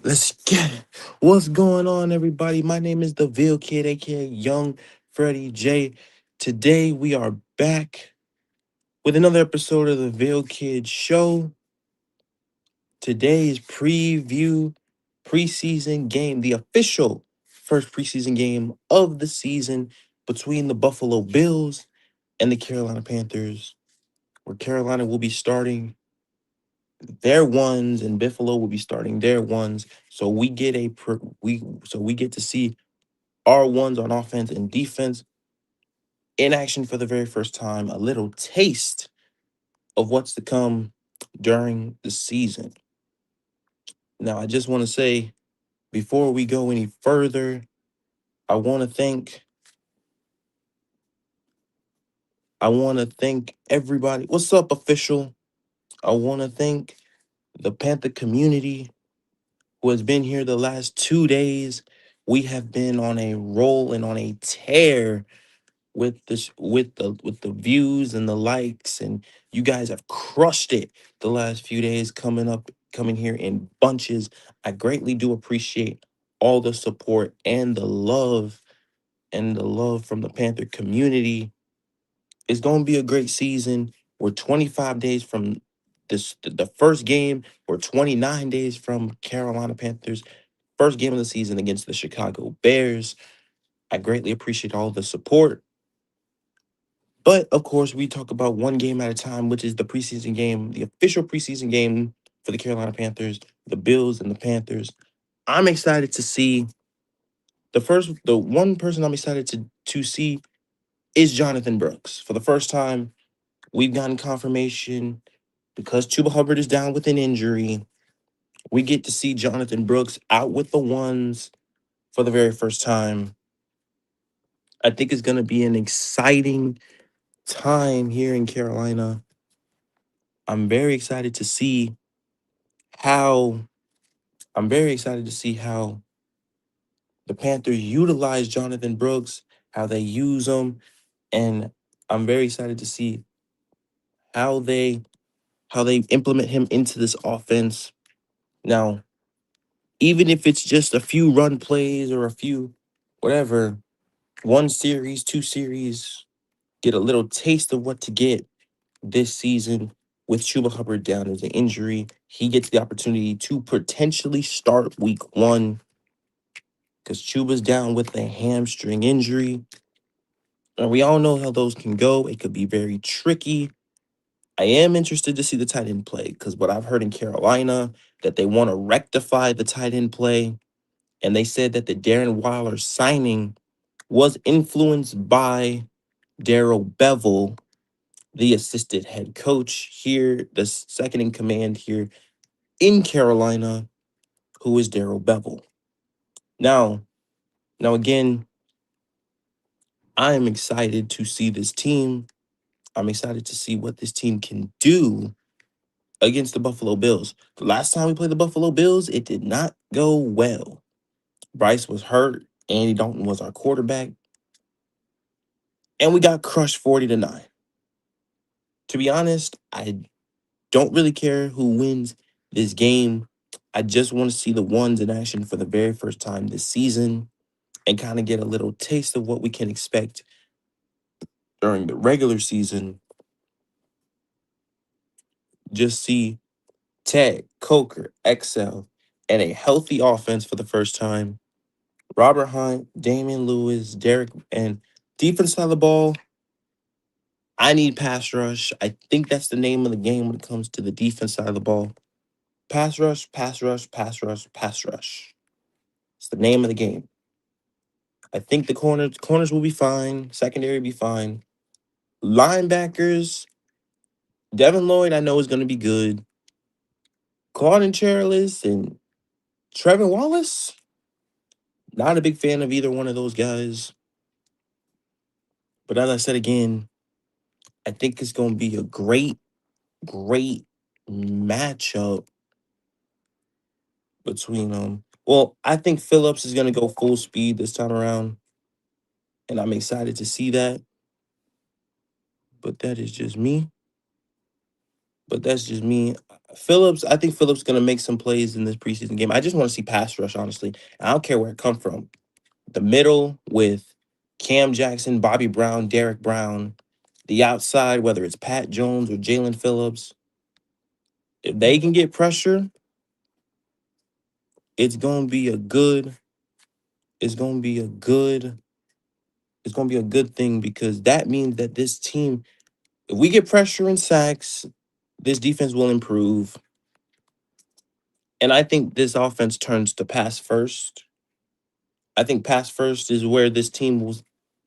Let's get it. What's going on, everybody? My name is the Ville Kid, aka Young Freddie J. Today we are back with another episode of the Ville Kid Show. Today's preseason game, the official first preseason game of the season between the Buffalo Bills and the Carolina Panthers, where Carolina will be starting their ones and Buffalo will be starting their ones. So we get we get to see our ones on offense and defense in action for the very first time, a little taste of what's to come during the season. Now, I just want to say before we go any further, I want to thank everybody. What's up, official? I want to thank the Panther community who has been here the last 2 days. We have been on a roll and on a tear with the views and the likes, and you guys have crushed it the last few days, coming here in bunches. I greatly do appreciate all the support and the love from the Panther community. It's going to be a great season. We're 25 days from the first game. We're 29 days from Carolina Panthers first game of the season against the Chicago Bears. I greatly appreciate all the support. But of course, we talk about one game at a time, which is the preseason game, the official preseason game for the Carolina Panthers, the Bills and the Panthers. I'm excited to see the one person I'm excited to see is Jonathan Brooks. For the first time, we've gotten confirmation because Chuba Hubbard is down with an injury. We get to see Jonathan Brooks out with the ones for the very first time. I think it's going to be an exciting time here in Carolina. I'm very excited to see how I'm very excited to see how the Panthers utilize Jonathan Brooks, how they use him, and I'm very excited to see how they implement him into this offense. Now, even if it's just a few run plays or a few whatever, one series, two series, get a little taste of what to get this season with Chuba Hubbard down as an injury. He gets the opportunity to potentially start week one because Chuba's down with a hamstring injury. And we all know how those can go. It could be very tricky. I am interested to see the tight end play because what I've heard in Carolina that they want to rectify the tight end play. And they said that the Darren Waller signing was influenced by Daryl Bevel, the assistant head coach here, the second in command here in Carolina, who is Daryl Bevel. Now, again, I am excited to see this team. I'm excited to see what this team can do against the Buffalo Bills. The last time we played the Buffalo Bills, it did not go well. Bryce was hurt. Andy Dalton was our quarterback. And we got crushed 40-9. To be honest, I don't really care who wins this game. I just want to see the ones in action for the very first time this season and kind of get a little taste of what we can expect during the regular season. Just see Tech, Coker, Excel, and a healthy offense for the first time. Robert Hunt, Damian Lewis, Derek, and defense side of the ball. I need pass rush. I think that's the name of the game when it comes to the defense side of the ball. Pass rush, pass rush, pass rush, pass rush. It's the name of the game. I think the corners will be fine. Secondary will be fine. Linebackers, Devin Lloyd, I know is going to be good. Claude Charles and Trevor Wallace, not a big fan of either one of those guys. But as I said again, I think it's going to be a great matchup between them. Well, I think Phillips is going to go full speed this time around, and I'm excited to see that. But that is just me. But that's just me. Phillips, I think Phillips gonna make some plays in this preseason game. I just want to see pass rush, honestly. I don't care where it come from. The middle with Cam Jackson, Bobby Brown, Derek Brown. The outside, whether it's Pat Jones or Jalen Phillips, if they can get pressure, it's gonna be a good. It's gonna be a good. It's gonna be a good thing because that means that this team, if we get pressure and sacks, this defense will improve. And I think this offense turns to pass first. I think pass first is where this team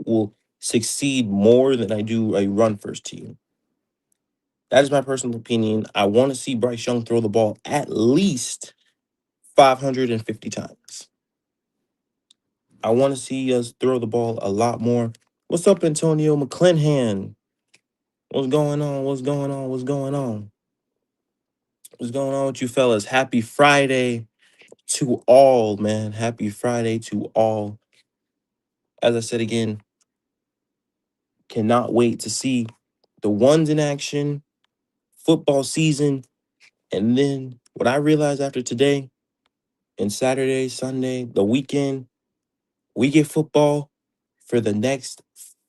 will succeed more than I do a run first team. That is my personal opinion. I want to see Bryce Young throw the ball at least 550 times. I want to see us throw the ball a lot more. What's up, Antonio McClinhan? What's going on? What's going on? What's going on? What's going on with you fellas? Happy Friday to all, man. Happy Friday to all. As I said again, cannot wait to see the ones in action, football season, and then what I realized after today and Saturday, Sunday, the weekend, we get football for the next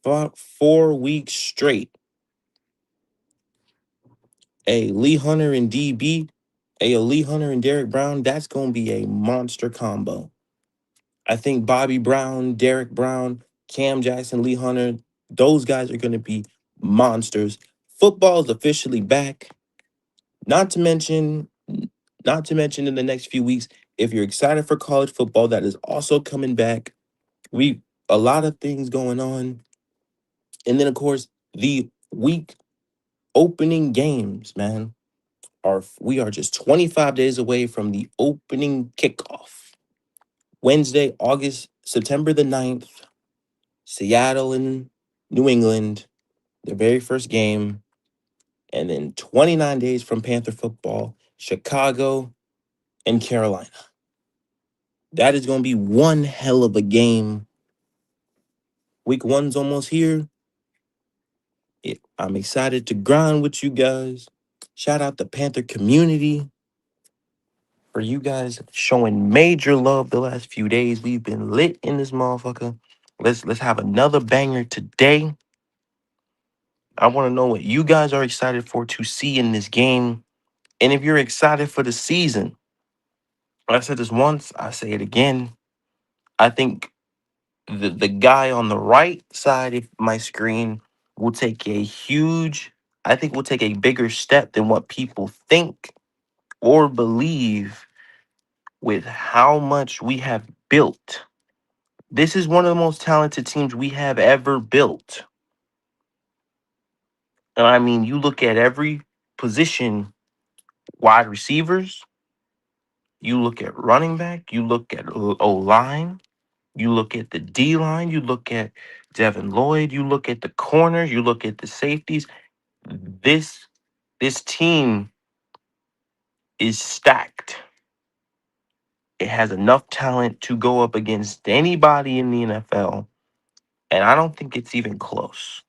4 weeks straight. Lee Hunter and DB, Lee Hunter and Derek Brown, that's going to be a monster combo. I think Bobby Brown, Derek Brown, Cam Jackson, Lee Hunter, those guys are going to be monsters. Football is officially back. Not to mention, not to mention in the next few weeks, if you're excited for college football, that is also coming back. We a lot of things going on. And then of course, the week opening games, man. We are just 25 days away from the opening kickoff. Wednesday, September the 9th, Seattle and New England, their very first game. And then 29 days from Panther football, Chicago and Carolina. That is going to be one hell of a game. Week one's almost here. I'm excited to grind with you guys. Shout out the Panther community for you guys showing major love the last few days. We've been lit in this motherfucker. Let's have another banger today. I want to know what you guys are excited for to see in this game. And if you're excited for the season, I said this once, I say it again. I think the guy on the right side of my screen will take a huge, I think will take a bigger step than what people think or believe with how much we have built. This is one of the most talented teams we have ever built. And I mean, you look at every position, wide receivers, you look at running back, you look at O line, you look at the D line, you look at Devin Lloyd, you look at the corners, you look at the safeties. This this team is stacked. It has enough talent to go up against anybody in the NFL, and I don't think it's even close.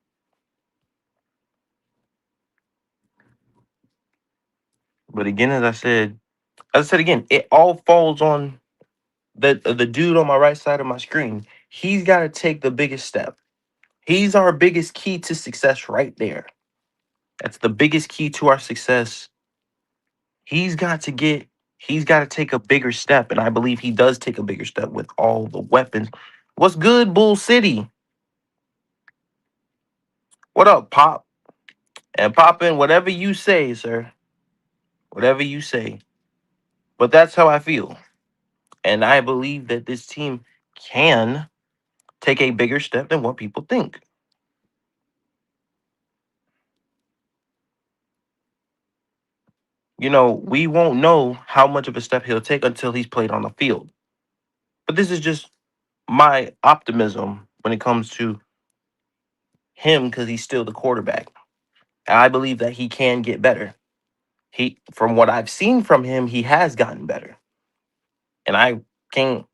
But again, as I said again, it all falls on the dude on my right side of my screen. He's got to take the biggest step. He's our biggest key to success right there. That's the biggest key to our success. He's got to get he's got to take a bigger step, and I believe he does take a bigger step with all the weapons. What's good, Bull City? What up, Pop? And Poppin', whatever you say, sir. Whatever you say. But that's how I feel. And I believe that this team can take a bigger step than what people think. We won't know how much of a step he'll take until he's played on the field. But this is just my optimism when it comes to him because he's still the quarterback. And I believe that he can get better. From what I've seen from him, he has gotten better. And I can't,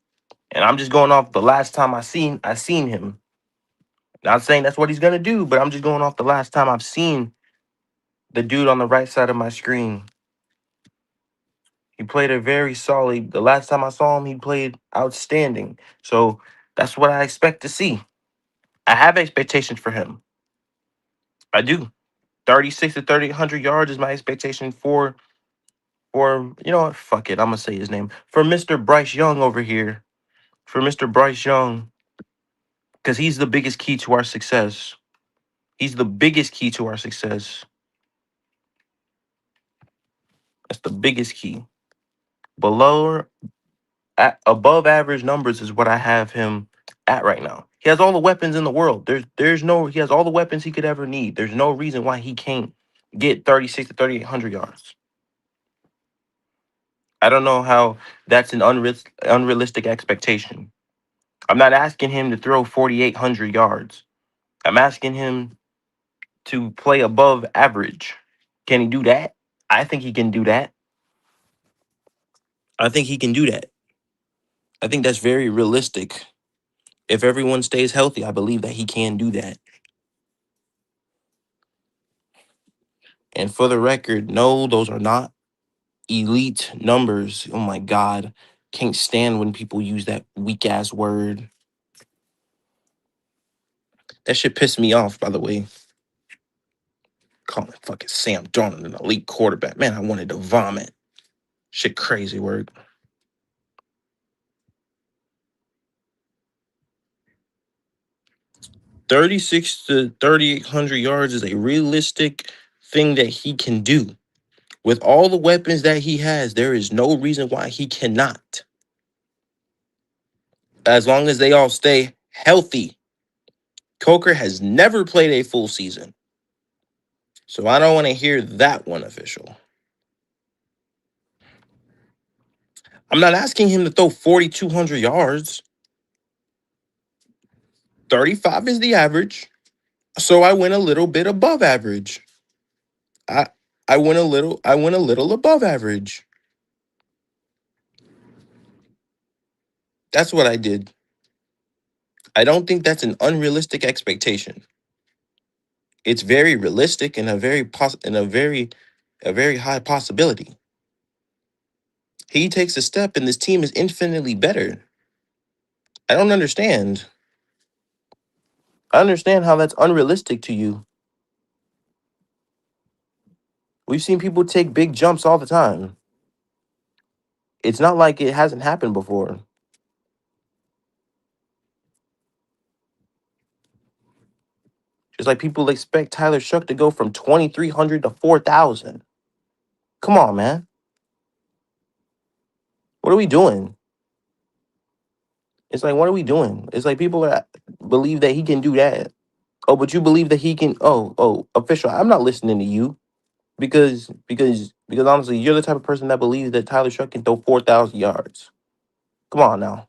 and I'm just going off the last time I seen him. Not saying that's what he's gonna do, but I'm just going off the last time I've seen the dude on the right side of my screen. He played a very solid. The last time I saw him, he played outstanding. So that's what I expect to see. I have expectations for him. I do. 36 to 3,800 yards is my expectation for you know what? Fuck it. I'm gonna say his name. For Mr. Bryce Young over here. For Mr. Bryce Young, because he's the biggest key to our success. He's the biggest key to our success. That's the biggest key. Below above average numbers is what I have him at right now. He has all the weapons in the world. There's no he has all the weapons he could ever need. There's no reason why he can't get 36 to 3,800 yards. I don't know how that's an unrealistic expectation. I'm not asking him to throw 4,800 yards. I'm asking him to play above average. Can he do that? I think he can do that. I think he can do that. I think that's very realistic. If everyone stays healthy, I believe that he can do that. And for the record, no, those are not elite numbers. Oh my God. Can't stand when people use that weak ass word. That shit pissed me off, by the way. Calling fucking Sam Darnold an elite quarterback. Man, I wanted to vomit. Shit crazy word. 36 to 3,800 yards is a realistic thing that he can do. With all the weapons that he has, there is no reason why he cannot. As long as they all stay healthy. Coker has never played a full season. So I don't want to hear that one official. I'm not asking him to throw 4,200 yards. 35 is the average. So I went a little bit above average. I I went a little above average. That's what I did. I don't think that's an unrealistic expectation. It's very realistic and a very high possibility. He takes a step and this team is infinitely better. I don't understand. I understand how that's unrealistic to you. We've seen people take big jumps all the time. It's not like it hasn't happened before. Just like people expect Tyler Shuck to go from 2,300 to 4,000. Come on, man. What are we doing? It's like, what are we doing? It's like people believe that he can do that. Oh, but you believe that he can. Oh, official. I'm not listening to you because honestly, you're the type of person that believes that Tyler Shuck can throw 4,000 yards. Come on now.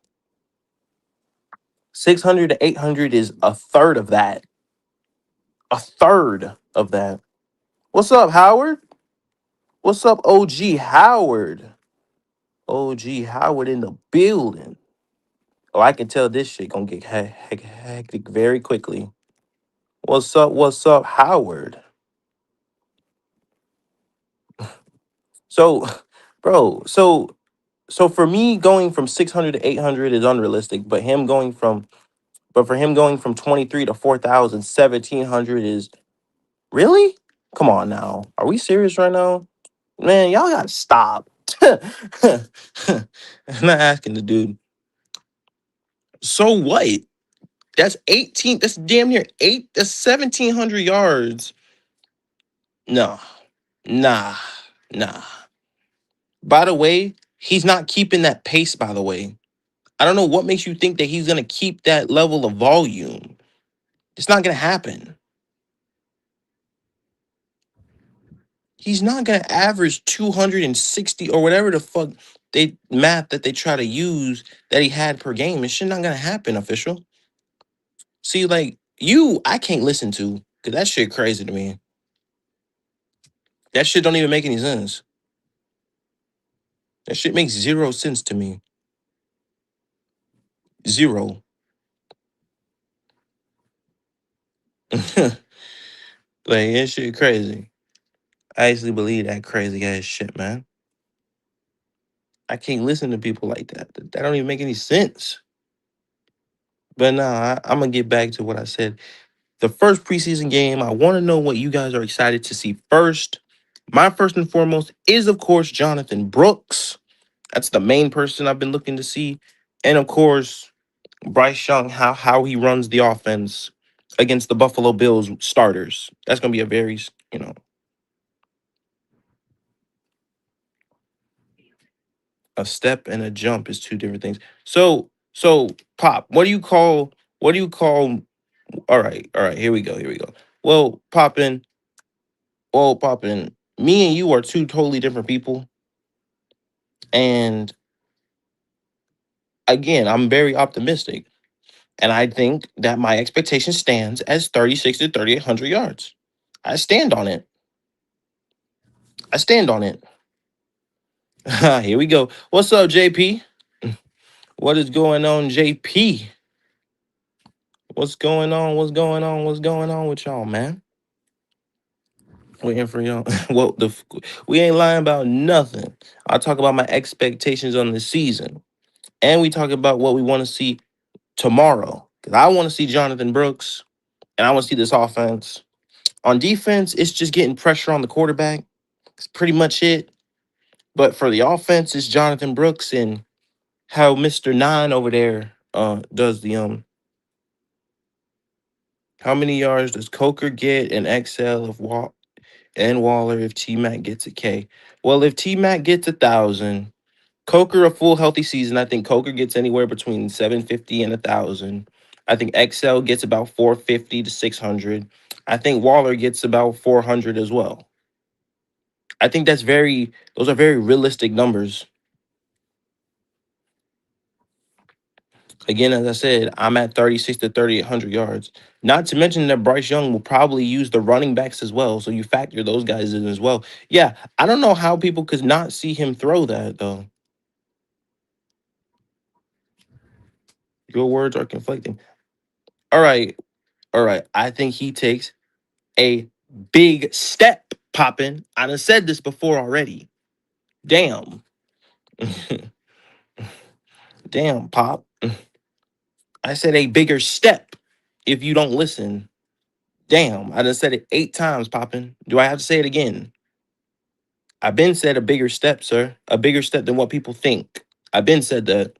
600 to 800 is a third of that. A third of that. What's up, Howard? What's up, OG Howard? OG Howard in the building. Oh, I can tell this shit gonna get hectic very quickly. What's up, Howard? So, bro, so for me going from 600 to 800 is unrealistic, but for him going from 23 to 4,000, 1,700 is really? Come on now. Are we serious right now? Man, y'all gotta stop. I'm not asking the dude. So what? That's 18. That's damn near eight. That's 1,700 yards. No, nah, nah. By the way, he's not keeping that pace, by the way. I don't know what makes you think that he's going to keep that level of volume. It's not going to happen. He's not going to average 260 or whatever the fuck they math that they try to use that he had per game. It's shit not going to happen, official. See, like, I can't listen to because that shit crazy to me. That shit don't even make any sense. That shit makes zero sense to me. Zero. Like, that shit crazy. I actually believe that crazy ass shit, man. I can't listen to people like that. That don't even make any sense. But nah, I'm gonna get back to what I said. The first preseason game, I want to know what you guys are excited to see first. My first and foremost is, of course, Jonathan Brooks. That's the main person I've been looking to see. And of course, Bryce Young, how he runs the offense against the Buffalo Bills starters. That's gonna be a very, a step and a jump is two different things. So Pop, what do you call all right, here we go. Well, Poppin, me and you are two totally different people. And again, I'm very optimistic. And I think that my expectation stands as 36 to 3,800 yards. I stand on it. I stand on it. Here we go. What's up, JP? What is going on, JP? What's going on? What's going on? What's going on with y'all, man? Waiting for y'all. Well, we ain't lying about nothing. I talk about my expectations on the season, and we talk about what we want to see tomorrow. Because I want to see Jonathan Brooks, and I want to see this offense. On defense, it's just getting pressure on the quarterback. It's pretty much it. But for the offense, it's Jonathan Brooks and how Mr. Nine over there does the how many yards does Coker get in XL of and Waller if T Mac gets a K? Well, if T Mac gets 1,000, Coker a full healthy season, I think Coker gets anywhere between 750 and 1,000. I think XL gets about 450 to 600. I think Waller gets about 400 as well. I think those are very realistic numbers. Again, as I said, I'm at 36 to 3,800 yards. Not to mention that Bryce Young will probably use the running backs as well. So you factor those guys in as well. Yeah, I don't know how people could not see him throw that, though. Your words are conflicting. All right. All right. I think he takes a big step, Poppin. I done said this before already. Damn. Damn, Pop. I said a bigger step if you don't listen. Damn. I done said it 8 times, Poppin. Do I have to say it again? I've been said a bigger step, sir. A bigger step than what people think. I've been said that.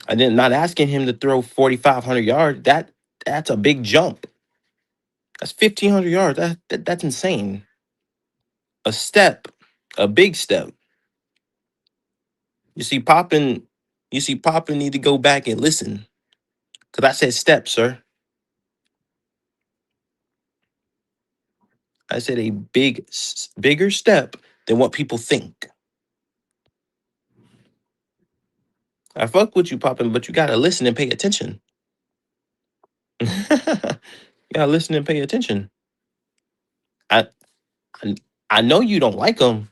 I did not asking him to throw 4,500 yards. That's a big jump. That's 1,500 yards. That's insane. A step, a big step. You see, Poppin need to go back and listen. Cause I said step, sir. I said a bigger step than what people think. I fuck with you, Poppin, but you gotta listen and pay attention. You gotta listen and pay attention. I, I I know you don't like them,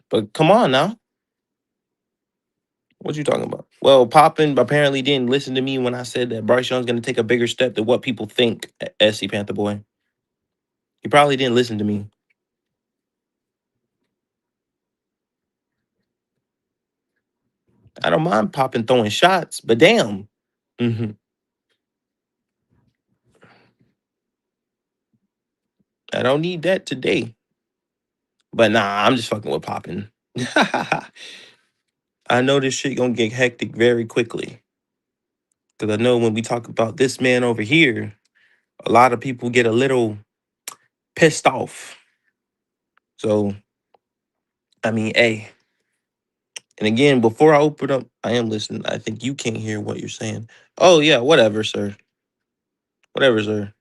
but come on now. What you talking about? Well, Poppin apparently didn't listen to me when I said that Bryce Young's gonna take a bigger step than what people think. SC Panther boy, he probably didn't listen to me. I don't mind Poppin throwing shots, but damn, hmm I don't need that today. But nah, I'm just fucking with Poppin. I know this shit gonna get hectic very quickly because I know when we talk about this man over here, a lot of people get a little pissed off. So I mean, hey. And again, before I open up, I am listening. I think you can't hear what you're saying. Oh yeah, whatever, sir. Whatever, sir.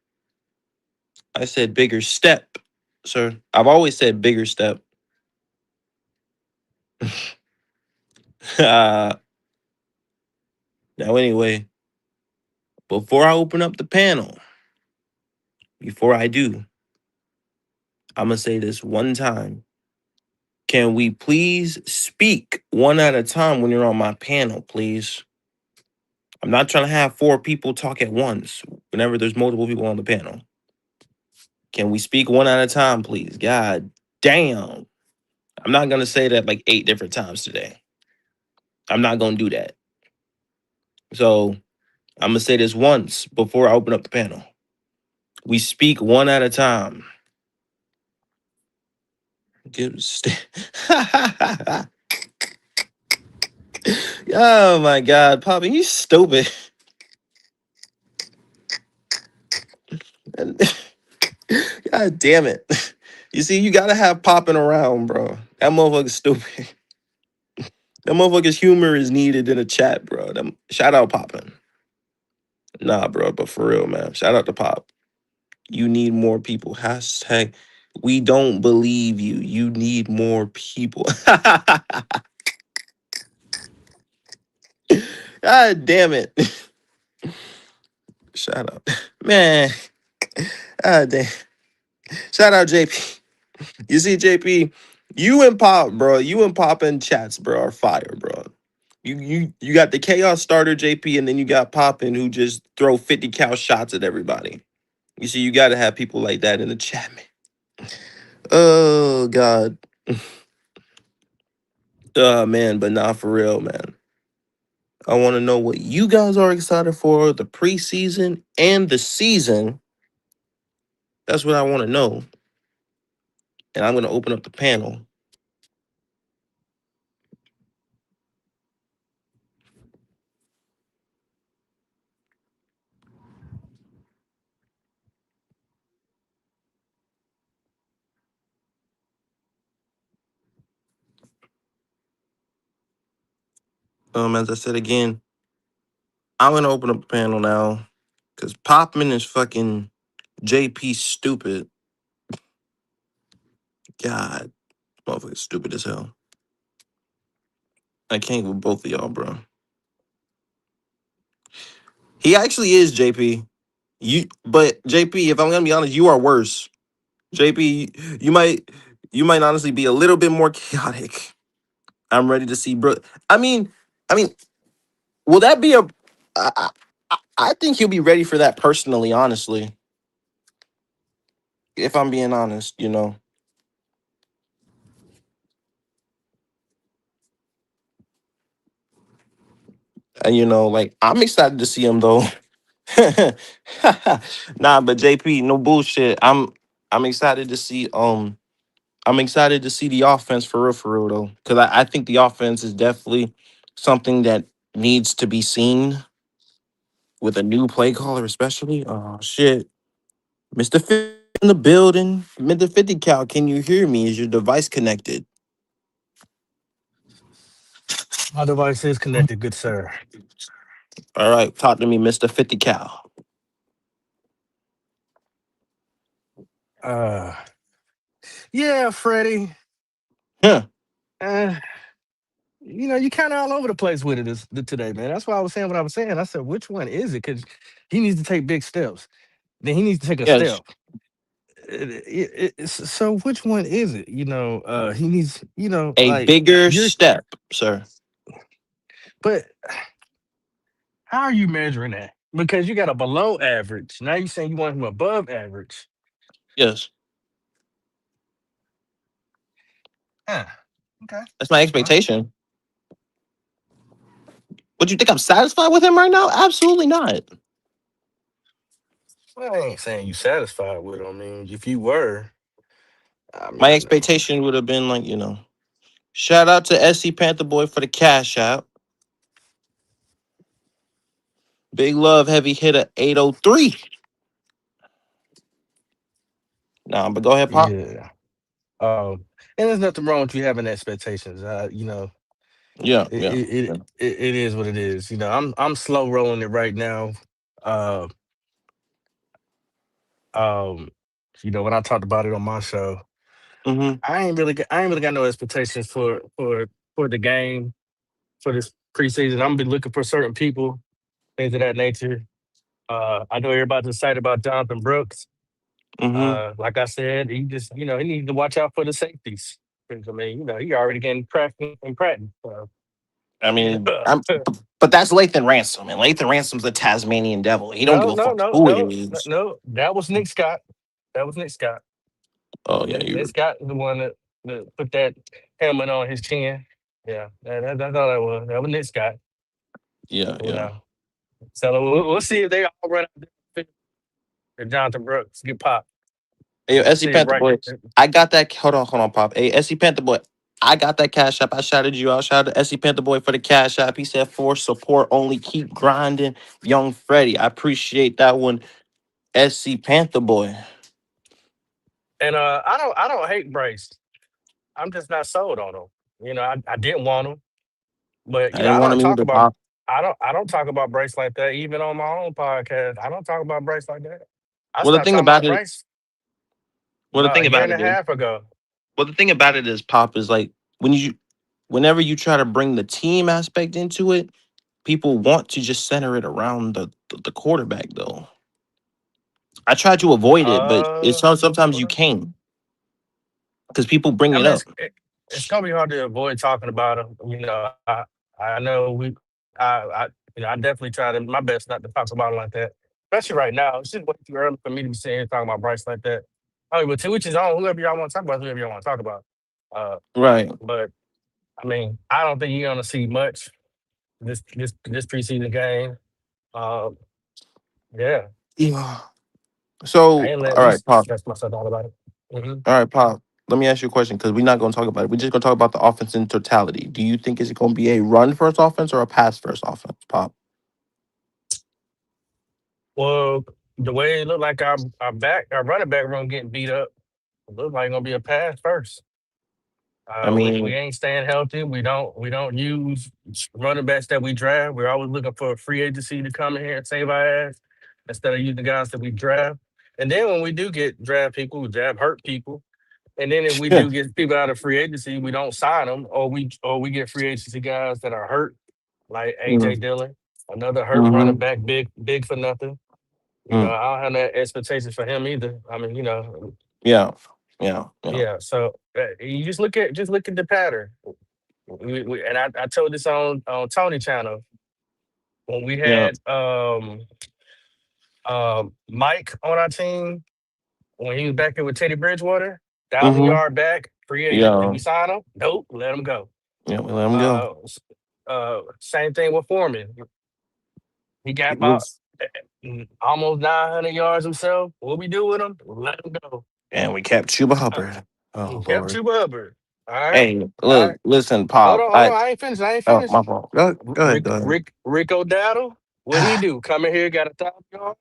I said bigger step, sir. I've always said bigger step. Now, anyway, before I open up the panel, before I do, I'm gonna say this one time. Can we please speak one at a time when you're on my panel, please? I'm not trying to have 4 people talk at once whenever there's multiple people on the panel. Can we speak one at a time, please? God damn. I'm not gonna say that like 8 different times today. I'm not gonna do that. So I'm gonna say this once before I open up the panel. We speak one at a time. Oh my God, Poppy, you stupid. God damn it. You see, you gotta have popping around, bro. That motherfucker's stupid. That motherfucker's humor is needed in a chat, bro. Shout out popping. Nah, bro, but for real, man. Shout out to Pop. You need more people. Hashtag we don't believe you. You need more people. God damn it. Shout out. Man. God damn. Shout out JP. You see, JP, you and Pop, bro. You and Pop in chats, bro, are fire, bro. You got the chaos starter, JP, and then you got Poppin who just throw 50 cal shots at everybody. You see, you gotta have people like that in the chat, man. Oh God. Oh man, but not for real, man. I want to know what you guys are excited for the preseason and the season. That's what I want to know. And I'm gonna open up the panel. As I said again, I'm gonna open up the panel now because Popman is fucking JP stupid. God, motherfucker, stupid as hell. I can't with both of y'all, bro. He actually is JP. But JP, if I'm gonna be honest, you are worse. JP, you might honestly be a little bit more chaotic. I'm ready to see, bro. I mean, I mean, will that be a? I think he'll be ready for that personally. Honestly, if I'm being honest, and like I'm excited to see him though. Nah, but JP, no bullshit. I'm excited to see. I'm excited to see the offense for real though, because I think the offense is definitely something that needs to be seen with a new play caller, especially. Oh shit, Mr. 50 in the building, Mr. 50 Cal, can you hear me? Is your device connected? My device is connected, good sir. All right, talk to me, Mr. 50 Cal. Uh, yeah, Freddie. Huh? Uh, you kind of all over the place with today, man. That's why I was saying what I was saying. I said, which one is it? Because he needs to take big steps. Then he needs to take a Yes, step. So which one is it? He needs, a like bigger you're. step, sir. But how are you measuring that? Because you got a below average. Now you're saying you want him above average. Yes, Huh. Okay. that's my Well, expectation. Would you think I'm satisfied with him right now? Absolutely not. I ain't saying you satisfied with him. I mean, if you were, I My mean, expectation would have been like, shout out to SC Panther Boy for the cash out. Big love, heavy hitter 803. Nah, but go ahead, Pop. yeah. And there's nothing wrong with you having expectations. Yeah, It yeah, it, it yeah. it is what it is. I'm slow rolling it right now. Uh, um, when I talked about it on my show, Mm-hmm. I ain't really got no expectations for the game for this preseason. I'm gonna be looking for certain people, things of that nature. I know everybody's excited about Jonathan Brooks. Mm-hmm. Like I said, he just, he needs to watch out for the safeties. 'Cause, I mean, he already getting cracked in practice. So, I mean, yeah. but that's Lathan Ransom, and Lathan Ransom's a Tasmanian devil. He don't give No, a no, fuck no, who it no, is. no. That was Nick Scott. That was Nick Scott. Oh yeah, Nick you. Scott is the one that put that. helmet on his chin. Yeah, that's all that was. That was Nick Scott. Yeah, You yeah. know. So we'll see if they all run out there and Jonathan Brooks get popped. Hey, yo, SC See if Panther right. boy, I got that. Hold on, Pop. Hey, SC Panther boy, I got that cash app. I shouted you out. Shout out to SC Panther boy for the cash app. He said for support only, keep grinding, young Freddie. I appreciate that one, SC Panther boy. And I don't hate Bryce. I'm just not sold on him. I didn't want him, but I didn't I want don't him talk either, about Pop. I don't talk about Bryce like that. Even on my own podcast, I don't talk about Bryce like that. I Well, the stopped thing talking about about it, Bryce well, the about a thing year about and a it is, half ago. well, the thing about it is, Pop is like when you, whenever you try to bring the team aspect into it, people want to just center it around the quarterback. Though I try to avoid it, but it's Uh, sometimes you well, can't because people bring I it mean, up. it's gonna be hard to avoid talking about him. I know I definitely try to my best not to talk about him like that, especially right now. It's just way too early for me to be sitting here talking about Bryce like that. I mean, but to each his own. Whoever y'all want to talk about, whoever y'all want to talk about. Uh, Right. but I mean, I don't think you're gonna see much this preseason game. Um, yeah, Yeah. I So, ain't letting all me right, Pop. stress myself out about it. Hmm. All right, Pop. Let me ask you a question because we're not going to talk about it. We're just going to talk about the offense in totality. Do you think it's going to be a run first offense or a pass first offense, Pop? Well, the way it looked like our running back room getting beat up, it looked like gonna be a pass first. I We mean, ain't staying healthy. We don't use running backs that we draft. We're always looking for a free agency to come in here and save our ass instead of using the guys that we draft. And then when we do get draft people, we draft hurt people. And then if we yeah. do get people out of free agency, we don't sign them, or we get free agency guys that are hurt, like AJ Mm-hmm. Dillon, another hurt running Mm-hmm. back, big for nothing. I don't have no expectations for him either. I mean, Yeah. Yeah. Yeah. yeah. So you just look at the pattern. And I told this on Tony channel when we Yeah. had Mike on our team when he was back here with Teddy Bridgewater, 1,000 yard back, free agent. Did Yeah. we sign him? Nope. Let him go. Yeah. We let him go. Uh, Same thing with Foreman. He got He about was, almost 900 yards himself. What we do with him? Let him go. and we kept Chuba Uh, Hubbard. He Oh, kept Lord. Chuba Hubbard. All right. Hey, All look, right. listen, Hold Pop. on, hold on. I ain't finished. I ain't Oh, finished. my fault. Go ahead. Go ahead. Rick O'Dowd, what he do? Come in here, got 1,000 yards.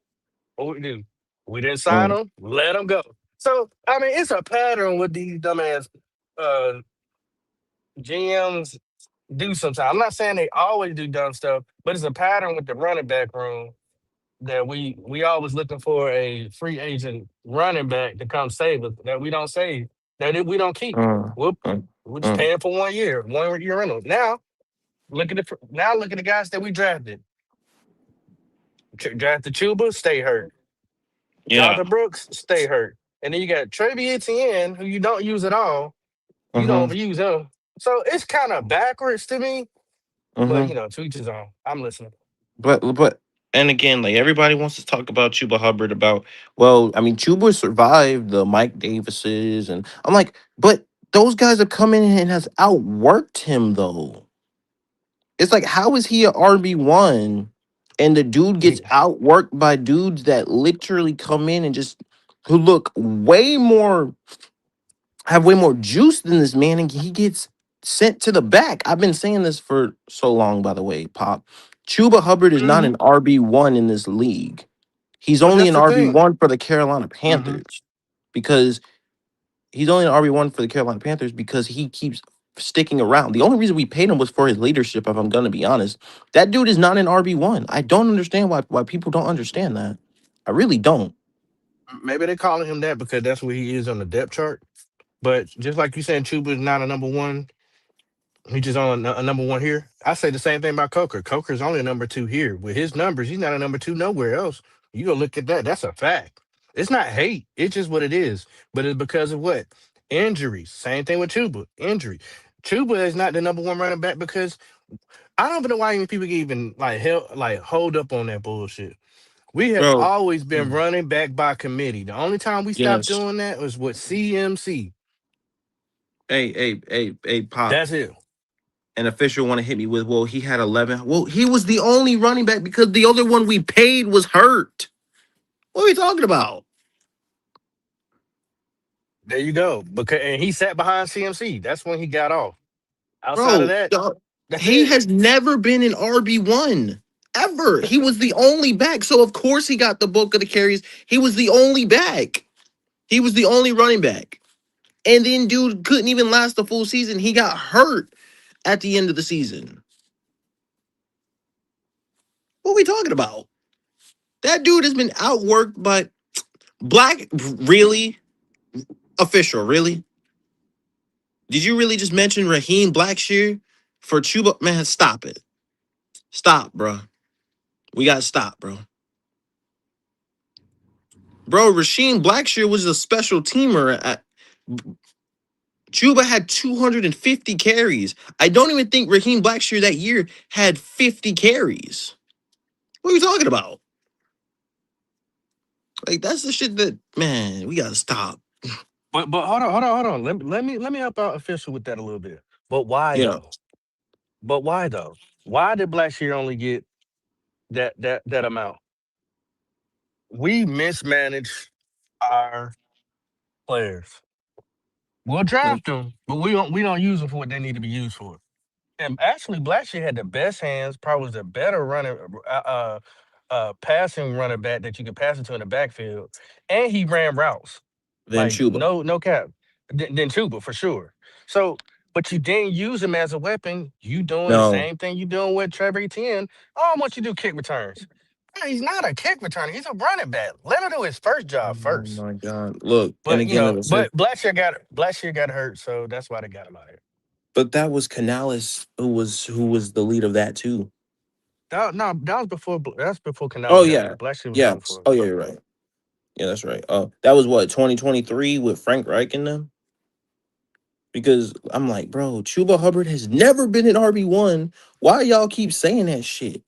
What we do? We didn't sign Mm, him. Let him go. So I mean, it's a pattern with these dumbass uh, GMs do sometimes. I'm not saying they always do dumb stuff, but it's a pattern with the running back room that we always looking for a free agent running back to come save us that we don't save we don't keep. mm, We'll mm, we're just mm. paying for 1 year rental. Now look at the guys that we drafted. Drafted Chuba, stay hurt. Yeah. Jonathan Brooks, stay hurt. And then you got Trevi Etienne, who you don't use at all. You Mm-hmm. don't use him. So it's kind of backwards to me, but Mm-hmm. to each his own. I'm listening. But and again, like everybody wants to talk about Chuba Hubbard about, well, I mean, Chuba survived the Mike Davises, and I'm like, but those guys have come in and has outworked him though. It's like, how is he a RB1 and the dude gets He, outworked by dudes that literally come in and just who look way more, have way more juice than this man, and he gets sent to the back. I've been saying this for so long, by the way, Pop. Chuba Hubbard is not hmm an RB1 in this league. He's But only that's an the thing. RB1 for the Carolina Hmm. Panthers because he's only an RB1 for the Carolina Panthers because he keeps sticking around. The only reason we paid him was for his leadership, if I'm gonna be honest. That dude is not an RB1. I don't understand why people don't understand that. I really don't. Maybe they're calling him that because that's where he is on the depth chart. But just like you saying, Chuba is not a number one. He's just on a number one here. I say the same thing about Coker. Coker's only a number two here. With his numbers, he's not a number two nowhere else. You go look at that. That's a fact. It's not hate. It's just what it is. But it's because of what? Injuries. Same thing with Chuba. Injury. Chuba is not the number one running back because I don't even know why even people can even like hold up on that bullshit. We have Bro. always been running back by committee. The only time we stopped Yes. doing that was with CMC. Pop. That's it. An official want to hit me with, well, he had 11. Well, he was the only running back because the other one we paid was hurt. What are we talking about? There you go. Because and he sat behind CMC. That's when he got off. Outside of Bro, that, that's he it. has never been an RB1 ever. He was the only back. So, of course, he got the bulk of the carries. He was the only back. He was the only running back. And then, dude couldn't even last the full season. He got hurt at the end of the season. What are we talking about? That dude has been outworked by Black. Really? Official, really? Did you really just mention Raheem Blackshear for Chuba? Man, stop it. Stop, bro. We got to stop, bro. Bro, Rasheem Blackshear was a special teamer. Chuba had 250 carries. I don't even think Raheem Blackshear that year had 50 carries. What are we talking about? Like, that's the shit that, man, we got to stop. But hold on. Let me help out official with that a little bit. But why Yeah. though? But why though? Why did Blackshear only get that amount? We mismanage our players. We'll Like, draft them, but we don't use them for what they need to be used for. And actually, Blackshear had the best hands, probably was the better running, passing running back that you could pass into in the backfield, and he ran routes. then Like Chuba. no cap, than Tuba for sure. So, but you didn't use him as a weapon. You doing the No. same thing you doing with Trevor Etienne. Oh, I want you to do kick returns. No, he's not a kick returner. He's a running back. Let him do his first job Oh first. my God. Look, and But again, like I said, but Blackshear got hurt, so that's why they got him out here. but that was Canales who was the lead of that too. No, that was before. That's before Oh Canales got yeah. hurt. Blackshear was there Yes. before. Oh yeah, you're right. Yeah, that's right. That was what, 2023 with Frank Reich in them? Because I'm like, bro, Chuba Hubbard has never been an RB1. Why y'all keep saying that shit?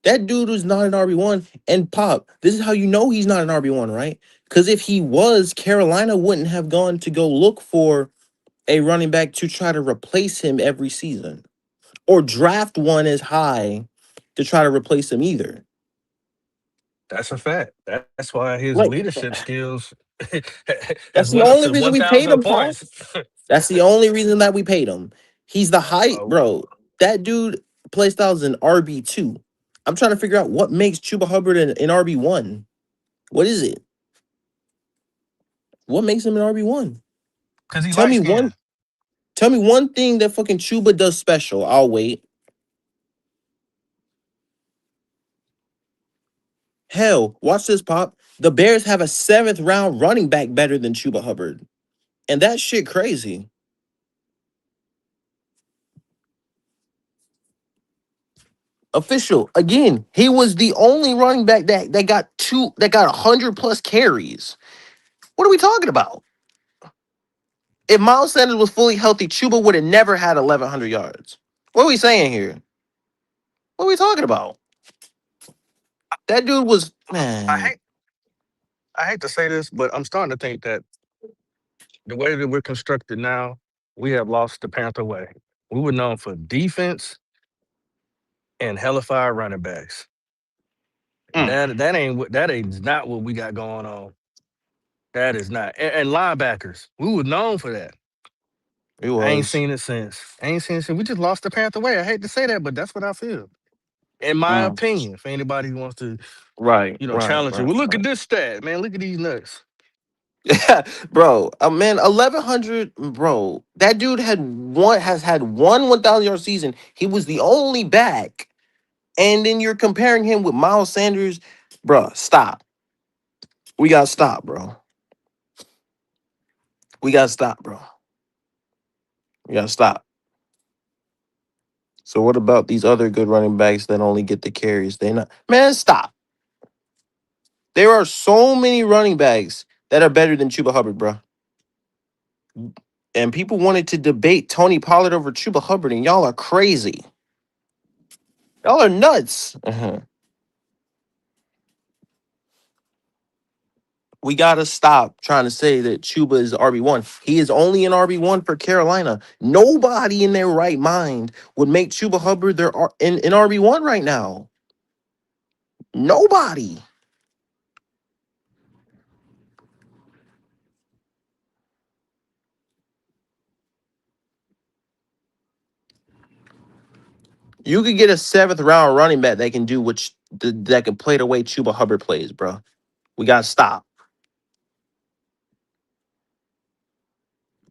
That dude was not an RB1. And Pop, this is how you know he's not an RB1, right? Because if he was, Carolina wouldn't have gone to go look for a running back to try to replace him every season or draft one as high to try to replace him either. That's a fact. That's why his Like, leadership skills has that's went the up to only reason we paid 1,000 him, Pop. points. That's the only reason that we paid him. He's the height, Oh, bro. That dude play styles an RB2. I'm trying to figure out what makes Chuba Hubbard an RB1. What is it? What makes him an RB1? because he Tell light me skinned. one. Tell me one thing that fucking Chuba does special. I'll wait. Hell, watch this, Pop. The Bears have a seventh round running back better than Chuba Hubbard, and that shit crazy. Official again. He was the only running back that got 100 plus carries. What are we talking about? If Miles Sanders was fully healthy, Chuba would have never had 1,100 yards. What are we saying here? What are we talking about? That dude was, I man. hate I hate to say this, but I'm starting to think that the way that we're constructed now, we have lost the Panther way. We were known for defense and hellified running backs. Mm, That ain't not what we got going on. That is not. And linebackers, we were known for that. it I ain't was. seen it since. I ain't seen it since. We just lost the Panther way. I hate to say that, but that's what I feel. In my Mm, opinion, for anybody who wants to, right, right, challenge it. right, Well, look right. at this stat, man. Look at these nuts. Yeah, bro. Man, 1,100, bro. That dude has had one 1,000 yard season. He was the only back, and then you're comparing him with Miles Sanders, bro. Stop. We gotta stop, bro. We gotta stop, bro. We gotta stop. So what about these other good running backs that only get the carries? They not, man. Stop. There are so many running backs that are better than Chuba Hubbard, bro. And people wanted to debate Tony Pollard over Chuba Hubbard, and y'all are crazy. Y'all are nuts. We gotta stop trying to say that Chuba is RB1. He is only an RB1 for Carolina. Nobody in their right mind would make Chuba Hubbard in RB1 right now. Nobody. You could get a seventh round running back that can do that can play the way Chuba Hubbard plays, bro. We gotta stop.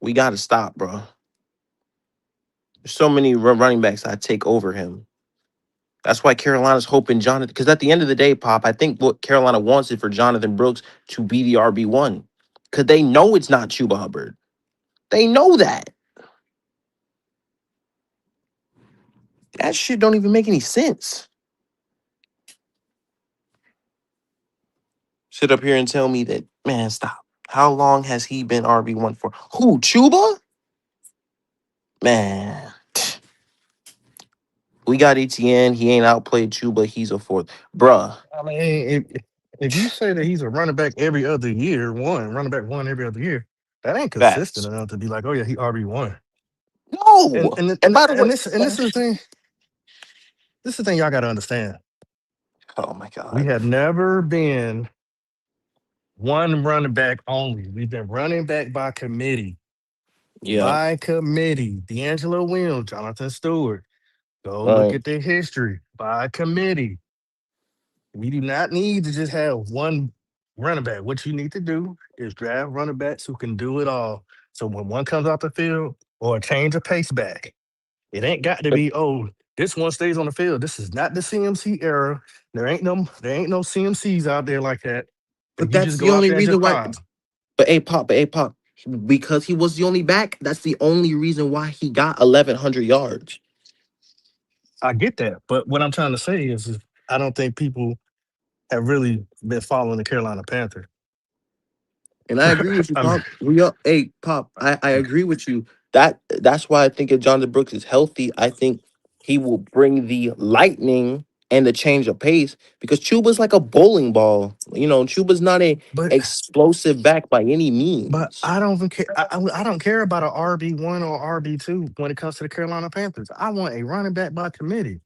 We gotta stop, bro. There's so many running backs I take over him. That's why Carolina's hoping Jonathan. Because at the end of the day, Pop, I think what Carolina wants is for Jonathan Brooks to be the RB1. Because they know it's not Chuba Hubbard. They know that. That shit don't even make any sense. Sit up here and tell me that, man, stop. How long has he been RB1 for? Who, Chuba? Man. We got ETN. He ain't outplayed Chuba. He's a fourth. Bruh. I mean, if you say that he's a running back every other year, running back one every other year, that ain't consistent Facts. enough to be like, oh yeah, he RB1. And No. and And by the way, and this is the thing. This is the thing y'all got to understand. oh my We God. have never been one running back only. We've been running back by committee. Yeah. By committee. D'Angelo Williams, Jonathan Stewart. Go All look right. at their history. By committee. We do not need to just have one running back. What you need to do is draft running backs who can do it all. So when one comes off the field or a change of pace back, it ain't got to But be, oh, this one stays on the field. This is not the CMC era. There ain't no CMCs out there like that. but And you that's just the go out only there and reason just why. pile. But A pop, because he was the only back. That's the only reason why he got 1,100 yards. I get that. But what I'm trying to say is I don't think people have really been following the Carolina Panthers. And I agree with you, I mean, Pop. Pop. I agree with you. That's why I think if Jonathan Brooks is healthy, I think he will bring the lightning and the change of pace because Chuba's like a bowling ball. Chuba's not a but explosive back by any means. I don't even care. I don't care about a RB1 or RB2 when it comes to the Carolina Panthers. I want a running back by committee.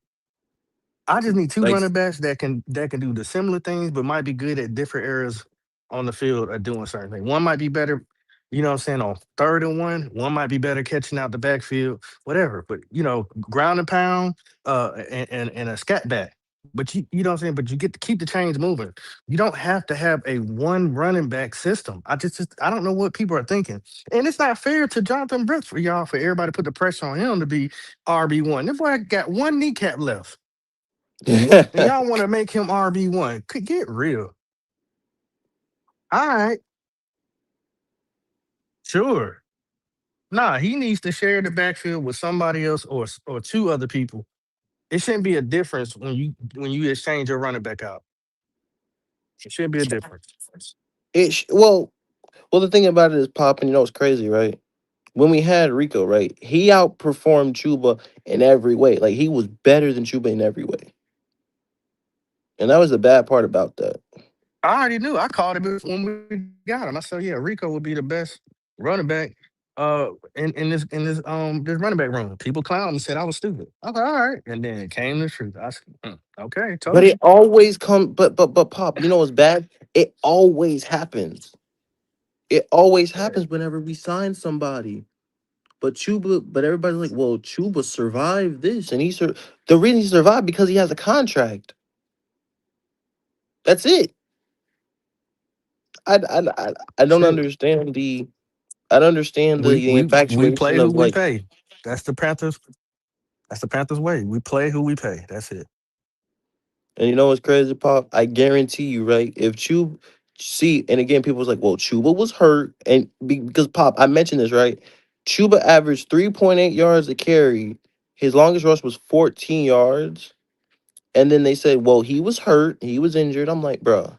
I just need two Like running backs that can do the similar things, but might be good at different areas on the field at doing certain things. One might be better, what I'm saying, on third and one. One might be better catching out the backfield, whatever. But ground and pound, and a scat back. But you know what I'm saying. But you get to keep the chains moving. You don't have to have a one running back system. I don't know what people are thinking, and it's not fair to Jonathan Brooks for y'all for everybody to put the pressure on him to be RB1. This boy got one kneecap left. And y'all want to make him RB1. Could get real. All right, sure. Nah, he needs to share the backfield with somebody else or two other people. It shouldn't be a difference when you exchange your running back out. It shouldn't be a difference. well, the thing about it is, Pop, and it's crazy, right? When we had Rico, right, he outperformed Chuba in every way. Like he was better than Chuba in every way, and that was the bad part about that. I already knew. I called him when we got him. I said, "Yeah, Rico would be the best running back in this running back room." People clowned and said I was stupid. I was like, "All right," and then it came the truth. I said, "Okay, But told it you." always come. But Pop, what's bad? It always happens. It always happens whenever we sign somebody. But everybody's like, well, Chuba survived this, and the reason he survived because he has a contract. That's it. I don't Shit, understand the I don't understand we the we we play infatuation who of we like. pay. That's the Panthers. That's the Panthers way. We play who we pay. That's it. And what's crazy, Pop? I guarantee you, right? If Chuba, see, and again, people was like, well, Chuba was hurt, and because Pop, I mentioned this, right? Chuba averaged 3.8 yards a carry. His longest rush was 14 yards. And then they said, well, he was hurt. He was injured. I'm like, bruh,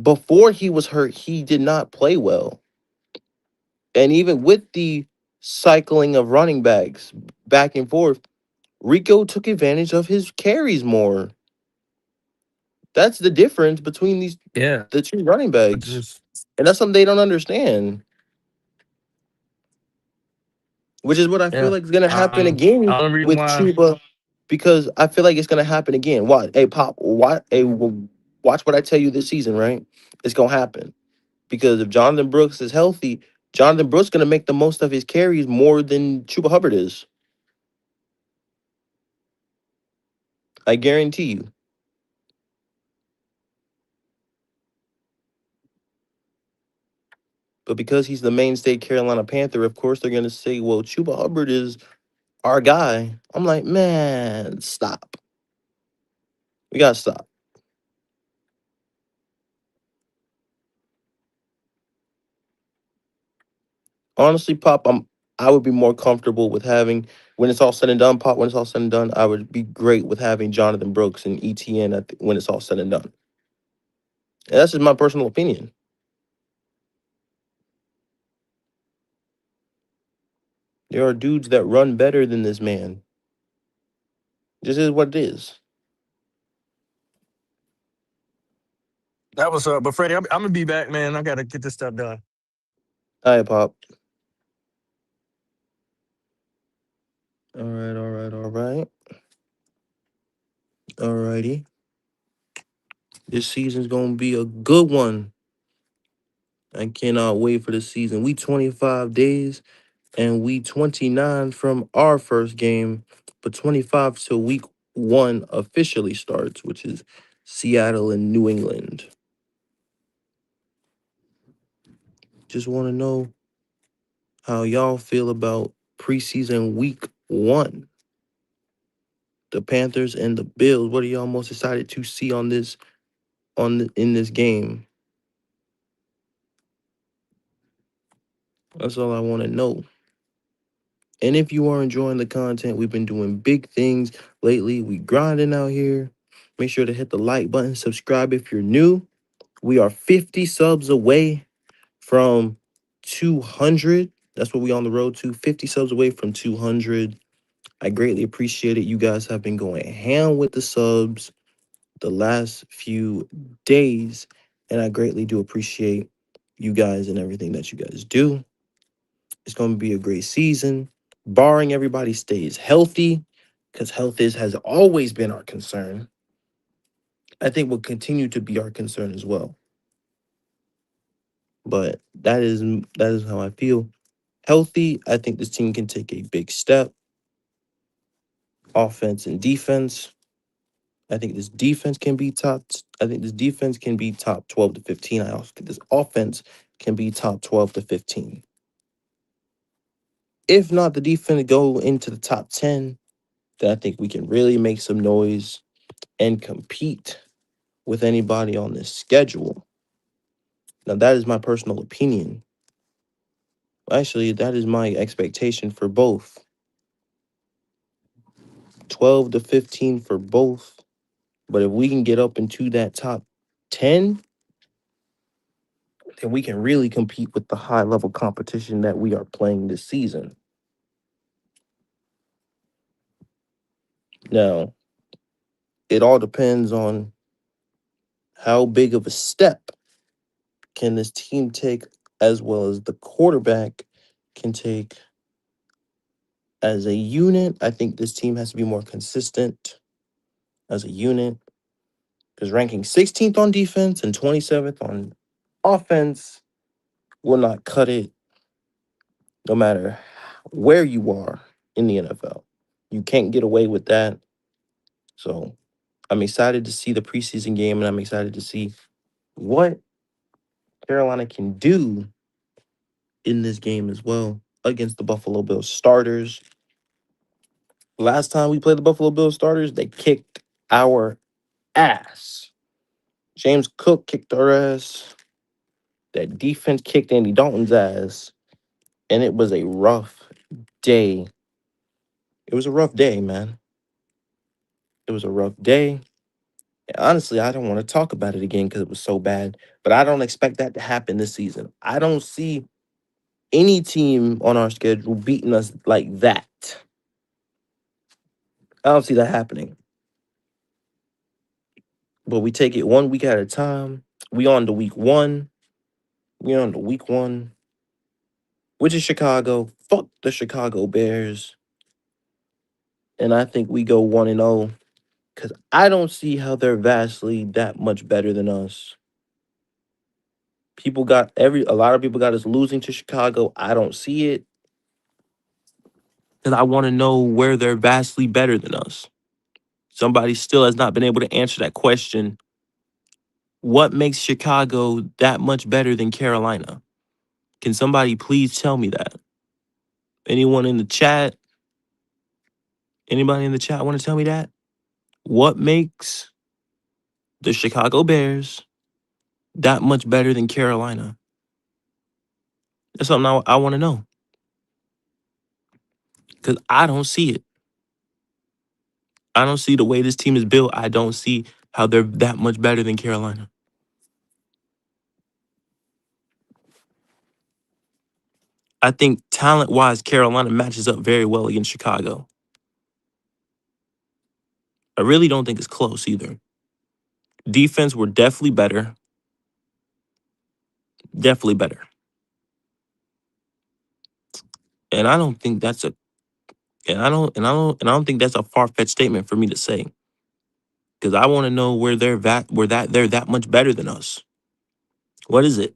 before he was hurt, he did not play well. And even with the cycling of running backs back and forth, Rico took advantage of his carries more. That's the difference between these Yeah, the two running I backs. just And that's something they don't understand. Which is what I feel yeah. like is gonna happen again Only reason with why Chuba, because I feel like it's gonna happen again. What? Hey, Pop, watch what I tell you this season, right? It's gonna happen. Because if Jonathan Brooks is healthy, Jonathan Brooks gonna make the most of his carries more than Chuba Hubbard is. I guarantee you. But because he's the mainstay Carolina Panther, of course they're gonna say, "Well, Chuba Hubbard is our guy." I'm like, man, stop. We gotta stop. Honestly, Pop, I would be more comfortable with having when it's all said and done, Pop. When it's all said and done, I would be great with having Jonathan Brooks and ETN when it's all said and done. And that's just my personal opinion. There are dudes that run better than this man. This is what it is. that was but Freddie, I'm gonna be back, man. I gotta get this stuff done. All right, Pop. All right, all right, all right. All righty. This season's gonna be a good one. I cannot wait for the season. We 25 days and we 29 from our first game, but 25 till week one officially starts, which is Seattle and New England. Just want to know how y'all feel about preseason week one. The Panthers and the Bills. What are y'all most excited to see on this in this game? That's all I want to know. And if you are enjoying the content, we've been doing big things lately. We grinding out here. Make sure to hit the like button, subscribe if you're new. We are 50 subs away from 200. That's what we on the road to. 50 subs away from 200. I greatly appreciate it. You guys have been going ham with the subs the last few days, and I greatly do appreciate you guys and everything that you guys do. It's going to be a great season, barring everybody stays healthy, because has always been our concern. I think will continue to be our concern as well. But that is how I feel. Healthy, I think this team can take a big step. Offense and defense. I think this defense can be top. I think this defense can be top 12 to 15. I also think this offense can be top 12 to 15. If not the defense go into the top 10, then I think we can really make some noise and compete with anybody on this schedule. Now, that is my personal opinion. Actually, that is my expectation for both. 12 to 15 for both. But if we can get up into that top 10, then we can really compete with the high level competition that we are playing this season. Now, it all depends on how big of a step can this team take, as well as the quarterback can take as a unit. I think this team has to be more consistent as a unit because ranking 16th on defense and 27th on offense will not cut it no matter where you are in the NFL. You can't get away with that. So I'm excited to see the preseason game, and I'm excited to see what Carolina can do in this game as well against the Buffalo Bills starters. Last time we played the Buffalo Bills starters, they kicked our ass. James Cook kicked our ass. That defense kicked Andy Dalton's ass. And it was a rough day. It was a rough day, man. It was a rough day. Honestly, I don't want to talk about it again because it was so bad. But I don't expect that to happen this season. I don't see any team on our schedule beating us like that. I don't see that happening. but we take it 1 week at a time. We on to week 1. We on to week 1, which is Chicago. Fuck the Chicago Bears. And I think we go 1-0 because I don't see how they're vastly that much better than us. A lot of people got us losing to Chicago. I don't see it because I want to know where they're vastly better than us. Somebody still has not been able to answer that question. What makes Chicago that much better than Carolina? Can somebody please tell me that? Anyone in the chat? Anybody in the chat want to tell me that? What makes the Chicago Bears that much better than Carolina? That's something I want to know because I don't see it. I don't see the way this team is built. I don't see how they're that much better than Carolina. I think talent wise, Carolina matches up very well against Chicago. I really don't think it's close either. Defense, were definitely better. Definitely better. And I don't think that's a and I don't think that's a far fetched statement for me to say. Because I want to know they're that much better than us. What is it?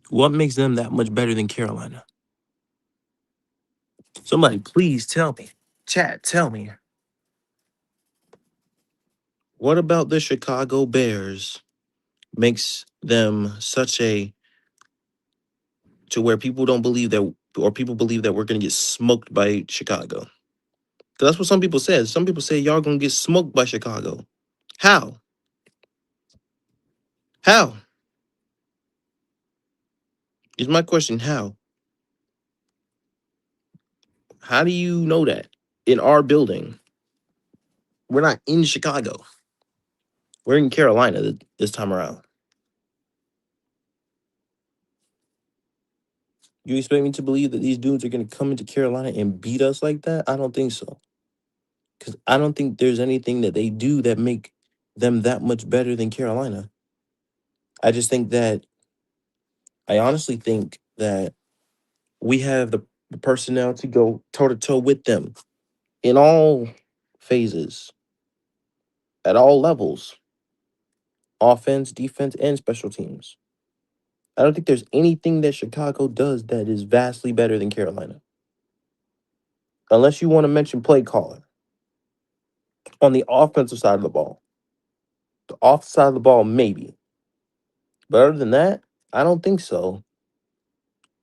What makes them that much better than Carolina? Somebody please tell me. Chat, tell me. What about the Chicago Bears makes them such a to where people don't believe that or people believe that we're gonna get smoked by Chicago? 'Cause that's what some people said. Some people say y'all gonna get smoked by Chicago. How? How? Is my question how? How do you know that? In our building. We're not in Chicago. We're in Carolina this time around. You expect me to believe that these dudes are gonna come into Carolina and beat us like that? I don't think so. Because I don't think there's anything that they do that make them that much better than Carolina. I just think that I honestly think that we have the personnel to go toe to toe with them in all phases, at all levels, offense, defense, and special teams. I don't think there's anything that Chicago does that is vastly better than Carolina, unless you want to mention play calling on the offensive side of the ball. The offensive side of the ball, maybe, but other than that, I don't think so.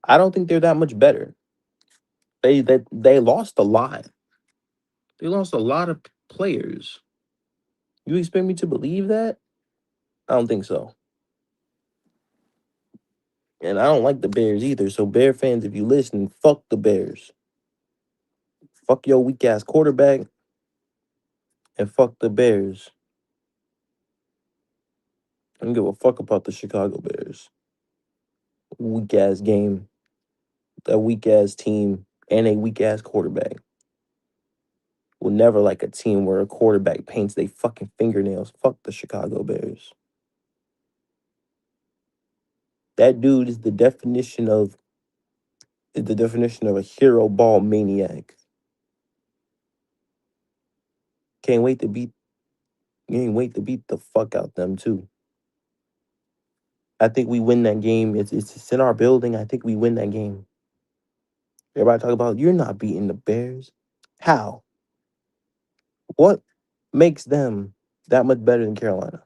I don't think they're that much better. They lost a lot. They lost a lot of players. You expect me to believe that? I don't think so. And I don't like the Bears either. So Bear fans, if you listen, fuck the Bears. Fuck your weak ass quarterback and fuck the Bears. I don't give a fuck about the Chicago Bears. Weak ass game, a weak ass team, and a weak ass quarterback. Will never like a team where a quarterback paints their fucking fingernails. Fuck the Chicago Bears. That dude is the definition of a hero ball maniac. Can't wait to beat Can't wait to beat the fuck out them too. I think we win that game. It's in our building. I think we win that game. Everybody talk about you're not beating the Bears. How? What makes them that much better than Carolina?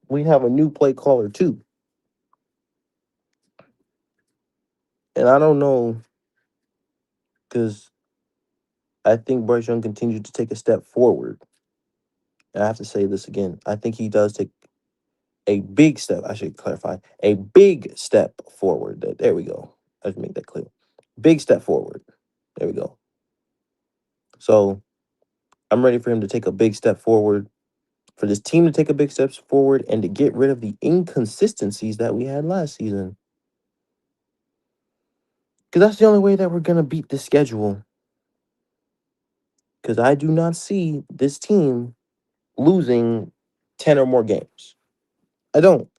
We have a new play caller too. And I don't know because I think Bryce Young continued to take a step forward. And I have to say this again. I think he does take a big step. I should clarify a big step forward. There we go. Let's make that clear. Big step forward. There we go. So I'm ready for him to take a big step forward, for this team to take a big steps forward, and to get rid of the inconsistencies that we had last season. Because that's the only way that we're gonna beat the schedule. because I do not see this team losing 10 or more games. I don't.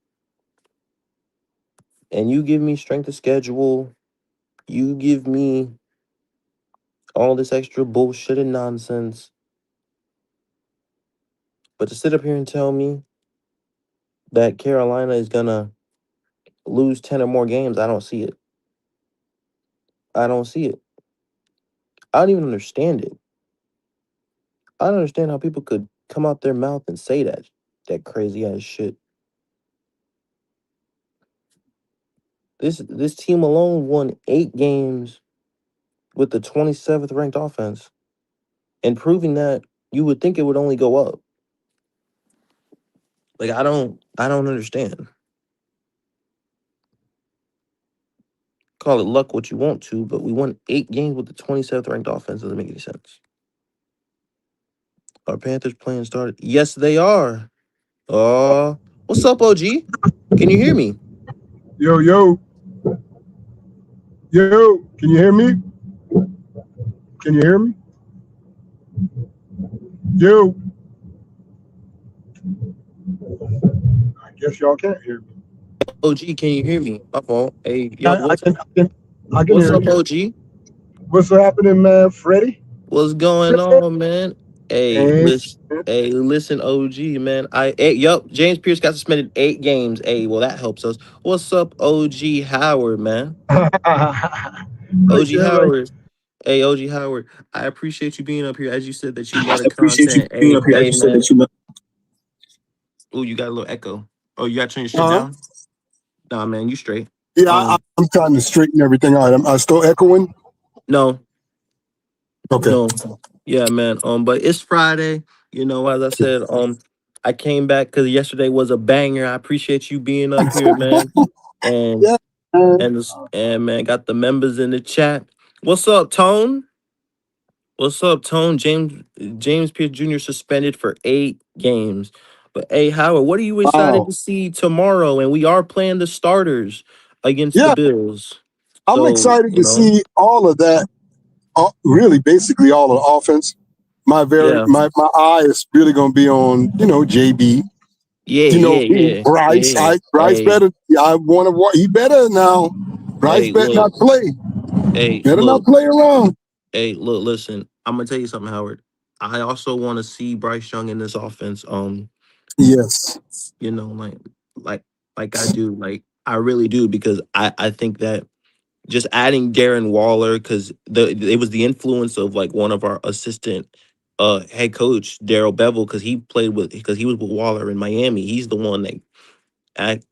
And you give me strength of schedule, you give me all this extra bullshit and nonsense. But to sit up here and tell me that Carolina is going to lose 10 or more games, I don't see it. I don't see it. I don't even understand it. I don't understand how people could come out their mouth and say that crazy ass shit. This team alone won 8 games with the 27th ranked offense, and proving that you would think it would only go up. Like I don't understand. Call it luck what you want to, but we won 8 games with the 27th ranked offense. Doesn't make any sense. Our Panthers playing started. Yes, they are. What's up, OG? Can you hear me? Yo, yo, yo, can you hear me? Can you hear me? Yo, I guess y'all can't hear me. OG, can you hear me? My fault. Hey, I, yo, I can, I can, I can what's hear up, you. OG? What's happening, man? Freddie? What's going on, man? Hey, Hey, listen, OG, man. Yup, James Pierce got suspended 8 games. Hey, well, that helps us. What's up, OG Howard, man? right OG there, right. Howard. Hey, OG Howard, I appreciate you being up here. As you said that you I love the appreciate you content. being up here. As Hey, you said that man. you know. Oh, you got a little echo. Oh, you got to turn your shit Uh-huh. down? Nah, man, you straight. Yeah, Um, I'm trying to straighten everything out. I'm still echoing. no, Okay. no. Yeah, man. But it's Friday. As I said, I came back because yesterday was a banger. I appreciate you being up here, man. And Yeah. man. and man, got the members in the chat. What's up, Tone? What's up, Tone? James Pierce Jr. suspended for 8 games. But hey, Howard, what are you excited Wow. to see tomorrow? And we are playing the starters against the Yeah, Bills. I'm So, excited to see all of that. Really, basically all of the offense. yeah. My eye is really going to be on JB. Yeah, yeah, yeah. Bryce. Yeah. Bryce Hey, better. I want to. He better now. Bryce hey, better look. not play. Hey, Better not look. play around. Hey, look, listen. I'm gonna tell you something, Howard. I also want to see Bryce Young in this offense. Yes. You know, like like I do. Like I really do because I think that just adding Darren Waller because it was the influence of like one of our assistant head coach Daryl Bevel because he was with Waller in Miami. He's the one that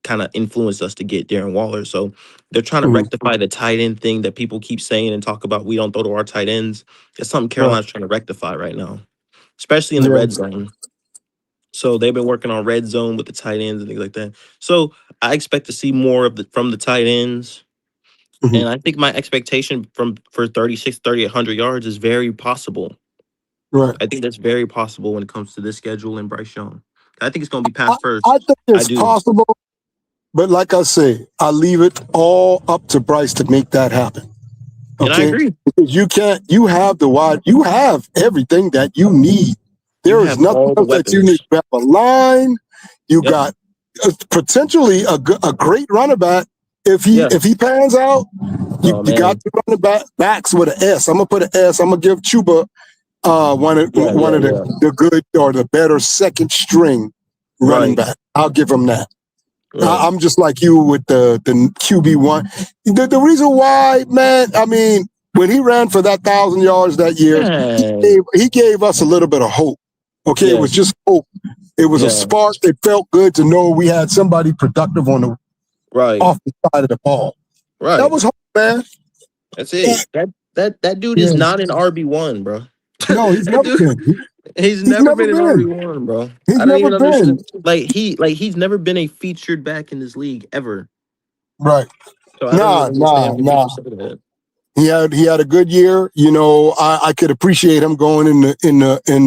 kind of influenced us to get Darren Waller. So they're trying to Mhm. rectify the tight end thing that people keep saying and talk about. We don't throw to our tight ends. It's something Right. Carolina's trying to rectify right now, especially in the Yeah. red zone. So they've been working on red zone with the tight ends and things like that. So I expect to see more from the tight ends. Mhm. And I think my expectation for 36, 100 yards is very possible. Right. I think that's very possible when it comes to this schedule and Bryce Young. I think it's going to be I, pass I first. think I it's do. possible, but like I say, I leave it all up to Bryce to make that happen. And I Okay, agree. because you can't. You have the wide. You have everything that you need. You There is have nothing all the else that you need. weapons. You have a line. You Yep. got potentially a great running back Yeah. if he pans out. Oh You got man. to run backs with an S. I'm gonna put an S. I'm gonna give Chuba Yeah, one yeah, of yeah. the good or the better second string running Right. back. I'll give him that. Right. I'm just like you with the QB1. The reason why, man, I mean, when he ran for that 1,000 yards that year, Man. he gave us a little bit of hope. Okay, it Yeah. was just hope. It was a Yeah. spark. It felt good to know we had somebody productive on the Right. off the side of the ball. That Right. was hope, man. That's Yeah, it. That dude is yeah. not an RB1, bro. No, he's That never dude, been. he's He's never never been an been. RB1, bro. He's I don't never even been. understand. He's never been a featured back in this league ever. Right. So I don't even Nah. understand what people say that. He had a good year. I could appreciate him going in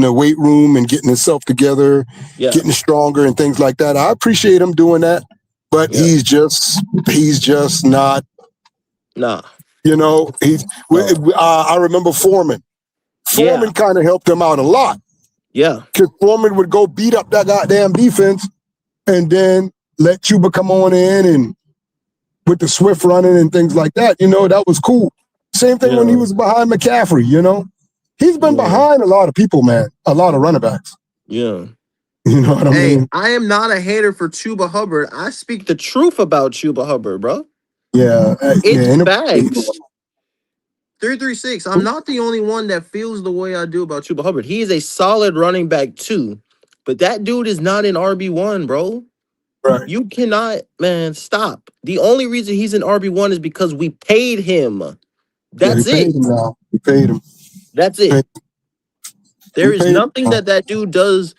the weight room and getting himself together, Yeah. getting stronger and things like that. I appreciate him doing that, but Yeah. he's just not. Nah. He's. No. I remember Foreman. Yeah. Foreman kind of helped them out a lot. Yeah. Because Foreman would go beat up that goddamn defense and then let Chuba come on in and with the Swift running and things like that. That was cool. Same thing when he Yeah. was behind McCaffrey, He's been Yeah. behind a lot of people, man. A lot of running backs. Yeah. You know what I Hey, mean? I am not a hater for Chuba Hubbard. I speak the truth about Chuba Hubbard, bro. Yeah. It's Yeah. facts. 336. I'm not the only one that feels the way I do about Chuba Hubbard. He is a solid running back too, but that dude is not an RB1, bro. Right. You cannot, man, stop. The only reason he's an RB1 is because we paid him. Yeah, we That's paid it. him now. We paid him. That's Paid- it. There We is paid him nothing now. that dude does.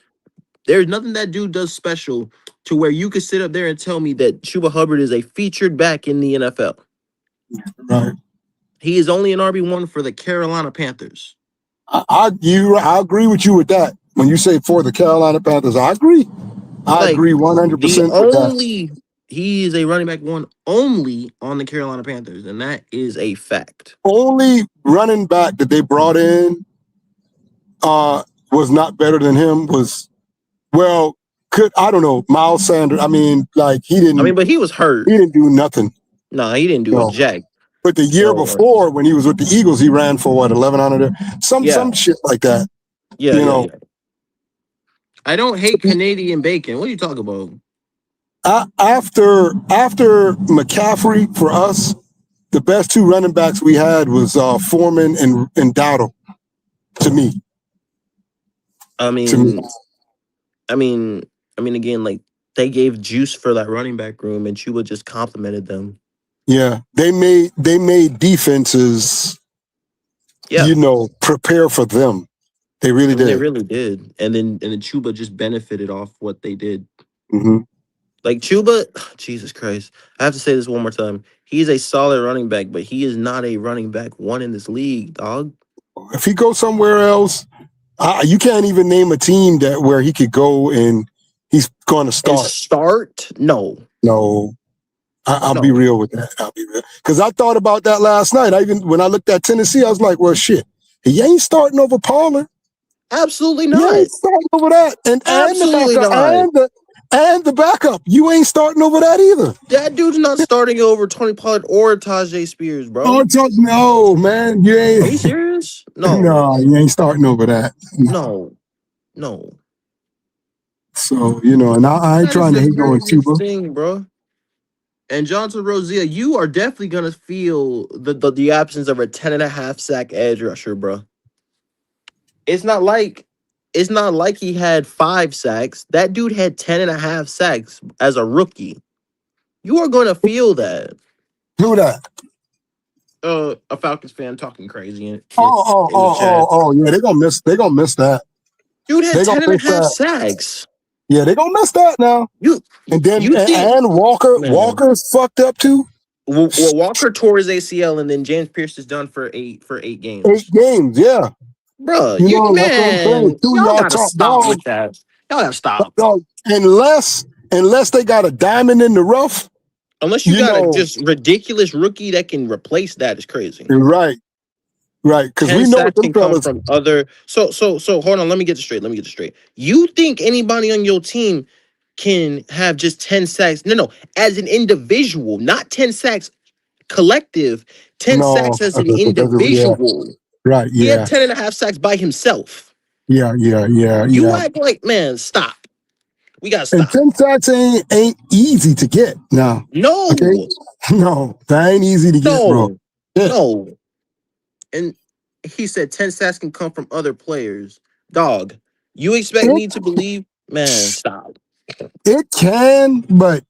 There's nothing that dude does special to where you could sit up there and tell me that Chuba Hubbard is a featured back in the NFL. Right. He is only an RB1 for the Carolina Panthers. I agree with you with that. When you say for the Carolina Panthers, I agree. I Like, agree the 100% with that. only he is a running back one only on the Carolina Panthers, and that is a fact. Only running back that they brought in was not better than him I don't know, Miles Sanders. I mean, like But he was hurt. he didn't do nothing. No, he didn't do a jack. But the year before, when he was with the Eagles, he ran for 1,100, some shit like that. Yeah. I don't hate Canadian bacon. What are you talking about? After McCaffrey, for us, the best two running backs we had was Foreman and Dowdle. To me. Again, like they gave juice for that running back room, and Chuba just complimented them. Yeah, they made defenses, prepare for them. They really did. They really did, and then Chuba just benefited off what they did. Mm-hmm. Like Chuba, Jesus Christ! I have to say this one more time. He's a solid running back, but he is not a running back one in this league, dog. If he goes somewhere else, you can't even name a team where he could go and he's going to start. No. I'll be real with that. I'll be real because I thought about that last night. When I looked at Tennessee, I was like, well, shit, he ain't starting over Pollard. Absolutely not. You ain't starting over that, and Absolutely the backup, and the backup. You ain't starting over that either. That dude's not starting over Tony Pollard or Tajay Spears, bro. No, man, you ain't. Are you serious? No. No, you ain't starting over that. No. So and I ain't trying to hate on Chuba, bro. And Johnson Rozier, you are definitely gonna feel the absence of a 10.5 sack edge rusher, bro. It's not like he had 5 sacks. That dude had 10.5 sacks as a rookie. You are gonna feel that. Who that? A Falcons fan talking crazy in the chat. Yeah, they're gonna miss that. Dude had 10.5 sacks. Yeah, they're gonna miss that now. And Walker's fucked up too. Well, Walker tore his ACL, and then James Pierce is done for 8 games. 8 games, yeah. Bro, y'all gotta stop with that. Y'all gotta stop. Unless they got a diamond in the rough. Unless you got a just ridiculous rookie that can replace that is crazy. Right. Because we know what them fellas from other. So hold on. Let me get this straight. You think anybody on your team can have just 10 sacks? No. As an individual, not 10 sacks collective. 10 sacks as an individual. Right. Yeah. He had 10.5 sacks by himself. Yeah. You act like, man, stop. We gotta stop. And 10 sacks ain't easy to get now. No. Okay? No, that ain't easy to get, bro. Yeah. No. And he said 10 sacks can come from other players. Dog, you expect me to believe? Man, stop. It can, but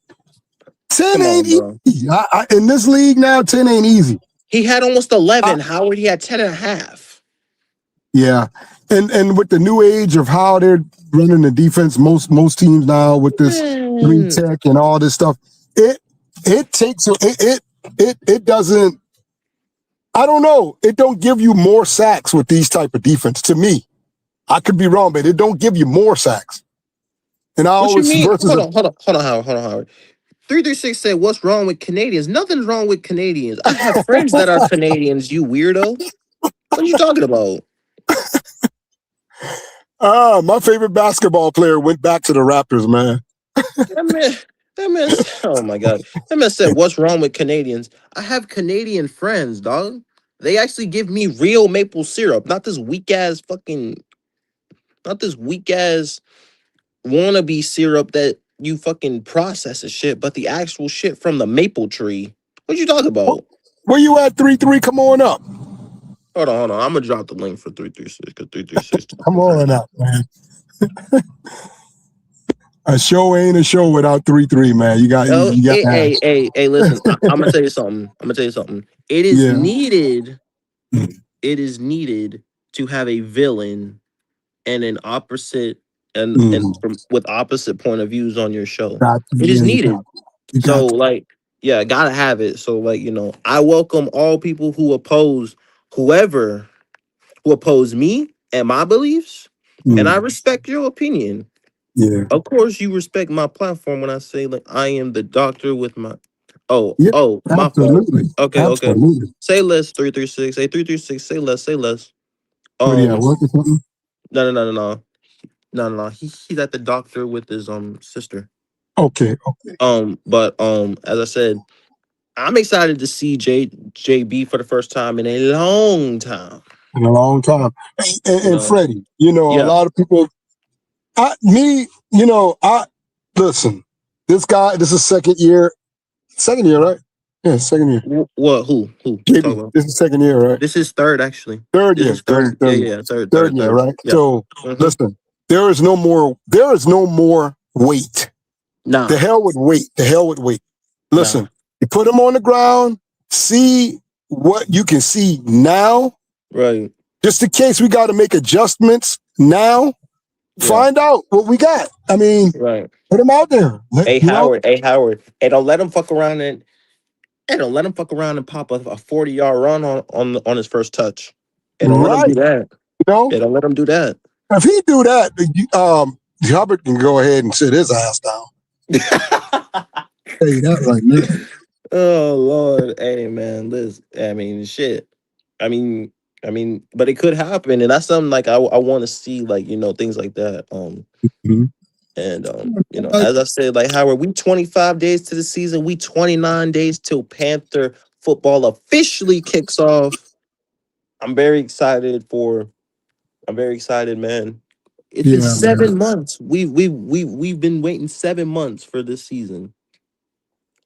10 ain't easy. In this league now, 10 ain't easy. He had almost 11. Howard, he had 10.5. Yeah. And with the new age of how they're running the defense, most teams now with this green tech and all this stuff, it doesn't, I don't know. It don't give you more sacks with these type of defense to me. I could be wrong, but it don't give you more sacks. And I what always you mean? Hold on, Howard. 336 said, "What's wrong with Canadians? Nothing's wrong with Canadians. I have friends that are Canadians. You weirdo. What are you talking about? My favorite basketball player went back to the Raptors, man. That man, oh my God. That man said, "What's wrong with Canadians? I have Canadian friends, dog. They actually give me real maple syrup, not this weak ass wannabe syrup that you fucking process as shit, but the actual shit from the maple tree. What you talking about? Where you at, 3-3? Come on up. Hold on. I'm gonna drop the link for 336 because 336. Come on up, man. A show ain't a show without 3-3, man. You got Oh, you got to have. hey, listen. I'm gonna tell you something. It is Yeah. needed. It is needed to have a villain and an opposite and with opposite point of views on your show. It is needed. You So got like, yeah, gotta have it. So like, I welcome all people who oppose who oppose me and my beliefs, and I respect your opinion. yeah. Of course, you respect my platform when I say like I am the doctor with my. Yeah, My fault. absolutely. Okay. Absolutely. Say less 336. Hey 336. Say less. Say less. What do you have? Um. Work or something? No. He's at the doctor with his sister. Okay. But as I said, I'm excited to see JB for the first time in a long time. In a long time. And Freddie, a Yeah. lot of people, listen, this is second year, right? Yeah, second year. What? Who? Talk JB, about? this is second year, right? This is third actually. Third This year, is third. Yeah. third year, right? Yeah. So listen, there is no more weight. Nah. The hell with weight. Listen, you put him on the ground, see what you can see now. Right. Just in case we got to make adjustments now, find out what we got. I mean, put him out there. Hey Howard. Hey, don't let him fuck around and pop a 40-yard run on his first touch. Hey, don't let him do that. Hey, don't let him do that. If he do that, Hubbard can go ahead and sit his ass down. Tell you that right now. Oh Lord, hey man, listen. I mean, shit. I mean, but it could happen, and that's something like I want to see, like things like that. And as I said, like Howard, we 25 days to the season. We 29 days till Panther football officially kicks off. I'm very excited, man. It's been 7 months. We've been waiting 7 months for this season.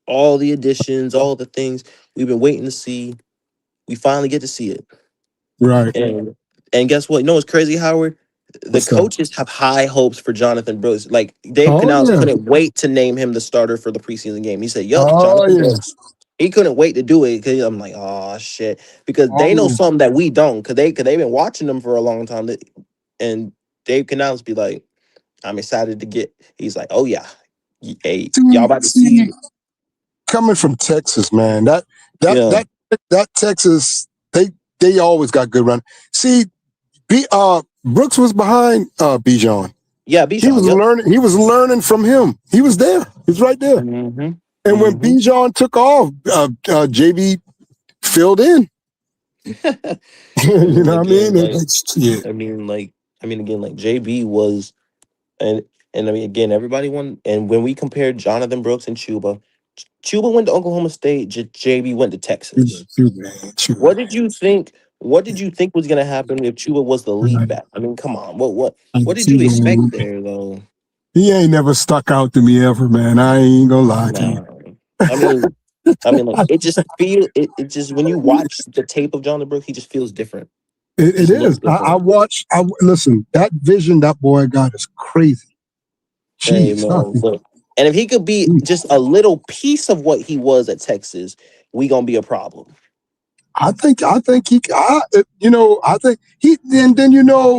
All the additions, all the things we've been waiting to see. We finally get to see it. Right. And guess what? You know what's crazy, Howard? The coaches have high hopes for Jonathan Brooks. Like Dave Canales couldn't wait to name him the starter for the preseason game. He said, "Yup, Jonathan Brooks." He couldn't wait to do it because I'm like, "Oh shit," because they know something that we don't. Because they've been watching them for a long time. And Dave Canales be like, "I'm excited to get." He's like, "Oh yeah, hey, y'all about to see." Coming from Texas, man, that Texas, they always got good run. See, Brooks was behind Bijan. Yeah, Bijan. He was learning. He was learning from him. He was there. He was right there. And when Bijan took off, JB filled in. You know what I mean? Again, like JB was, and I mean, again, everybody won. And when we compared Jonathan Brooks and Chuba went to Oklahoma State. JB went to Texas. Chuba. What did you think? What did you think was gonna happen if Chuba was the lead back? I mean, come on. What did you expect there, though? He ain't never stuck out to me ever, man. I ain't gonna lie to you. I mean, like it just when you watch the tape of Jonathan Brooks, he just feels different. It is. I listen. That vision that boy got is crazy. Jeez, and if he could be just a little piece of what he was at Texas, we gonna be a problem. I think he. I think he. And then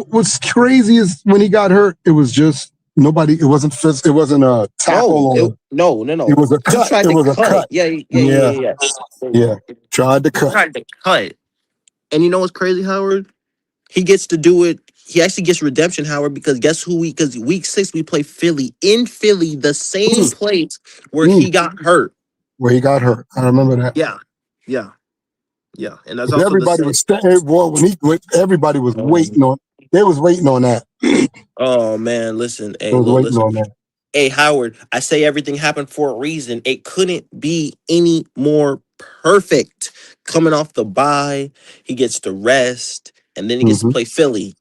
what's crazy is when he got hurt, it was just nobody. It wasn't it wasn't a tackle. No. It was a cut. It was a cut. Yeah. Tried to cut. And you know what's crazy, Howard? He gets to do it. He actually gets redemption, Howard, because guess who? Because week 6 we play Philly in Philly, the same place where he got hurt. Where he got hurt, I remember that. Yeah. And that's also everybody was everybody was waiting on. They was waiting on that. Oh man, listen, They hey, was look, waiting listen. on that. Hey Howard, I say everything happened for a reason. It couldn't be any more perfect. Coming off the bye, he gets to rest, and then he gets to Hmm. play Philly.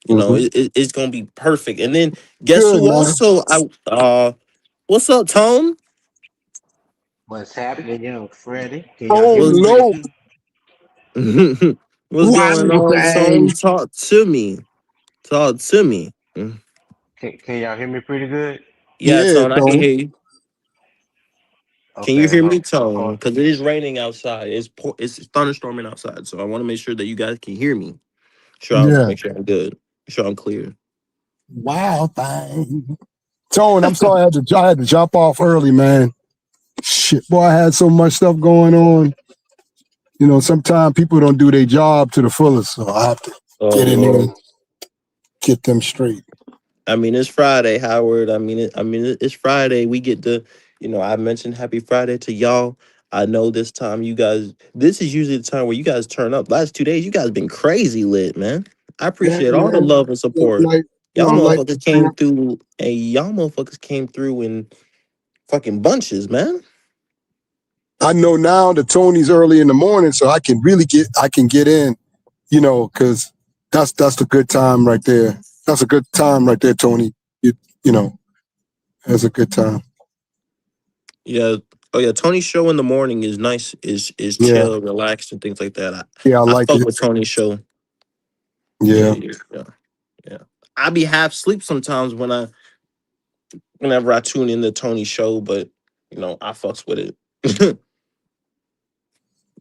You know, Hmm. it's gonna be perfect. And then guess Good who man. also I what's up, Tone? What's happening, young Freddie? Can y'all Oh hear me What's pretty no. good? what's Why going you on, say? Tone? Talk to me. Talk to me. Can y'all hear me pretty good? Yeah, Yeah, Tone, I can Tone. hear you. Can you Okay, hear me, hold. Tone? Because it is raining outside. It's thunderstorming outside, so I want to make sure that you guys can hear me. Yeah. Make sure I'm good. Make sure I'm clear. Wow, thing. Tone, I'm sorry I had to jump off early, man. Shit, boy, I had so much stuff going on. You know, sometimes people don't do their job to the fullest, so I have to Oh get in there Lord. and get them straight. I mean, it's Friday, Howard. It's Friday. We get to, I mentioned Happy Friday to y'all. I know this time you guys. This is usually the time where you guys turn up. Last 2 days, you guys been crazy lit, man. I Yeah, appreciate all the man. love and You know, support. like, you Y'all know, like, motherfuckers came through, and y'all motherfuckers came through in fucking bunches, man. I know now that Tony's early in the morning, so I can get in, because that's the good time right there. That's a good time right there, Tony. You know, that's a good time. Yeah. Oh yeah. Tony's show in the morning is nice. Is Yeah, chill, relaxed, and things like that. yeah, I I like fuck it. with Tony's show. Yeah, Yeah. yeah, yeah, yeah. I be half sleep sometimes whenever I tune in the Tony show, but I fucks with it.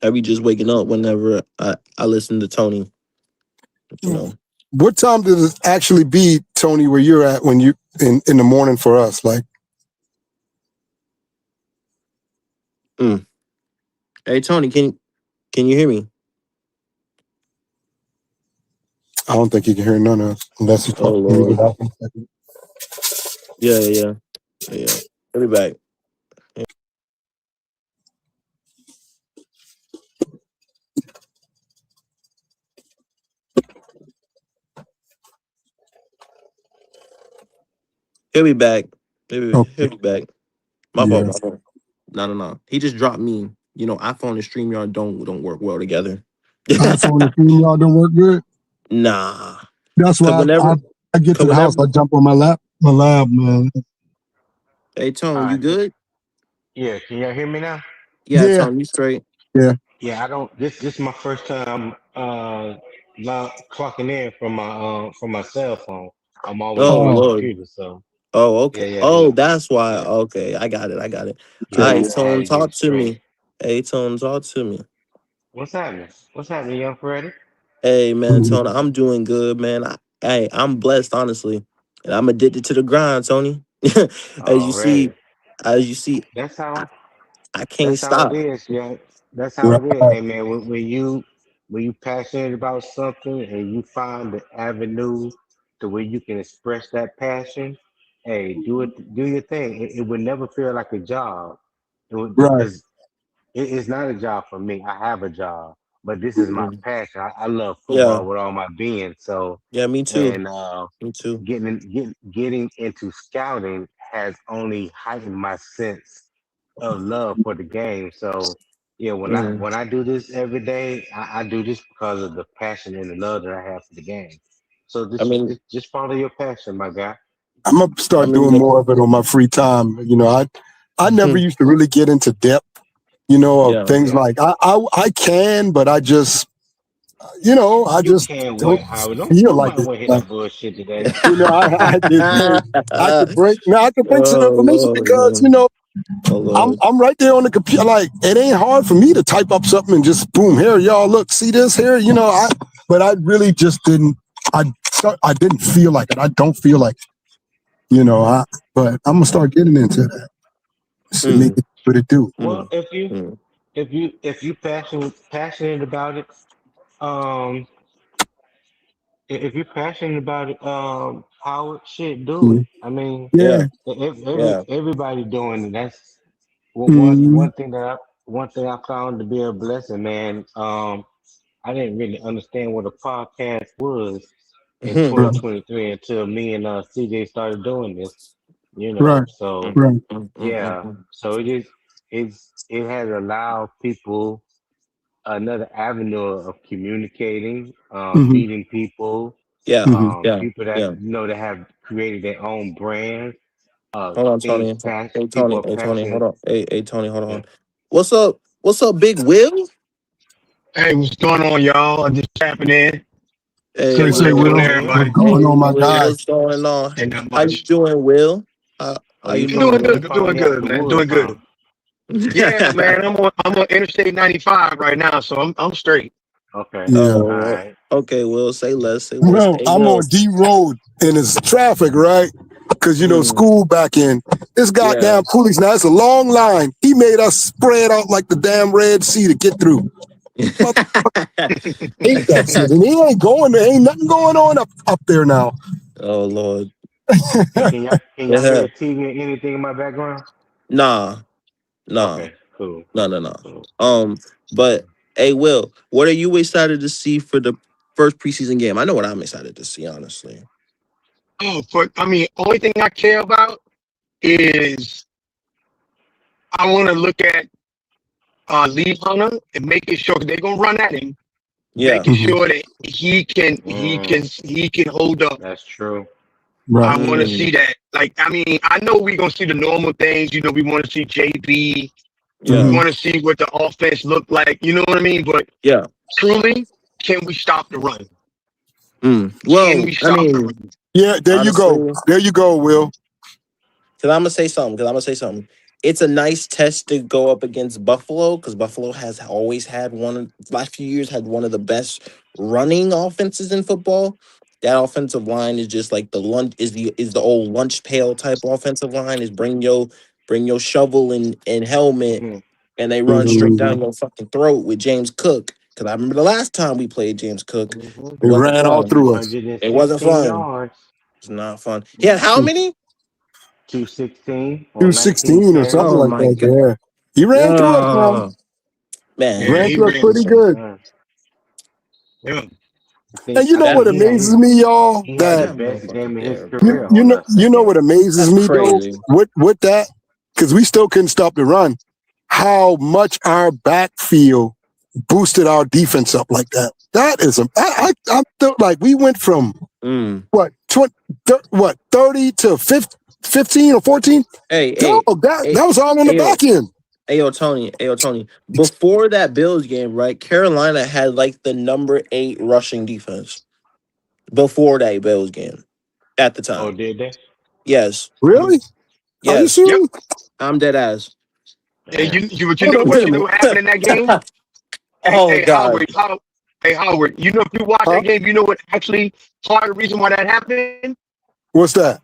I be just waking up whenever I listen to Tony. You know. What time does it actually be, Tony, where you're at when you in the morning for us? Like, Mm. Hey Tony, can you hear me? I don't think you can hear none of us unless you Oh talk. Let me go Lord. back 1 second. Yeah, yeah, yeah, yeah. Yeah. He'll be back. He'll be back. He'll Okay. be back. My fault. Yeah. My fault. No, no, no. He just dropped me. iPhone and StreamYard don't work well together. iPhone and phone, y'all don't work good. Nah. That's Cause why whenever, I get cause to the house, whenever. I jump on my lab, man. Hey All Tone, you right, good? yeah. Can y'all hear me now? Yeah, Yeah, Tone, you straight. yeah. Yeah, I don't. This is my first time clocking in from my cell phone. I'm always Oh on my Oh, Lord. computer, so Oh, yeah, okay. yeah, Oh, yeah, that's why. yeah, Okay, I got it. I got it. All yeah. okay. right, I had Tone, to get talk it to straight. me. Hey, Tone, talk to me. What's happening? What's happening, young Freddie? Hey, man, Mhm. Tony, I'm doing good, man. I'm blessed, honestly, and I'm addicted to the grind, Tony. as you see, Already. as you see, That's I, how. I can't That's how it stop. is, yeah. That's how it is. Right. Hey man, when you passionate about something and you find the avenue to where you can express that passion, hey, do your thing. It would never feel like a job. Right. Because it's not a job for me. I have a job, but this is my Mm. passion. I love Yeah, football with all my being. So yeah, me too. and Me too. getting into scouting has only heightened my sense of love for the game. So yeah, Mm. when I do this every day, I do this because of the passion and the love that I have for the game. So I mean, just follow your passion, my guy. I'm gonna I start mean, doing more of it on my free time. I never used to really get into depth, of yeah. things like I can, but I You just can't don't wait, Howard. feel like Nobody it. want to hear Like, that bullshit today. I just can't. I could bring some Oh information Lord, because man. Oh Lord. I'm right there on the computer. Like, it ain't hard for me to type up something and just boom, here, y'all look, see this here. But I really just didn't. I didn't feel like it. I don't feel like it. But I'm gonna start getting into that. See, make Mm, it what it do. Well, mm, mm. if you passionate about it, um, if you're passionate about it, Howard, shit, do it. Mm. I mean, Yeah, Yeah. yeah. everybody doing it. That's Mm. one thing I found to be a blessing, man. I didn't really understand what a podcast was in Mhm. Right. 2023 until me and CJ started doing this. Right. So Mhm. Right. Mhm. yeah, Mhm. so it has allowed people another avenue of communicating, Hmm. meeting people, Yeah, Hmm. yeah, people that yeah. that have created their own brand, Hold on, things Tony. past Hey, people Tony. are Hey, Tony. Hold passionate. on. Hey, Tony. Hold Yeah. on. What's up? What's up, Big Will? Hey, what's going on, y'all? I just tapping in. Hey, Say What what's Say, up, good what to Will, up, Will? what's everybody. going hey, on, my Will. guy? What's going on? Ain't not How you much. doing, Will? How Oh, you you doing, Doing finally you good, Will? doing finally out good, the man. woods, Doing huh? good. Yeah, man. I'm on Interstate 95 right now, so I'm straight. Okay. Yeah. All Oh, right. okay. Will, say less. Say less. Well, Hey, I'm Will. on D Road and it's traffic, right? Because Mm, school back in. This yeah. goddamn police now, it's a long line. He made us spread out like the damn Red Sea to get through. Mother hate that shit. And he ain't going there. Ain't nothing going on up there now. Oh Lord. Hey, can y'all hear Yeah. the TV or anything in my background? Nah. Nah. Okay, cool, No. No. No. cool. But hey, Will, what are you excited to see for the first preseason game? I know what I'm excited to see, honestly. Oh, only thing I care about is I want to look at Lee Hunter and making sure they're gonna run at him, Yeah. making Mhm. sure that Mm, he can hold up. that's true. Right. I want to Mm, see that. Like, I know we're gonna see the normal things. We want to see JB. We yeah. Hmm. want to see what the offense look like. You know what I mean? But Yeah. truly, can we stop the run? Can Well, we I stop the mean, run? Yeah, there you go. honestly, There you go, Will. because I'm gonna say something. It's a nice test to go up against Buffalo because Buffalo has always had last few years had one of the best running offenses in football. That offensive line is just like the lunch is the old lunch pail type offensive line. Is bring your shovel and helmet Hmm. and they run straight Mhm. down your fucking throat with James Cook. Because I remember the last time we played James Cook, Hmm. it They wasn't ran all fun. through us. It wasn't 216 fun. yards, It's not fun. He had how many? 216 on 19 216 or something carries. Oh like my that. god. Yeah. He ran through us, man. Oh man. Yeah, Ran he through us ran. pretty Listen. good. Yeah. Yeah, I think And you I know That what think he had amazes his me, y'all? he had the That that best motherfucker game of his there, you career bro. you on know us you that know what game. amazes That's me though crazy. with that because we still couldn't stop the run. How much our backfield boosted our defense up like that? That is I felt like we went from Mm. what 20, 30 to 15 or 14. Hey, Dog, hey, that hey, was all on the hey, yo, back end. Tony. Hey, yo, Tony. Before that Bills game, right? Carolina had like the number 8 rushing defense. Before that Bills game, at the Oh, time. did they? Yes. Really? Are you Yes. yep. serious? I'm dead ass. And Damn. but you Hold know on, wait what? a You know minute. what happened in that game? Hey, Oh hey, God. Howard, hey Howard. If you watch Huh? that game, you know what actually part of the reason why that happened? What's that?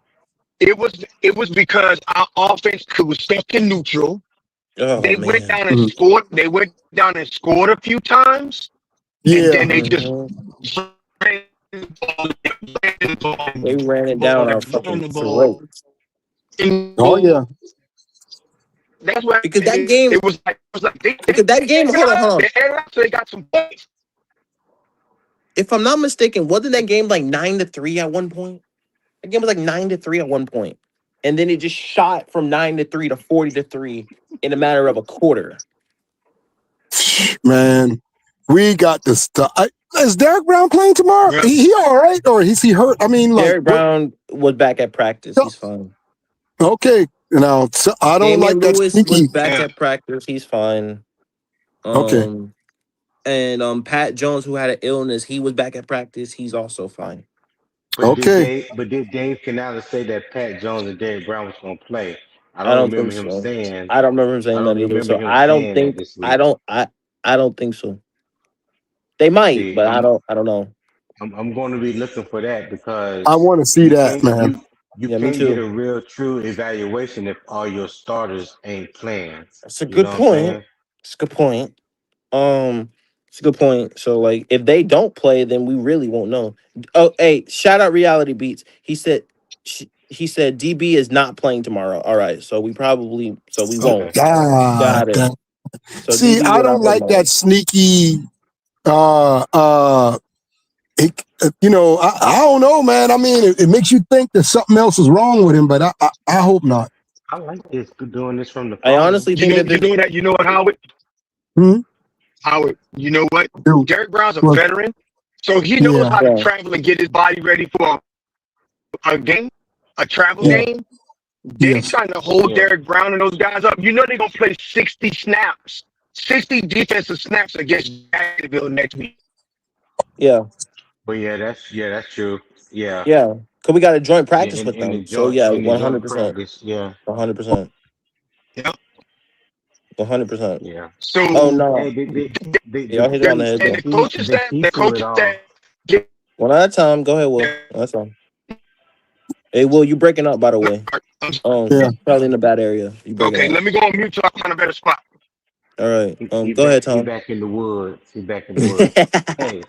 It was because our offense was stuck in neutral. Oh They went man. down and Mhm. scored. They went down and scored a few times, and Yeah. then they just Hmm. ran the ball, ran the ball, They ran it down ball, our ran fucking the ball. throats. And Oh yeah. that's what Because that it, game, it was like. It was like because that they game, hold got on, hold up, on. they aired out, so they got some points. If I'm not mistaken, wasn't that game like 9-3 at one point? That game was like 9-3 at one point. And then it just shot from 9-3 to 40-3 in a matter of a quarter. Man, we got this stuff. Is Derek Brown playing tomorrow? Yeah. He all right, or is he hurt? I mean, like, Derek what? Brown was back at practice. No. He's fine. Okay, so I don't Damian like that Lewis was sneaky. back Yeah. at practice. He's fine. Okay, And Pat Jones, who had an illness, he was back at practice. He's also fine. okay. But did Dave Canales say that Pat Jones and Derrick Brown was gonna play? I I don't don't remember think him so. saying I don't remember him I saying that don't either. remember So him I don't saying that think this I week. don't I don't think so. They might, See, but I don't know. I'm going to be looking for that I because want to see you that, can't man. you Yeah, me can't get too. a real true evaluation if all your starters ain't playing. That's a You know good what I'm point. saying? It's a good point. Um, it's a good point. So like, if they don't play, then we really won't know. Oh, hey, shout out Reality Beats. He said DB is not playing tomorrow. All right, so we won't. Okay. God, Got it. damn. So See, DB I will not don't play like tomorrow. that sneaky. Uh, uh, I don't know, man. I mean, it makes you think that something else is wrong with him, but I hope not. I like this doing this from the I phone. honestly think that this. You know what, Howard? Hmm? Howard, you know what? Dude, Derek Brown's a well, veteran, so he knows yeah, how to Yeah, travel and get his body ready for a game, a travel yeah, game. They yes. trying to hold Yeah. Derek Brown and those guys up. You know they're gonna play 60 snaps, 60 defensive snaps against Jacksonville next week. yeah, But that's true. Yeah. yeah. Cause we got a joint Yeah. practice with them. So yeah, In the one hundred joint percent, practice. Yeah. 100%, Yeah. 100%. Yeah. Oh So no, Hey, y'all hit it on the head and though. the coaches the said key the to it coaches all. said get One at a time. Go ahead, Will. That's all. Hey, Will, you breaking up by the way? Yeah. Probably in a bad area. You breaking okay, up. let me go on mute so I find a better spot. All right. He Go ahead, back. He Tom. back in the woods. He back in the woods. Hey,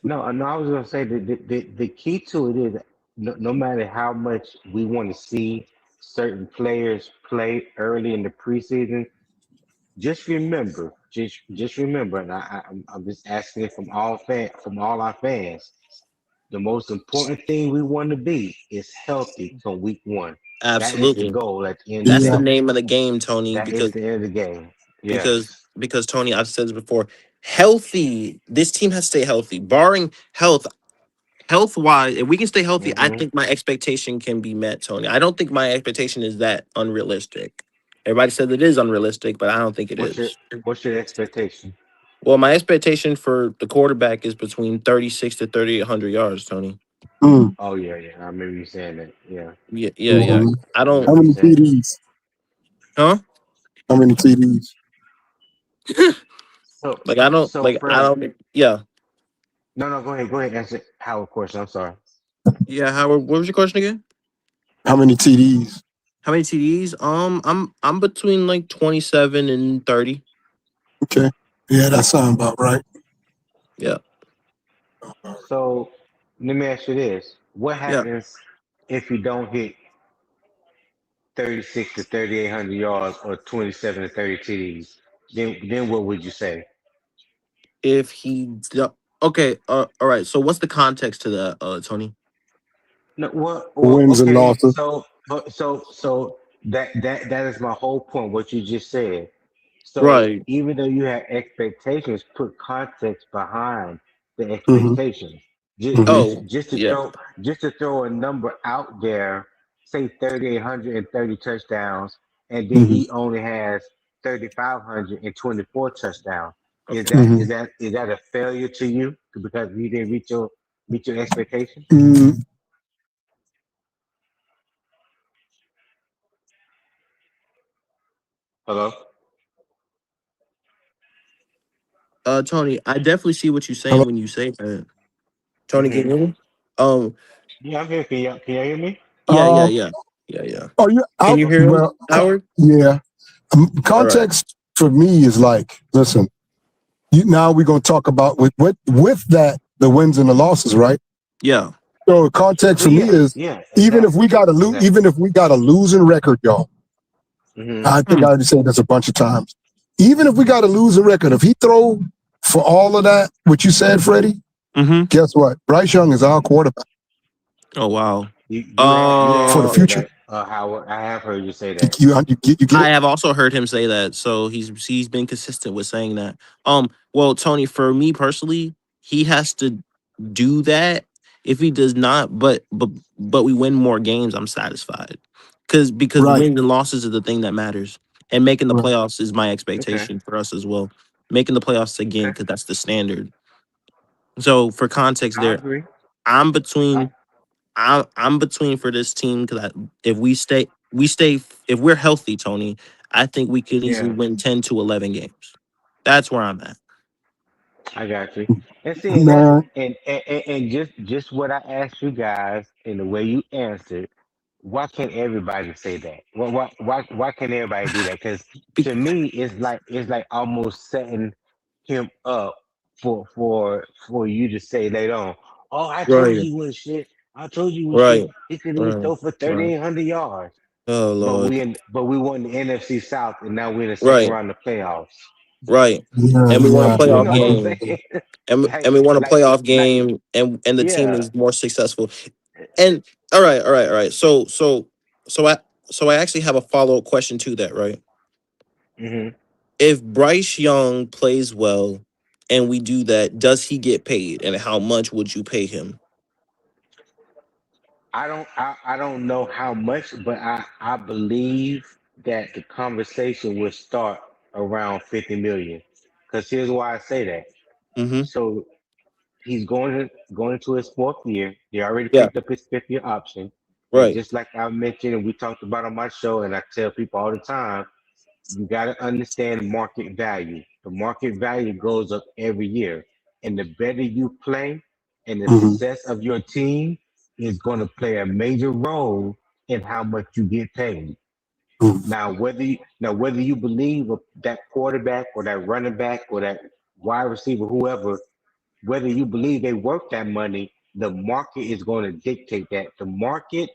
no. I was gonna say the key to it is no matter how much we want to see certain players play early in the preseason, just remember, and I'm just asking it from all our fans. The most important thing we want to be is healthy from week one. That is the Absolutely. goal at the end of the That's the Yeah. day. name of the game, Tony. That is Because the end of the game. because Yes. because Tony, I've said this before. Healthy. This team has to stay healthy. Barring health wise, if we can stay healthy, I Hmm. think my expectation can be met, Tony. I don't think my expectation is that unrealistic. Everybody says it is unrealistic, but I don't think it What's your is. what's your expectation? Well, my expectation for the quarterback is between 36 to 3,800 yards, Tony. Mm, Oh yeah. I remember you saying that. Yeah, Yeah, yeah, yeah. mhm. I I don't, How remember you many saying that. TDs? huh? How many TDs? So Like I don't, so like I Freddie, don't. Yeah, no, go ahead, answer Howard question. I'm sorry. yeah. Howard, what was your question again? How many TDs? How many TDs? I'm between like 27 and 30. Okay. Yeah, that sounds about right. Yeah, So let me ask you this: what yeah. happens if you don't hit 36 to 3,800 yards or 27 to 30 TDs? Then what would you say? If he, okay, all right. So what's the context to that, Tony? No, Wins and okay, losses. so that is my whole point. What you just said. So Right. even though you have expectations, put context behind the Hmm. expectations. Hmm. Oh, yeah. Just to throw a number out there, say 3,830 touchdowns, and then Hmm. he only has 3,524 touchdowns. Okay. Hmm. Is that a failure to you because you didn't reach your expectation? Mm, Hello. Tony, I definitely see what you're saying hello. when you say that. Tony, can Hmm. you hear me? Um, Yeah, I'm here. Can you hear me? yeah, yeah, Um. yeah, yeah, yeah. Are you Can out? you hear him, Well, Howard? yeah. All right. Context for me is like, listen. Now we're gonna talk about with that the wins and the losses, right? Yeah. So context Well, for me yeah, is yeah, even if we exactly, got a exactly. even if we got a losing record, y'all. Hmm. I think I Hmm. already said this a bunch of times. Even if we got a losing record, if he throw for all of that, what you said, Freddie, Mm-hmm. guess what? Bryce Young is our quarterback Oh wow. You for have the Uh, said future. that, Howard. I have heard you say that. You get I it? have also heard him say that, so he's been consistent with saying that. Well, Tony, for me personally, he has to do that. If he does not, but we win more games, I'm satisfied. Because Right, wins and losses are the thing that matters, and making the right. playoffs is my Okay, expectation for us as well. Making the playoffs again okay. because that's the standard. So for context, I there, agree. I'm I between I'm between for this team because if we stay, if we're healthy, Tony, I think we could easily Yeah, win 10 to 11 games. That's where I'm at. I got you. And see, Man, and just what I asked you guys and the way you answered, why can't everybody say that? Why can't everybody do that? Because Be- to me, it's like almost setting him up for you to say later on. Oh, I told right, you he was shit. I told you he was shit. right, He could even right, throw for right. 3,800 yards. Oh Lord, But we won the NFC South, and now we're in the second right. round of playoffs. right, Yeah, and we want a yeah, You playoff know what I'm game, yeah. saying? and we want a playoff Like, game, and the team yeah. is more successful. And all right. So I so I actually have a follow up question to that. Right, hmm if Bryce Young plays well, and we do that, does he get paid, and how much would you pay him? I don't know how much, but I believe that the conversation will start around 50 million. Because here's why I say that. Mm-hmm. So he's going into his fourth year. They already Yeah. picked up his fifth year option. And Right. just like I mentioned and we talked about on my show, and I tell people all the time, you got to understand market value. The market value goes up every year. And the better you play and the Mhm, success of your team is going to play a major role in how much you get paid. mhm, Now whether you believe that quarterback or that running back or that wide receiver, whoever, whether you believe they worth that money, the market is going to dictate that. The market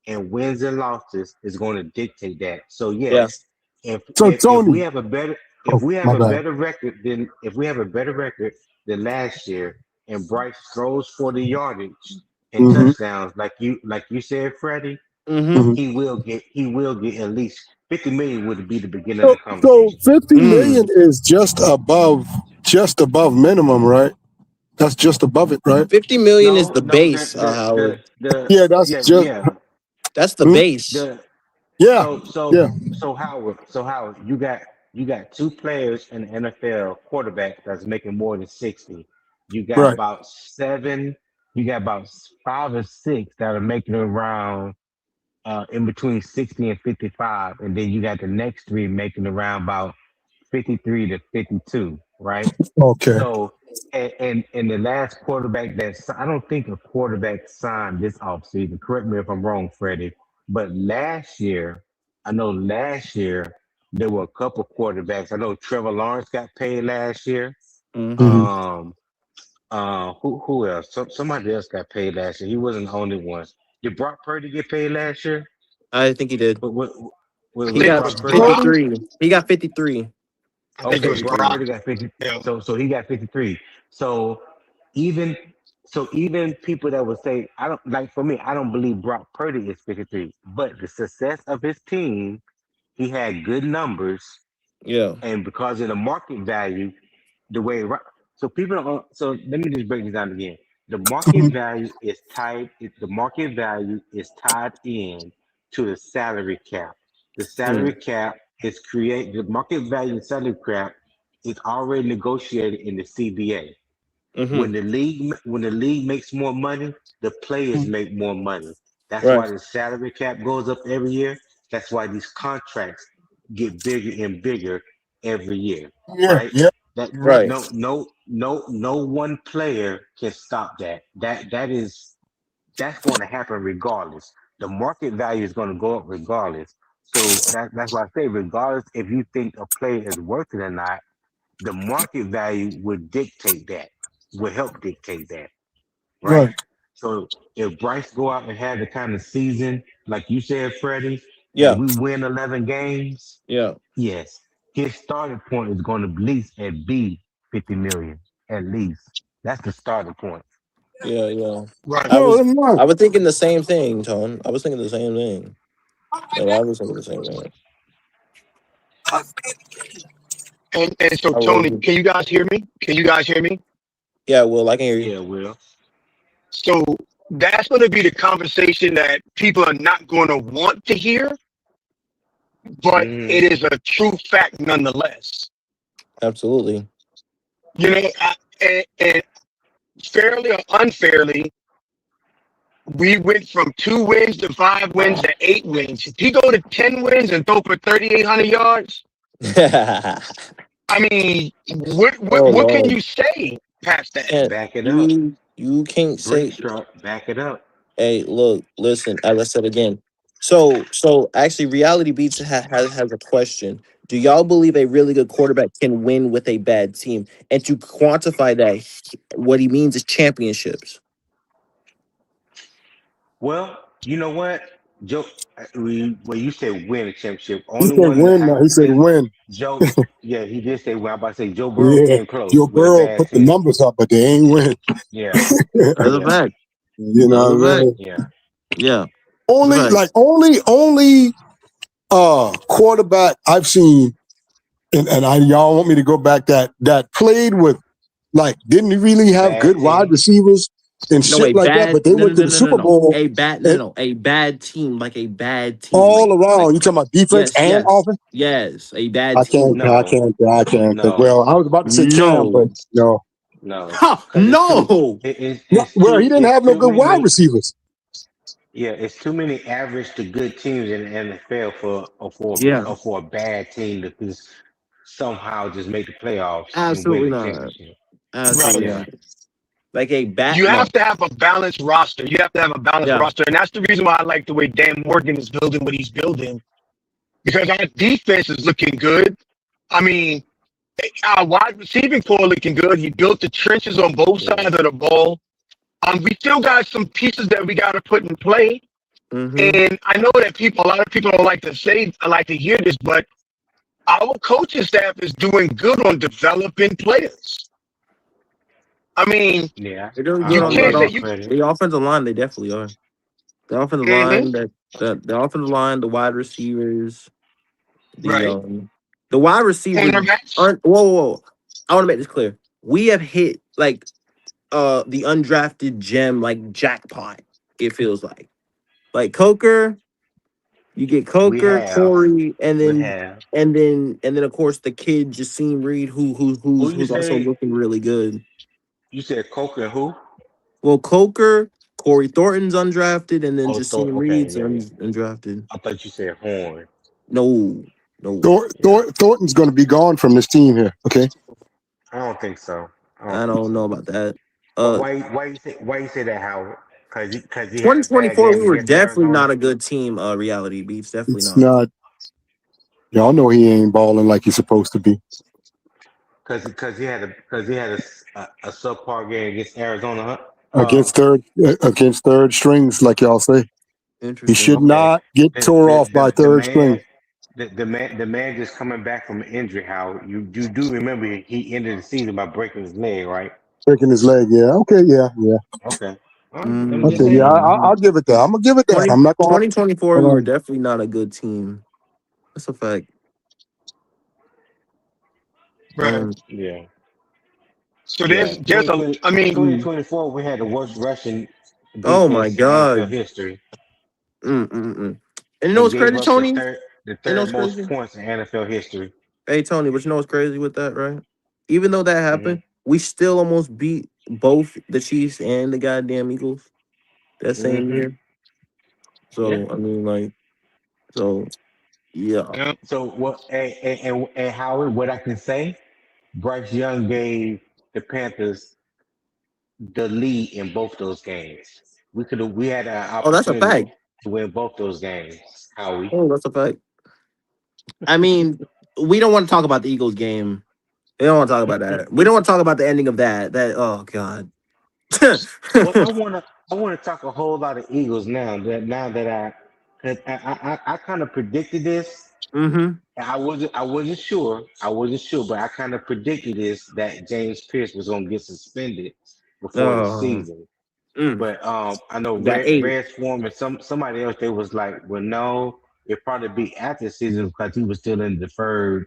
and wins and losses is going to dictate that. So Yeah. yes, if So if if we Tony, have a better oh my bad. record than if we have a better record than last year, and Bryce throws for the yardage and Hmm. touchdowns like you said, Freddie, Mm-hmm. Hmm. he will get at least 50 million would be the beginning of So, the so conversation. 50 Mm. million is just above minimum, right? That's just above it, right? 50 million is No, the no, base, Howard. Yeah, that's yeah, just yeah. That's the hmm? base. The Yeah, so so yeah, so Howard, you got two players in the NFL quarterback that's making more than 60. You got right. about seven, you got about five or six that are making around in between 60 and 55, and then you got the next three making around about 53 to 52, right? Okay. So, and the last quarterback I don't think a quarterback signed this offseason. Correct me if I'm wrong, Freddie. But last year, I know last year there were a couple quarterbacks. I know Trevor Lawrence got paid last year. Mm-hmm. Hmm. Um, who else? Somebody else got paid last year. He wasn't the only one. Did Brock Purdy get paid last year? I think he did. Was He think it it got was Brock Purdy? Brock. 53. He got 53. I think it Okay, was Brock 53. Brock. Purdy got 50. Yeah. So he got 53. So even even people that would say I don't like for me, I don't believe Brock Purdy is 53. But the success of his team, he had good numbers, Yeah. and because of the market value, the way so people don't so let me just break this down again. The market value is tied in to the salary cap. The salary Mm. cap is create the market value salary cap is already negotiated in the CBA. Mm-hmm. When the league makes more money, the players make more money. That's Right. why the salary cap goes up every year. That's why these contracts get bigger and bigger every year, Yeah, right? yeah, That you're right. Right. no one player can stop that. That's going to happen regardless. The market value is going to go up regardless. So that's why I say regardless if you think a player is worth it or not, the market value would dictate that, would help dictate that, right? Right. So if Bryce go out and have the kind of season like you said, Freddie, and Yeah. we win 11 games, Yeah. yes, his starting point is going to be 50 million at least. That's the starting point. Yeah. Yeah. Right. I No, was I'm right. I was thinking the same thing, Tone. I was thinking the same thing. Yeah, I was thinking the same thing. And so I was. Tony, can you guys hear me? Can you guys hear me? Yeah, well, I can hear you. Yeah, Will. So that's going to be the conversation that people are not going to want to hear, but hmm it is a true fact nonetheless. Absolutely. You know, and fairly or unfairly, we went from 2 wins to 5 wins to 8 wins. If he go to 10 wins and throw for 3,800 yards, I mean, what what Oh what can Lord. you say past that? And Back it up. you can't Brick say, truck, back it up. hey, look, listen, as I said again. So actually Reality Beats has a question. Do y'all believe a really good quarterback can win with a bad team? And to quantify that, what he means is championships. Well, you know what? Joe, when you said win a championship, He only said one that win. He said is win. Joe. Yeah, he did say win. I'm about to say Joe Burrow Yeah. came close Joe with a Burrow bad put the team. numbers up, but they ain't win. Yeah, That's a yeah, fact. You That's know a what I'm fact. saying? yeah. Yeah. That's a Only fact. like only quarterback I've seen, and y'all want me to go back that played with like didn't really have good Bad wide team. receivers and No, a shit like that, bad but they no no went to no the no no Super no. Bowl A bad no and no a bad team, like a bad team. all around. You talking about defense Yes, and yes, offense? yes. A bad I can't, team. I No, can't, I can't think. no, Well, I was about to say Cam, but No. no. no. Ha, Because no. Well, he didn't it's have no too good wide many. receivers Yeah, it's too many average to good teams in the NFL Yeah, for a bad team to just somehow just make the playoffs and win absolutely the not. championship. Absolutely Right. Yeah, not. Like a bat You have no. to have a balanced roster. You have to have a balanced Yeah. roster. And that's the reason why I like the way Dan Morgan is building what he's building. Because our defense is looking good. I mean, our wide receiving core looking good. He built the trenches on both yeah. sides of the ball. We still got some pieces that we got to put in play. Mm-hmm. And I know that a lot of people don't like to say, I like to hear this, but our coaching staff is doing good on developing players. I mean, Yeah, They're doing good you I'll on give can't them say the that you. credit. the offensive line, they definitely are. The offensive Mhm. line, the offensive line, the wide receivers, the Right. um the wide receivers Cornerbacks. aren't whoa. I want to make this clear. We have hit like the undrafted gem like jackpot, it feels like. Like Coker, you get We Coker, have, Corey, we have. and then of course the kid Jaseen Reed, Who you who's also say? looking really good. You said Coke and who? Well, Coker, Corey Thornton's undrafted, and then Oh, Thor. Jaseen Okay, Reed's yeah, yeah. undrafted. I thought you said Horn. No, no, Yeah, Thornton's going to be gone from this team here. Okay, I don't think so. I don't I think don't know so. about that. But Uh, why you say that, Howard? Cause he had a bad 2024, game we were against definitely Arizona. not a good team. Reality beats, definitely it's not. not. Y'all know he ain't balling like he's supposed to be Cause he had a subpar game against Arizona. Huh? against third strings, like y'all say. He should Interesting. Okay. not get tore off by The third string, man the man just coming back from injury. How you do remember he ended the season by breaking his leg, right? breaking his leg. Yeah, okay, yeah. Okay. All right. I'm just Okay, yeah. saying. Mm-hmm. I'll give it that. I'm gonna give it that. 20, I'm not gonna. 2024, we were Um, definitely not a good team. That's a fact. Right. Um, Yeah. So Yeah. there's a. I mean, mm. 2024, we had the worst rushing Oh my defense in NFL God. history Mm. And you know and what's gave crazy, up the Tony? third the You know third what's most crazy? points in NFL history. Hey Tony, but you know what's crazy with that, right? Even though that Hmm. happened, we still almost beat both the Chiefs and the goddamn Eagles that same Hmm. year. Yeah. So I mean, like, so yeah. yeah. So what? And Howard, what I can say, Bryce Young gave the Panthers the lead in both those games. We had an Oh, that's a opportunity fact. to win both those games. Howie. Oh, that's a fact. I mean, we don't want to talk about the Eagles game. We don't want to talk about that. We don't want to talk about the ending of that. That oh god. Well, I wanna talk a whole lot of Eagles now. That I, 'cause I kind of predicted this. Mm-hmm. I wasn't sure, but I kind of predicted this that James Pierce was gonna get suspended before the Oh, season. mm. But I know Got eight. Red Swarm and somebody else they was like, well, no, it probably be after the season because he was still in deferred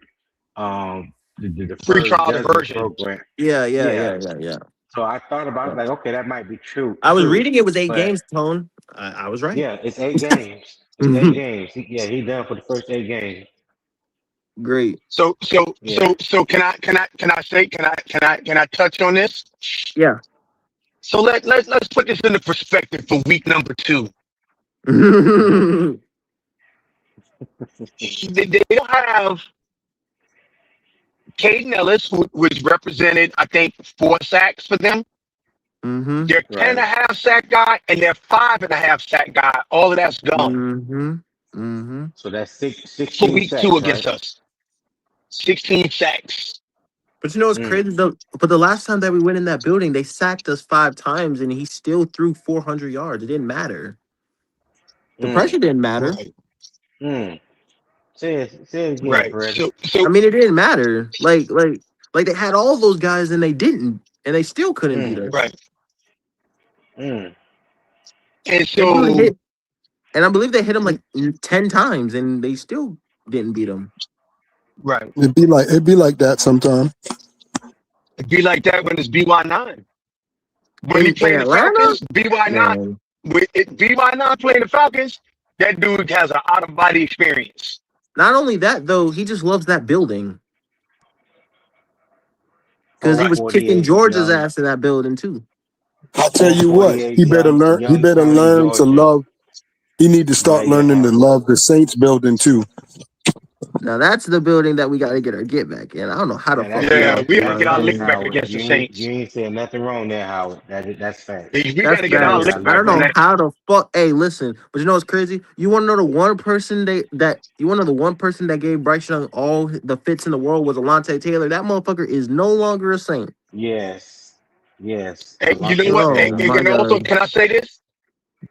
the Free deferred trial judgment diversion. program. Yeah. Yeah. So I thought about it, like, okay, that might be I was true, reading it was eight but games, Tone. I was right. yeah, it's 8 games. It's 8 games. He done for the first 8 games. Great. Yeah. So can I touch on this? Yeah. So let's put this into perspective for week number 2. Hmm. They don't have Caden Ellis, who was represented, I think, 4 sacks for them. mm-hmm. Their ten and Right. a half sack guy and their 5.5 sack guy. All of that's gone Mm-hmm. Mm-hmm. So that's for 16 week 2 sacks, right? against us. 16 sacks. But you know what's Mm. crazy though? But the last time that we went in that building, they sacked us 5 times and he still threw 400 yards. It didn't matter. The pressure didn't matter. Right. Mm. Say it again, Right. Freddie. I mean, it didn't matter. Like they had all those guys and they didn't, and they still couldn't beat Mm. us. Right. Mm. And They probably so hit, and I believe they hit him like 10 times, and they still didn't beat him. right. It'd be like that sometime. It'd be like that when it's BY9. When he In playing the Atlanta, Falcons, BY9 man. with BY9 playing the Falcons, that dude has an out of body experience. Not only that though, he just loves that building because he Whole was Right. kicking 48 George's young, ass in that building too. I tell whole you what, 48 he better young, learn. He young better talented learn to Georgia love. He need to start made it learning to happen. love the Saints building too. Now that's the building that we got to get our get back in. I don't know how the Now fuck that's we Yeah, lost facts. we to gotta That's get our Ryan. facts, lick back Howard. against the You Saints. ain't saying nothing wrong there, Howard. That's facts. We That's gotta get our You facts. lick gotta I back don't love on know that. that. how the fuck. Hey, listen, but you know what's crazy? You want to know the one person that you want to know the one person that gave Bryce Young all the fits in the world was Alontae Taylor. That motherfucker is no longer a Saint. Yes. Yes. And you know Alontae what? Oh Taylor. my And also, god. can I say this?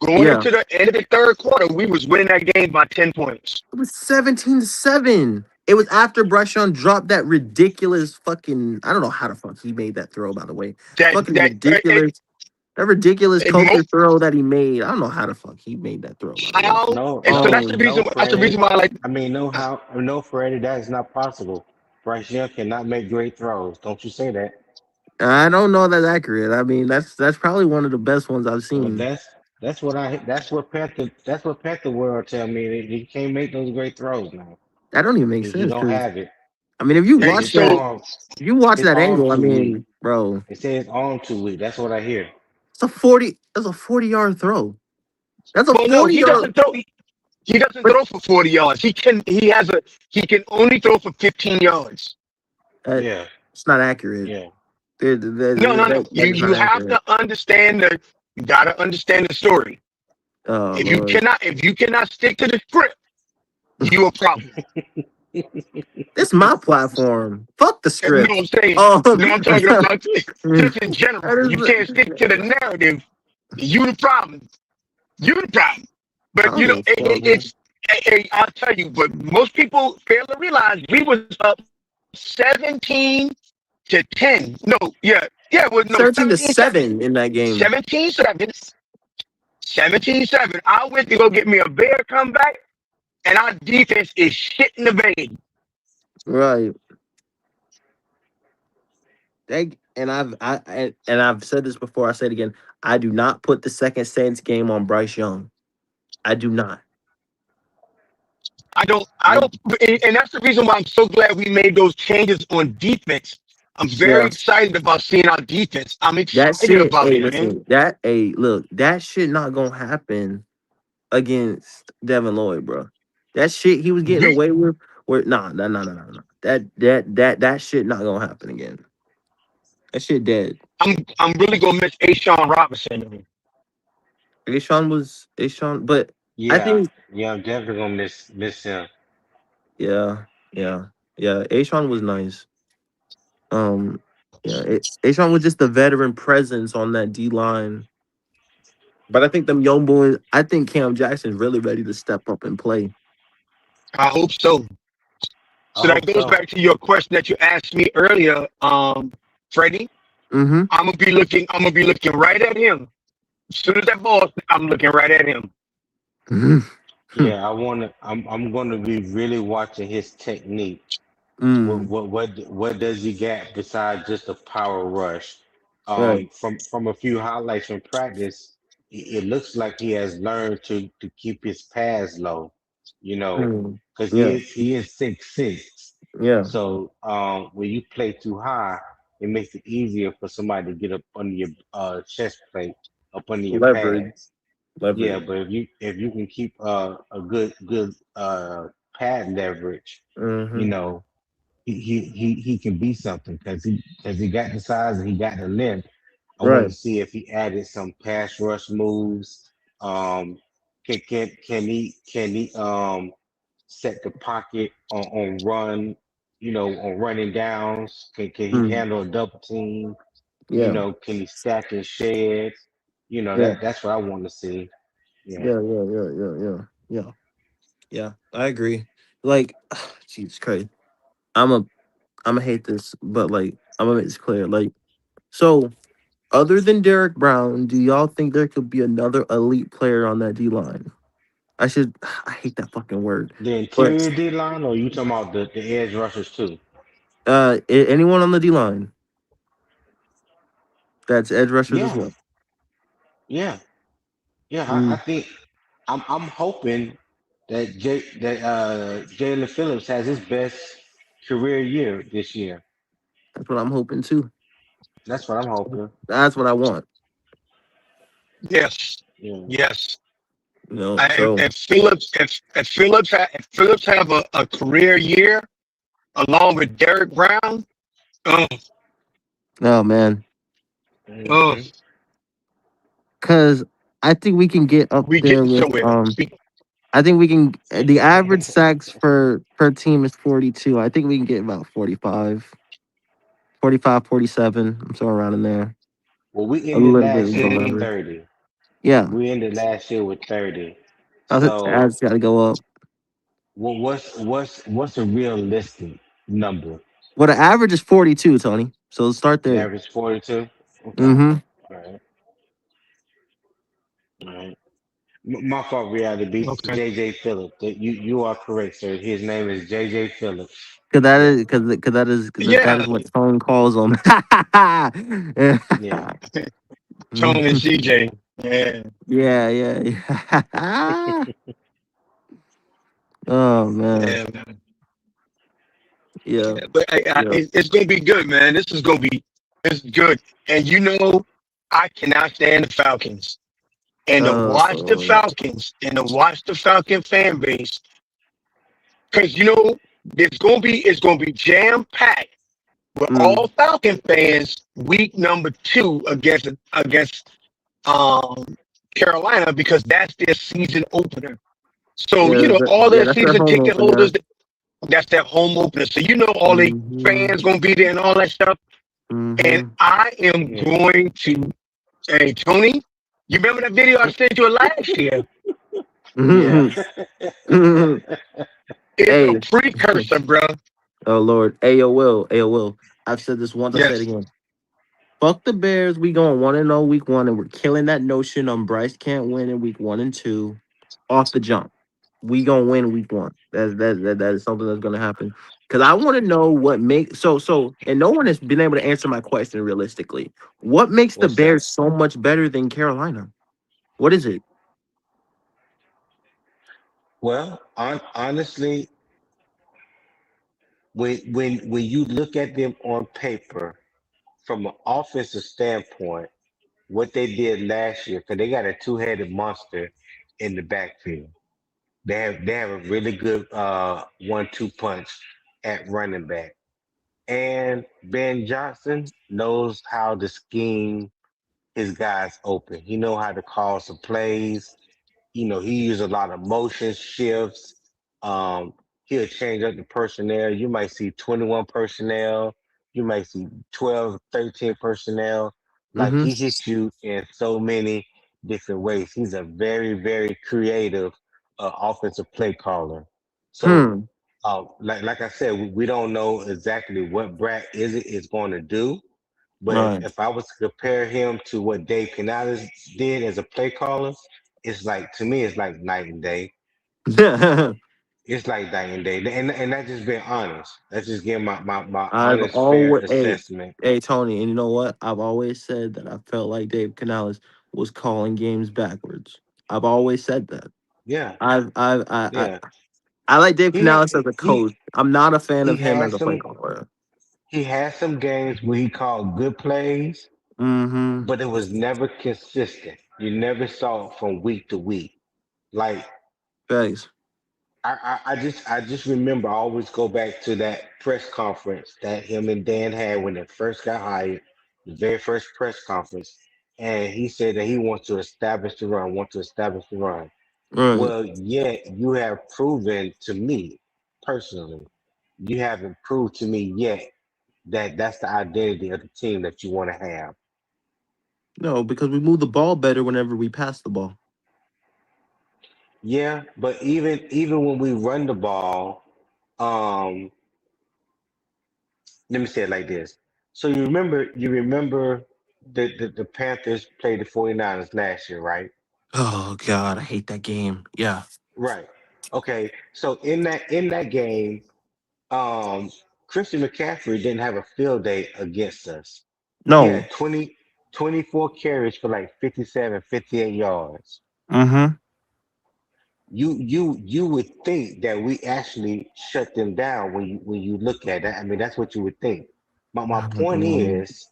Going Yeah, into the end of the third quarter, we was winning that game by 10 points. it was 17-7. It was after Bryce Young dropped that ridiculous fucking. I don't know how the fuck he made that throw. By the way, That fucking that ridiculous. That ridiculous and Coker throw that he made. I don't know how the fuck he made that throw. By the way. how No, and so no, that's the Um, reason no, Freddie. why I like I mean, no, Freddie. That is not possible. Bryce Young cannot make great throws. Don't you say that. I don't know if that's accurate. I mean, that's probably one of the best ones I've Well, seen. that's what Panther world tell me. That he can't make those great throws now. That don't even make He sense don't because have it. I mean, if you His, watch his that, so arm, if you watch his that arm angle, I too weak. mean, bro, They say his arm too weak. That's what I hear. it's a 40. That's a 40-yard throw. That's a well no, 40-yard. he doesn't But throw for 40 yards. He can only throw for 15 yards. Yeah, it's not accurate. yeah. No. That is not You have accurate. to understand you gotta understand the story. Oh Lord, If you cannot stick to the script, you a problem. this is my platform. Fuck the And no, script. I'm saying, Um, no, I'm talking about just in that general. You can't stick is. to the narrative. You the problem. You the problem. I But don't you give know, a fuck, man. I'll tell you. But most people fail to realize we was up 17-10. No, yeah, it was no 17-7. 17-7 in that game. 17-7. 17-7. I went to go get me a bear comeback, and our defense is shit in the bed. Right. And I've said this before. I say it again. I do not put the second Saints game on Bryce Young. I do not. I I don't, and that's the reason why I'm so glad we made those changes on defense. I'm very Yeah. excited about seeing our defense. I'm That excited shit. about Hey, it, man. listen. Look. That shit not gonna happen against Devin Lloyd, bro. That shit he was getting We, away with. Nah. That shit not gonna happen again. That shit dead. I'm really gonna miss Ashawn Robinson. Ashawn, but I Yeah, think yeah. I'm definitely gonna miss him. yeah, yeah, yeah. Ashawn was nice. Um, yeah, Ashawn was just the veteran presence on that D line. But I think them young boys. I think Cam Jackson's really ready to step up and play. I hope so. I So that hope goes so. back to your question that you asked me earlier, Freddie. Mm-hmm. I'm gonna be looking right at him. As soon as that ball, I'm looking right at him. Mm-hmm. Yeah, I'm gonna be really watching his technique. Mm. What does he get besides just a power rush? Right. From a few highlights from practice, it looks like he has learned to keep his pads low. You know, Mm. because Yeah. he is 6'6". Yeah. So when you play too high, it makes it easier for somebody to get up under your chest plate, up under your Leverage. pads. Yeah, Leverage. but if you can keep a good pad leverage, you Mm-hmm. know he can be something because he got the size and he got the length. I want Right. to see if he added some pass rush moves. Can he set the pocket on run, on running downs? Can he Mm. handle a double team? Yeah. Can he stack and shed? Yeah. That's what I want to see. Yeah. Yeah. Yeah, I agree. Like, Jesus Christ, I'm a, I'm gonna hate this, but like, I'm gonna make this clear. Like, so other than Derek Brown, do y'all think there could be another elite player on that D line? I should. I hate that fucking word, The but interior D line, or you talking about the edge rushers too? anyone on the D line that's edge rushers as Yeah, well. yeah, yeah. I Mm, think I'm hoping that Jalen Phillips has his best career year this year. that's what I'm hoping too. That's what I'm hoping. That's what I want. Yes, Yeah. yes. So If Phillips have a career year along with Derek Brown, oh, oh man, oh, Hmm. because I think we can get up we there getting with somewhere. I think we can. The average sacks for per team is 42. I think we can get about 45, 45, 47. I'm somewhere around in there. Well, we A ended little bit last above year with Mhm. average. 30. Yeah, We ended last year with 30. I think So, ads got to go up. what's a realistic number? Well, the average is 42, Tony. So let's start The there. average 42. Okay. Mm-hmm. All right. All right. My fault, reality beats Okay. JJ Phillips. You are correct, sir. His name is JJ Phillips. Cause that Yeah. is that Yeah, is what Tone calls them. Yeah. Tone and Mhm. CJ. Yeah, Yeah. Oh man. yeah, man. Yeah. Yeah, but Yeah. it's gonna be good, man. This is gonna be it's good. And I cannot stand the Falcons. And to watch the Oh. Falcons and to watch the Falcon fan base, because it's gonna be jam packed with Mm. all Falcon fans week number 2 against um Carolina because that's their season opener. So, all Yeah, the that's their season home ticket holders, opener. that's their home opener. So, all the Mm-hmm. fans gonna be there and all that stuff. And Mm-hmm. I am Yeah. going to Hey Tony, you remember that video I sent you last year? Yeah. Mm-hmm. Mm-hmm. It's a Hey. precursor, bro. Oh Lord. AOL. AOL. I've said this once, I say it Yes. again. Fuck the Bears. We going 1-0 week 1, and we're killing that notion on Bryce can't win in week 1 and 2 off the jump. We gonna win week 1. That is something that's gonna happen. Cause I want to know what makes and no one has been able to answer my question realistically. What makes the What's that? Bears so much better than Carolina? What is it? Well, honestly, when you look at them on paper from an offensive standpoint, what they did last year, because they got a two-headed monster in the backfield. They have a really good 1-2 punch at running back. And Ben Johnson knows how to scheme his guys open. He know how to call some plays. He uses a lot of motion shifts. Um, he'll change up the personnel. You might see 21 personnel. You might see 12, 13 personnel. Like Mm-hmm. he hits you in so many different ways. He's a very, very creative offensive play caller. So, Hmm. like I said, we don't know exactly what Brad is going to do. But if, Right. if I was to compare him to what Dave Canales did as a play caller, it's like to me, it's like night and day. It's like night and day, and that's just being honest. That's just giving my I've honest, fair always assessment. hey Tony, and you know what? I've always said that I felt like Dave Canales was calling games backwards. I've always said that. Yeah, I yeah. I like Dave He ha- Canales as a he coach. I'm not a fan he of him has as a play some caller. he has some games where he called good plays, Mm-hmm. but it was never consistent. You never saw it from week to week. Like Thanks. I just remember I always go back to that press conference that him and Dan had when they first got hired, the very first press conference, and he said that he wants to establish the run, want to establish the run. Right. Well, yet you have proven to me personally, you haven't proved to me yet that that's the identity of the team that you want to have. No, because we move the ball better whenever we pass the ball. Yeah, but even when we run the ball, um, let me say it like this. So you remember the Panthers played the 49ers last year, right? Oh God, I hate that game. Yeah. Right. Okay. So in that game, um, Christian McCaffrey didn't have a field day against us. He No. had 24 carries for like 57, 58 yards. Mm-hmm. You would think that we actually shut them down when you look at that. I mean, that's what you would think. My point is,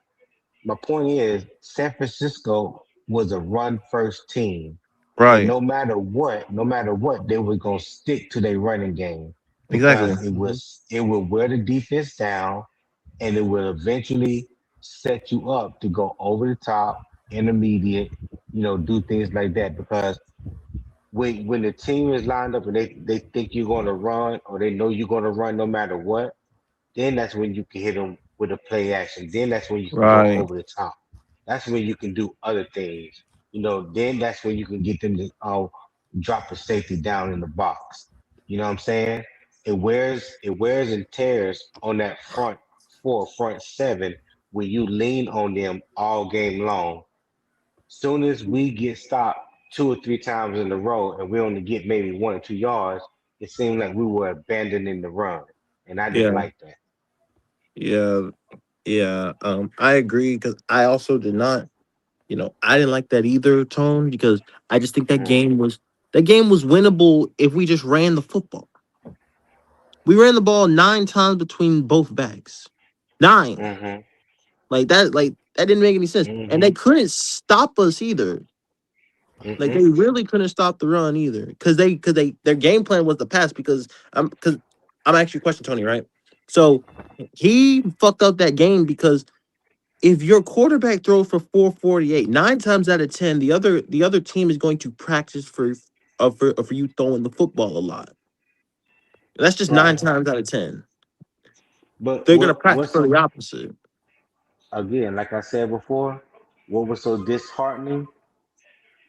San Francisco was a run first team, and Right. no matter what, they were gonna stick to their running game because Exactly. it will wear the defense down, and it will eventually set you up to go over the top, intermediate, do things like that. Because when the team is lined up and they think you're going to run, or they know you're going to run no matter what, then that's when you can hit them with a play action. Then that's when you can go Right. over the top. That's when you can do other things. Then that's when you can get them to drop a safety down in the box. You know what I'm saying? It wears and tears on that front four, front seven when you lean on them all game long. Soon as we get stopped 2 or 3 times in a row and we only get maybe 1 or 2 yards, it seemed like we were abandoning the run, and I didn't Yeah. like that. Yeah. Yeah. I agree because I also did not. I didn't like that either, Tone, because I just think that game was winnable if we just ran the football. We ran the ball 9 times between both backs. 9. Mm-hmm. Like that didn't make any sense. And they Mm-hmm. couldn't stop us either. Like they Mm-hmm. really couldn't stop the run either. Cause their game plan was the pass because I'm actually question Tony, right? So he fucked up that game because if your quarterback throws for 448, 9 times out of 10, the other team is going to practice for you throwing the football a lot. That's just nine Right. times out of 10. But They're gonna what practice what's for the so opposite. again, like I said before, what was so disheartening?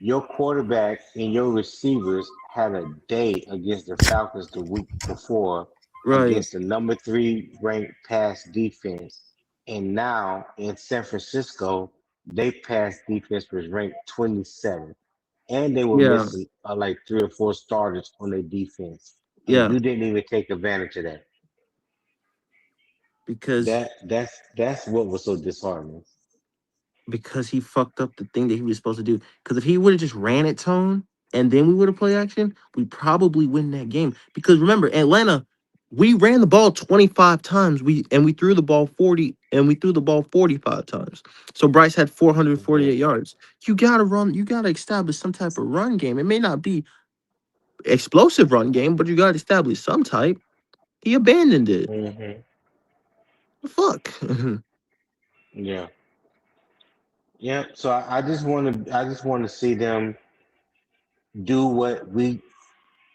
Your quarterback and your receivers had a day against the Falcons the week before Right. against the number three ranked pass defense. And now in San Francisco, they pass defense was ranked 27th. And they were Yeah. missing like 3 or 4 starters on their defense. And Yeah. you didn't even take advantage of that. Because That's what was so disheartening. because he fucked up the thing that he was supposed to do. Because if he would have just ran it, Tone, and then we would have played action, we probably win that game. Because remember, Atlanta, we ran the ball 25 times. We threw the ball 40 and we threw the ball 45 times. So Bryce had Hmm. 448 yards. You gotta establish some type of run game. It may not be explosive run game, but you gotta establish some type. He abandoned it. Hmm. The fuck. Yeah. Yeah. So I just want to see them do what we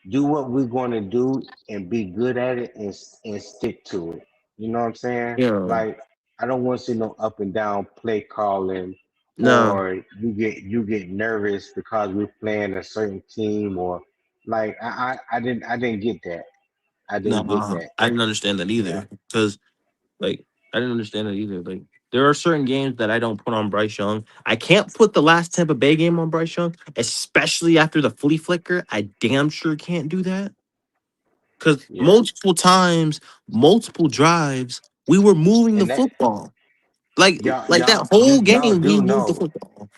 do what we're going to do and be good at it, and stick to it. You know what I'm saying? Yeah. Like, I don't want to see no up and down play calling, No. or you get nervous because we're playing a certain team, or like I didn't get that. I didn't get No. that. I didn't understand that Yeah. either. Because Like, I didn't understand it either. Like, there are certain games that I don't put on Bryce Young. I can't put the last Tampa Bay game on Bryce Young, especially after the flea flicker. I damn sure can't do that. Because Yeah. multiple times, multiple drives, we were moving the And that football. Like, y'all like y'all that whole y'all game, we do moved the know football.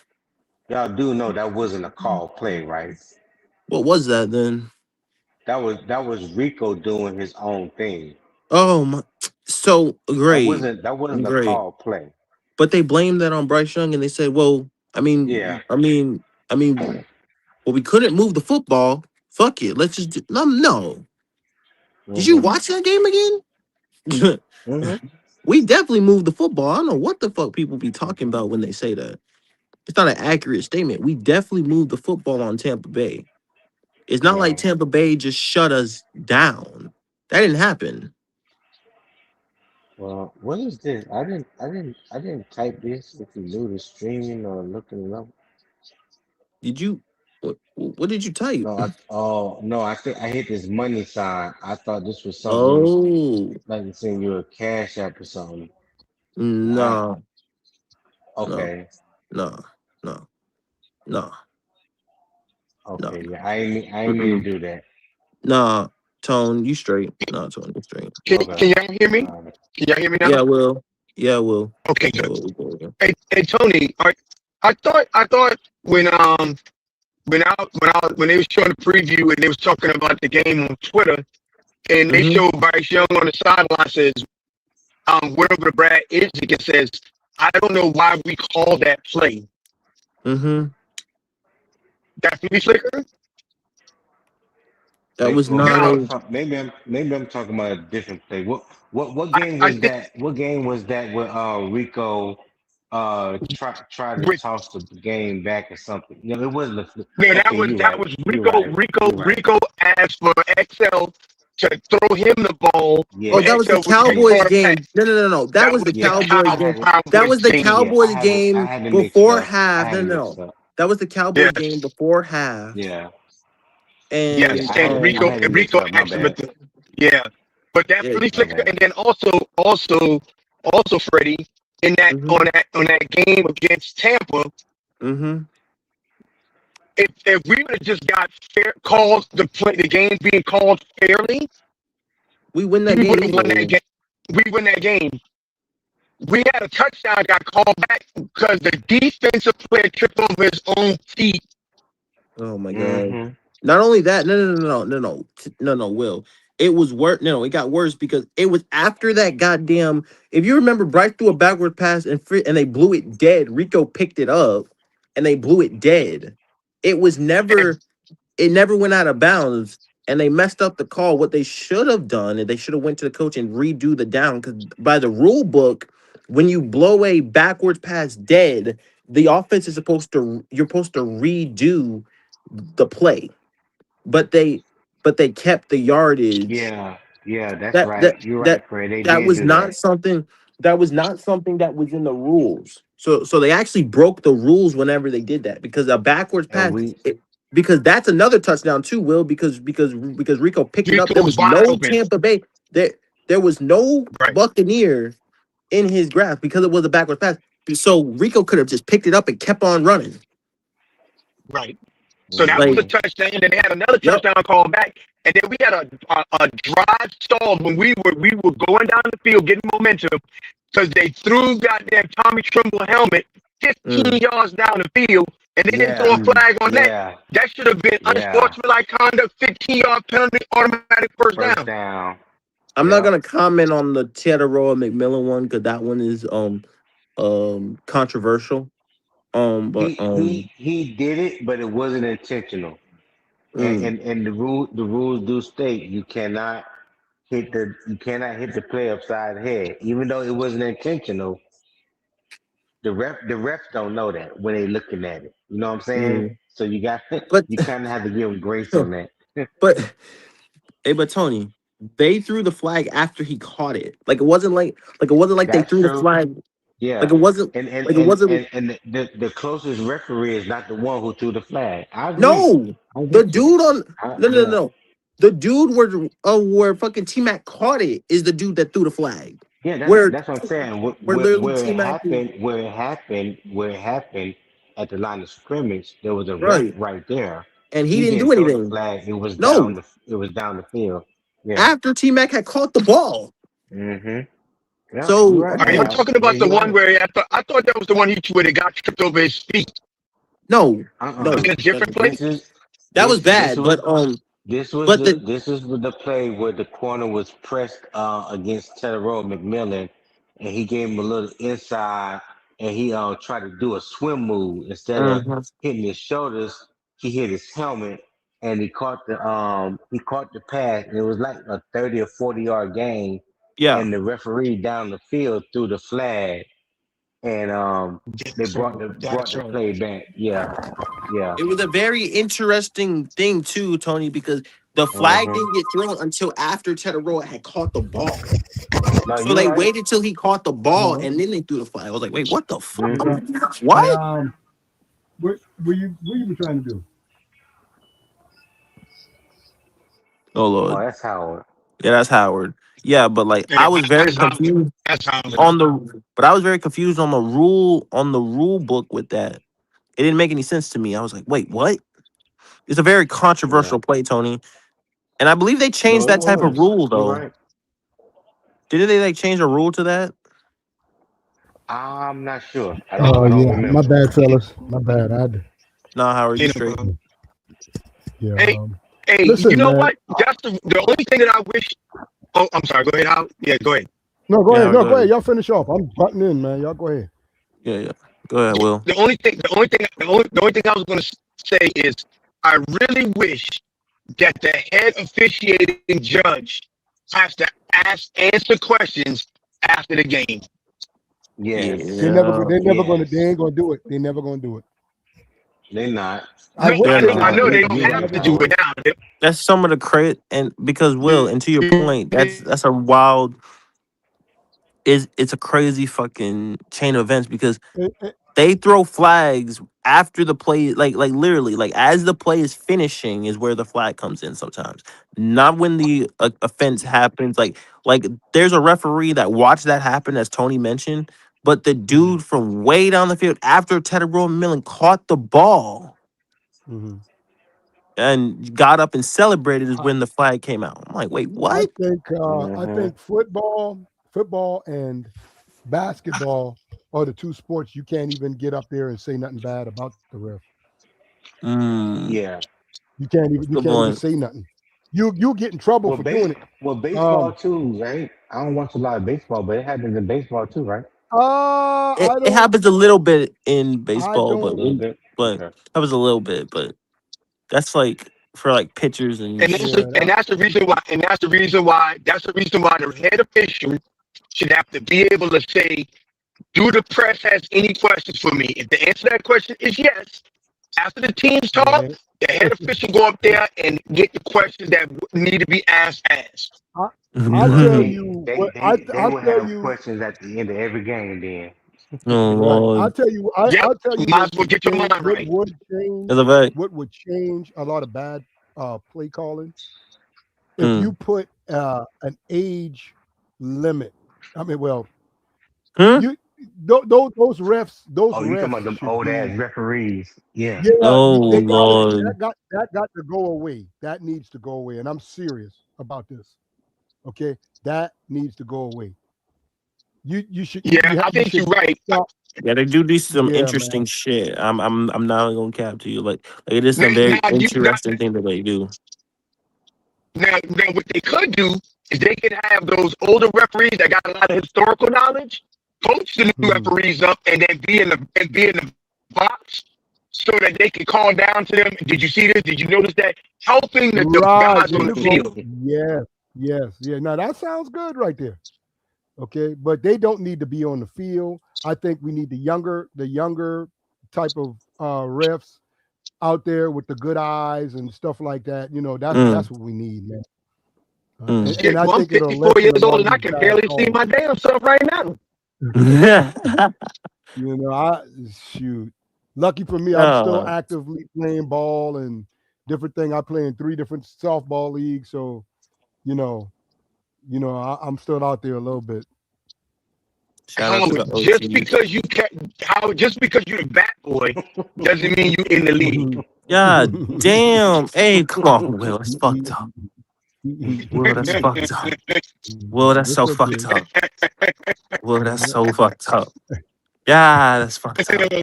y'all do know that wasn't a call play, right? What was that then? That was Rico doing his own thing. Oh my! So That great, wasn't that wasn't a great. call play. But they blamed that on Bryce Young, and they said, "Well, I Yeah. mean, I mean, I mean, well, we couldn't move the football. Fuck it. Let's just do no. No. Did you Hmm. watch that game again? Hmm. We definitely moved the football. I don't know what the fuck people be talking about when they say that. It's not an accurate statement. We definitely moved the football on Tampa Bay. It's not like Well, Tampa Bay just shut us down. That didn't happen. what is this? I didn't type this. If you knew the streaming or looking it up, Did you? What did you type? No, I think I hit this money sign. I thought this was something Oh, like send you a cash app or something. I no, no, okay, no, no, no, no. okay, yeah. I ain't mean to do that. Nah, Tone, you straight. Nah, Tone, you straight. Okay. Can y'all hear me? All right. Can y'all hear me now? Yeah, Will. Yeah, Will. Okay, Yeah, good. Will. Will. Hey, Tony, I thought when they was showing the preview and they was talking about the game on Twitter and they Mm-hmm. showed Bryce Young on the sideline says, went over to Brad Idzik and says, I don't know why we call that play. Mm-hmm. That flea flicker? That was Now, Maybe I'm talking about a different play. What I, game I was think that? What game was that where Rico tried to with toss the game back or something? No, it wasn't no, okay, you're that right. was You're right. You're right. Rico asked for XL to throw him the ball Oh, when Yeah, that was the XL was yeah, Cowboys caught a pass. game. No. That That was was the the yeah. Cowboys game. That Cowboys was the game. Yeah, Cowboys I game had it mixed before up. I half. had it No. mixed up. That was the Cowboys game Yes, before half. Yeah, yeah. And yes, I had and it. I had it mixed Rico up. My asked him bad. at the yeah, but that yeah. flea My flicker, bad. and then also Freddie in that Mm-hmm. on that game against Tampa. Mm-hmm. If we would have just got fair calls, the game being called fairly, We win that we game would have won that easily. game. We win that game. We had a touchdown got called back because the defensive player tripped over his own feet. Oh my god. Mm-hmm. Not only that, no, Will. It was worse. No, it got worse because it was after that goddamn. If you remember, Bryce threw a backward pass and they blew it dead. Rico picked it up and they blew it dead. It was And never. It never went out of bounds, and they messed up the call. What they should have done is they should have went to the coach and redo the down because by the rule book, when you blow a backwards pass dead, the offense is supposed to you're supposed to redo the play, but they kept the yardage. Yeah, yeah. That's That right. that You're right, that Fred. They that did was do not that. something that was in the rules. So they actually broke the rules whenever they did that because a backwards And pass we, because that's another touchdown too, Will, because Rico picked it up. Rico There was was wide no open. Tampa Bay there was no Right, Buccaneer in his graph because it was a backwards pass. So Rico could have just picked it up and kept on running. right. So that was Like, a mm-hmm. touchdown, and then they had another yep. touchdown called back, and then we had a drive stalled when we were going down the field getting momentum because they threw goddamn Tommy Tremble helmet 15 Mm, yards down the field, and they didn't throw a Yeah, mm. flag on that. yeah, That should have been yeah. unsportsmanlike conduct, 15-yard penalty, automatic first First down. down. I'm not Yeah. gonna comment on the Teodoro McMillan one because that one is controversial. He But he he did it, but it wasn't intentional. And mm, and, and the rules do state you cannot hit the play upside the head, even though it wasn't intentional. The refs don't know that when they looking at it. You know what I'm saying? mm. So you got But you kind of have to give them grace on that. but but Tony, they threw the flag after he caught it. Like it wasn't like they That's threw the true. flag. Like Yeah. it wasn't And and like it and wasn't. and, and the closest referee is not the one who threw the flag. I agree. No, I the get you. dude on Yeah. no. The dude where fucking T Mac caught it is the dude that threw the flag. Yeah, that's Where that's what I'm saying. Where, where where, literally where T it Mac is happened, where it happened at the line of scrimmage, there was a ref right, right there. and he He didn't do didn't throw the anything. flag. It was No, down the field. Yeah. after T Mac had caught the ball. Mm-hmm. Yeah, you're So right. Are y'all Yeah, talking yeah, about the you're one right. where I thought that was the one where they got tripped over his feet? no, Was Uh-uh. it a different play? This is that was this bad. was This was But the the this is the play where the corner was pressed against Tedero McMillan, and he gave him a little inside, and he tried to do a swim move instead of Mhm. hitting his shoulders. He hit his helmet, and he caught the pass, and it was like a 30 or 40 yard gain, Yeah, and the referee down the field threw the flag, and they That's right. brought That's the right. play back. Yeah, yeah. it was a very interesting thing too, Tony, because the flag Hmm. didn't get thrown until after Tedoroa had caught the ball. No, So you're they right. waited till he caught the ball No, and then they threw the flag. I was like, wait, what the fuck? Hmm. hey, What? what were you trying to do? Oh Oh, Lord. that's Howard. Yeah, that's Howard. Yeah, but like Yeah, I was very that's how. confused That's how. on the but I was very confused on the rule book with that. It didn't make any sense to me. I was like, wait, what? It's a very Yeah. controversial play, Tony. And I believe they changed No, it that type of was. rule You're though. right. Didn't they like change a rule to that? I'm not sure. Oh I don't yeah, my remember. bad, fellas. My bad. Nah, Howard, you You straight. know, Yeah. hey, hey, you Listen, know man. what? That's the only thing that I wish. Oh, I'm sorry. Go ahead, Howard. Yeah, go ahead. No, go Yeah, ahead. Howard, No, go go ahead. ahead. Y'all finish off. I'm butting in, man. Y'all go ahead. Yeah, yeah. Go ahead, Will. The only thing I was going to say is, I really wish that the head officiating judge has to answer questions after the game. Yes. Yeah. They Yes. ain't gonna do it. They never gonna do it. They're not. I No, wish They're I they know, I not. would. know they You're don't They have right, never to do do it it. Howard. now. That's some of the credit and because Will, and to your point, that's a wild is it's a crazy fucking chain of events because It- it- they throw flags after the play, like literally, like as the play is finishing is where the flag comes in sometimes, not when the offense happens. Like there's a referee that watched that happen, as Tony mentioned, but the mhm, dude from way down the field after Teddy Millen caught the ball mhm. and got up and celebrated is when the flag came out. I'm like, wait, what? I Hmm. think football and basketball are the two sports you can't even get up there and say nothing bad about the ref. Mm, Yeah. You good can't even point. say nothing. You'll get in trouble Well, for doing it. baseball Um too, right? I don't watch a lot of baseball, but it happens in baseball too, right? I It don't happens a little bit in I baseball, A don't little bit. but Okay. that was a little bit, but that's like for like pitchers and And shit. that's the, yeah, and that's the reason why. And that's the reason why the head official should have to be able to say, "Do the press has any questions for me?" If the answer to that question is yes, after the teams yeah, talk, the head official go up there and get the questions that need to be asked. I I Well, tell Oh you what I will tell have you questions at the end of every game. Then. right. Lord, Yep, I'll tell you might as well get your mind what right. would change that's a fact. a lot of bad play calling if you Mm. put an age limit. I mean, well, Hmm? you those Oh, you talking refs about them should old be ass referees? Yeah. yeah, Oh they got to Lord, that got to go away. That needs to go away, and I'm serious about this. Okay, that needs to go away. You should Yeah, I you think you're should right. stop. yeah, they do these some Yeah, man. interesting shit. I'm not gonna cap to you. Like it is Now, some very now, you, now, interesting thing that they do. now, what they could do is they could have those older referees that got a lot of historical knowledge coach the new Mhm. referees up and then be in the box so that they can call down to them. Did you see this? Did you notice that? Helping the Right. guys There on the you go. field. Yes. Yes. Yeah. Now that sounds good right there. Okay. But they don't need to be on the field. I think we need the younger type of refs out there with the good eyes and stuff like that. You know, Mm, that's what we need, man. mm. Shit, And I well, I'm think it'll 54 lessen a years lot old of and I these can bad barely see calls. my damn self right now. You know, I shoot. Lucky for me, I'm still Oh, actively playing ball and different thing. I play in 3 different softball leagues, so you know, I'm still out there a little bit. shout out to the Howard, just OGs. because you can Howard, just because you're the bat boy doesn't mean you in the league. God damn. Hey, come on, Will. That's fucked up. Will, that's fucked up. Will, that's It's so okay. fucked up. Will, that's so fucked up. Yeah, that's fucked up.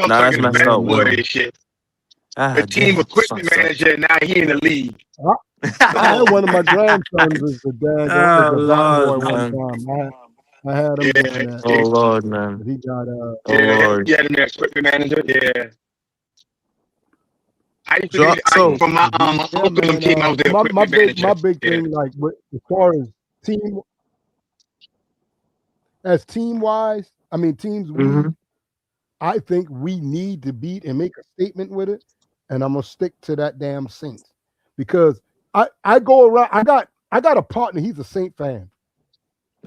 Nah, that's Motherfucker, the messed bat up, Yeah, boy Will. and shit. A God team damn, that's equipment fucked up. manager, now he in the league. I, Come I had on. one of my grandsons as Oh the bat boy Lord, one man. time. I had him Yeah, doing that, Oh yeah, Lord, man. but he got Oh yeah, Lord. yeah, the equipment manager. Yeah. I used to So, do so for my yeah, uncle and them man. team. I was the equipment My manager. big Yeah. thing, like as far as team wise, I mean teams hmm I think we need to beat and make a statement with it, and I'm gonna stick to that damn Saints because I go around. I got a partner. He's a Saint fan,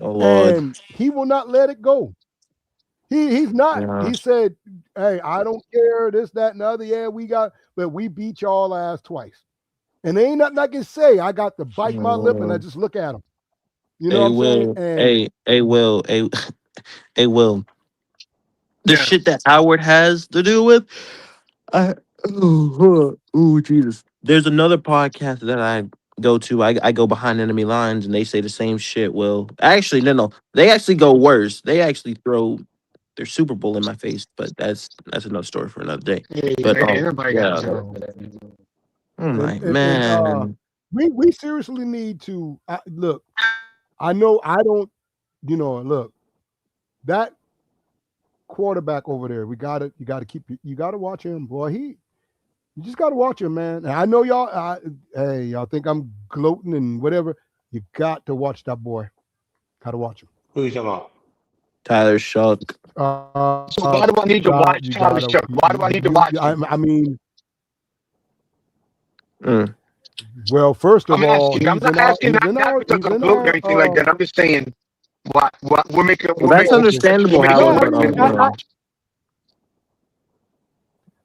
oh Lord. and he will not let it go. He's not. Yeah. He said, "Hey, I don't care this, that, and the other. Yeah, but we beat y'all ass twice. and there ain't nothing I can say. I got to bite my lip and I Mm. just look at him. You know what Hey, I'm saying? Will. And Hey, Will. The Yeah. shit that Howard has to do with, I, Jesus. There's another podcast that I go to. I go behind enemy lines, and they say the same shit. Will, actually, no. They actually go worse. They actually throw their Super Bowl in my face, but that's another story for another day. Hey, But man, everybody got yeah, time yo, for that. I'm and like, and man, we seriously need to look. I know I don't. Look, that quarterback over there. You got to keep. You got to watch him, boy. You just got to watch him, man. And I know y'all. Hey, y'all think I'm gloating and whatever. You got to watch that boy. Got to watch him. Who you talking about? Tyler Shuck. So why do I need to watch You Tyler gotta. Shuck? Why do I need to watch him? I mean, Mm. well, first of I'm all, asking. I'm not asking not because he's I'm in gloating or our anything like that. I'm just saying what Well, that's okay. understandable, No, Howard. But recommendation to watch.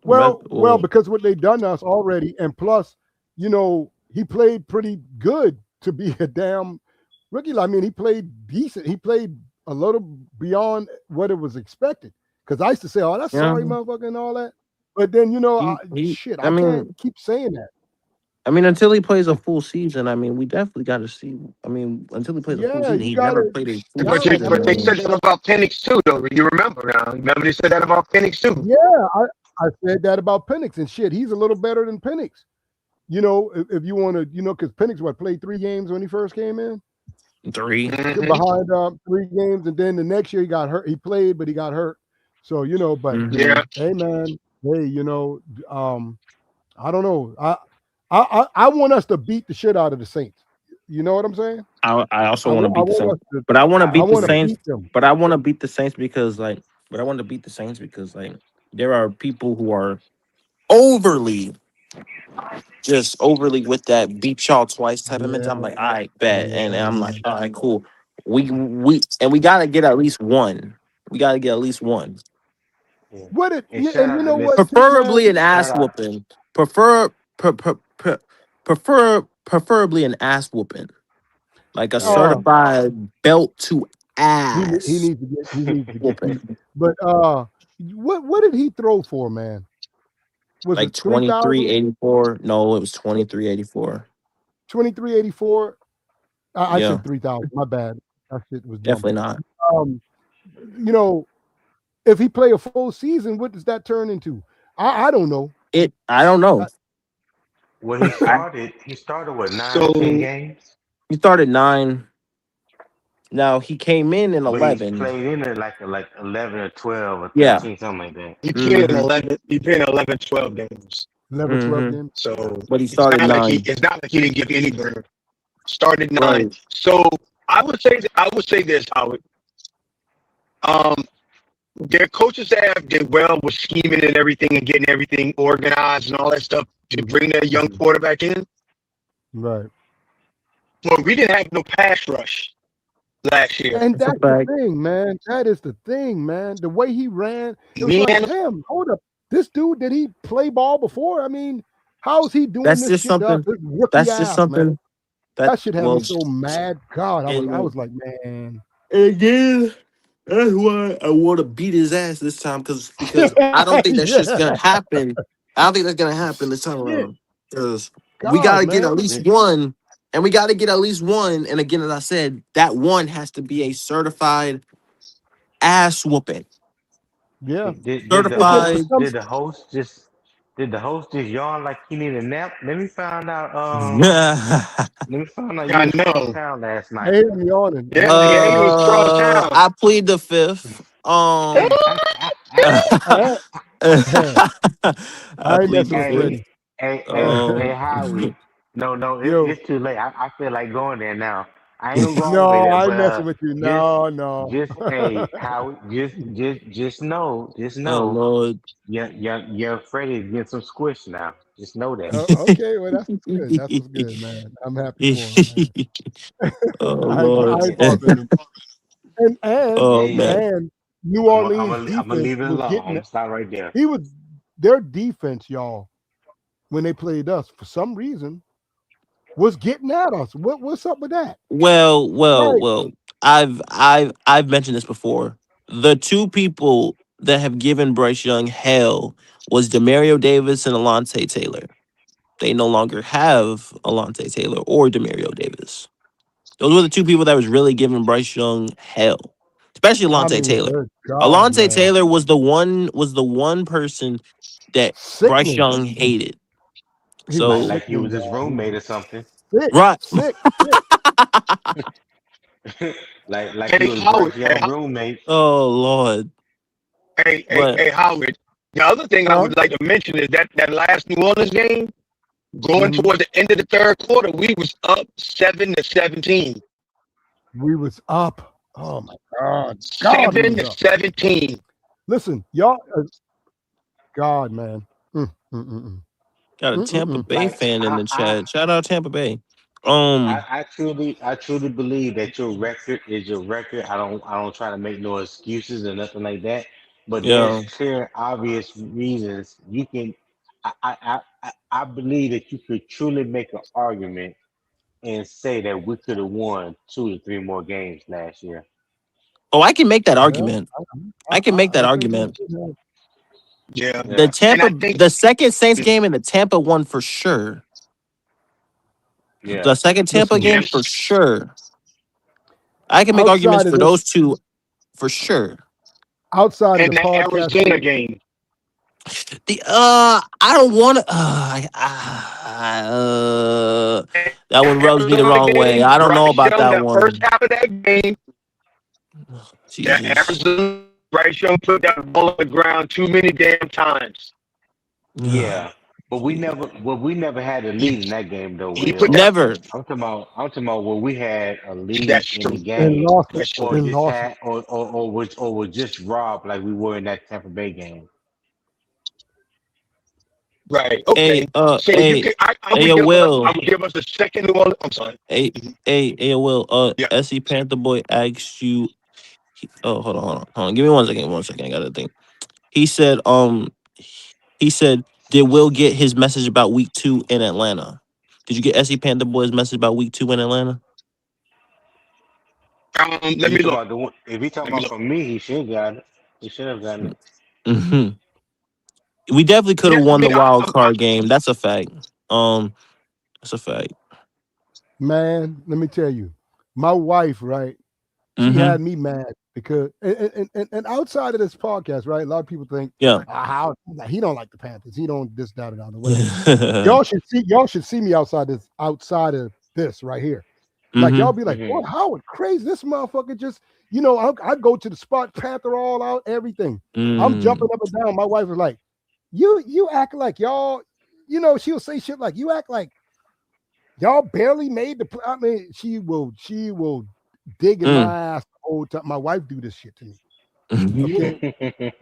well, because what they've done to us already, and plus, he played pretty good to be a damn rookie. I mean, he played decent. He played a little beyond what it was expected. Because I used to say, "Oh, that's yeah, sorry, motherfucker," and all that. But then, he. I I can't mean, keep saying that. until he plays a full season, we definitely got to see. Until he plays a full Yeah, season, you he never gotta. played a full But they, No, season. but they man. said that about Penix too, though. You remember now? Remember they said that about Penix too. Yeah, I said that about Penix and shit. He's a little better than Penix. If you want to, because Penix played 3 games when he first came in. 3. Hmm. Behind 3 games, and then the next year he got hurt. He played, but he got hurt. So but Mm-hmm. Yeah. hey, man, hey, I don't know. I want us to beat the shit out of the Saints. You know what I'm saying? I also I want to want I beat the want Saints, us to but I want to I beat the want to Absolutely. Saints. beat them. But I want to beat the Saints because but I want to beat the Saints because there are people who are overly overly with that beat y'all twice type of mentality. Yeah, I'm like, all right, bet, yeah, and I'm like, man. all right, cool. We gotta get at least one. We gotta get at least one, Yeah. What it? And Yeah, shout and you out to know Miss what, too, preferably man. an shout ass out. whooping. Preferably an ass whooping, like a Yeah. Uh, certified belt to he ass needs to get beat. whooping. But what did he throw for, man? Was Like it 3,000? 2384. No, it was 2384. 2384? I Yeah, said 3,000. My bad. That shit was dumb. definitely not. Um, you know, if he play a full season, what does that turn into? I don't know. I don't know. I, Well, he I started. He started what, So 9, 10 games, He started 9. Now he came in but he's 11. played in it like 11 or 12 or Yeah. 13, something like that. he played in Mm-hmm. 11. He played in 11, 12 games. 11, 12 Mm-hmm. games. So But he started 9. it's not like he didn't give any burn. Started 9. Right. So I would say this, Howard. Um, their coaching staff did well with scheming and everything and getting everything organized and all that stuff to bring their young Mhm. quarterback in. Right. But we didn't have no pass rush last year. And That's a that's the fact. thing, man. That is the thing, man. The way he ran, it was like, Man, damn, hold up. This dude, did he play ball before? I mean, how is he doing That's this just shit to us? something. This rookie That's just ass, man. something that That shit had me well so mad. God, I and was like, man. again, that's why I want to beat his ass this time because I don't think that shit's Yeah. gonna happen. I don't think that's gonna happen this time Shit. around. Because we God, gotta get at man. least one, and we gotta get at least one. And again, as I said, that one has to be a certified ass whooping. Yeah. Did the And then for Certified. host some did the host just did the host just yawn like he needed a nap? Let me find out. Let me find out you I was cross know. town last I night. hear him yawning. I Yeah, hear him yeah, he yawning. was cross town. I plead the fifth. I I ain't plead messing the with Hey, fifth. Freddie. hey, Howie. No, Yo, it's too late. I feel like going there now. I ain't gonna go all the way no, there, I but ain't messing with you. just, No, no. hey, Howie, just Oh know, Lord. your Freddie's getting some squish now. Just know that. Okay, well that's what's good. That's what's good, man. I'm happy for him, man. Oh I Lord. ain't bothering him. And and Oh Hey, man. and New Orleans I'm gonna defense leave it was alone. I'm getting gonna stop right there. he was their defense, y'all, when they played us, for some reason. was getting at us. What's up with that? Well, well, Right. well. I've mentioned this before. The two people that have given Bryce Young hell was Demario Davis and Alontae Taylor. They no longer have Alontae Taylor or Demario Davis. Those were the two people that was really giving Bryce Young hell, especially I Alontae mean, Taylor. good God, Alontae man. Taylor was the one person that Bryce Sickening. Young hated. He was So Like you sickening, was his dog. He roommate was or something. sick, right. sick, sick. like Hey you was Howard, Bryce Young roommate. Oh Lord. But hey Howard. The other thing I Huh? would like to mention is that last New Orleans game, going Hmm. toward the end of the third quarter, we was up 7-17. We was up. Oh my God. God, we Seven was to up. 17. Listen, y'all. God, man. Mm. got a Tampa Mm. Bay Like fan in the chat. Shout out Tampa Bay. Um, I truly believe that your record is your record. I don't try to make no excuses or nothing like that. But there's yeah. clear, obvious reasons you can. I believe that you could truly make an argument and say that we could have won 2 to 3 more games last year. Oh, I can make that Yeah, argument. I can make that I think we argument. should have. Yeah. The Yeah, And I Tampa, think the second Saints game and the Tampa one for sure. yeah. The second Tampa Listen, game for yes, sure. I can make arguments outside of for this, those two for sure. outside of and the that podcast Arizona thing, game, I don't want to. That one rubs me the Arizona wrong way. game, I don't know Bryce about Young, that that first one. half of that game, that Jesus. Arizona Bryce Young put that ball on the ground too many damn times. Yeah, but we Gee. never, well, we never had a He lead in that game though, he put Will. that Never. I'm talking about where we had a lead that's in the true. and game, lost it, That's or true. and just lost it. had, or was just robbed like we were in that Tampa Bay game. Right. Hey, Okay. So you hey, could I hey, would yo, give us I Will. would give us a second New Orleans. I'm sorry. Hey, Mhm. hey, Will. Yeah. SC Panther Boy asked you. Oh, hold on. Give me 1 second. 1 second. I got to think. He said, he said, did Will get his message about week 2 in Atlanta? Did you get SC Panther Boy's message about week 2 in Atlanta? Let me look. If he talking Let me about look. from me, he should got it. He should have gotten it. Hmm. We definitely could Yeah. have I won the mean, wild card game. That's a fact. That's a fact. Man, let me tell you, my wife, right? She Mm-hmm. had me mad because, and outside of this podcast, right? A lot of people think, Yeah. how he don't like the Panthers. He don't this, that, or whatever. Y'all should see me outside of this right here. Like Mm-hmm. y'all be like, Hmm. boy, Howard, crazy. This motherfucker just, I go to the spot, Panther all out, everything. I'm jumping Mm. up and down. My wife was like, you act like y'all, she'll say shit like you act like y'all barely made the. I mean, she will dig in Mm. my ass the whole time. My wife do this shit to me. Mhm. Okay.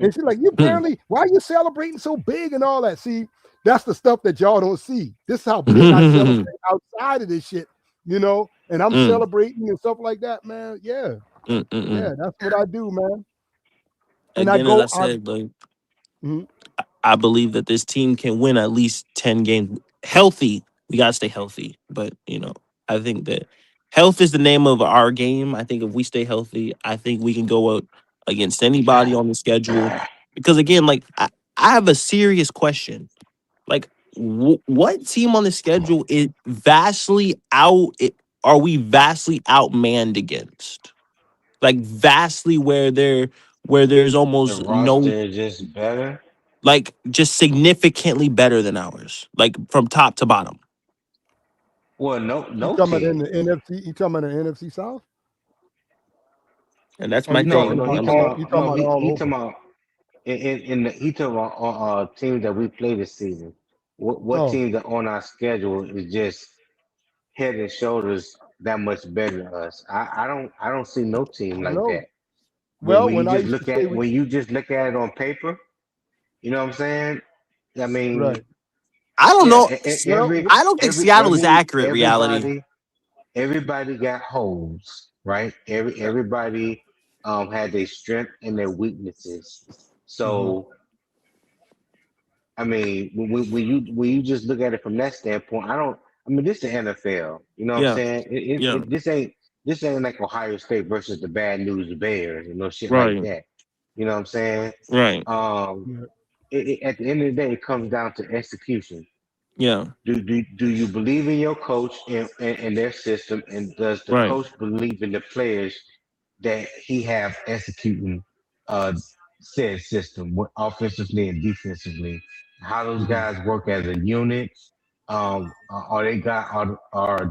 And she's like, you barely, why are you celebrating so big and all that? See, that's the stuff that y'all don't see. This is how big I celebrate outside of this shit, and I'm Mm. celebrating and stuff like that, man. Yeah. Mm. Yeah. Mm. That's what I do, man. And I Again, as I go, said, like mhm, I believe that this team can win at least 10 games healthy. We gotta stay healthy. But I think that health is the name of our game. I think if we stay healthy, I think we can go out against anybody on the schedule. Because again, like I have a serious question. Like, what team on the schedule is vastly out? Are we vastly outmanned against? Like vastly where there's The almost roster no, is just better. like just significantly better than ours, like from top to bottom. Well, no, you no talking about in team. the NFC? You talking about the NFC South? And that's Or my you No, talking thing. no, he about I'm talking all? You about talking no, about he all talking over? about he talking about teams that we play this season. What Oh, teams that on our schedule is just head and shoulders that much better than us. I don't see no team I don't like know. that. When Well, when you when I just used to look say at we when you just look at it on paper, you know what I'm saying? I mean, right. I don't yeah, know. Well, I don't think Seattle is accurate reality. everybody got holes, right? Everybody had their strength and their weaknesses. mhm. So I mean, when you just look at it from that standpoint, I mean, this is the NFL. You know what I'm Yeah, saying? yeah, This ain't like Ohio State versus the Bad News Bears, shit like right, that. You know what I'm saying? right, Um, Yeah. at the end of the day, it comes down to execution. yeah, Do you believe in your coach and their system, and does the right. coach believe in the players that he have executing uh said system, offensively and defensively? How those Mhm. guys work as a unit? Are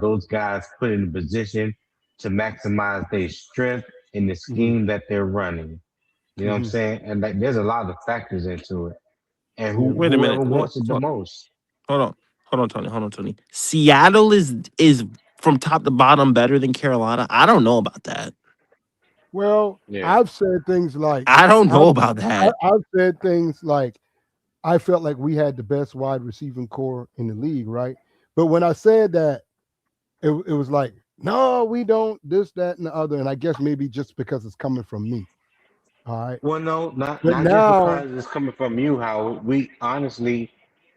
those guys put in a position to maximize their strength in the Mhm. scheme that they're running? You know what I'm Mhm. saying? And like, there's a lot of factors into it, and Yeah. Wait a whoever minute. wants it the most. Hold on, hold on, Tony. Hold on, Tony. Seattle is from top to bottom better than Carolina. I don't know about that. Well, Yeah. I've said things like I don't I've know about that. I've said things like I felt like we had the best wide receiving core in the league, right? But when I said that, it was like, no, we don't. This, that, and the other. And I guess maybe just because it's coming from me. All right. Well, no, not But not just now, because it's coming from you, Howard. We honestly,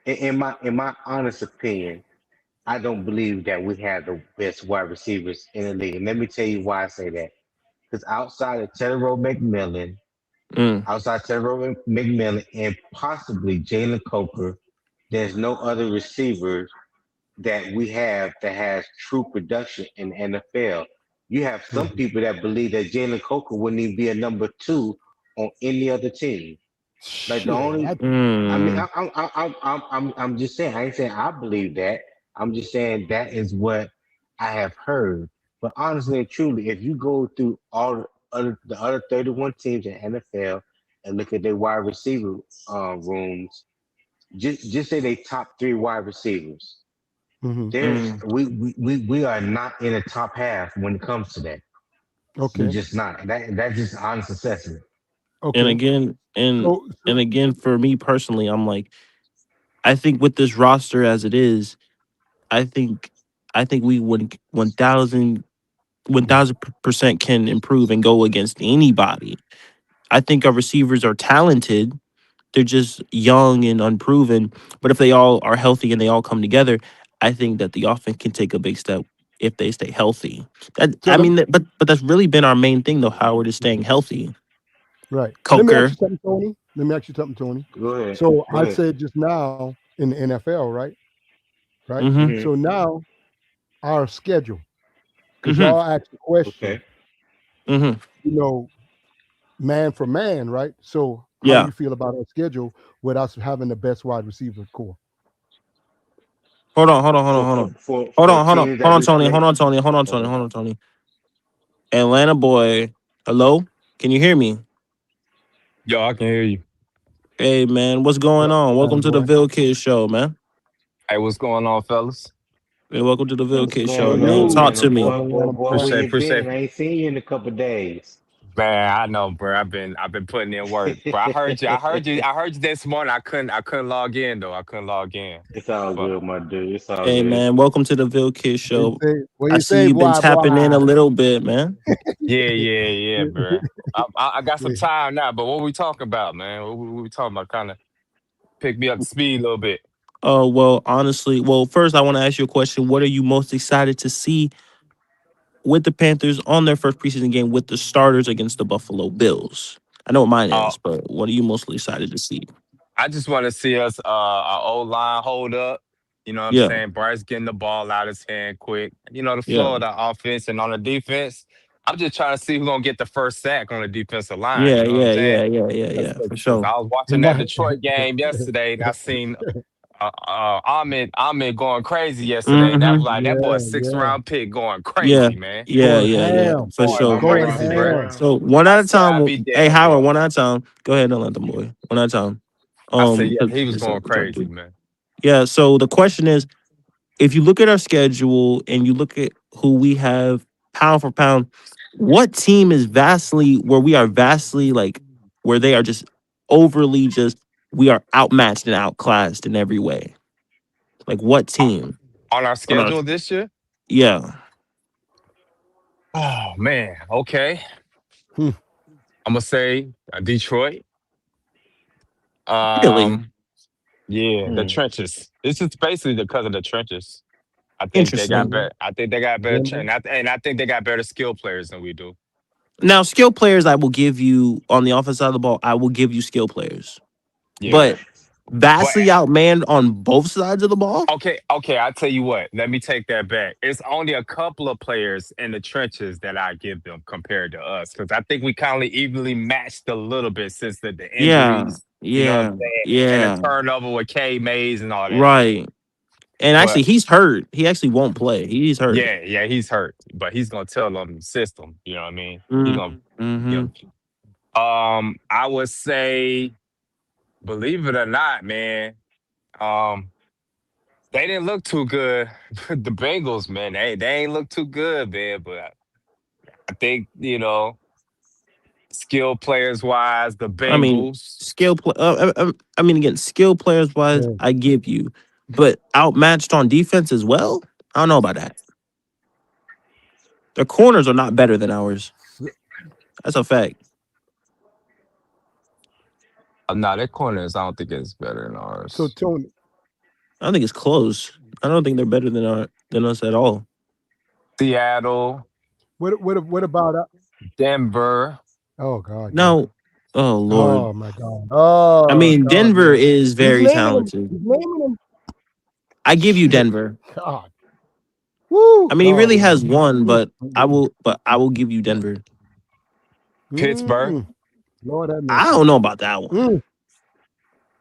in my honest opinion, I don't believe that we have the best wide receivers in the league. And let me tell you why I say that. Because Mm, outside Terrell McMillan, and possibly Jalen Coker, there's no other receivers that we have that has true production in the NFL. You have some mhm, people that believe that Jalen Coker wouldn't even be a number two on any other team. Like the shit, only, I mean, mm. I'm just saying. I ain't saying I believe that. I'm just saying that is what I have heard. But honestly and truly, if you go through the other 31 teams in NFL and look at their wide receiver rooms, just say they top three wide receivers. mhm, There's Mm. we are not in the top half when it comes to that. We're okay, just not. That's just honest assessment. And okay. again, and So again, for me personally, I'm like, I think with this roster as it is, I think, I think we would 1,000% can improve and go against anybody. I think our receivers are talented. They're just young and unproven. But if they all are healthy and they all come together, I think that the offense can take a big step if they stay healthy. That so I let me, mean, but that's really been our main thing though. Howard is staying mhm, healthy. right. Let me ask Coker. you something, Tony. Let me ask you something, Tony. Go ahead. So Go I ahead. said just now in the NFL, right? Right. Mm-hmm. Hmm. So now our schedule, because Mm-hmm. y'all asked the question, Okay. Mm-hmm. you know, man for man, right? So how do Yeah. you feel about our schedule with us having the best wide receiver core? Hold on. Hold on. Hold on. Hold on. Hold For on. Hold on. teams Hold that on, we Tony. play. Hold on, Tony. Hold on, Go Tony. ahead. Hold on, Tony. Atlanta boy. Hello. Can you hear me? Yo, I can hear you. Hey man, what's going What, on? Atlanta Welcome to the boy? Ville Kids Show, man. Hey, what's going on, fellas? Hey, welcome to the Ville What's Kids Show, Yo, going man. on, yo, Talk man? to me. what Atlanta Where boy? you been? Appreciate. I ain't seen you in a couple days. Man, I know, bro. I've been putting in work. But I heard you. I heard you this morning. I couldn't log in though. I couldn't log in. It's all But good, my dude. It's all Hey good. man, welcome to the Ville Kids What you Show. say? What I you see say, you've been boy, tapping in a boy? little bit, man. yeah, bro. I got some time now. But what we talking about, man? What we talking about? Kind of pick me up to speed a little bit. Oh well, honestly, well, first I want to ask you a question. What are you most excited to see with the Panthers on their first preseason game with the starters against the Buffalo Bills? I know what mine Uh, is, but what are you mostly excited to see? I just want to see us our old line hold up. You know what I'm Yeah, saying? Bryce getting the ball out of his hand quick. You know, the yeah, flow of the offense and on the defense. I'm just trying to see who's gonna get the first sack on the defensive line. You yeah, know what I'm yeah, saying? yeah, yeah, yeah, Because yeah, for sure. I was He watching that might. Detroit game yesterday and I seen Ahmed going crazy yesterday. And that was Mm-hmm. like that boy a Yeah, sixth yeah. round pick going Yeah, crazy, man. yeah, Going yeah, yeah, ham, for Going sure, Oh, man. going Bryce crazy, sixth bro. ham. round. So one I at a said I'd time. be Hey damn, Howard, boy. one at a time. Go ahead, don't let them boy. One at a time. I said, yeah, 'Cause he was it's up going to crazy, you. man. Yeah. So the question is, if you look at our schedule and you look at who we have pound for pound, what team is vastly where we are vastly like where they are just overly just we are outmatched and outclassed in every way. Like what Uh, team? On our On our schedule this year. yeah. Oh man, okay. Hmm. I'm gonna say Detroit. Really? Um, yeah, the Hmm. trenches. It's just basically because of the trenches. I think they got Interesting. better. I think they got better, Denver. and I think they got better skill players than we do. Now, skill players, I will give you on the offense side of the ball. I will give you skill players, Yeah, but but vastly outmanned on both sides of the ball. okay. I tell you what. Let me take that back. It's only a couple of players in the trenches that I give them compared to us, because I think we kind of evenly matched a little bit since the Yeah, injuries. You know what I'm yeah, saying? And the yeah. turnover with K Mays and all that. Right. And actually, But he's hurt. He actually won't play. He's hurt. yeah, he's hurt, but he's gonna tell them the system. You know what I mean? He's gonna, you Mm-hmm. know. I would say, believe it or not, man. Um, they didn't look too good. The Bengals, man, they ain't look too good, man. But I think skill players wise, the I mean, Bengals. I mean, again, skill players wise, Yeah. I give you, but outmatched on defense as well. I don't know about that. Their corners are not better than ours. So, That's a fact. Nah, their corners, I don't think it's better than so ours. Tony, I don't think it's close. I don't think they're better than us at all. Seattle, what about? Denver. Oh God, yeah. No, oh Lord. Oh my God. I Oh mean, God, Denver yeah. is He's very naming them. talented. He's naming them. I give you Shit. Denver. God. Woo. I mean, he Oh really man. has one, Mm, but mm, I mm, will. But I will give you Denver. Pittsburgh. mm. Lord have I mercy. don't know about that one. Mm.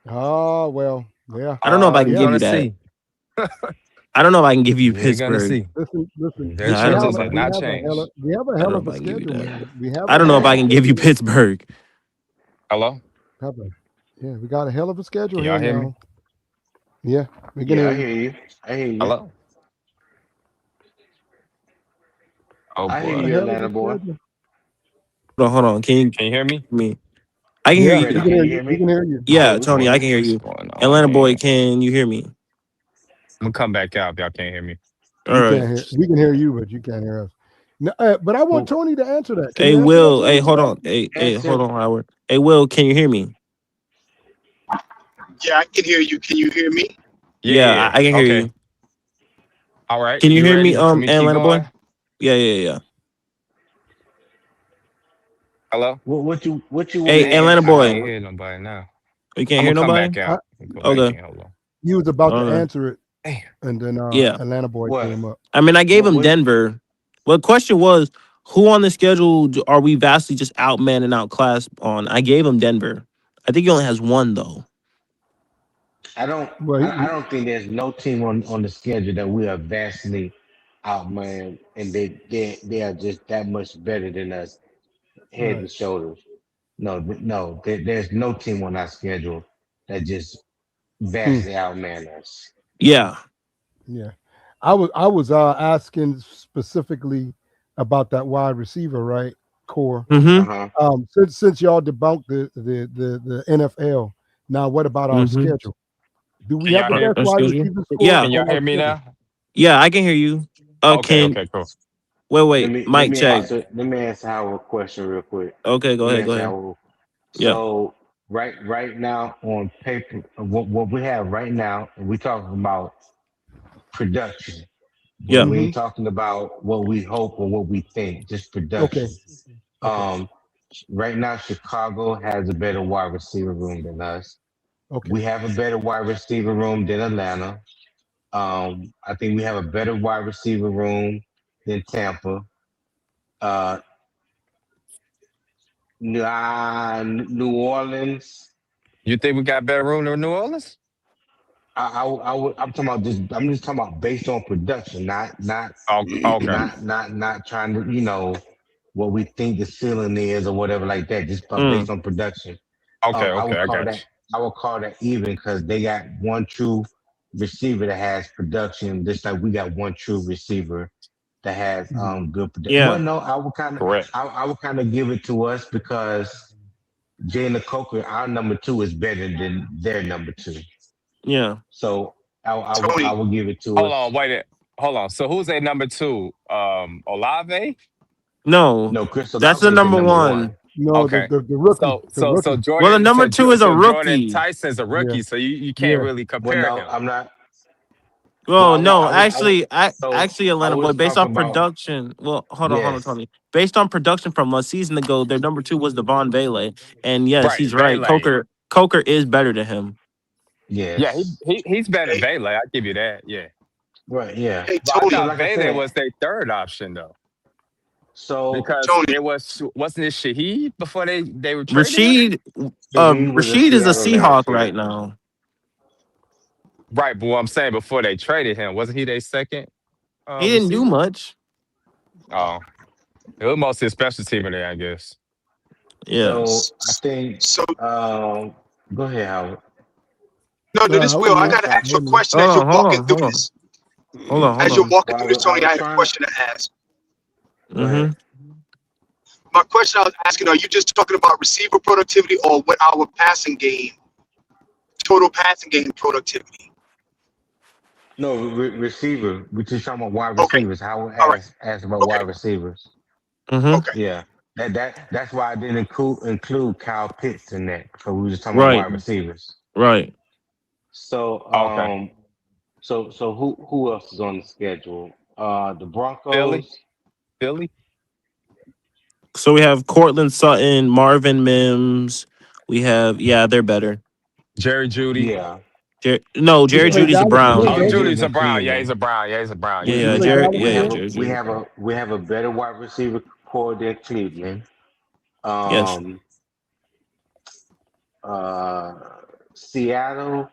Oh well. Yeah. I don't know if I can You're give Yeah. you gonna that. see. I don't know if I can give you You're gonna Pittsburgh. see. Listen. Their No, I don't know trenches if have I. We not have a hell changed. of we have a I don't hell know of if a I can give you schedule, that. man. We have I a don't know if hell of I a can give you schedule. Pittsburgh. Hello? Have a, yeah, we got a hell of a schedule Can here y'all hear me? now. Yeah, we can Yeah, hear I you. hear you. I hear you. Hello? Oh I hear Got a boy. you, hell of a Atlanta boy. schedule. Hold on. Can you Can you hear me? hear me? I can hear Yeah, you. we Freddie, can can hear you you. hear We me? can hear you. Yeah, Yeah, we can Tony, hear I you. can hear What's you. going on, Atlanta boy, man? can you hear me? I'm gonna come back out if y'all can't hear me. All You right. can't hear. We can hear you, but you can't hear us. No, but I want Well, Tony to answer that. Can Hey, you answer that, Will. Hey, Tony? hold on. Hey, hold answer. on, Howard. Hey, Will, can you hear me? Yeah, I can hear you. Can you hear me? Yeah, Yeah, yeah. I can hear Okay. you. All right. Can you You hear me? ready for me to keep Atlanta boy. going? Yeah. Hello? What you want Hey, me to Dang, Atlanta answer, I boy. can't Howard? hear nobody now. You can't I'm hear gonna come nobody? back I, out and go back Okay. in. Hold on. you was about to Okay. answer it, Damn. and then Yeah. Atlanta boy What? came up. I mean, I gave What? him What? Denver. Well, the question was, who on the schedule are we vastly just outman and outclassed on? I gave him Denver. I think he only has one though. I don't. Well, I don't think there's no team on the schedule that we are vastly outmanned, and they are just that much better than us, head right. and shoulders. No, no. There's no team on our schedule that just Mm, vastly outman us. Yeah. yeah, I was asking specifically about that wide receiver, right? Core. Uh Mm-hmm. huh. Since y'all debunked the NFL, now what about our Mm-hmm. schedule? Do we Can have y'all the hear? best wide Excuse you? receiver score Yeah. Can y'all on our hear me schedule? now? Yeah, I can hear you. Okay. Can Okay. Cool. wait, Let mic me check. answer. Let me answer Howard a question real quick. Okay, go Let me ahead, go answer ahead. Howard. Yeah. So right now on paper, what we have right now, we talking about production. We Yeah. Mm-hmm. ain't talking about what we hope or what we think, just Okay. production. Okay. Um, right now Chicago has a better wide receiver room than us. Okay. We have a better wide receiver room than Atlanta. I think we have a better wide receiver room than Tampa. Uh, New Orleans. You think we got better room than New Orleans? I'm talking about just. I'm just talking about based on production, Oh, okay. not trying to what we think the ceiling is or whatever like that. Just based Mm. on production. Okay. I Okay. would I call got that. I would call that even because they got one true receiver that has production, just like we got one true receiver that has Mhm. good production. Well, Yeah. no, you. Correct. I would kind of give it to us because Jalen Coker, our number two, is better than their number two. Yeah. So I Tony, will give it to Hold on. us. Wait. Hold on. So who's at number two? Olave? No. No, Chris That's the Olave is the number number one. one. No, Okay. the rookie, So the so so rookie. Well, the Jordan number two is a so Jordan rookie. Tyson's a Yeah, rookie, so you can't yeah. really Well, compare no, him. I'm not. Well, Well, no, no, actually, actually, I Atlanta boy, was based talking off about production. Well, hold on, yes, Tony. Based on production from a season ago, their number two was Devon Vele, and yes, Right, he's right. Baylor. Coker is better than him. Yeah, he, yes, he he's better than Hey, Baylor. I give you that. Yeah, right, yeah. hey, but I So, Tony, thought like I Baylor said, was their third option though, so because Tony. it wasn't it Shaheed before they were traded him. Rashid, he was a Rashid is a Seattle Seahawk last right year. now. Right, but what I'm saying before they traded him, wasn't he their second He didn't do receiver? much. Oh, it was mostly a special teamer there, I guess. Yeah. So I think, So go ahead, Howard. no, no, No, this I Will. wouldn't I know. got to I ask you a wouldn't know. question as you're walking through Hold on, this. hold As you're on. walking through Well, this, I Tony, I was have a trying to question to ask. go Mm-hmm. ahead. My question I was asking: are you just talking about receiver productivity, or what our passing game, total passing game productivity? No, receiver. We just talking about wide Okay, receivers. Howard all right, asked about okay, wide receivers. Mm-hmm. okay. Yeah, that's why I didn't include Kyle Pitts in that because we were just talking about Right. wide receivers. Right. So Okay, so who else is on the schedule? The Philly, Broncos. Philly, So we have Cortland Sutton, Marvin Mims. We have they're better. Jerry Judy. Yeah, No, We Jerry play Judy's a Dallas and today, Brown. Oh, Jerry don't we? Judy's Judy's a in Brown. Yeah, he's Cleveland. a Brown. Yeah, he's a Brown. Yeah, Yeah, We yeah, you're play right. Jerry. Dallas Yeah, We yeah, have today. a Jerry we Judy's a have Brown. a we have a better wide receiver core than Cleveland. Yes. Um, uh, Seattle.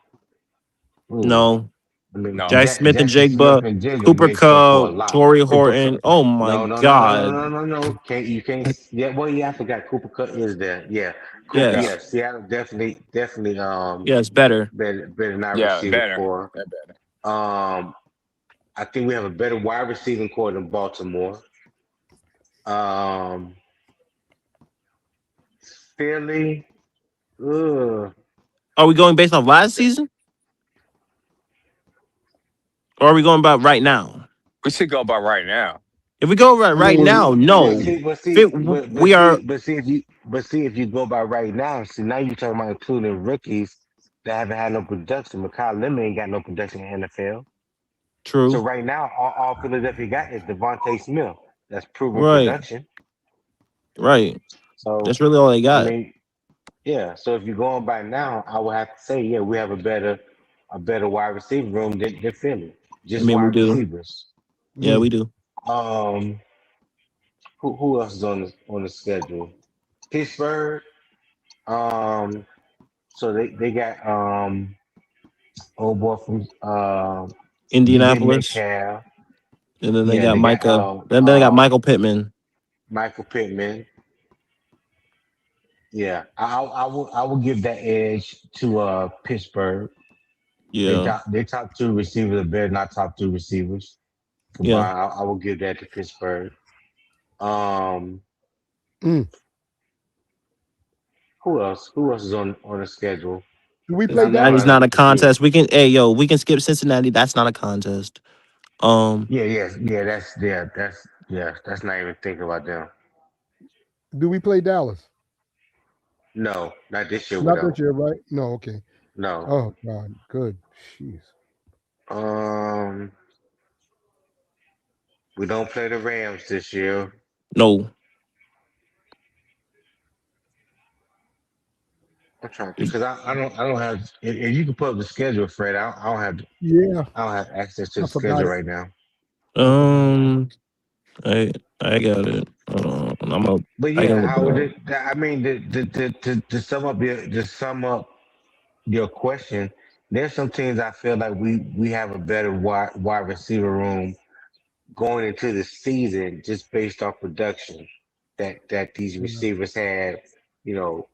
Ooh, No. I mean, No, Jack Smith and Jackson Jake Smith Buck, and Jigga Cooper makes up for a Cup, lot. Torrey Cooper Cup. Horton. Oh my No, no, no, no, no, God. no, no, no. Can't you can't? Yeah, well, yeah, I forgot Cooper Cup is there. Yeah, Cooper. yeah, Yeah, Yes. Seattle definitely Yes, better. better than our yeah, receiver better. core. Yeah, better. Um, I think we have a better wide receiving core than Baltimore. Um, Philly. Ugh. Are we going based off last season? Or are we going about right now? We should go by right now. If we go I right mean, now, no. Fit, we are But see if you go by right now, see now you're talking about including rookies that haven't had no production. Kyle Lemon ain't got no production in the NFL. So true. right now, all Philadelphia got is Devontae Smith. That's proven Right. production. Right. So That's really all they I got. mean, yeah. So if you're going by now, I would have to say, yeah, we have a better wide receiver room than Philly. I Just mean, we wide do. receivers. Yeah, mm, we do. Um, who else is on the schedule? Pittsburgh. Um, so they got old boy from DK Indianapolis. Metcalf. And then they Yeah, got they got Micah. Then they got Michael Pittman. Michael Pittman. Yeah, I will give that edge to Pittsburgh. Yeah. They top two receivers are better than our top two receivers Yeah. combined. I will give that to Pittsburgh. Um, mm. who else? Who else is on the schedule? Do we play Because I'm Cincinnati's Dallas? trying not to a forget. contest. We can we can skip Cincinnati. That's not a contest. Um Yeah, That's not even thinking about them. Do we play Dallas? No, not this year. We Not this don't. year, right? No, okay. No. Oh God, good. Jeez. Um, we don't play the Rams this year. no. I'm trying to because I don't have. If you can put up the schedule, Fred, Yeah, I don't have access to I the forgot schedule it. right now. I forgot it. Um I I got it. But I yeah, can look it Howard, up. I mean, to sum up your question, there's some teams I feel like we have a better wide receiver room going into the season just based off production that these Yeah. receivers had,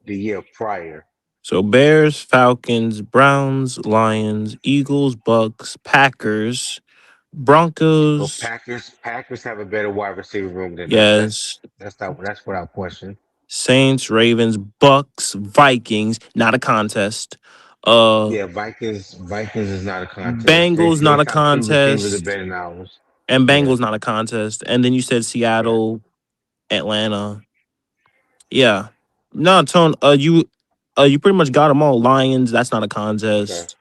the year prior. So Bears, Falcons, Browns, Lions, Eagles, Bucks, Packers, So Broncos, Packers have a better wide receiver room than us. yes, That's without question. Saints, Ravens, Bucks, Vikings, not a contest. Uh Yeah, Vikings is not a contest. Bengals, They not a top two receivers are contest. better than ours. And Yeah, Bengals, not a contest. And then you said yeah. Seattle, Atlanta. Yeah. No, Tone, you pretty much got them all. Lions, that's not a Okay. contest.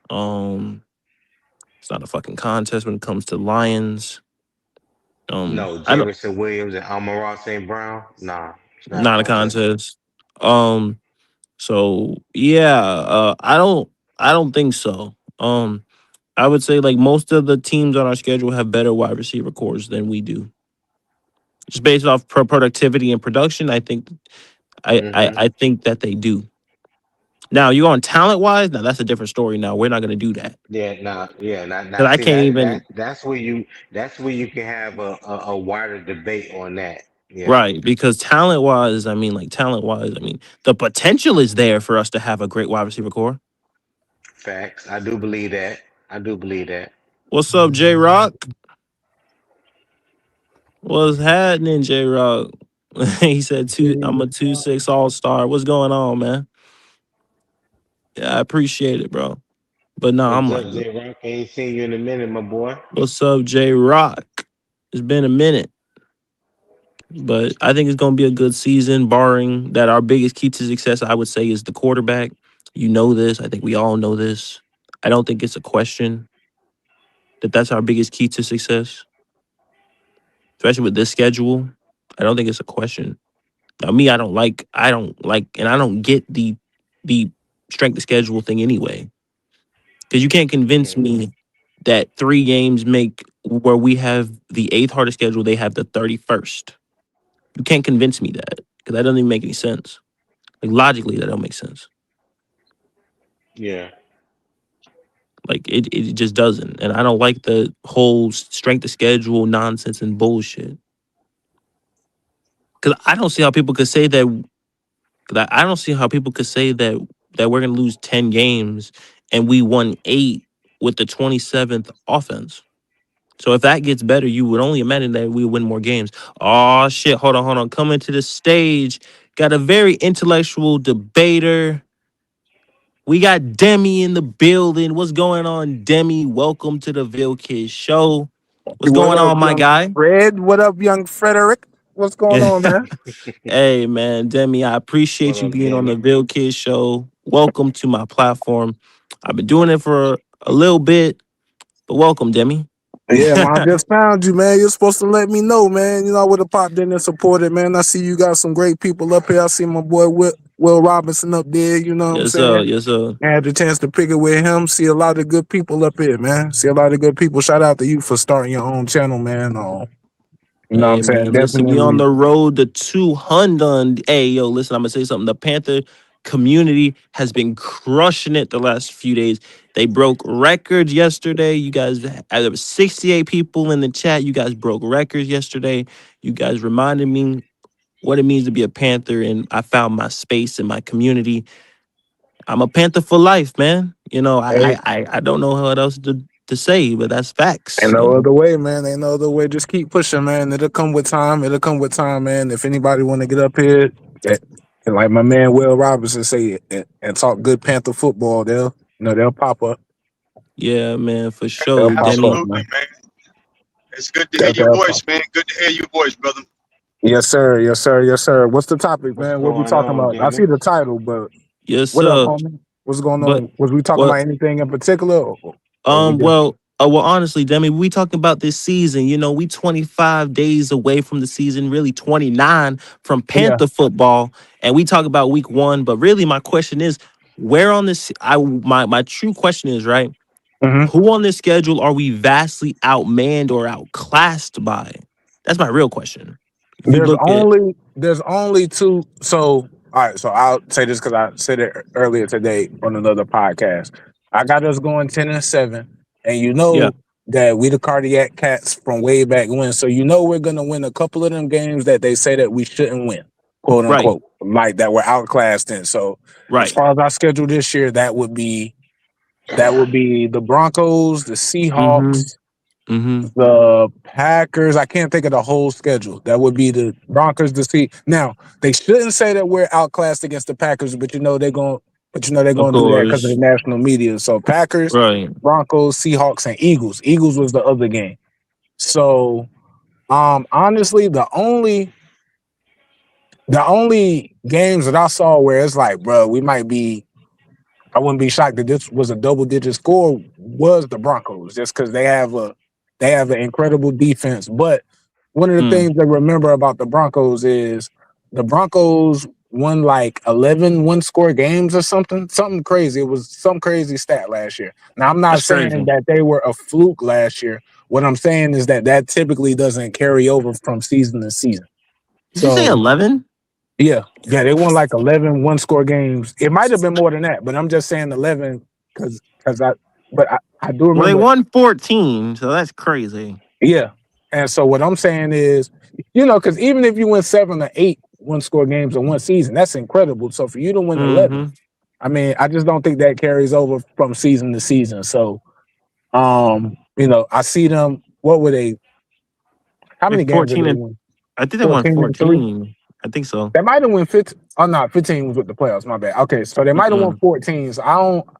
Um It's not a fucking contest when it comes to Lions. No, I don't. Jameson Williams and Amon St. Brown. Nah, it's not a Not a contest. contest. Um. So yeah. I don't think so. I would say like most of the teams on our schedule have better wide receiver cores than we do. Just based off productivity and production, I think Mm-hmm. I think that they do. Now you on talent wise, now that's a different story. Now we're not gonna do that Now because I see can't that even. that's where you can have a wider debate on that. Yeah, Right, because talent wise, I mean, like talent wise, I mean, the potential is there for us to have a great wide receiver core. facts. I do believe that. I do believe that. What's up, J Rock? What's happening, J Rock? He said two. I'm a 2-6 All Star. What's going on, man? Yeah, I appreciate it, bro. But no, I'm What's like, up, J Rock? Ain't seen you in a minute, my boy. what's up, J Rock? It's been a minute, but I think it's gonna be a good season. Barring that, our biggest key to success, I would say, is the quarterback. You know this. I think we all know this. I don't think it's a question that that's our biggest key to success, especially with this schedule. I don't think it's a question. Now, me, I don't like, and I don't get the strength of schedule thing anyway. Because you can't convince Mm, me that 3 games make where we have the eighth hardest schedule, they have the 31st. You can't convince me that because that doesn't even make any sense. Like logically, that don't make sense. yeah, Like it just doesn't. And I don't like the whole strength of schedule nonsense and bullshit. Because I don't see how people could say that. 'Cause I don't see how people could say that we're gonna lose 10 games and we won 8 with the 27th offense. So if that gets better, you would only imagine that we win more games. Oh shit! Hold on. Coming to the stage, got a very intellectual debater. We got Demi in the building. What's going on, Demi? Welcome to the Ville Kids Show. What's What going up, on, my young guy? Fred? What up, young Frederick? What's going on, man? Hey man, Demi, I what appreciate you up, being on the Demi? Ville Kids Show. Welcome to my platform. I've been doing it for a little bit, but welcome, Demi. Yeah, man, I just found you, man. You're supposed to let me know, man. You know, I would have popped in and supported, man. I see you got some great people up here. I see my boy Will Robinson up there. You know what I'm Yes, sir. saying? Yes, sir. I had the chance to pick it with him. See a lot of good people up here, man. See a lot of good people. Shout out to you for starting your own channel, man. You know what I'm Hey saying? man, listen, we on Definitely. the road to 200. Hey, yo, listen, I'm gonna say something. The Panther community has been crushing it the last few days. They broke records yesterday. You guys, there was 68 people in the chat. You guys broke records yesterday. You guys reminded me what it means to be a Panther, and I found my space in my community. I'm a Panther for life, man. You know, I don't know what else to say, but that's facts. Ain't You no know, other way, man. Ain't no other way. Just keep pushing, man. It'll come with time. It'll come with time, man. If anybody want to get up here, and like my man Will Robinson say, and talk good Panther football, they'll pop up. yeah, man, for They'll sure, pop up, Demi. Absolutely, man. man. It's good to hear your They'll voice, pop. man. Good to hear your voice, brother. Yes, sir. Yes, sir. Yes, sir. What's the topic, What's man? What we going talking on, about? I see Demi? the title, but Yes, what up, sir. homie? What's going But on? Was we talking what? about anything in particular, or we just? Well, honestly, Demi, we talking about this season. You know, we 25 days away from the season, really 29 from Yeah. Panther football, and we talk about week 1. But really, my question is, where on this? My true question is, right? Mm-hmm. Who on this schedule are we vastly outmanned or outclassed by? That's my real question. If you look at There's only two. So all right, so I'll say this because I said it earlier today on another podcast. I got us going 10-7, and you yeah, know that we the cardiac cats from way back when. So you know we're gonna win a couple of them games that they say that we shouldn't win, quote right, unquote, like that we're outclassed in. So as right, far as our schedule this year, that would be the Broncos, the mm-hmm, Seahawks, mm-hmm, the Packers. I can't think of the whole schedule. That would be the Broncos. Now they shouldn't say that we're outclassed against the Packers, but they're of going to do that because of the course, national media. So Packers, right, Broncos, Seahawks, and Eagles. Eagles was the other game. So honestly, the only games that I saw where it's like, bro, we might be I wouldn't be shocked that this was a double digit score was the Broncos, just because they have an incredible defense. But one of the Mm, things to remember about the Broncos is the Broncos won like 11 one score games or something crazy. It was some crazy stat last year. Now I'm not that's saying crazy. that they were a fluke last year. What I'm saying is that that typically doesn't carry over from season to season. Did you say So 11? yeah, they won like 11 one score games. It might have been more than that, but I'm just saying 11 because I do Well, they remember, won 14, so that's crazy. yeah. And so what I'm saying is, because even if you win 7 or 8 one score games in one season, that's incredible. So for you to win 11, Mm-hmm. I mean, I just don't think that carries over from season to season. So I see them. What were they? How They're many games did 14 they and win? I think they won 14-3. 14. I think so. They might have won 15. Oh no, 15 was with the playoffs. My bad. Okay, so they might have won Mm-mm. 14. So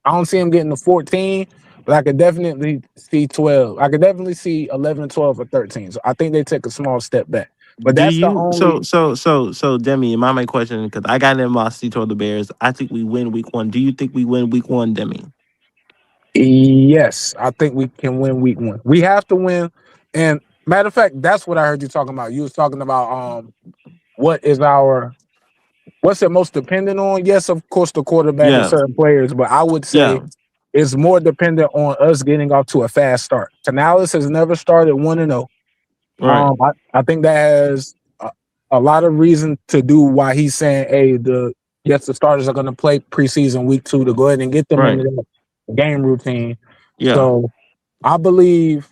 I don't see them getting to 14, but I could definitely see 12. I could definitely see 11, 12, or 13. So I think they take a small step back. But Do that's the you only Demi, my question, because I got animosity toward the Bears. I think we win week one. Do you think we win week one, Demi? yes, I think we can win week one. We have to win. And matter of fact, that's what I heard you talking about. You was talking about what is our what's it most dependent on? Yes, of course, the quarterback and Yeah. certain players, but I would say Yeah. it's more dependent on us getting off to a fast start. Canales has never started 1-0. Right. I think that has a lot of reason to do why he's saying, hey, the starters are going to play preseason week 2 to go ahead and get them into Right. that game routine. Yeah. So I believe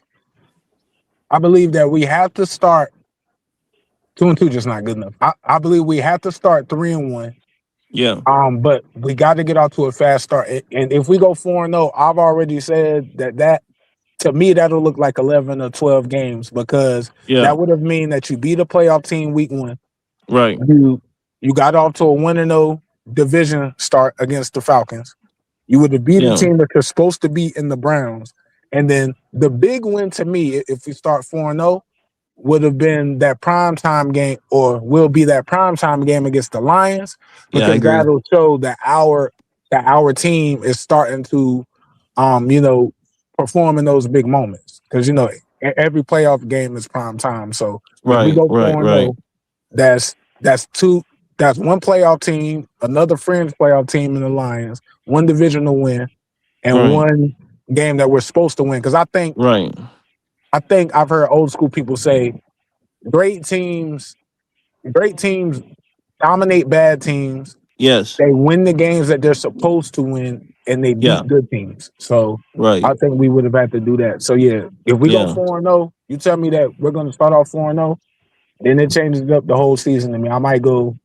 that we have to start 2-2, just not good enough. I believe we have to start 3-1. Yeah. But we got to get out to a fast start. And if we go 4-0, I've already said that to me that'll look like 11 or 12 games because Yeah. that would have mean that you beat a playoff team week 1. Right. You got off to a 1-0 division start against the Falcons. You would have beat a Yeah. team that you're supposed to beat in the Browns. And then the big win to me, if we start 4-0, would have been that primetime game, or will be that primetime game against the Lions, Yeah, I because agree. that'll show that our team is starting to perform in those big moments. Because every playoff game is prime time. So if we Right. go Right. 4-0, Right. that's two. That's one playoff team, another fringe playoff team in the Lions, one divisional win, and Right. one game that we're supposed to win. Because Right. I think I've heard old school people say great teams, great teams dominate bad teams. Yes. They win the games that they're supposed to win, and they Yeah. beat good teams. So Right. I think we would have had to do that. So yeah, if we go Yeah. 4-0, you tell me that we're going to start off 4-0, then it changes up the whole season to me. I might go,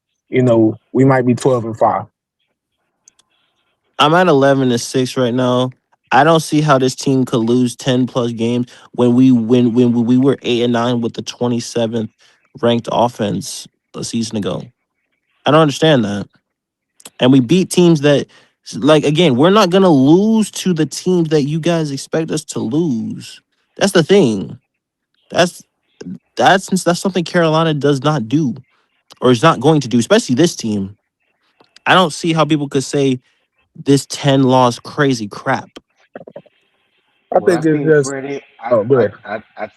we might be 12-5. I'm at 11-6 right now. I don't see how this team could lose 10 plus games when we were 8-9 with the 27th ranked offense a season ago. I don't understand that. And we beat teams that, like, again, we're not gonna lose to the teams that you guys expect us to lose. That's the thing. That's that's something Carolina does not do or is not going to do, especially this team. I don't see how people could say this 10 loss crazy crap. I Well, I think it's think just, Freddie, oh, good. I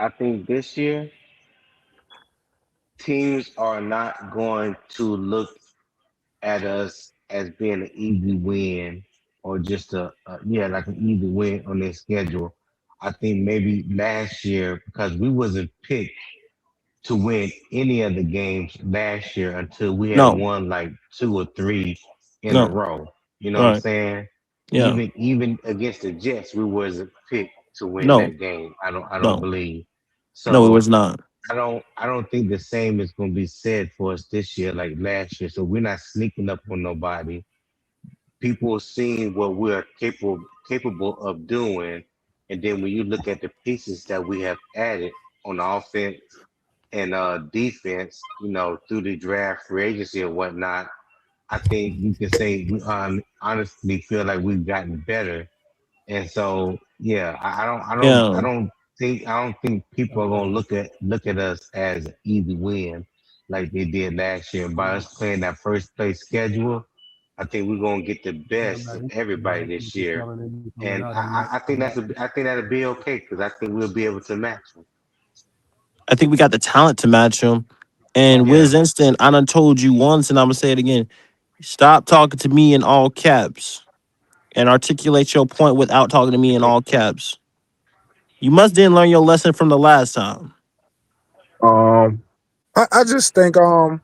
think this year teams are not going to look at us as being an easy win or just like an easy win on their schedule. I think maybe last year because we wasn't picked to win any of the games last year until we had No, won like 2 or 3 in a no, row. You know what I'm right. saying? Yeah. Even against the Jets, we wasn't picked to win No, that game. I don't no, believe. no, it So was not. I don't think the same is going to be said for us this year like last year. So we're not sneaking up on nobody. People are seeing what we're capable of doing, and then when you look at the pieces that we have added on the offense and defense, through the draft, free agency, and whatnot, I think you can say we honestly feel like we've gotten better. And so, yeah, Yeah, I don't think people are gonna look at us as an easy win like they did last year. By us playing that first place schedule, I think we're gonna get the best of everybody this year, and I think I think that'll be okay because I think we'll be able to match them. I think we got the talent to match him. And Yeah. Wiz Instant, I done told you once, and I'm gonna say it again. Stop talking to me in all caps and articulate your point without talking to me in all caps. You must didn't learn your lesson from the last time. Um, I just think I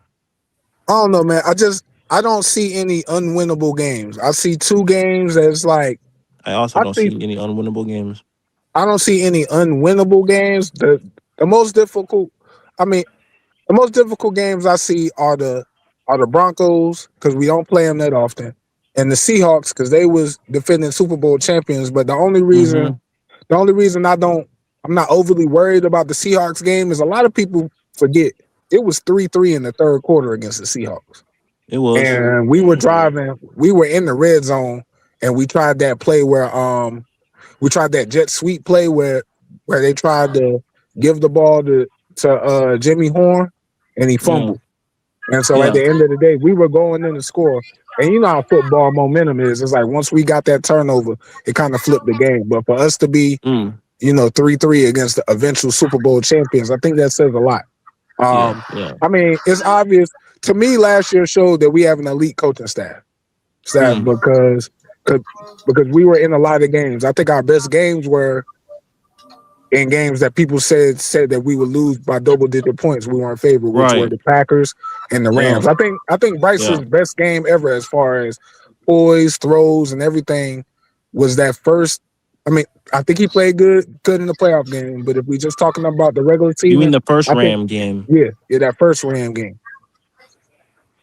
don't know, man. I don't see any unwinnable games. I see two games that's like I also I don't see see any unwinnable games. I don't see any unwinnable games. The most difficult, I mean, the most difficult games I see are the Broncos because we don't play them that often, and the Seahawks because they was defending Super Bowl champions. But Mm-hmm. the only reason I'm not overly worried about the Seahawks game is a lot of people forget it was 3-3 in the third quarter against the Seahawks. It was. And we were driving, we were in the red zone, and we tried that play where we tried that jet sweep play where they tried to give the ball to Jimmy Horn and he Yeah. fumbled. And so at Yeah. the end of the day, we were going in to score. And you know how football momentum is. It's like once we got that turnover, it kind of flipped the game. But for us to be, Mm. 3-3 against the eventual Super Bowl champions, I think that says a lot. Yeah. Yeah. I mean, it's obvious to me. Last year showed that we have an elite coaching staff Mm. because we were in a lot of games. I think our best games were in games that people said that we would lose by double digit points. We weren't favored, which were Right. the Packers and the Yeah. Rams. I think Bryce's Yeah. best game ever, as far as poise, throws, and everything, was that first. I mean, I think he played good in the playoff game. But if we just talking about the regular You mean season, the first I think Ram game? yeah, that first Ram game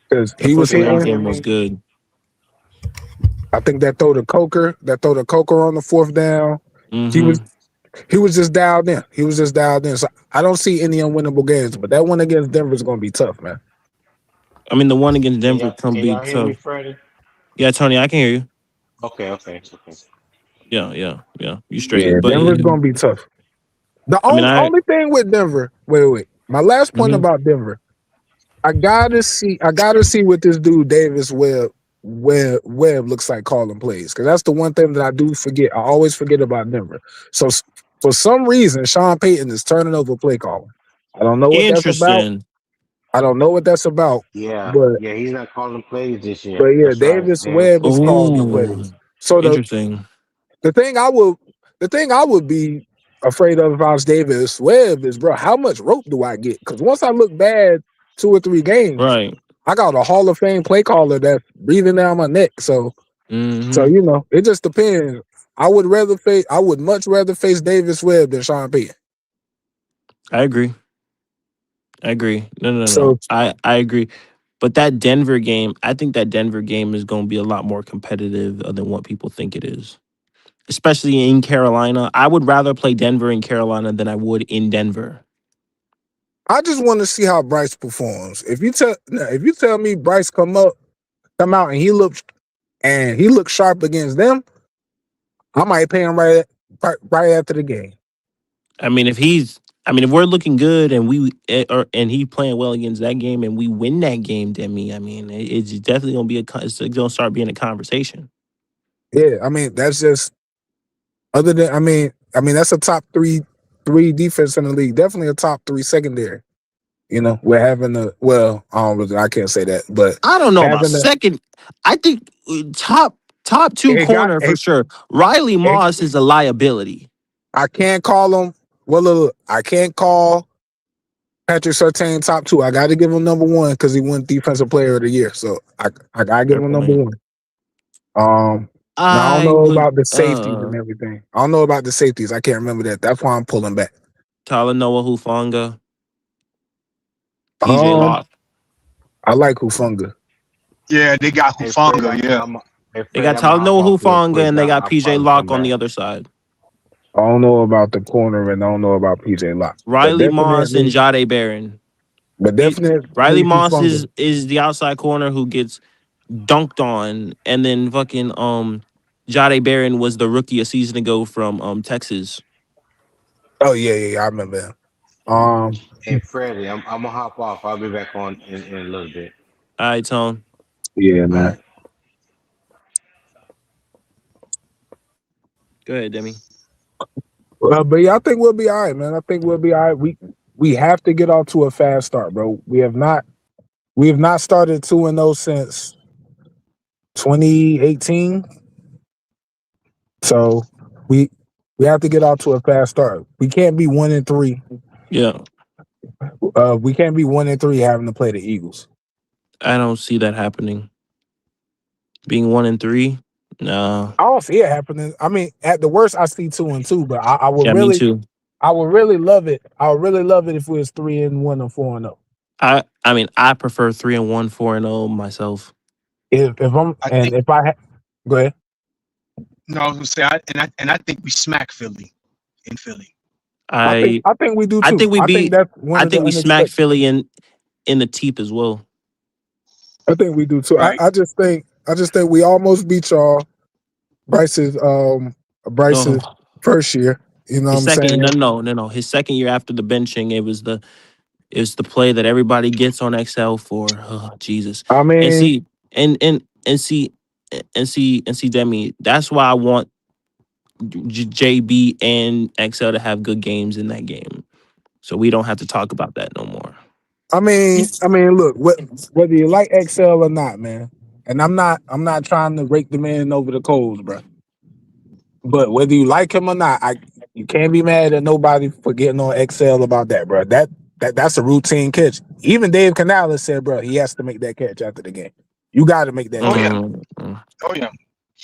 because The he was first Ram hitting. game was good. I think that throw to Coker on the fourth down. He was Mm-hmm. he was just dialed in. He was just dialed in. So I don't see any unwinnable games, but that one against Denver is going to be tough, man. I mean, the one against Denver can Can be y'all hear me, tough. Freddie? Yeah, Tony, I can hear you. Okay. Yeah. Yeah. Yeah. You straight. Yeah, But Denver's going to be tough. The I mean, only thing with Denver. Wait. My last point mhm. about Denver. I gotta see what this dude Davis Webb looks like calling plays, because that's the one thing that I do forget. I always forget about Denver. So for some reason, Sean Payton is turning over play calling. I don't know what that's about. Interesting. Yeah, But yeah, he's not calling plays this but year. yeah, That's right. Davis Davis. Webb is calling the Oh, plays. So interesting. the thing I would be afraid of if I was Davis Webb is, bro, how much rope do I get? Because once I look bad 2 or 3 games, Right. I got a Hall of Fame play caller that's breathing down my neck. So Mm-hmm. it just depends. I would much rather face Davis Webb than Sean Payton. I agree. No. So I agree. But that Denver game, I think that Denver game is going to be a lot more competitive than what people think it is. Especially in Carolina. I would rather play Denver in Carolina than I would in Denver. I just want to see how Bryce performs. If you tell me Bryce come out and he looks sharp against them, I might pay him right after the game. I mean, if we're looking good and and he playing well against that game and we win that game, Demi, I mean, it's definitely gonna it's gonna start being a conversation. Yeah, I mean that's just other than I mean that's a top three defense in the league. Definitely a top 3 secondary. We're having I can't say that, but I don't know about having the second. I think top two it got corner for it, sure. Riley it, Moss is a liability. I can't call him. Well, look, I can't call Patrick Surtain top 2. I got to give him number 1 because he won Defensive Player of the Year. So I got to give Fair him number point. 1. Now I don't I know would about the safeties and everything. I don't know about the safeties. I can't remember that. That's why I'm pulling back. Tyler Noah Hufanga, PJ Um, Locke. I like Hufunga. Yeah, they got Hey Fred, Hufanga. Yeah. hey They Fred, got I'm gonna Tyler hop Noah off real Hufanga quick. and they got I'll PJ probably come Locke on the back. other side. I don't know about the corner and I don't know about PJ Locke. Riley Moss and Jade Barron. Riley Definitely Moss Hufunga. is the outside corner who gets dunked on, and then fucking Jade Barron was the rookie a season ago from Texas. Oh yeah, I remember him. Hey Freddie, I'm gonna hop off. I'll be back on in a little bit. All right, Tone. Yeah, All man. right. Go ahead, Demi. But yeah, I think we'll be all right, man. I think we'll be all right. We have to get off to a fast start, bro. We have not started 2-0 since 2018. So we we have to get off to a fast start. We can't be 1-3. Yeah, We can't be 1-3 having to play the Eagles. I don't see that happening. Being 1-3, no. I don't see it happening. I mean, at the worst, I see 2-2. But I would Yeah, me really, too. I would really love it. I would really love it if it was 3-1 or 4-0. I mean, I prefer 3-1, 4-0 myself. If I'm I and think if I go ahead. no, I was gonna say I think we smack Philly in Philly. I think I I think we do I too. think we I think beat. that's one I of the think we smacked unexpected. Philly in the teeth as well. I think we do too. Right. I just think we almost beat y'all. Bryce's um Oh, Bryce's first year. You know what his I'm second. saying? No. His second year after the benching, it was the play that everybody gets on Excel for. Oh, Jesus. I And mean, see, and see, Demi. That's why I want JB and XL to have good games in that game, so we don't have to talk about that no more. look, whether you like Excel or not, man, and I'm not trying to rake the man over the coals, bro. But whether you like him or not, you can't be mad at nobody for getting on Excel about that, bro. That's a routine catch. Even Dave Canales said, bro, he has to make that catch after the game. You got to make that Oh catch. yeah. Mm, Oh yeah.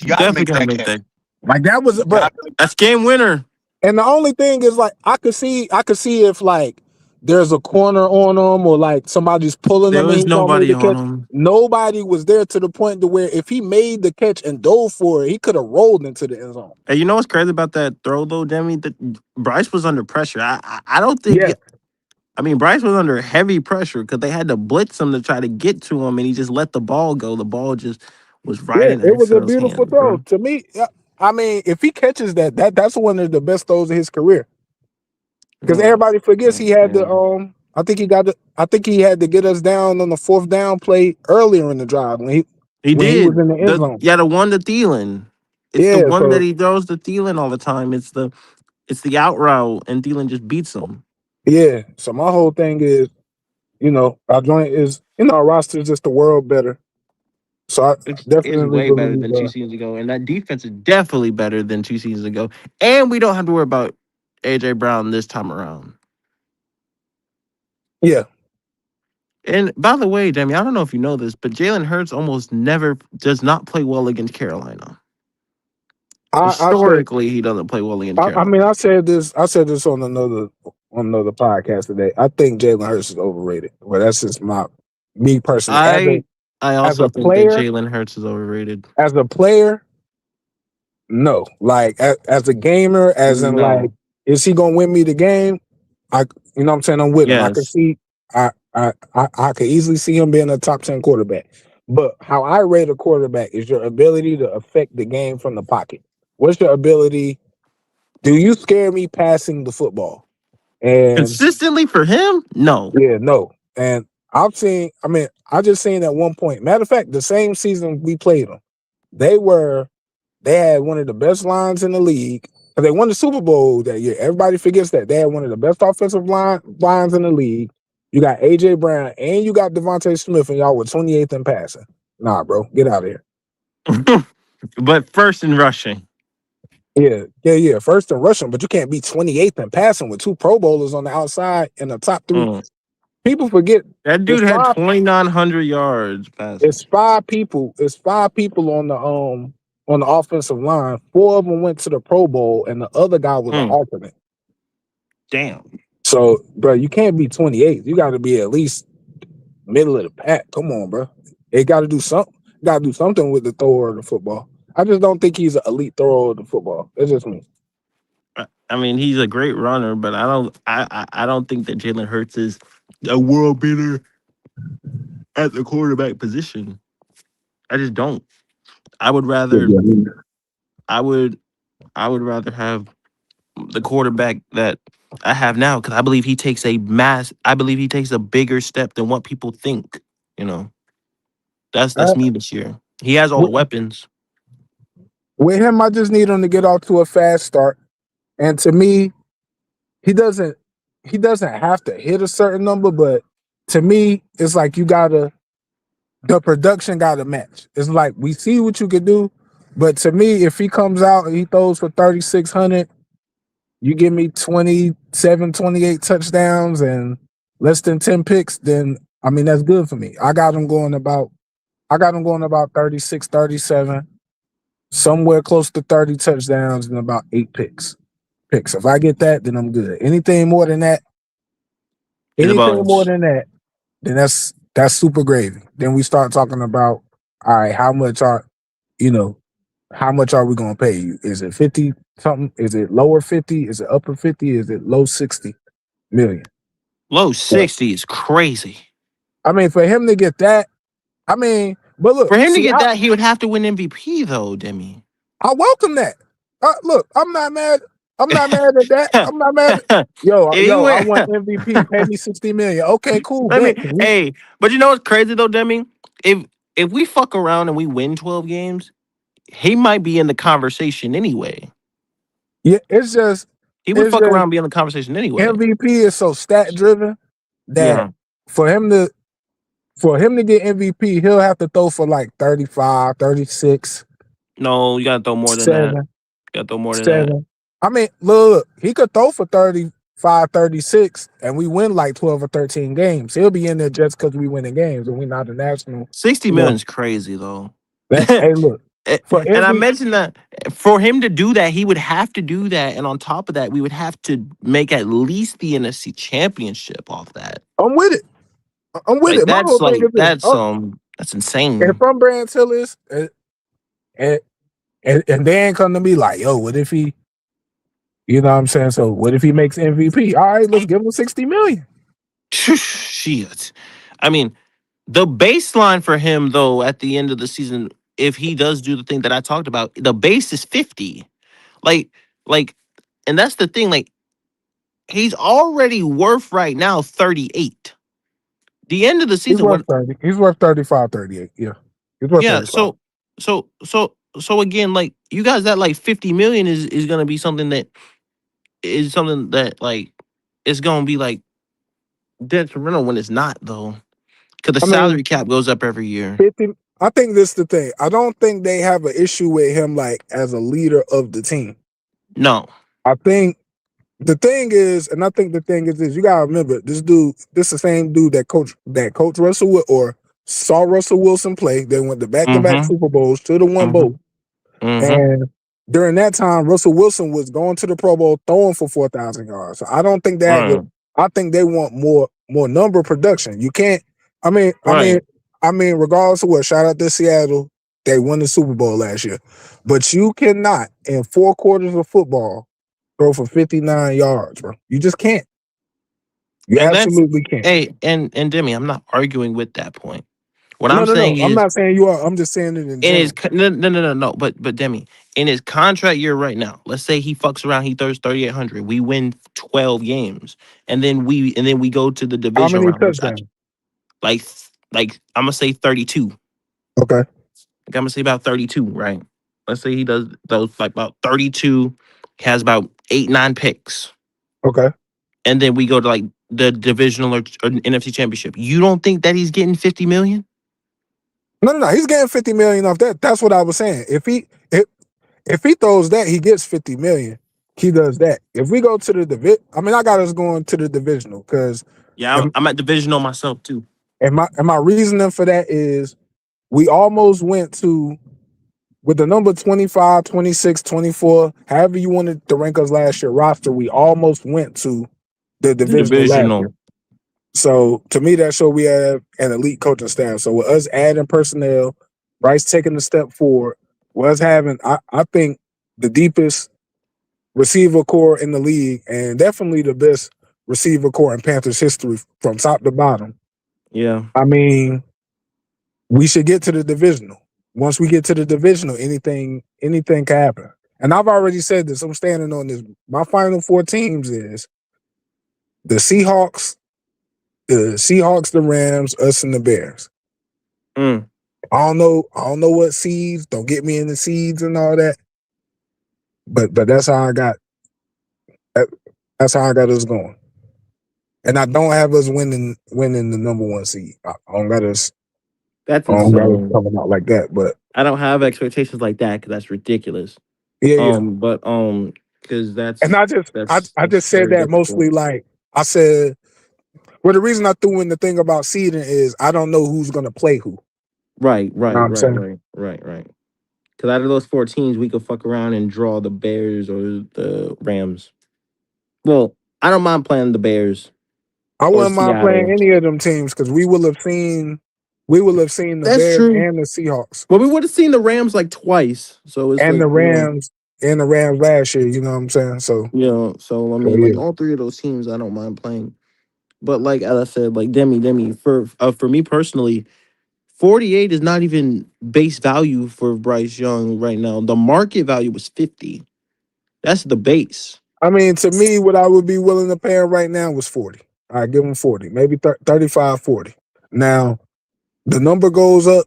You you got to definitely make gotta that make catch. that. Like that was, bro. Got That's game winner. And the only thing is, like, I could see if like there's a corner on him or like somebody's pulling There him and was he gonna make nobody the on catch. him. Nobody was there to the point to where if he made the catch and dove for it, he could have rolled into the end zone. And you know what's crazy about that throw though, Demi? That Bryce was under pressure. I don't think. Yeah, I mean, Bryce was under heavy pressure because they had to blitz him to try to get to him, and he just let the ball go. The ball just was right yeah, in it was a Excel's beautiful hands, throw bro. to me. I mean, if he catches that's one of the best throws of his career. Because Mm, everybody forgets he had the man. I think he had to get us down on the fourth down play earlier in the drive He when he was did in the end zone. the one to Thielen. It's the Yeah, one that so he throws to Thielen all the time. It's the out route, and Thielen just beats him. yeah. So my whole thing is, our joint is, our roster is just the world better. So I It's definitely way better believe, than 2 seasons ago, and that defense is definitely better than 2 seasons ago. And we don't have to worry about AJ Brown this time around. yeah. And by the way, Demi, I don't know if you know this, but Jalen Hurts almost never does not play well against Carolina. I said, Historically, he doesn't play well against I mean, Carolina. I said this on another podcast today. I think Jalen Hurts is overrated. Well, that's just me personally. As a I I as also a think that player, Jalen Hurts is overrated. as a player, no. Like as a gamer, as in like, No. is he gonna win me the game? I you know what I'm saying? I'm with him. I could Yes. see I could easily see him being a top 10 quarterback. But how I rate a quarterback is your ability to affect the game from the pocket. What's your ability? Do you scare me passing the football? And Consistently for him? No. yeah, no. And I just seen at one point. Matter of fact, the same season we played them, they were they had one of the best lines in the league. They won the Super Bowl that year. Everybody forgets that. They had one of the best offensive lines in the league. You got AJ Brown and you got Devontae Smith, and y'all were 28th in passing. Nah, bro, get out of here. But first in rushing. Yeah. First in rushing, but you can't be 28th in passing with two Pro Bowlers on the outside and the top three. Mm. People forget That it's dude had five. 2,900 yards passing. It's five people. It's five people on the offensive line. Four of them went to the Pro Bowl, and the other guy was an Mm. alternate. Damn. So, bro, you can't be 28. You got to be at least middle of the pack. Come on, bro. They got to do something. Got to do something with the thrower of the football. I just don't think he's an elite thrower of the football. That's just me. I mean, he's a great runner, but I don't think that Jalen Hurts is a world beater at the quarterback position. I just don't. I would rather I would I would rather have the quarterback that I have now because I believe he takes a bigger step than what people think. You know, that's Uh, me this year. He has all the wh- weapons. With him, I just need him to get off to a fast start. And to me, he doesn't have to hit a certain number, but to me, it's like the production gotta match. It's like we see what you can do, but to me, if he comes out and he throws for 3,600, you give me 27, 28 touchdowns and less than 10 picks, then I mean that's good for me. I got him going about 36, 37, somewhere close to 30 touchdowns and about 8 picks. If I get that, then I'm good. Anything more than that, It's a anything more bonus. than that, then that's super gravy. Then we start talking about, all right, how much are we gonna pay you? Is it 50 something? Is it lower 50? Is it upper 50? Is it low 60 million? Low So, 60 is crazy. I mean, for him to get that, I mean, but look, For him to see, get that, he would have to win MVP though, Demi. I welcome that. Look, I'm not mad. I'm not mad at that. I'm not mad. If he I win, want MVP. Pay me 60 million. Okay, cool. let me. Bet. Hey, but you know what's crazy though, Demi? If we fuck around and we win 12 games, he might be in the conversation anyway. Yeah, He would it's fuck just around and be in the conversation anyway. MVP is so stat driven that Yeah. for him to get MVP, he'll have to throw for like 35, 36, No, you gotta throw more than that. 7, You gotta throw more than that. 7. I mean, look, he could throw for 35, 36, and we win like 12 or 13 games. He'll be in there just because we winning games and we're not the national. 60 You million know, is crazy though. hey, look, for And I every mentioned that for him to do that, he would have to do that. And on top of that, we would have to make at least the NFC championship off that. I'm with it. I'm with it. My whole thing is this. That's If insane. I'm Brand Tillers and they ain't come to me like, yo, what if he, you know what I'm saying? So what if he makes MVP? All right, let's give him 60 million. Shit. I mean, the baseline for him though, at the end of the season, if he does do the thing that I talked about, the base is 50. Like, like, and that's the thing, like, he's already worth right now 38. The end of the He's season, worth what 30. He's worth 35, 38. Yeah. He's worth yeah, 35. so again, like you guys that like 50 million is gonna be something that like it's gonna be like detrimental when it's not though. Cause the I mean, salary cap goes up every year. 50. I think this is the thing. I don't think they have an issue with him like as a leader of the team. No. I think the thing is, and I think the thing is this, you gotta remember this the same dude that coach Russell or saw Russell Wilson play. They went to back-to-back Mm-hmm. Super Bowls, should have won Mm-hmm. both. Mm-hmm. And during that time, Russell Wilson was going to the Pro Bowl throwing for 4,000 yards. So I don't think they have Right. I think they want more number production. You can't. I mean, Right. regardless of what. Shout out to Seattle. They won the Super Bowl last year, but you cannot in 4 quarters of football throw for 59 yards, bro. You just can't. You And that's absolutely can't. and Demi, I'm not arguing with that point. What No, I'm no, no. saying I'm is not saying you are. I'm just saying it in in his general. no. But Demi, in his contract year right now, let's say he fucks around, he throws 3,800. We win 12 games, and then we go to the How divisional many round, which I touchdowns? like I'm gonna say 32. Okay. Like I'm gonna say about 32, right? Let's say he does those like about 32, has about 8, 9 picks, Okay. and then we go to like the divisional or NFC championship. You don't think that he's getting 50 million? No, no, no. He's getting 50 million off that. That's what I was saying. If he throws that, he gets 50 million. He does that. If we go to the division, I mean, I got us going to the divisional because Yeah, and, I'm at divisional myself too. my reasoning for that is we almost went to with the number 25, 26, 24, however you wanted to rank us last year roster, we almost went to the The divisional last year. divisional. So to me, that show we have an elite coaching staff. So with us adding personnel, Bryce taking a step forward, with us having, I think, the deepest receiver core in the league and definitely the best receiver core in Panthers history from top to bottom. Yeah. I mean, we should get to the divisional. Once we get to the divisional, anything can happen. And I've already said this. I'm standing on this. My final 4 teams is the Seahawks, the Rams, us, and the Bears. Mm. I don't know what seeds. Don't get me in the seeds and all that. But that's how I got. That's how I got us going. And I don't have us winning the number one seed. I don't got us. That's I don't got us insane. coming out like that. But I don't have expectations like that because that's ridiculous. yeah. But because And I that's just said very that mostly difficult. like I said. Well, the reason I threw in the thing about seeding is I don't know who's gonna play who. Right, You know what right, I'm right, saying? right, right, right. Because out of those four teams, we could fuck around and draw the Bears or the Rams. Well, I don't mind playing the Bears I or wouldn't mind playing Seattle. any of them teams because we will have seen the That's Bears true. and the Seahawks But we would have seen the Rams like twice. So it's and like, the Rams last year. You know what I'm saying? So so I mean, like yeah. all three of those teams, I don't mind playing. But like as I said, like Demi, for me personally, 48 is not even base value for Bryce Young right now. The market value was 50. That's the base. I mean, to me, what I would be willing to pay him right now was 40. I give him 40, maybe 35, 40. Now the number goes up.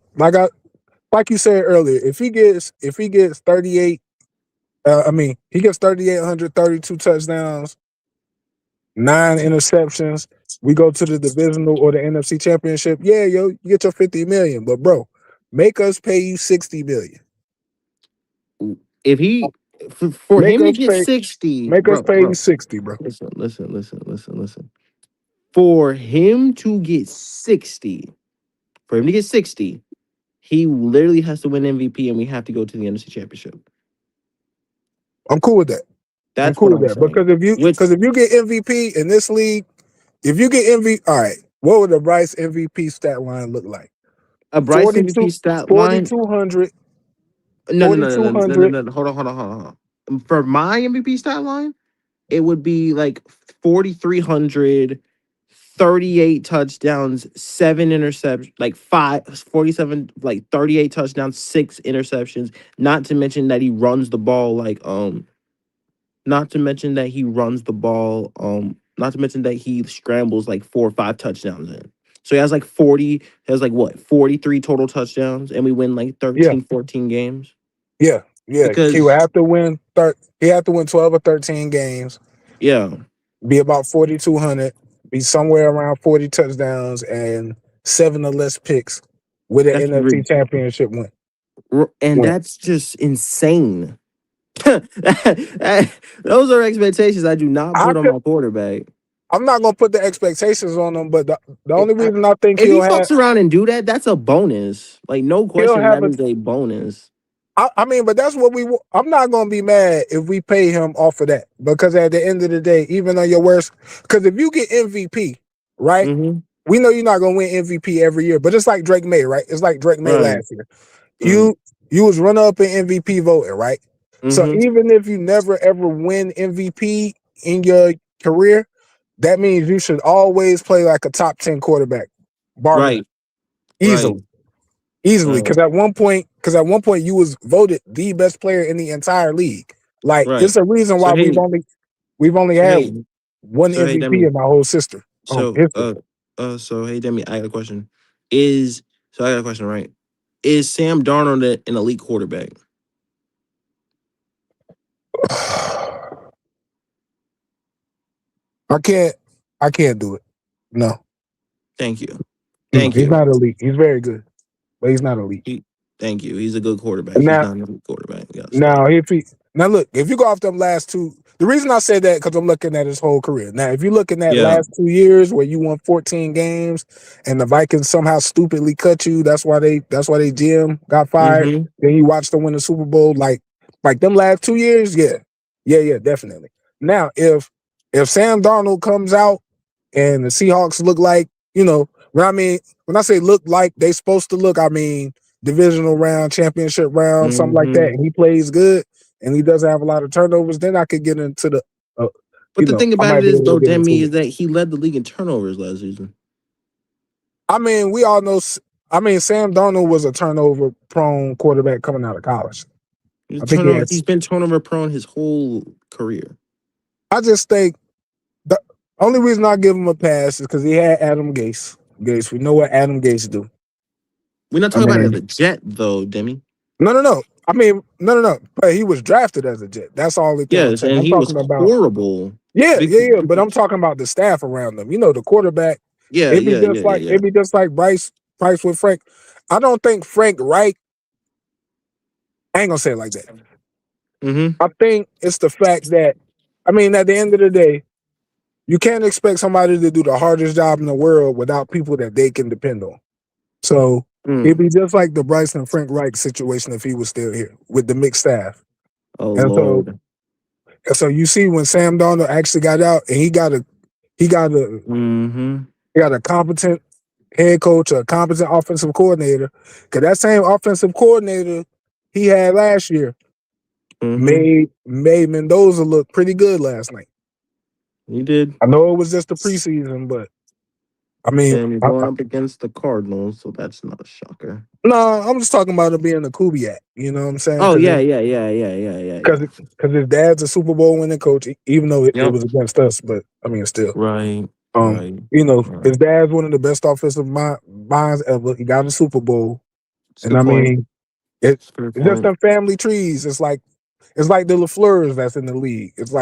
Like you said earlier, if he gets 38, he gets 3,800, 32 touchdowns, 9 interceptions. We go to the divisional or the NFC championship. Yeah, yo, you get your 50 million. But bro, make us pay you 60 million. If he for Make him to us get pay 60, make us bro, pay you bro. 60, bro. Listen. For him to get 60, he literally has to win MVP and we have to go to the NFC championship. I'm cool with that. I'm That's cool what with I'm that. saying. Because if Which you get MVP in this league, if you get MVP, all right, what would the Bryce MVP stat line look like? a Bryce 42, MVP stat line. 4,200, No. 4,200. Hold on. For my MVP stat line, it would be like 4,300, 38 touchdowns, 7 interceptions, like 47, like 38 touchdowns, 6 interceptions. Not to mention that he runs the ball not to mention that he runs the ball, not to mention that he scrambles like 4 or 5 touchdowns in. So he has like 43 total touchdowns, and we win like Yeah, 13, 14 games. yeah, yeah. He would Because have to win. He have to win 12 or 13 games. yeah, Be about 4,200. Be somewhere around 40 touchdowns and 7 or less picks with an that's NFC championship win. and Win. that's just insane. Those are expectations I do not I put on could. my quarterback. I'm not gonna put the expectations on him, but the If only reason I think if he fucks around and do that, that's a bonus. Like no he'll question, have that a is a bonus. I mean, but that's what we. I'm not gonna be mad if we pay him off of that because at the end of the day, even on your worst, because if you get MVP, right, Mm-hmm. we know you're not gonna win MVP every year. But it's like Drake May, right? It's like Drake May Right. last year. Right. You was runner up in MVP voting, right? So Mm-hmm. even if you never ever win MVP in your career, that means you should always play like a top 10 quarterback, bar none, Right. Right. easily. Easily, Right. because at one point, you was voted the best player in the entire league. Like Right. it's a reason So why hey, we've only so had hey, one so hey, MVP Demi. in my whole sister So history. so hey, Demi, I got a question. I got a question, right? Is Sam Darnold an elite quarterback? I can't do it. No, Thank you. no, Thank he's you. not elite. He's very good, but he's not elite. He, Thank you. He's a good quarterback. He's Now, not an elite quarterback. You gotta stop. Now, look, if you go off them last two, the reason I say that because I'm looking at his whole career. Now, if you look in that Yeah. last 2 years where you won 14 games and the Vikings somehow stupidly cut you, that's why they GM got fired. Mm-hmm. Then you watched them win the Super Bowl, like them last 2 years, yeah, definitely. Now, if Sam Darnold comes out and the Seahawks look like, when I say look like they supposed to look, I mean divisional round, championship round, something like that, Mm-hmm. and he plays good and he doesn't have a lot of turnovers, then I could get into the, But the thing I about might it be is, able to though, get Demi, into is it. that he led the league in turnovers last season. I mean, we all know. I mean, Sam Darnold was a turnover-prone quarterback coming out of college. I think He's been turnover prone his whole career. I just think the only reason I give him a pass is because he had Adam Gase. We know what Adam Gase do. We're not I talking about it mean, as a Jet, though, Demi. no. I mean, no. But he was drafted as a Jet. That's all the thing I'm Yes, saying. and I'm he was talking about. horrible. Yeah, Big, yeah, yeah. But I'm talking about the staff around them. You know, the quarterback. yeah, It'd be yeah, yeah, just yeah, like yeah. it'd be just like Price with Frank. I don't think Frank Reich. I ain't gonna say it like that. Mm-hmm. I think it's the fact that, I mean, at the end of the day, you can't expect somebody to do the hardest job in the world without people that they can depend on. So it'd Mm. be just like the Bryce and Frank Reich situation if he was still here with the mixed staff. Oh And so, Lord. and so you see when Sam Darnold actually got out and he got a Mm-hmm. he got a competent head coach, a competent offensive coordinator. Because that same offensive coordinator he had last year Mm-hmm. made Mendoza look pretty good last night. He did. I know it was just the preseason, but I mean, And you're going up against the Cardinals, so that's not a shocker. no, I'm just talking about it being a Kubiak. You know what I'm saying? Oh Because yeah, yeah, yeah, yeah, yeah, yeah, yeah. because his dad's a Super Bowl winning coach, even though it Yep. was against us. But I mean, still, Right. um, Right. you know, Right. his dad's one of the best offensive minds ever. He got a Super Bowl, It's a and good I point. mean, it It's a good it's just point. them family trees. It's like the LaFleurs that's in the league. It's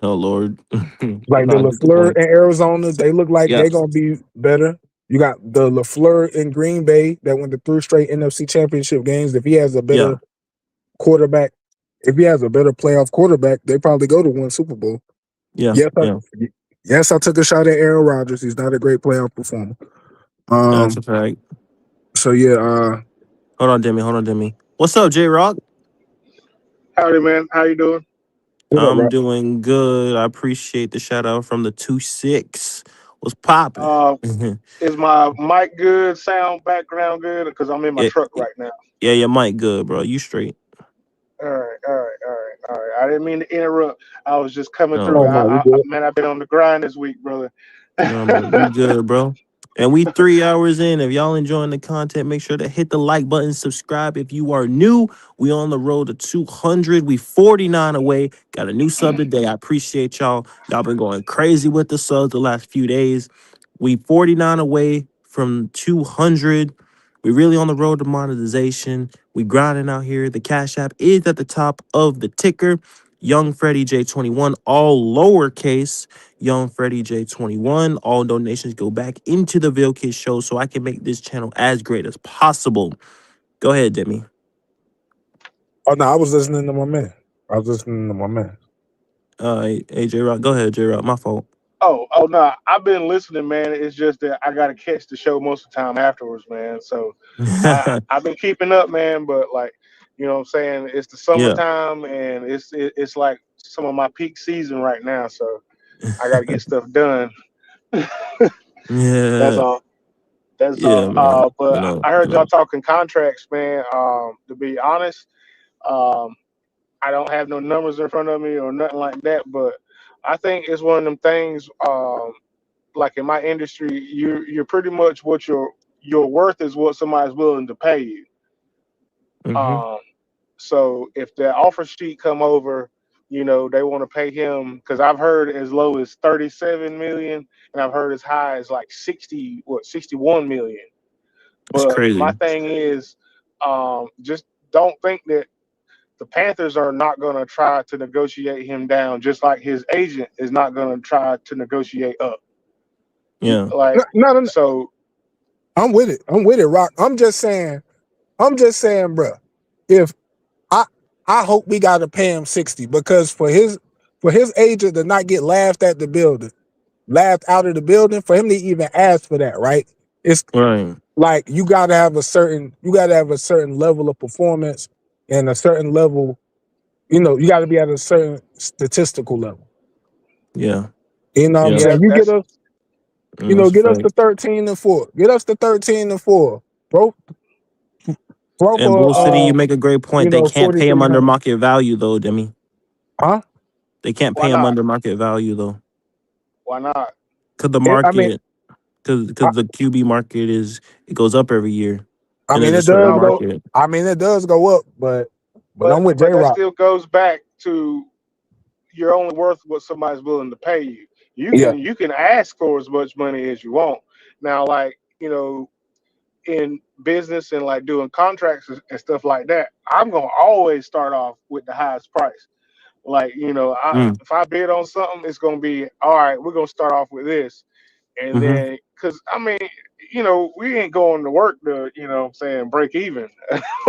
Oh Lord. like the Nah, good LaFleur point. in Arizona. They look like Yeah. they're gonna be better. You got the LaFleur in Green Bay that went to 3 straight NFC Championship games. If he has a Yeah. better quarterback, if he has a better playoff quarterback, they probably go to one Super Bowl. Yeah. Yes, Yeah. I took a shot at Aaron Rodgers. He's not a great playoff performer. That's a Um, fact. so yeah, Hold on, Demi. Hold on, Demi. What's up, J Rock? Howdy, man. How you doing? what up, I'm Rock? doing good. I appreciate the shout out from the 2-6. What's popping? Uh, yeah, is my mic good? Sound background good? Because I'm in my truck right now. yeah, your mic good, bro. You straight. All right, all right, all right, all right. I didn't mean to interrupt. I was just coming No, through. Oh no, we good. Man, I've been on the grind this week, brother. no, bro. You good, bro. And we 3 hours in. If y'all enjoying the content, make sure to hit the like button, subscribe. If you are new, we on the road to 200. We 49 away. Got a new sub today. I appreciate y'all. Y'all been going crazy with the subs the last few days. We 49 away from 200. We really on the road to monetization. We grinding out here. The Cash App is at the top of the ticker. Young Freddie J21, all lowercase. Young Freddie J21. All donations go back into the Ville Kids show so I can make this channel as great as possible. Go ahead, Demi. Oh no, I was listening to my man. I was listening to my man. Hey, J Rock. Go ahead, J Rock. My fault. Oh no, I've been listening, man. It's just that I got to catch the show most of the time afterwards, man. So I've been keeping up, man. But like, you know what I'm saying? It's the yeah. summertime, and it's like some of my peak season right now. So I got to get stuff done. That's yeah. all. That's Yeah, all. man. But I You heard y'all know. talking contracts, man. To be honest, um, I don't have no numbers in front of me or nothing like that. But I think it's one of them things. Like in my industry, you're pretty much what your worth is what somebody's willing to pay you. Mm-hmm. Um, so if the offer sheet come over, they want to pay him because I've heard as low as 37 million, and I've heard as high as like 61 million. It's But my crazy. thing is, just don't think that the Panthers are not going to try to negotiate him down, just like his agent is not going to try to negotiate up. Yeah. No, Like, no, so I'm with it. I'm with it, Rock. I'm just saying, bro. If I I hope we gotta pay him 60 because for his agent to not get laughed out of the building, for him to even ask for that, right? It's Right. like you gotta have a certain level of performance and a certain level, you gotta be at a certain statistical level. Yeah. You know what I'm Yeah. yeah, saying? You that's That's a get us to fact. 13-4. Get us to 13-4. Bro, throw And Bull City, you for make a great point. They can't pay him under 4,300. market value though, Demi. Huh? They can't why pay him not? under market value though. Why not? Cause the I mean, market because the QB market it goes up every year. I And mean, there's a it certain does No, go. market. I mean, it does go up, but I'm with J but that Rock. still goes back to you're only worth what somebody's willing to pay you. You Yeah, can you can ask for as much money as you want. Now, like in business and like doing contracts and stuff like that, I'm gonna always start off with the highest price. Like, Mm, if I bid on something, it's gonna be all right. We're gonna start off with this, and mm-hmm. then because I mean, we ain't going to work to, what I'm saying, break even.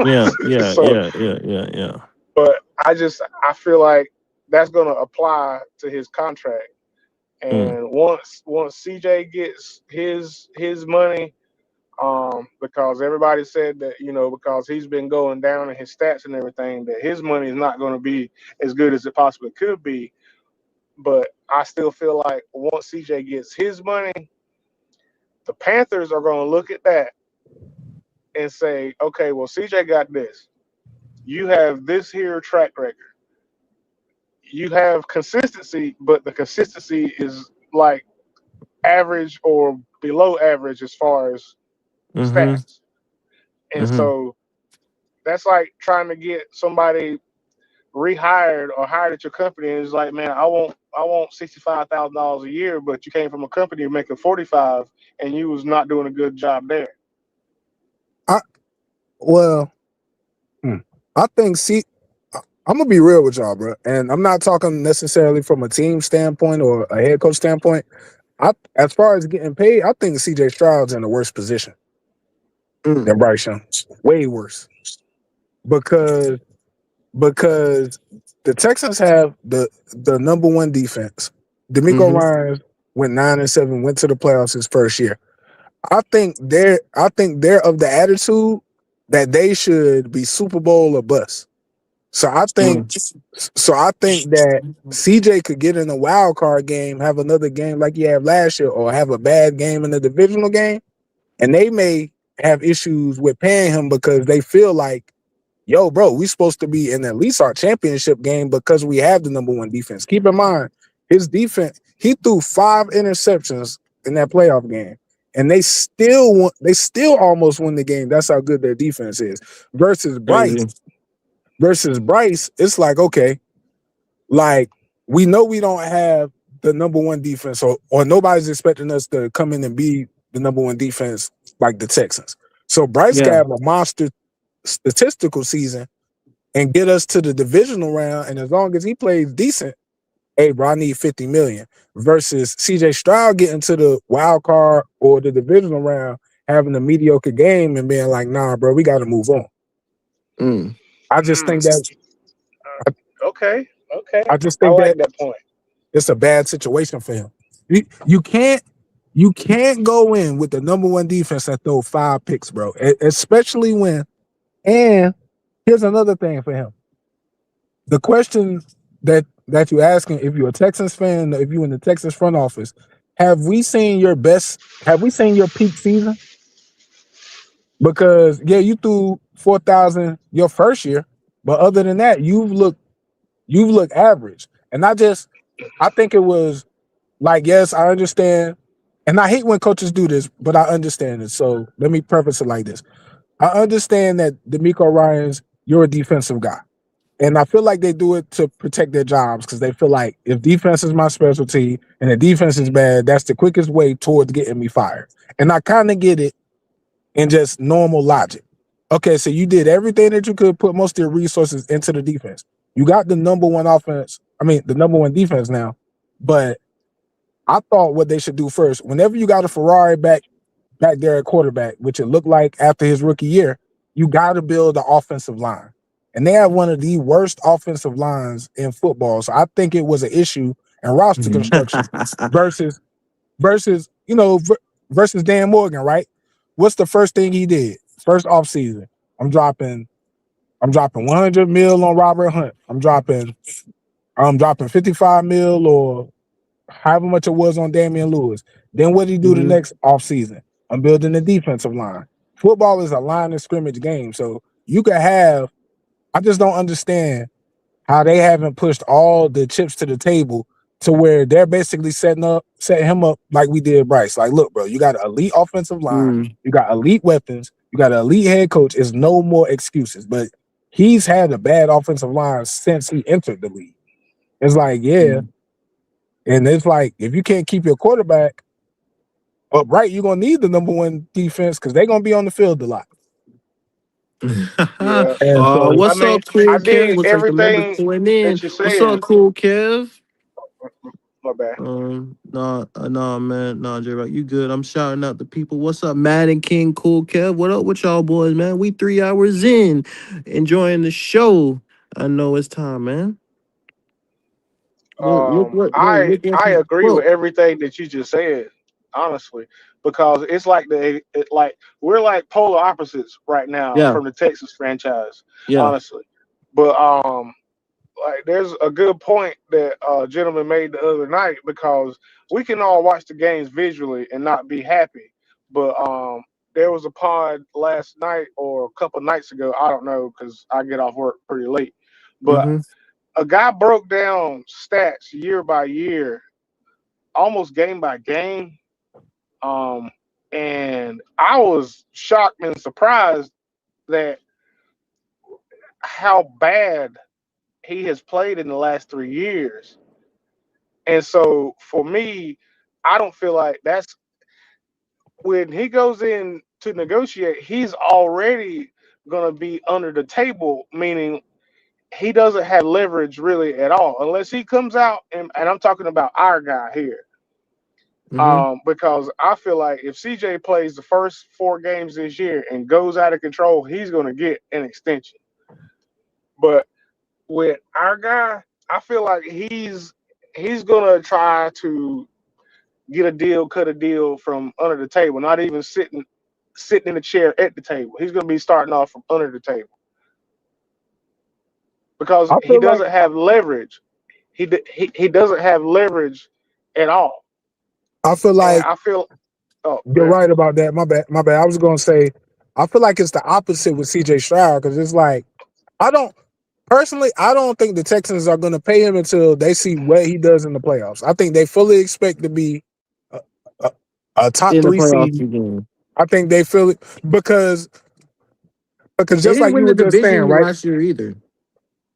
Yeah, yeah, So, yeah, yeah, yeah, yeah. but I feel like that's gonna apply to his contract. Mm, And once CJ gets his money, because everybody said that, because he's been going down in his stats and everything, that his money is not going to be as good as it possibly could be. But I still feel like once CJ gets his money, the Panthers are going to look at that and say, okay, well, CJ got this. You have this here track record. You have consistency, but the consistency is like average or below average as far as mm-hmm. stats. And Mm-hmm. so that's like trying to get somebody rehired or hired at your company, and it's like, man, I want $65,000 a year, but you came from a company making 45, and you was not doing a good job there. I well, hmm. I think I'm gonna be real with y'all, bro, and I'm not talking necessarily from a team standpoint or a head coach standpoint. As far as getting paid, I think CJ Stroud's in the worst position Mm, than Bryce Young, way worse, because because the Texans have the number one defense. D'Amico mm-hmm. Ryans went 9-7, went to the playoffs his first year. I think they're of the attitude that they should be Super Bowl or bust. So I think Mm, so I think that CJ could get in a wild card game, have another game like he had last year, or have a bad game in the divisional game, and they may have issues with paying him because they feel like, yo, bro, we supposed to be in at least our championship game because we have the number one defense. Keep in mind, his defense, he threw 5 interceptions in that playoff game. And they still almost won the game. That's how good their defense is. Versus Bryce. crazy. Versus Bryce, it's like, okay, like we know we don't have the number one defense, or nobody's expecting us to come in and be the number one defense like the Texans. So Bryce can Yeah. have a monster statistical season and get us to the divisional round. And as long as he plays decent, hey, bro, I need 50 million. Versus CJ Stroud getting to the wild card or the divisional round, having a mediocre game and being like, nah, bro, we got to move on. Mm, I just Mm, think that okay, okay, I just I think like that that point. it's a bad situation for him. You can't go in with the number one defense and throw 5 picks, bro. Especially when, and here's another thing for him. The question that you're asking, if you're a Texans fan, if you're in the Texans front office, have we seen your best? Have we seen your peak season? Because yeah, you threw 4,000 your first year, but other than that, you've looked average. And I think it was like, yes, I understand, and I hate when coaches do this, but I understand it. So let me preface it like this: I understand that D'Amico Ryans, you're a defensive guy. And I feel like they do it to protect their jobs because they feel like if defense is my specialty and the defense is bad, that's the quickest way towards getting me fired. And I kind of get it in just normal logic. Okay, so you did everything that you could, put most of your resources into the defense. You got the number one offense, the number one defense now. But I thought what they should do first, whenever you got a Ferrari back there at quarterback, which it looked like after his rookie year, you got to build the offensive line. And they have one of the worst offensive lines in football. So I think it was an issue in roster construction versus versus versus Dan Morgan, right? What's the first thing he did? First offseason, I'm dropping 100 mil on Robert Hunt. I'm dropping 55 mil or however much it was on Damian Lewis. Then what did he do the mm-hmm. next offseason? I'm building the defensive line. Football is a line of scrimmage game. So you can have, I just don't understand how they haven't pushed all the chips to the table to where they're basically setting him up like we did Bryce. Like, look, bro, you got an elite offensive line, Mm, you got elite weapons, you got an elite head coach. It's no more excuses. But he's had a bad offensive line since he entered the league. It's like, yeah. mm, And it's like, if you can't keep your quarterback, But right, you're gonna need the number one defense because they're gonna be on the field a lot. Yeah. And so I What's mean, up, I Cool Kev? dig Looks like the members everything pulling in. that you're What's up, saying. Cool Kev? My bad. Nah, man, nah, J Rock, you good? I'm shouting out the people. What's up, Madden King, Cool Kev? What up with y'all boys, man? We 3 hours in, enjoying the show. I know it's time, man. I agree with Well, everything that you just said, honestly, because it's like like we're like polar opposites right now yeah, from the Texas franchise, yeah, honestly. But like there's a good point that a gentleman made the other night because we can all watch the games visually and not be happy, but there was a pod last night or a couple nights ago, I don't know because I get off work pretty late, but mm-hmm, a guy broke down stats year by year, almost game by game. Um, and I was shocked and surprised that how bad he has played in the last 3 years. And so for me, I don't feel like that's when he goes in to negotiate, he's already going to be under the table, meaning he doesn't have leverage really at all unless he comes out and I'm talking about our guy here. mm-hmm. Because I feel like if CJ plays the first 4 games this year and goes out of control, he's going to get an extension. But with our guy, I feel like he's going to try to get a deal, cut a deal from under the table, not even sitting in the chair at the table. He's going to be starting off from under the table because I he feel like doesn't have leverage. He doesn't have leverage at all, I feel and like I feel. Oh, you're man. right about that. My bad. My bad. I was gonna say I feel like it's the opposite with CJ Stroud because it's like I don't personally I don't think the Texans are gonna pay him until they see what he does in the playoffs. I think they fully expect to be a, a, a top In the three playoffs seed. again. I think they feel it because They just didn't like win you the were just saying, division right? last year either.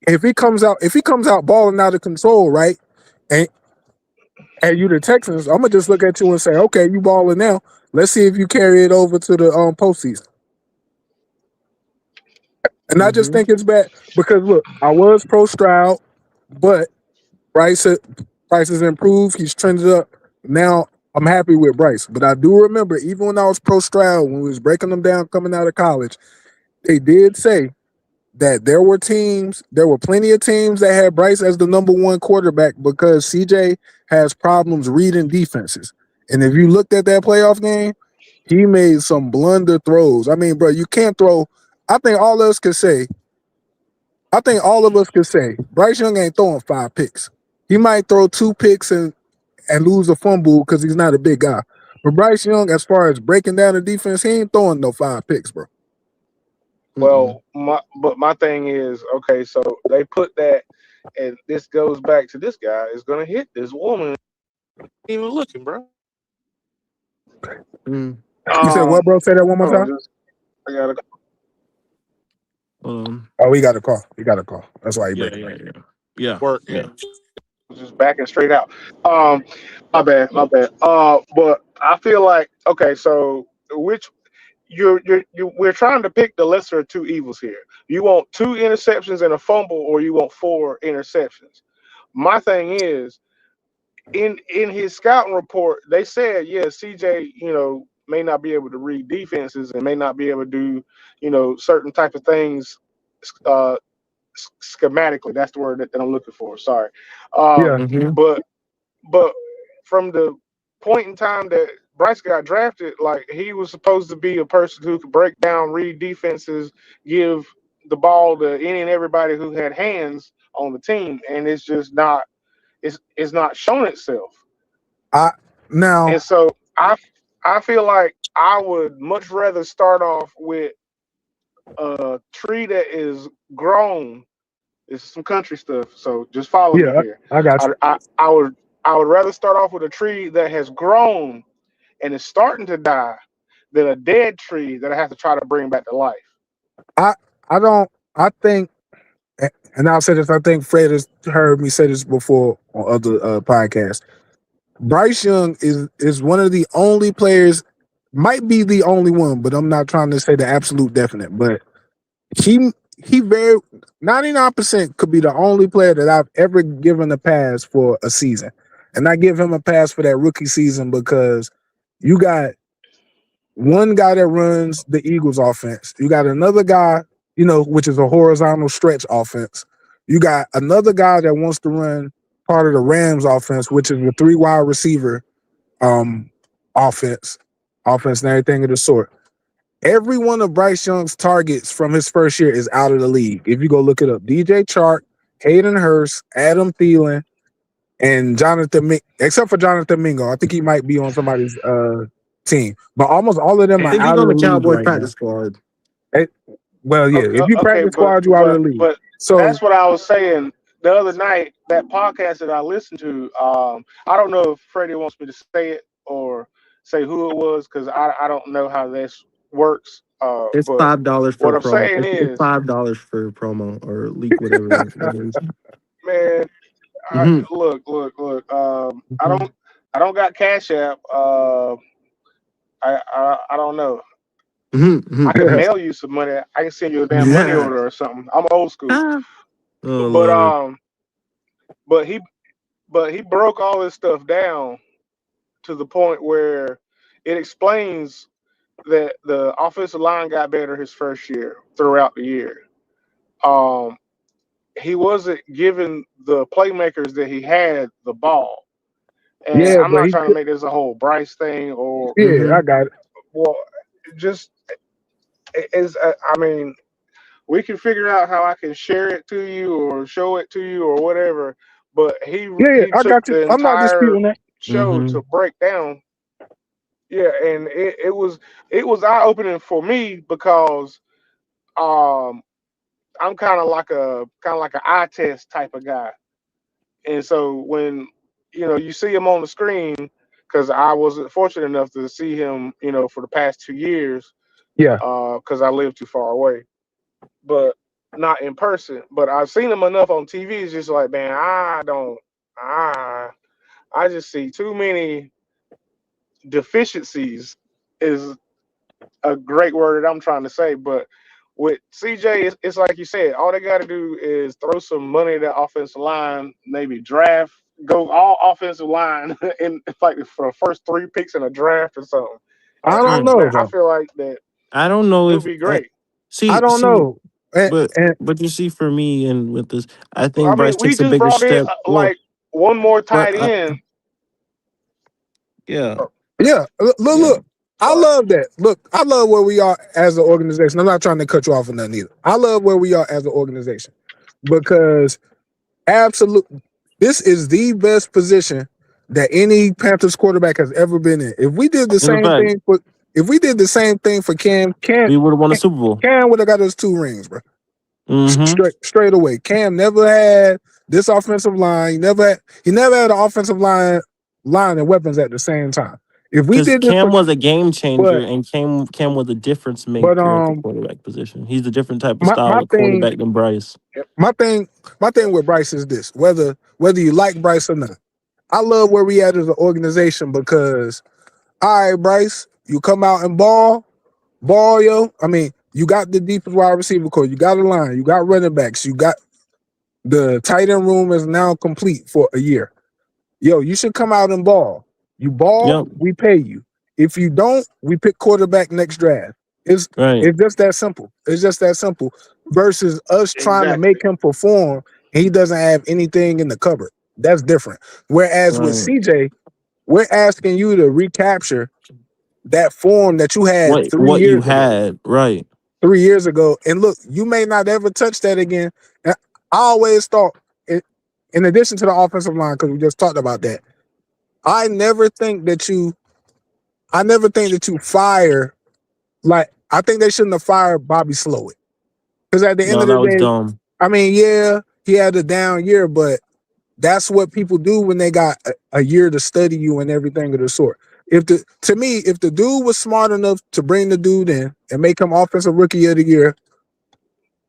If he comes out balling out of control, right? And and you the Texans, I'm gonna just look at you and say, okay, you balling now. Let's see if you carry it over to the postseason. And I just Mm-hmm. think it's bad because look, I was pro Stroud, but Bryce Bryce has improved. He's trended up. Now I'm happy with Bryce. But I do remember even when I was pro Stroud, when we was breaking them down coming out of college, they did say that there were plenty of teams that had Bryce as the number one quarterback because CJ has problems reading defenses. And if you looked at that playoff game, he made some blunder throws. I mean, bro, you can't throw. I think all of us could say, I think all of us could say, Bryce Young ain't throwing 5 picks. He might throw 2 picks and lose a fumble because he's not a big guy. But Bryce Young, as far as breaking down the defense, he ain't throwing no 5 picks, bro. Mm-mm. But my thing is, okay, so they put that, and this goes back to this guy is gonna hit this woman. Even looking, bro. Mm. You said what, bro? Say that one more Hold on, time. just I gotta Oh, he got a call. He got a call. That's why he Yeah, breaking yeah, up. yeah. Yeah, work yeah. and just backing straight out. Um, my bad. But I feel like okay, so which we're trying to pick the lesser of two evils here. You want 2 interceptions and a fumble, or you want 4 interceptions. My thing is, in his scouting report, they said, yeah, CJ, may not be able to read defenses and may not be able to do, certain type of things uh, schematically. That's the word that I'm looking for. Sorry, Yeah, Mm-hmm. but but from the point in time that Bryce got drafted, like he was supposed to be a person who could break down, read defenses, give the ball to any and everybody who had hands on the team, and it's just not. It's not shown itself. I now And so I feel like I would much rather start off with a tree that is grown. It's some country stuff, so just follow me yeah, here. I got I, you. I, I would I would rather start off with a tree that has grown and is starting to die than a dead tree that I have to try to bring back to life. I I don't. I think, and I'll say this. I think Fred has heard me say this before on other podcasts. Bryce Young is one of the only players, might be the only one, but I'm not trying to say the absolute definite. But he very 99% could be the only player that I've ever given a pass for a season. And I give him a pass for that rookie season because you got one guy that runs the Eagles offense. You got another guy, which is a horizontal stretch offense. You got another guy that wants to run part of the Rams offense, which is a 3 wide receiver um offense and everything of the sort. Every one of Bryce Young's targets from his first year is out of the league. If you go look it up, DJ Chark, Hayden Hurst, Adam Thielen, and except for Jonathan Mingo. I think he might be on somebody's team. But almost all of them I And are think he's out of on the the league Cowboys right practice now. squad. Yeah, if you Okay, practice squad, you out of the league. but So that's what I was saying the other night. That podcast that I listened to. I don't know if Freddie wants me to say it or say who it was because I don't know how this works. It's But $5 for what I'm promo. saying It's is, $5 for promo or leak, whatever that is. man, Mm-hmm. look. I don't got Cash App. I don't know. I can Mm-hmm. mail you some money. I can send you a damn money Yeah. order or something. I'm old school. Oh But Lord. but he broke all this stuff down to the point where it explains that the offensive line got better his first year throughout the year. Um, he wasn't giving the playmakers that he had the ball. And yeah, I'm but not he trying to make this a whole Bryce thing or yeah, I Mm-hmm. got it. well, just is. I mean, we can figure out how I can share it to you or show it to you or whatever. But Yeah, he I took got you. the I'm not entire disputing that. show Mm-hmm. to break down. Yeah, and it was eye opening for me because um I'm kind of like an eye test type of guy, and so when you see him on the screen, because I wasn't fortunate enough to see him for the past 2 years Yeah. because I live too far away, but not in person. But I've seen him enough on TV. It's just like, man, I I just see too many deficiencies. Is a great word that I'm trying to say, but with CJ, it's like you said, all they got to do is throw some money at that offensive line, maybe draft, go all offensive line in like for the first 3 picks in a draft or something. I And don't Right. know I though. feel like that I don't know it would if be great. I see don't see, know. And, but and you see, for me and with this, I I think mean, Bryce we takes a just bigger brought in step. Well, like one more but tight end. yeah, yeah, yeah. look. I Sorry. love that. Look, I love where we are as an organization. I'm not trying to cut you off on that either. I love where we are as an organization because absolutely, this is the best position that any Panthers quarterback has ever been in. It's a fact. If we did the same thing for We would have won a Super Bowl. Cam would have got us 2 rings, bro. Mm-hmm. Straight away. Cam never had this offensive line. He never had an offensive line and weapons at the same time. If we Because did this Cam for was a game changer, but and Cam was a difference but maker at the quarterback position. He's a different type of my style of thing quarterback than Bryce. my thing my thing with Bryce is this. Whether you like Bryce or not, I love where we at as an organization because all right, Bryce, you come out and ball, yo. I mean, you got the deepest wide receiver core, you got a line, you got running backs, you got the tight end room is now complete for a year. Yo, you should come out and ball. You ball, Yep. we pay you. If you don't, we pick quarterback next draft. It's Right. it's just that simple. It's just that simple. Versus us trying to Exactly. make him perform and he doesn't have anything in the cupboard. That's different. Whereas with Right. CJ, we're asking you to recapture that form that you had three What you years ago. had. Right. 3 years ago. And look, you may not ever touch that again. And I always thought, in addition to the offensive line, because we just talked about that, I never think that you fire, like, I think they shouldn't have fired Bobby Slowik. Because at the end No, of that the was day, dumb. I mean, yeah, he had a down year, but that's what people do when they got a year to study you and everything of the sort. If the dude was smart enough to bring the dude in and make him offensive rookie of the year,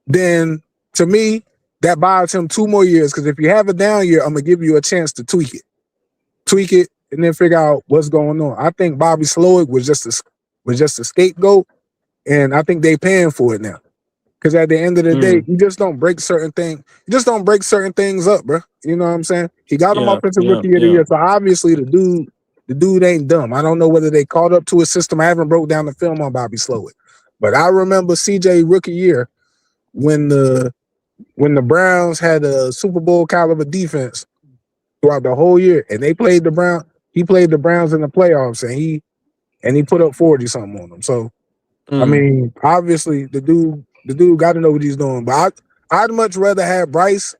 then to me, that buys him 2 more years. Because if you have a down year, I'm gonna give you a chance to tweak it and then figure out what's going on. I think Bobby Slowick was just a scapegoat, and I think they paying for it now. Because at the end of the day, Mm, you just don't break certain things. You just don't break certain things up, bro. You know what I'm saying? He got him yeah, offensive yeah, rookie of the yeah. year. So obviously the dude ain't dumb. I don't know whether they caught up to his system. I haven't broke down the film on Bobby Slowick. But I remember CJ rookie year when the Browns had a Super Bowl caliber defense throughout the whole year, and they played the Browns. He played the Browns in the playoffs, and he put up 40 something on them. So I Mm, mean, obviously the dude got to know what he's doing. But I'd much rather have Bryce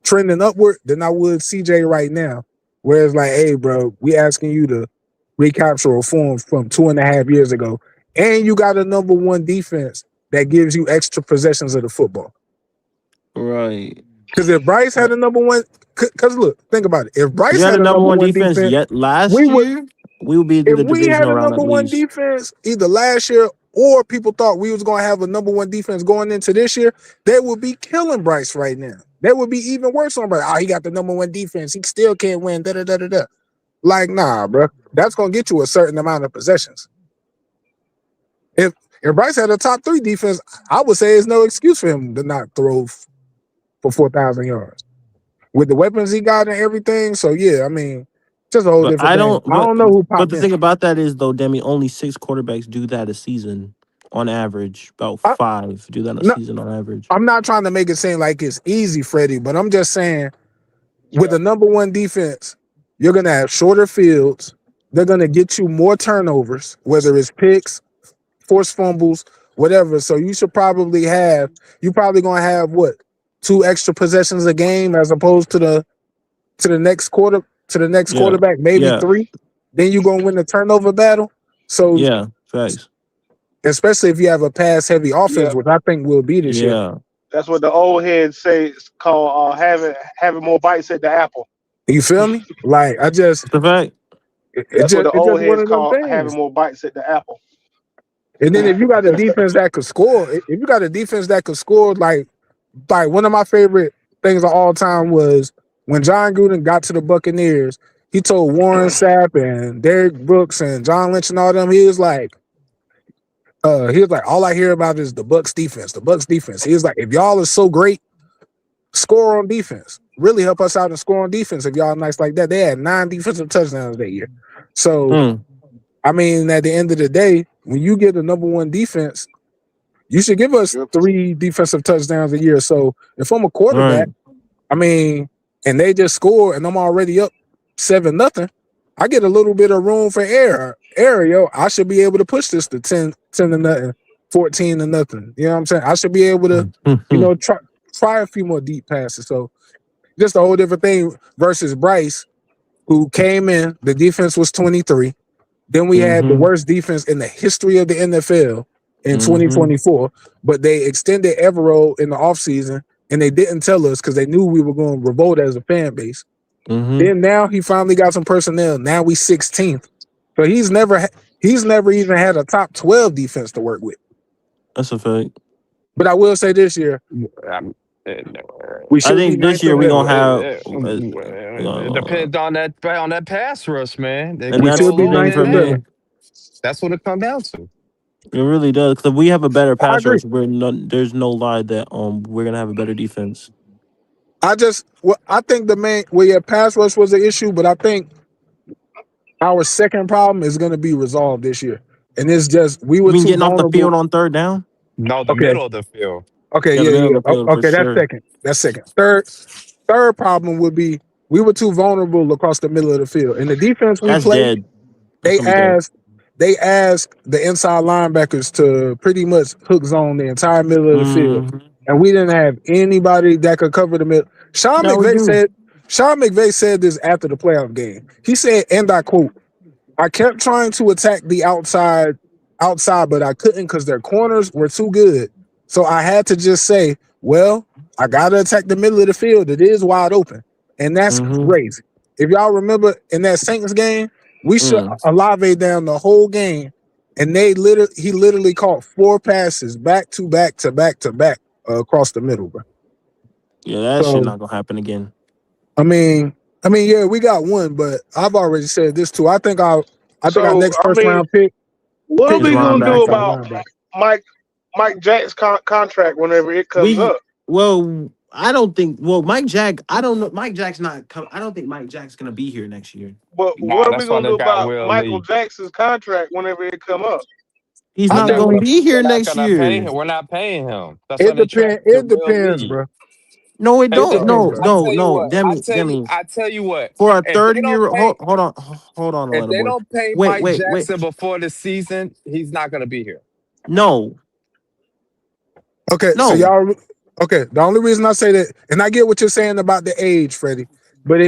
trending upward than I would CJ right now. Whereas like, hey, bro, we asking you to recapture a form from 2.5 years ago, and you got a number one defense that gives you extra possessions of the football. right. Because if Bryce had But a number one, because look, think about it. If if you Bryce had had a a number number one one defense defense, yet we last would. year, we would be in If the we divisional had a round number at one least. defense either last year or people thought we was gonna have a number one defense going into this year, they would be killing Bryce right now. They would be even worse on Bryce. Oh, he got the number one defense. He still can't win. Da da da da da. Like, nah, bro. That's gonna get you a certain amount of possessions. If if Bryce had a top three defense, I would say there's no excuse for him to not throw for 4,000 yards with the weapons he got and everything. So yeah, I mean, just a whole But different I thing. don't. I But don't know who but popped the in. thing about that is though, Demi, only 6 quarterbacks do that a season on average. About I, 5 do that a no, season on average. I'm not trying to make it seem like it's easy, Freddie, but I'm just saying with Yeah. the number one defense, you're gonna have shorter fields. They're gonna get you more turnovers, whether it's picks, forced fumbles, whatever. So you probably gonna have what, 2 extra possessions a game as opposed to the next Yeah, quarterback, maybe yeah, 3. Then you're gonna win the turnover battle. So yeah. Facts. especially if you have a pass heavy Yeah. offense, which I think will be this year. Yeah, That's what the old heads say. It's called having more bites at the apple. You feel me? Like it's the fact. it That's what just the it's old just one heads of them call having things. more bites at the apple. And then if you got a defense that could score, if you got a defense that could score, like one of my favorite things of all time was when John Gruden got to the Buccaneers. He told Warren Sapp and Derek Brooks and John Lynch and all them, he was like, all I hear about is the Bucs defense, the Bucs defense. He was like, if y'all are so great, score on defense. Really help us out and score on defense if y'all nice like that. They had 9 defensive touchdowns that year. So Mm, I mean, at the end of the day, when you get the number one defense, you should give us Yep. 3 defensive touchdowns a year. So if I'm a quarterback, right. I mean, and they just score and I'm already up 7-0, I get a little bit of room for error. Yo, I should be able to push this to 10-0, 14-0. You know what I'm saying? I should be able to, try a few more deep passes. So just a whole different thing versus Bryce, who came in, the defense was 23. Then we had the Mm-hmm. worst defense in the history of the NFL in Mm-hmm. 2024, but they extended Evero in the offseason and they didn't tell us because they knew we were going to revolt as a fan base. Mm-hmm. Then now he finally got some personnel. Now we 16th. So he's never even had a top 12 defense to work with. That's a fact. But I will say this year, Um, we I should be think this ninth year in we the gonna have, it depends on that pass rush, man. They and we can that's should go the be long thing ninth for in in there. me. the That's what it comes down to. It really does because we have a better I pass agree. rush. There's no lie that we're gonna have a better defense. I think pass rush was an issue, but I think our second problem is going to be resolved this year. And it's just, we You were mean too getting off the vulnerable. field on third down? No, the Okay. middle of the field. Okay. Yeah, the Yeah. middle Yeah. of the field for Okay. That's sure. second. That's second. Third problem would be we were too vulnerable across the middle of the field. And the defense we That's play, dead. That's they gonna be dead. asked the inside linebackers to pretty much hook zone the entire middle of the field. Mm-hmm. And we didn't have anybody that could cover the middle. Now we do. Sean McVay said this after the playoff game. He said, and I quote, I kept trying to attack the outside, but I couldn't because their corners were too good. So I had to just say, well, I gotta attack the middle of the field. It is wide open. And that's Mm-hmm. crazy. If y'all remember in that Saints game, we shut Mm. Olave down the whole game. And he literally caught 4 passes back to back to back to back across the middle, bro. Yeah, that shit So not gonna happen again. I mean, I mean, yeah, we got one, but I've already said this too. I think our So next I first mean, round pick what are His we is gonna do linebacker. our about linebacker. Mike Jack's contract whenever it comes We up? well, I don't think. Well, Mike Jack. I don't know. Mike Jack's not. I don't think Mike Jack's gonna be here next year. But what Nah, are we that's why gonna they do got about Will Michael Lee. Jackson's contract whenever it come up? He's I not think gonna we. be here We're not next gonna pay year. him. We're not paying him. That's why It they depends. traded to It Will depends, Lee. bro. No, it It don't. Look, depends, No, bro. I no, tell you no. what. Demi, Demi. I tell you what. For a If they third don't year, pay, hold on, if little they boy. don't pay Wait, Mike wait, wait. Jackson before the season, he's not gonna be here. No, Okay, so no. y'all. Okay, the only reason I say that, and I get what you're saying about the age, Freddie, but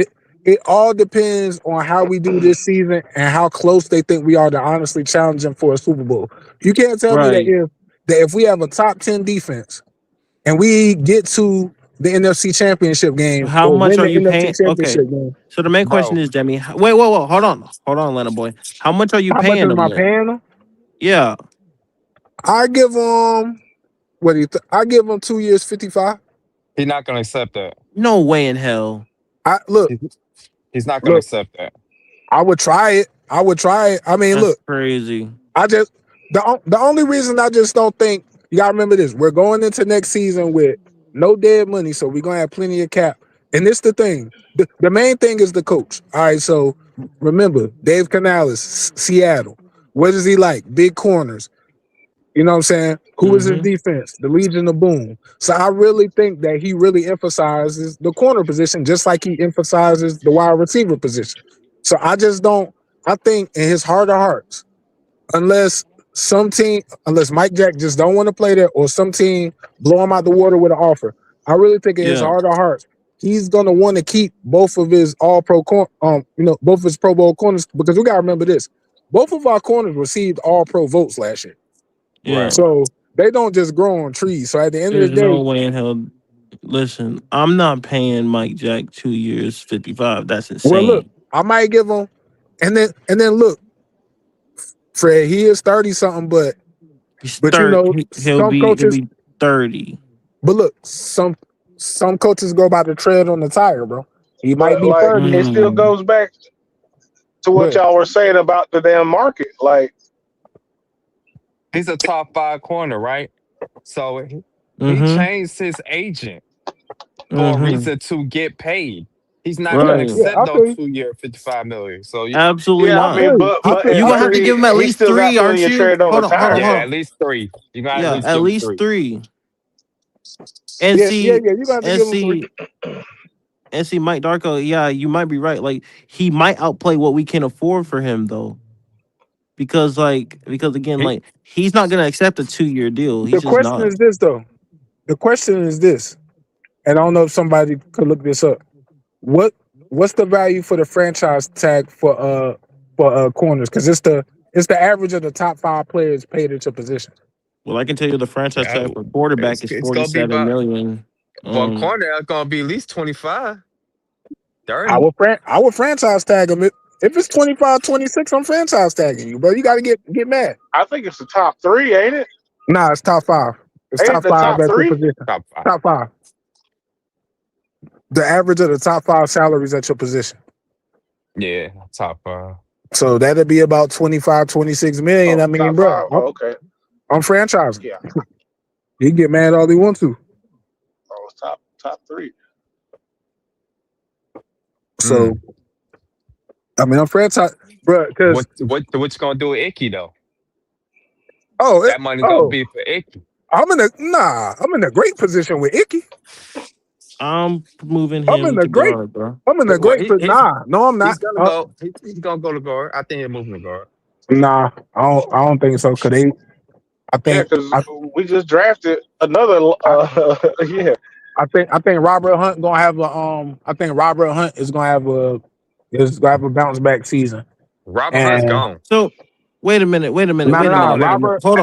it all depends on how we do this season and how close they think we are to honestly challenging for a Super Bowl. You can't tell me that Right. if we have a top 10 defense and we get to the NFC Championship game How or much win are the you NFC paying? Okay. Championship game, So the main question Bro, is, Demi. Wait, whoa. Hold on, little boy. How much are you how much paying is him my then? panel? Yeah. I give them what do you? I give them 2 years, 55. he's not gonna accept that. No way in hell. I look, He's, he's not gonna look. accept that. I would try it. I would try it. I mean, That's look. crazy. I just the only reason I just don't think you gotta remember this. We're going into next season with no dead money, so we're gonna have plenty of cap. And this the thing. The main thing is the coach. All right, so remember, Dave Canales, Seattle. What is he like? Big corners. You know what I'm saying? Who is his Mm-hmm. defense? The Legion of Boom. So I really think that he really emphasizes the corner position just like he emphasizes the wide receiver position. So I just don't, I think in his heart of hearts, unless unless Mike Jack just don't want to play there or some team blow him out the water with an offer, I really think in his Yeah. heart of hearts, he's gonna want to keep both of his both of his Pro Bowl corners because we gotta remember this. Both of our corners received all pro votes last year. Yeah. Right. So they don't just grow on trees. So at the end of the There's no day, way in hell. Listen, I'm not paying Mike Jack 2 years, 55. That's well, look, insane. I might give him, and then look, Fred, he is 30 something, He's but you third. know, He'll some be he'll coaches, be 30. but look, some coaches go by the tread on the tire, bro. He might But be like 30. it still Mm. goes back to what Good. y'all were saying about the damn market. Like He's a top five corner, right? So he Mm-hmm. changed his agent for a Mm-hmm. reason to get paid. He's not Yeah, gonna Right. yeah, accept I no feel you. 2 year, 55 million. So Absolutely yeah, I I not. mean, feel you. I but feel You're I gonna have feel to you. give him at he least still got three, put in aren't your you? trade on the Hold tire. yeah, on. at least three. You gotta at Yeah, least at give him least three. three. And Yeah, yeah, see, yeah. You got to and give him 3. see, Mike Darko. Yeah, you might be right. Like he might outplay what we can afford for him though, because again, He, like he's not gonna accept a 2 year deal. The He's just question not. is this though. The question is this, and I don't know if somebody could look this up. What what's the value for the franchise tag for corners? Because it's the average of the top 5 players paid at your position. Well, I can tell you the franchise yeah, tag for quarterback is it's gonna be 47 about million. for a corner. It's gonna be at least 25, I 30. would franchise tag him. If it's 25, 26, I'm franchise tagging you, bro. You got to get mad. I think it's the top three, ain't it? Nah, it's top 5. It's Ain't it top the 5 top at your three? position. Top five. Top 5. The average of the top 5 salaries at your position. Yeah, top five. So that'd be about 25, 26 million. Oh, I mean, top bro, five. Oh, okay. I'm franchising. Yeah. He can get mad all he wants to. Oh, it's top three. So, I mean, I'm franchise, bro, because, What you gonna do with Icky though? oh, That money gonna oh, be for Icky. I'm in a great position with Icky. I'm moving I'm in him a to great, guard, bro. I'm in a Well, great, nah, no, I'm not. he's gonna go. He's gonna go to guard. I think he's moving to guard. Nah, I don't think so. Cause I Yeah, think, because we just drafted another. Yeah, I think Robert Hunt gonna have I think Robert Hunt is gonna have a bounce back season. Robert Hunt's And gone. So wait a minute, no, no, no, Robert, hold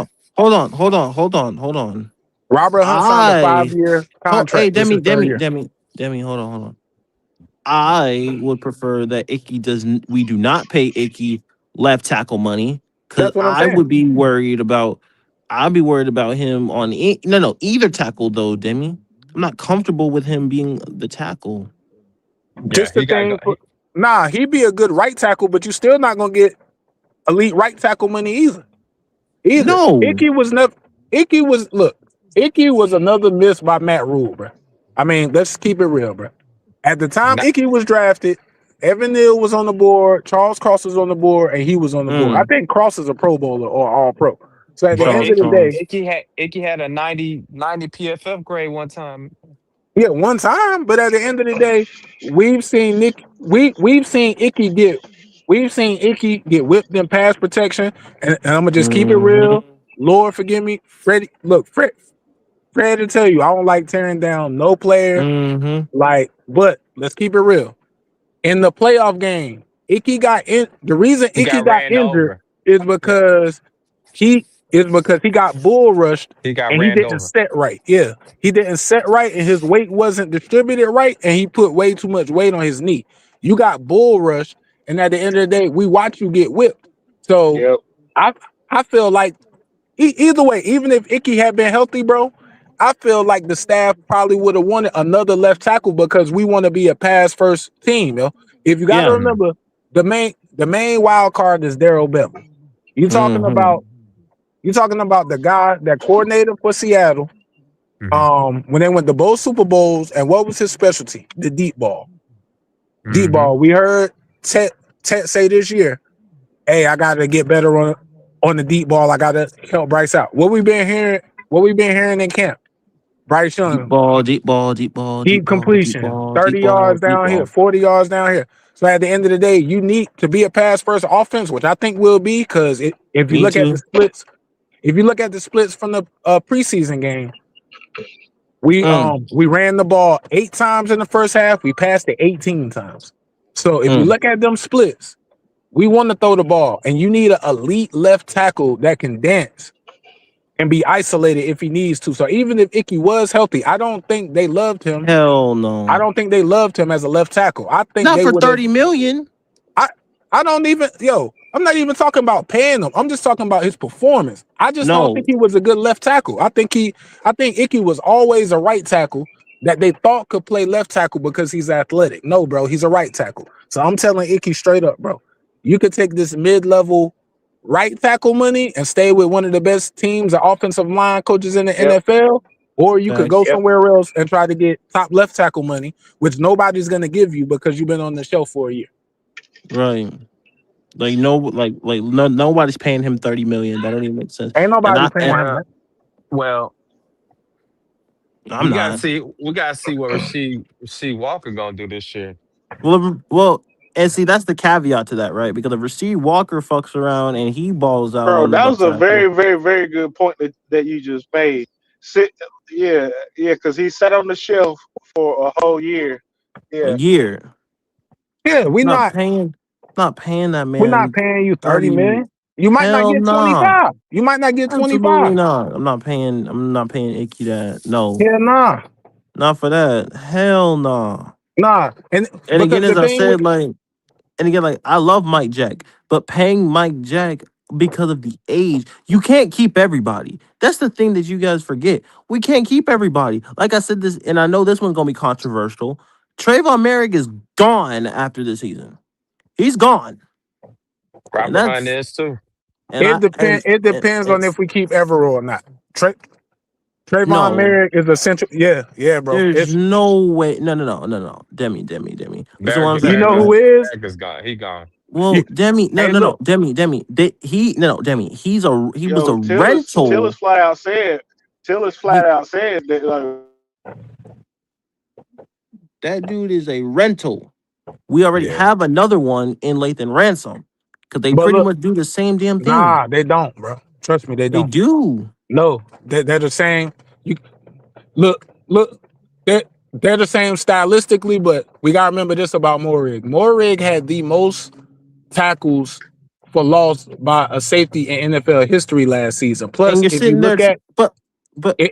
on. Robert Hunt signed a I 5-year Hey, contract. This is third year. Demi, hold on. I would prefer that we do not pay Icky left tackle money because That's what I'm saying. I'd be worried about him on either tackle though, Demi. I'm not comfortable with him being the tackle. Yeah, Just the he got thing. go. He'd be a good right tackle, but you're still not gonna get elite right tackle money either. No. Icky was look. Icky was another miss by Matt Rule, bro. I mean, let's keep it real, bro. At the time Not, Icky was drafted, Evan Neal was on the board, Charles Cross was on the board, and he was on the board. I Mm. think Cross is a Pro Bowler or All Pro. So at the bro, end of Charles the day, Cross. Icky had a 90 PFF grade one time. yeah, one time. But at the end of the day, we've seen Icky get whipped in pass protection, and I'm gonna just keep it Mm-hmm. real. Lord forgive me, Freddie. Look, Fred to tell you, I don't like tearing down no player. Mm-hmm. But let's keep it real. In the playoff game, Icky got in. The reason He Icky got got ran injured over. is because he got bull rushed He got and he ran didn't over. set right. Yeah, he didn't set right, and his weight wasn't distributed right, and he put way too much weight on his knee. You got bull rushed, and at the end of the day, we watch you get whipped. So Yep. I I feel like either way, even if Icky had been healthy, bro, I feel like the staff probably would have wanted another left tackle because we want to be a pass first team, yo. If you got to Yeah. remember, the main wild card is Daryl Bevel. You talking Mm-hmm. about the guy that coordinated for Seattle Hmm. when they went to both Super Bowls, and what was his specialty? The deep ball. Deep Hmm. ball. We heard Tet say this year, hey, I gotta get better on the deep ball. I gotta help Bryce out. What we been hearing in camp? Bryce Deep Young, ball, deep ball, deep ball, deep deep ball, deep completion, ball, 30 deep ball, yards deep down here, ball. 40 yards down here. So at the end of the day, you need to be a pass first offense, which I think will be because if you Me look at the too. splits, from the preseason game, Mm, we ran the ball 8 times in the first half. We passed it 18 times. So if you mm. look at them splits, we want to throw the ball, and you need an elite left tackle that can dance and be isolated if he needs to. So even if Icky was healthy, I don't think they loved him. Hell I no. don't think they loved him as a left tackle. I think Not they for would have. 30 million. I I don't even I'm not even talking about paying him. I'm just talking about his performance. I just don't No. think he was a good left tackle. I think Icky was always a right tackle that they thought could play left tackle because he's athletic. No, bro, he's a right tackle. So I'm telling Icky straight up, bro. You could take this mid-level right tackle money and stay with one of the best teams of offensive line coaches in the Yep. NFL, or you could go Facts. Yep. somewhere else and try to get top left tackle money, which nobody's gonna give you because you've been on the show for a year. Right. Like no, no, nobody's paying him 30 million. That don't even make sense. Ain't And nobody I paying and him Well, that. well, I'm we gotta not. see. We gotta see what Rasheed Walker gonna do this year. Well, and see that's the caveat to that, right? Because if Rasheed Walker fucks around and he balls out Bro, on the that was left a very, tackle very, very good point that you just made. Sit, yeah, yeah, because he sat on the shelf for a whole year. a Yeah, year, Yeah, not paying, not paying that we're not man paying you 30 30. million. You might not Hell get nah. 25. You might not get Absolutely 25. not. I'm not paying Icky that. No, Yeah, nah. not for that. Hell nah. Nah. And And because again, the as I thing with said, and again, I love Mike Jack, but paying Mike Jack because of the age, you can't keep everybody. That's the thing that you guys forget. We can't keep everybody. Like I said this, and I know this one's gonna be controversial. Trayvon Merrick is gone after the season. He's gone, Right and behind that's this too. and it I depends it and depends on if we keep Evero or not. Trayvon no, Merrick is essential. Yeah, bro. there's It's no way. No. Demi. Listen, what I'm you saying. know who is? Merrick is gone. He gone. Well, You, Demi, hey, look, Demi. Demi. He was a yo, Tillis rental. flat out said that That dude is a rental. We already yeah. have another one in Lathan Ransom because they But pretty look, much do the same damn thing. nah, they don't, bro. Trust me, they They don't. do. No, they're the same. You look, they're the same stylistically, but we gotta remember this about Morig. Morig had the most tackles for loss by a safety in NFL history last season. And Plus, you're if you sitting there, look at but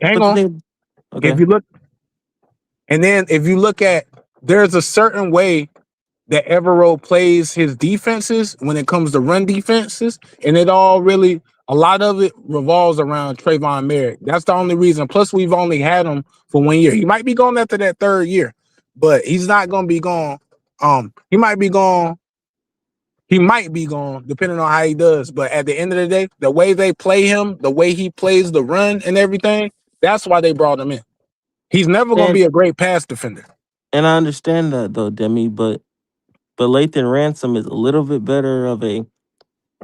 hang but the on, thing. if Okay, you look, and then if you look at, there's a certain way that Evero plays his defenses when it comes to run defenses, and a lot of it revolves around Trayvon Merrick. That's the only reason. Plus, we've only had him for 1 year. He might be gone after that third year, but he's not going to be gone He might be gone. He might be gone, depending on how he does. But at the end of the day, the way they play him, the way he plays the run and everything, that's why they brought him in. He's never going to And be a great pass defender. I understand that though, Demi, but Lathan Ransom is a little bit better of a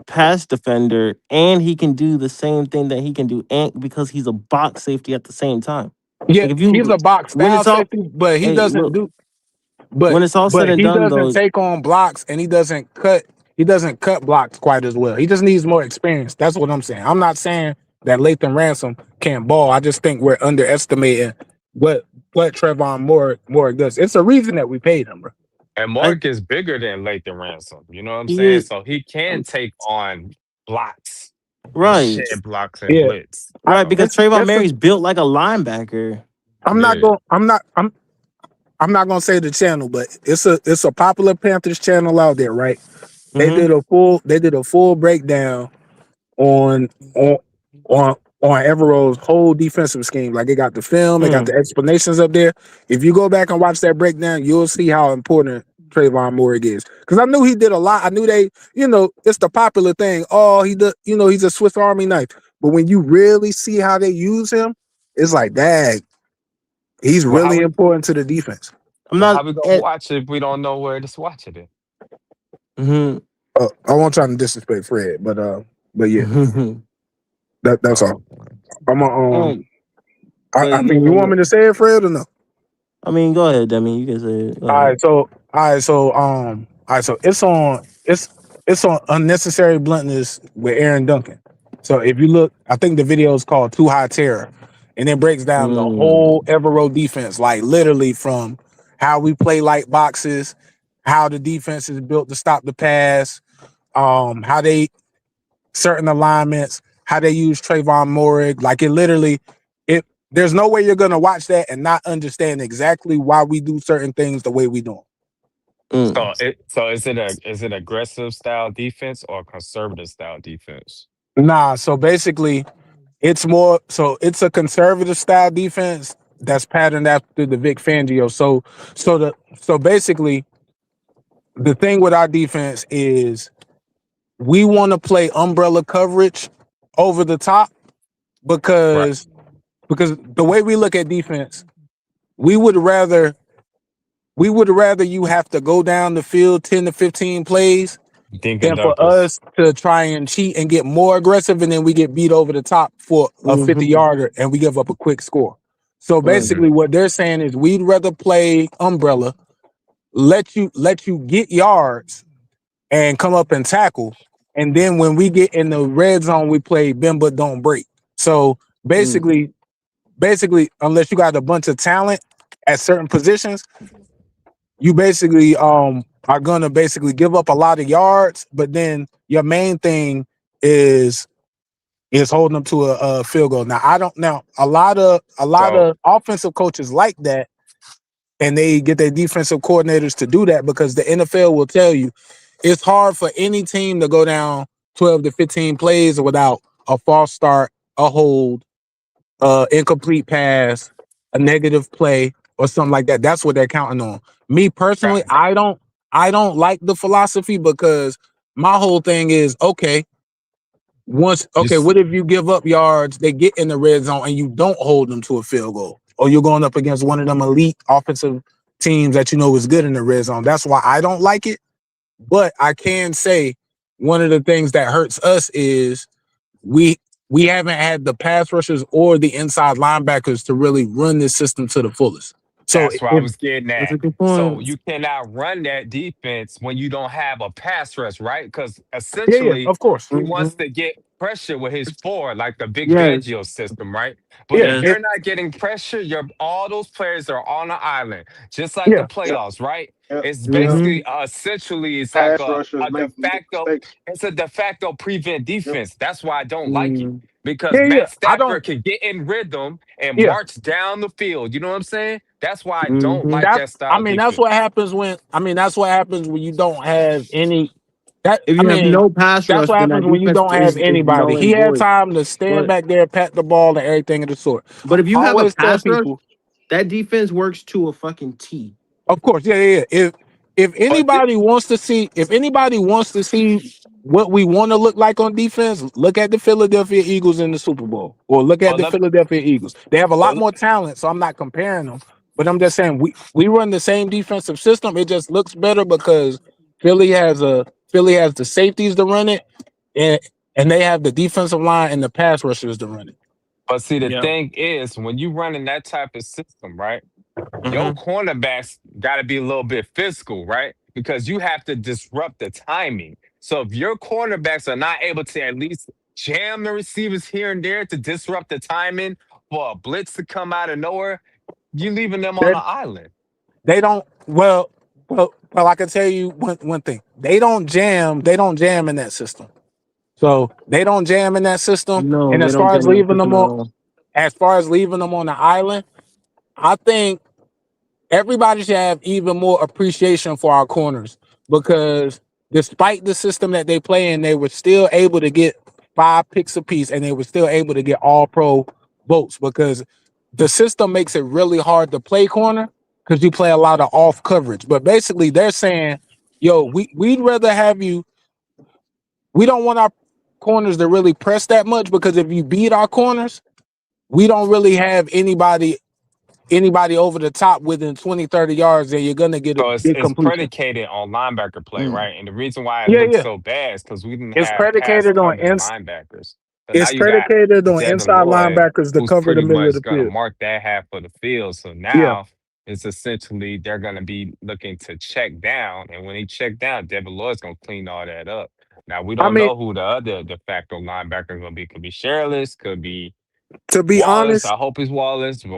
pass defender, and he can do the same thing that he can do, and because he's a box safety at the same time. Yeah, Like if he's you a box when style it's all safety, but he hey doesn't look do. But when it's all said and he done doesn't though, take on blocks, and he doesn't cut. He doesn't cut blocks quite as well. He just needs more experience. That's what I'm saying. I'm not saying that Lathan Ransom can't ball. I just think we're underestimating what Trevon Moore does. It's a reason that we paid him, bro. And I Mark is bigger than Lathan Ransom. You know what I'm he saying? is So he can take on blocks and right, shed blocks and Yeah, blitz. I, right because Trayvon it's a. Mary's built like a linebacker. I'm not Yeah. going. I'm not gonna say the channel, but it's a popular Panthers channel out there, right? They Mm-hmm. did a full breakdown on on on Evero's whole defensive scheme. Like they got the film, they got the Mm. explanations up there. If you go back and watch that breakdown, you'll see how important Trayvon Moore is. Because I knew he did a lot. I knew it's the popular thing. Oh, he does, he's a Swiss Army knife. But when you really see how they use him, it's like, dang, he's Well, how really we important to the defense. I'm well not how we gonna at watch it if we don't know where to watch it in? mm-hmm. I won't try to disrespect Fred, but yeah, that's all. Oh, I'm a, um I but mean, you want me to say it, Fred, or no? I mean go ahead, Demi, you can say it. Go All ahead. right, so it's on unnecessary bluntness with Aaron Duncan. So if you look, I think the video is called Too High Terror, and it breaks down the whole Mm. Evero defense, like literally from how we play light boxes, how the defense is built to stop the pass, how they certain alignments, how they use Trayvon Morig. Like it literally, it there's no way you're gonna watch that and not understand exactly why we do certain things the way we do them. Mm. so is it aggressive style defense or conservative style defense? Nah, so basically it's a conservative style defense that's patterned after the Vic Fangio. So basically the thing with our defense is we want to play umbrella coverage over the top Right. because the way we look at defense, we would rather you have to go down the field 10 to 15 plays Dink and than for dunkers. us to try and cheat and get more aggressive, and then we get beat over the top for a 50 Mm-hmm. yarder and we give up a quick score. So Right. basically what they're saying is we'd rather play umbrella, let you get yards and come up and tackle, and then when we get in the red zone we play bend but don't break. So Mm. basically unless you got a bunch of talent at certain positions, you basically are gonna basically give up a lot of yards, but then your main thing is holding them to a field goal. Now I don't now a lot So of offensive coaches like that, and they get their defensive coordinators to do that because the NFL will tell you it's hard for any team to go down 12 to 15 plays without a false start, a hold, incomplete pass, a negative play, or something like that. That's what they're counting on. Me personally, right. I don't like the philosophy because my whole thing is Just what if you give up yards, they get in the red zone and you don't hold them to a field goal, or you're going up against one of them elite offensive teams that you know is good in the red zone. That's why I don't like it. But I can say one of the things that hurts us is we we haven't had the pass rushers or the inside linebackers to really run this system to the fullest. So That's what I if was getting That's at. a good So point. you cannot run that defense when you don't have a pass rush, right? Because yeah, essentially of course. he Mm-hmm. wants to get pressure with his four, like the big Yes. Fangio system, right? But Yeah, if Yes. you're not getting pressure, all those players are on the island, just like the yeah, Yep. playoffs, right? Yep. It's Yep. Mm-hmm. basically essentially it's like Pass rushers a de making facto, mistakes. it's a de facto prevent Yep. defense. That's why I don't like it. Mm. Because yeah. Matt I don't. Stafford can get in rhythm and Yeah, march down the field. You know what I'm saying? That's why I don't Mm-hmm. like that's. that style That's defense. what happens when. That's what happens when you don't have any. That If I you have mean, no pass that's rush, what then happens that when you defense don't have is anybody. null He and had void. time to stand But back there, pat the ball, and everything of the sort. but if I you have a always tell pass rush, people, that defense works to a fucking T. of course, yeah. if But th- anybody wants to see, what we want to look like on defense, look at the Philadelphia Eagles in the Super Bowl, or look at but the let, Philadelphia Eagles. They have a lot but more talent, so I'm not comparing them. But I'm just saying we run the same defensive system. It just looks better because Philly has the safeties to run it, and they have the defensive line and the pass rushers to run it. but see, the Yeah. thing is, when you running that type of system, right? Your Mm-hmm. cornerbacks got to be a little bit physical, right? Because you have to disrupt the timing. So if your cornerbacks are not able to at least jam the receivers here and there to disrupt the timing for a blitz to come out of nowhere, you leaving them on They an island. they don't well, I can tell you one thing. They don't jam in that system. So they don't jam in that system. No, And they don't jam in the system at all. as far as leaving them on the island, I think everybody should have even more appreciation for our corners because despite the system that they play in, they were still able to get 5 picks apiece and they were still able to get all pro votes because the system makes it really hard to play corner because you play a lot of off coverage. But basically, they're saying, yo, we'd rather have you, we don't want our corners to really press that much because if you beat our corners, we don't really have anybody over the top within 20, 30 yards, then you're gonna get a So big it's completion. predicated on linebacker play, Mm. right? And the reason why it Yeah, looks yeah. so bad is because we didn't It's have pass predicated on coverage linebackers. So now it's you got predicated on Devin inside Lloyd, linebackers to who's cover the pretty middle of much the going to field. mark that half of the field. So Yeah. now it's essentially they're going to be looking to check down. And when he check down, Devin Lloyd's going to clean all that up. Now, we I don't mean, know who the other de facto linebacker is going to be. Could be Shirtless, could be to be Wallace. honest, I hope it's Wallace. But,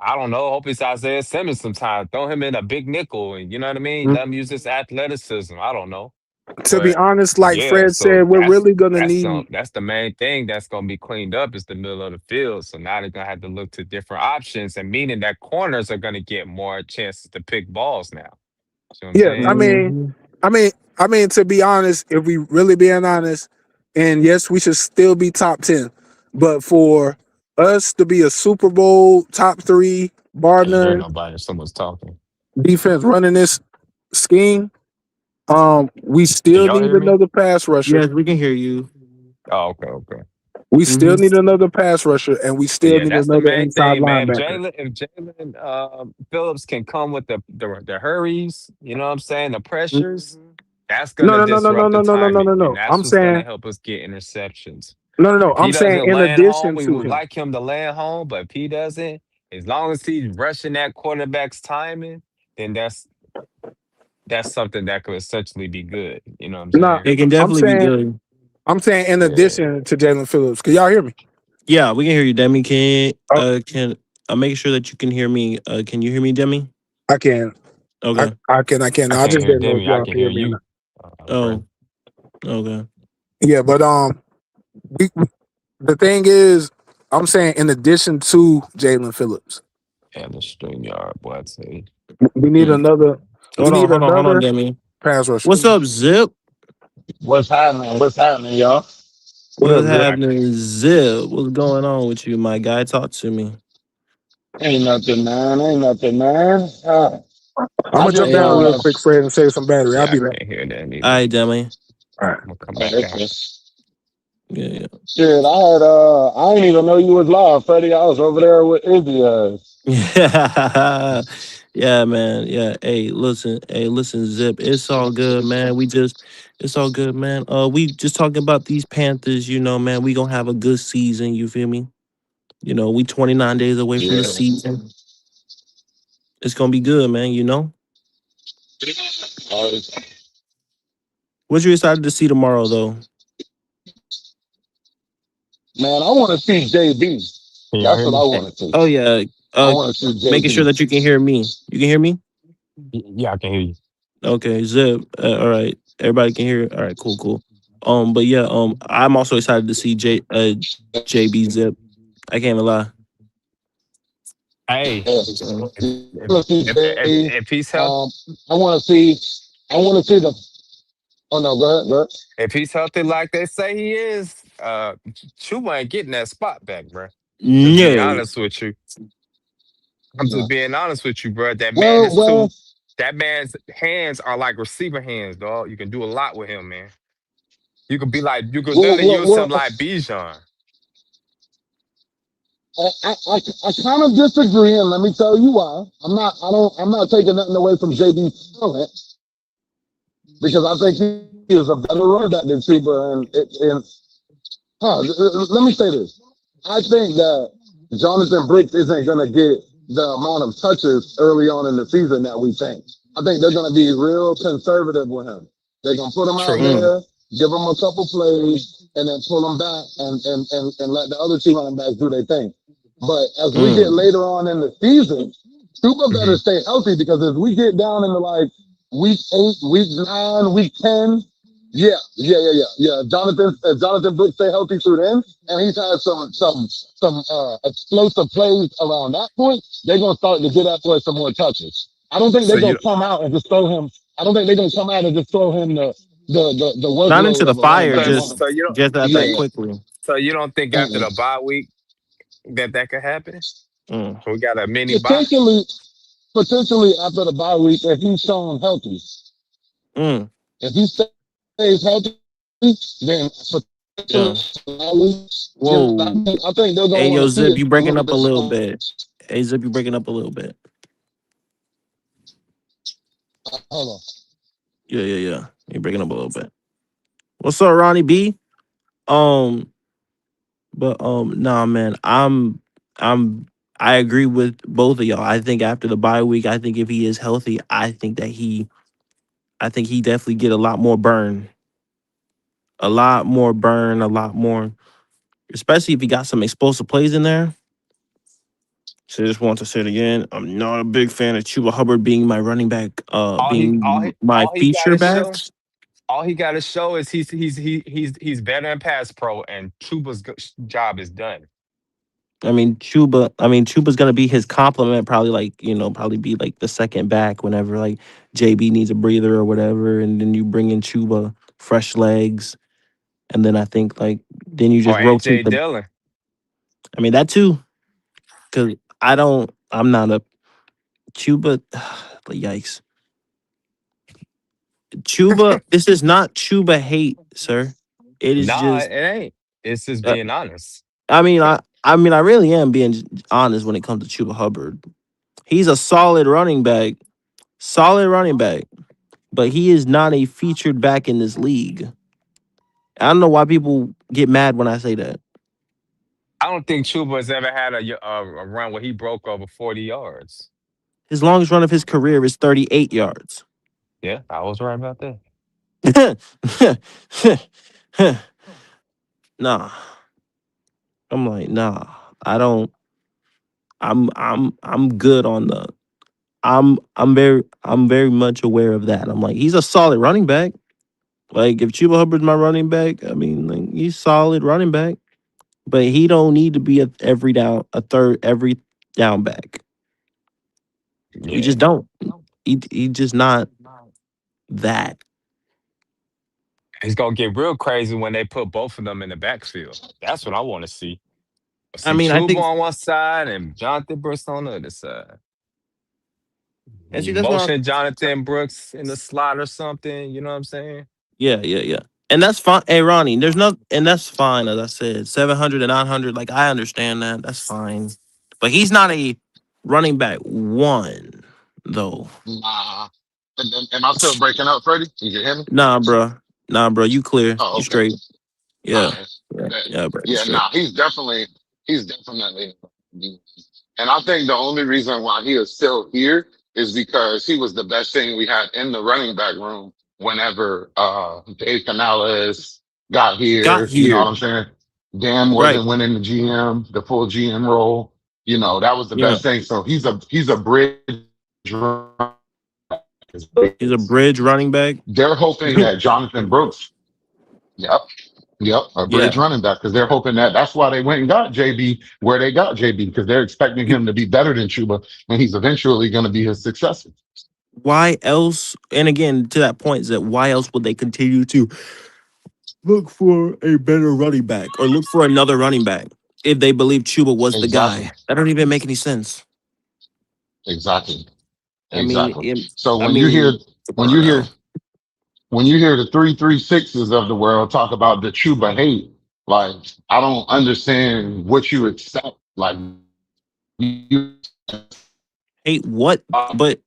I don't know. I hope it's Isaiah Simmons sometime. Throw him in a big nickel and you know what I mean? Mm. Let him use his athleticism. I don't know. to be But honest, like yeah, Fred so said, we're really gonna need that's the main thing that's gonna be cleaned up is the middle of the field. So now they're gonna have to look to different options and meaning that corners are gonna get more chances to pick balls now. See what I'm yeah, saying? Mhm. I mean, to be honest, if we really being honest, and yes, we should still be top 10. But for us to be a Super Bowl top 3, bar Can't hear none, nobody if someone's talking. defense running this scheme, we Can still y'all need hear me? another pass rusher. Yes, we can hear you. Oh, okay, okay. We Hmm. still need another pass rusher, and we But still yeah, need that's the another main inside thing, man. linebacker. If Jalen Phillips can come with the hurries, you know what I'm saying, the pressures, Hmm. that's No, gonna no, no, no, no, disrupt the no, no, no, no, no, timing, and no. that's I'm what's gonna saying help us get interceptions. no, no, no. If he I'm saying doesn't in land home, addition we to would him. like him to land home. But if he doesn't, as long as he's rushing that quarterback's timing, then that's something that could essentially be good. You know what I'm No, saying? It can I'm definitely be saying good. in Yeah. addition to Jalen Phillips. Can y'all hear me? Yeah, we can hear you, Demi. Oh, Can I make sure that you can hear me? Can you hear me, Demi? I can. Okay. I can. I I can't just hear didn't know if Demi. I y'all can could hear hear me or you, not. Brandon. Oh, okay. Yeah, but the thing is, I'm saying in addition to Jalen Phillips, And the string yard, boy, I tell you. we need Mm. another. We need Hold on, another Demi. pass rusher. What's up, Zip? What's happening? What's happening, y'all? What up, What's Zip? I, happening, Zip? What's going on with you, my guy? Talk to me. Ain't nothing, man. Ain't nothing, man. I'm I gonna jump just Hey, down real quick, Fred, and save some battery. I'll yeah, be I back. can't hear that all either. right, Demi. All right. I'm gonna come back out. okay. Yeah, Shit, I didn't even know you was live, Freddie. I was over there with Izzy. yeah. Yeah, man. Yeah. Hey, listen, Zip. It's all good, man. It's all good, man. We just talking about these Panthers, man. We gonna have a good season, you feel me? We 29 days away from the Yeah. season. It's gonna be good, man. Uh, What you excited to see tomorrow, though? man, I want to see JB. Can y'all That's hear what I me? want to see. Oh yeah. I Uh, want to see Making sure JB. that you can hear me. You can hear me? Yeah, I can hear you. Okay, Zip. All right. Everybody can hear. All right, cool, cool. But yeah, I'm also excited to see JB Zip. I can't even lie. Hey, Yeah. So, if I want to see JB. if he's healthy, I want to see. I want to see the. Oh no, go ahead, go ahead. if he's healthy like they say he is, Chuba ain't getting that spot back, bro. Just being no. honest with you. I'm just No. being honest with you, bro. That man Well, is too. well. That man's hands are like receiver hands, dog. You can do a lot with him, man. You could Well, literally well, use him well, like Bijan. I kind of disagree, and let me tell you why. I'm not taking nothing away from JB's talent because I think he is a better running back than Chuba, and let me say this. I think that Jonathan Brooks isn't going to get the amount of touches early on in the season that we think. I think they're going to be real conservative with him. They're going to put him out True. Mm, there, give him a couple plays, and then pull him back and let the other two running backs do their thing. But as we get mm, later on in the season, Chuba better Hmm. stay healthy because as we get down into like week 8, week 9, week 10, yeah. Jonathan Brooks stay healthy through then, and he's had some explosive plays around that point. They're gonna start to get that boy some more touches. I don't think So they're gonna you come out and just throw him. I don't think they're gonna come out and just throw him the not into workload the of a running fire, back. They so want him. just that Yeah. quickly. so you don't think after the Mm-mm. bye week that could happen? Mm, So we got a mini bye. Potentially after the bye week, if he's shown healthy, mm, if he stays healthy, then potentially yeah. Whoa. I think they're gonna Hey, want yo, to see Zip, it you a breaking little up a bit little more. bit. Hey, Zip, you breaking up a little bit. Hold on. Yeah. You breaking up a little bit. What's up, Ronnie B? Um, but nah, man, I'm I agree with both of y'all. I think after the bye week, I think if he is healthy, I think he definitely get a lot more burn, a lot more, especially if he got some explosive plays in there. So I just want to say it again. I'm not a big fan of Chuba Hubbard being my running back, being my All he got feature to back. show. All he got to show is he's better in pass pro, and job is done. Chuba's gonna be his complement, probably like, probably be like the second back whenever like JB needs a breather or whatever, and then you bring in Chuba, fresh legs, and then I think like then you Or just rotate AJ the. Dillon. That too, because I'm not a Chuba. Yikes, Chuba. This is not Chuba hate, sir. It is Nah, just. it ain't. It's just Uh, being honest. I really am being honest when it comes to Chuba Hubbard. He's a solid running back, but he is not a featured back in this league. I don't know why people get mad when I say that. I don't think Chuba has ever had a run where he broke over 40 yards. His longest run of his career is 38 yards. Yeah, I was right about that. Nah, I'm like, nah. I don't. I'm good on the. I'm very much aware of that. I'm like, he's a solid running back. Like if Chuba Hubbard's my running back, like, he's solid running back, but he don't need to be every down back. He Yeah. just don't. He just not that. It's gonna get real crazy when they put both of them in the backfield. That's what I want to see. See I Chuba think, on one side and Jonathan Brooks on the other side. and see, You that's what. motion Jonathan Brooks in the slot or something. You know what I'm saying? Yeah, and that's fine. Hey, Ronnie, and that's fine. As I said, 700 and 900. Like I understand that. That's fine, but he's not a running back one though. Nah. Am I still breaking up, Freddie? You can hear me? Nah, bro. You clear? Oh, You okay. straight? All Yeah, right. yeah, Bet. yeah, bro. You Yeah, straight. nah, he's definitely, and I think the only reason why he is still here is because he was the best thing we had in the running back room whenever Dave Canales got Got here. You know what here I'm saying? Dan right. wasn't winning the full GM role. You know, that was the Yeah, best thing. So he's a bridge runner. he's a bridge running back. They're hoping that Jonathan Brooks. Yep. Yep, a bridge Yeah. running back because they're hoping that's why they went and got JB where they got JB because they're expecting him to be better than Chuba and he's eventually going to be his successor. Why else? And again, to that point, is that why else would they continue to look for a better running back or look for another running back if they believe Chuba was the Exactly, guy? That don't even make any sense. exactly. I mean, Exactly. So I mean, come when on you hear now. when you hear the 336s of the world talk about the Chuba hate, like I don't understand what you accept. Like you, Hey, what? But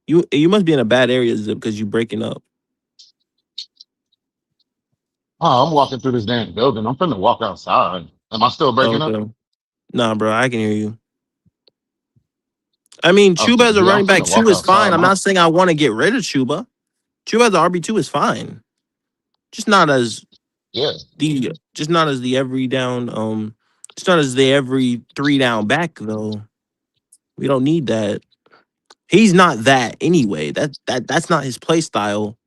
you must be in a bad area, Zip, because you breaking up. oh, I'm walking through this damn building. I'm finna walk outside. Am I still breaking up? Okay. Nah, bro, I can hear you. I mean, Chuba Okay, as a yeah, I'm running back finna two walk is fine. outside. I'm not saying I want to get rid of Chuba. Chuba as a RB2 is fine. Just not as Yeah, the every down just not as the every 3 down back though. We don't need that. He's not that anyway. That's not his play style.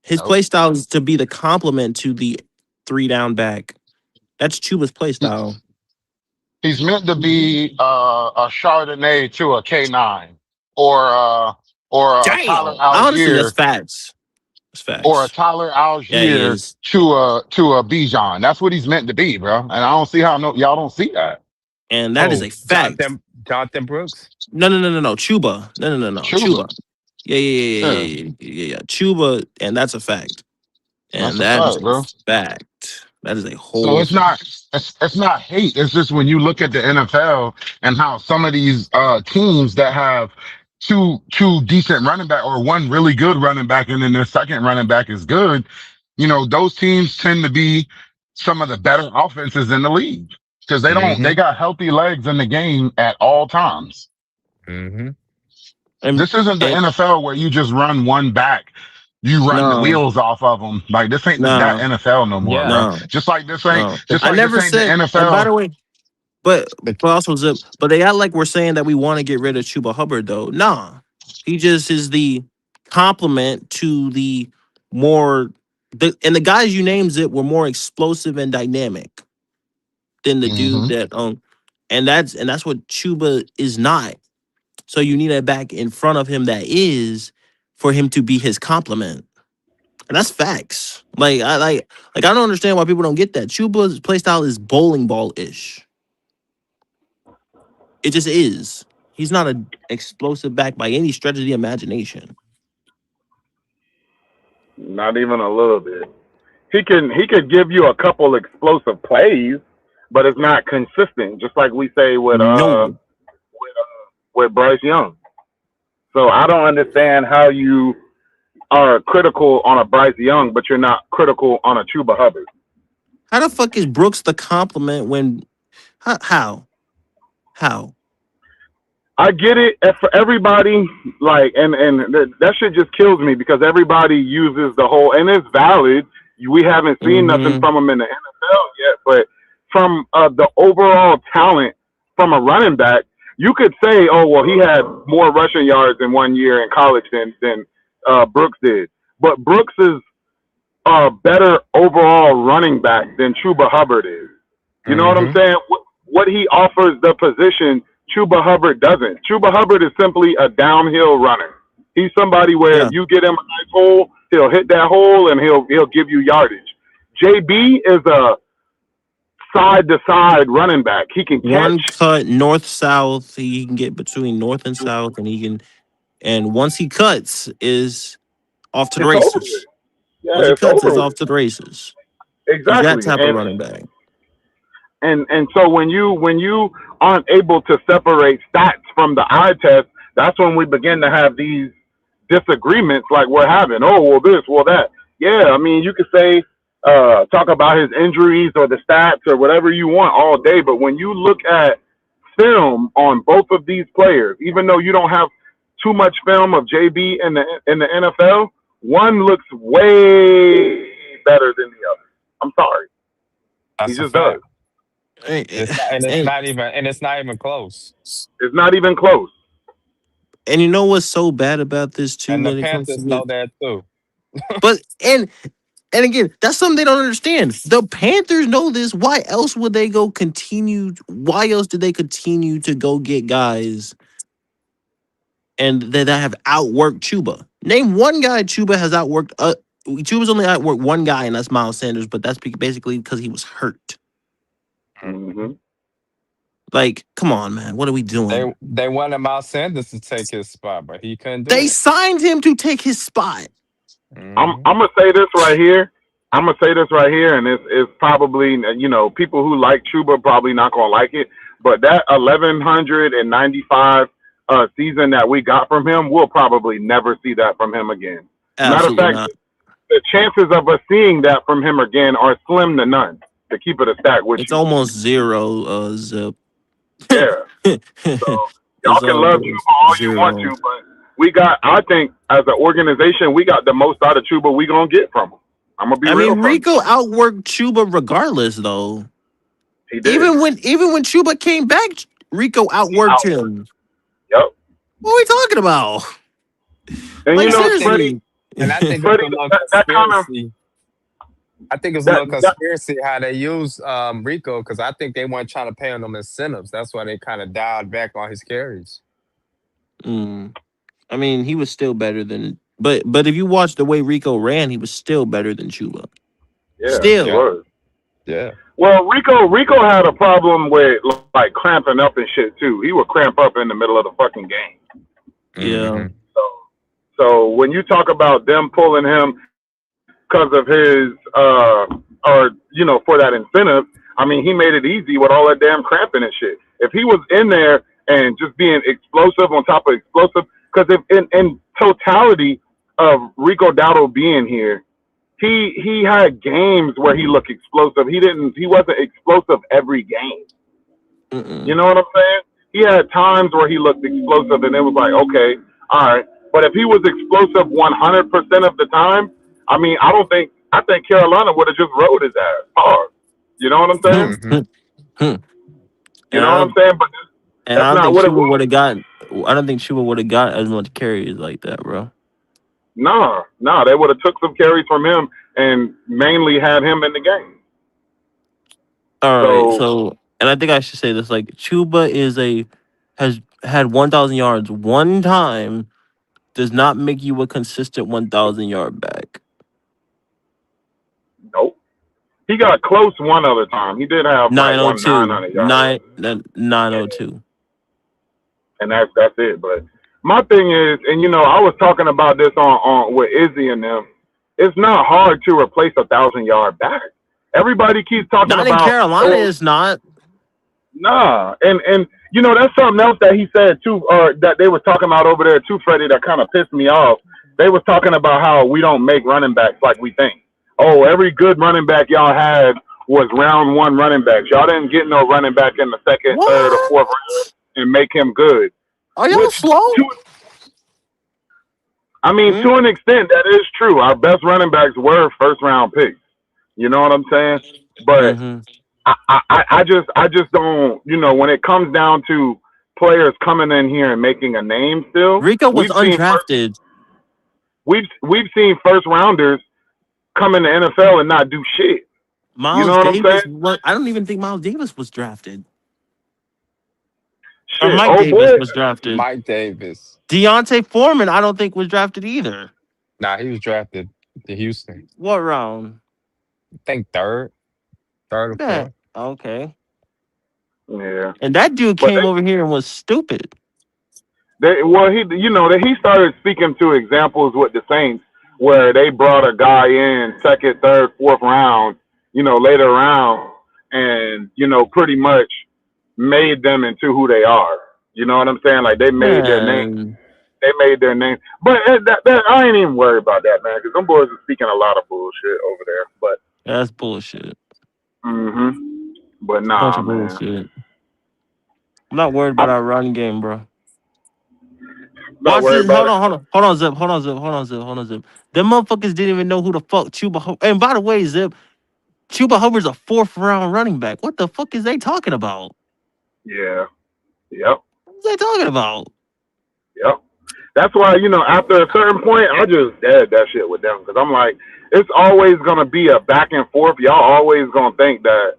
His nope. play style is to be the complement to the 3 down back. That's Chuba's play He, style. he's meant to be a Chardonnay to a K9, or or a Tyler Damn. Honestly, that's Algier, facts. That's or a facts. Tyler Yeah, he Algier is. to a Bijan. That's what he's meant to be, bro. And I don't see how y'all don't see that. And that is Oh, a fact. Jonathan Brooks. No. Chuba. No. Chuba, Chuba. Yeah. yeah, Chuba, and that's a fact. that's And a that is fact, a bro. fact. That is a So whole fact. it's not hate. It's just when you look at the NFL and how some of these teams that have two decent running back or one really good running back and then their second running back is good, you know, those teams tend to be some of the better offenses in the league because they Mm-hmm. got healthy legs in the game at all times. Mm-hmm. And, This isn't the and NFL where you just run one back. You run the no, wheels off of them. Like this ain't that no, NFL no more, Yeah. bro. no, no. Just I like this never ain't the said, and by NFL. the way, but But also Zip, but they act like we're saying that we want to get rid of Chuba Hubbard though. Nah. He just is the complement to the more the guys you named Zip were more explosive and dynamic than the dude Hmm. that and that's what Chuba is not. So you need a back in front of him that is for him to be his complement. And that's facts. Like I don't understand why people don't get that. Chuba's play style is bowling ball ish. It just is. He's not an explosive back by any stretch of the imagination. Not even a little bit. He could give you a couple explosive plays, but it's not consistent. Just like we say No. with Bryce Young. So I don't understand how you are critical on a Bryce Young, but you're not critical on a Chuba Hubbard. How the fuck is Brooks the compliment when how? How? I get it for everybody, like, and that shit just kills me because everybody uses the whole, and it's valid. We haven't seen nothing Mm-hmm. from him in the NFL yet, but from the overall talent from a running back, you could say, oh well, he had more rushing yards in 1 year in college than Brooks did, but Brooks is a better overall running back than Chuba Hubbard is. You know what I'm mm-hmm. saying? What he offers the position, Chuba Hubbard doesn't. Chuba Hubbard is simply a downhill runner. He's somebody where if Yeah. you get him a nice hole, he'll hit that hole and he'll give you yardage. JB is a side to side running back. He can catch. One cut north south. He can get between north and south, and once he cuts is off to the It's over with. races. Once Yeah, he it's cuts is over off with. to the races. He's that Exactly. type of running back. And so when you aren't able to separate stats from the eye test, that's when we begin to have these disagreements like we're having. Oh, well, this, well, that. Yeah, I mean, you could say, talk about his injuries or the stats or whatever you want all day, but when you look at film on both of these players, even though you don't have too much film of JB in the NFL, one looks way better than the other. I'm sorry, he That's a just does. fact. And, And it's not even close. It's not even close. and you know what's so bad about this too And the when it comes Panthers to know it? that too. But and again, that's something they don't understand. The Panthers know this. Why else would they go continue? Why else did they continue to go get guys and that have outworked Chuba? Name one guy Chuba has outworked. Chuba's only outworked one guy, and that's Miles Sanders. But that's basically because he was hurt. Hmm. Like, come on, man. What are we doing? They wanted Miles Sanders to take his spot, but he couldn't do They it. signed him to take his spot. Hmm. I'm gonna say this right here. I'm gonna say this right here, and it's probably people who like Chuba probably not gonna like it, but that 1195 season that we got from him, we'll probably never see that from him again. Matter of Absolutely fact, not. the chances of us seeing that from him again are slim to none. To keep it a stack with It's you, almost zero, Zip. yeah. So y'all It's can love almost Chuba all you want zero. to, but I think as an organization, we got the most out of Chuba we gonna get from him. I'm gonna be I real mean, from you. Rico outworked Chuba regardless, though. He did. Even when Chuba came back, Rico He outworked out. him. Yep. What are we talking about? And Like, And I think Freddie, seriously. and I think it's Freddie, a little that kind of conspiracy. I think it's a that little that conspiracy how they use Rico because I think they weren't trying to pay him incentives. That's why they kind of dialed back on his carries. Mm. I mean, he was still better than. But if you watch the way Rico ran, he was still better than Chuba. yeah, he Yeah, Still. was. yeah. Well, Rico had a problem with like cramping up and shit too. He would cramp up in the middle of the fucking game. Yeah. Hmm. So when you talk about them pulling him because of his or for that incentive, I mean he made it easy with all that damn cramping and shit. If he was in there and just being explosive on top of explosive, because if in totality of Rico Dowdle being here, he had games where he looked explosive. He wasn't explosive every game. You Mm-mm. know what I'm saying? He had times where he looked explosive, and it was like, okay, all right. But if he was explosive 100% of the time, I mean, I think Carolina would have just rode his ass hard. You know what I'm saying? Hmm. and You know I what I'm don't, saying? But and that's I don't not think what it Chuba was. would have got. I don't think Chuba would have got as much carries like that, bro. Nah, they would have took some carries from him and mainly had him in the game. All right, So so and I think I should say this: like Chuba has had 1,000 yards one time. Does not make you a consistent 1,000 yard back. nope. He got close one other time. He did have like one 902, 900 yards. 902. And that's it. But my thing is, and I was talking about this on with Izzy and them. It's not hard to replace 1,000 yard back. Everybody keeps talking Not in about, Carolina, oh, it's not. nah, and that's something else that he said too, or that they were talking about over there too, Freddie. That kind of pissed me off. They was talking about how we don't make running backs like we think. Oh, every good running back y'all had was round one running backs. Y'all didn't get no running back in the second, third, or What? fourth round and make him good. Are y'all Which slow? to I mean, Hmm? to an extent, that is true. Our best running backs were first round picks. You know what I'm saying? But Mm-hmm. I just don't. When it comes down to players coming in here and making a name, still Rico was undrafted. we've seen first rounders come in the NFL and not do shit. You know Miles what I'm saying? Davis. I don't even think Miles Davis was drafted. Or Shit, Mike oh Davis boy, was drafted. Mike Davis. Deontay Foreman, I don't think was drafted either. Nah, he was drafted to Houston. What round? I think third or Yeah. fourth. Okay. yeah. And that dude But came over here and was stupid. he started speaking to examples with the Saints where they brought a guy in second, third, fourth round, later round, and pretty much made them into who they are. You know what I'm saying? Like they made their name. Man, They made their name. But I ain't even worried about that, man, because them boys are speaking a lot of bullshit over there. But that's bullshit. but Bunch nah, of man. bullshit. I'm not worried about I'm our running game, bro. not Watch worried this. about it. Zip. Them motherfuckers didn't even know who the fuck And by the way, Zip, Chuba Hubbard's a fourth round running back. What the fuck is they talking about? Yeah. Yep. What are they talking about? Yep. That's why, after a certain point, I just dead that shit with them because I'm like, it's always gonna be a back and forth. Y'all always gonna think that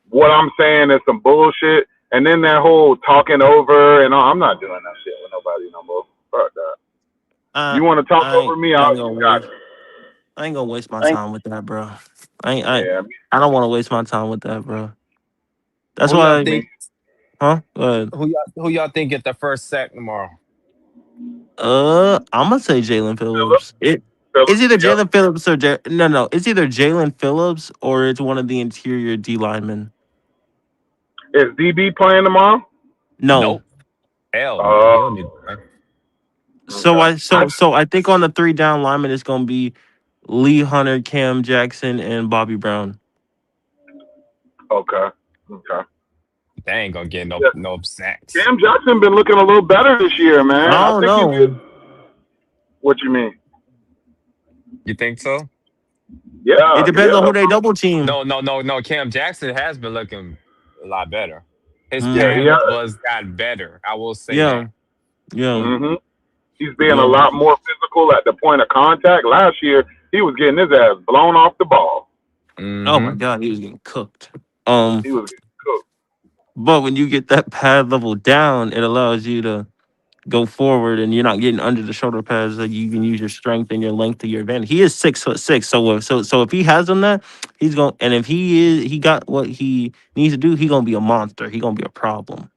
what I'm saying is some bullshit, and then that whole talking over and all, I'm not doing that shit with nobody no more. Fuck that. Uh, You want to talk I over ain't, me? I ain't You gonna got waste. I ain't gonna waste my it. time with that, bro. I ain't, I Yeah, I don't want to waste my time with that, bro. That's Who y'all why. me. think? Huh? Who y'all think get the first sack tomorrow? I'm gonna say Jalen Phillips. Phillips. It's Phillips. either Yep. Jalen Phillips or no. It's either Jalen Phillips or it's one of the interior D linemen. Is DB playing tomorrow? No. Nope. Hell no. He Oh, don't need to play. So okay. I think on the three down linemen it's gonna be Lee Hunter, Cam Jackson, and Bobby Brown. Okay. Okay. They ain't gonna get no Yeah. no sacks. Cam Jackson been looking a little better this year, man. I I don't think he's know. what you mean. You think so? It Yeah, depends on yeah, who they double team. No. Cam Jackson has been looking a lot better. His yeah. He Hmm. pass has. was got better. I will say Yeah. that. Yeah. Hmm. He's being a Yeah. lot more physical at the point of contact. Last year, he was getting his ass blown off the ball. Oh my Mm-hmm. God, he was getting cooked. Um, He was getting cooked. but when you get that pad level down, it allows you to go forward, and you're not getting under the shoulder pads. Like you can use your strength and your length to your advantage. He is 6'6", so if he has done that, he's going. And if he got what he needs to do, he gonna be a monster. He gonna be a problem.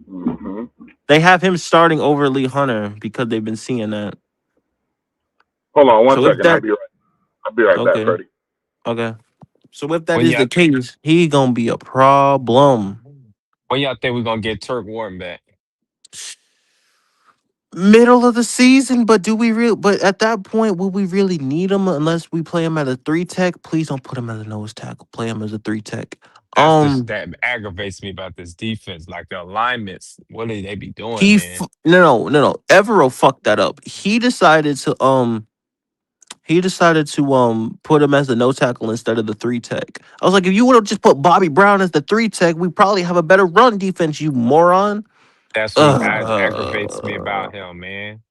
Hmm. They have him starting over Lee Hunter because they've been seeing that. Hold on one So if second. I'll that be right. I'll be right back, okay, Freddie. okay. So if that When is the y'all case, he gonna be a problem. when y'all think we're gonna get Turk Warren back? Middle of the season, but do we real? But at that point, will we really need him unless we play him at a three tech? Please don't put him as a nose tackle. Play him as a three tech. Um, That aggravates me about this defense. Like the alignments. What do they be doing, he man? no. Evero fucked that up. He decided to put him as the nose tackle instead of the three tech. I was like, if you would have just put Bobby Brown as the three tech, we probably have a better run defense. You moron. That's what aggravates me Uh, about him, man.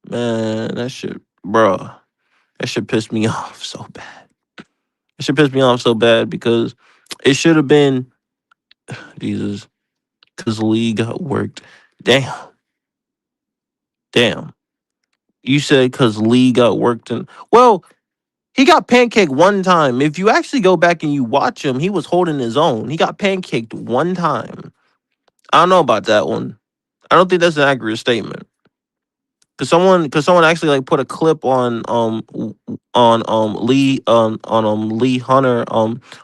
man, that shit, bruh. That shit pissed me off so bad. It should piss me off so bad because it should have been Jesus. Because the league got worked. Damn, damn. You said because Lee got worked and well, he got pancaked one time. If you actually go back and you watch him, he was holding his own. He got pancaked one time. I don't know about that one. I don't think that's an accurate statement. Cause someone actually like put a clip on Lee Hunter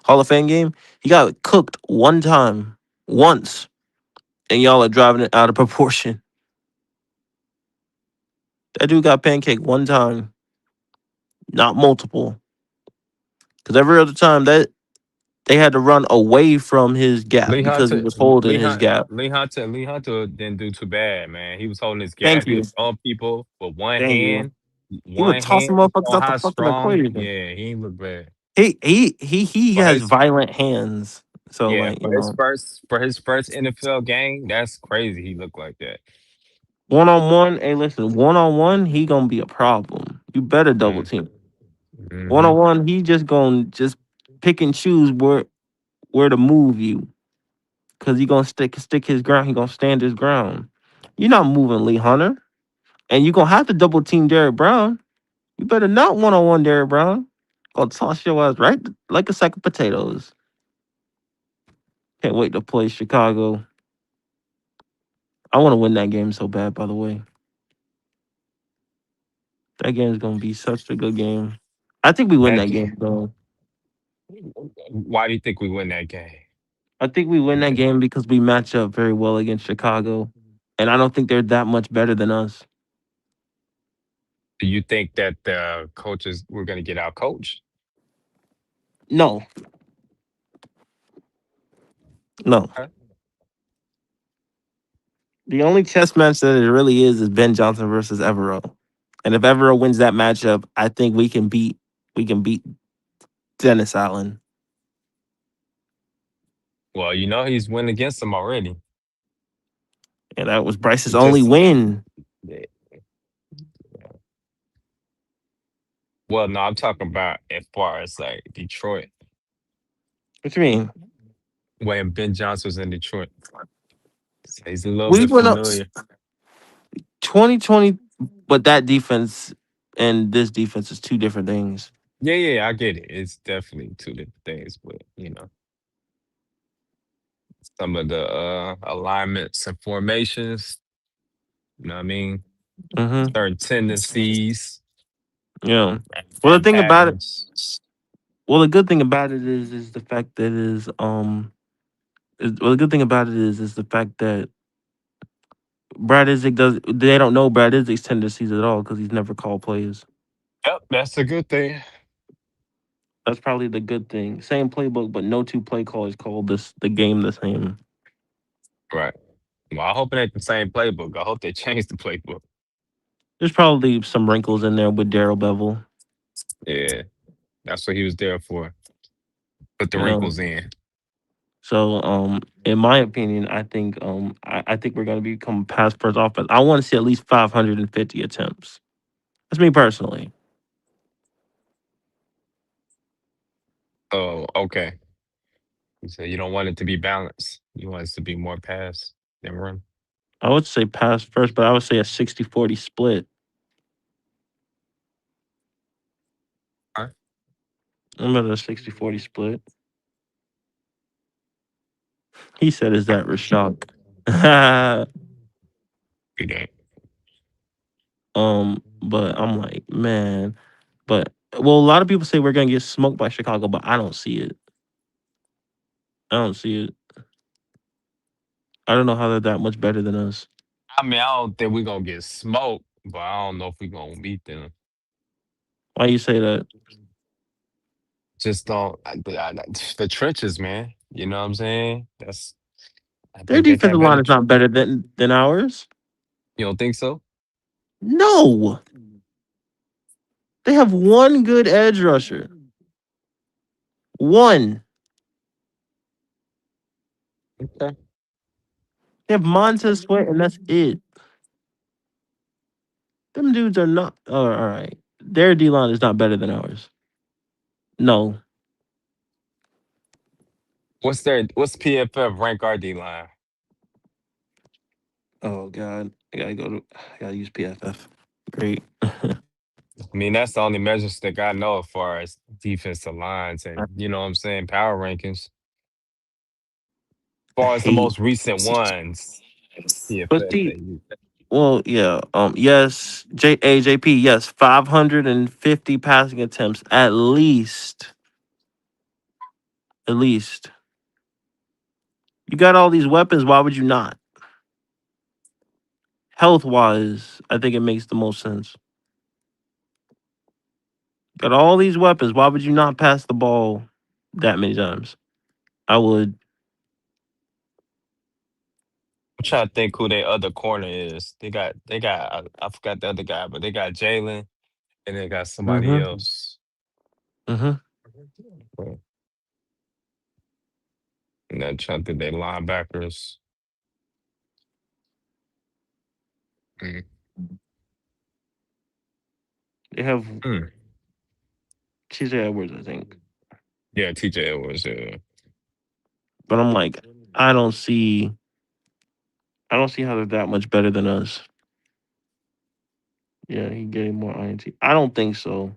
Hall of Fame game. He got cooked one time. Once. And y'all are driving it out of proportion. That dude got pancaked one time, not multiple. Because every other time that they had to run away from his gap Lee because he Hunter, was holding Lee his Hunter, gap. Lee Hunter didn't do too bad, man. He was holding his Thank gap. He you. was throwing people with one Thank you. hand, He would toss some motherfuckers showing out the how fucking strong. equation. Yeah, he ain't look bad. He For has his violent hands. So yeah, like, for his first NFL game, that's crazy. He looked like that. one on one, hey listen, one on one, he gonna be a problem. You better double team. One Mm-hmm. on one, he just gonna just pick and choose where to move you. Cause he gonna stick his ground. He gonna stand his ground. You're not moving Lee Hunter, and you gonna have to double team Derrick Brown. You better not one on one Derrick Brown. Gonna toss your ass right like a sack of potatoes. Can't wait to play Chicago. I want to win that game so bad. By the way, that game is gonna be such a good game. I think we win That that game though. why do you think we win that game? I think we win that game because we match up very well against Chicago, and I don't think they're that much better than us. Do you think that the coaches we're gonna get our coach? No, no. The only chess match that it really is Ben Johnson versus Evero. And if Evero wins that matchup, I think we can beat Dennis Allen. Well, you know he's win against them already. And that was Bryce's He only just win. eh, well, no, I'm talking about as far as like Detroit What you mean? when Ben Johnson was in Detroit. So he's a little We bit went up familiar. 2020, but that defense and this defense is two different things. Yeah, I get it. It's definitely two different things, but some of the alignments and formations. You know what I mean? Mm-hmm. Certain tendencies Yeah. Well, the and thing about it, patterns. well, the good thing about it is the fact that well, the good thing about it is the fact that Brad Isaac does. They don't know Brad Isaac's tendencies at all because he's never called plays. Yep, that's a good thing. That's probably the good thing. Same playbook, but no two play callers called the game the same. Right. Well, I hope it ain't the same playbook. I hope they change the playbook. There's probably some wrinkles in there with Daryl Bevel. Yeah, that's what he was there for. Put the You know. wrinkles in. So in my opinion, I think we're gonna become pass first offense. I want to see at least 550 attempts. That's me personally. Oh, okay. You say you don't want it to be balanced. You want it to be more pass than run. I would say pass first, but I would say a 60-40 split. All right. I'm at a 60-40 split. He said, "Is that Rashad?" Do that. But I'm like, man, but well, a lot of people say we're gonna get smoked by Chicago, but I don't see it. I don't see it. I don't know how they're that much better than us. I mean, I don't think we're gonna get smoked, but I don't know if we're gonna beat them. Why you say that? Just don't the trenches, man. You know what I'm saying? That's I Their think they got defensive better. line is not better than ours. You don't think so? No, they have one good edge rusher. One. Okay. They have Montez Sweat, and that's it. Them dudes are not. Oh, all right. Their D line is not better than ours. No. What's PFF rank our D line? Oh God, I gotta use PFF. Great. I mean, that's the only measure stick I know as far as defensive lines and you know what I'm saying, power rankings. As I far as the hate. most recent ones, But PFF see, they use. well, yeah. Yes, JP. Yes, 550 passing attempts at least. At least. You got all these weapons. Why would you not? Health wise, I think it makes the most sense. Got all these weapons. Why would you not pass the ball that many times? I would. I'm trying to think who their other corner is. They got I forgot the other guy, but they got Jalen and they got somebody Mm-hmm. else. Mm-hmm. And then trying to think they linebackers. Mm. They have Mm. TJ Edwards, I think. Yeah, TJ Edwards. But I'm like, I don't see. I don't see how they're that much better than us. Yeah, he getting more INT. I don't think so.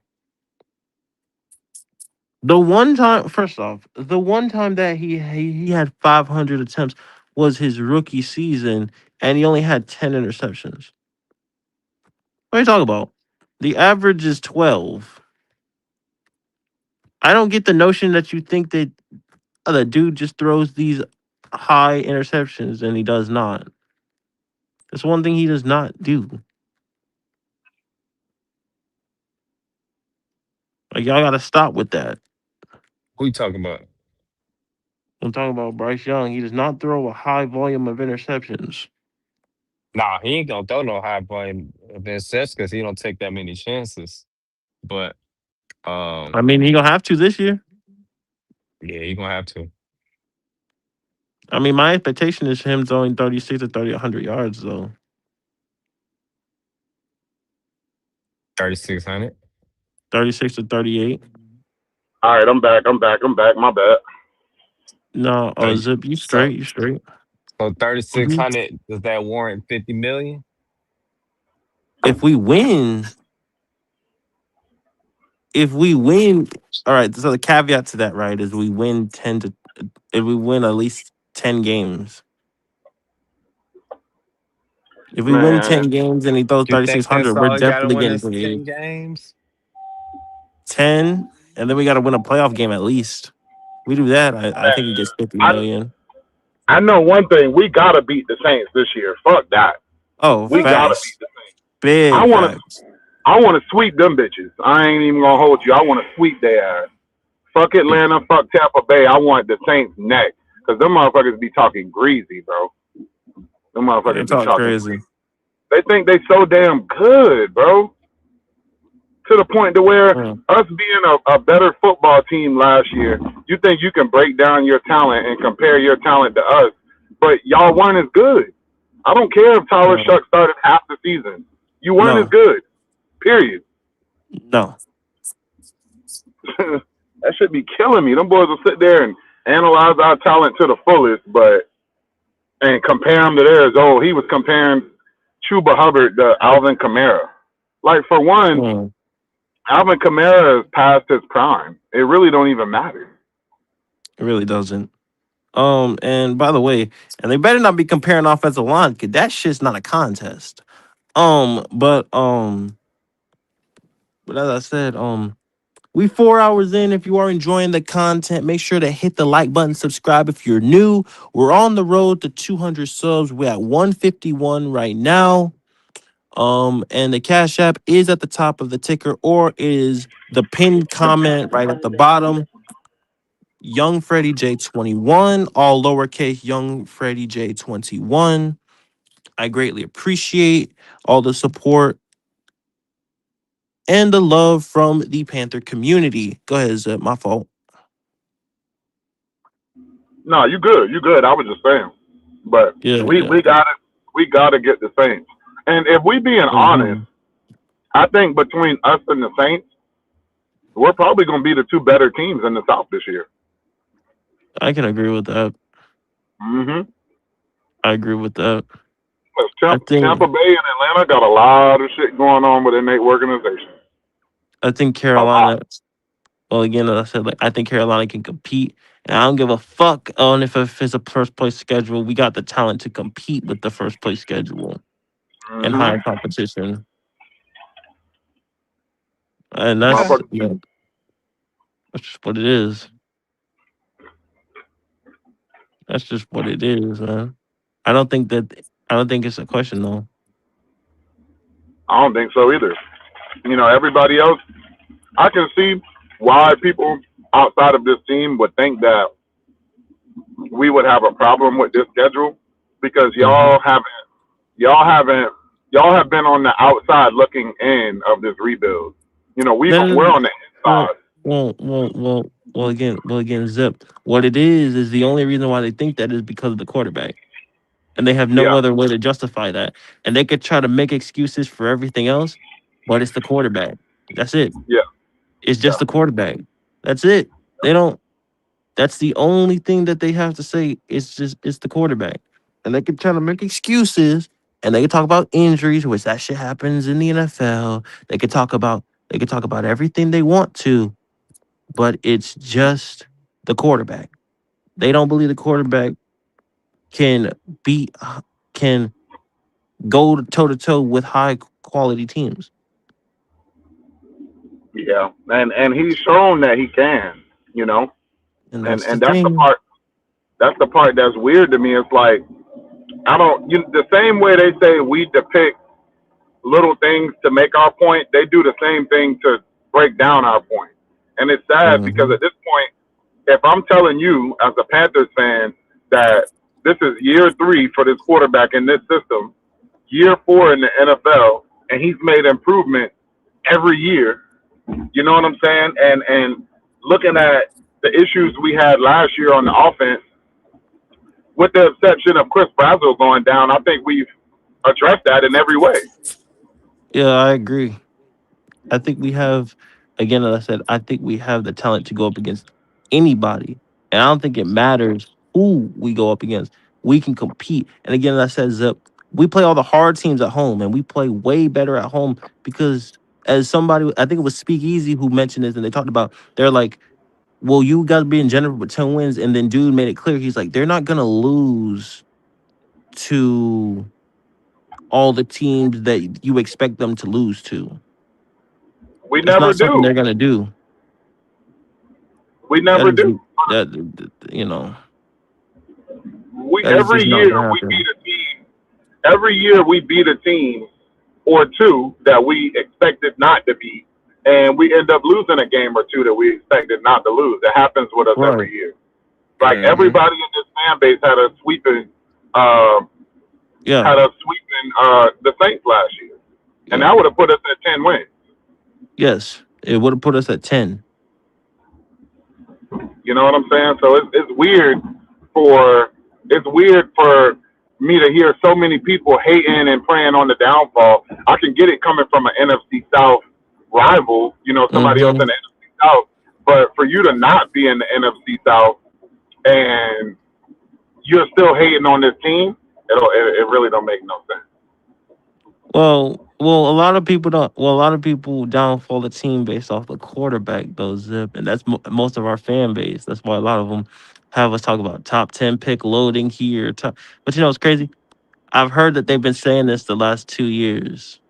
The one time, first off, the one time that he had 500 attempts was his rookie season, and he only had 10 interceptions. What are you talking about? The average is 12. I don't get the notion that you think that the dude just throws these high interceptions, and he does not. That's one thing he does not do. Like y'all got to stop with that. Who you talking about? I'm talking about Bryce Young. He does not throw a high volume of interceptions. Nah, he ain't gonna throw no high volume of interceptions because he don't take that many chances. But I um, mean, he gonna have to this year. yeah, he gonna have to. I mean, my expectation is him throwing 36 to 30, 100 yards though. 3,600. 36 to 38. All right, I'm back. I'm back. I'm back. My bad. No, So Zip, you so straight, you straight. so Mhm. 3,600, does that warrant 50 million? If we win, if we win, all right. So the caveat to that, right, is we win 10 to if we win at least 10 games. If we win Man, 10 games and he throws You think that's 3,600, we're all you gotta definitely win getting is paid. 10 games? 10, and then we got to win a playoff game at least. We do that, I think he gets 50 I million. I know one thing. We gotta beat the Saints this year. Fuck that. Oh, We gotta beat facts. the Saints. I Big wanna facts. I wanna sweep them bitches. I ain't even gonna hold you. I wanna sweep their ass. Fuck Atlanta. Fuck Tampa Bay. I want the Saints neck because them motherfuckers be talking greasy, bro. Them Yeah, they motherfuckers be talk talking crazy. greasy. They think they so damn good, bro. To the point to where Mm, us being a better football team last year, you think you can break down your talent and compare your talent to us, but y'all weren't as good. I don't care if Tyler mm. Shuck started half the season. You weren't as No, good. Period. no. That should be killing me. Them boys will sit there and analyze our talent to the fullest, but and compare him to theirs. Oh, he was comparing Chuba Hubbard to Alvin Kamara. Like for one, Mm, Alvin Kamara is past his prime. It really don't even matter. it really doesn't. And by the way, and they better not be comparing offensive line because that shit's not a contest. But but as I said, we 4 hours in. If you are enjoying the content, make sure to hit the like button, subscribe if you're new. We're on the road to 200 subs. We're at 151 right now. And the Cash App is at the top of the ticker or is the pinned comment right at the bottom. Young Freddie J21, all lowercase Young Freddie J21. I greatly appreciate all the support and the love from the Panther community. Go ahead, Zip. My fault. No, you good. You good. I was just saying. But Yeah, we yeah. we got to we gotta get the Saints. And if we being honest, Hmm. I think between us and the Saints, we're probably gonna be the two better teams in the South this year. I can agree with that. Mm-hmm. I agree with that. I Tampa think Bay and Atlanta got a lot of shit going on within their organization. I think A lot. Carolina. Well, again, as I said, like I think Carolina can compete, and I don't give a fuck on if it's a first place schedule. We got the talent to compete with the first place schedule and Mm-hmm. higher competition, and Okay. Motherfucker. that's just what it is. That's just what it is, man. I don't think that I don't think it's a question though. I don't think so either. Everybody else, I can see why people outside of this team would think that we would have a problem with this schedule because Mm-hmm. y'all haven't y'all have been on the outside looking in of this rebuild. We're Then on the well, inside. again, Zip. What it is the only reason why they think that is because of the quarterback. And they have no Yeah, other way to justify that. And they could try to make excuses for everything else, but it's the quarterback. That's it. yeah, It's yeah, just the quarterback. That's it. They don't. That's the only thing that they have to say. It's the quarterback. And they can try to make excuses, and they can talk about injuries, which that shit happens in the NFL. They could talk about everything they want to, but it's just the quarterback. They don't believe the quarterback can beat can go toe to toe with high quality teams. yeah. And he's shown that he can. You know, And and that's the and that's the thing. part. That's the part that's weird to me. It's like I don't. The same way they say we depict little things to make our point, they do the same thing to break down our point. And it's sad because Hmm. at this point, if I'm telling you as a Panthers fan that this is year 3 for this quarterback in this system, year 4 in the NFL, and he's made improvement every year, you know what I'm saying? And looking at the issues we had last year on the offense, with the exception of Chris Brazzell going down, I think we've addressed that in every way. Yeah, I agree. I think we have, again, as I said, I think we have the talent to go up against anybody. And I don't think it matters who we go up against. We can compete. And again, as I said, Zip, we play all the hard teams at home and we play way better at home because as somebody, I think it was Speakeasy who mentioned this and they talked about, they're like, well, you guys be in general with 10 wins, and then dude made it clear he's like they're not gonna lose to all the teams that you expect them to lose to. We That's never not something do. they're gonna do. We That never is do. you know We that is every just not year gonna we beat happen. a team. Every year we beat a team or two that we expected not to beat, and we end up losing a game or two that we expected not to lose. It happens with us Right. every year. Like Mm-hmm. everybody in this fan base um, Yeah. had us sweeping the Saints last year, and Yeah. that would have put us at 10 wins. Yes. It would have put us at 10. You know what I'm saying? So for it's weird for me to hear so many people hating and praying on the downfall. I can get it coming from an NFC South rival, somebody else in Mm-hmm. the NFC South. But for you to not be in the NFC South and you're still hating on this team, it really don't make no sense. Well, a lot of people don't. Well, a lot of people downfall the team based off the quarterback, though. Zip, and that's most of our fan base. That's why a lot of them have us talk about top 10 pick loading here. But it's crazy. I've heard that they've been saying this the last 2 years.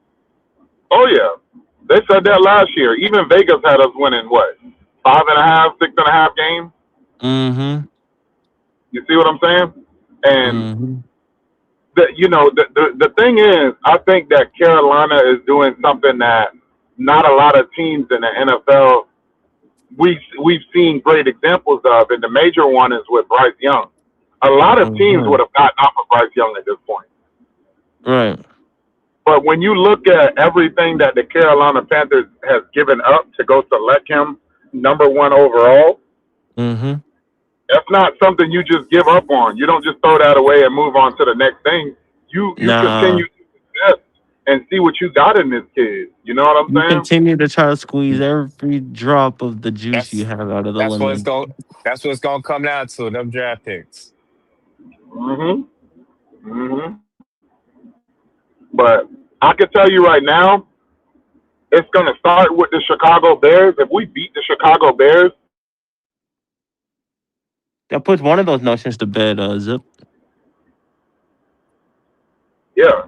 Oh yeah, they said that last year. Even Vegas had us winning what 5.5, 6.5 games. Mm-hmm. You see what I'm saying? And Mm-hmm. the thing is, I think that Carolina is doing something that not a lot of teams in the NFL we've seen great examples of, and the major one is with Bryce Young. A lot of teams Mm-hmm. would have gotten off of Bryce Young at this point. Right. But when you look at everything that the Carolina Panthers has given up to go select him number one overall, Mm-hmm. that's not something you just give up on. You don't just throw that away and move on to the next thing. You Nah. continue to invest and see what you got in this kid. You know what I'm You saying? continue to try to squeeze every drop of the juice you That's have out of the that's what it's lemon. going. That's what it's going to come down to. Them draft picks. Mhm. Mhm. But I can tell you right now, it's going to start with the Chicago Bears. If we beat the Chicago Bears, That puts one of those notions to bed, Zip. yeah,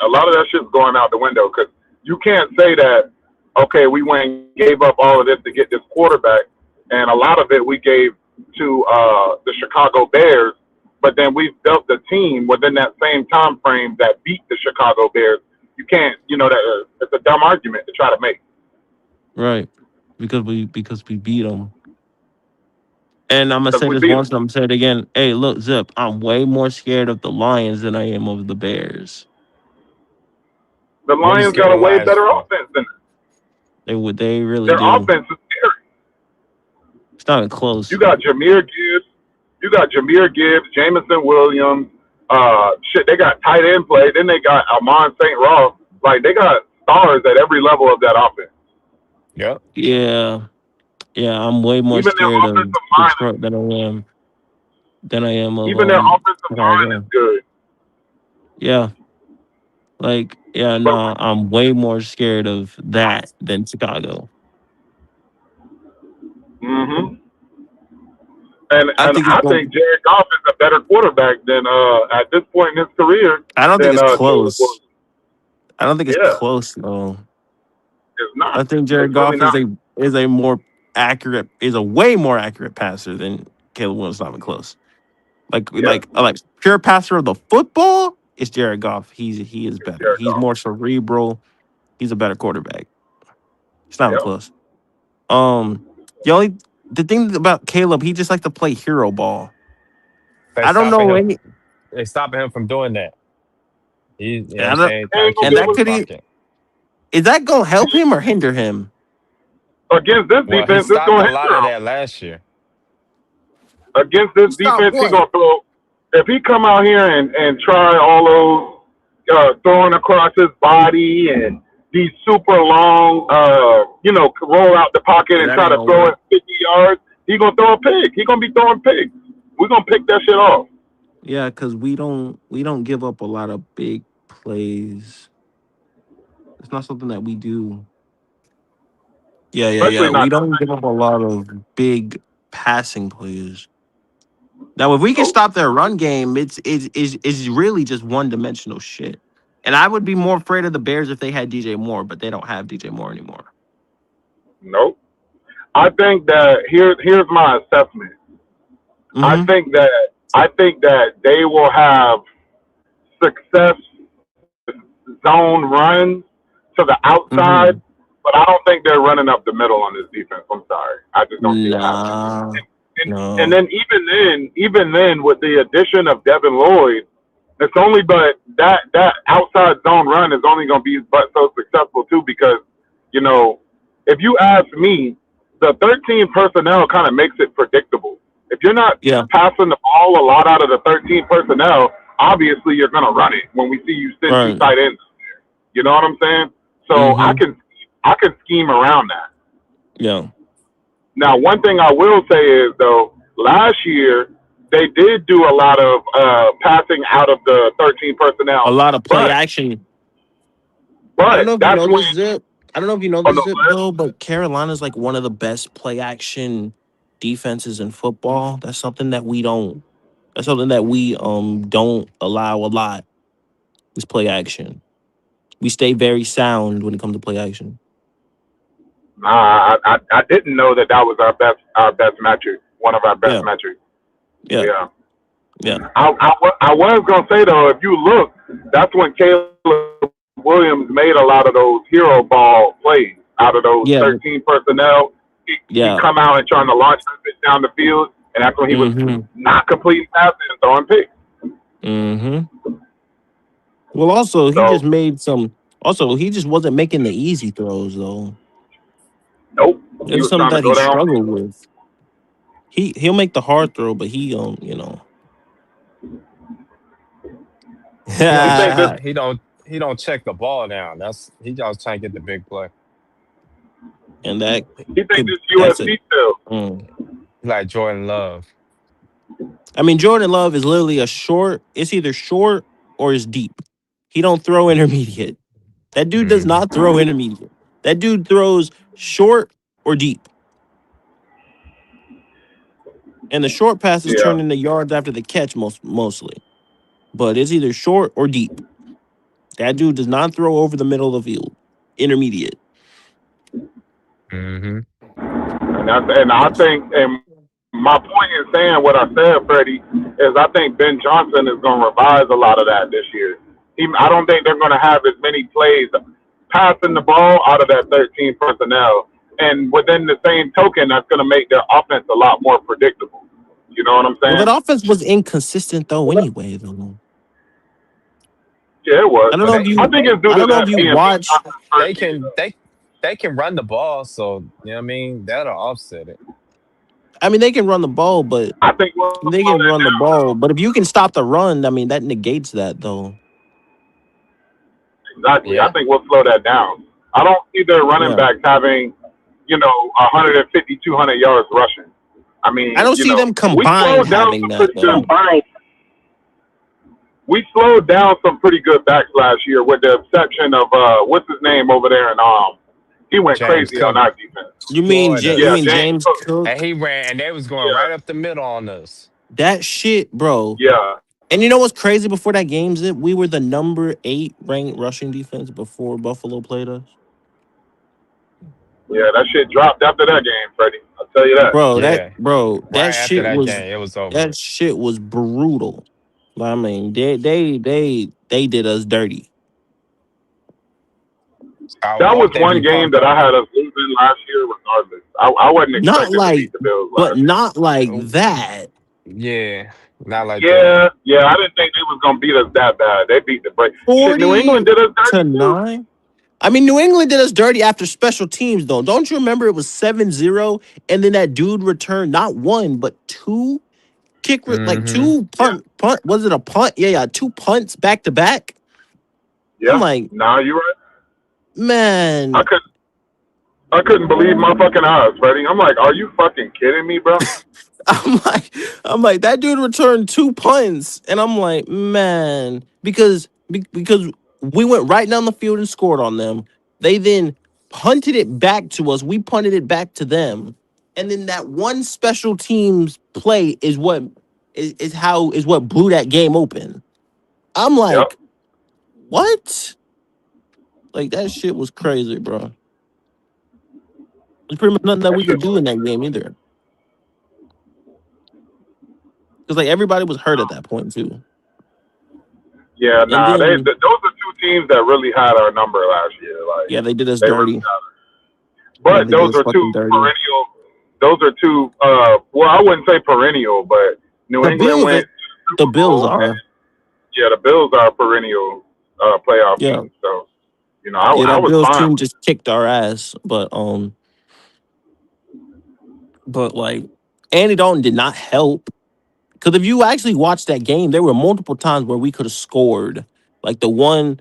a lot of that shit's going out the window because you can't say that. Okay, we went and gave up all of this to get this quarterback, and a lot of it we gave to the Chicago Bears. But then we've built the team within that same time frame that beat the Chicago Bears. You can't, that it's a dumb argument to try to make Right. Because we beat them. And I'm gonna because say we this beat them. once, and I'm gonna say it again. Hey, look, Zip. I'm way more scared of the Lions than I am of the Bears. The What are you Lions scared got a of way Lions better for? offense than They would. They really their do. offense is scary. It's not even You close. got Jameer Gibbs. You got Jameer Gibbs, Jamison Williams. They got tight end play. Then they got Amon St. Ross. Like they got stars at every level of that offense. Yep. Yeah. Yeah. I'm way more Even their scared of offensive line is Detroit than I am of even their offensive line is Chicago. good. Yeah. Like, yeah, But no, I'm way more scared of that than Chicago. mm-hmm. and I and think it's I going. think Jared Goff is a better quarterback than at this point in his career I don't think than it's Caleb close. Williams. I don't think it's Yeah, close though. it's not. I think It's Jared really Goff not. is a way more accurate passer than Caleb Williams. Not even close. Yeah, Like pure passer of the football. It's Jared Goff. He is it's better. Jared He's Goff. more cerebral. He's a better quarterback. It's not even Yeah. close. Um, the only the thing about Caleb, he just like to play hero ball. They I don't stopping know him. any. They stopping him from doing that. You know what I I'm don't, saying? Trying Ain't to gonna keep and be him in that able the to could pocket. is that gonna help him or hinder him? against this Well, he defense. It's stopped gonna a hinder lot of him. that last year. Against this Stop defense, he what? gonna throw. If he come out here and try all those throwing across his body and these super long, roll out the pocket Yeah, and that try ain't to gonna throw work. it 50 yards, he gonna throw a pig. He gonna be throwing pigs. We're gonna pick that shit off, Yeah, because we don't give up a lot of big plays. It's not something that we do. Yeah, yeah, especially yeah. not We don't give up a lot of big. passing plays. Now, if we can Nope. stop their run game, it's really just one dimensional shit. And I would be more afraid of the Bears if they had DJ Moore, but they don't have DJ Moore anymore. Nope. I think that here's my assessment. I Mm-hmm. think that I think that they will have success with zone runs to the outside, Mm-hmm. but I don't think they're running up the middle on this defense. I'm sorry, I just don't see it happening. Nah, And no. then even then, with the addition of Devin Lloyd, it's only but that outside zone run is only going to be but so successful too because you know if you ask me, the 13 personnel kind of makes it predictable. If you're not Yeah, passing the ball a lot out of the 13 personnel, obviously you're going to run it when we see you send two right. tight ends. You know what I'm saying? So Mm-hmm. I can scheme around that. Yeah. Now, one thing I will say is though, last year they did do a lot of passing out of the 13 A personnel, lot of play but action. I don't but know if you that's know when this, Zip. I don't know if you know on this, the Zip, list. though, but Carolina's like one of the best play action defenses in football. That's something that we don't. That's something that we don't allow a lot. Is play action. We stay very sound when it comes to play action. I didn't know that was our best metric, one of our best Yeah, metrics. yeah, Yeah, yeah, I was gonna say though, if you look, that's when Caleb Williams made a lot of those hero ball plays out of those yeah, 13 personnel. He yeah. come out and trying to launch it down the field, and that's when he was Mm-hmm. not completing passes and throwing picks. Mm-hmm. Well, also he just So made some. Also, he just wasn't making the easy throws though. nope, he It's was something trying to that he go down. struggled with. He'll make the hard throw, but You think this? Nah, he don't check the ball down. He just trying to get the big play. and that You think could this that's a. USC still? Mm. He like Jordan Love. I mean, Jordan Love is literally a short. It's either short or it's deep. He don't throw intermediate. That dude does Hmm. not throw intermediate. That dude throws short or deep, and the short passes Yeah. turn into yards after the catch mostly. But it's either short or deep. That dude does not throw over the middle of the field. Intermediate. Hmm. And I think, and my point in saying what I said, Freddie, is I think Ben Johnson is going to revise a lot of that this year. I don't think they're going to have as many plays passing the ball out of that 13 personnel. And within the same token, that's going to make their offense a lot more predictable. You know what I'm Well, saying? that offense was inconsistent though. Anyway, though. Yeah, it was. I don't Well, know if I you. think it's due I to don't know if that you being Ben watched. Johnson's first they year, can though. they can run the ball, so you know what I mean. That'll offset it. I mean, they can run the ball, but I think we'll they slow can that run the down, ball. though. But if you can stop the run, I mean, that negates that though. Exactly. I Yeah. think we'll slow that down. I don't see their running Yeah. backs having, 150, 200 yards rushing. I I mean, don't see them we combined slowed down having some that pretty good. though. We slowed down some pretty good backs last year, with the exception of what's his name over there, and he went James crazy on Cook, our defense. Florida, You Yeah, mean James James Cook. and Cook? he ran, and they was going right Yeah, up the middle on us. That shit, bro. yeah, And you know what's crazy? Before that game, Zip, we were the number 8 ranked rushing defense before Buffalo played us. yeah. That shit dropped after that game, Freddie. I'll tell you that. Yeah, That right after shit that was game, it was over. brutal. I mean, they did us dirty. I That was hope they one be game pumped that I up. had us losing last year, regardless. I wasn't Not expecting to like, beat the Bills but last year. not like that. Yeah, not like that. Yeah, yeah. I didn't think they was gonna beat us that bad. They beat the break. Shit, New 40 England did us to dirty too. 9. I mean, New England did us dirty after special teams, though. Don't you remember it was 7-0, and then that dude returned not one, but two Hmm. two Yeah, punt. Was it a punt? Yeah, yeah, two punts back to back. I'm yeah. like, Nah, you right. I man, could I couldn't believe my fucking eyes, Freddie. I'm like, are you fucking kidding me, bro? I'm like, that dude returned two punts, and I'm like, man, because we went right down the field and scored on them. They then punted it back to us. We punted it back to them. and then that one special teams play is what blew that game open. I'm Yep. like, what? Like that shit was crazy, bro. There's pretty much nothing that That we shit could do was. in that game either, because like everybody was hurt at that point too. Yeah, And nah. then Those are two teams that really had our number last year. Like yeah, they did us they really dirty. got it. Yeah, But they did those us are two fucking dirty. perennial. Those are two. Well, I wouldn't say perennial, but New The England Bills, went the Super Bills Bowl, and are yeah, the Bills are a perennial playoff yeah, team. So yeah. I That was Bills fine. team just kicked our ass, but like Andy Dalton did not help. Because if you actually watch that game, there were multiple times where we could have scored. Like the one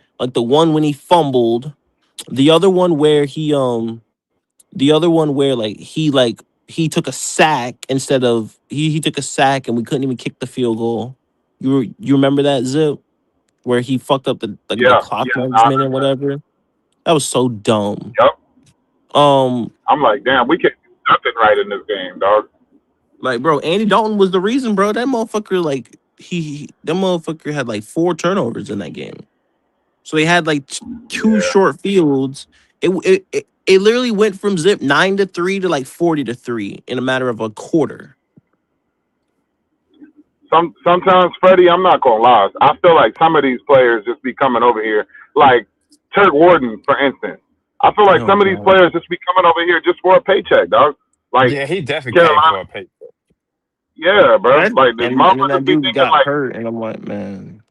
when he fumbled, the other one where the other one where he took a sack instead of he took a sack and we couldn't even kick the field goal. You remember that, Zip, where he fucked up the Yeah, clock yeah. I management or remember that. whatever. That was so dumb. Yep. Um, I'm like, damn, we can't do nothing right in this game, dog. like bro, Andy Dalton was the reason, bro. That motherfucker that motherfucker had like 4 turnovers in that game. So they had like two Yeah. short fields. It literally went from Zip 9-3 to like 40-3 in a matter of a quarter. Sometimes, Freddie, I'm not gonna lie. I feel like some of these players just be coming over here, like Turk Warden, for instance. I feel like Oh some of these god. players just be coming over here just for a paycheck, dog. Like Yeah, he definitely came Carolina, for a pay. yeah, bro. Like the And then motherfuckers that be dude thinking got like hurt, and I'm like, man,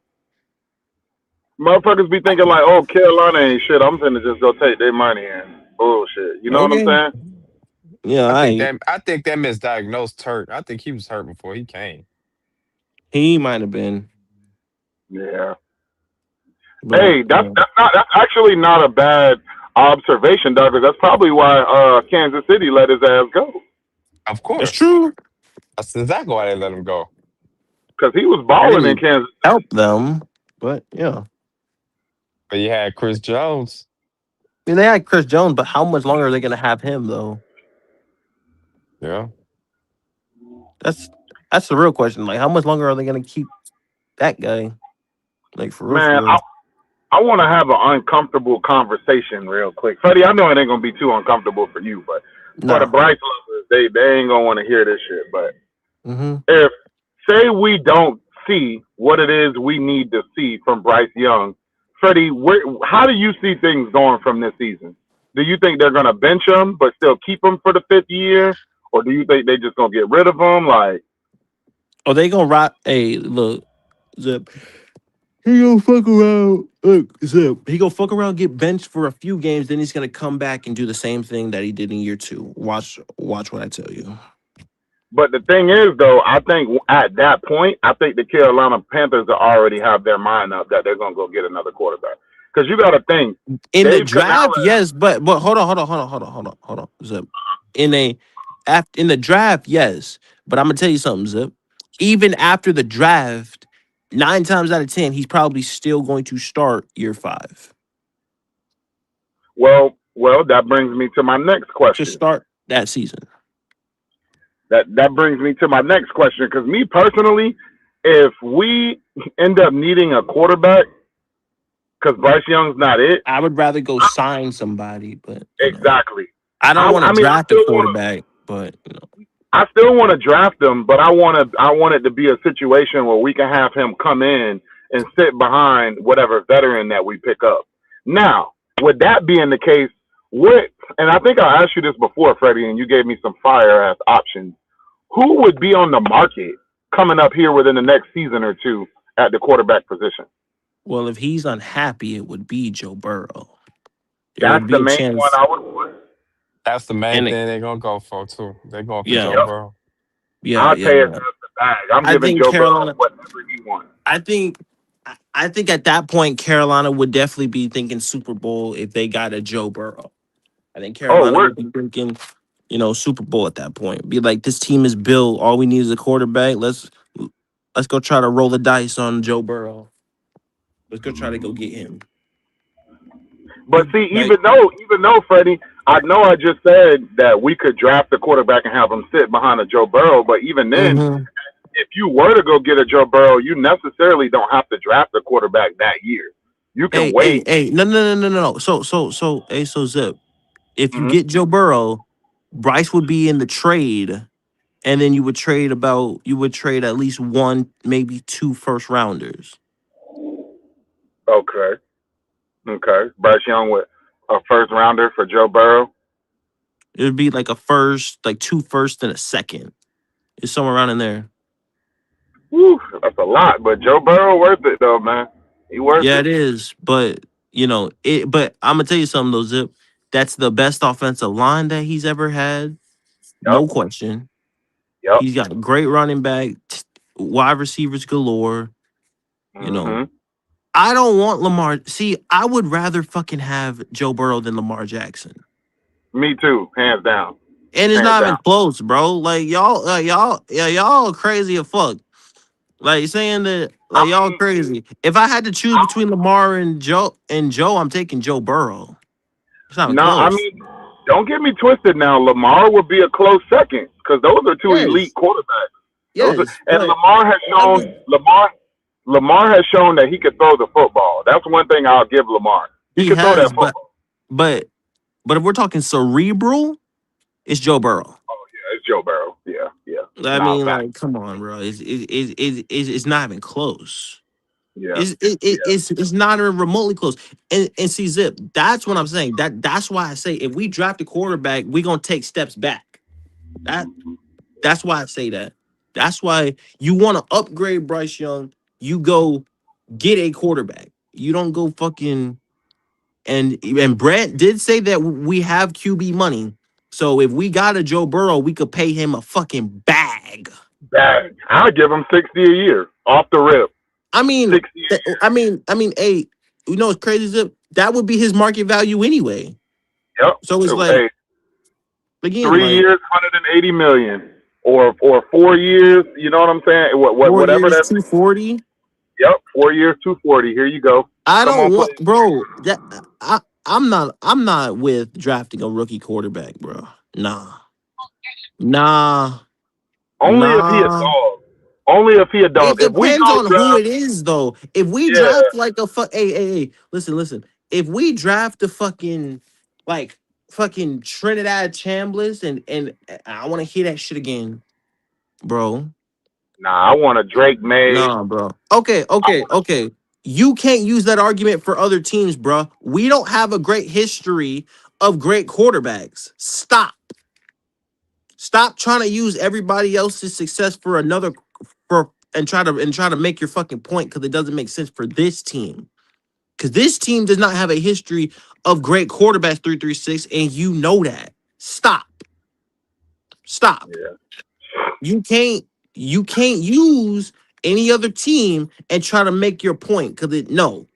oh, Carolina ain't shit. I'm finna just go take their money and bullshit. You know what I'm okay, saying? yeah, I think that misdiagnosed Turk. I think he was hurt before he came. he might have been, Yeah. but Hey, that's actually not a bad observation, dog. 'Cause that's probably why Kansas City let his ass go. Of that's course. true. That's exactly why they let him go. Because he was That balling in didn't Kansas help City. them, but yeah. But you had Chris Jones. I mean, they had Chris Jones, but how much longer are they gonna have him though? Yeah. That's that's the real question. Like, how much longer are they gonna keep that guy? Like for real, Man, for real. I want to have an uncomfortable conversation real quick. Freddie, I know it ain't going to be too uncomfortable for you, but for the Nah. Bryce lovers, they ain't going to want to hear this shit. But Mm-hmm. if, say, we don't see what it is we need to see from Bryce Young, Freddie, how do you see things going from this season? Do you think they're going to bench him but still keep him for the 5th year? Or do you think they just going to get rid of him? Like, Oh, they gonna rock. Hey, look, Zip. He gonna fuck around. Look, Zip. He gonna fuck around, get benched for a few games, then he's gonna come back and do the same thing that he did in year 2. Watch what I tell you. but the thing is, though, I think at that point, I think the Carolina Panthers already have their mind up that they're going to go get another quarterback. Because you got to think, In the Dave draft, Canales, yes, but hold on, Zip. In the draft, yes, but I'm gonna tell you something, Zip. Even after the draft, 9 times out of 10, he's probably still going to start year 5 that brings me to my next to question. start that season. That brings me to my next question. Because me personally, if we end up needing a quarterback, because Bryce Young's not it, I would rather go sign somebody, but exactly. I don't want to I mean, draft a quarterback, but I still want to draft him, but I want it to be a situation where we can have him come in and sit behind whatever veteran that we pick up. Now, with that being the case, and I think I asked you this before, Freddie, and you gave me some fire ass options. Who would be on the market coming up here within the next season or two at the quarterback position? well, if he's unhappy, it would be Joe Burrow. There That's would the be a main one chance, I would put. That's the main and thing they're gonna go for too. They're going for yeah, Joe Yep. Burrow. yeah, I'll yeah, tell you yeah. that's the bag. I'm I giving think Joe Burrow Carolina. whatever he wants. I think. I think at that point, Carolina would definitely be thinking Super Bowl if they got a Joe Burrow. I think Oh, Carolina would be thinking, Super Bowl at that point. Be like, this team is built. All we need is a quarterback. Let's go try to roll the dice on Joe Burrow. Let's go try to go get him. but see, Like, even though Freddie, I know I just said that we could draft a quarterback and have him sit behind a Joe Burrow, but even then, Mm-hmm. if you were to go get a Joe Burrow, you necessarily don't have to draft a quarterback that year. You can wait. No, no, no, no, no, no. So Zip, if you Hmm. get Joe Burrow, Bryce would be in the trade, and then you would trade at least one, maybe two first rounders. Okay. Okay. Bryce Young with a first rounder for Joe Burrow. It would be like a first, like two first and a second. It's somewhere around in there. Whew, that's a lot, but Joe Burrow worth it though, man. He worth Yeah, it. it is. But it. But I'm gonna tell you something though, Zip. That's the best offensive line that he's ever had, Yep. no question. Yep. He's got a great running back, wide receivers galore. You know, Hmm. I don't want Lamar. See, I would rather fucking have Joe Burrow than Lamar Jackson. Me too, hands down. And it's Hands not down. even close, bro. Like y'all crazy as fuck. Like saying that, I like y'all mean, crazy. If I had to choose between Lamar and Joe, I'm taking Joe Burrow. It's not even no, I close. mean, don't get me twisted now. Lamar would be a close second because those are two elite Yes, quarterbacks. Those are, yes, and but I Shown would. Lamar has shown that he can throw the football. That's one thing I'll give Lamar. He He can throw that has, football. but but if we're talking cerebral, it's Joe Burrow. Oh yeah, it's Joe Burrow. Yeah, yeah. I Nah, mean, fact. like, come on, bro. It's not even close. Yeah, yeah, It's not even remotely close. And see, Zip, that's what I'm saying. That's why I say if we draft a quarterback, we're gonna take steps back. That that's why I say that. That's why you want to upgrade Bryce Young. You go get a quarterback. You don't go fucking and Brett did say that we have QB money. So if we got a Joe Burrow, we could pay him a fucking bag. that I'll give him 60 a year off the rip. I mean, 60 a year. hey, you know what's crazy, Zip? That would be his market value anyway. Yep. So it's like Hey, again, 3 years, like 180 million, or 4 years. You know what I'm saying? four Whatever years, that. 240. Yep. 4 years, 240. Here you go. I Come on, don't play. want, bro. I'm not with drafting a rookie quarterback, bro. Nah, nah, Only if he a nah. dog. Only if he a It dog. If we depends go on who draft, it is, though. If we yeah, draft like a hey, listen. If we draft a fucking like fucking Trinidad Chambliss and I want to hear that shit again, bro. nah. I want a Drake May. Nah, bro. Okay. You can't use that argument for other teams, bro. We don't have a great history of great quarterbacks. Stop trying to use everybody else's success for another for and try to make your fucking point because it doesn't make sense for this team. Because this team does not have a history of great quarterbacks 336, and you know that. Stop. Yeah, You can't you can't use any other team and try to make your point because no.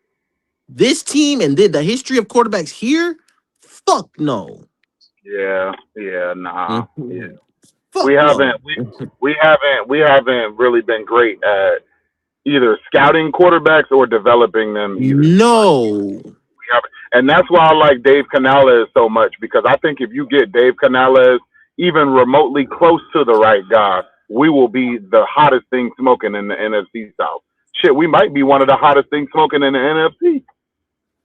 This team and the history of quarterbacks here, fuck no. yeah, yeah. Nah, yeah. Mhm. We Fuck haven't. no. We haven't really been great at either scouting quarterbacks or developing them either. No. We haven't, and that's why I like Dave Canales so much because I think if you get Dave Canales even remotely close to the right guy, we will be the hottest thing smoking in the NFC South. Shit, we might be one of the hottest things smoking in the NFC.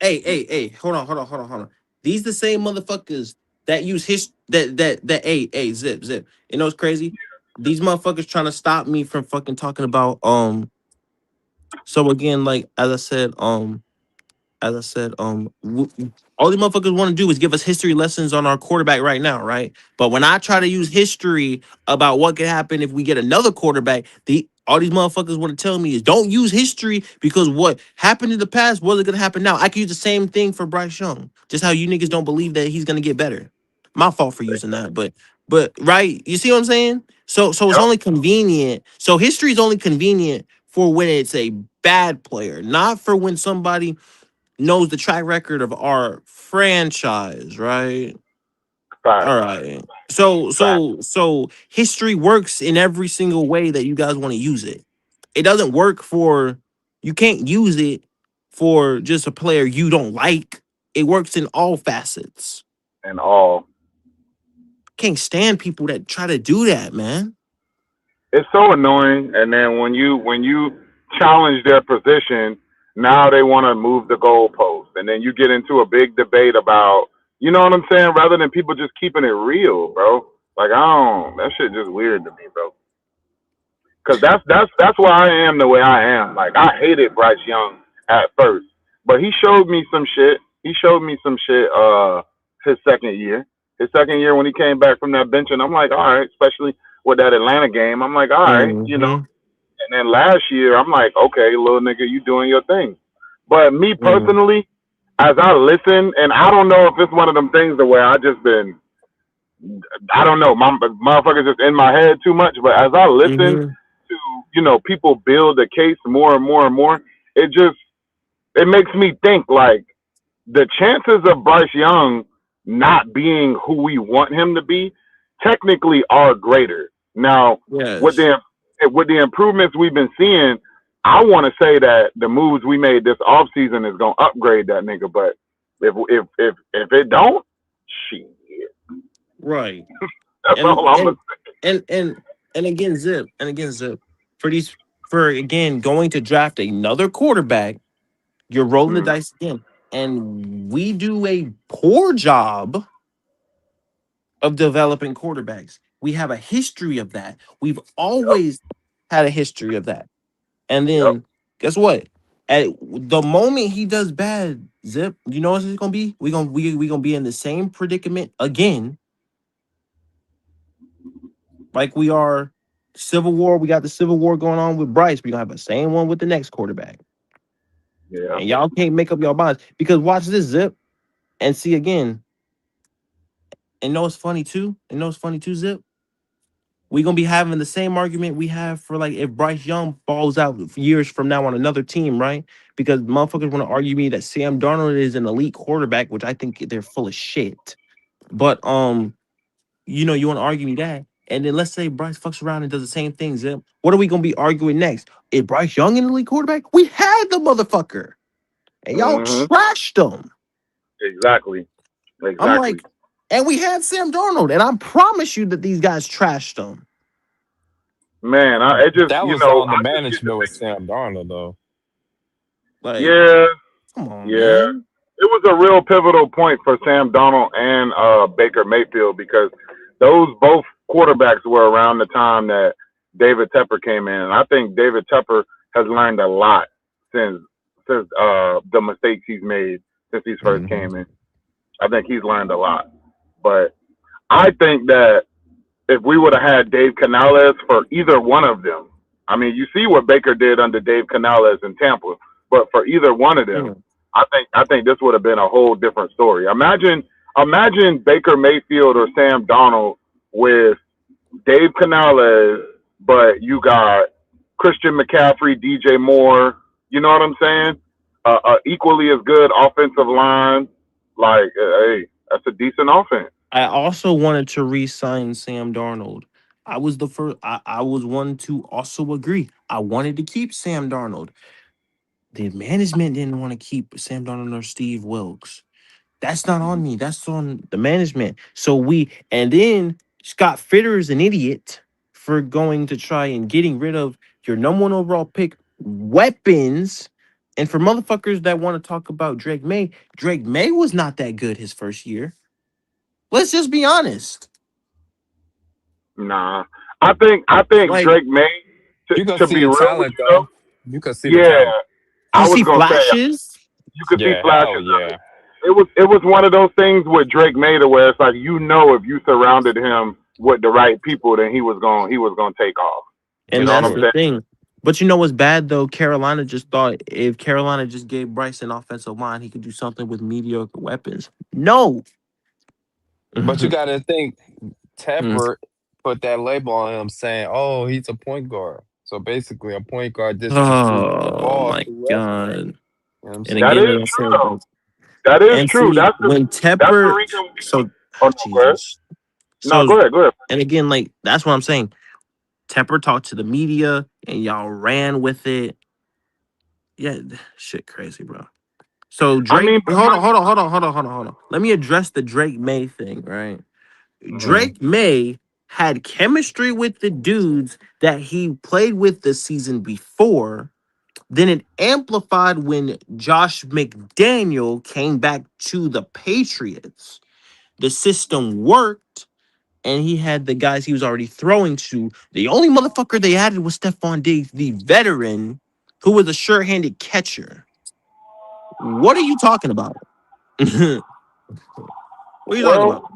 Hey. Hold on. These the same motherfuckers that use his hey, zip. You know what's crazy? These motherfuckers trying to stop me from fucking talking about so again, like as I said, all these motherfuckers want to do is give us history lessons on our quarterback right now, right? But when I try to use history about what could happen if we get another quarterback, all these motherfuckers want to tell me is don't use history because what happened in the past wasn't gonna happen now. I can use the same thing for Bryce Young. Just how you niggas don't believe that he's gonna get better. My fault for using that, but right, you see what I'm saying? So it's Yep. only convenient. So history is only convenient for when it's a bad player, not for when somebody knows the track record of our franchise, right? Fact. All right. So Fact. so so history works in every single way that you guys want to use it. It doesn't work for you can't use it for just a player you don't like. It works in all facets. and all. Can't stand people that try to do that, man. It's so annoying. And then when you challenge their position, now they want to move the goalpost, and then you get into a big debate about, you know what I'm saying, rather than people just keeping it real, bro. Like I don't, that shit just weird to me, bro. Because that's why I am the way I am. Like I hated Bryce Young at first, but he showed me some shit. He showed me some shit. His second year, when he came back from that bench, and I'm like, all right, especially with that Atlanta game, I'm like, all right, you know. Mm-hmm. And then last year, I'm like, okay, little nigga, you doing your thing. But me Mm-hmm. personally, as I listen, and I don't know if it's one of them things the way I just been, I don't know, my motherfuckers just in my head too much. But as I listen Mm-hmm. to, people build a case more and more and more, it just it makes me think like the chances of Bryce Young not being who we want him to be technically are greater. Now, with Yes. the with the improvements we've been seeing, I want to say that the moves we made this offseason is gonna upgrade that nigga. But if it don't, shit, Right. that's And all I'm gonna and and and and again, Zip. For these for again going to draft another quarterback, you're rolling the say. dice again. And we do a poor job of developing quarterbacks. We have a history of that. We've Yep, always had a history of that. And yep. then guess what? At the moment he does bad, Zip, you know what it's gonna be? We gonna be in the same predicament again, like we are Civil War. We got the Civil War going on with Bryce. We gonna have the same one with the next quarterback. Yeah. And y'all can't make up your minds. Because watch this, Zip, and see again. And know it's funny too. Zip. We gonna be having the same argument we have for like if Bryce Young falls out years from now on another team, right? Because motherfuckers want to argue me that Sam Darnold is an elite quarterback, which I think they're full of shit. But you want to argue me that, and then let's say Bryce fucks around and does the same thing, Zip. What are we gonna be arguing next? Is Bryce Young an elite quarterback? We had the motherfucker, and y'all Mhm. trashed him. Exactly. I'm Exactly. like, and we had Sam Darnold, and I promise you that these guys trashed him. Man, it just That was on the I just get to management with think. Sam Darnold, though. Like, Yeah, come on, yeah. man. It was a real pivotal point for Sam Donald and Baker Mayfield because those both quarterbacks were around the time that David Tepper came in, and I think David Tepper has learned a lot since the mistakes he's made since he's first Hmm. came in. I think he's learned a lot, but I think that if we would have had Dave Canales for either one of them, I mean, you see what Baker did under Dave Canales in Tampa, but for either one of them, Mm. I think this would have been a whole different story. Imagine Baker Mayfield or Sam Donald with Dave Canales, but you got Christian McCaffrey, DJ Moore. You know what I'm saying? Equally as good offensive line. Like, hey, that's a decent offense. I also wanted to re-sign Sam Darnold. I was the first. I was one to also agree. I wanted to keep Sam Darnold. The management didn't want to keep Sam Darnold or Steve Wilkes. That's not on me. That's on the management. And then Scott Fitter is an idiot for going to try and getting rid of your number one overall pick weapons. And for motherfuckers that want to talk about Drake May was not that good his first year. Let's just be honest. Nah, I think Like, Drake May. To, You can to see be the real with talent, you though, though. You can see the yeah, talent. you I was see gonna say flashes. you could see Yeah, hell flashes of it. yeah. It was one of those things with Drake May to where it's like if you surrounded him with the right people, then he was gonna take off. You And For know what that's I'm the sure. saying? thing. But you know what's bad though? Carolina just thought if Carolina just gave Bryce an offensive line, he could do something with mediocre weapons. No. But you Mhm. got to think Tepper put that label on him saying, oh, he's a point guard. So basically, a point guard distributes the Oh ball my to whoever. You god. know what I'm And That again, is saying? as I true said, though. That is and true. see when That's the Tepper, reason. so Oh no, go ahead. Jesus. No, So go ahead. Go ahead. and again, like that's what I'm saying. Tepper talked to the media and y'all ran with it. Yeah, shit crazy, bro. So I Drake, mean, but hold on. Let me address the Drake May thing, right? Mhm. Drake May had chemistry with the dudes that he played with the season before. Then it amplified when Josh McDaniel came back to the Patriots. The system worked, and he had the guys he was already throwing to. The only motherfucker they added was Stephon Diggs, the veteran, who was a sure-handed catcher. What are you talking about? What are you talking well, about?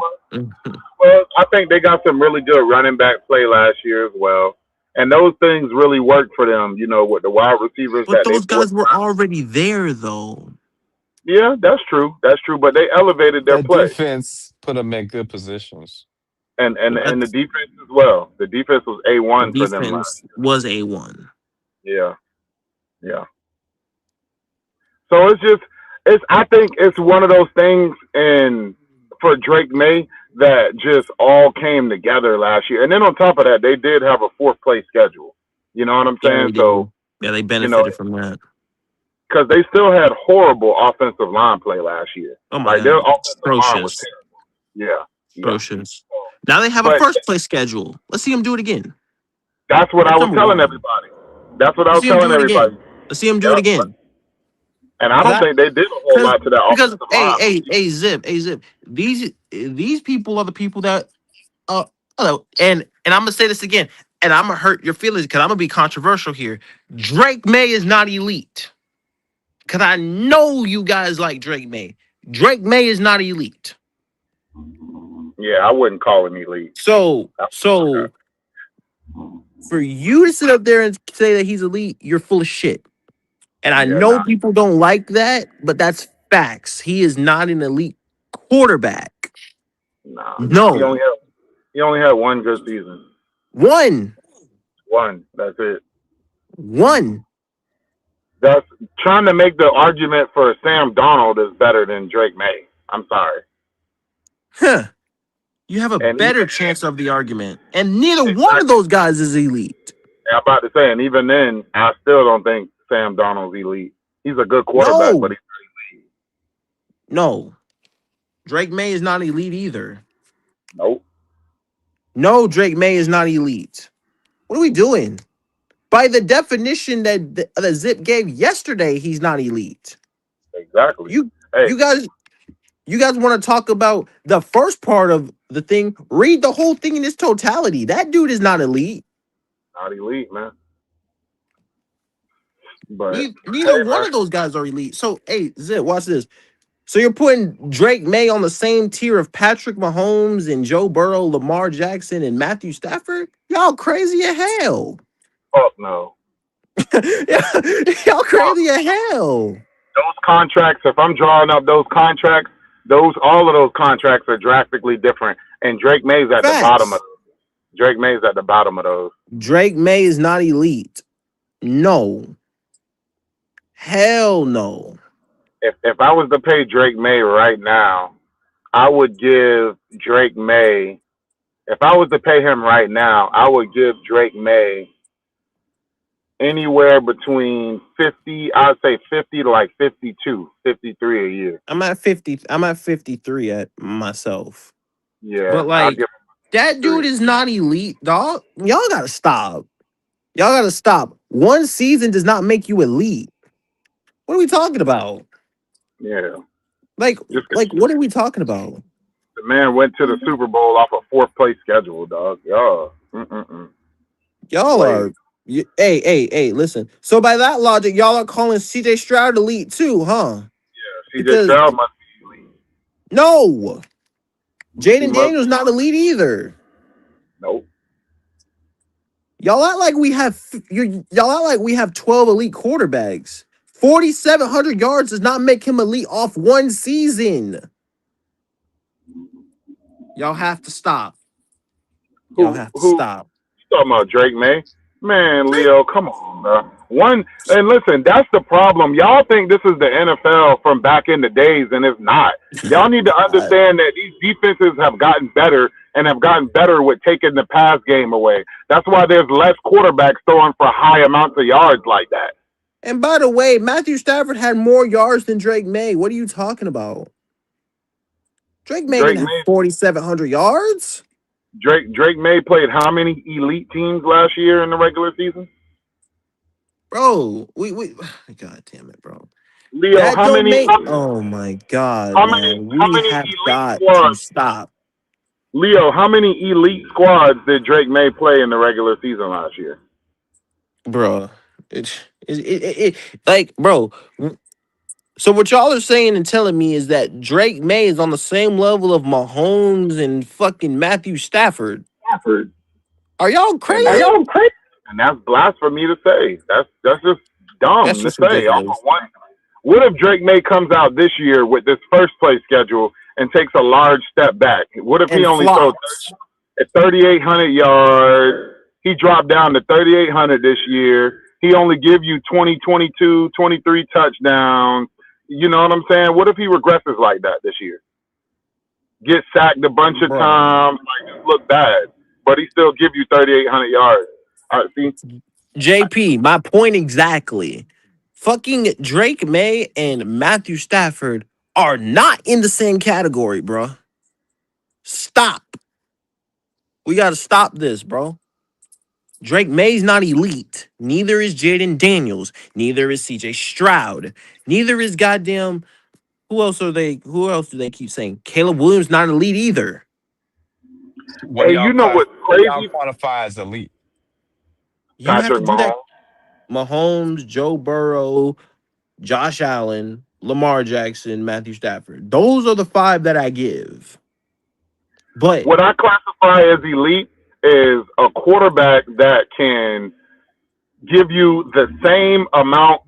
well, I think they got some really good running back play last year as well, and those things really worked for them. You know, with the wide receivers But that they those brought. guys were already there, though. Yeah, that's true. That's true. But they elevated their That play, defense put them in good positions. and and Well, and the that's defense as well. The defense was the A1 for them last. defense was A1. Yeah, yeah. So it's. I think it's one of those things, and for Drake May that just all came together last year. And then on top of that, they did have a fourth place schedule. You know what I'm Yeah, saying? they So did. Yeah, they you know, benefited from that. because they still had horrible offensive line play last year. Oh my Like their god, offensive line was atrocious, terrible. Yeah, yeah. atrocious. Now they have a But first place schedule. Let's see them do it again. that's what I That's was number telling one. everybody. That's what I Let's was see them telling do it everybody. again. Let's see them do it Yep. again. And I Cause don't I, think they did a whole cause lot to that because offensive line. Zip. These people are the people that hello. And I'm gonna say this again, and I'm gonna hurt your feelings because I'm gonna be controversial here. Drake May is not elite. Cause I know you guys like Drake May. Drake May is not elite. Yeah, I wouldn't call him elite. So That's so for you to sit up there and say that he's elite, you're full of shit. And I yeah, know nah, people don't like that, but that's facts. He is not an elite quarterback. nah. He No. only had he only had one good season. One. One. That's it. One. That's trying to make the argument for Sam Donald is better than Drake May. I'm sorry. Huh. You have a And even better chance of the argument. And neither one of exactly, those guys is elite. I'm about to say, and even then, I still don't think Sam Donald's elite. He's a good quarterback, but No. he's No. Drake May is not elite either. nope. No, Drake May is not elite. What are we doing? By the definition that Zip gave yesterday, he's not elite. Exactly. You Hey, you guys want to talk about the first part of the thing? Read the whole thing in its totality. That dude is not elite. not elite, man. But Neither hey, one man. of those guys are elite. So, hey, Zip, watch this. So you're putting Drake May on the same tier of Patrick Mahomes and Joe Burrow, Lamar Jackson, and Matthew Stafford? Y'all crazy as hell. Fuck no. Y'all crazy as hell. Those contracts, if I'm drawing up those contracts, all of those contracts are drastically different. And Drake May's at the bottom of Facts. those. Drake May's at the bottom of those. Drake May is not elite. No. Hell no. If I was to pay Drake May right now, I would give Drake May. If I was to pay him right now, I would give Drake May anywhere between 50, I'd say 50 to like 52, 53 a year. I'm at 50. I'm at 53 at myself. Yeah, But I'll like give that him dude 3. is not elite, dog. Y'all gotta stop. Y'all gotta stop. One season does not make you elite. What are we talking about? Yeah, Like, just 'cause what are we talking about? the man went to the Super Bowl off a fourth place schedule, dog. Yeah, Y'all slave. are hey, listen. So by that logic, y'all are calling CJ Stroud elite too, huh? CJ Because Stroud must be elite. no, He Jaden must. Daniels not elite either. Nope. Y'all act like y'all act like we have 12 elite quarterbacks. 4,700 yards does not make him elite off one season. Y'all have to stop. Y'all Who have to who stop. talking about Drake May? Man, Leo, come on, bro. And listen, that's the problem. Y'all think this is the NFL from back in the days, and it's not. Y'all need to understand that these defenses have gotten better and have gotten better with taking the pass game away. That's why there's less quarterbacks throwing for high amounts of yards like that. And by the way, Matthew Stafford had more yards than Drake May. What are you talking about? Drake May Drake didn't have May 4,700 yards. Drake May played how many elite teams last year in the regular season? Bro, we God damn it, bro. Leo, That don't make oh my god, man. how We many have elite got to squads? stop. Leo, how many elite squads did Drake May play in the regular season last year? Bro. Like, bro. So what y'all are saying and telling me is that Drake May is on the same level of Mahomes and fucking Matthew Stafford. Stafford. Are y'all And crazy? and that's blasphemy to say. That's just That's dumb to just say. Off of ridiculous. one. What if Drake May comes out this year with this first place schedule and takes a large step back? What if he And only throws flops. at 3,800 yards? He dropped down to 3,800 this year. He only give you 20, 22, 23 touchdowns. You know what I'm saying? What if he regresses like that this year? Get sacked a bunch of Bro. times, like just look bad, but he still give you 3,800 yards. All right, see, JP, my point exactly. Fucking Drake May and Matthew Stafford are not in the same category, bro. Stop. We got to stop this, bro. Drake May's not elite. Neither is Jaden Daniels. Neither is CJ Stroud. Neither is goddamn. Who else are they? Who else do they keep saying? Caleb Williams not elite either. What do hey, y'all you know class? what's What do y'all crazy? quantify as elite? You have to Patrick do that. Mahomes. Mahomes, Joe Burrow, Josh Allen, Lamar Jackson, Matthew Stafford. Those are the five that I give. But What I classify as elite is a quarterback that can give you the same amount,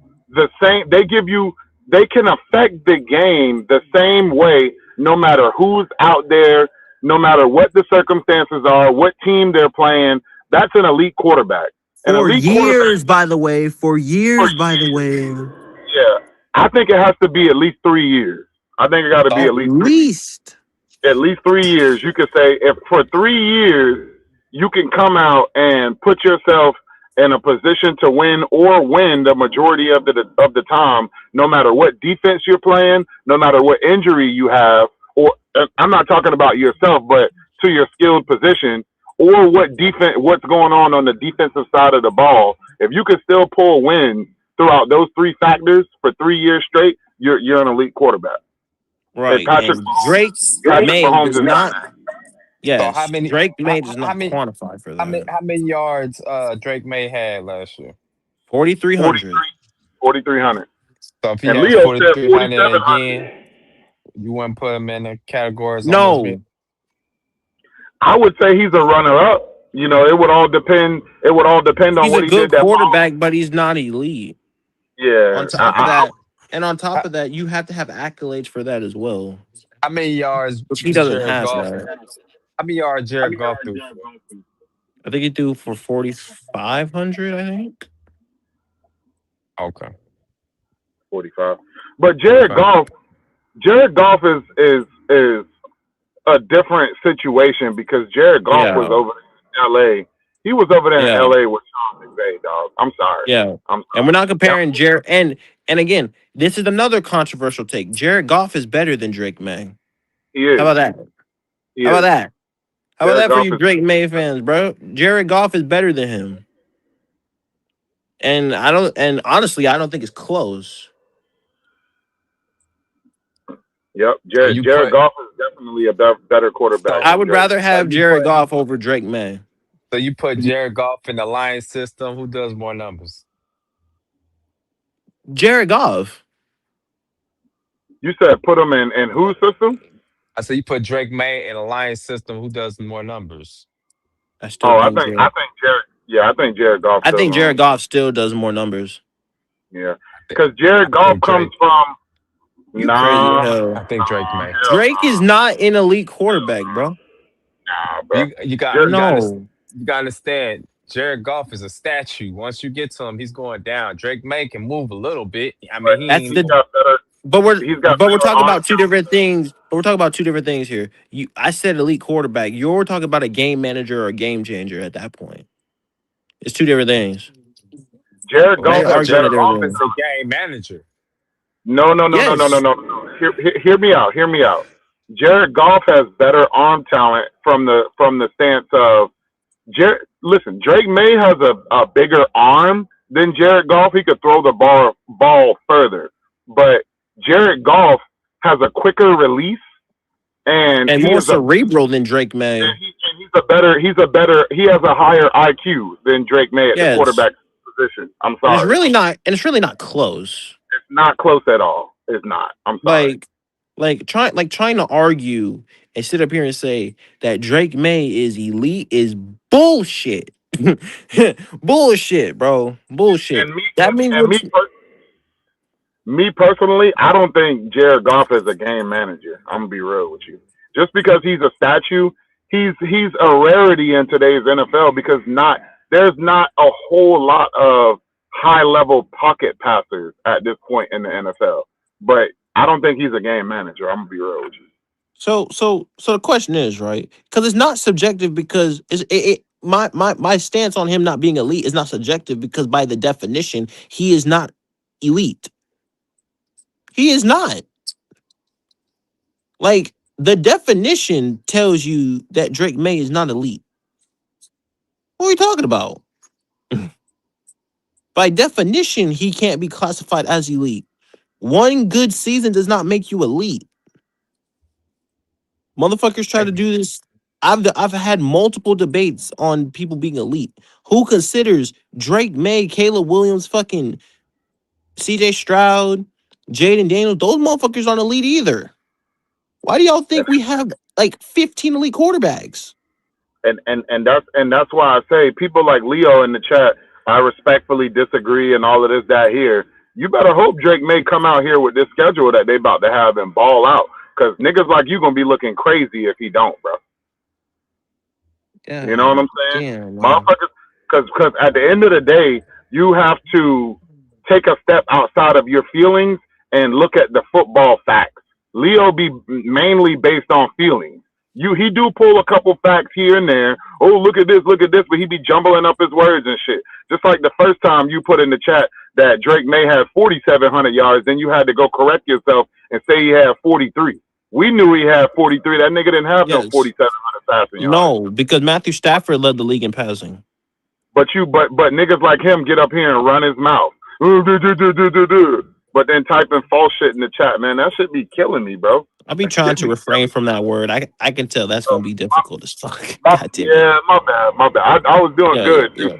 they can affect the game the same way, no matter who's out there, no matter what the circumstances are, what team they're playing. That's an elite quarterback. An for elite quarterback years, by the way, for for years, by the years. way, Yeah. I think it has to be at least 3 years. I think it got to be at at least 3 least. at least 3 years. You could say if for 3 years you can come out and put yourself in a position to win or win the majority of the time, no matter what defense you're playing, no matter what injury you have, or I'm not talking about yourself, but to your skilled position or what's going on the defensive side of the ball. If you can still pull wins throughout those three factors for 3 years straight, you're an elite quarterback. And Right. And Drake Patrick May Mahomes does is not not. that. So how Yes, many? Drake How, May does how not many? quantify for that. How many yards Drake May had last year? 4,300. 4,300. So if he And has Leo said 4,300 again, 4,700. you wouldn't put him in the categories almost me. No, I would say he's a runner up. You know, it would all depend. It would all depend on he's a what he good did that following. quarterback, but he's not elite. Yeah. On top of that, and on top How, of that, you have to have accolades for that as well, how many yards which he doesn't Jared have Goff? that. How many yards Jared Goff threw for? I think he threw for 4,500. I think. Okay, 45. But 45. Jared Goff is a different situation because Jared Goff was Yeah, over in L.A. He was over there in yeah, L.A. with Sean McVay, dog. I'm sorry. yeah. I'm And we're sorry. not comparing Jared. And again, this is another controversial take. Jared Goff is better than Drake May. He How is. about that? He How about is. that? How about Jared that for Goff you is. Drake May fans, bro? Jared Goff is better than him. And honestly, I don't think it's close. Yep. So you Jared put Goff is definitely a better quarterback so I than would Drake. rather so have you Jared put Goff over Drake May. so you put Jared Goff in the Lions system. Who does more numbers? Jared Goff. You said put him in whose system? I said you put Drake May in the Lions system. Who does more numbers? I still Oh, I think think I Jared. think Jared. Yeah, I think Jared Goff I does think on. Jared Goff still does more numbers. Yeah, I because Jared Goff think comes Drake. from. You crazy as Nah, hell. I think Drake May. hell Drake is nah, not an elite quarterback, bro. nah, bro. You got Jared, No. you got to understand. Jared Goff is a statue. Once you get to him, he's going down. Drake May can move a little bit. I but mean, he That's ain't. the he's got but we're better talking arm about two talent. different things. But we're talking about two different things here. I said elite quarterback. You're talking about a game manager or a game changer at that point. It's two different things. Jared Why are Goff you has arguing better that they're Goff going? is offensive. a game manager. No, no, no, no, no, no, Yes. no. No. Hear me out. Hear me out. Jared Goff has better arm talent from the stance of listen, Drake May has a bigger arm than Jared Goff. He could throw the ball further, but Jared Goff has a quicker release, and And he more is a cerebral than Drake May. he has a higher IQ than Drake May at the Yes. quarterback position. I'm And it's sorry, really not. And it's really not close. it's not close at all. It's not. I'm sorry. Trying to argue and sit up here and say that Drake May is elite is bullshit. Bullshit, bro. Bullshit. And me That means and what? me personally, I don't think Jared Goff is a game manager. I'm gonna be real with you. Just because he's a statue, he's a rarity in today's NFL because there's not a whole lot of high level pocket passers at this point in the NFL. But I don't think he's a game manager. I'm gonna be real with you. So the question is, right? Because it's not subjective because my stance on him not being elite is not subjective because by the definition he is not elite. He is not. Like the definition tells you that Drake May is not elite. What are we talking about? By definition, he can't be classified as elite. One good season does not make you elite. Motherfuckers try to do this. I've had multiple debates on people being elite. Who considers Drake May, Caleb Williams, fucking CJ Stroud, Jaden Daniels? Those motherfuckers aren't elite either. Why do y'all think we have like 15 elite quarterbacks? And that's why I say people like Leo in the chat, I respectfully disagree and all of this that here. You better hope Drake May come out here with this schedule that they about to have and ball out, because niggas like you gonna be looking crazy if he don't, bro. You know what God I'm saying? damn, man. Motherfuckers, because at the end of the day, you have to take a step outside of your feelings and look at the football facts. Leo be mainly based on feelings. He do pull a couple facts here and there. Oh, look at this, but he be jumbling up his words and shit. Just like the first time you put in the chat that Drake May had 4,700 yards, then you had to go correct yourself and say he had 43. We knew he had 43. That nigga didn't have no Yes. 4,700 passing yards. No, because Matthew Stafford led the league in passing. But niggas like him get up here and run his mouth. But then typing false shit in the chat, man, that should be killing me, bro. I'll be That trying shit to be refrain from that word. I can tell that's killing gonna me. be difficult as fuck. God damn it. Yeah, my bad. I was doing Yeah, good too.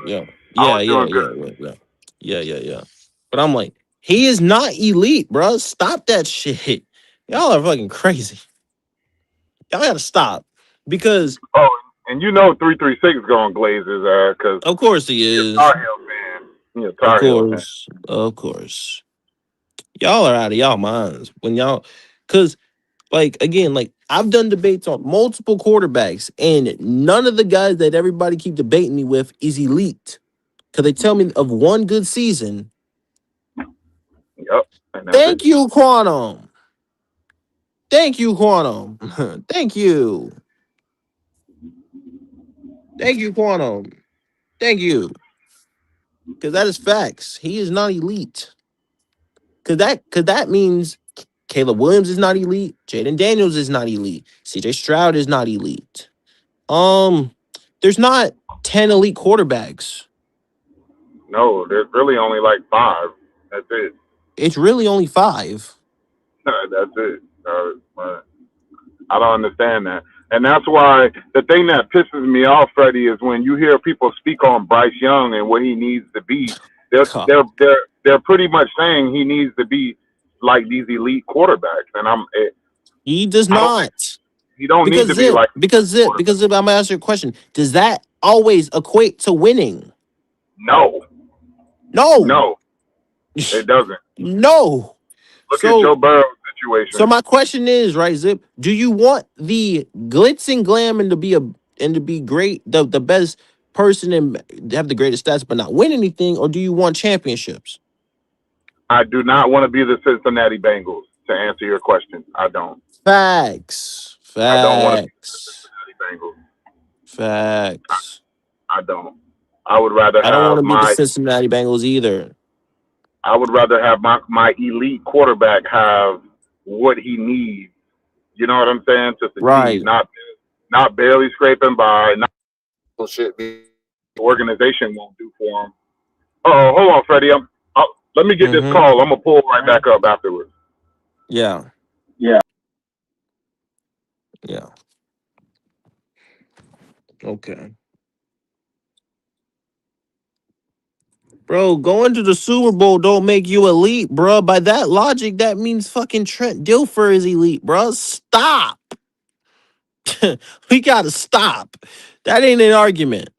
I yeah, was yeah, doing yeah, good. yeah, yeah, yeah. But I'm like, he is not elite, bro. Stop that shit. Y'all are fucking crazy. Y'all gotta stop because, Oh, and you know 336 going glaze his ass because of course, he he's a is. Tar Heel fan. He's a Tar Heel fan. Of course. Y'all are out of y'all minds when y'all, cause like again, like I've done debates on multiple quarterbacks, and none of the guys that everybody keep debating me with is elite. Cause they tell me of one good season. Yep, and that's it. Thank you, Quantum. Thank you, Quantum. Thank you. Thank you, Quantum. Thank you. Because that is facts. He is not elite. Because that means Caleb Williams is not elite. Jaden Daniels is not elite. CJ Stroud is not elite. There's not 10 elite quarterbacks. No, there's really only like 5. That's it. It's really only 5. That's it. I don't understand that. And that's why the thing that pisses me off, Freddie, is when you hear people speak on Bryce Young and what he needs to be. They're God. they're pretty much saying he needs to be like these elite quarterbacks, and He does I don't not. think he don't need Because to be Zip, like because Zip, quarterback. because Zip, I'm gonna ask you a question. Does that always equate to winning? No, No. no, it doesn't. No. Look at So Joe Burrow's so situation. my question is, right, Zip, do you want the glitz and glam and to be great, the best person and have the greatest stats but not win anything, or do you want championships? I do not want to be the Cincinnati Bengals. To answer your question, I don't. Facts. I don't want to be Facts. the Cincinnati Bengals. Facts. I don't. I would rather I don't want have to be the my Cincinnati Bengals either. my elite quarterback have what he needs. You know what I'm saying, to succeed. Right. Not barely scraping by. Not bullshit the organization won't do for him. Oh, hold on, Freddie. Let me get this Mm-hmm. call. I'm gonna pull right back up afterwards. Yeah. Yeah. Yeah. Okay. Bro, going to the Super Bowl don't make you elite, bro. By that logic, that means fucking Trent Dilfer is elite, bro. Stop. We gotta stop. That ain't an argument.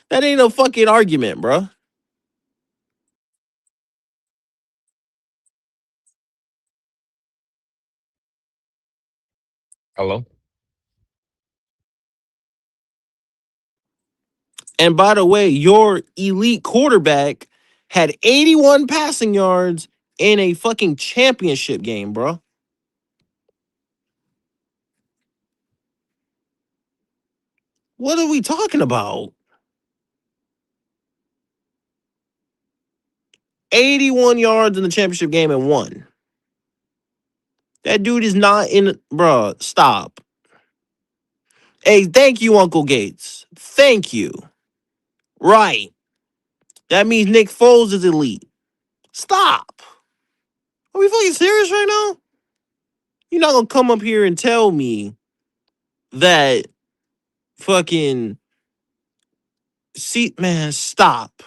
That ain't a fucking argument, bro. Hello. And by the way, your elite quarterback had 81 passing yards in a fucking championship game, bro. What are we talking about? 81 yards in the championship game and won. That dude is not in, bro. Stop. Hey, thank you, Uncle Gates. Thank you. Right. That means Nick Foles is elite. Stop. Are we fucking serious right now? You're not gonna come up here and tell me that fucking man, stop.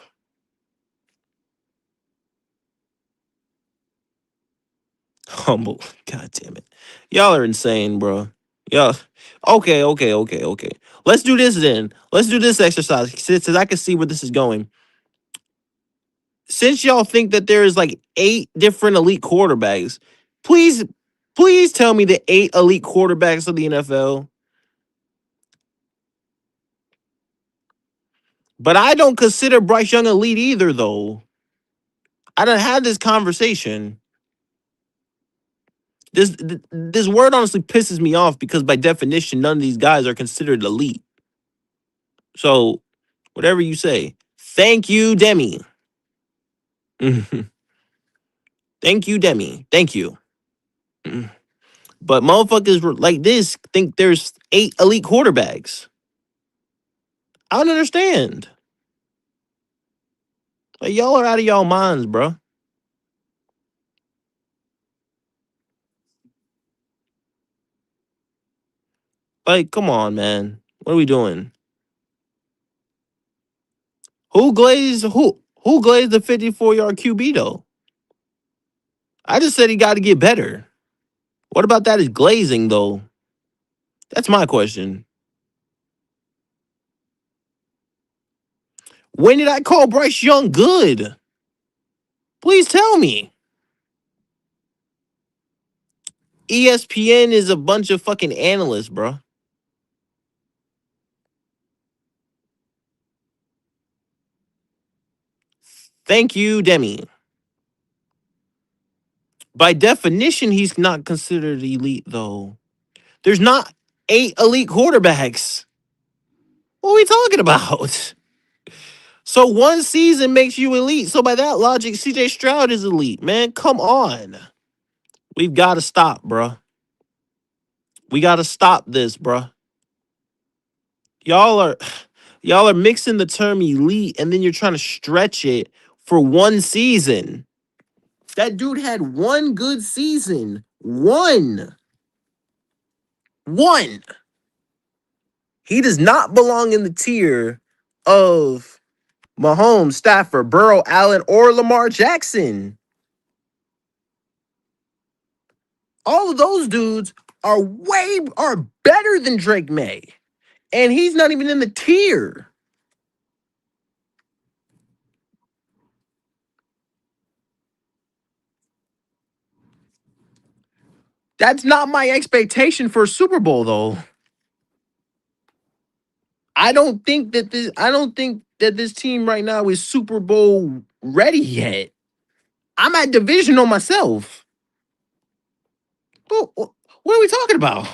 Humble. God damn it. Y'all are insane, bro. Y'all. Okay. Let's do this then. Let's do this exercise since I can see where this is going. Since y'all think that there is like 8 different elite quarterbacks, please, please tell me the 8 elite quarterbacks of the NFL. But I don't consider Bryce Young elite either, though. I done had this conversation. This word honestly pisses me off because by definition, none of these guys are considered elite. So, whatever you say. Thank you, Demi. Thank you, Demi. Thank you. But motherfuckers like this think there's 8 elite quarterbacks. I don't understand. Like, y'all are out of y'all minds, bro. Like, come on, man. What are we doing? Who glazed the 54-yard QB though? I just said he got to get better. What about that is glazing though? That's my question. When did I call Bryce Young good? Please tell me. ESPN is a bunch of fucking analysts, bro. Thank you, Demi. By definition, he's not considered elite, though. There's not 8 elite quarterbacks. What are we talking about? So one season makes you elite. So by that logic, CJ Stroud is elite, man. Come on. We've got to stop, bro. We got to stop this, bro. Y'all are y'all are mixing the term elite and then you're trying to stretch it for one season. That dude had one good season. One. One. He does not belong in the tier of Mahomes, Stafford, Burrow, Allen, or Lamar Jackson. All of those dudes are better than Drake May. And he's not even in the tier. That's not my expectation for a Super Bowl, though. I don't think that this team right now is Super Bowl ready yet. I'm at divisional myself. What are we talking about?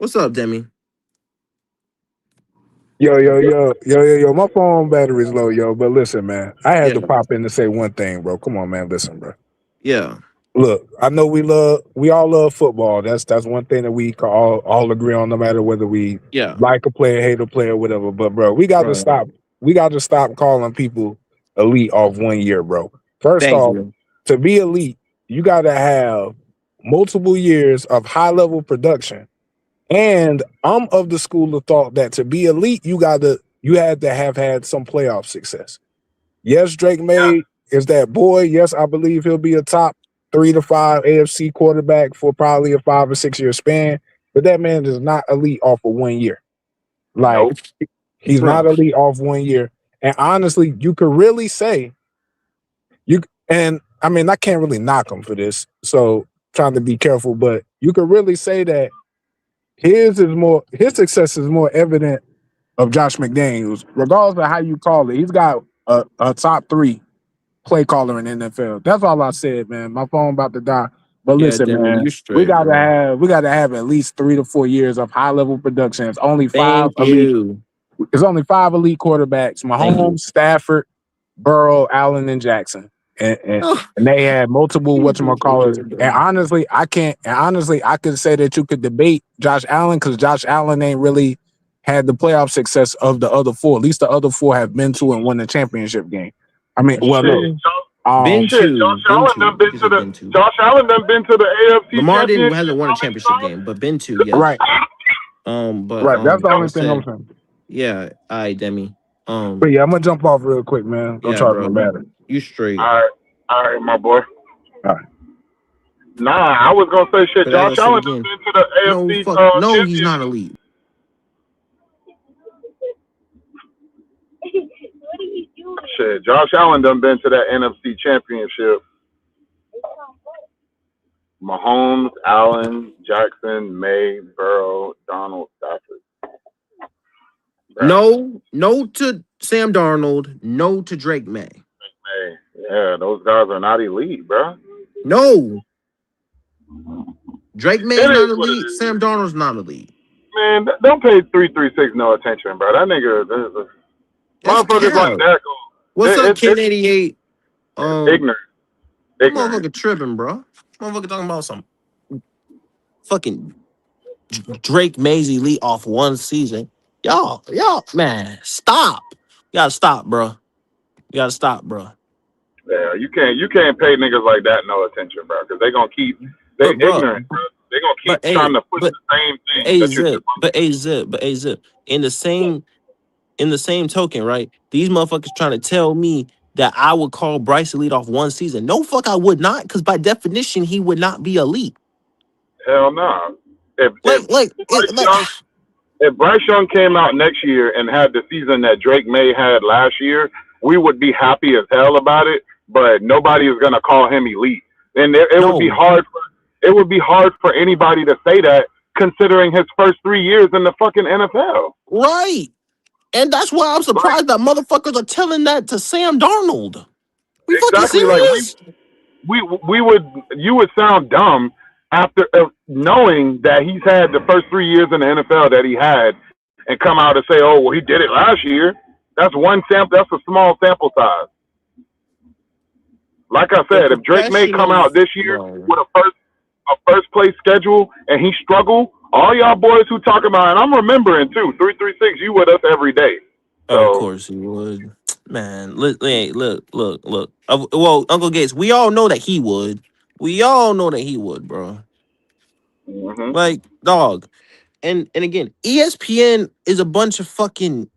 What's up, Demi? Yo. My phone battery's low, yo. But listen, man, I had Yeah, to pop in to say one thing, bro. Come on, man. Listen, bro. yeah, Look, I know we all love football. That's one thing that we can all agree on, no matter whether we yeah, like a player, hate a player, whatever. But bro, we got to bro. stop. We got to stop calling people elite off 1 year, bro. First Thank off, you. to be elite, you got to have multiple years of high level production. And I'm of the school of thought that to be elite, you had to have had some playoff success. Yes, Drake May is that boy. Yes, I believe he'll be a top 3 to 5 AFC quarterback for probably a 5 or 6 year span. But that man is not elite off of 1 year. Like Nope. he's not Bro. elite off 1 year. And honestly, you could really say you. And I mean, I can't really knock him for this. So trying to be careful, but you could really say that his success is more evident of Josh McDaniels, regardless of how you call it. He's got a top 3 play caller in the NFL. That's all I said, man. My phone about to die. But Yeah, listen, Demi, man, you straight, bro. we gotta have at least 3 to 4 years of high level production. It's only five Thank elite. you. It's only 5 elite quarterbacks: Thank you. Mahomes, Stafford, Burrow, Allen, and Jackson. And, and, Oh, and they had multiple whatchamacallits. And Demi. honestly, I could say that you could debate Josh Allen because Josh Allen ain't really had the playoff success of the other 4. At least the other 4 have been to and won the championship game. I mean, That's well, no. true. Been Shit, to, Josh been Allen to. done You been can to say the been to. Josh Allen done been to the AFC Lamar didn't Championship hasn't won a how many championship times? game, but been to, yes. Right. Right. That's the I only would thing I'm say, saying. yeah, I Demi. But yeah, I'm gonna jump off real quick, man. Go Yeah, charge bro. my battery. You straight. All right, my boy. All right. Nah, I was gonna say shit. But as I Josh said Allen done again, been to the no AFC fuck no, he's not Championship. elite. Shit, Josh Allen done been to that NFC Championship. Mahomes, Allen, Jackson, May, Burrow, Donald, Stafford. Bruh. No to Sam Darnold, no to Drake May. Hey, yeah, those guys are not elite, bro. No. Drake May It is not is what it elite. is. Sam Darnold's not elite. Man, don't pay 336 no attention, bro. That nigga, That's motherfuckers like cap. that What's up, Ken it's 88? ignorant. That Ignorant. motherfucker tripping, bro. Motherfucker talking about some fucking Drake Mays elite off one season. Y'all, man, stop. You gotta stop, bro. You gotta stop, bro. Yeah, you can't pay niggas like that no attention, bro, because they But, bro, ignorant, bro. They gonna but keep trying hey, to push the same but thing a that you're zip, supposed but a zip, but a zip. In the same token, right? These motherfuckers trying to tell me that I would call Bryce elite off one season. No, fuck, I would not, because by definition, he would not be elite. to. Hell no. If Like, like, it, Bryce like, Young if Bryce Young came out next year and had the season that Drake May had last year, we would be happy as hell about it. But nobody is gonna call him elite, and it would be no, hard. It would be hard for anybody to say that, considering his first 3 years in the fucking NFL. right. And that's why I'm Like surprised that motherfuckers are telling that to Sam Darnold. We fucking exactly, like serious? you would sound dumb after knowing that he's had the first 3 years in the NFL that he had, and come out and say, "Oh, well, he did it last year." That's one sample. That's a small sample size. Like I The said, if Drake May come out professionals, this year bro. with a first place schedule and he struggle, all y'all boys who talk about, and I'm remembering too, 336, you with us every day. Of So course he would. Man, look, hey, look. Well, Uncle Gates, we all know that he would. We all know that he would, bro. mhm. Like, dog. And again, ESPN is a bunch of fucking.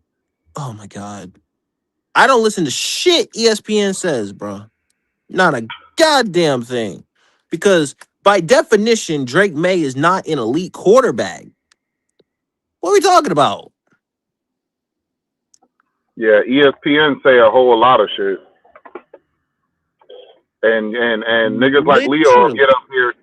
Oh my god, I don't listen to shit ESPN says, bro. Not a goddamn thing, because by definition, Drake May is not an elite quarterback. What are we talking about? Yeah, ESPN say a whole lot of shit, and niggas like Leo Literally. get up here.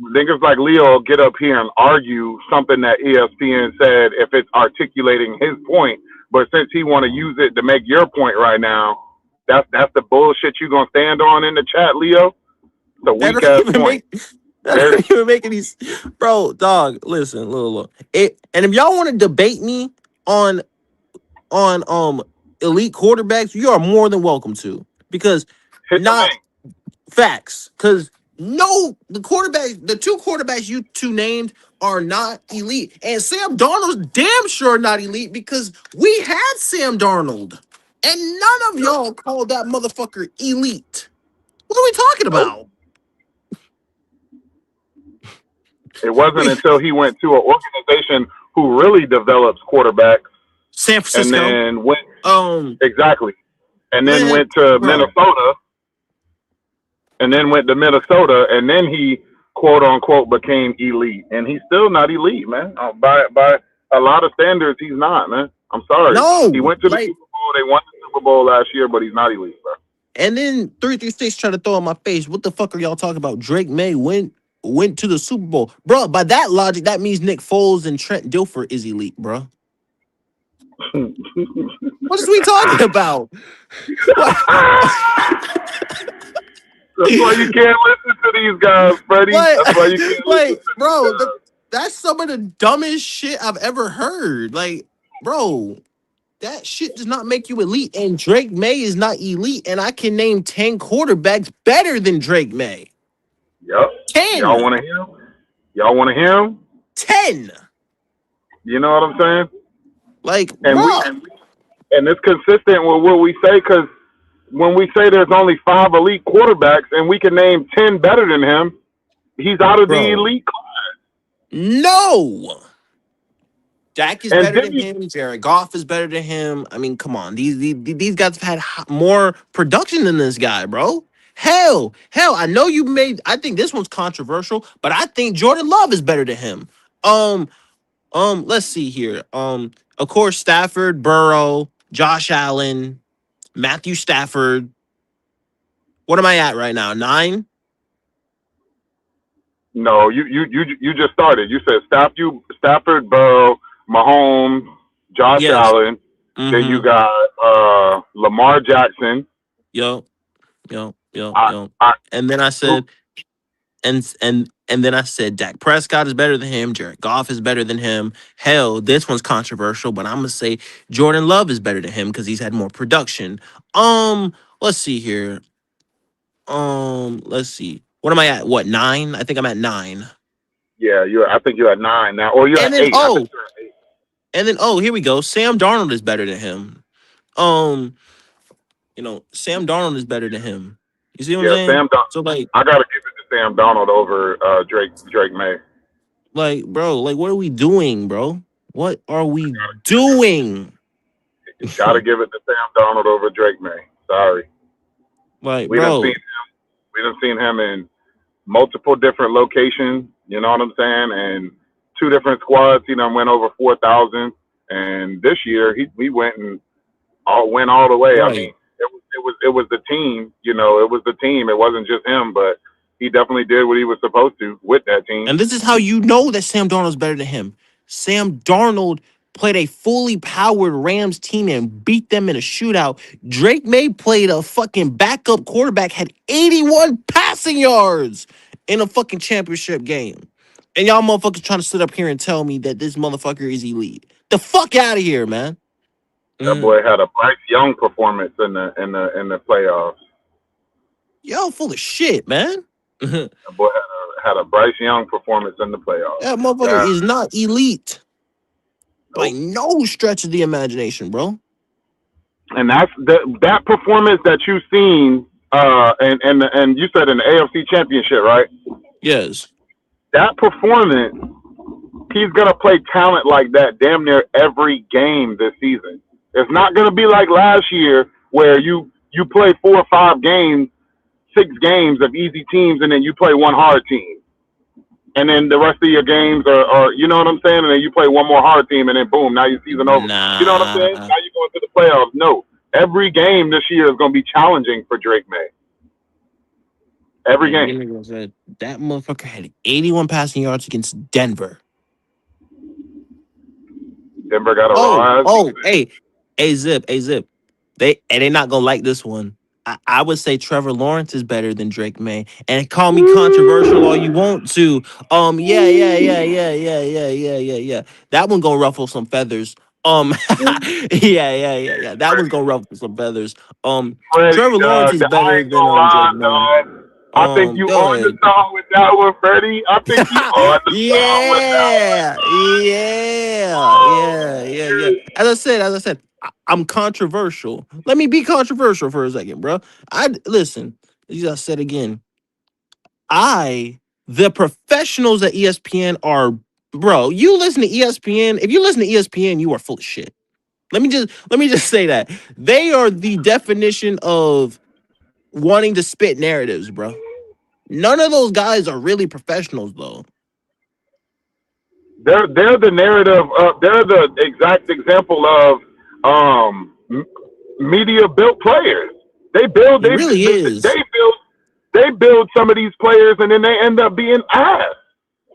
Niggas like Leo get up here and argue something that ESPN said if it's articulating his point. But since he want to use it to make your point right now, that's the bullshit you gonna stand on in the chat, Leo. It's a That weak don't ass even point. make That don't even make any bro, dog. Listen, look. And if y'all want to debate me on elite quarterbacks, you are more than welcome to. Because Hit the not link. facts. Because no, the two quarterbacks you two named are not elite. And Sam Darnold's damn sure not elite because we had Sam Darnold. And none of y'all called that motherfucker elite. What are we talking Nope. about? It wasn't We until he went to an organization who really develops quarterbacks, San and Francisco. then went Um exactly, and then man, went to bro. Minnesota, and then he quote unquote became elite, and he's still not elite, man. By a lot of standards, he's not, man. I'm sorry. He No, went to the like, Super Bowl. They won the Super Bowl last year, but he's not elite, bro. and then 336 trying to throw in my face. What the fuck are y'all talking about? Drake May went to the Super Bowl, bro. By that logic, that means Nick Foles and Trent Dilfer is elite, bro. What is we talking about? What? That's why you can't listen to these guys, Freddie. What? That's why you can't listen Like, to these bro, guys. that's some of the dumbest shit I've ever heard. Like, bro, that shit does not make you elite. And Drake May is not elite. And I can name 10 quarterbacks better than Drake May. Yep. Y'all 10. want to hear him? Y'all want to hear him? 10. You know what I'm saying? Like, And bro. it's consistent with what we say, because when we say there's only 5 elite quarterbacks and we can name 10 better than him, he's out of the Bro. elite class. No. Dak is And better then than him. Jared Goff is better than him. I mean, come on. These guys have had more production than this guy, bro. Hell. I know you made. I think this one's controversial, but I think Jordan Love is better than him. Um. Let's see here. Of course, Stafford, Burrow, Josh Allen, Matthew Stafford. What am I at right now? 9. no, you just started. You said Stafford, Burrow, Mahomes, Josh Yes. Allen. Then you Mm-hmm. got Lamar Jackson. Yo. Yo. Yo. I, Yo. I, And then I said. And then I said Dak Prescott is better than him. Jared Goff is better than him. Hell, this one's controversial, but I'm gonna say Jordan Love is better than him because he's had more production. Let's see here. Let's see. What am I at? What, 9? I think I'm at 9. yeah, I think you're at 9 now, or you're And at then 8. I think you're at 8. here we go. Sam Darnold is better than him. Um, Sam Darnold is better than him. You see what I'm Yeah, saying? So I gotta give it to Sam Donald over Drake May. bro, like, what are we doing, bro? What are we doing? Gotta give it to Sam Donald over Drake May. Sorry, Like, we done bro, seen him in multiple different locations. You know what I'm saying? And 2 different squads. He done went over 4,000. And this year he went all the way. I mean, right. it was the team. You know, it was the team. It wasn't just him, but he definitely did what he was supposed to with that team. And this is how you know that Sam Darnold's better than him. Sam Darnold played a fully powered Rams team and beat them in a shootout. Drake May played a fucking backup quarterback, had 81 passing yards in a fucking championship game. And y'all motherfuckers trying to sit up here and tell me that this motherfucker is elite. The fuck out of here, man. That Mhm. boy had a Bryce Young performance in the playoffs. Y'all full of shit, man. That That boy had a Bryce Young performance in the playoffs. motherfucker Yeah, is not elite by nope. no stretch of the imagination, bro. And that's that performance that you've seen, and you said in the AFC Championship, right? Yes. That performance, he's gonna play talent like that damn near every game this season. It's not gonna be like last year where you play 4 or 5 games, 6 games of easy teams, and then you play one hard team. And then the rest of your games are, you know what I'm saying? And then you play one more hard team, and then boom, now your season over. You know what I'm saying? Nah. Now you're going to the playoffs. No, every game this year is going to be challenging for Drake May. Every And game. nigga said that motherfucker had 81 passing yards against Denver. Denver got a rise. Hey, Zip. They not gonna like this one. I would say Trevor Lawrence is better than Drake May. And call me controversial all you want to. Yeah. That one gonna ruffle some feathers. Yeah. That one's gonna ruffle some feathers. Freddie, Trevor Lawrence dog. is I better ain't than gonna Drake lie, May. dog. I think you Go on the ahead. song with that one, Freddie. I think you on the song with that one. Yeah. As I said, I'm controversial. Let me be controversial for a second, bro. I listen. As I said again, the professionals at ESPN are, bro. You listen to ESPN. If you listen to ESPN, you are full of shit. Let me just say that they are the definition of wanting to spit narratives, bro. None of those guys are really professionals, though. They're the narrative. They're the exact example of media built players. They build It really is. they build some of these players, and then they end up being ass.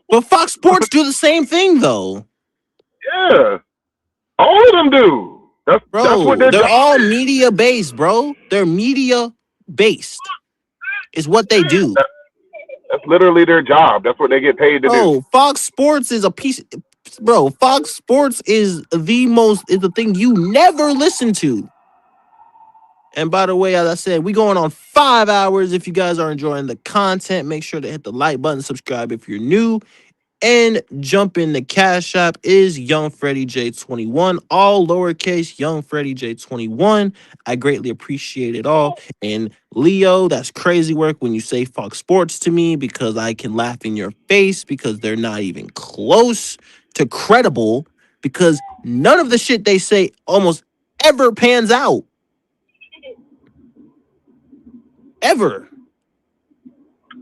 But Fox Sports do the same thing, though. Yeah, all of them do. That's what Bro, their they're job all is. media based, bro. They're media based, is what they do. That's literally their job. That's what they get paid to do. Bro, Fox Sports is a piece. Bro, Fox Sports is the thing you never listen to. And by the way, as I said, we going on 5 hours. If you guys are enjoying the content, make sure to hit the like button, subscribe if you're new. And jump in the cash app is Young Freddie J21, all lowercase Young Freddie J21. I greatly appreciate it all. And Leo, that's crazy work when you say Fox Sports to me because I can laugh in your face because they're not even close to credible because none of the shit they say almost ever pans out. Ever.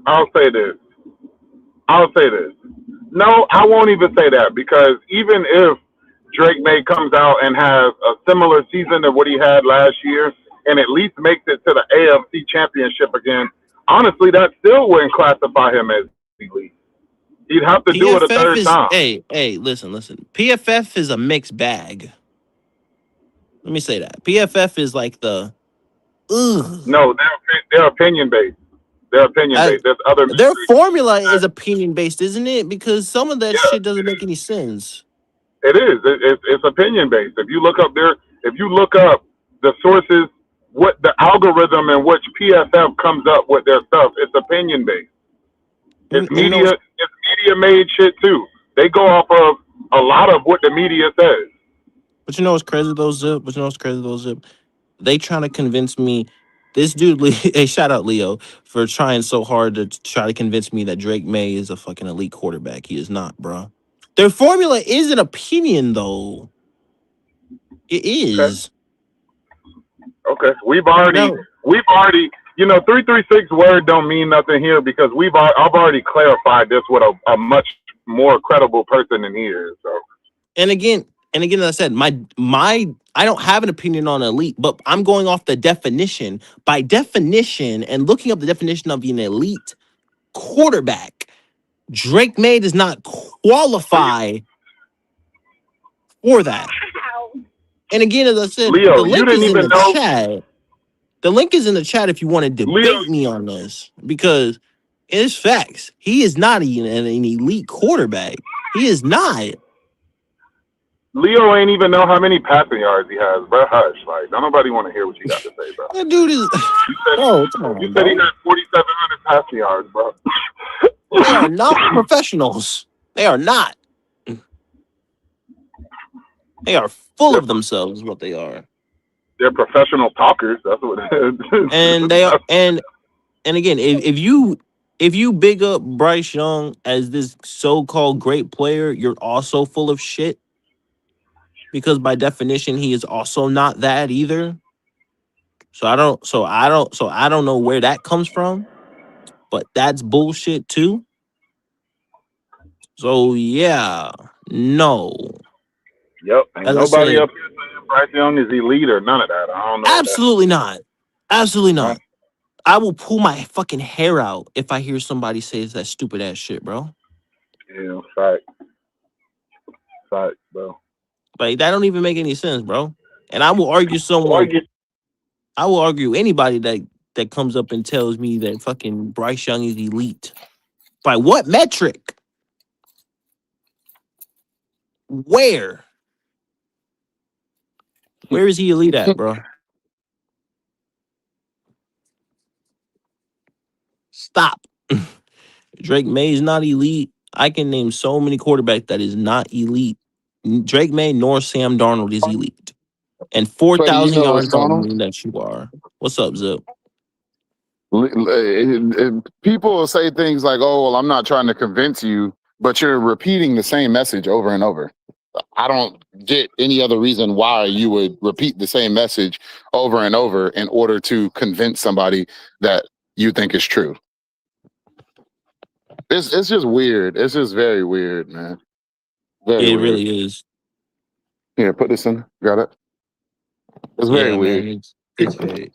I'll say this. I'll say this. No, I won't even say that because even if Drake May comes out and has a similar season to what he had last year and at least makes it to the AFC Championship again, honestly, that still wouldn't classify him as elite. He'd have to do it a PFF third is, time. hey, listen. PFF is a mixed bag. Let me say that. PFF is like the, ugh. No, they're opinion based. They're opinion I, based. There's other their metrics formula is that, opinion based, isn't it? Because some of that shit yeah, doesn't make any sense. it is. It's opinion based. If you look up the sources, what the algorithm in which PFF comes up with their stuff, it's opinion based. And you know, It's media made shit too. They go off of a lot of what the media says. but you know what's crazy though, Zip? But you know what's crazy though, Zip? They trying to convince me. This dude, hey, shout out Leo for trying so hard to try to convince me that Drake May is a fucking elite quarterback. He is not, bro. Their formula is an opinion, though. It Okay. is. Okay. Now, We've already 336 word don't mean nothing here because I've already clarified this with a much more credible person in here. So and again, as I said, my I don't have an opinion on elite, but I'm going off the definition. By definition, and looking up the definition of an elite quarterback, Drake May does not qualify for that. And again, as I said, the Leo, you link didn't is in even the know. chat. The link is in the chat if you want to Leo debate me on this, because it's facts. He is not an elite quarterback. He is not. Leo ain't even know how many passing yards he has, bro. Hush, like don't nobody want to hear what you got to say, bro. That dude is, You said bro, come you on, said he bro. got 4,700 passing yards, bro. They are not professionals. They are not. They are full they're of themselves, is what they are. they're professional talkers. That's what it is. And they are, and again, if you big up Bryce Young as this so-called great player, you're also full of shit. Because by definition, he is also not that either. So I don't know where that comes from, but that's bullshit too. So yeah, no. Yep, ain't As I nobody said, up here saying Bryce Young is elite or none of that. I don't know what that. absolutely not. Absolutely Huh? not. I will pull my fucking hair out if I hear somebody say that stupid ass shit, bro. Yeah, fact, bro. Like that don't even make any sense, bro. And I will argue Or someone. you, I will argue anybody that comes up and tells me that fucking Bryce Young is elite. By what metric? Where? Where is he elite at, bro? Stop. Drake May is not elite. I can name so many quarterbacks that is not elite. Drake May nor Sam Darnold is elite. And Freddie, you 4,000 know what's yards going don't on? mean that you are. What's up, Zip? People will say things like, "Oh, well, I'm not trying to convince you," but you're repeating the same message over and over. I don't get any other reason why you would repeat the same message over and over in order to convince somebody that you think is true. It's just weird. It's just very weird, man. Very It weird. really is. Here, put this in. Got it. It's very Yeah, weird. man. It's very.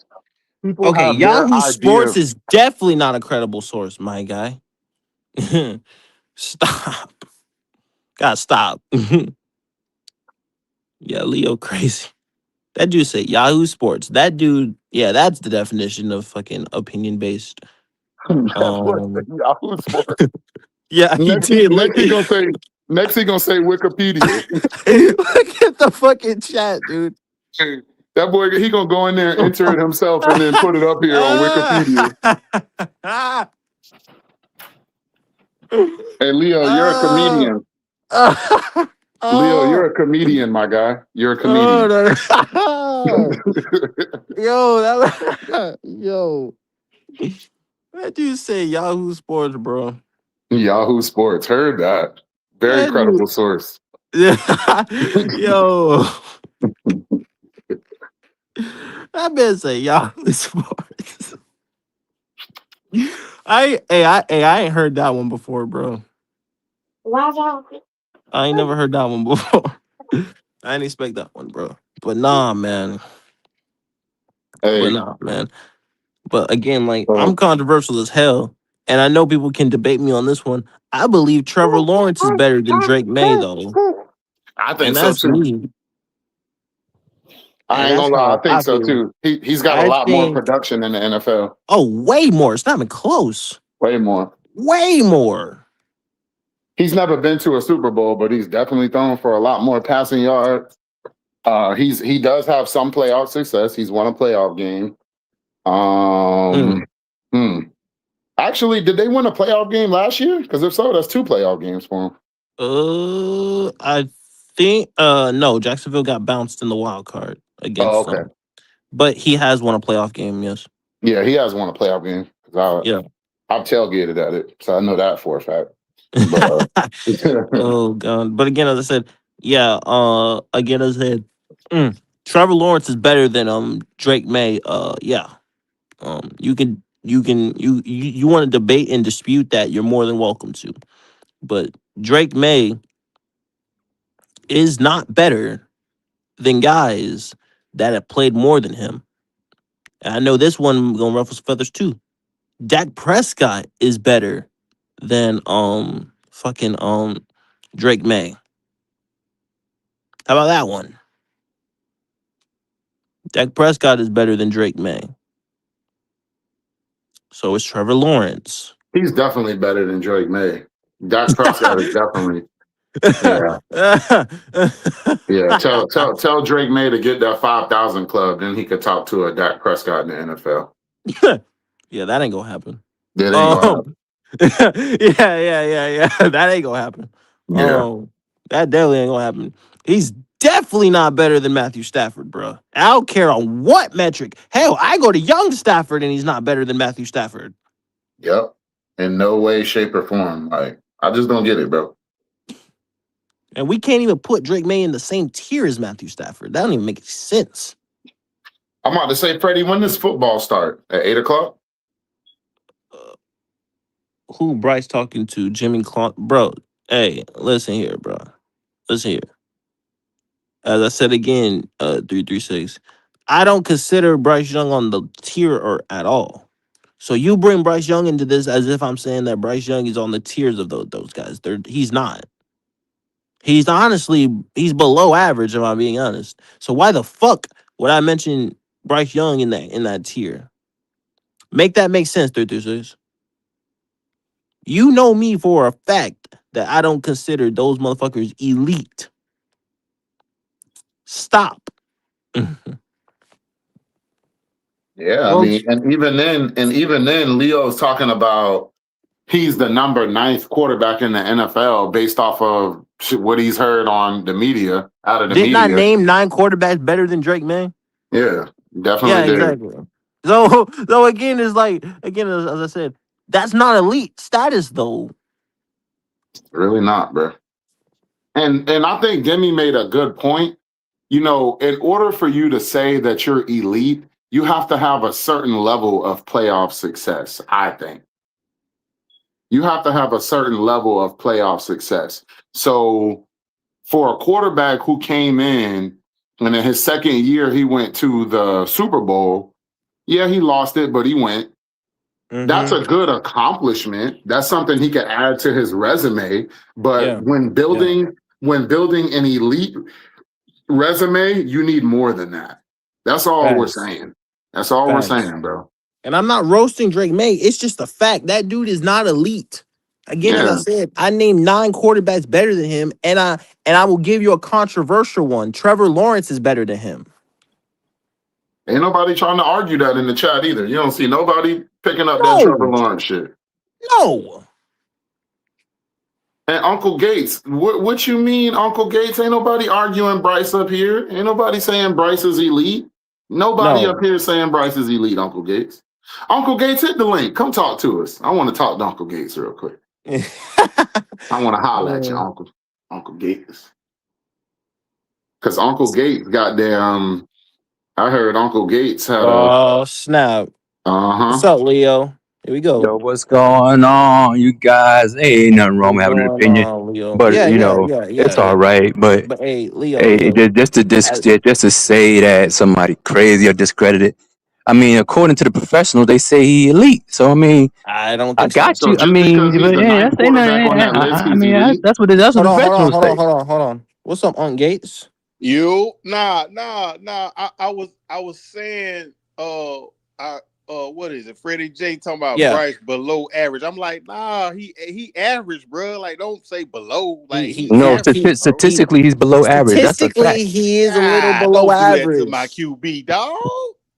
People Okay, have their Yahoo idea. Sports is definitely not a credible source, my guy. Stop. God, stop. Yeah, Leo crazy. That dude said Yahoo Sports. That dude, yeah, that's the definition of fucking opinion based. That boy said Yahoo Sports. Yeah, he Next, did. next he gonna say. Next he gonna say Wikipedia. Look at the fucking chat, dude. That boy, he gonna go in there and enter it himself and then put it up here on Wikipedia. Hey, Leo, you're a comedian. Leo, you're a comedian, my guy. You're a comedian. Yo, yo. That dude say Yahoo Sports, bro. Yahoo Sports. Heard that. Very That dude. credible source. Yo. That man say Yahoo Sports. I ain't heard that one before, bro. I ain't never heard that one before. I didn't expect that one, bro. But nah, man. Hey, But again, like I'm controversial as hell, and I know people can debate me on this one. I believe Trevor Lawrence is better than Drake May, though, I and think so that's too. me, I and ain't that's gonna lie. I how think I so feel. too. He's got a I lot more think, production in the NFL. oh, way more. It's not even close. Way more. Way more. He's never been to a Super Bowl, but he's definitely thrown for a lot more passing yards. He does have some playoff success. He's won a playoff game. Actually, did they win a playoff game last year? Because if so, that's 2 playoff games for him. I think no, Jacksonville got bounced in the wild card Oh, against okay. them, but he has won a playoff game. Yes. Yeah, he has won a playoff game. Yeah. I've tailgated at it, so I know that for a fact. But, Oh god! But again, as I said, yeah. Again, as I said, Trevor Lawrence is better than Drake May. Yeah. You want to debate and dispute that, you're more than welcome to. But Drake May is not better than guys that have played more than him. And I know this one gonna ruffle some feathers too. Dak Prescott is better than fucking Drake May. How about that one? Dak Prescott is better than Drake May. So is Trevor Lawrence. he's definitely better than Drake May. Dak Prescott is definitely. Yeah. Yeah. Tell Drake May to get that 5,000 club, then he could talk to a Dak Prescott in the NFL. Yeah, that ain't gonna happen. That ain't gonna happen. Yeah. That ain't gonna happen. Yeah. That definitely ain't gonna happen. He's definitely not better than Matthew Stafford, bro. I don't care on what metric. Hell, I go to young Stafford and he's not better than Matthew Stafford. Yep. In no way, shape, or form. Like, I just don't get it, bro. And we can't even put Drake May in the same tier as Matthew Stafford. That don't even make sense. I'm about to say, Freddie, when does football start? At 8:00? Who Bryce talking to? Jimmy Clark? Bro, hey, listen here, bro. Listen here. As I said again, 336. I don't consider Bryce Young on the tier or at all. So you bring Bryce Young into this as if I'm saying that Bryce Young is on the tiers of those guys. He's not. He's honestly below average, if I'm being honest. So why the fuck would I mention Bryce Young in that tier? Make that make sense, 336. You know me for a fact that I don't consider those motherfuckers elite. Stop. Yeah, I Well, mean, and even then, Leo's talking about he's the number ninth quarterback in the NFL based off of what he's heard on the media, out of the didn't I media. name 9 quarterbacks better than Drake, man? Yeah, Yeah, definitely did. exactly. So again, it's like again as I said, that's not elite status though. Really not, bro. And I think Demi made a good point. You know, in order for you to say that you're elite, you have to have a certain level of playoff success, I think. You have to have a certain level of playoff success. So for a quarterback who came in and in his second year he went to the Super Bowl, yeah, he lost it, but he went. That's Mm-hmm. a good accomplishment. That's something he could add to his resume. But Yeah. Yeah. when building an elite resume, you need more than that. That's all we're Facts. saying. That's all we're Facts. saying, bro. And I'm not roasting Drake May. It's just a fact. That dude is not elite. Again, as I Yeah. said, I named 9 quarterbacks better than him, and I will give you a controversial one. Trevor Lawrence is better than him. Ain't nobody trying to argue that in the chat either. You don't see nobody picking up that Trevor No, Lawrence shit. no, And Uncle Gates, what you mean, Uncle Gates? Ain't nobody arguing Bryce up here. Ain't nobody saying Bryce is elite. Nobody up no. here saying Bryce is elite, Uncle Gates. Uncle Gates, hit the link. Come talk to us. I want to talk to Uncle Gates real quick. I want to holler at you, Uncle Gates. Because Uncle Gates, goddamn, I heard Uncle Gates had a, Oh snap! What's uh-huh. up, Leo? Here we go. Yo, what's going on, you guys? Ain't nothing wrong What's with having an going opinion, on, Leo? but Yeah, you yeah, know, yeah, yeah. it's all right. But But hey, Leo, hey, Leo. I, just to say that somebody crazy or discredited. I mean, according to the professionals, they say he elite. So I mean, I don't I think so. got So you. I just because mean, he's but the yeah, ninth that's ain't quarterback on that list, I he's mean, elite? that's what the professionals say. Hold on. What's up, Aunt Gates? You nah. I was saying I what is it? Freddie J talking about Yeah, Bryce below average. I'm like, nah, he average, bro. Like, don't say below. Like he he he No, he average, he, bro. he statistically, he's below average. That's a fact. statistically he is a little Ah, below don't do that to my average. QB, dog.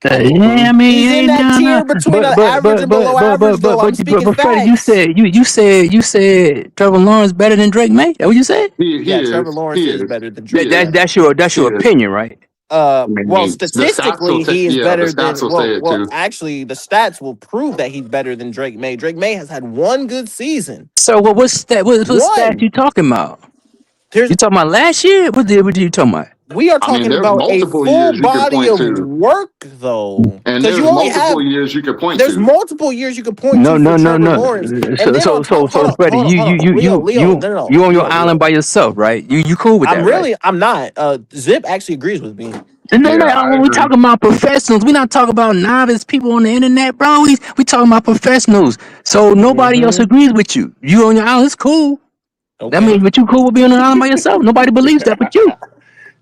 Come on. Yeah, Okay. I mean, He's in ain't that no, no. tier between But average and below average, though. I'm speaking but Freddie, you facts. said you said Trevor Lawrence better than Drake May. That what you said? He Yeah, Trevor is. Lawrence He is is. better than He Drake That May. is. that's He your is. opinion, right? I Well, mean, the stats will statistically, take, he is yeah, the better stats than will say it well. too. Actually, the stats will prove that he's better than Drake May. Drake May has had one good season. So what stats One. you talking about? There's You talking about last year? What you talking about? we are I mean, talking there's about a multiple full years you could body point of to, work, though, and because you there's only have multiple years you could point there's to. multiple years you could point No, to for no, no, Trevor no. Lawrence, and then on top, So Freddie, hold on, Leo, no, you on your island Leo. by yourself, right? You cool with that, right? I'm not. Zip actually agrees with me. No, Yeah, no, I when we agree. talking about professionals, we not talking about novice people on the internet, bro. We talking about professionals. So nobody else Mm-hmm. agrees with you. You on your island, it's cool. That Okay. means, but you cool with being on an island by yourself. Nobody believes that, but you.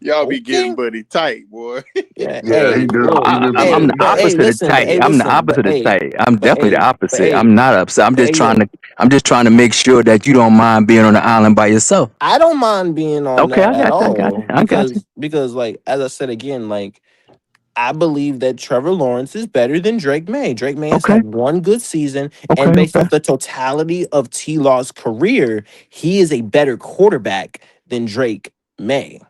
Y'all be getting Okay. buddy tight, boy. Yeah. Yeah, he Hey, do. look. He do be Hey, I'm the getting but tight. hey, opposite of listen. But tight. hey, I'm the listen. opposite of tight. I'm But definitely the hey, but opposite. hey, I'm not upset. but hey, look. I'm just trying to make sure that you don't mind being on the island by yourself. I don't mind being on Okay, that I at got you. all I got you. because like as I said again, like I believe that Trevor Lawrence is better than Drake May. Drake May has Okay, had one good season, and okay, based okay, off the totality of T Law's career, he is a better quarterback than Drake May.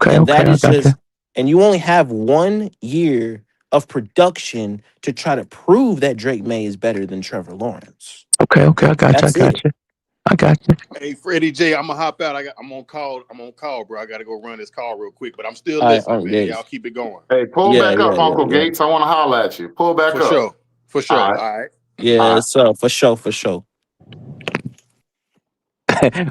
And okay. that I is got you. just, and you only have 1 year of production to try to prove that Drake May is better than Trevor Lawrence. Okay. I got you. That's it. I got you. Hey, Freddie J, I'm gonna hop out. I'm on call. I'm on call, bro. I gotta go run this call real quick, but I'm still All right, listening, Aunt man. Y'all Gates. keep it going. Hey, pull Yeah, back yeah, up, yeah, Uncle yeah. Gates. I want to holler at you. Pull back For up. sure. For All sure. right. All right. All Yeah, right. so for sure, for sure.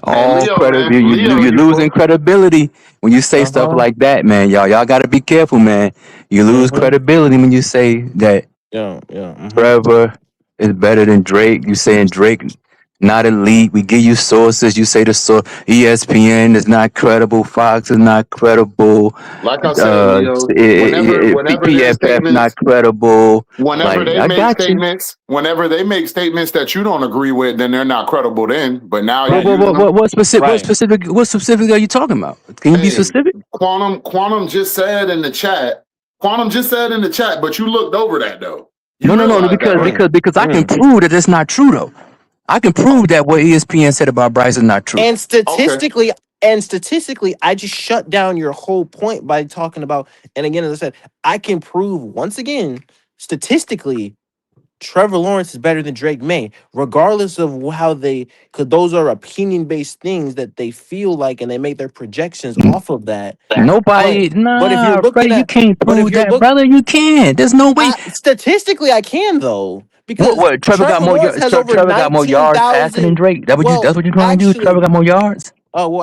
Hey, All Leo, credit man. Leo, you're you losing pull. credibility when you say stuff Uh-huh. like that, man. Y'all got to be careful, man. You lose Mm-hmm. credibility when you say that Yeah, yeah. Mm-hmm. Trevor is better than Drake. You saying Drake not elite. We give you sources. You say the source. ESPN is not credible. Fox is not credible. Like I said, Leo, whenever their PFF not statements, credible. whenever Like they I make got you. statements, whenever they make statements that you don't agree with, then they're not credible then. But now you Right, using them. What specific? right. What specific are you talking about? Can you be Hey, specific? Quantum just said in the chat. Quantum just said in the chat, but you looked over that though. You No. realize that, right? Because I can Mm. prove that it's not true though. I can prove that what ESPN said about Bryce is not true. And Okay. statistically, I just shut down your whole point by talking about. And again, as I said, I can prove once again, statistically, Trevor Lawrence is better than Drake May, regardless of how they. Because those are opinion-based things that they feel like, and they make their projections off of that. But Nobody, but if you're nah, looking Freddie, you at, can't but if prove you're that, look, brother. You can't. There's no way. statistically, I can though, because What? Trevor got Trevor more. Lawrence has over Trevor got more yards passing than 19,000. Drake. Well, That's what you're trying to do. actually, Trevor got more yards.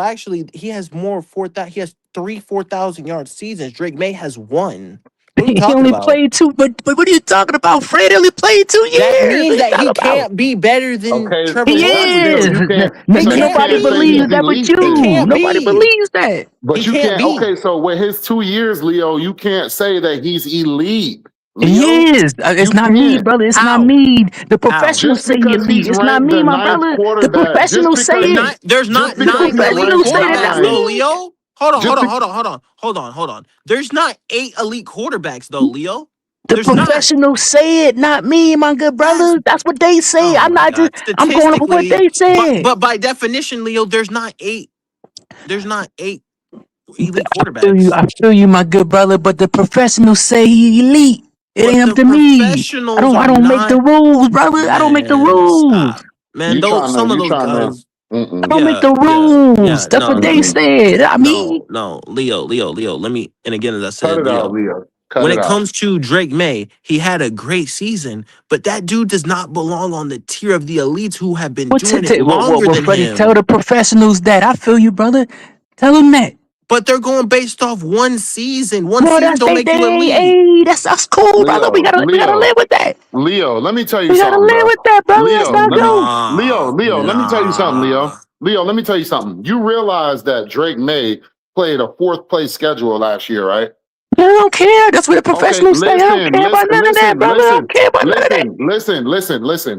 actually, he has more 4,000. He has 4,000 yard seasons. Drake May has one. What are we He talking only about? played two. But what are you talking about? Fred only played 2 years. That What means are you that talking he about? can't be better than Okay. Trevor He Lawrence. So is. you can't. He So you can't Nobody can't say be. he's believes that but elite He you. then. can't Nobody be. believes that. He But you can't can't. be. Okay. So with his 2 years, Leo, you can't say that he's elite. He Leo, is. It's you not me, can't. brother. It's not How? me. The How? professionals Just say he because elite. he's It's not ranked me, the my ninth brother. The quarterback, professionals say it. There's just not The because 9 he's elite professionals ranked say that, not quarterbacks though, nine, me. Leo. Hold on, just hold on, be, hold on, hold on, hold on, hold on. There's not 8 elite quarterbacks though, Leo. The There's not. professionals say it, not me, my good That's brother. That's what they say. oh I'm my not just. god. I'm going over what Statistically, they said. but by definition, Leo, there's not 8. There's not 8 elite I quarterbacks. feel you, my good brother. But the professionals say he elite. It But ain't up the to me. professionals I are don't make the not. rules, brother. I don't make the Man, rules. stop. Man, those some of you those trying to, guys. I mm-mm, don't make Yeah, the yeah, rules. yeah. That's No, what no, they mm-mm. said. Not me. no. Leo. Let me. And again, as I Cut said, it out, Leo. Leo. Cut When it it out. comes to Drake May, he had a great season, but that dude does not belong on the tier of the elites who have been doing it longer than Freddie, tell him. the professionals that. I feel you, brother. Tell them that. But they're going based off one season. One Well, season that's don't make you elite. hey, that's cool, brother. Leo, We gotta live with that. Leo, let me tell you We gotta something, live bro. with that, brother. That's Leo, not go. Let me tell you something, Nah. Leo, let me tell you something. You realize that Drake May played a fourth place schedule last year, right? I don't care. That's what the Okay, professionals say. I don't care about none of that, brother. I don't care about none of that.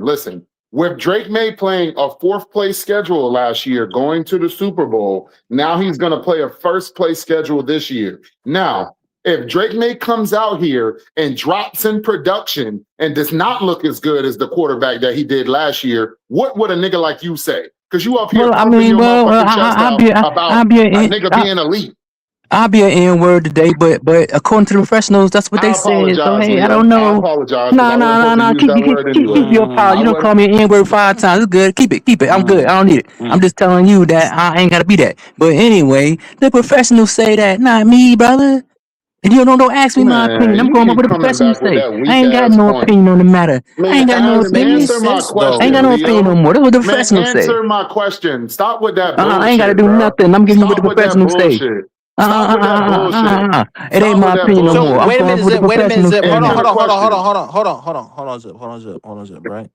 listen. With Drake May playing a fourth place schedule last year, going to the Super Bowl, now he's going to play a first place schedule this year. Now, if Drake May comes out here and drops in production and does not look as good as the quarterback that he did last year, what would a nigga like you say? Because you up here Well, I pumping mean, your motherfucking chest out I'll about be a nigga being elite. I'll be an N word today, but according to the professionals, that's what they I said. So apologize, hey, I Leo. don't I know. apologize because No, I wasn't no, no, supposed to no. use that word anyway. Keep your power. I You don't wasn't. call me an N word 5 times. It's good. Keep it. I'm good. I don't need it. I'm just telling you that I ain't gotta be that. But anyway, the professionals say that, not me, brother. And you don't ask me my Man, opinion. I'm you going by keep what the coming professionals back with say. that I weak ain't got ass no point. opinion on the matter. I Man, ain't got no Doesn't make opinion. answer my sense I ain't got question, though. no opinion no Leo. more. That's what the Man, professionals say. answer my question. Stop with that I ain't gotta bullshit, do bro. nothing. I'm giving you what the Stop with that professionals say. bullshit. Stop with that bullshit. It ain't Stop with my that opinion no So more. bullshit. I'm wait a going for minute, what the Zip. Wait a minute, professionals Zip. say Hold on, Answer now. the question. hold on, Zip. Hold on, Zip. Right.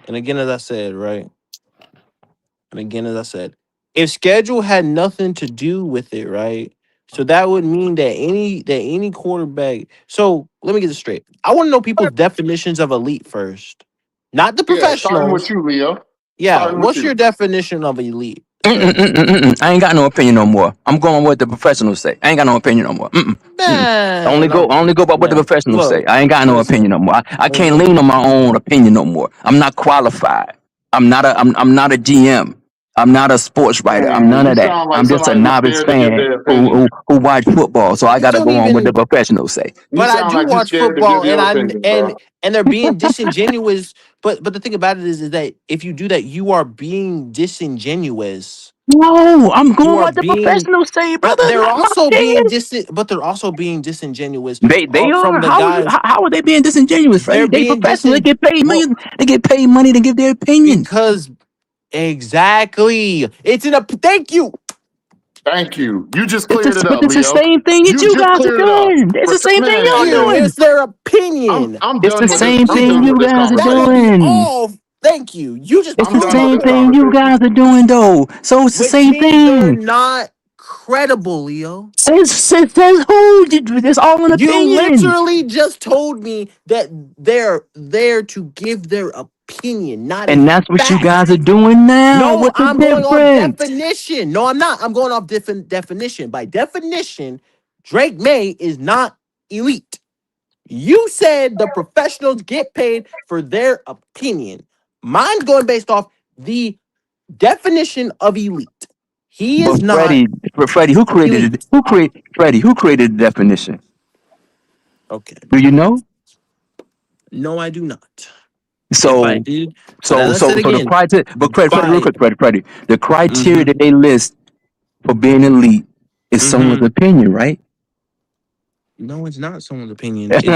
And again, as I said, right. And again, as I said, if schedule had nothing to do with it, right? So that would mean that any quarterback. So let me get this straight. I want to know people's definitions of elite first, not the Yeah, starting with professionals. you, Leo. Yeah, Starting with what's your you. definition of elite, sir? I ain't got no opinion no more. I'm going what the professionals say. I ain't got no opinion no more. Man, Only go by what the man. professionals say. Look, I ain't got no opinion listen, no more. I can't listen. lean on my own opinion no more. I'm not qualified. I'm not a GM. I'm not a sports writer. I'm Man, none you of that. sound like I'm just a somebody who's novice scared to give fan their opinion. who watch football. So I You gotta don't go on what the even. professionals say. You But I sound do like you watch scared to give football, and your I opinion, bro. and they're being disingenuous. But the thing about it is that if you do that, you are being disingenuous. No, I'm You going are what the being, professionals say, but brother. they're Not my also being opinion. dis. But they're also being disingenuous They from are. the guys. How are they being disingenuous, Freddie? They're They being professionals. They disin. get paid Well, millions. They get paid money to give their opinion. because exactly, it's in a. Thank you. Thank you. You just cleared it up, It's the Leo. same thing that You you just guys are cleared it up. doing. It's the same thing Thank y'all you. Man, doing. It's their opinion. I'm It's done the with this. same I'm You thing done know with you this guys are that would be conversation. doing. all. Thank you. You just It's I'm the done with proved same this that, thing you conversation. guys are doing though. So it's the which same means they're thing. not credible, Leo. Says who? It's all an You opinion. literally just told me that they're there to give their opinion, not a And that's what you fact. guys are doing now. No, What's the I'm going off difference? definition. No, I'm not. I'm going off different definition. By definition, Drake May is not elite. You said the professionals get paid for their opinion. Mine's going based off the definition of elite. He But is not Freddie, Freddie, who created it? elite. Who created the definition? Okay. Do you know? No, I do not. If I So, did, but so, let's so, say it so the again. criteria. But Freddie, real By quick, Freddie, the criteria mm-hmm, that they list for being elite is someone's mm-hmm. opinion, right? No, it's not someone's opinion. It's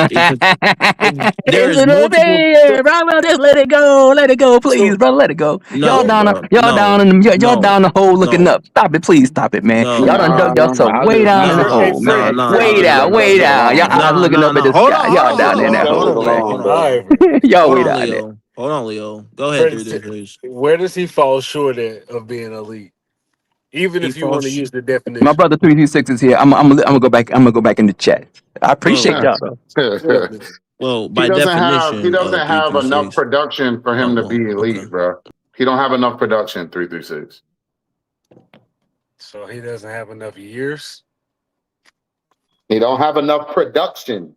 There is an multiple. opinion, bro. Just let it go, please, So brother, let it go. no, bro. Y'all down No, in the, y'all no, down the hole looking no, up. Stop it, please, stop it, man. Y'all no, done bro. dug yourself I way just, down I in the just, No, hole, no, man. Fred, no, Fred, no, Way just no, let down, no, that way shit no, down. Y'all alone, eyes bro. no, looking no, up at no. the Hold on, sky. hold Y'all on, hold down there Let on, now. that hold shit on, Leo. Hold alone, on, bro. All right, bro. Y'all hold way on, down there. Leo. Hold on, Leo. Go ahead, Freddie, 333. where does he fall short of being elite? Even He if you want to falls. use the My definition. brother 336 is here. I'm gonna go back. I'm gonna go back in the chat. I appreciate Well, y'all though. Yeah, man. well, he by doesn't have he definition, doesn't three have three enough six. production for Oh him to well, be okay. elite, bro. He don't have enough production. 336. So he doesn't have enough years. He don't have enough production.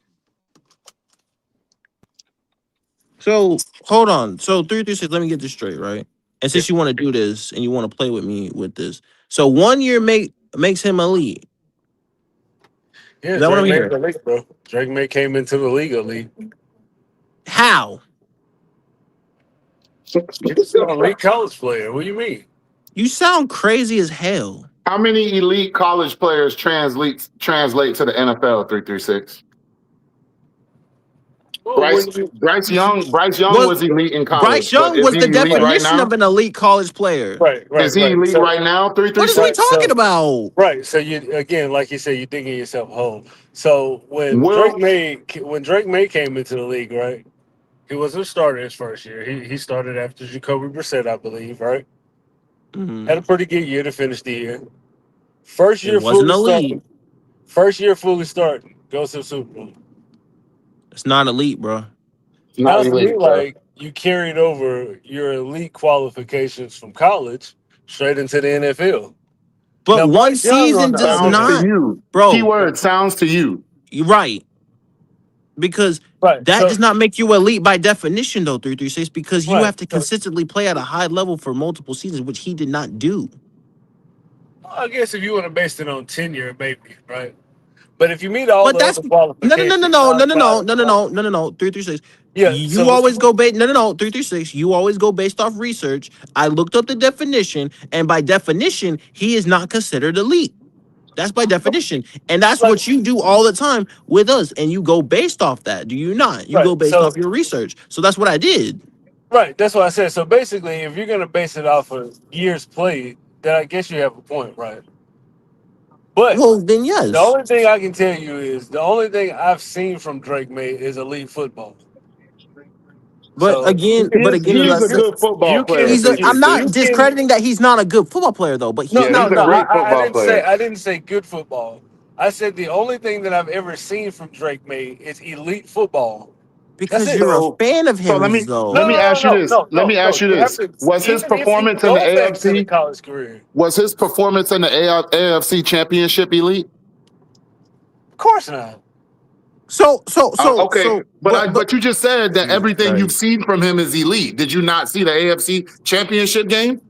So hold on. So 336. Let me get this straight, right? And Yeah, since you want to do this and you want to play with me with this, so 1 year makes him elite. yeah. Is that what I'm Drake May, hearing? the league, bro. Drake May came into the league elite. How? He was an elite college player. What do you mean? You sound crazy as hell. How many elite college players translate to the NFL? 336. Well, Bryce when you Bryce Young Was was elite in Bryce college, but Young is was he the elite right, right definition of now? an elite college player. Is he right. elite So right now? What is we 336. right, talking so about? right. So you again, like you said, you're digging yourself a hole. So Will When Drake May came into the league, right? He wasn't a starter his first year. He started after Jacoby Brissett, I believe, right? Had Mhm. a pretty good year to finish the year. First It year wasn't fully elite. starting. First year fully starting. Goes to the Super Bowl. It's not elite, bro. not Sounds to me elite, bro. like you carried over your elite qualifications from college straight into the NFL. But Now one Bryce Young, on season the does other Sounds to hand, not, you. bro. Keyword sounds to you. You're right because right? that does not make you elite by definition, though. 336 because you Right. have to So consistently play at a high level for multiple seasons, which he did not do. I guess if you want to base it on tenure, maybe, right? But if you meet all But the that's other no, no, no, no, qualifications no, no, no, outside no, of no, no, no, no, no, no. 336. yeah, You so always go based. No, no, no. 336. You always go based off research. I looked up the definition, and by definition, he is not considered elite. That's by definition. And that's like what you do all the time with us. And you go based off that. Do you not? You go right, based off your research. So that's what I did. right. That's what I said. So basically, if you're gonna base it off of years played, then I guess you have a point, right? But Well, then the yes. only thing I can tell you is the only thing I've seen from Drake May is elite football. But So again, He but is again, he as I is a said, good football you player. can he's a I'm you not 336. can discrediting that he's not a good football player though, but he's no Yeah, no he's a not no great football player. I didn't say good football. I said the only thing that I've ever seen from Drake May is elite football. That's because it. you're a So fan of so let his me let No, me though. no, ask you no, this. no, Let no, me no. ask you You have this. to Was his even if you performance in the go back to the AFC college career. was his performance in the AFC championship elite? Of course not. Okay, but but you just said that Jesus everything you've Christ. seen from him is elite. Did you not see the AFC championship game?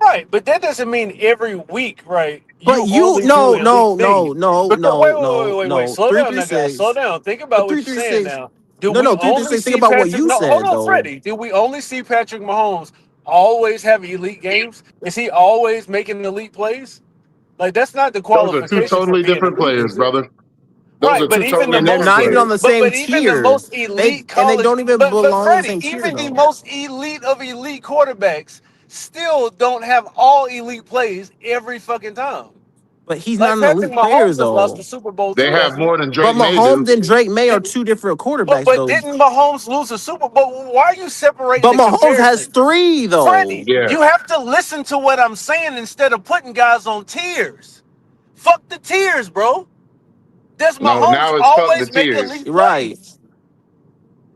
Right, but that doesn't mean every week, right? But You you only do no elite no things. no no Because no no no slow three down three now, guys. Slow six. down. Think But about what three you're three saying six. now. Do No we no three three only six. Think see about what Patrick? you No, hold said on, though. Freddie. Do we only see Patrick Mahomes always have elite games? Is he always making elite plays? Like that's not the Those are two qualification for totally being different elite, players, is it? brother. Those Right, are but two even the totally And they're different most not even players. on the same even the tier. most They elite and they college, don't even but belong in the Freddie, same tier even the though. most elite of elite quarterbacks still don't have all elite plays every fucking time. But he's not Like an Patrick elite player Mahomes has lost the though. Super Bowl They too have last year. more than But Drake May Mahomes do. and Drake May are Did- two different But quarterbacks but though. didn't Mahomes lose a Super Bowl? Why are you separating But the Mahomes has comparison? three though. Freddie, Yeah. you have to listen to what I'm saying instead of putting guys on tiers. Fuck the tiers, bro. Does No, Mahomes now it's fuck the always make tears. elite Right. plays?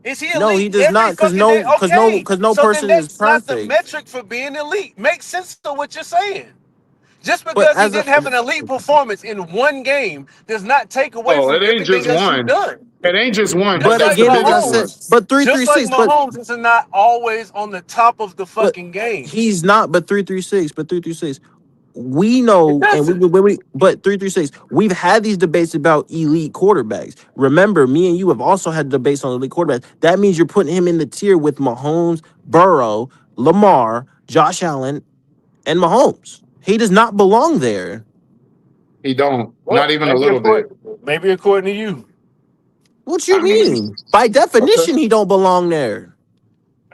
Is he No, he elite does every not, fucking day? Okay, because no so then person is that's not the perfect. metric for being elite. Makes sense to what you're saying. Just But because he as a didn't have an elite performance in one game does not take away Oh, from it ain't everything just else you've one. done. It ain't just one, but Just but that's like the again, as I biggest said, one. Mahomes, but just like 336, Mahomes is not always on the top of the but fucking game. he's not, but 336, but 336. We It know, and doesn't. but 336, we've had these debates about elite quarterbacks. Remember, me and you have also had debates on elite quarterbacks. That means you're putting him in the tier with Mahomes, Burrow, Lamar, Josh Allen, and Mahomes. He does not belong there. He don't. Not Well, even a little bit. maybe according to you, What you I mean, mean? By okay. definition, he don't belong there.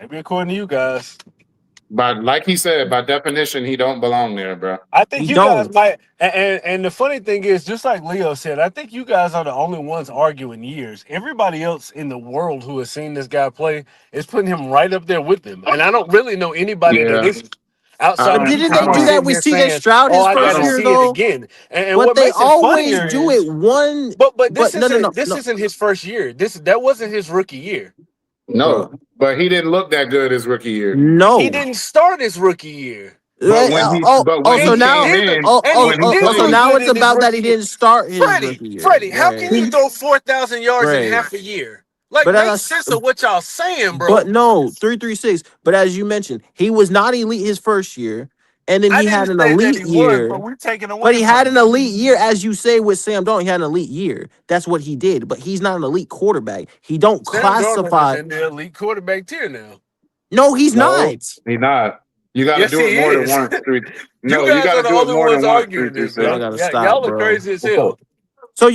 maybe according to you guys. But like he said, by definition, he don't belong there, bro. I think He you guys don't. might, and the funny thing is, just like Leo said, I think you guys are the only ones arguing years. Everybody else in the world who has seen this guy play is putting him right up there with them, and I don't really know anybody that Yeah. is outside But of didn't people they who are do that sitting with here CJ saying, Stroud "Oh, his I I got first to don't. year see it though? again." And But what they makes it always funnier do it is, one. but But no, no, no, this no, isn't his first year. That wasn't his rookie year. bro. No. But he didn't look that good his rookie year. He No. didn't start his rookie year. But Oh, when And so he he came now, in, when he so played, now good it's in his about that he rookie year. didn't start his Freddie, rookie year. Freddie, how can you Great, throw 4,000 yards in great. half a year? Like, But make as sense of what y'all saying, but bro. no, 336. But as you mentioned, he was not elite his first year, and then I he had didn't an say that elite he was, year. but we're taking But away he from had him. an elite year, as you say with Sam Darnold. He had an elite year. That's what he did. But he's not an elite quarterback. He don't Sam Darnold is classify. in the elite quarterback tier now. No, he's no, not. he not. You got to Yes, do it he more than is. once. Three. You No, you guys got are to the do it only more ones than once. Three, arguing three, this, six. Y'all man. gotta Yeah, stop, y'all are bro. crazy as Okay. hell. So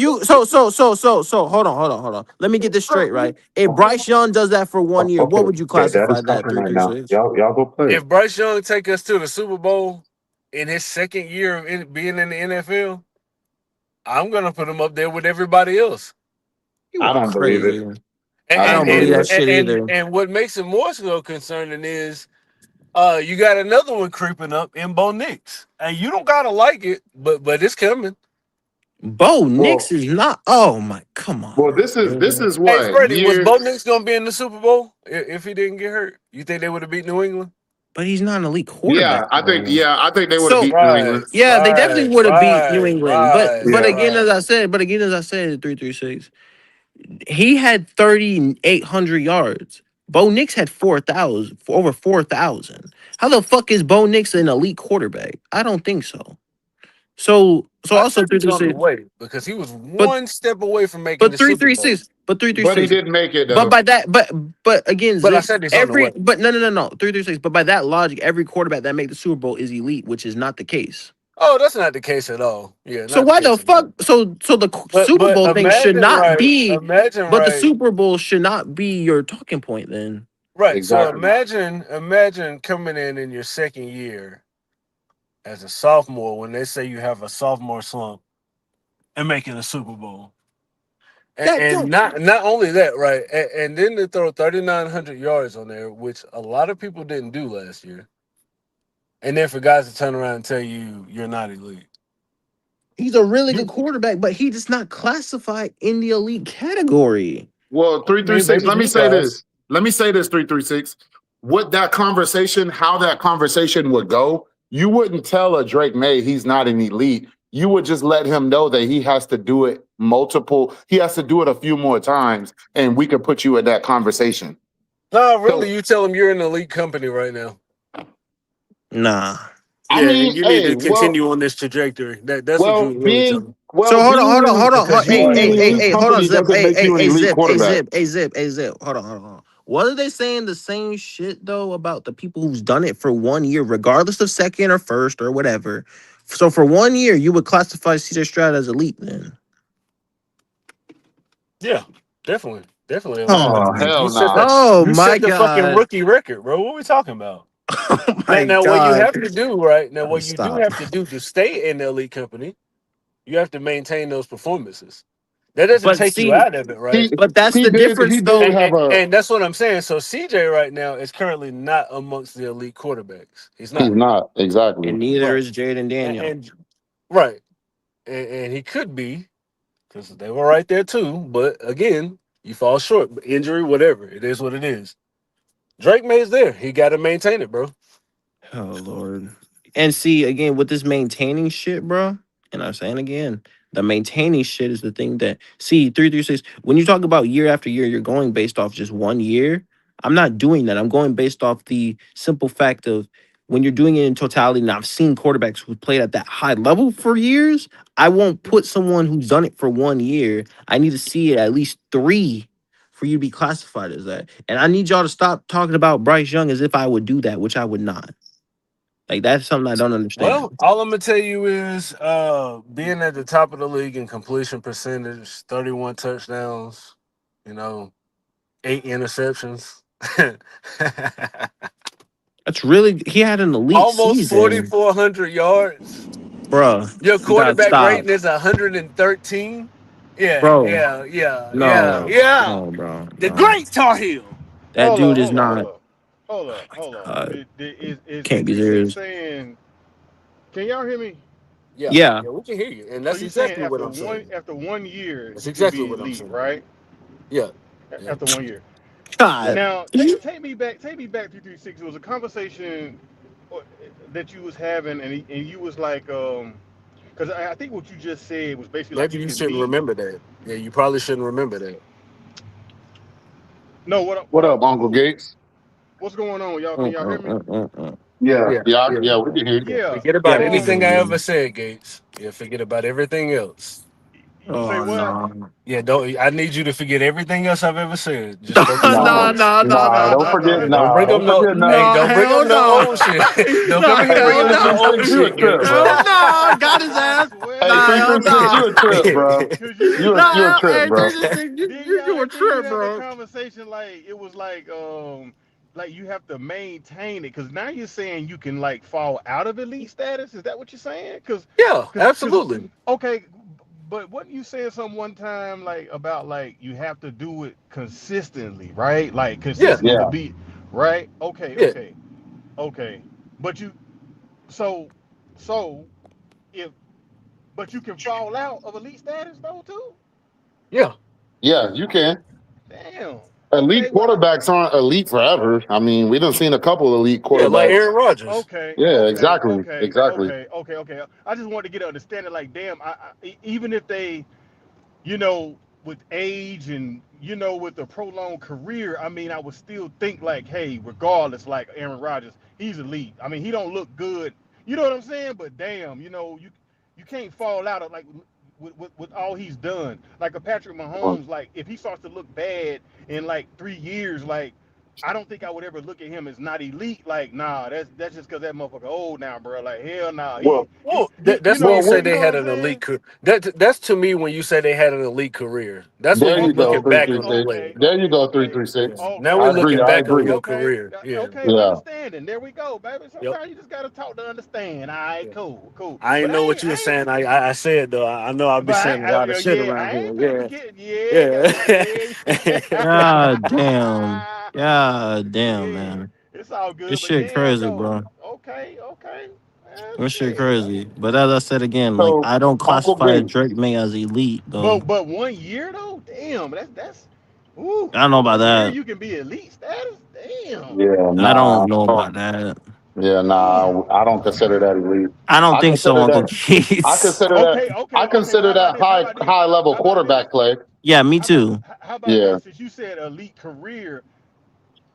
hold on. Let me get this straight, right? If Bryce Young does that for 1 year, Okay. what would you Okay. That classify is that? tougher Three right three now. six. Y'all go play. If Bryce Young take us to the Super Bowl in his second year of being in the NFL, I'm gonna put him up there with everybody else. You I are don't believe it. crazy. I I don't don't believe believe that it. shit either. And what makes it more so concerning is you got another one creeping up in Bo Nix. And you don't gotta like it, but it's coming. Bo Nix Well, is not. Oh my, come on, well, this man. is Hey what Freddie, was year. Bo Nix gonna be in the Super Bowl if he didn't get hurt? You think they would have beat New England? But he's not an elite quarterback, though. Yeah, I think they would have So beat New England. yeah, they definitely would have beat New England. But Yeah. again, as I said, 336. He had 3,800 yards. Bo Nix had 4,000, over 4,000. How the fuck is Bo Nix an elite quarterback? I don't think so. So I also think he's on the 336, way because he was but one step away from making but the Super Bowl. 336, but But he 336. didn't make it But though. by that, but again, But I Zip, said he's on the every way. but no 336. But by that logic, every quarterback that made the Super Bowl is elite, which is not the case. Oh, that's not the case at all. Yeah, So not the why the case at all. fuck? So the Super But Bowl thing should not be. imagine But the right, Super Bowl should not be your talking point then. right. So Exactly. imagine coming in your second year as a sophomore when they say you have a sophomore slump and making a Super Bowl. That And don't. not only that, right? And then to throw 3,900 yards on there, which a lot of people didn't do last year. And then for guys to turn around and tell you you're not elite. He's a really good You, quarterback, but he does not classify in the elite category. Well, I mean, 336. maybe Let me you say guys. this. 336. What that conversation, how that conversation would go, you wouldn't tell a Drake May he's not an elite. You would just let him know that he has to do it he has to do it a few more times, and we could put you in that conversation. No, really, So you tell them you're in an elite company right now. Nah. I Yeah, and mean, you need hey, to continue on this trajectory. That's what you would really tell them. So hold on. Because you ain't elite. Hold on, Zip. elite quarterback. Zip. Hold on. Wasn't they saying the same shit though about the people who's done it for 1 year, regardless of second or first or whatever? So for 1 year, you would classify CJ Stroud as elite then? Yeah, definitely elite. Oh Oh, my, hell nah. oh You my set the fucking god. rookie record, bro. What are we talking about? Oh my Now what you god. have to do, right? Now what you do Stop. have to do to stay in the elite company You have to maintain those performances. That doesn't But take you see, out of it, right? He but that's he the did difference, he did though. have a And that's what I'm saying. So CJ right now is currently not amongst the elite quarterbacks. He's he's not. not exactly. And neither Right. is Jaden Daniel. And right. And he could be because they were right there too. But again, you fall short. Injury, whatever. It is what it is. Drake May's there. He got to maintain it, bro. Oh Lord. And see again with this maintaining shit, bro. And I'm saying again, the maintaining shit is the thing that see 336. When you talk about year after year, you're going based off just 1 year. I'm not doing that. I'm going based off the simple fact of when you're doing it in totality. And I've seen quarterbacks who played at that high level for years. I won't put someone who's done it for 1 year. I need to see it at least three for you to be classified as that. And I need y'all to stop talking about Bryce Young as if I would do that, which I would not. Like that's something I don't understand. Well, all I'm gonna tell you is being at the top of the league in completion percentage, 31 touchdowns, you know, 8 interceptions. That's really he had an elite Almost season, 4,400 yards. bruh. Your You gotta quarterback stop, rating is 113. Yeah, bro. yeah, yeah, yeah, No, yeah. no, bro, The no. great Tar Heel. That dude is Hold not. up, hold up. Uh, Is can't be 336 serious. saying? Can y'all hear me? Yeah, Yeah, yeah, we can hear you, and So that's you saying exactly what I'm saying. after 1 year That's you can exactly be what I'm elite, saying. right? Yeah, yeah. After 1 year. God. Now take me back. Take me back 336. It was a conversation that you was having, and you was like, because I think what you just said was basically like Maybe you you can shouldn't be. remember that. Yeah, you probably shouldn't remember that. No, What up, Uncle who? Gates? What's going on, y'all? Can y'all hear me? Mm. Yeah, Yeah, yeah, yeah, yeah. We can hear you. yeah. Yeah. Forget Yeah, about we can hear anything I ever you. said, Gates. Yeah, forget about everything else. You say Oh what? no. Yeah, don't. I need you to forget everything else I've ever said. Just focus on Nah, no, this. no, no, nah. no, Don't no, forget. no. Don't Nah, bring up don't no. forget Hey, nothing. No, don't bring up hell no no. old shit. Don't No, come in here Hey, bringing hell up no three no. three old six, you a shit, trip, Gates. Hell bro. no. Got his I ass. Hey, swear. Nah, three hell three six, no. you a trip, bro. Cause you You a No, trip, hey, bro. 366, you a didn't you trip, have that bro. conversation like it was like you have to maintain it because now you're saying you can like fall out of elite status. Is that what you're saying? Yeah, Cause absolutely. okay, but what you saying some one time like about like you have to do it consistently, right? Like Yeah, consistently to Yeah, be right. yeah, Okay. But you so so if but you can fall out of elite status though too. yeah, yeah. You can. Damn. Elite Okay. Well. quarterbacks aren't elite forever. I mean, we done seen a couple elite yeah. Like quarterbacks. Aaron Rodgers. Yeah, exactly. Okay. I just wanted to get an understanding. Like, damn, even if they, you know, with age and with a prolonged career, I mean, I would still think like, hey, regardless, like Aaron Rodgers, he's elite. I mean, he don't look good. You know what I'm saying? But damn, you can't fall out of like with all he's done. Like a Patrick Mahomes, like if he starts to look bad in like 3 years, like I don't think I would ever look at him as not elite. Like, nah, that's just because that motherfucker old now, bro. Like, hell nah, Well, Well, that's when well, you say what, they what had I'm an elite saying? career. That's to me when you say they had an elite career. That's when there you you go, looking three back three on the six. player. There you go, three Okay, three Yeah. six. Now I we're agree. looking I back on agree. your career. Yeah. okay, Yeah. understanding. There we go, baby. Yep. Sometimes you just gotta talk to understand. All right, Yeah. cool. I But ain't know what you were saying. I said though. I know I'll be saying a lot of shit around I ain't finna here. be getting, yeah, Yeah. God damn. God damn, yeah. man. It's all This good, but shit damn crazy, though. bro. Okay. This shit Shit. crazy. But as I said again, like So, I don't Uncle classify Gates. Drake May as elite though. But 1 year though, damn, that's ooh, I don't know about 1 year that. you can be elite status. Damn. Yeah, I nah. don't know about that. Yeah, Damn. nah. I don't consider that elite. I don't I think so, consider Uncle that. I Keith. consider that. I Well, consider how about that this? high level How about this? quarterback play. Yeah, me too. How about Yeah, this? Since you said elite career,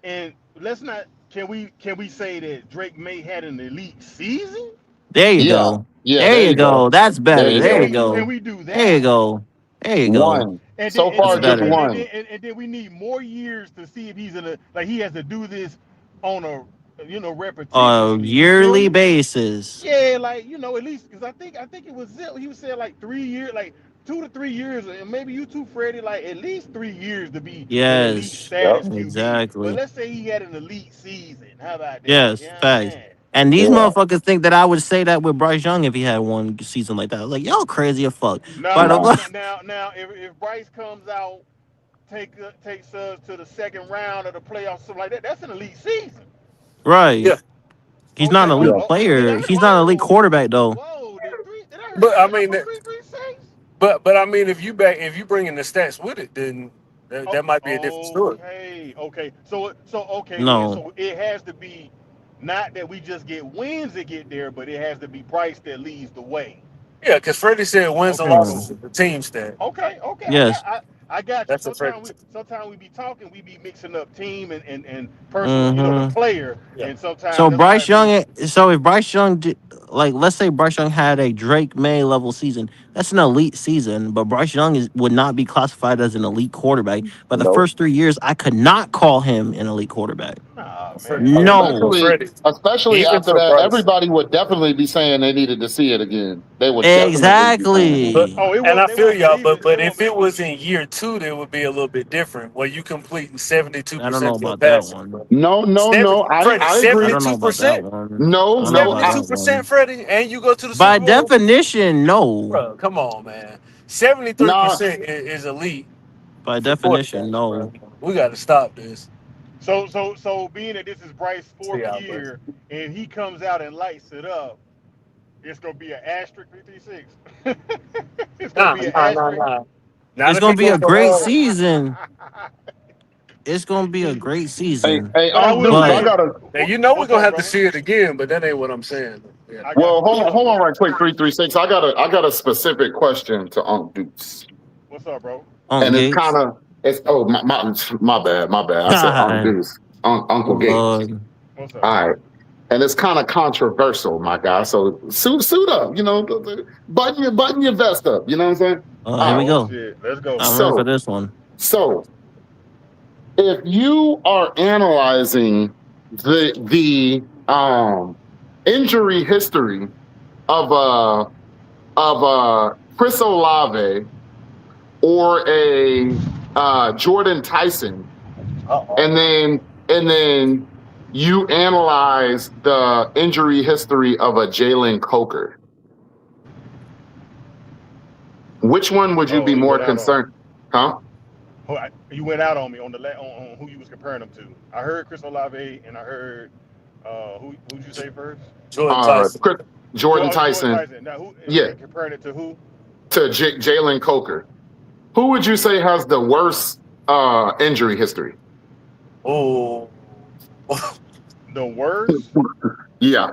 and let's not can we say that Drake May had an elite season? There you yeah, go. yeah. There There you you go. go. That's There better. you There you go. Can go. we do There you that? go. There you go. One so That's far, just better. one. And then we need more years to see if he's in a like he has to do this on a A repetitiously. You feel yearly me? basis. Yeah, like at least because I think it was Zip. He was saying like 3 years, like 2 to 3 years, and maybe you too, Freddie. Like at least 3 years to be an elite Yes. Yep. status QB. But Exactly. let's say he had an elite season. How about that? You Yes. know what I'm Facts. saying? And these Yeah. motherfuckers think that I would say that with Bryce Young if he had one season like that. I was like, y'all crazy as fuck. But Nah. Now, if Bryce comes out, takes us to the second round of the playoffs, something like that, that's an elite season. right. Yeah, He's not Okay. an Yeah. elite Did player. I? He's not an elite quarterback though. Whoa! Did I but hear I that mean, number 336? but I mean, if you bring in the stats with it, then that might be a different story. Okay. So then, No. so it has to be not that we just get wins to get there, but it has to be Bryce that leads the way. Yeah, because Freddie said wins and Okay, Hmm. losses cool. is the team stat. Okay, Yes. I got you. That's a Freddie. Sometimes we be talking, we be mixing up team and personal, the Mm-hmm. player, Yeah. and sometimes So that's why Bryce it be. Young. So if Bryce Young, like, let's say Bryce Young had a Drake May level season, that's an elite season. But Bryce Young would not be classified as an elite quarterback. But the Nope. first 3 years, I could not call him an elite quarterback. Nah, For, man, oh, even No. for Especially, Freddie, especially even after for that, Bryce. everybody would definitely be saying they needed to see it again. They would definitely be saying that. But Exactly. oh, and I they feel won't y'all, believe it. but They if won't it believe. was in year two, it would be a little bit different. Where you completing I don't know 72% of your about that passes, one. bro. No, no, no. Freddie, I I agree. don't know about that 72%. one. I No, don't know no. about I, that 72%, one. Freddie, and you go to the By Super Bowl, definition, no. bro. Come on, man. nah, 73% is elite By for definition, quarterbacks, no. bro. We got to stop this. So being that this is Bryce's See fourth y'all, bro. year and he comes out and lights it up, it's gonna be an asterisk 336. It's gonna be an asterisk. Nah. Not It's if gonna he be a goes great to season. It's gonna be a great hey, season. hey, But I Unc will Deuce, I say, But gotta. now, you know we're what's gonna up, have to brother? see it again, but that ain't what I'm saying. Yeah. I got Well, you. What's up? hold on, right quick. 336. I got a specific question to Unc Deuce, What's up, bro? on and it's kind Gates. of it's. Oh, my bad. I said Unc God, Deuce, Uncle Gates. Lord. What's up? All right. And it's kind of controversial, my guy. So suit up, button your vest up. You know what I'm saying? Oh, here All we right. Oh go. shit, let's go. I'm ready for So this one. so if you are analyzing the injury history of Chris Olave or a Jordan Tyson, Uh-oh. and then you analyze the injury history of a Jalen Coker, which one would you Oh, be you more went out on me. concerned? Huh? You went out on me on on who you was comparing them to. I heard Chris Olave and I heard who'd you say first? Jordan Tyson. Jordan Jordan Tyson. Tyson. Now who Yeah, and comparing it to who? to Jalen Coker. Who would you say has the worst injury history? Oh, The worst? Yeah.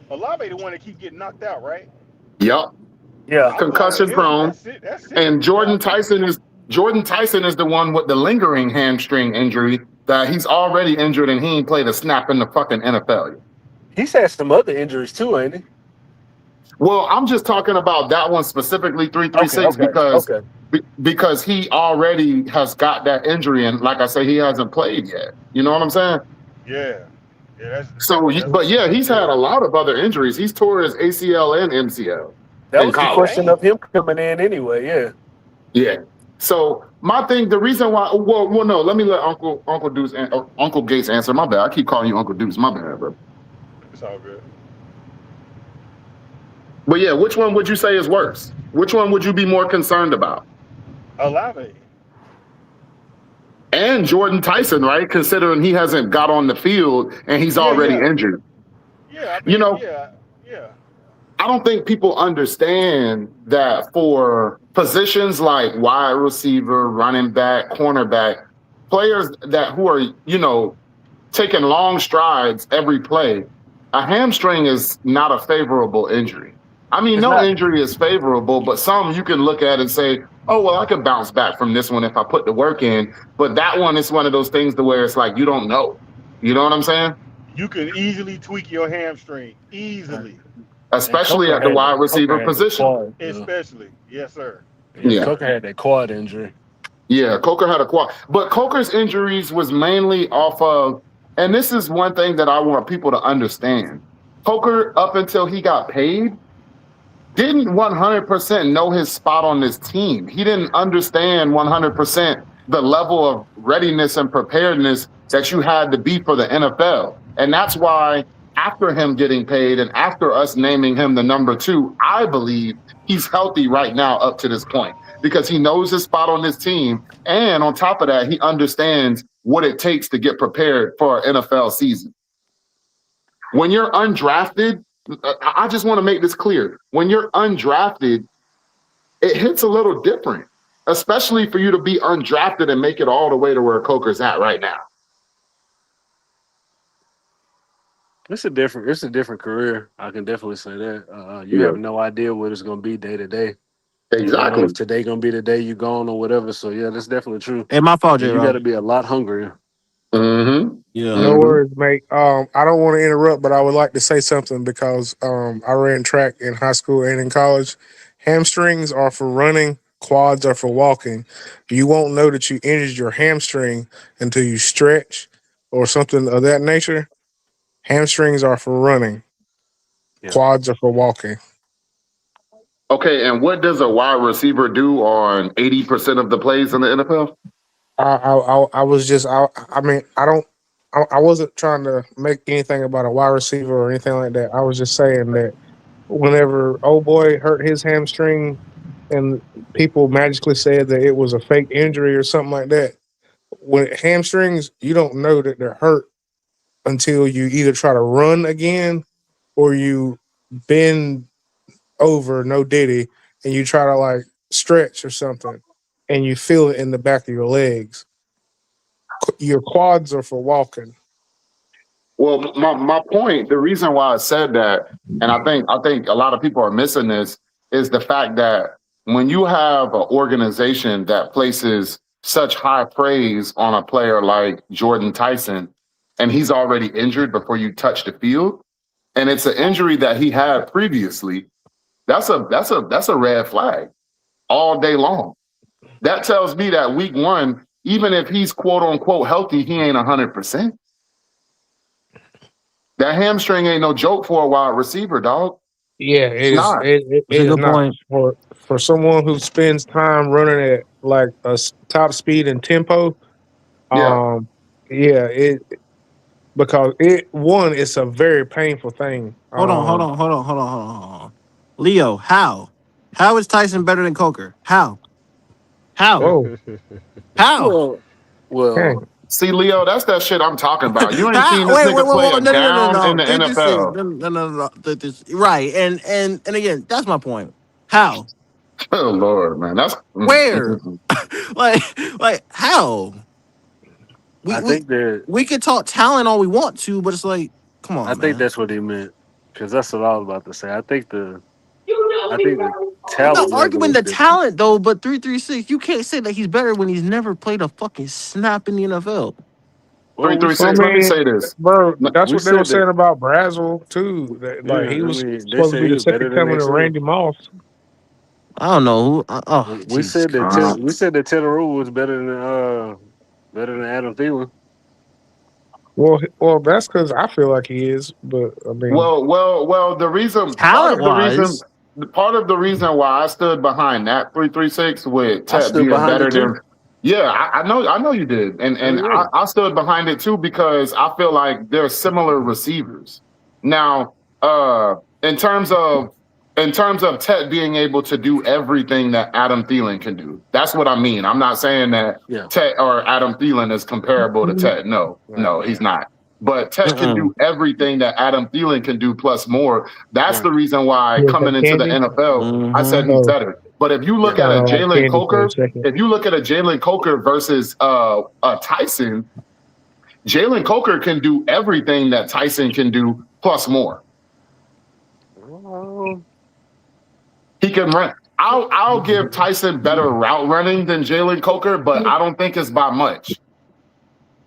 Olave the one that keep getting knocked out, right? Yep. yeah. I would say Concussion him. prone. That's And serious. Yeah, I think. Jordan Tyson is the one with the lingering hamstring injury that he's already injured and he ain't played a snap in the fucking NFL yet. He's had some other injuries too, ain't he? Well, I'm just talking about that one specifically, Okay, 336, okay, okay. because he already has got that injury, and like I say, he hasn't played yet. You know what I'm saying? Yeah, yeah. So, but yeah, That's he's had a serious. lot of other injuries. He's tore his ACL and MCL That in was the college. question of Damn. him coming in anyway. Yeah. Yeah. So my thing, the reason why, well, no, let me let Uncle Deuce, Uncle Gates answer. My bad. I keep calling you Uncle Deuce. My bad, bro. It's all good. But yeah, which one would you say is worse? Which one would you be more concerned about? Olave. And Jordan Tyson, right? Considering he hasn't got on the field and he's already Yeah. injured. Yeah, I You mean, know, yeah. I don't think people understand that for positions like wide receiver, running back, cornerback, players who are, taking long strides every play, a hamstring is not a favorable injury. I mean, It's no not. injury is favorable, but some you can look at and say, oh, well, I could bounce back from this one if I put the work in. But that one is one of those things to where it's like, you don't know. You know what I'm saying? You can easily tweak your hamstring. Easily. And Especially at the wide receiver Coker had that position. quad. Especially. Yes, sir. Yeah, Yeah. Coker had that quad injury. Yeah, Coker had a quad. But Coker's injuries was mainly off of, and this is one thing that I want people to understand. Coker, up until he got paid, didn't 100% know his spot on this team. He didn't understand 100% the level of readiness and preparedness that you had to be for the NFL. And that's why after him getting paid and after us naming him the number 2, I believe he's healthy right now up to this point because he knows his spot on this team. And on top of that, he understands what it takes to get prepared for an NFL season. When you're undrafted, I just want to make this clear. When you're undrafted, it hits a little different, especially for you to be undrafted and make it all the way to where Coker's at right now. It's a different career. I can definitely say that. You Yeah, have no idea what it's gonna be day to day. You don't know exactly. if today gonna be the day you gone or whatever. So yeah, that's definitely true. Hey, my fault, And J. you got Rob. to be a lot hungrier. Mm-hmm. Yeah. No Mm-hmm. worries, mate. I don't want to interrupt, but I would like to say something because I ran track in high school and in college. Hamstrings are for running, quads are for walking. You won't know that you injured your hamstring until you stretch or something of that nature. Hamstrings are for running, Yeah. quads are for walking. Okay, and what does a wide receiver do on 80% of the plays in the NFL? I was just I mean I wasn't trying to make anything about a wide receiver or anything like that. I was just saying that whenever old boy hurt his hamstring and people magically said that it was a fake injury or something like that. When hamstrings, you don't know that they're hurt until you either try to run again or you bend over no diddy and you try to like stretch or something and you feel it in the back of your legs. Your quads are for walking. Well, my point, the reason why I said that, and I think a lot of people are missing this, is the fact that when you have an organization that places such high praise on a player like Jordan Tyson, and he's already injured before you touch the field, and it's an injury that he had previously, that's a red flag all day long. That tells me that week 1, even if he's quote unquote healthy, he ain't 100%. That hamstring ain't no joke for a wide receiver, dog. Yeah, It's not. That's it a is good not point. for someone who spends time running at like top speed and tempo. Yeah. Um, yeah, it because it one it's a very painful thing. Hold on, hold on, hold on, hold on, hold on, hold on. Leo, how? How is Tyson better than Coker? How? How? Whoa, How? well, well, dang. See, Leo, that's that shit I'm talking about. You ain't seen How? this Wait, wait, nigga wait, play wait. a No, no, no, no, down in no. the 336. NFL. No, no, no, no. Right. And again, that's my point. How? Oh Lord, man. That's Where? like, like how? We I we think that we can talk talent all we want to, but it's like, come I on, think man. that's what he meant because that's what I was about to say. I think the I'm not talent level arguing is the different. talent though, but 336, you can't say that he's better when he's never played a fucking snap in the NFL. Well, we I 336. Let me mean, say this. bro, that's we what they were said that. saying about Brazel too. That, Yeah, like he I was mean, they supposed to said be he the was better second than they coming of said. Randy Moss. I don't know who. Oh, We Jesus said that Christ. Teddy was better than Adam Thielen. Well, that's because I feel like he is. But I mean, Well. The reason, Talent wise, part of the reason why I stood behind that 336 with I Ted stood being behind it better too. than, yeah, I know you did, and Oh and yeah. I stood behind it too because I feel like they're similar receivers. Now, in terms of Ted being able to do everything that Adam Thielen can do, that's what I mean. I'm not saying that Yeah. Ted or Adam Thielen is comparable to Ted. No, Right. no, he's not. But Ted can mm-mm. do everything that Adam Thielen can do plus more. That's the Right. reason why yeah, coming that into the candy. NFL, I said Mm-hmm. he's Oh, better. But if you I look Yeah. at thought a I like Jalen candy for a Coker, second. if you look at a Jalen Coker versus a Tyson, Jalen Coker can do everything that Tyson can do plus more. Well, He can run. I'll give Tyson better route running than Jalen Coker, but I don't think it's by much.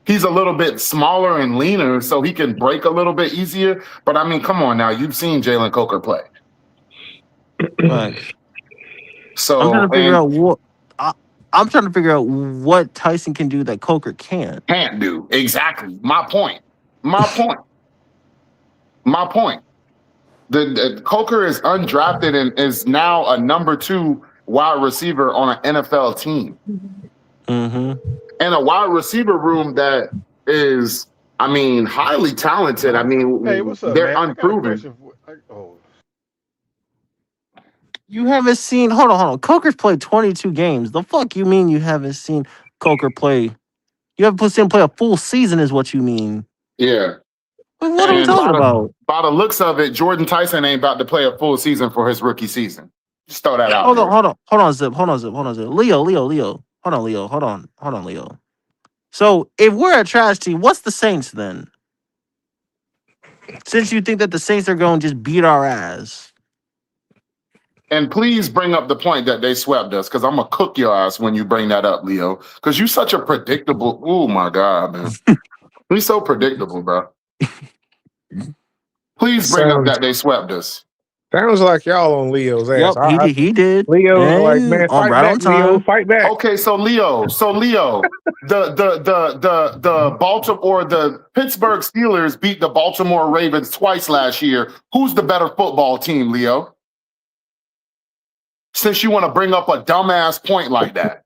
He's a little bit smaller and leaner, so he can break a little bit easier. But I mean, come on now, you've seen Jalen Coker play. Facts. I'm trying So, to figure and out what. I, I'm trying to figure out what Tyson can do that Coker can't. can't do. Exactly. My point. My point. My point. The Coker is undrafted and is now a number 2 wide receiver on an NFL team. Mm-hmm. And a wide receiver room that is I mean, highly talented. I Hey, mean, what's up, they're man? I got a unproven. question for. Oh, You haven't seen. Hold on, hold on. Coker's played 22 games. The fuck you mean you haven't seen Coker play? You haven't seen him play a full season, is what you mean? Yeah. What are we And talking about? by the looks of it, Jordan Tyson ain't about to play a full season for his rookie season. Just throw that out Hold on, there. hold on, hold on, Zip. Hold on, Zip. Hold on, Zip. Leo. Hold on, Leo. Hold on, Leo. So if we're a trash team, what's the Saints then? Since you think that the Saints are going to just beat our ass. And please bring up the point that they swept us, because I'm gonna cook your ass when you bring that up, Leo. Because you such a predictable. Oh my god, man, he's so predictable, bro. Please bring up Sounds that they swept us. like y'all on Leo's ass. Yep, he did. Leo, like, And man, on fight right back, on Leo, time. fight back. Okay, so Leo, the Baltimore, the Pittsburgh Steelers beat the Baltimore Ravens twice last year. Who's the better football team, Leo? Since you want to bring up a dumbass point like that.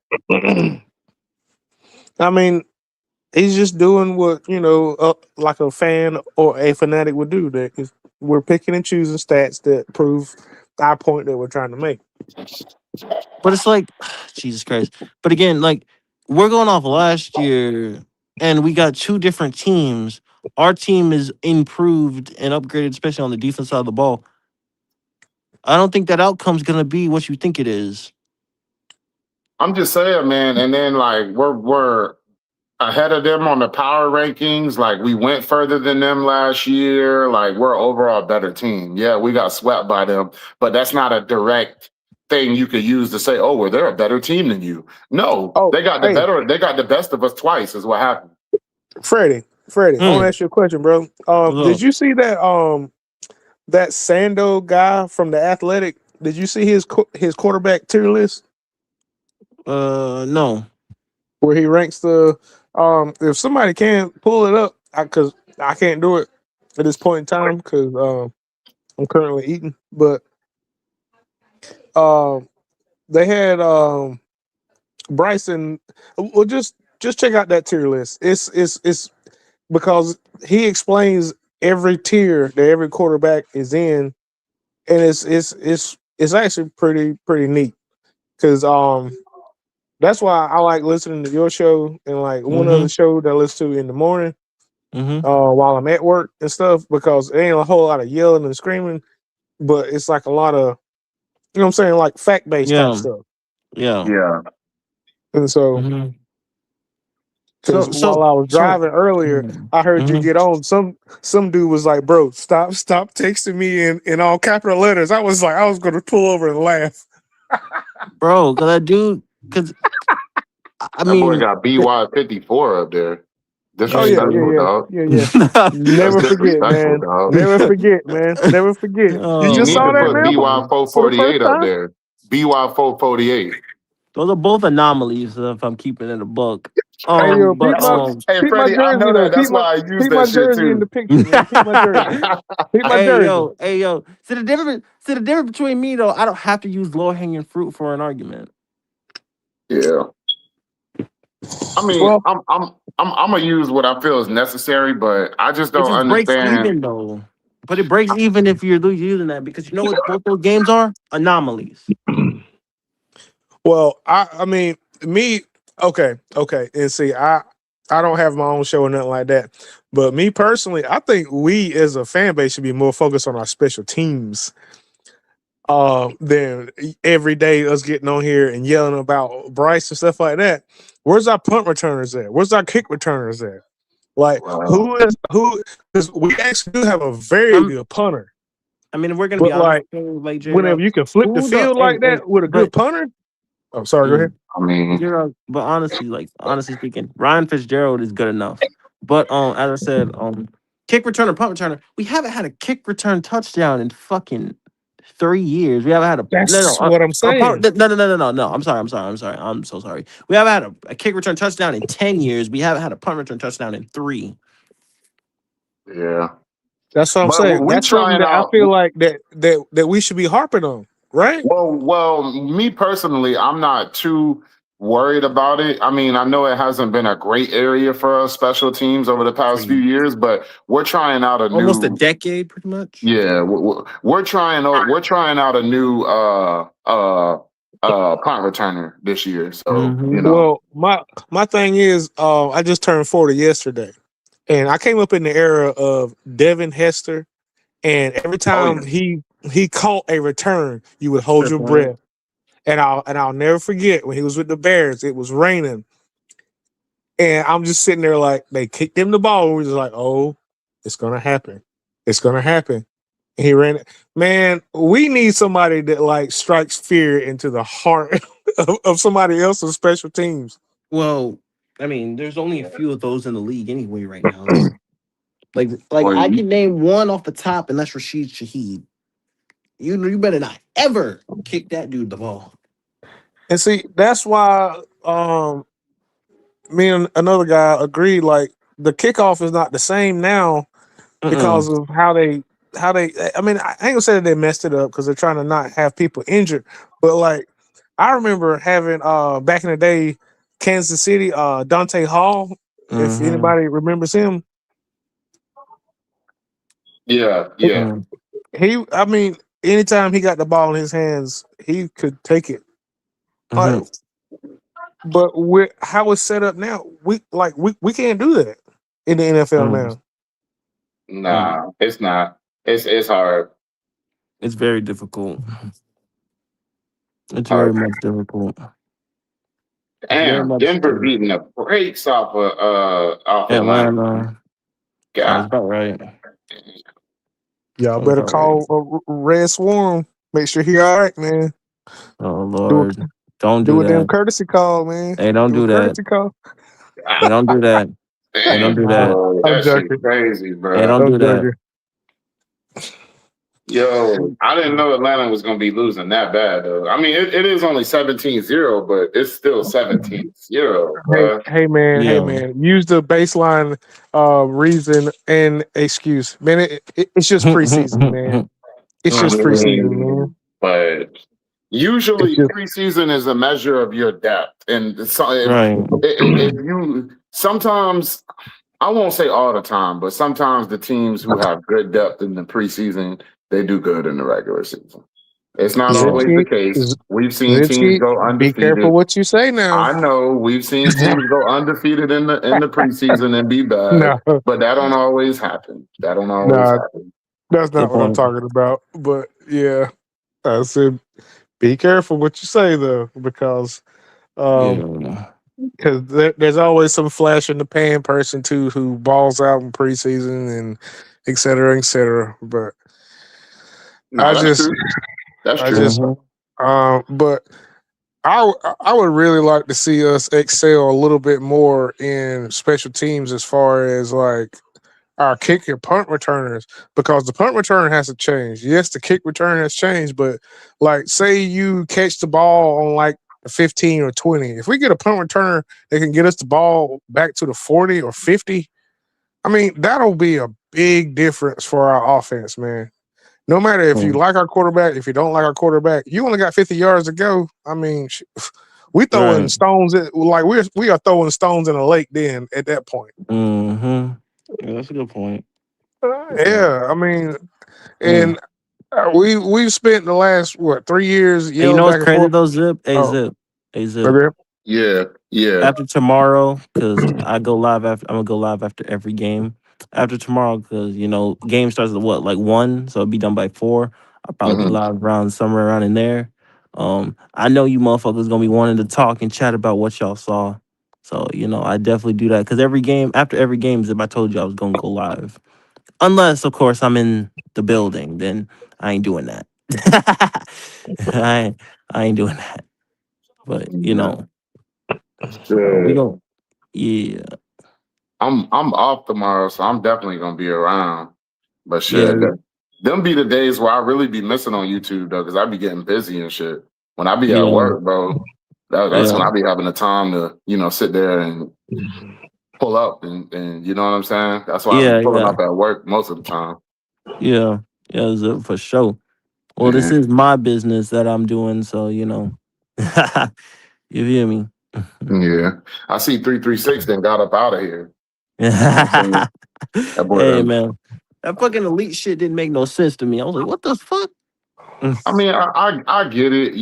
I mean, he's just doing what, like a fan or a fanatic would do. That is, we're picking and choosing stats that prove our point that we're trying to make. But it's like, Jesus Christ. But again, like, we're going off last year, and we got two different teams. Our team is improved and upgraded, especially on the defense side of the ball. I don't think that outcome's going to be what you think it is. I'm just saying, man. And then like we're ahead of them on the power rankings. Like we went further than them last year. Like we're overall a better team. Yeah, we got swept by them, but that's not a direct thing you could use to say, oh, well, they're a better team than you. No, Oh, they got hey, they got the best of us twice, is what happened. Freddie, I want to ask you a question, bro. Did Look, you see that Sando guy from the Athletic? Did you see his quarterback tier list no. where he ranks the if somebody can pull it up, because I can't do it at this point in time because I'm currently eating, but they had Bryson. Well, just check out that tier list. It's because he explains every tier that every quarterback is in, and it's actually pretty neat because that's why I like listening to your show and like one other show that I listen to in the morning while I'm at work and stuff, because it ain't a whole lot of yelling and screaming, but it's like a lot of, you know what I'm saying, like fact based type Yeah. stuff. Yeah. Yeah. And so, Mhm. because while I was driving earlier, I heard you Mhm. get on. Some dude was like, "Bro, stop texting me in all capital letters." I was like, I was going to pull over and laugh. Bro, because I do, because I That boy mean, got BY54 up there. Oh yeah, Disrespectful, dog. That's Never forget, disrespectful, man. dog. Never forget, man. Never forget. You You oh just need my saw to that put now God. for the first BY448 up time. there. BY448. Those are both anomalies if I'm keeping it a book. Hey yo, But Hey, peep my Freddie, I jersey know though. that. That's why I use Peep that my shit jersey in the too. picture, man. Peep my jersey. Peep my jersey. hey yo. See the difference between me though, I don't have to use low hanging fruit for an argument. Yeah. I mean, Well, I'm gonna use what I feel is necessary, but I just It don't just breaks understand. even though. But it breaks even if you're using that, because you know what both those games are? Anomalies. well, I mean, me, okay, and see, I don't have my own show or nothing like that, but me personally, I think we as a fan base should be more focused on our special teams. Than every day us getting on here and yelling about Bryce and stuff like that. Where's our punt returners at? Where's our kick returners at? Like Wow. who? Because we actually do have a very I'm good punter, I mean, we're gonna be but honest, like like J whenever Rock. you can flip the Who the field like that with a good but punter. Oh, sorry. Go ahead. I mean, But honestly speaking, Ryan Fitzgerald is good enough. But as I said, kick returner, punt returner, we haven't had a kick return touchdown in fucking 3 years. We haven't had a That's what I'm saying. no. I'm sorry. I'm so sorry. We haven't had a kick return touchdown in 10 years. We haven't had a punt return touchdown in 3. yeah. That's what I'm But saying. we That's something trying that I out. feel like that we should be harping on, right? Well, me personally, I'm not too worried about it. I mean, I know it hasn't been a great area for us special teams over the For past few years, but we're trying out a almost a new. decade, pretty much. Yeah, we're trying out a new punt returner this year. So Mm-hmm. Well, my thing is, I just turned 40 yesterday, and I came up in the era of Devin Hester, and every oh time yeah, he caught a return, you would hold Strip your line. breath. And I'll never forget when he was with the Bears. It was raining, and I'm just sitting there like they kicked him the ball. And we're just like, oh, it's gonna happen. It's gonna happen. And he ran it. Man, we need somebody that like strikes fear into the heart of somebody else's special teams. Well, I mean, there's only a few of those in the league anyway right now. Like boy, I can name one off the top, and that's Rashid Shaheed. You better not ever kick that dude the ball. And see, that's why me and another guy agreed like the kickoff is not the same now Mm-mm. because of how they I mean, I ain't gonna say that they messed it up because they're trying to not have people injured, but like I remember having back in the day Kansas City Dante Hall, if Mm-hmm. anybody remembers him. yeah, yeah. Mm-hmm. I mean, anytime he got the ball in his hands, he could take it. Like, Mm-hmm. but with how it's set up now, we can't do that in the NFL now. Mm-hmm. Nah, it's not. It's hard. It's very difficult. It's very Hard. much difficult. It's very Damn, much Denver difficult. beating the brakes off Atlanta. Atlanta. Sounds God, about right. Y'all Sounds better about right. call Red Swarm. Make sure he all right, man. Oh Do Lord. a Don't do do a damn that. courtesy call, man. Hey, don't Do a do that. courtesy call. Hey, don't do that. Hey, don't dang, do that. bro, I'm that shit joking. crazy, Hey, bro. don't do I'm that. joking. Yo, I didn't know Atlanta was gonna be losing that bad though. I mean, it is only 17-0, but it's still 17-0, bro. Hey Yeah. man. Use the baseline reason and excuse. Man, it's just preseason, man. It's I just preseason, man. mean, but It's usually just preseason is a measure of your depth, and so Right. if you sometimes, I won't say all the time, but sometimes the teams who have good depth in the preseason, they do good in the regular season. It's not Yeah. always the Zipchi. case. We've seen teams Zipchi, go be careful undefeated. what you say now. I know we've seen teams go undefeated in the preseason and be bad, No, but that don't always happen. That don't always no, happen. that's not Good what I'm point. talking about. But yeah, I said be careful what you say though, because um, Yeah. there's always some flash in the pan person too who balls out in preseason and et cetera, et cetera. But I No, that's just, true. That's I true. just, Mm-hmm. but I would really like to see us excel a little bit more in special teams as far as like our kick and punt returners because the punt return has to change. Yes, the kick return has changed, but like say you catch the ball on like the 15 or 20. If we get a punt returner that can get us the ball back to the 40 or 50, I mean, that'll be a big difference for our offense, man. No matter if you like our quarterback, if you don't like our quarterback, you only got 50 yards to go. I mean, we throwing Right. stones like we are throwing stones in a lake then at that point. Mm-hmm. Yeah, that's a good point. Good point. Yeah, I mean, Mm. and we've spent the last what 3 years And you yelling know what's back and crazy forth. though, Zip? Hey Oh, Zip. Hey Zip. okay. Yeah, yeah. After tomorrow, because I go live after I'm gonna go live after every game. After tomorrow, because game starts at what, like 1, so it'll be done by 4. I'll probably be Hmm. live around somewhere around in there. I know you motherfuckers gonna be wanting to talk and chat about what y'all saw. So, I definitely do that. Cause after every game, Zip, I told you I was gonna go live. Unless, of course, I'm in the building, then I ain't doing that. I ain't doing that. But we Shit. don't. Yeah, I'm off tomorrow, so I'm definitely gonna be around. But yeah, shit, them be the days where I really be missing on YouTube though, because I be getting busy and shit. When I be at yeah, work, bro, that's yeah, when I be having the time to sit there and pull up and you know what I'm saying. That's why I be yeah, pulling yeah, up at work most of the time. yeah, yeah. Zip, for sure. Well, this Yeah. is my business that I'm doing, so you feel me. Yeah, I see 336 then got up out of here. You know what I'm saying? That boy Hey done. man, that fucking elite shit didn't make no sense to me. I was like, what the fuck? I mean, I get it,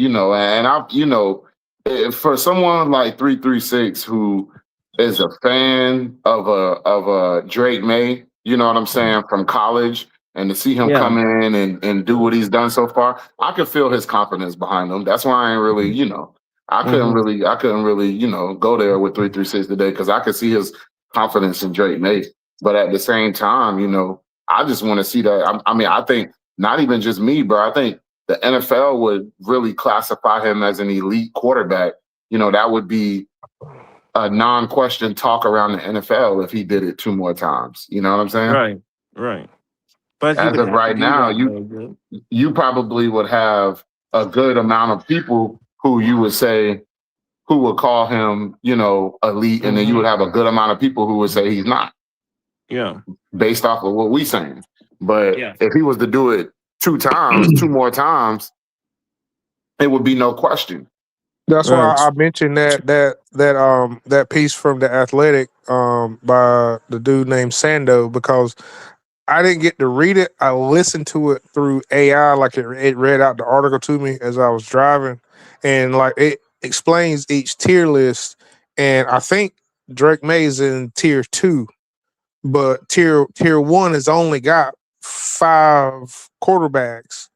and for someone like 336 who is a fan of a Drake May, you know what I'm saying, from college, and to see him Yeah. come in and do what he's done so far, I could feel his confidence behind him. That's why I ain't really, Hmm. I couldn't really, go there with 336 today because I could see his confidence in Drake May. But at the same time, I just want to see that. I mean, I think not even just me, bro. I think the NFL would really classify him as an elite quarterback. That would be a non-question talk around the NFL if he did it two more times. You know what I'm saying? Right. Right. But he As would of have to right be now, that you way, good. you probably would have a good amount of people who you would say who would call him, elite, and then you Hmm. would have a good amount of people who would say he's not, Yeah. based off of what we saying. But Yeah. if he was to do it two more times, it would be no question. That's why Right. I mentioned that piece from the Athletic by the dude named Sando, because I didn't get to read it. I listened to it through AI, like it read out the article to me as I was driving, and like it explains each tier list. And I think Drake May is in tier two, but tier one has only got five quarterbacks,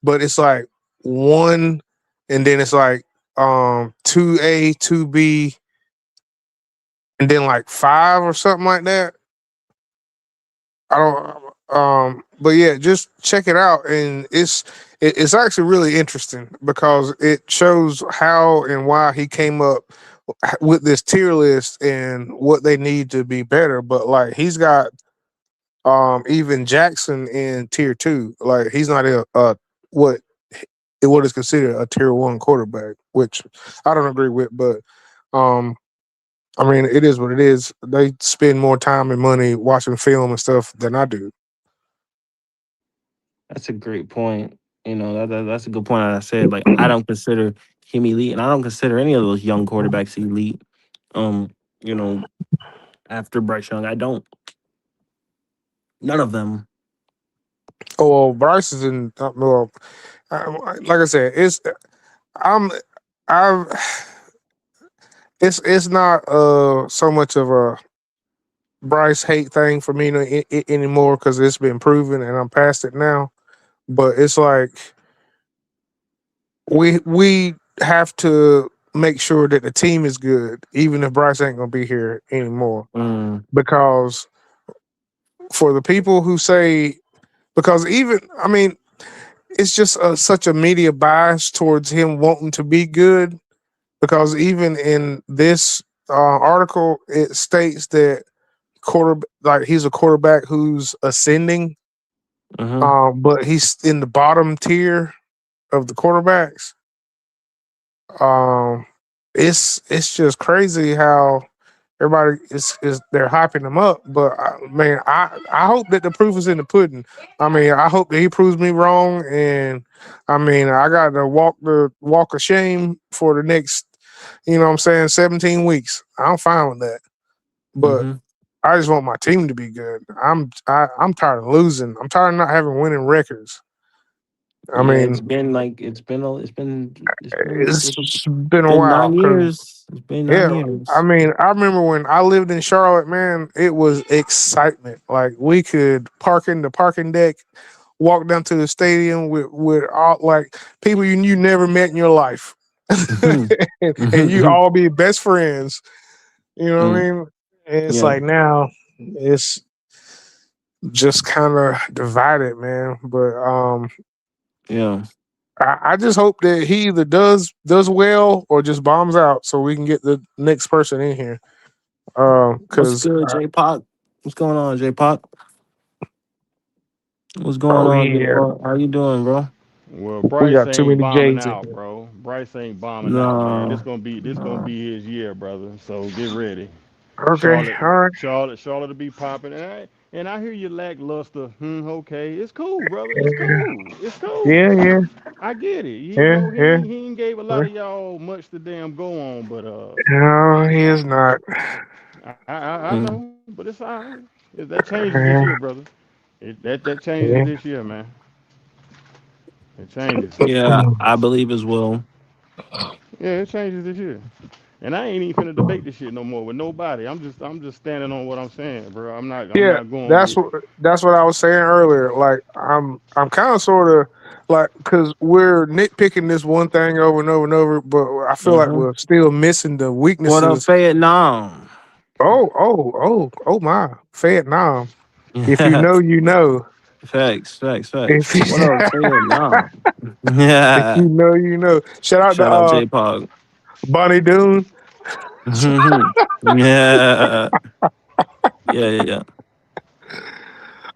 but it's like one, and then it's like 2A, 2B, and then like five or something like that. I don't but yeah, just check it out, and it's actually really interesting because it shows how and why he came up with this tier list and what they need to be better. But like he's got even Jackson in tier two. Like he's not what what is considered a tier one quarterback, which I don't agree with, but um I mean it is what it is. They spend more time and money watching film and stuff than I do. That's a great point. That's a good point. I said, like, I don't consider him elite, and I don't consider any of those young quarterbacks elite. Um, you know, after Bryce Young, I don't. None of them. Oh, well, Bryce is in. Well, like I said, I'm I've it's not so much of a Bryce hate thing for me anymore because it's been proven and I'm past it now. But it's like we have to make sure that the team is good, even if Bryce ain't gonna be here anymore. Mm, Because for the people who say, because even I mean, it's just such a media bias towards him wanting to be good. Because even in this article, it states that like he's a quarterback who's ascending, mm-hmm. but he's in the bottom tier of the quarterbacks. Um, it's just crazy how everybody is they're hyping him up. But man, I hope that the proof is in the pudding. I mean, I hope that he proves me wrong, and I mean, I got to walk the walk of shame for the next, what I'm saying, 17 weeks. I'm fine with that, but Mm-hmm. I just want my team to be good. I'm tired of losing. I'm tired of not having winning records. I Yeah, mean, it's been like it's been a been while 9 years. because It's been nine yeah, I years. mean, I remember when I lived in Charlotte, man, it was excitement. Like we could park in the parking deck, walk down to the stadium with all like people you never met in your life, Mhm. and you Mhm. all be best friends. You know what Mm, I mean? And it's yeah, like now it's just kind of divided, man. But yeah. I just hope that he either does well or just bombs out so we can get the next person in here. What's Because good, J Pop? What's going on, J Pop? What's going oh on, J yeah, Pop? How you doing, bro? Well, we Bryce got too ain't many bombing J's in out, here. bro. Bryce ain't bombing out, man. This No, gonna be this gonna no. be his year, brother. So get ready. Okay, Charlotte, all right. Charlotte to be popping. And I hear you lackluster. Okay, it's cool, brother. It's cool. It's cool. Yeah, yeah, I get it. You yeah, know, yeah. he ain't gave a lot of y'all much to damn go on, but No, he is not. I Mm. know, but it's all right. That changes this Yeah, year, brother. That changes yeah. this year, man. It changes. Yeah, I believe as well. Yeah, it changes this year. And I ain't even finna debate this shit no more with nobody. I'm just standing on what I'm saying, bro. I'm Yeah, not going with that's what I was saying earlier. Like I'm kind of sort of like because we're nitpicking this one thing over and over and over, but I feel like Hmm. we're still missing the What up, weaknesses. Vietnam? Oh my, Vietnam. If you Yeah, know, you know. facts, facts, facts. If you, What up, Vietnam? if Yeah. you know, you know. Shout out to Shout out J Pog. Bonnie Doon. Mhm. Yeah. Yeah, yeah, yeah.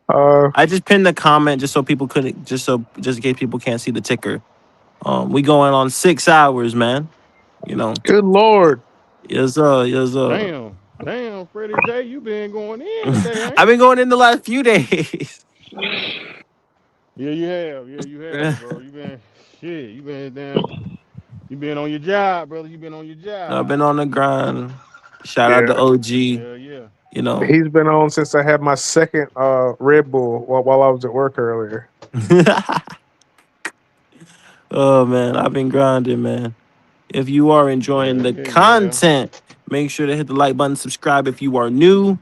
Uh, I just pinned the comment just so people couldn't just in case people can't see the ticker. We going on 6 hours, man. You know. good lord. Yes, yes, damn, Freddie J, you been going in today, ain't I've you? been going in the last few days. Yeah, you have. Yeah, you have, bro. You been on your job, brother. You been on your I've job. been on the grind. Shout out Yeah, to OG. Hell yeah. You know. he's been on since I had my second Red Bull while I was at work earlier. Oh man, I've been grinding, man. If you are enjoying Hell the yeah, you have. content, make sure to hit the like button, subscribe if you are new.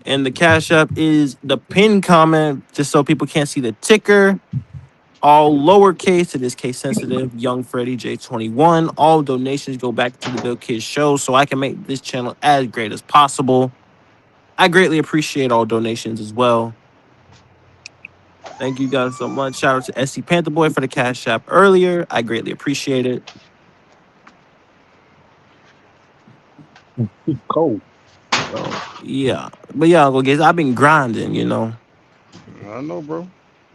And the Cash App is the pin comment, just so people can't see the ticker. All lowercase, it is case sensitive. Young Freddie J21. All donations go back to the Bill Kids show so I can make this channel as great as possible. I greatly appreciate all donations as well. Thank you guys so much. Shout out to SC Panther Boy for the Cash App earlier. I greatly appreciate it. Cold. So yeah. But yeah, Uncle Gaze, I've been grinding, you know. I know, bro.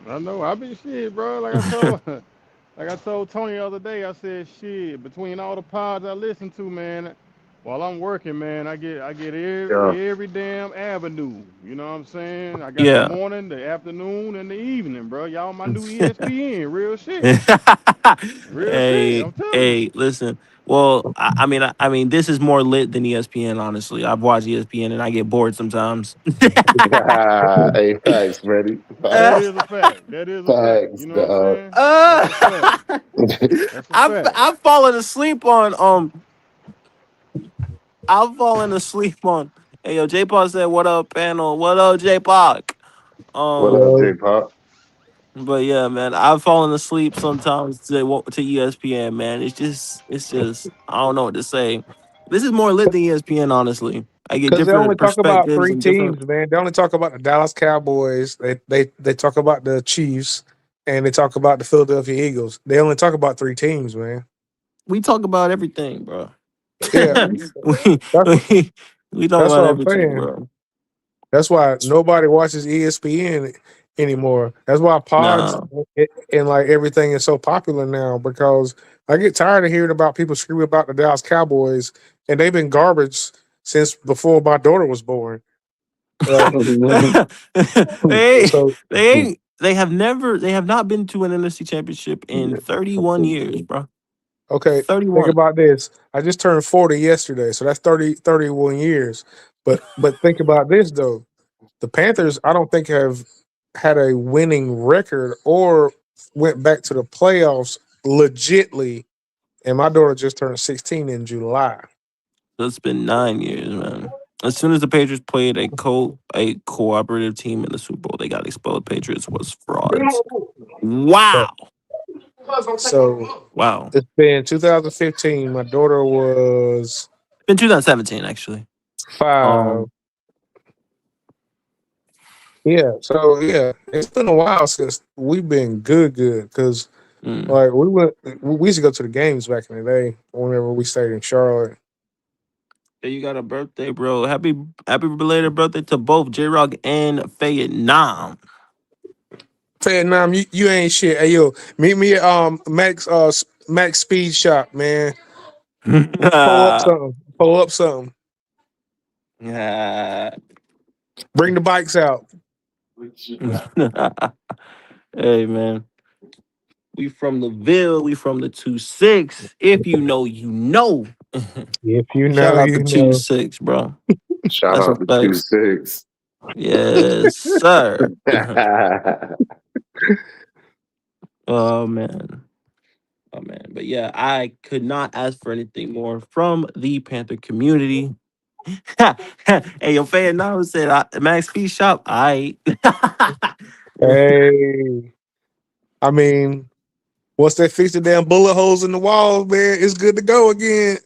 I know. I been shit, bro. Like I told Tony the other day, I said shit. Between all the pods I listen to, man, while I'm working, man, I get Yeah. every damn avenue. You know what I'm saying? I got the Yeah. morning, the afternoon, and the evening, bro. Y'all my new ESPN. Real shit. Real shit. Hey, I'm telling you. hey, listen. Well, I mean, this is more lit than ESPN. Honestly, I've watched ESPN and I get bored sometimes. Hey, facts, Freddie. That Uh, Facts. is a fact. That is a fact. Facts, You know what I'm dog. saying? That's a fact. uh, That's a I've fact. I've fallen asleep on I've fallen asleep on. Hey yo, J Park said, "What up, panel? What up, J Park?" What up, Um, J Pop? but yeah, man, I've fallen asleep sometimes to ESPN. Man, it's just I don't know what to say. This is more lit than ESPN, honestly. I get Because they only different talk about perspectives three and different. teams, man. They only talk about the Dallas Cowboys. They talk about the Chiefs, and they talk about the Philadelphia Eagles. They only talk about three teams, man. We talk about everything, bro. Yeah, we, that's we we talk that's about what I'm everything, saying. bro. That's why nobody watches ESPN anymore. That's why pods Nah, and like everything is so popular now because I get tired of hearing about people screaming about the Dallas Cowboys, and they've been garbage since before my daughter was born. Like they so, they ain't. They have not been to an NFC championship in 31 years, bro. okay, think 31. about this. I just turned 40 yesterday, so that's 31 years. But think about this though. The Panthers, I don't think have had a winning record or went back to the playoffs legitly. And my daughter just turned 16 in July. So it's been 9 years, man. As soon as the Patriots played a cooperative team in the Super Bowl, they got exposed. Patriots was frauds. So, Wow. so Wow. it's been 2015. My daughter was Been 2017 actually. 5. Um, Yeah. So yeah, it's been a while since we've been good because mm. like we used to go to the games back in the day whenever we stayed in Charlotte. Hey, you got a birthday, bro. Happy belated birthday to both J Rock and Vietnam. Vietnam, you ain't shit. Hey yo, meet me at Max Speed Shop, man. Pull up Yeah. something. Pull up something. Bring the bikes out. Hey man, we from the Ville. We from the 2-6. If you know, you know. If you Shout know, out the you know. 2-6, bro. Shout That's a out to fact. 26. Yes, sir. Oh man. Oh man. But yeah, I could not ask for anything more from the Panther community. Hey, your fan now said Max Fee Shop. I Hey, I mean, once they fix the damn bullet holes in the walls, man, it's good to go again.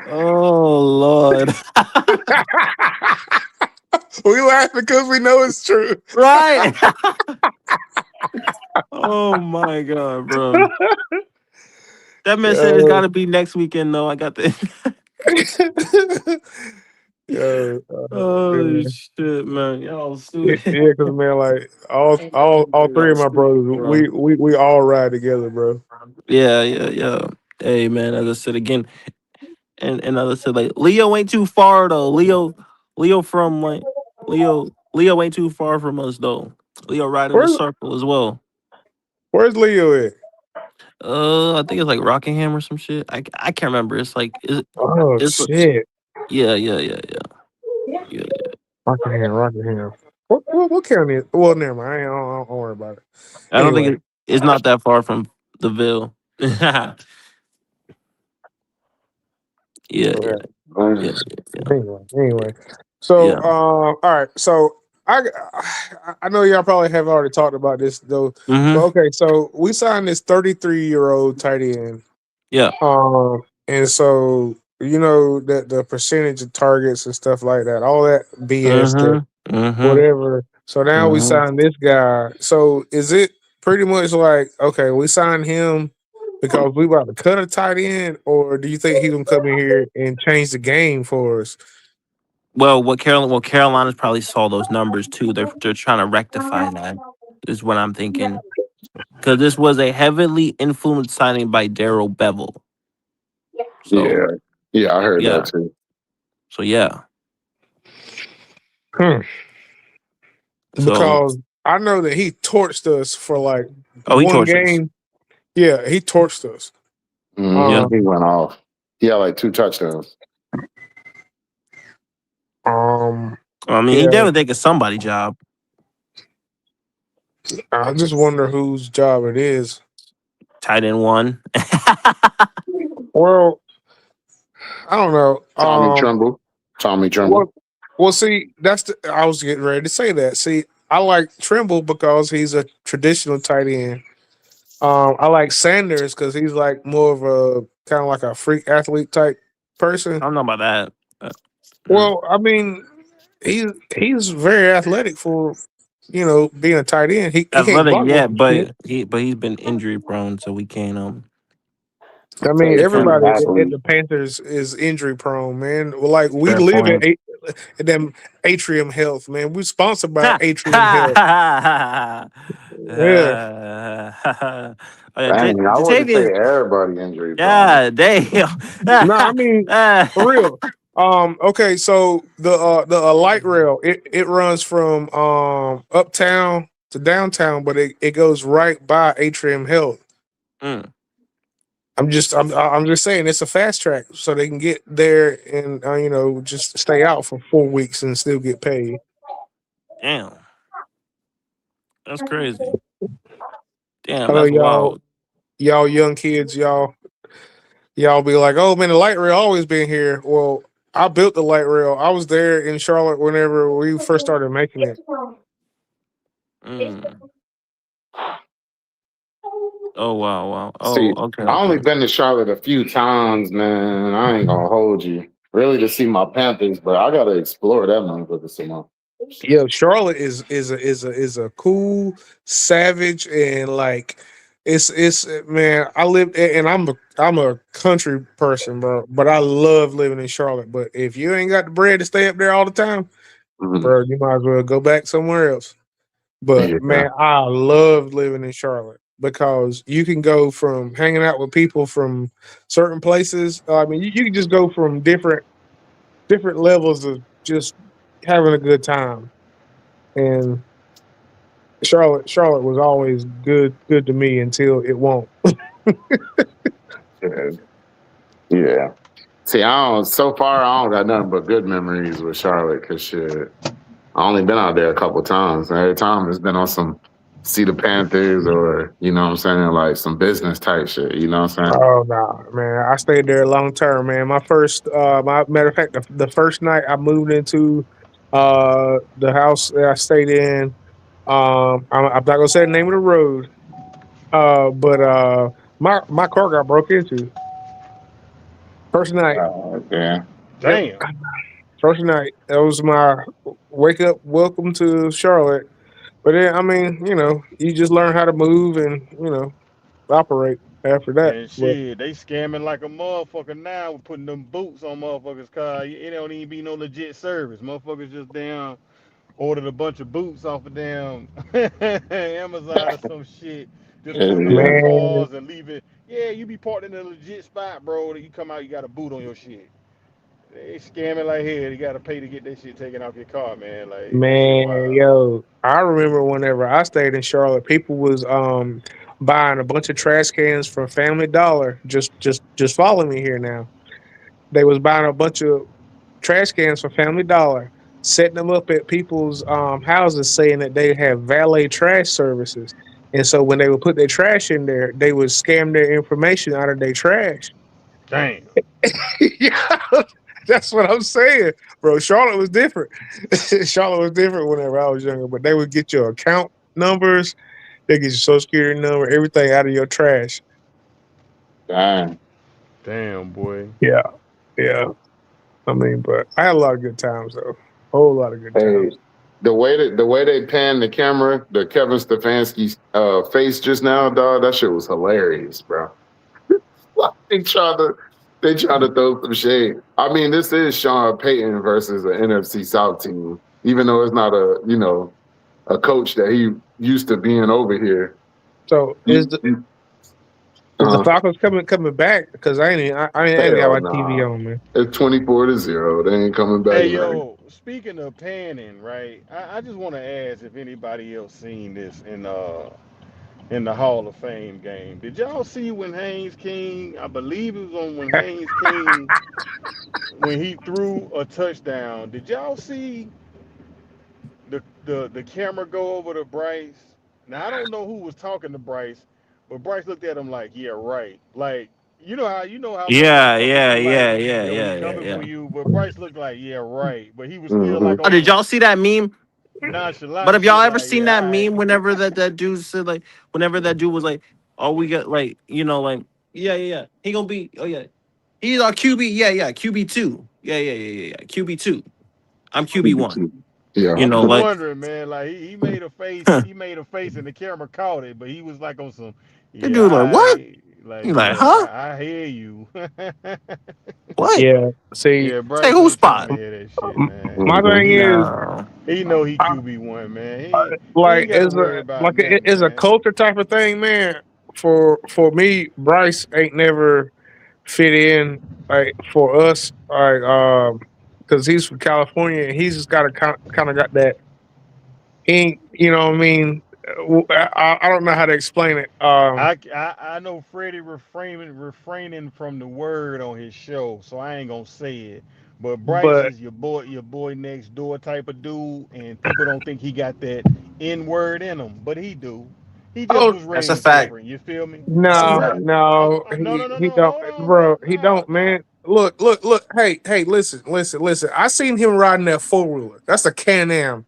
Oh Lord. We laugh because we know it's true. Right. Oh my God, bro. That man said it's gotta be next weekend though. I got the Yo, oh man. shit, man. Y'all Yeah, stupid. because man, like all three Y'all of my stupid, brothers, bro. we all ride together, bro. Yeah. Hey man, as I said again, and as I said, like Leo ain't too far though. Leo from like Leo ain't too far from us though. Leo right in the Where's circle as well. Where's Leo at? I think it's like Rockingham or some shit. I can't remember. It's like Oh it's shit, yeah. Rockingham. What county? Well, never mind. I don't worry about it. I don't think Anyway, it's not that far from the Ville. Yeah, okay. yeah, Anyway. So, yeah. all right. So I I know y'all probably have already talked about this though, but Mm-hmm. okay. So we signed this 33-year-old tight end. Yeah. And so you know that the percentage of targets and stuff like that, all that BS, that Mm-hmm. Mm-hmm. whatever. So now we Mm-hmm. signed this guy. So is it pretty much like, okay, we signed him because we about to cut a tight end, or do you think he gonna come in here and change the game for us? Carolina's probably saw those numbers too. They're trying to rectify that. Is what I'm thinking. Because this was a heavily influenced signing by Daryl Bevel. Yeah. So Yeah, I heard that yeah. too. So yeah. Hmm. So Because I know that he torched us for like he one torches. game. Yeah, he torched us. Yeah. He went off. He had like 2 touchdowns. Um, I mean, he yeah. definitely taking somebody's job. I just wonder whose job it is. Tight end one. Well, I don't know. Tommy Tremble. Tommy Tremble. Well, see, I was getting ready to say that. See, I like Trimble because he's a traditional tight end. I like Sanders because he's like more of a kind of like a freak athlete type person. I don't know about that. Mm. Well, I mean, he's very athletic for being a tight end. He can't Athletic, block yeah, worth shit. but he's been injury prone, so we can't I mean, we Fair can't. everybody at athlete. the Panthers is injury prone, man. Well, like we Fair live point. in them Atrium Health, man. We're sponsored by Ha Atrium Health. ha Yeah. ha. Oh yeah, Dang, I wouldn't say Jatavius. everybody injury prone. God damn. No, I mean for real. Okay, so the light rail it runs from uptown to downtown, but it goes right by Atrium Health. Mm, I'm just saying it's a fast track, so they can get there and just stay out for 4 weeks and still get paid. damn, that's crazy. I Damn, know that's wild. y'all young kids, y'all be like, oh man, the light rail always been here. Well, I built the light rail. I was there in Charlotte whenever we first started making it. Mm. Oh wow. See, Oh okay. I only been to Charlotte a few times, man. I ain't gonna hold you. Really to see my Panthers, but I gotta explore that motherfucker some more. Yeah, Charlotte is a cool, savage, and like it's man. I live and I'm a country person, bro. But I love living in Charlotte. But if you ain't got the bread to stay up there all the time, Mhm. bro, you might as well go back somewhere else. But Yeah. man, I love living in Charlotte. because you can go from hanging out with people from certain places. I mean, you can just go from different levels of just having a good time. And Charlotte was always good to me until it won't. Yeah. Yeah. See, I don't. So far, I don't got nothing but good memories with Charlotte. Cause shit, I only been out there a couple times. And every time it's been on some see the Panthers or you know what I'm saying, like some business type shit. You know what I'm saying? Oh no, man! I stayed there long term, man. My matter of fact, the first night I moved into the house that I stayed in. I'm not gonna say the name of the road, but my car got broke into first night. Yeah. Yep, Damn. first night. That was my wake up, welcome to Charlotte. But then, I mean, you just learn how to move and operate after that. And But shit, they scamming like a motherfucker now with putting them boots on motherfuckers' car. It don't even be no legit service. Motherfuckers just damn ordered a bunch of boots off of damn Amazon or some shit. Just putting them on Yeah. man, cars and leave it. Yeah, you be parked in a legit spot, bro. That you come out, you got a boot on your shit. They scamming like hell. You gotta pay to get that shit taken off your car, man. Like that shit Man, wild. yo, I remember whenever I stayed in Charlotte, people was buying a bunch of trash cans from Family Dollar. Just follow me here now. They was buying a bunch of trash cans from Family Dollar, setting them up at people's houses, saying that they have valet trash services. And so when they would put their trash in there, they would scam their information out of their trash. Damn. Yeah, that's what I'm saying, bro. Charlotte was different. Charlotte was different whenever I was younger, but they would get your account numbers, they get your social security number, everything out of your trash. Dang. Damn, boy. Yeah, yeah. I mean, but I had a lot of good times though. Whole lot of good Hey, times. the way they panned the camera, the Kevin Stefanski face just now, dog, that shit was hilarious, bro. Like they trying to throw some shade. I mean, this is Sean Payton versus an NFC South team, even though it's not a coach that he used to being over here. So You, you, is the uh, Falcons coming back? Because I ain't got hell my TV nah. on, man. It's 24-0. They ain't coming back, Hey man. yo, speaking of panning, right? I just want to ask if anybody else seen this in the Hall of Fame game. Did y'all see when Haynes King? I believe it was on when Haynes King when he threw a touchdown. Did y'all see the camera go over to Bryce? Now I don't know who was talking to Bryce, but Bryce looked at him like, yeah, right. Like you know how Yeah, motherfuckers yeah, be like, yeah, yeah, yeah, we yeah, yeah, coming yeah. for you, but Bryce looked like, yeah, right. But he was still Hmm. like Oh, on did some y'all see that meme? But nonchalant have y'all shit, ever like, seen yeah, that all right. meme whenever that dude said like whenever that dude was like, oh we got like like yeah. He gonna be oh yeah. He's our QB, yeah, QB2. Yeah. QB2. I'm QB1. Yeah. You I'm know, just like wondering, man. Like he made a face, the he made a face, and the camera caught it, but he was like on some, yeah, dude like, what? I like, You like, yeah, huh? I hear you. What? Yeah. See, Yeah, Take Bryce whose ain't trying to spot? hear that shit, m- man. my Hmm. thing is, No. He know he I, QB1, man. He like ain't got to as worry a about like nothing, it's a man. culture type of thing, man. For me, Bryce ain't never fit in like for us, like because he's from California and he's just got a kind of got that. He ain't, you know what I mean. I don't know how to explain it. I know Freddie refraining from the word on his show, so I ain't gonna say it. But Bryce But is your boy next door type of dude, and people don't think he got that N word in him, but he do. He just oh was That's a raised fact. different. You feel me? That's a no, fact. no, No, no, no, he no. don't, Hold on, bro. bro. He Nah, don't, nah. man. Look. Hey, listen. I seen him riding that 4 wheeler. That's a Can Am.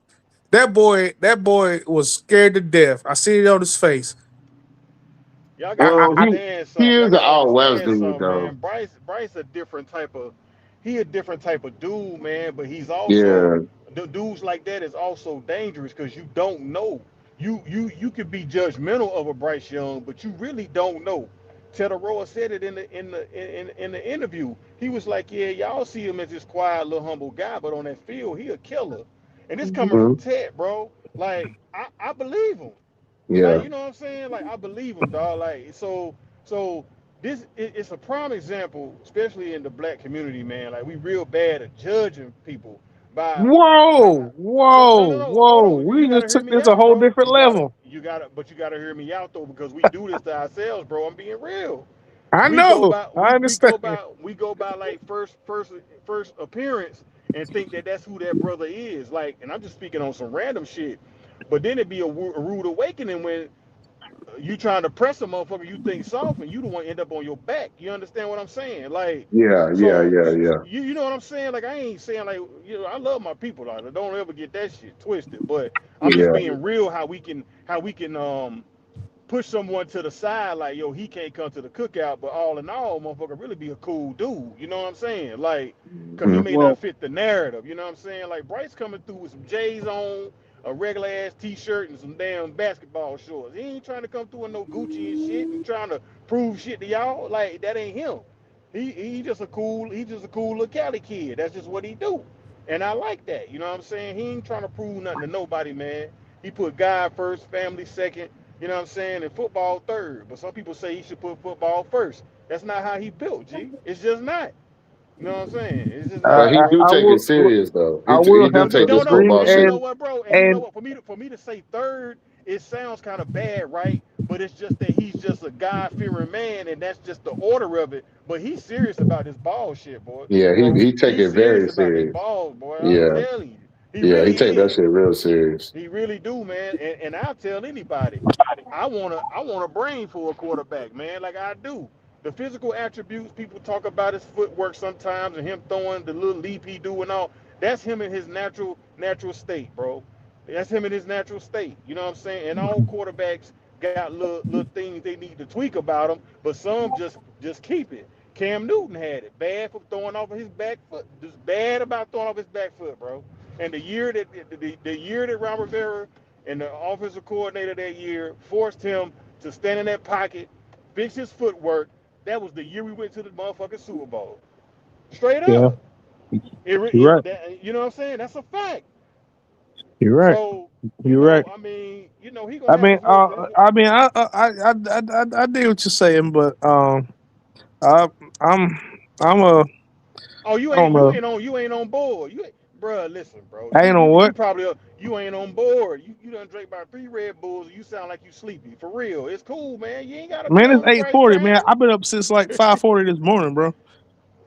That boy was scared to death. I see it on his face. Y'all gotta I, Well, I understand he something. Y'all is an gotta out west understand dude something, though. man. Bryce a different type of he a different type of dude, man. But he's also Yeah. the dudes like that is also dangerous because you don't know. You could be judgmental of a Bryce Young, but you really don't know. Tedoroa said it in the interview. He was like, "Yeah, y'all see him as this quiet little humble guy, but on that field, he a killer." And this coming from Hmm. Ted, bro. Like I believe him. Yeah. Like, you know what I'm saying? Like, I believe him, dog. Like, so it's a prime example, especially in the black community, man. Like, we real bad at judging people by how. Whoa, So no, whoa, no, no. Hold whoa! on. You We gotta just hear took me this a out, whole bro. different level. But you gotta hear me out though, because we do this to ourselves, bro. I'm being real. I We go know. by I understand. we go by like first appearance and think that that's who that brother is. Like, and I'm just speaking on some random shit. But then it'd be a rude awakening when you trying to press a motherfucker you think soft and you the one end up on your back. You understand what I'm saying? Like, Yeah, yeah, so yeah, yeah. you know what I'm saying? Like, I ain't saying like, you know, I love my people. Like, don't ever get that shit twisted. But I'm just Yeah. being real how we can push someone to the side like, yo, he can't come to the cookout, but all in all, motherfucker really be a cool dude. You know what I'm saying? Like, cause he Mhm. may not Well, fit the narrative. You know what I'm saying? Like, Bryce coming through with some J's on, a regular ass t-shirt and some damn basketball shorts. He ain't trying to come through in no Gucci and shit and trying to prove shit to y'all. Like, that ain't him. He just a cool little Cali kid. That's just what he do. And I like that. You know what I'm saying? He ain't trying to prove nothing to nobody, man. He put God first, family second, you know what I'm saying, and football third. But some people say he should put football first. That's not how he built, G. It's just not. You know what I'm saying? It's just But not, he do bro. I take it will. serious though. I He will do have to take No, this no, agree, football and you shit. know what, bro? And you know and what? For me to say third, it sounds kind of bad, right? But it's just that he's just a God fearing man, and that's just the order of it. But he's serious about this ball shit, boy, Yeah, bro. he take He's it serious very about this serious. ball, boy. I'm Yeah, telling you, he yeah, he really take that is. shit real serious. He really do, man. And I'll tell anybody, I want a brain for a quarterback, man. Like I do. The physical attributes people talk about his footwork sometimes and him throwing the little leap he do and all. That's him in his natural state, bro. That's him in his natural state. You know what I'm saying? And all quarterbacks got little things they need to tweak about them, but some just keep it. Cam Newton had it bad for throwing off of his back foot. Just bad about throwing off his back foot, bro. And the year that Ron Rivera and the offensive coordinator that year forced him to stand in that pocket, fix his footwork. That was the year we went to the motherfucking Super Bowl. Straight yeah, up. you're right. You know what I'm saying? That's a fact. You're right. So, You're right. I mean, he I gonna have mean, his little. I deal what you're saying, but I, I'm, I'm a, Oh, I don't know. you ain't on board. Bruh, listen, bro. I ain't on You what, probably you ain't on board. You done drank about 3 Red Bulls. And you sound like you sleepy. For real, it's cool, man. You ain't gotta be man. It's on 8:40, man. Bryce. I've been up since like 5:40 this morning, bro.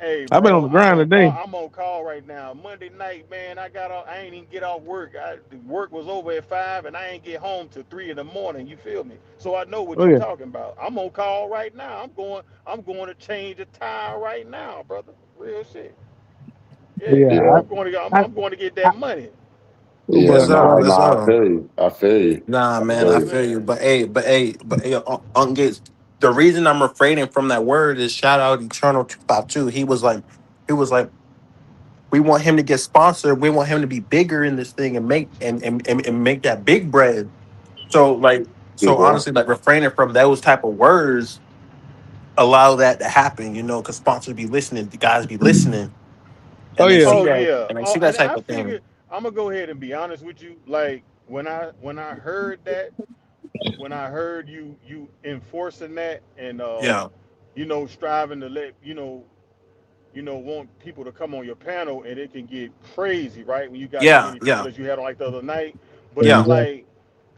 Hey, I've been on bro, the grind today. I'm on call right now. Monday night, man. I ain't even get off work. The work was over at 5, and I ain't get home till 3 in the morning. You feel me? So I know what Oh you yeah, talking about. I'm on call right now. I'm going to change a tire right now, brother. Real shit. Yeah, yeah. Yeah, I, I'm going to get I that money. yeah. Yes, but sir. Nah, Yes, nah. I sir. feel you. I feel you. Nah, I You know man, what feel I I'm you. feel you. saying? But Gates, the reason I'm refraining from that word is shout out Eternal 252. He was like, we want him to get sponsored. We want him to be bigger in this thing and and make that big bread. So You so go. honestly, like refraining from those type of words allow that to happen, because sponsors be listening, the guys be listening, oh and they yeah, see Oh that yeah. and they Oh, see that and type I of thing. figured I'm gonna go ahead and be honest with you. Like when I heard that, when I heard you enforcing that and Yeah, striving to let want people to come on your panel, and it can get crazy, right? When you got as yeah, many people yeah, as you had on like the other night. But it's yeah, exactly. like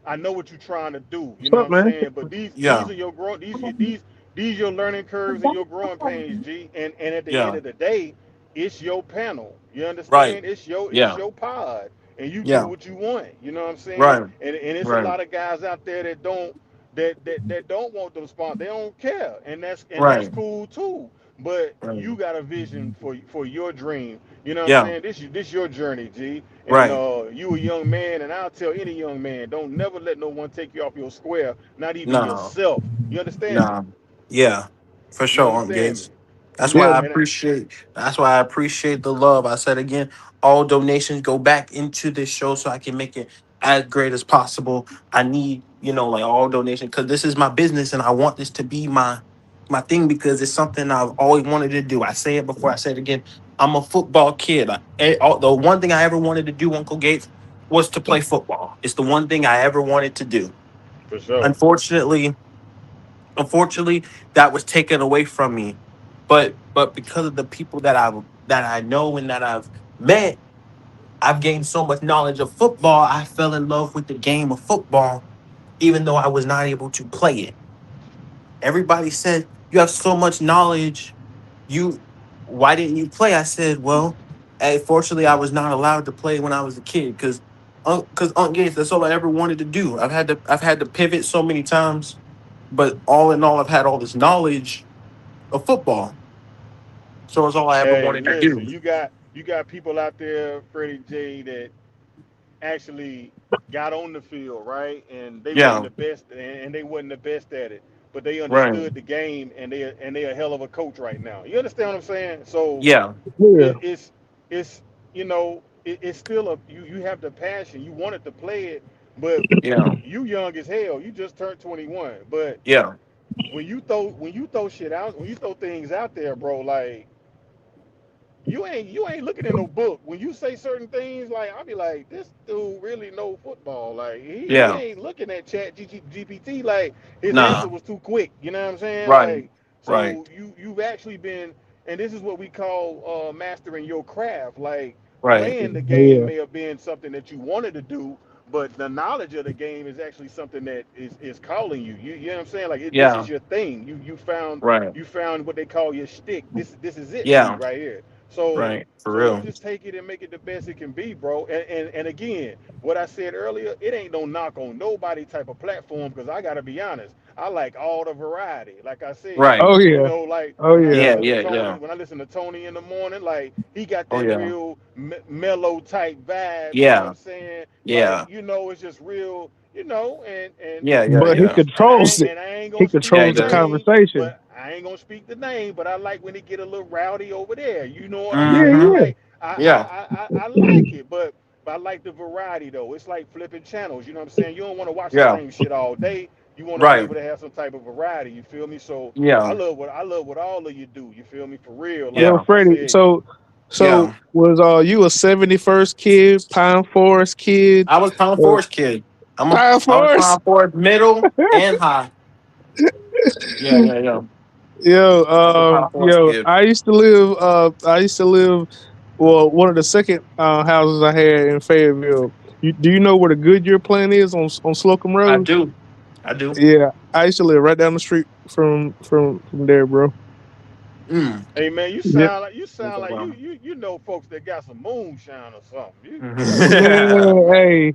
I know what you're trying to do. You know What's what up, I'm man? saying? But these yeah, are your growing these your learning curves and your growing pains, G. And at the end yeah. of the day, it's your panel. You Right. understand? It's Yeah. your pod, and you do Yeah. what you want. You know what I'm saying? Right. And it's a Right. lot of guys out there that don't want them sponsors. They don't care, and that's Right. cool too. But Right. you got a vision for your dream. You know what I'm Yeah. saying? This your journey, G. And Right. you a young man, and I'll tell any young man, don't never let no one take you off your square, not even No. yourself. You understand me? No. Yeah. For You sure, understand me? Gates. That's Yeah, why I And appreciate. That's why I appreciate the love. I said again, all donations go back into this show so I can make it as great as possible. I need, like all donations because this is my business and I want this to be my thing because it's something I've always wanted to do. I say it before, I say it again. I'm a football kid. The one thing I ever wanted to do, Uncle Gates, was to play football. It's the one thing I ever wanted to do. For sure. Unfortunately, unfortunately, that was taken away from me. But because of the people that I know and that I've met, I've gained so much knowledge of football. I fell in love with the game of football, even though I was not able to play it. Everybody said, "You have so much knowledge. You, why didn't you play?" I said, "Well, fortunately, I was not allowed to play when I was a kid because Unc Gates. That's all I ever wanted to do. I've had to pivot so many times, but all in all, I've had all this knowledge of football, so it's all I ever Hey, wanted to do." listen, you got people out there, Freddie J, that actually got on the field, right? And they wasn't Yeah, the best, and they wasn't the best at it, but they right. understood the game, and they a hell of a coach right now. You understand what I'm saying? So Yeah, Yeah. it's it's it's still you have the passion, you wanted to play it, but yeah, you young as hell. You just turned 21, but yeah, when you throw shit out, when you throw things out there, bro, like you ain't looking in no book. When you say certain things, like I'll be like, this dude really know football. Like he yeah. ain't looking at GPT. Like his answer Nah, was too quick. You know what I'm saying? right, Like right, so you've actually been, and this is what we call mastering your craft. Like right. playing the game Yeah. may have been something that you wanted to do, but the knowledge of the game is actually something that is calling you. You know what I'm saying? Like this Yeah, is your thing. right. You found what they call your shtick. This is it for you Yeah, right here. So right. For so real. just take it and make it the best it can be, bro. And again, what I said earlier, it ain't no knock on nobody type of platform because I gotta be honest, I like all the variety. Like I said, Right. Oh you yeah. know, like Oh when I yeah. Yeah, listen to yeah, Tony, yeah. when I listen to Tony in the morning, like he got Oh that yeah. real mellow type vibe. You know what I'm Yeah, saying? Like yeah, it's just real. yeah, yeah, But he yeah. controls it. And I ain't He gonna speak Yeah, the he controls the does. name, conversation. but I ain't gonna speak the name. But I like when it get a little rowdy over there. You know what I'm Yeah, saying? Mm-hmm. yeah. Like Yeah, I like it, but I like the variety though. It's like flipping channels. You know what I'm saying? You don't want to watch the yeah. same shit all day. You want to be Right. able to have some type of variety. You feel me? So Yeah, I love what all of you do. You feel me? For real. Like Yo, yeah, I Freddie. said, So yeah. was you a 71st kid, Pine Forest kid, I was Pound or Forest kid. Pine I was Forest? Pound Forest middle and high. Yeah, yeah, yeah. Yo, I was a Pound Forest yo, kid. I used to live. Well, one of the second houses I had in Fayetteville. Do you know where the Goodyear plant is on Slocum I Road? do. I do. Yeah, I used to live right down the street from there, bro. Mm. hey man, Yeah, you sound like you know folks that got some moonshine or something. man.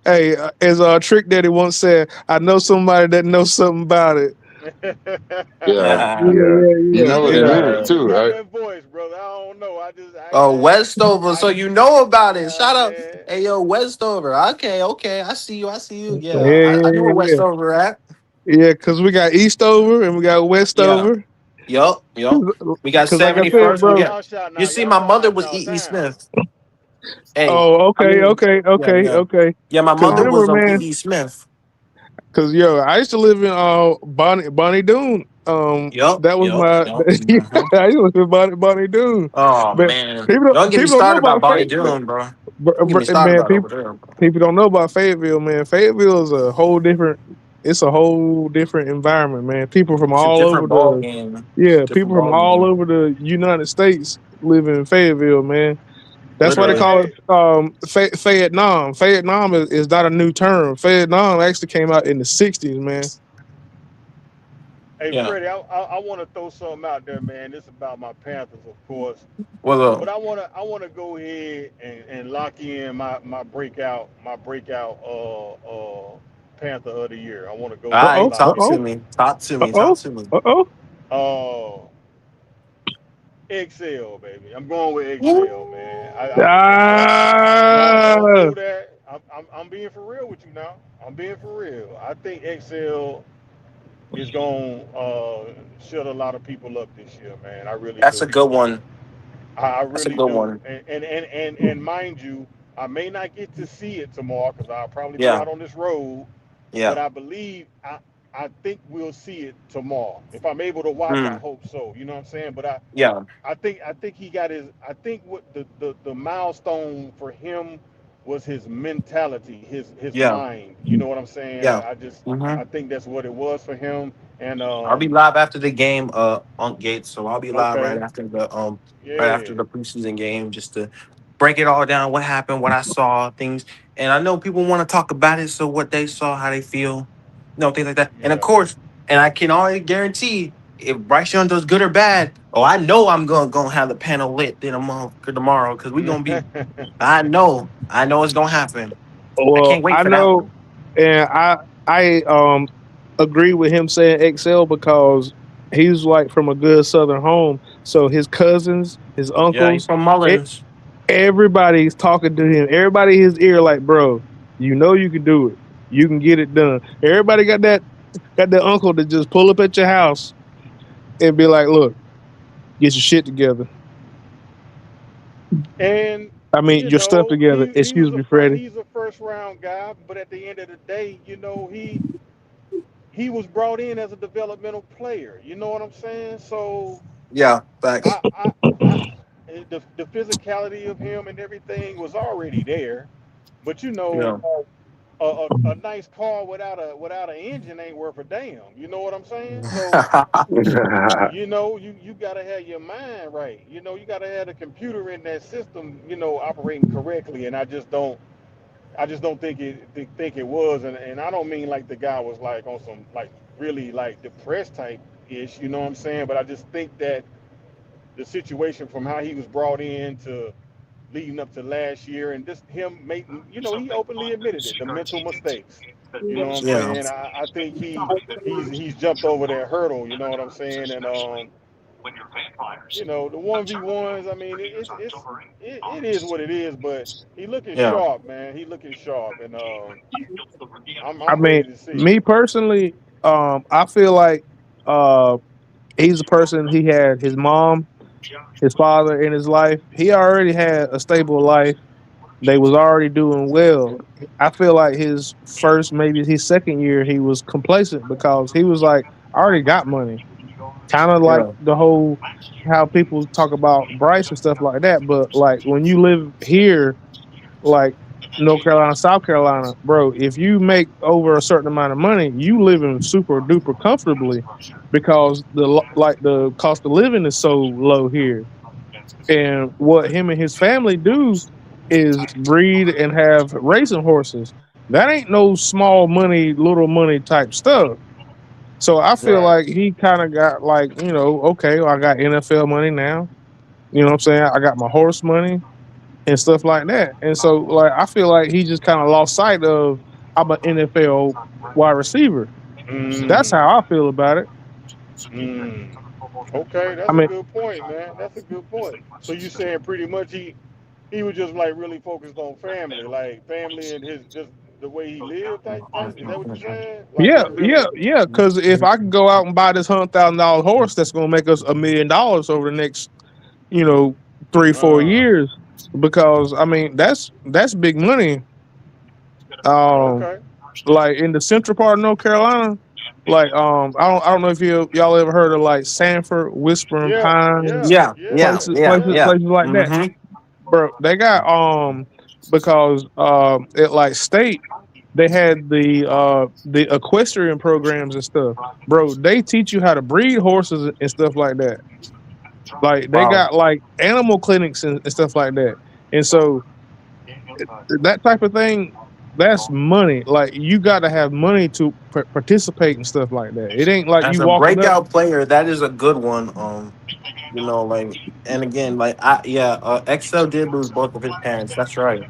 Hey, as Trick Daddy once said, I know somebody that knows something about it. Yeah, Yeah, yeah. You yeah, know yeah, it yeah. is Yeah. You too, got right? that voice, brother. I don't know. Oh, Westover. I So you know about it. yeah, Shout out. man. Hey, yo, Westover. Okay, okay. I see you. I see you. Yeah, Yeah, I knew yeah, where yeah. Westover at. Yeah, because we got Eastover and we got Yeah. Westover. Yup. Yup. We got Because, like I said, Oh 71st. no, We bro. got. You see, y'all my shouting mother out was y'all E.E. town. Smith. Hey, Oh, I okay, mean, okay, yeah, okay, yeah. okay. Yeah, my Because mother Oh, remember, was man, E.E. Smith. because yo, I used to live in Bonnie Doon. Yup. That was Yup. my. Yup. Yeah, Hmm. I used to live in Bonnie Doon. Oh But man, people don't don't get me people don't know started about about Bonnie Fayetteville. Doon, bro. Don't get me started Man, about over there, bro. people don't know about Fayetteville, man. Fayetteville is a whole different. It's a whole different environment, man. People from It's a all over different ball the game. It's a yeah, different people from ball all game. over the United States live in Fayetteville, man. That's why they hey, Literally. call hey, it Fayettenam. Fayettenam is not a new term. Fayettenam actually came out in the '60s, man. hey, Yeah. Freddie, I want to throw something out there, man. This about my Panthers, of course, What's but up? I wanna go ahead and lock in my breakout Panther of the year. I want to go All Uh ahead and oh, right, lock uh talk it to oh, me. Talk to uh me. oh, Talk to me. uh oh. in. XL, baby. I'm going with XL, man. I'm gonna Ah, go there. I'm being for real with you now. I'm being for real. I think XL is gonna shut a lot of people up this year, man. I really That's a do. good one. I That's a really good do. one. And mind you, I may not get to see it tomorrow because I'll probably be Yeah. out on this road. But Yeah. I believe I think we'll see it tomorrow. If I'm able to watch, I Mm. hope so. You know what I'm saying? But Yeah. I think he got his. I think what the milestone for him was his mentality, his Yeah, mind. You know what I'm saying? yeah. I think that's what it was for him. And I'll be live after the game, on Gates. So I'll be live okay, right after yeah, the preseason game, just to break it all down, what happened, what I saw, things. And I know people want to talk about it, so what they saw, how they feel, things like that. And of yeah. course, and I can already guarantee if Bryce Young does good or bad, oh, I know I'm gonna have the panel lit in a month or tomorrow because we're gonna be. I know it's gonna happen. I Well, can't wait I for that know, one. and I agree with him saying XL because he's like from a good Southern home. So his cousins, his Yeah, he's uncles, from it, Mullins. everybody's talking to him. Everybody in his ear, like, bro, you know you can do it. You can get it done. Everybody got that uncle to just pull up at your house and be like, look, get your shit together. And I mean, you your stuff know, together. he Excuse was me, Freddie. he's a first round guy, but at the end of the day, you know, he was brought in as a developmental player. You know what I'm saying? So Yeah, facts. I the physicality of him and everything was already there. But you know, Yeah. a nice car without an engine ain't worth a damn. You know what I'm saying? So you know, you gotta have your mind right. You know, you gotta have the computer in that system, you know, operating correctly. And I just don't think it was. And I don't mean like the guy was like on some like really like depressed type ish. You know what I'm saying? But I just think that the situation from how he was brought in to leading up to last year and just him making, you know, he openly admitted it, the mental mistakes. You know what I'm Yeah. saying? I think he's jumped over that hurdle. You know what I'm saying? And you know, the 1v1s. I mean, it is what it is. But he looking Yeah. sharp, man. He looking sharp, and I I'm mean, ready to see it. me personally, I feel like uh, he's a person. He had his mom, his father in his life. He already had a stable life. They was already doing well. I feel like his first, maybe his second year, he was complacent because he was like, I already got money. Kind of like Yeah. the whole how people talk about Bryce and stuff like that. But like when you live here, like North Carolina, South Carolina, bro, if you make over a certain amount of money, you living super duper comfortably because the cost of living is so low here. And what him and his family do is breed and have racing horses. That ain't no small money, little money type stuff. So I feel Right. like he kind of got like, okay, well, I got NFL money now. You know what I'm saying? I got my horse money and stuff like that. And so like I feel like he just kind of lost sight of I'm an NFL wide receiver. That's Mm, how I feel about it. mm. Okay, I that's a mean, good point, man. That's a good point. So you saying pretty much he was just like really focused on family, like family and his just the way he lived type. Is that what you're saying? Like yeah, he yeah, really. yeah. Because if I could go out and buy this $100,000 horse, that's going to make us $1 million over the next, you know, 3 4 years. Because I mean, that's big money. Um, Okay. like in the central part of North Carolina, like I don't know if y'all ever heard of like Sanford, Whispering Yeah, Pines, yeah, Yeah. Yeah. yeah, places, Yeah. places, yeah. Yeah. places like that, Mm-hmm. bro. They got because at like state they had the equestrian programs and stuff, bro. They teach you how to breed horses and stuff like that. Like they Wow. got like animal clinics and stuff like that, and so that type of thing, that's money. Like you got to have money to participate in stuff like that. It ain't like As you a walking up. breakout player, that is a good one. Like, and again, like XL did lose both of his parents. That's right.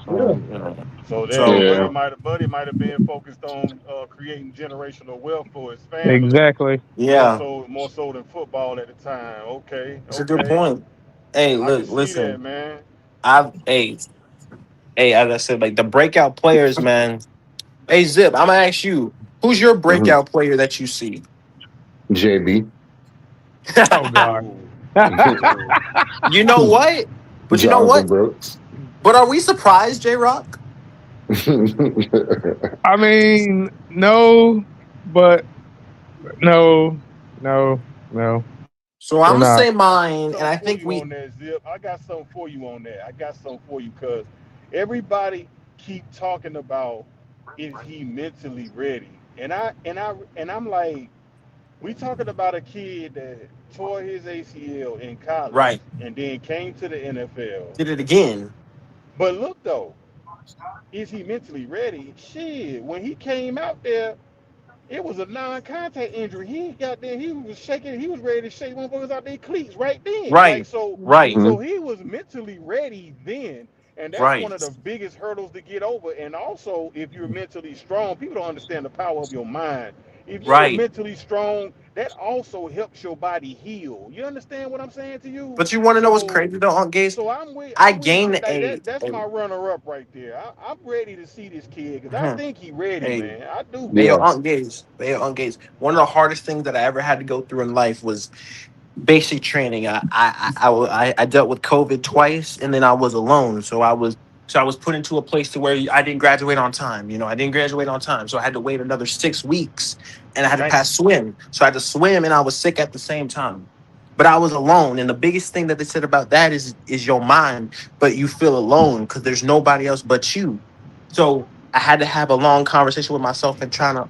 Yeah, You know. So then So Yeah. Buddy might have been focused on creating generational wealth for his family, exactly. yeah, more so than football at the time. Okay, it's a good okay, point. Hey, I can look, see that, listen. man. I've as I said, like the breakout players, man. Hey, Zip, I'm gonna ask you, who's your Mhm. breakout player that you see? JB. Oh God. Ooh, ooh. You know what? But you know Jonathan what? Brooks. But are we surprised, J Rock? I mean, no, but no, no, no, So I'm we're gonna not. say mine, and Something I for think you we. on that, Zip. I got something for you on that. I got something for you because Everybody keep talking about is he mentally ready? And I'm like, we talking about a kid that tore his ACL in college Right. and then came to the NFL. Did it again. But look though, is he mentally ready? Shit, when he came out there, it was a non-contact injury. He got there, he was shaking, he was ready to shake motherfuckers out their cleats right then. Like Right. so, Right. so he was mentally ready then, and that's one Right. of the biggest hurdles to get over. And also, if you're mentally strong, people don't understand the power of your mind. If you are Right. mentally strong, that also helps your body heal. You understand what I'm saying to you? But you want to know what's So, crazy though, Aunt Gaze? so I'm with I you. gained Like that's a my runner up right there. I'm ready to see this kid because I a think he ready, hey, man. I do, hey, yo, man. Yeah. Aunt Gaze. Hey, yo, Aunt Gaze. One of the hardest things that I ever had to go through in life was basic training. I dealt with COVID twice, and then I was alone. So I was put into a place to where I didn't graduate on time. You know, I didn't graduate on time, so I had to wait another 6 weeks, and I had to Damn. pass swim. So I had to swim, and I was sick at the same time. But I was alone, and the biggest thing that they said about that is your mind. But you feel alone because there's nobody else but you. So I had to have a long conversation with myself and trying to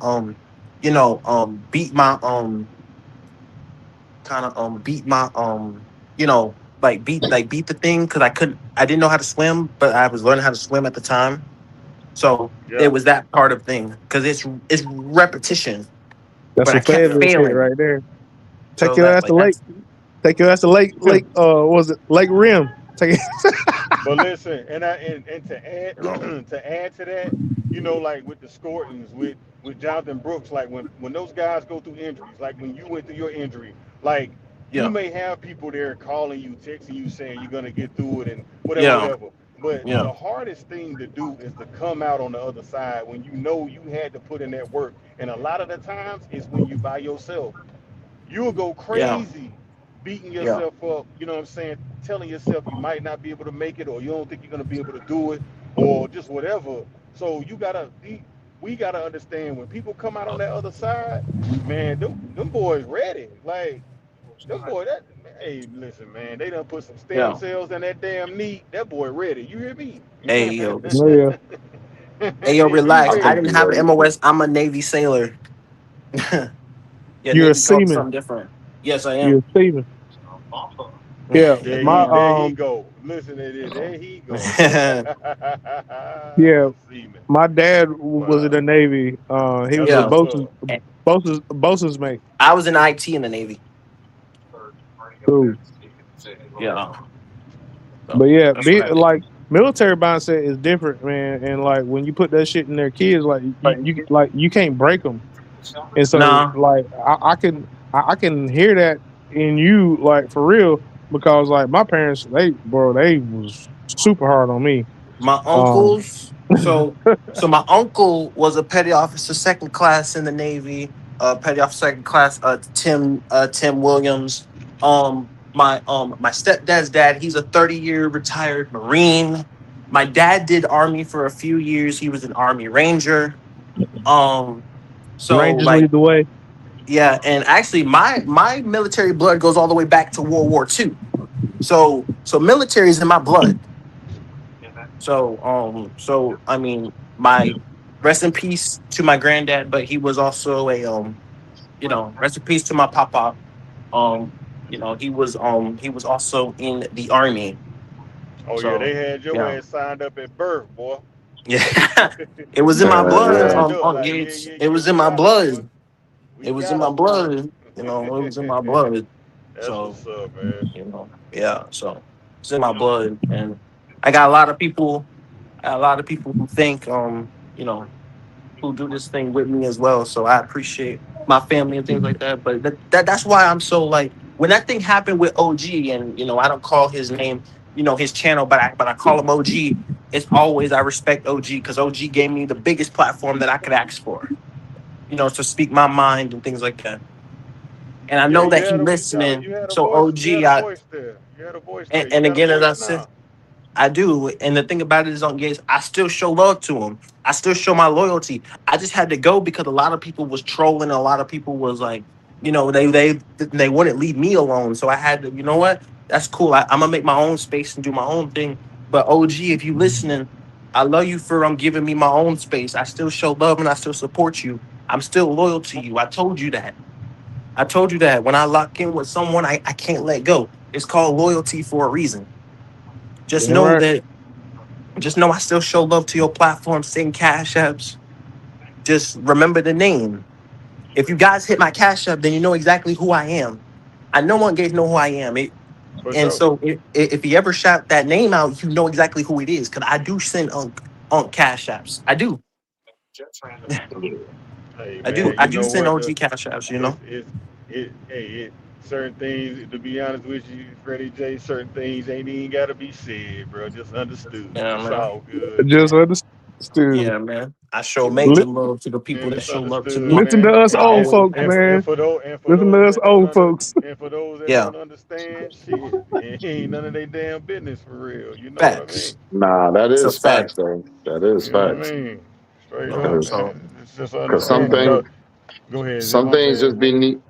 beat my beat my beat the thing because I didn't know how to swim, but I was learning how to swim at the time. So it Yeah. was that part of thing because it's repetition, That's but I some kept Fayetteville shit failing. right there. Take So your ass to Lake. that's Take your ass to Lake. What was it Lake Rim? Take it. But listen, and to add you know to add to that, like with the Scortons, with Jonathan Brooks, like when those guys go through injuries, like when you went through your injury, like you yeah may have people there calling you, texting you, saying you're gonna get through it and whatever, yeah whatever. But yeah the hardest thing to do is to come out on the other side when you know you had to put in that work. And a lot of the times it's when you by yourself. You'll go yeah crazy beating yeah yourself up, you know what I'm saying? Telling yourself you might not be able to make it or you don't think you're going to be able to do it or just whatever. So we got to understand when people come out on that other side, man, them boys ready. Like, them boys, hey, listen, man, they done put some stem yeah. cells in that damn knee. That boy ready. You hear me? Hey yo, Oh yeah, hey yo, He relax. I I think ready. didn't you're have an ready. MOS. I'm a Navy sailor. Yeah, you're a Navy called it seaman. something different. Yes, I You're a am. seaman. Yeah, my There he go. Listen to this. There he go. yeah, Seaman. my dad But was in the Navy. He was that's a Yeah, what's up. bosun's mate. I was in IT in the Navy. Cool. Yeah, But so yeah, that's what I did. like military mindset is different, man. And like when you put that shit in their kids, like you can't break them. And so Nah, like I can hear that in you, like for real, because like my parents, they was super hard on me. my Um, uncles. So my uncle was a petty officer, second class in the Navy. Petty officer, second class. Tim Williams. My stepdad's dad. He's a 30-year retired Marine. My dad did Army for a few years. He was an Army Ranger. Um, so Rangers like lead the way. yeah, and actually my military blood goes all the way back to World War II. So military is in my blood. So I mean, my rest in peace to my granddad, but he was also rest in peace to my papa. Um, he was also in the army. Oh yeah, So they had your yeah, ass signed up at birth, boy. yeah, it was in my blood. Yeah. Signed up On like yeah, Gates, yeah, it yeah. was We in my got us, boy. blood. We It was in got my us, boy. blood. It was in my blood. That's So what's up, man. yeah. So it's in my blood, and I got a lot of people. I got a lot of people who think who do this thing with me as well. So I appreciate my family and things like that. But that's why I'm so like when that thing happened with OG, and I don't call his name, his channel, but I call him OG. It's always I respect OG because OG gave me the biggest platform that I could ask for, to speak my mind and things like that. And I Yeah, know that he listening. you had a So voice, you had OG, a voice there. You had a voice there. You and got a again as voice I said. now. I do. And the thing about it is on Gates, I still show love to him. I still show my loyalty. I just had to go because a lot of people was trolling. A lot of people was like, they wouldn't leave me alone. So I had to, you know what? That's cool. I'm gonna make my own space and do my own thing. But OG, if you listening, I love you for giving me my own space. I still show love and I still support you. I'm still loyal to you. I told you that. I told you that when I lock in with someone, I can't let go. It's called loyalty for a reason. Just Damn know right. that. Just know I still show love to your platform. Send cash apps. Just remember the name. If you guys hit my cash app, then you know exactly who I am. I no one gave know who I am. For And sure. so if he ever shout that name out, you know exactly who it is. Cause I do send Unk cash apps. I do. Hey I do. man, I you do know send what? OG cash apps, you know? Hey, certain things. To be honest with you, Freddie J, certain things ain't even gotta be said, bro. Just understood. Yeah, It's man. all good, Just man. understood. Yeah, man. I show Li- major love to the people And that it's show love to me. understood, Listen man. to us And I old always folks, And man. for Listen to those us that don't old folks. yeah, don't understand, shit, it ain't none of their damn business for real. You know what I mean? facts. Nah, that It's a is fact. facts, though. That is You know what I facts. mean? Straight up, Because So man. It's just some understanding. things, Go ahead, Zim. some My things bad. just be need.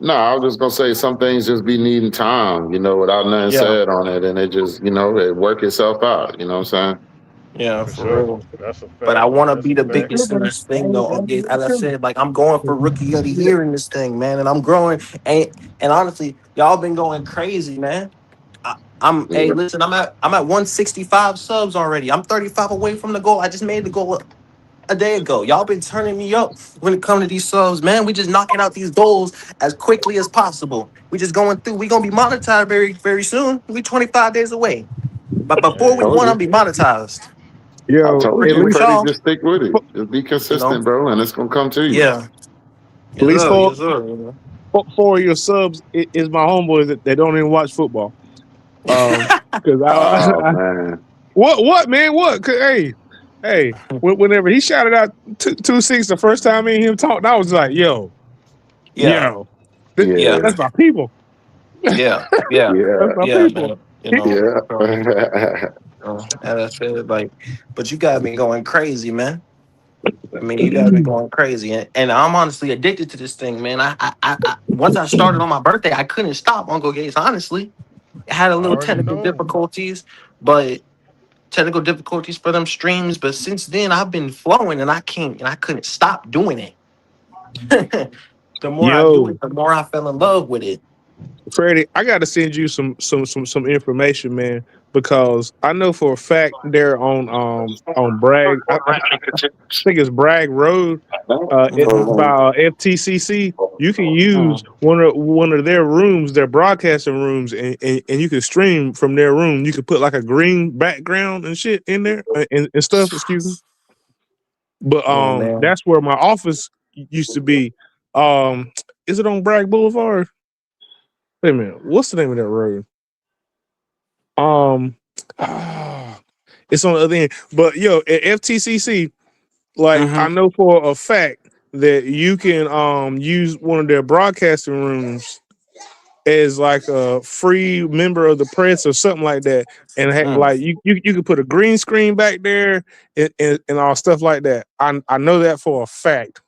No, I was just gonna say some things just be needing time, without nothing yeah, said on it, and it just, it work itself out. You know what I'm saying? yeah, For for sure. real. That's a But I fact. want to That's be a the fact. biggest in this thing, though. Okay, as I said, like I'm going for rookie of the year in this thing, man, and I'm growing. And honestly, y'all been going crazy, man. Hey, Yeah. listen, I'm at 165 subs already. I'm 35 away from the goal. I just made the goal a day ago. Y'all been turning me up when it comes to these subs, man. We just knocking out these goals as quickly as possible. We just going through. We gonna be monetized very, very soon. We 25 days away. But before week Hey, Told one, I'll you. be monetized. I Yo, told at Working you, with least Freddie. y'all, Just stick with it. Just be you know. consistent, bro, and it's gonna come to you. Yeah. at Yes, least sir. four Yes, sir. You know. four of your subs is my homeboys that don't even watch football. Because Oh I man. what man what? 'Cause, hey, whenever he shouted out 2-6 the first time me and him talked, I was like, Yeah. yo, Yeah. Yeah. that's my people. Yeah. Yeah. That's Yeah. my Yeah, people. man. You know. So, Yeah. and I said, like, but you got me going crazy, man. I mean, you got me going crazy, and I'm honestly addicted to this thing, man. Once I started on my birthday, I couldn't stop Uncle Gates. Honestly, it had a I little already technical know. difficulties, but technical difficulties for them streams. But since then, I've been flowing, and I couldn't stop doing it. The more I do Yo, it, the more I fell in love with it. Freddie, I got to send you some information, man, because I know for a fact they're on Bragg. I think it's Bragg Road. Mhm. By FTCC, you can use Mhm. one of their rooms, their broadcasting rooms, and you can stream from their room. You can put like a green background and shit in there and stuff. Excuse me, but Oh man. that's where my office used to be. Um, is it on Bragg Boulevard? Wait a minute, what's the name of that road? Um, ah, it's on the other end. But yo, at FTCC, like I Mm-hmm. know for a fact that you can use one of their broadcasting rooms as like a free member of the press or something like that, and Mm. like you could put a green screen back there and all stuff like that. I know that for a fact.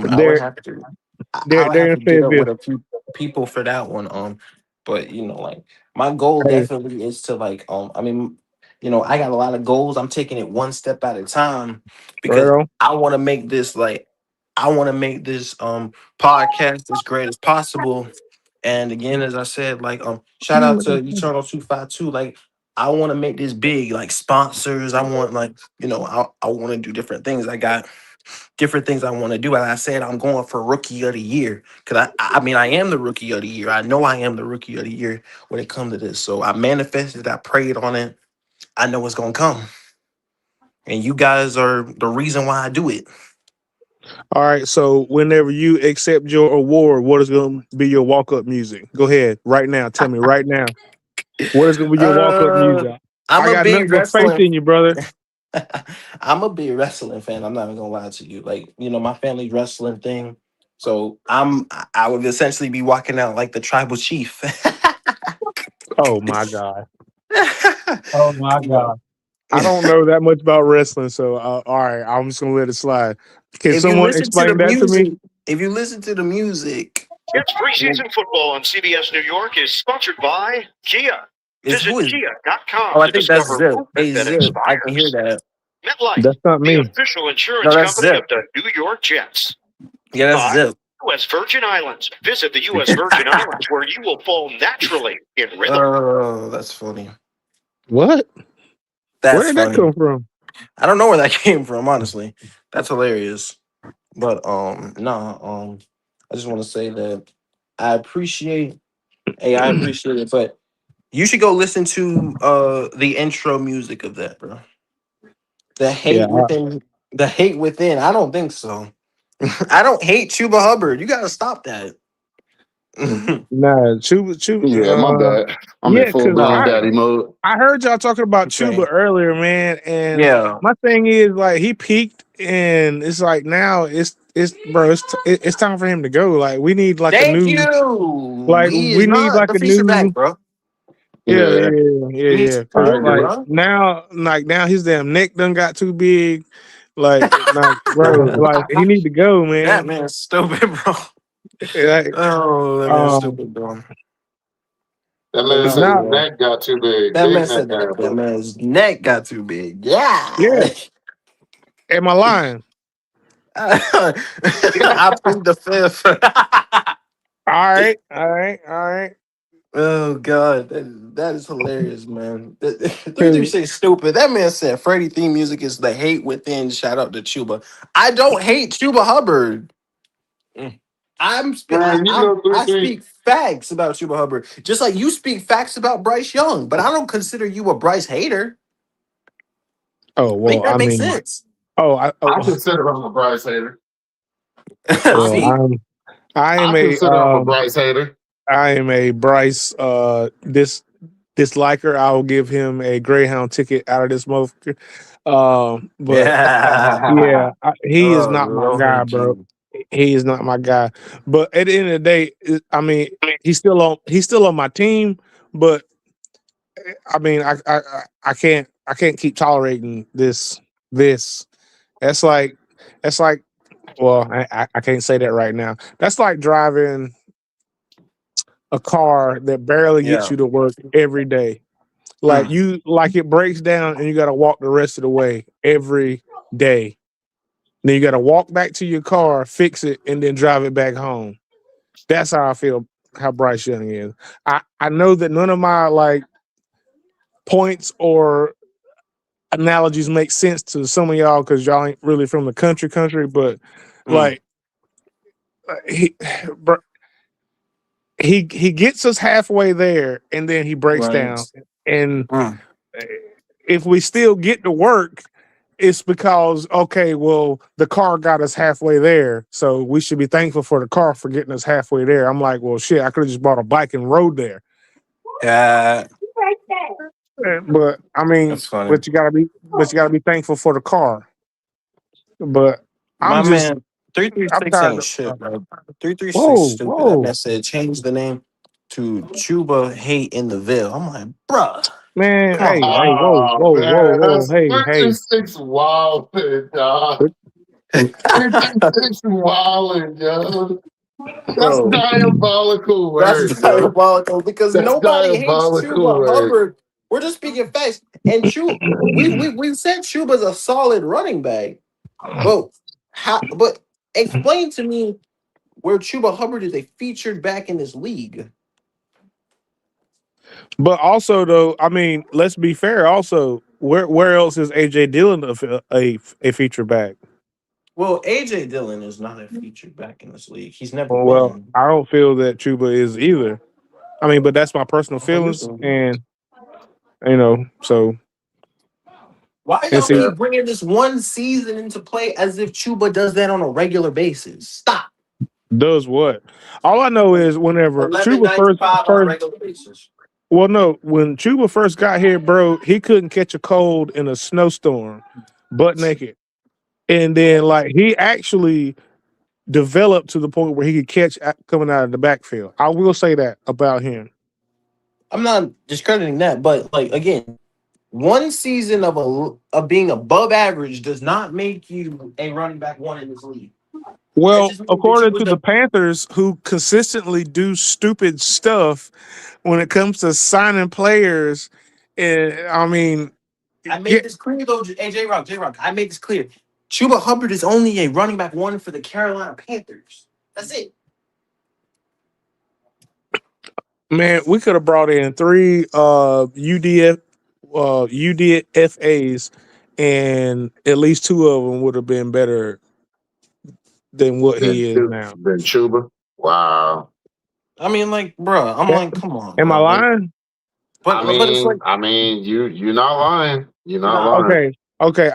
I would They're have to. I they're would they're have in to get up Fayetteville. with a few people for that one. But like my goal Hey, definitely is to like I mean, I got a lot of goals. I'm taking it one step at a time right because on. I want to make this podcast as great as possible. And again, as I said, like shout out to Eternal 252. Like I want to make this big, like sponsors. I want like, I want to do different things. I got different things I want to do. As I said, I'm going for rookie of the year because I mean, I am the rookie of the year. I know I am the rookie of the year when it comes to this. So I manifested, I prayed on it. I know it's gonna come, and you guys are the reason why I do it. All right, so whenever you accept your award, what is going to be your walk up music? Go ahead, right now. Tell me right now. What is going to be your walk up Uh, music? I'm I a got big nothing but faith wrestling. in you, brother. I'm a big wrestling fan. I'm not even gonna lie to you. Like, my family's wrestling thing. So I would essentially be walking out like the tribal chief. Oh my god. Oh my you know. god. I don't know that much about wrestling, so all right, I'm just gonna let it slide. Can if you someone listen to the explain that to me? music, if you listen to the music, It's preseason football on CBS New York is sponsored by Kia. Is who Visit is? kia.com Oh, I to think that's discover Zip. Hey movement that Zip, I can hear inspires. that. MetLife, That's not the me. official No, insurance that's company of Zip. the New York Jets. Yeah, that's By Zip. U.S. Virgin Islands. Visit the U.S. Virgin Islands where you will fall naturally in rhythm. Oh, that's funny. What? Where That's did that funny. come from? I don't know where that came from, honestly. That's hilarious. But I just want to say that I appreciate. Hey, I appreciate it, but you should go listen to the intro music of that, bro. The Yeah, hate within. The hate within. I don't think so. I don't hate Chuba Hubbard. You gotta stop that. nah, Chuba. Yeah, my bad. I'm in Yeah, full cause blown No, daddy mode. I heard y'all talking about okay. Chuba earlier, man, and Yeah. my thing is like he peaked, and it's like now it's bro, it's time for him to go. Like we need like a Thank new, you. like He is we need not like the a feature back, new. bro. Yeah, Yeah, yeah, yeah, He needs yeah. to I Cause surrender, agree. like bro. now his damn neck done got too big. Like bro, like he need to go, That man. man's stupid, bro. Like, Oh, that man's um, stupid, bro. That Let man me cause tell said you, his now, bro. neck got too big. That Big man neck said that ass. man's neck got too big. Yeah. yeah, am I lying? I plead the fifth. All right. Oh God, that is hilarious, man. 'Cause 336 stupid. That man said Freddie theme music is the hate within. Shout out to Chuba. I don't hate Chuba Hubbard. Mm. Man, you know I 3-3. speak facts about Chuba Hubbard, just like you speak facts about Bryce Young. But I don't consider you a Bryce hater. oh Make well, that I make mean, sense. I oh consider him a Bryce hater. well, See, I am I a consider him a Bryce hater. Bryce disliker. I will give him a Greyhound ticket out of this motherfucker. But yeah. yeah, he is Oh not my guy, Lord, bro. G. He is not my guy. But at the end of the day, I mean, he's still on my team. But I mean, I can't keep tolerating this. That's like that's like well, I can't say that right now. That's like driving a car that barely gets Yeah. you to work every day. Mm. Like it breaks down and you got to walk the rest of the way every day. Then you got to walk back to your car, fix it, and then drive it back home. That's how I feel. How Bryce Young is. I know that none of my like points or analogies make sense to some of y'all because y'all ain't really from the country. But Mm. like he he gets us halfway there and then he breaks down. Right. And Mm. if we still get to work, it's because okay, well, the car got us halfway there, so we should be thankful for the car for getting us halfway there. I'm like, well, shit, I could have just bought a bike and rode there. Yeah. But I mean, That's funny. but you gotta be thankful for the car. But My man, I'm 336 tired ain't of. shit, bro. 336 Whoa, stupid. That whoa, man said change the name to Chuba Hate in the Ville. I'm like, bruh, man, come on, hey, man. Oh man, that's hey, hey. 336 wild, dog. 336 wilding, yo. That's Bro, diabolical that's word, yo. diabolical because That's nobody hates diabolical Chuba word. Hubbard. We're just speaking facts. And we said Chuba's a solid running back. But but explain to me where Chuba Hubbard is a featured back in this league. But also, though, I mean, let's be fair. Also, where else is AJ Dillon a feature back? Well, AJ Dillon is not a featured back in this league. He's never Well, been. I don't feel that Chuba is either. I mean, but that's my personal Oh, you're feelings, so- and you know, so Why and y'all see, keep bringing this one season into play as if Chuba does that on a regular basis? Stop. does what? All I know is whenever Chuba 11.95 on a first, regular basis. well, no, when Chuba first got here, bro, he couldn't catch a cold in a snowstorm, butt naked, and then like he actually developed to the point where he could catch coming out of the backfield. I will say that about him. I'm not discrediting that, but like again, one season of being above average does not make you a running back one in this league. It's Well, just me that according Chuba's to the the. Panthers, who consistently do stupid stuff when it comes to signing players, I mean, I made get this clear though. Hey, J Rock. I made this clear. Chuba Hubbard is only a running back one for the Carolina Panthers. That's it. man, we could have brought in three UDFAs, and at least two of them would have been better than what Then he is Chu- now. then Chuba. Wow. I mean, like, bro. I'm Yeah. like, come on, Am I bro. Like, lying? but it's like, You're not lying. You're not nah. lying. Okay.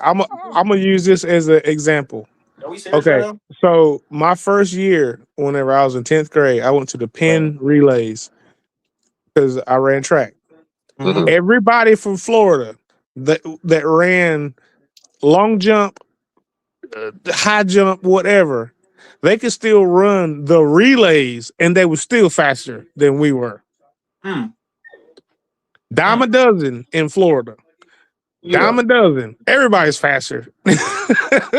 I'm gonna use this as an example. Are we serious right Okay, now? so my first year, whenever I was in 10th grade, I went to the Right. Penn relays because I ran track. Mm-hmm. Mhm. Everybody from Florida that ran long jump, high jump, whatever, they could still run the relays, and they were still faster than we were. Mm. Dime a Mm. dozen in Florida. Yeah. Dime a dozen. Everybody's faster.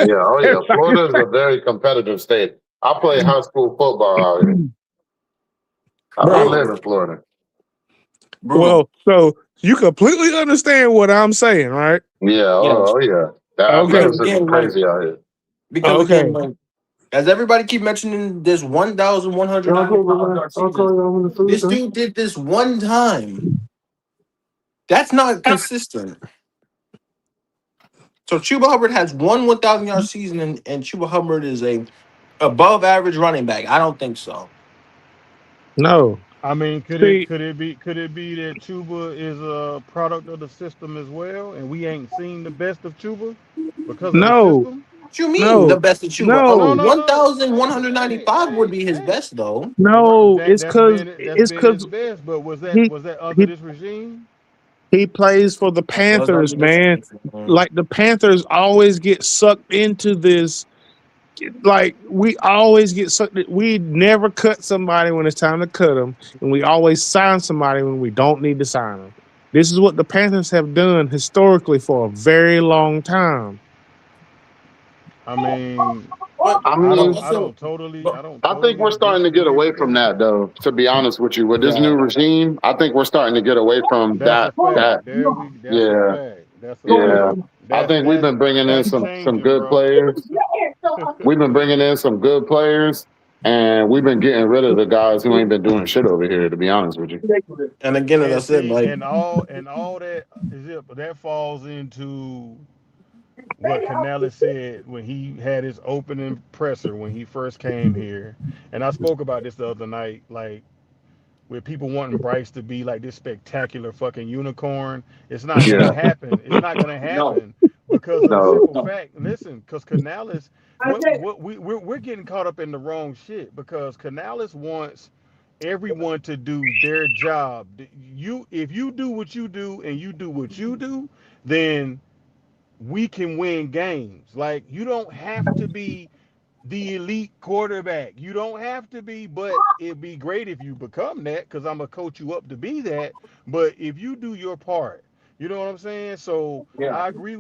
Yeah. Oh yeah. Everybody's Florida is a very competitive state. I play high school football out here. I bro. live Bro, in Florida. bro. Well, so you completely understand what I'm saying, right? Yeah. Yes. Oh yeah. The Okay. Because athleticism again, like, crazy out here. Okay. like, as everybody keep mentioning this Yeah, I'll go 1,195 over there. yard I'll season, call you over the food this then. dude did this one time. That's not consistent. So Chuba Hubbard has 1,000 yard season, and Chuba Hubbard is a above average running back. I don't think so. No. I mean, See, could it be that Chuba is a product of the system as well, and we ain't seen the best of Chuba because of the no, system? What you mean the no, best of Chuba? No, no, no, no. One thousand 195 would be his best though. Right, no. It's cause that's it's been his cause best. But he was that under he this regime? he plays for the That was under Panthers, this. man. Like the Panthers always get sucked into this. Like we always get sucked. We never cut somebody when it's time to cut them, and we always sign somebody when we don't need to sign them. This is what the Panthers have done historically for a very long time. I mean, But I mean, but I don't I think we're totally starting to get disagree away with from that. that, though. To be honest with you, with this new yeah, regime, I think we're starting to get away from That's a that. fact. That, That's a yeah, fact. That's a yeah. fact. I think we've been bringing in That's some changing, good bro. players. We've been bringing in some good players, and we've been getting rid of the guys who ain't been doing shit over here. To be honest with you. and again, as I And said, see, like, and all that is it, but that falls into what Canales said when he had his opening presser when he first came here. And I spoke about this the other night, like with people wanting Bryce to be like this spectacular fucking unicorn. It's not gonna Yeah. happen. It's not gonna no, happen because of the No. simple no, fact. Listen, because Canales, what we're getting caught up in the wrong shit because Canales wants everyone to do their job. You if you do what you do and you do what you do, then we can win games. Like you don't have to be the elite quarterback. You don't have to be, but it'd be great if you become that because I'm gonna coach you up to be that. But if you do your part, you know what I'm saying. So yeah, I agree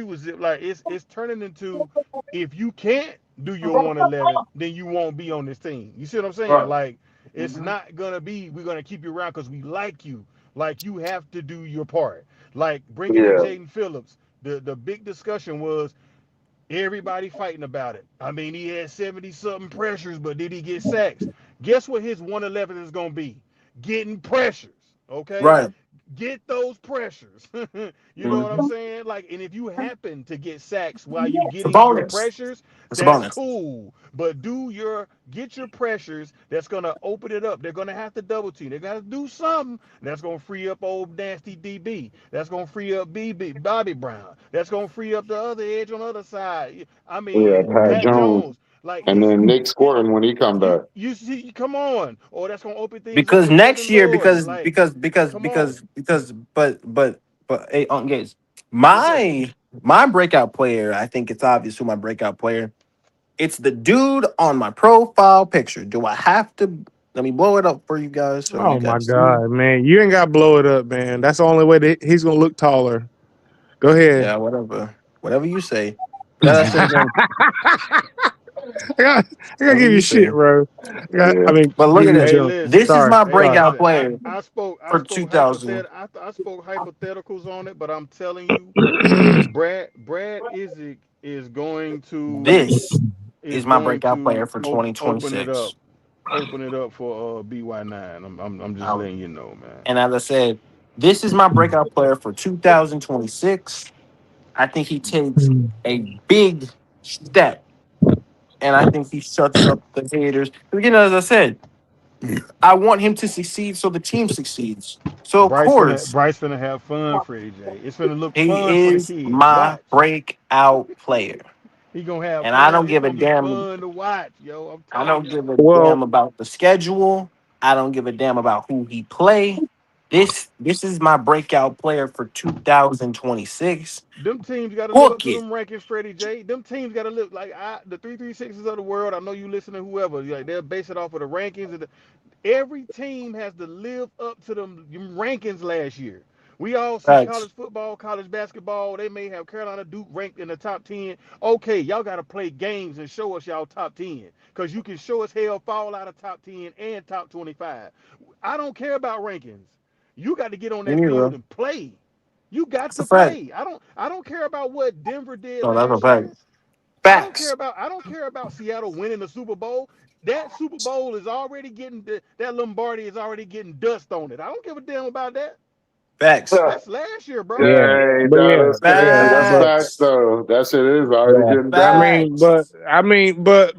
with Zip. Like it's turning into if you can't do your 111, then you won't be on this team. You see what I'm saying? right. Like it's Mhm. not gonna be we're gonna keep you around because we like you. Like you have to do your part. Like bringing in Yeah. Jaden Phillips. The big discussion was everybody fighting about it. I mean, he had 70 something pressures, but did he get sacks? Guess what his 111 is going to be? Getting pressures. Okay? Right. Get those pressures. You know what I'm Mhm. saying? Like, and if you happen to get sacks while you It's a getting your bonus. pressures, It's a that's bonus. cool. But get your pressures. That's gonna open it up. They're gonna have to double team. They gotta do something. That's gonna free up old nasty DB. That's gonna free up Bobby Brown. That's gonna free up the other edge on the other side. I Yeah. mean, Pat Pat Jones, Jones. Like and then Nick Scourton when he come back. you see, come on. Or that's gonna open things up Because for next Devin year, Lloyd. Like, come on. but hey, Unc Gates, Yes, sir. my breakout player. I think it's obvious who my breakout player. It's the dude on my profile picture. Do I have to? Let me blow it up for you guys so you Oh my guys see. God, man! You ain't got to blow it up, man. That's the only way that he's gonna look taller. Go ahead. Yeah, whatever you say. But as I said again, I got, I gotta What do give you you shit, say? bro. I Yeah. mean, But look give at you this. Hey, jump. listen. This is Sorry, my Hey, sorry. breakout listen. player I for spoke 2000. I spoke hypotheticals on it, but I'm telling you, Brad Isaac This is is my going breakout player to for open it up 2026. for BY9. I'm just Um, letting you know, man. and as I said, this is my breakout player for 2026. I think he takes a big step, and I think he shuts up the haters. Again, as I said, I want him to succeed so the team succeeds. So of course, Bryce finna have fun, Freddie J. It's finna look he fun for the is kids. my Watch. breakout player. He gonna have And I fun. don't It's give a gonna be damn. fun to watch, yo. I'm I telling don't you. give a Well, damn about the schedule. I don't give a damn about who he play. This is my breakout player for 2026. Them teams got to live up Book to it. them rankings, Freddie J. Them teams got to live like the 336s of the world. I know you listen to whoever. Like they'll base it off of the rankings. Every team has to live up to them rankings last year. We all see Thanks. college football, college basketball. They may have Carolina Duke ranked in the top 10. Okay, y'all got to play games and show us y'all top 10. Because you can show us hell fall out of top 10 and top 25. I don't care about rankings. You got to get on Me that field neither. and play. You got That's a to fact. play. I don't care about what Denver did No, that's a last fact. year. Facts. I don't care about Seattle winning the Super Bowl. That Super Bowl is already getting that Lombardi is already getting dust on it. I don't give a damn about that. Facts. That's last year, bro. yeah, Hey, but yeah, yeah, that's but facts Facts. though. That shit is already yeah. getting I done. mean, but Facts. I mean, but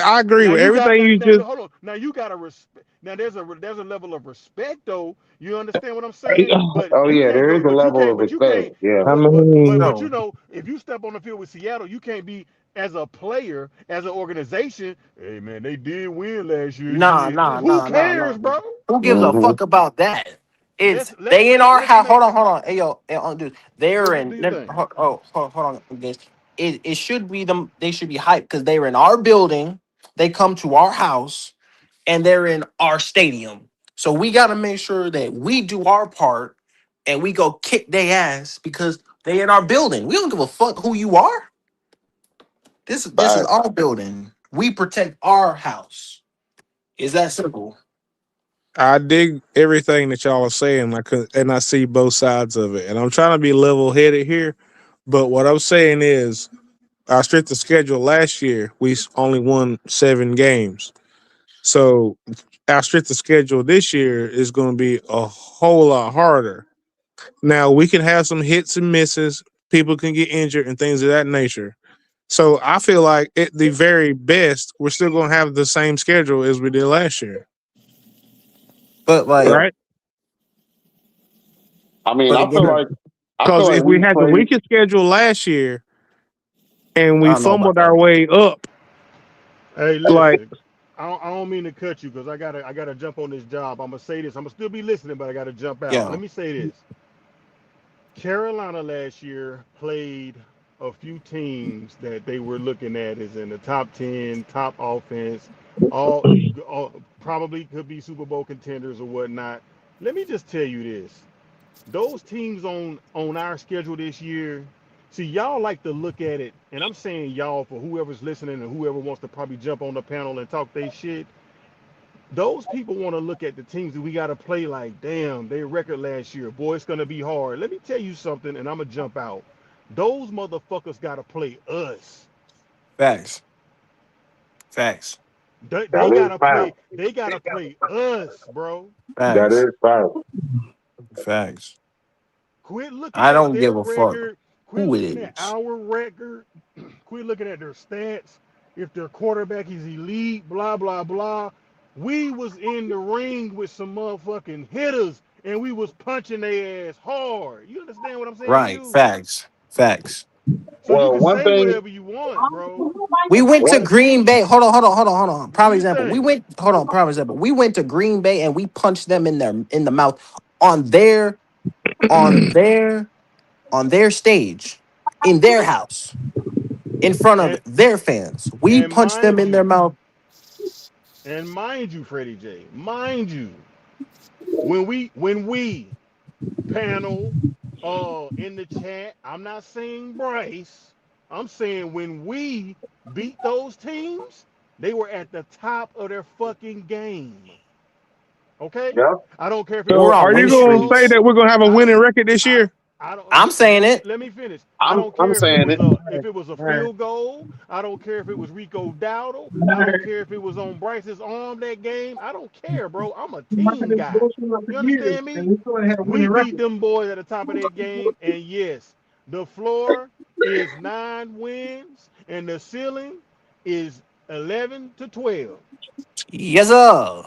I agree Now with you got everything now, you now just. hold on. Now you got to respect. Now there's a level of respect though. You understand what I'm saying? But Oh you yeah, can't. there is a level of But you respect. can't. Yeah. I But mean, you No. know, if you step on the field with Seattle, you can't be as a player, as an organization. Hey man, they did win last year. Nah, Shit. nah, Who nah, nah, cares, nah. bro? Who gives a hmm fuck about that? It's Let's they in make our let's house. Hold make on, hold on. Hey yo, dude. go They're ahead, do in. your thing. Hold on, guys. It should be them. They should be hyped because they're in our building. They come to our house and they're in our stadium. So we got to make sure that we do our part and we go kick their ass because they in our building. We don't give a fuck who you are. This is Facts. our building. We protect our house. Is that simple? I dig everything that y'all are saying, and I see both sides of it, and I'm trying to be level headed here. But what I'm saying is, our strength of schedule last year, only won 7 games. So our strength of schedule this year is going to be a whole lot harder. Now we can have some hits and misses. People can get injured and things of that nature. So I feel like at the very best, we're still going to have the same schedule as we did last year, But Yeah. like, right? I mean, but again, I feel Because like if we we had the played. weakest schedule last year and I we don't know about fumbled that. our way up, Hey, like listen. I don't mean to cut you because I gotta jump on this job. I'm gonna say this. I'm gonna still be listening, but I gotta jump out. Yeah, Let me say this. Carolina last year played a few teams that they were looking at as in the top 10, top offense, all probably could be Super Bowl contenders or whatnot. Let me just tell you this. Those teams on our schedule this year, see y'all like to look at it, and I'm saying y'all for whoever's listening and whoever wants to probably jump on the panel and talk they shit. Those people want to look at the teams that we got to play like, damn, they record last year. Boy, it's going to be hard. Let me tell you something, and I'm going to jump out. Those motherfuckers got to play us. facts, facts, They That got is to fact. play. They got to play us, bro. That facts, is fact. facts. Quit looking I at don't their give a fuck record. Quit who it looking at is. our record. Quit looking at their stats. If their quarterback is elite, blah blah blah. We was in the ring with some motherfucking hitters, and we was punching their ass hard. You understand what I'm saying to Right, you? facts, facts. So you Well, can one say thing, whatever you want, bro. We went to one, Green Bay. Hold on. Do Prime your example. We thing. went. Hold on. Prime example. We went to Green Bay and we punched them in the mouth on their on their on their stage in their house in front of And their fans. We and punched them mind in their you, mouth. Freddie J, mind you, when we panel in the chat. I'm not saying Bryce. I'm saying when we beat those teams, they were at the top of their fucking game. Okay? Yep. I don't care if it We was were So, a are on you win field going to say goal. streaks. that we're going to have a I don't winning record this I year? I don't I'm saying it. let me finish. I I'm don't I'm care saying it. if it was a All right. field goal. I don't care if it was Rico Dowdle. I don't care if it was on Bryce's arm that game. I don't care, bro. I'm a team guy. You understand me? We beat them boys at the top of their game, and yes, the floor is 9 wins, and the ceiling is 11 to 12. Yes, sir.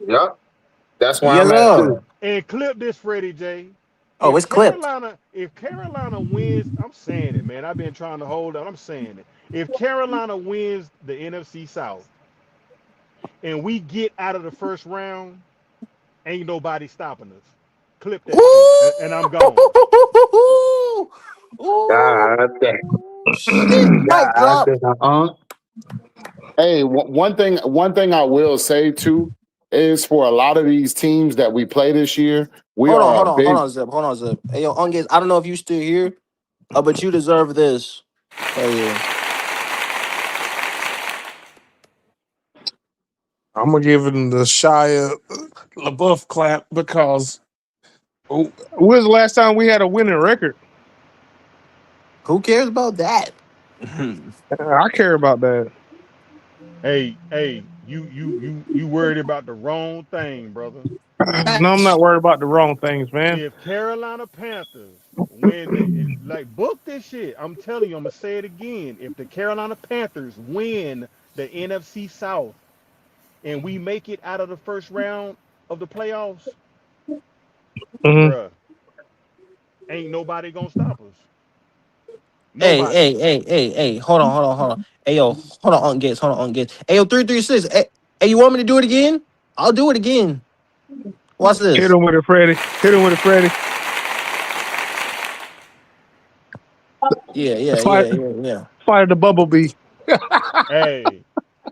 Yep. That's where Yes, I'm at sir. too. And clip this, Freddie J. Oh, it's clipped. If Carolina wins, I'm saying it, man. I've been trying to hold on. I'm saying it. If Carolina wins the NFC South and we get out of the first round, ain't nobody stopping us. Clip that shit, and I'm gone. Ooh. God damn. Ooh. Shit. Mic God drop. damn. Hey, one thing I will say too is for a lot of these teams that we play this year, we Hold on, are a hold on, hold big. on, Zip. Hold on, Zip. Hey, yo, Ungaze, I don't know if you still here, but you deserve this right here. I'm going to give him the Shia LaBeouf clap because when was the last time we had a winning record? Who cares about that? I care about that. Hey, you worried about the wrong thing, brother. No, I'm not worried about the wrong things, man. If Carolina Panthers win like book this shit, I'm telling you, I'm gonna say it again. If the Carolina Panthers win the NFC South and we make it out of the first round of the playoffs, Hmm. bruh, ain't nobody gonna stop us. Hey, Nobody. hey. Hold on. Hey, yo, hold on, Ungaze, hold on, Ungaze. Hey, yo, 336. Hey, you want me to do it again? I'll do it again. Watch Hit this. him with it, Freddie. Hit him with it, Freddie. Fire, Yeah. fire the bumblebee. Hey,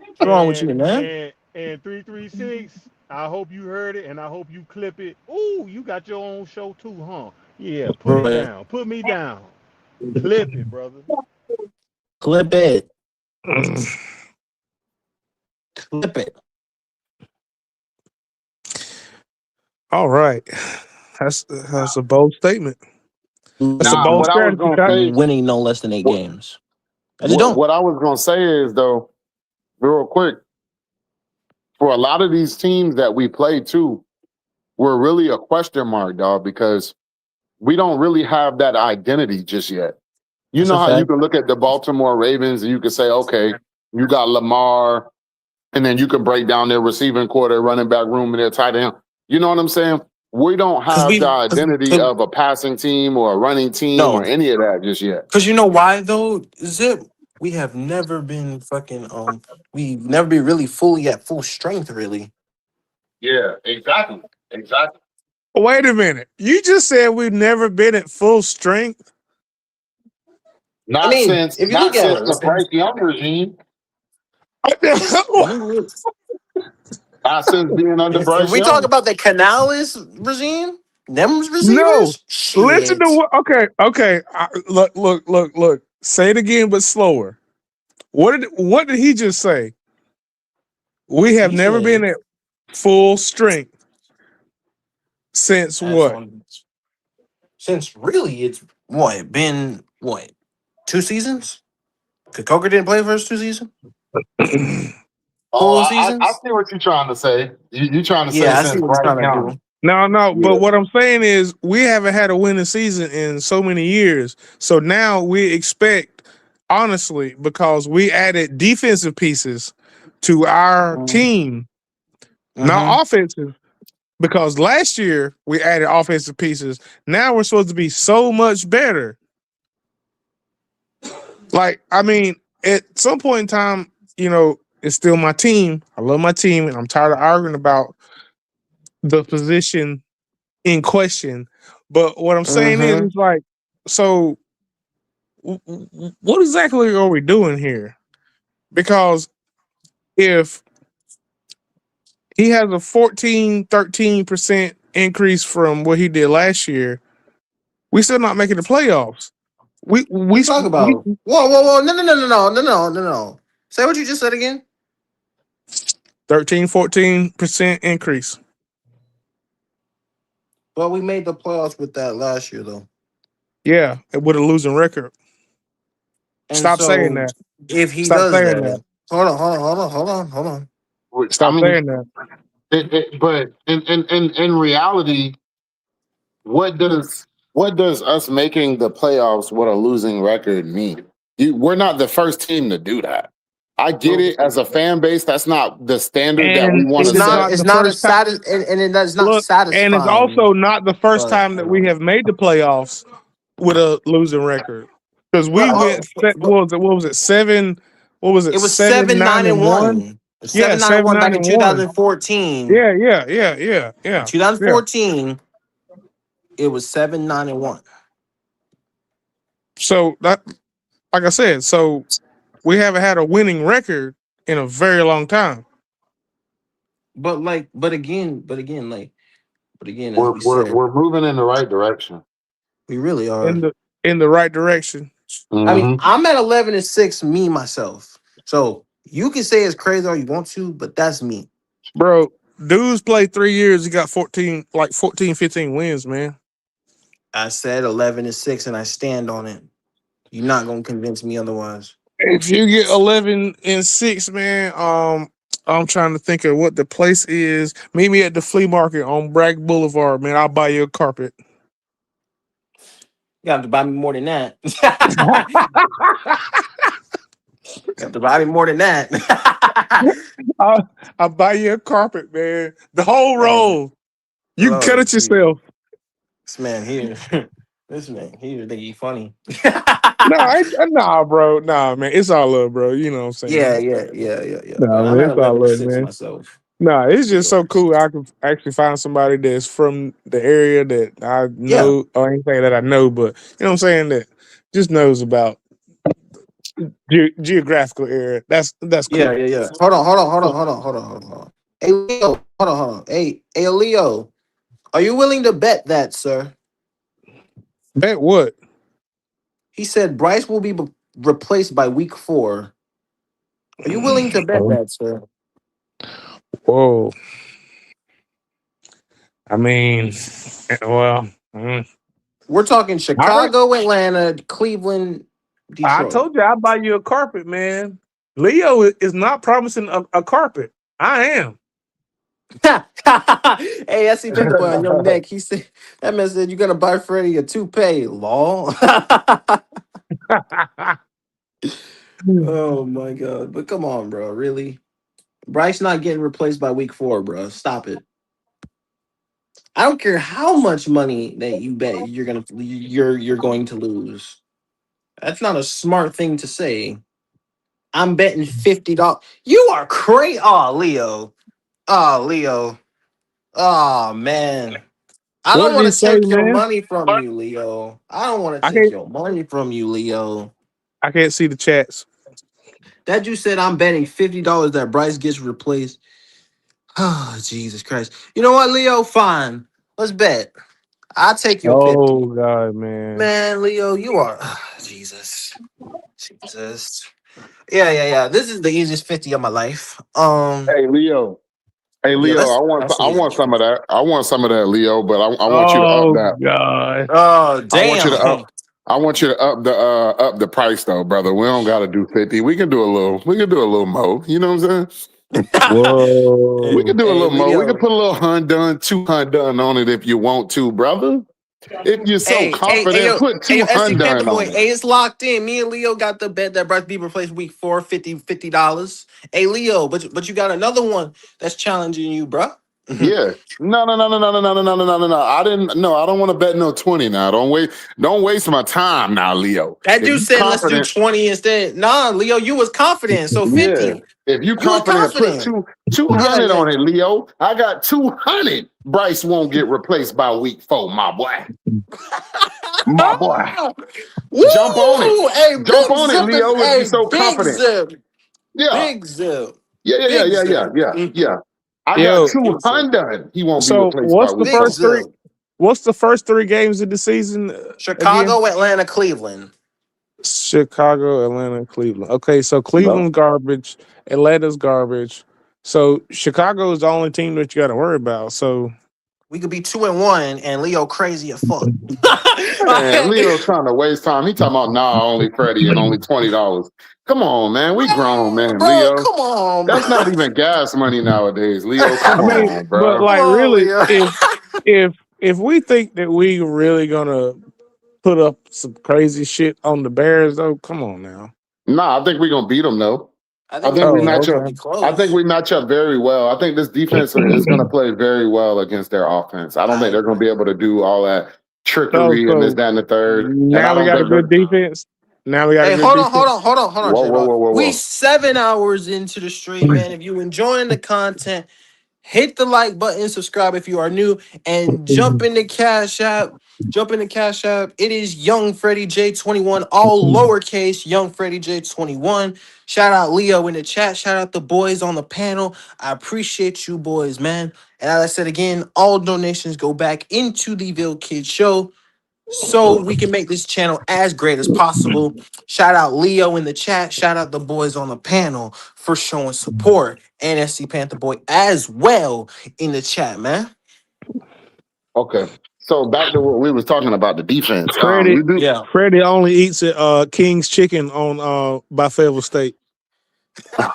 What's wrong with you, man? and 336. I hope you heard it, and I hope you clip it. Ooh, you got your own show too, huh? Yeah, put it Bro, down. Put me down. Clip it, brother. clip it. Clip it. All right. That's a bold statement. That's a Now, bold what I was strategy, gonna Coach. say, Winning no less than 8 what games. I just what don't. what I was gonna say is though, real quick, for a lot of these teams that we play too, we're really a question mark, dog, because we don't really have that identity just yet. You That's know a how you fact. can look at the Baltimore Ravens and you can say, okay, you got Lamar, and then you can break down their receiving core, their running back room, and their tight end. You know what I'm saying? We don't Cause have the we, identity cause of a passing team or a running team or no, any of that just yet. cause you know why though, Zip? We have never been fucking we've never been really fully at full strength, really. Yeah, exactly. Exactly. Wait a minute. You just said we've never been at full strength. I Not mean, since if you look not at since it, the right? Bryce Young regime. If you look, Not since being under if Bryce we talk Young. about the Canales regime, them No. receivers, Listen to shit. what. Okay. Look. Say it again, but slower. What did he just say? We have He never been said at full strength since as what? on since really it's what 2 seasons? Cause Coker didn't play the first 2 seasons, Oh, full I seasons. see what you're trying to say. You're trying to say Yeah, I see since what he's Bryce trying to Young. do. No. But Yeah. what I'm saying is we haven't had a winning season in so many years. So now we expect, honestly, because we added defensive pieces to our team, Mm-hmm. not offensive. Because last year we added offensive pieces. Now we're supposed to be so much better. Like, I mean, at some point in time, it's still my team. I love my team, and I'm tired of arguing about the position in question. But what I'm saying is, Mm-hmm. it's like, so what exactly are we doing here? Because if he has a 13% increase from what he did last year, we still not making the playoffs. What you talking about? Whoa! No! Say what you just said again. 14% increase. Well, we made the playoffs with that last year, though. Yeah, with a losing record. And Stop saying so, that. if he Stop does saying that. that, hold on. I Stop mean, saying that. but in reality, what does us making the playoffs with a losing record mean? We're not the first team to do that. I get it as a fan base. That's not the standard that we And want it to is set. not It's the not a first time. and it does not Look, and it's satisfying. also not the first But time that we have made the playoffs with a losing record. Because we but, went, what was it, seven? What was it, it was 7, 9, and 1? 7-9-1. Yeah, 7-9-1 7, back 9, in and 1. 2014. In Yeah. 2014, it was 7-9-1. So that, like I said, so we haven't had a winning record in a very long time. But again, as We're we we're, said, we're moving in the right direction. we really In are. the right direction. I mean, Hmm. I'm at 11-6, me myself. So you can say it's crazy all you want to, but that's me. Bro, dudes played 3 years, he got 14, 15 wins, man. I said 11-6, and I stand on it. You're not gonna convince me otherwise. If you get 11-6, man, I'm trying to think of what the place is. Meet me at the flea market on Bragg Boulevard, man. I'll buy you a carpet. You have to buy me more than that. You have to buy me more than that. I'll buy you a carpet, man. The whole Man, roll. You can cut Lord, it yourself. this man here, this man here, think he funny. Nah, bro. Nah, man. It's all love, bro. You know what I'm saying? Yeah. But Nah, I'm man. at It's all eleven and love, six man. myself. Nah, it's just so cool. I can actually find somebody that's from the area that I Yeah, know. I ain't saying that I know, but you know what I'm saying, that just knows about geographical area. That's cool. yeah. Hold on. Hey Leo, hold on. Hey Leo, are you willing to bet that, sir? Bet what? He said Bryce will be replaced by week 4. Are you willing to bet Oh, that, sir? whoa. I mean, well, We're talking all right. Chicago, Atlanta, Cleveland, I Detroit. told you I'll buy you a carpet, man. Leo is not promising a carpet. I am. Hey, I see Big Boy on your neck. He said that man said you're gonna buy Freddie a toupee. Law. Oh my god! But come on, bro. Really, Bryce not getting replaced by week 4, bro. Stop it. I don't care how much money that you bet you're going to lose. That's not a smart thing to say. I'm betting $50. You are crazy. Oh, Leo. Oh, Leo. Oh man. I What don't did want he to say, take your man? money from you, Leo. I don't want to I take can't. your money from you, Leo. I can't see the chats. That you said I'm betting $50 that Bryce gets replaced. Oh, Jesus Christ. You know what, Leo? Fine. Let's bet. I'll take your 50. Oh God, man. Man, Leo, you are Jesus. Jesus. Yeah. This is the easiest 50 of my life. Hey Leo. Hey Yeah, Leo. let's I see. want some of that. I want some of that, Leo. But I want you to up Oh that. God. Oh, I want you to up. damn. I want you to up the price though, brother. We don't got to do 50. We can do a little. We can do a little more. You know what I'm saying? We hey, can do a Whoa. little more. We can Leo. put a little hundred, 200 on it if you want to, brother. If you're so confident, put Hey, yo, SC 200 Panther boy. on it. Hey, it's locked in. Me and Leo got the bet that Bryce B replaced week 4, $50. Hey, Leo, but you got another one that's challenging you, bro. Yeah. No. I didn't. No, I don't want to bet no 20 now. Don't waste my time now, Leo. That If dude you said let's do confident, 20 instead. Nah, Leo, you was confident. So yeah. 50. If you You was confident, put confident. 200 Yeah. on it, Leo. I got 200. Bryce won't get replaced by week 4, my boy. My boy. Jump on it. Woo! Hey, Jump big on it, zip is Leo, if you're hey, so big confident. zip. Yeah. Big zip. Yeah. Big zip. Yeah. I got Yo, Big zip. 200. He won't be so replaced by week Big 4. zip. what's the first three games of the season again? Chicago, Atlanta, Cleveland. Chicago, Atlanta, Cleveland. Okay, so No. Cleveland garbage, Atlanta's garbage. So Chicago is the only team that you got to worry about. So We could be 2-1 and Leo crazy as fuck. Man, Leo trying to waste time. He talking about nah, only Freddie and only $20. Come on, man. We grown, man. Bro, Leo. come on, bro. That's not even gas money nowadays, Leo. Come I mean, on, but bro. Come like on, really, Leo. if we think that we really gonna put up some crazy shit on the Bears, though, come on now. Nah, I think we're gonna beat them though. I I think think I we think Oh, it's match gonna up. be I think close. we match up very well. I think this defense is going to play very well against their offense. I don't I think they're going to agree. be able to do all that so trickery and this, so that, and the third. And I now we don't got a think good that. defense. Now we got a Hey, good hold on, hold defense. on, hold on, hold on, Whoa, J whoa, Rock. whoa, whoa, We whoa. 7 hours into the stream, man. If you enjoying the content, hit the like button, subscribe if you are new, and jump in the Cash App. Jump in the Cash App. It is Young Freddie J21, all lowercase Young Freddie J21. Shout out Leo in the chat. Shout out the boys on the panel. I appreciate you boys, man. And as I said again, all donations go back into the Ville Kids Show so we can make this channel as great as possible. Shout out Leo in the chat. Shout out the boys on the panel for showing support. And SC Panther Boy as well in the chat, man. Okay. So back to what we was talking about the defense. Freddie, We do. Yeah. Freddie only eats at King's Chicken on by Fayetteville State. but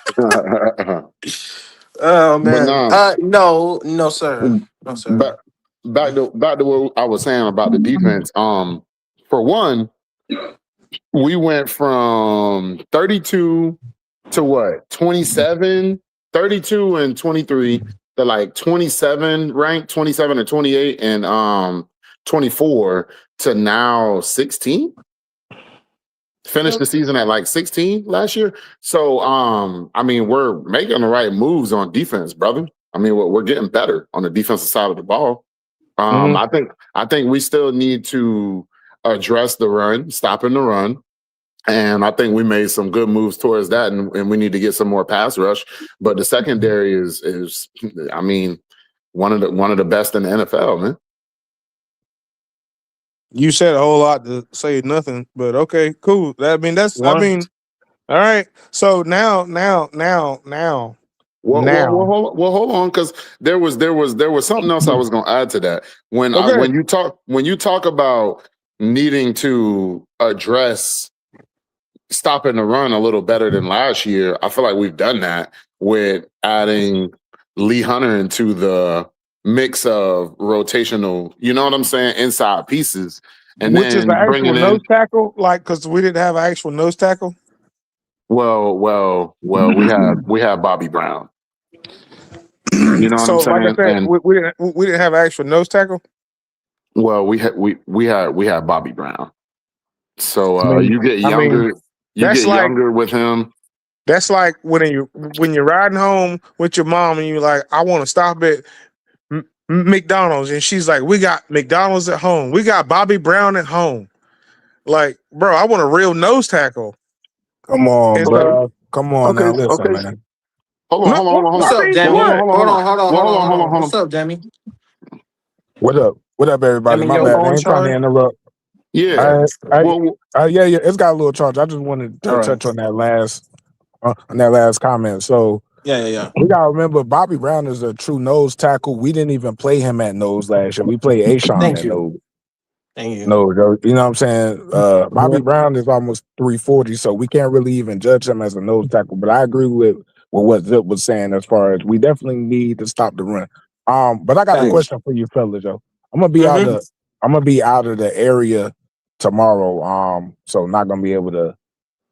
Oh man. nah. No, sir. No, Back sir. back to what I was saying about the defense. For one, we went from 32 to what 27, 32 and 23 to like 27 ranked, 27 or 28 and 24 to now 16. Finished the season at like 16 last year. So I mean we're making the right moves on defense, brother. I mean we're getting better on the defensive side of the ball. Mm-hmm. I think we still need to address the run, stopping the run. And I think we made some good moves towards that, and we need to get some more pass rush. But the secondary is I mean, one of the best in the NFL, man. You said a whole lot to say nothing, but okay, cool. I One. mean, all right. So now, Hold on, because there was something else I was going to add to that. Okay. When you talk about needing to address stopping the run a little better than last year, I feel like we've done that with adding Lee Hunter into the mix of rotational, you know what I'm saying, inside pieces, and Which is the then actual bringing nose in. tackle, like because we didn't have an actual nose tackle. Well, we have Bobby Brown. You know what I'm So, like I saying? said, And we didn't have an actual nose tackle. well, we had Bobby Brown. So I mean, you get I mean, younger, you that's get like younger with him. that's like when you're riding home with your mom and you're like, I want to stop at McDonald's, and she's like, we got McDonald's at home. We got Bobby Brown at home. Like, bro, I want a real nose tackle. Come on, And so, bro. Come on Okay, now. Listen, okay. man. Hold on, no, hold on, hold what, on, hold What's on. I up, mean, Well, Demi? what? Hold on, hold on, Well, hold hold on, on, hold hold on, on. hold What's on. up, Demi? What up? What up, everybody? Demi, My your bad. I phone ain't trying to charged? interrupt. Yeah. I, Well, yeah. It's got a little charge. I just wanted All to right. touch on that last comment. So Yeah. we gotta remember, Bobby Brown is a true nose tackle. We didn't even play him at nose last year. We played Ashawn Thank at you. nose. Thank you. No, you know what I'm saying? Bobby Brown is almost 340, so we can't really even judge him as a nose tackle. But I agree with what Zip was saying as far as we definitely need to stop the run. But I got a Thanks. question for you fellas, Joe. I'm gonna be out Mm-hmm. of the area tomorrow. So not gonna be able to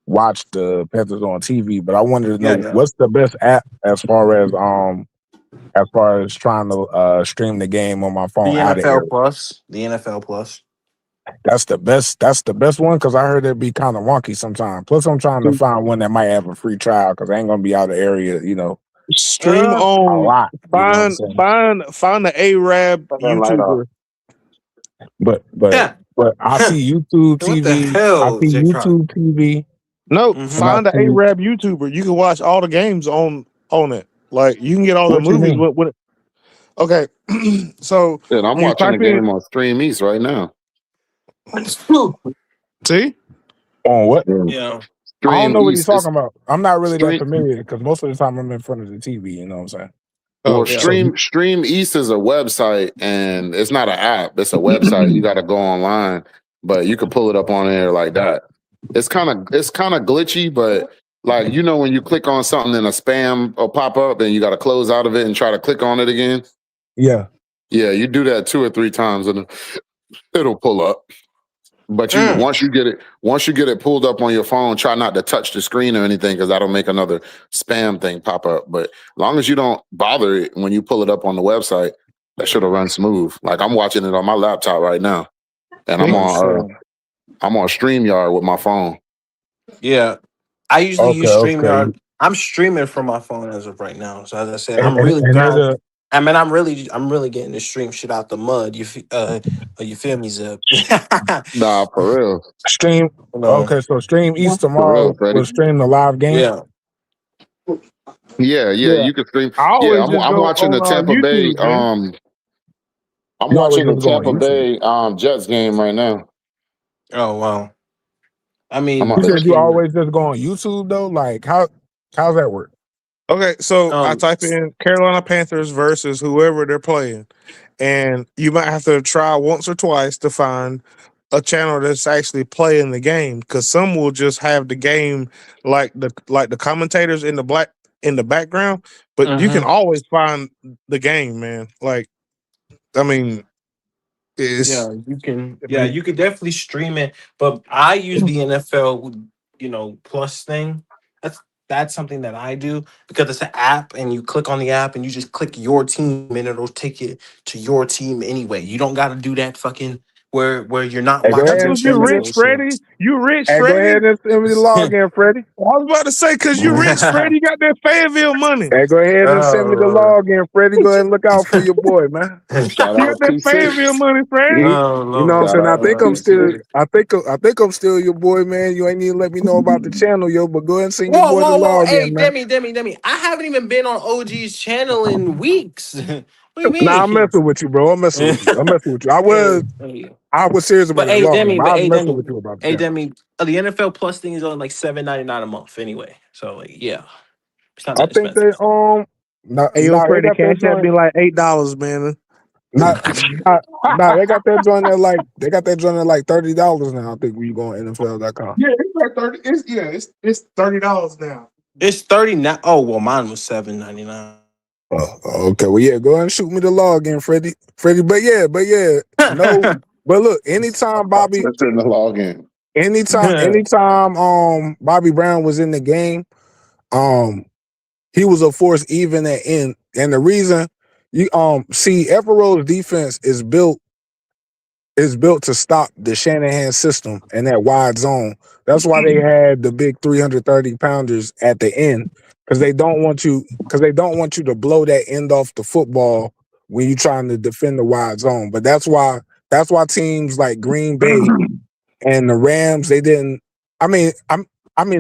watch the Panthers on TV. But I wanted to know Yeah. what's the best app as far as trying to stream the game on my The phone out of NFL area. Plus. The NFL Plus. That's the best. That's the best one because I heard it'd be kind of wonky sometimes. Plus, I'm trying to find one that might have a free trial because I ain't gonna be out of the area, Stream a on lot. You know what I'm saying? find the Arab turn that light off. YouTuber. But but Yeah. but I see YouTube What the TV. I hell, see J. Croc? YouTube TV, No, Mm-hmm. and I find the see. Arab YouTuber. You can watch all the games on it. Like you can get all the What you movies mean? when okay. So shit, I'm you watching the type in game on Stream East right now. see On what? Yeah. I don't Stream know what he's East is talking about. I'm not really that stream. familiar because most of the time I'm in front of the TV. You know what I'm saying? Well, Oh, Yeah. so Stream East is a website, and it's not an app. It's a website. You got to go online, but you can pull it up on there like that. It's kind of glitchy, but like when you click on something and a spam will pop up, and you got to close out of it and try to click on it again. yeah. Yeah, you do that 2 or 3 times, and it'll pull up. But Mm. once you get it pulled up on your phone, try not to touch the screen or anything because that'll make another spam thing pop up. But as long as you don't bother it when you pull it up on the website, that should have run smooth. Like I'm watching it on my laptop right now, and I'm See? Oh on shit. I'm on StreamYard with my phone. Yeah. I usually Okay, use okay. StreamYard. I'm streaming from my phone as of right now. So as I said, And, I'm and, really and trying. it'll I'm really getting this stream shit out the mud. You feel me, Zip? Nah, for real, stream. No. Okay, so stream East for real, tomorrow Freddie. will stream the live game. Yeah. Yeah, yeah, Yeah, you can stream. I Yeah, always I'm just I'm go watching on the Tampa Bay. YouTube, man. I'm You always watching the just go on Tampa YouTube. Bay Jets game right now. Oh wow. I I'm mean, You said you fucking. always just go on YouTube though. Like how's that work? Okay, so I Um. type in Carolina Panthers versus whoever they're playing, and you might have to try once or twice to find a channel that's actually playing the game because some will just have the game like the commentators in the background, but you can Mhm. always find the game, man. Like, I mean, it's Yeah, you can. I Yeah, mean, you could definitely stream it. But I use the NFL, plus thing. That's that's something that I do because it's an app, and you click on the app, and you just click your team, and it'll take you to your team anyway. You don't got to do that fucking where you're not Hey, go that's watching ahead the and because send you're me stream. the. rich, So. Freddie. You rich, Hey, go Freddie. ahead and send me the login, Freddie. I was about to say because you rich, Freddie. You got that Fayetteville money. Hey, go ahead and send me the Oh login, Freddie. Go ahead and look out for your boy, man. Shout You got out that Fayetteville P6. money, Freddie. You, oh you know what I'm Lord. Shout saying? I out to think I'm still. P6. I think I'm still your boy, man. You ain't even let me know about the channel, yo. But go ahead and send your Whoa, boy the whoa, whoa! Hey, login, man. Demi! I haven't even been on OG's channel in weeks. What do you Nah, I'm mean? messing with you, bro. I'm messing with you. I'm messing with you. Hey, hey. I was serious about But that hey, login, Demi, but but I was hey, messing Demi, with you about the hey, channel. Demi. The NFL Plus thing is only like $7.99 a month anyway. So like, yeah, it's not I that think expensive. they nah, Hey, yo, nah, they Freddie, got that cash that joint. be like $8, man. Not they got that joint at like $30 now. I think when you go on NFL.com. Yeah, it's like 30. It's $30 now. It's 30 now. Oh well, mine was $7.99. Okay. Well, yeah, go ahead and shoot me the login, Freddie. But yeah, no. But look, That's in the login. anytime, Bobby Brown was in the game, um, he was a force even at end. And the reason you see Evero's defense is built to stop the Shanahan system and that wide zone. That's why they had the big 330 pounders at the end because they don't want you to blow that end off the football when you're trying to defend the wide zone. But that's why teams like Green Bay and the Rams, they didn't. I mean,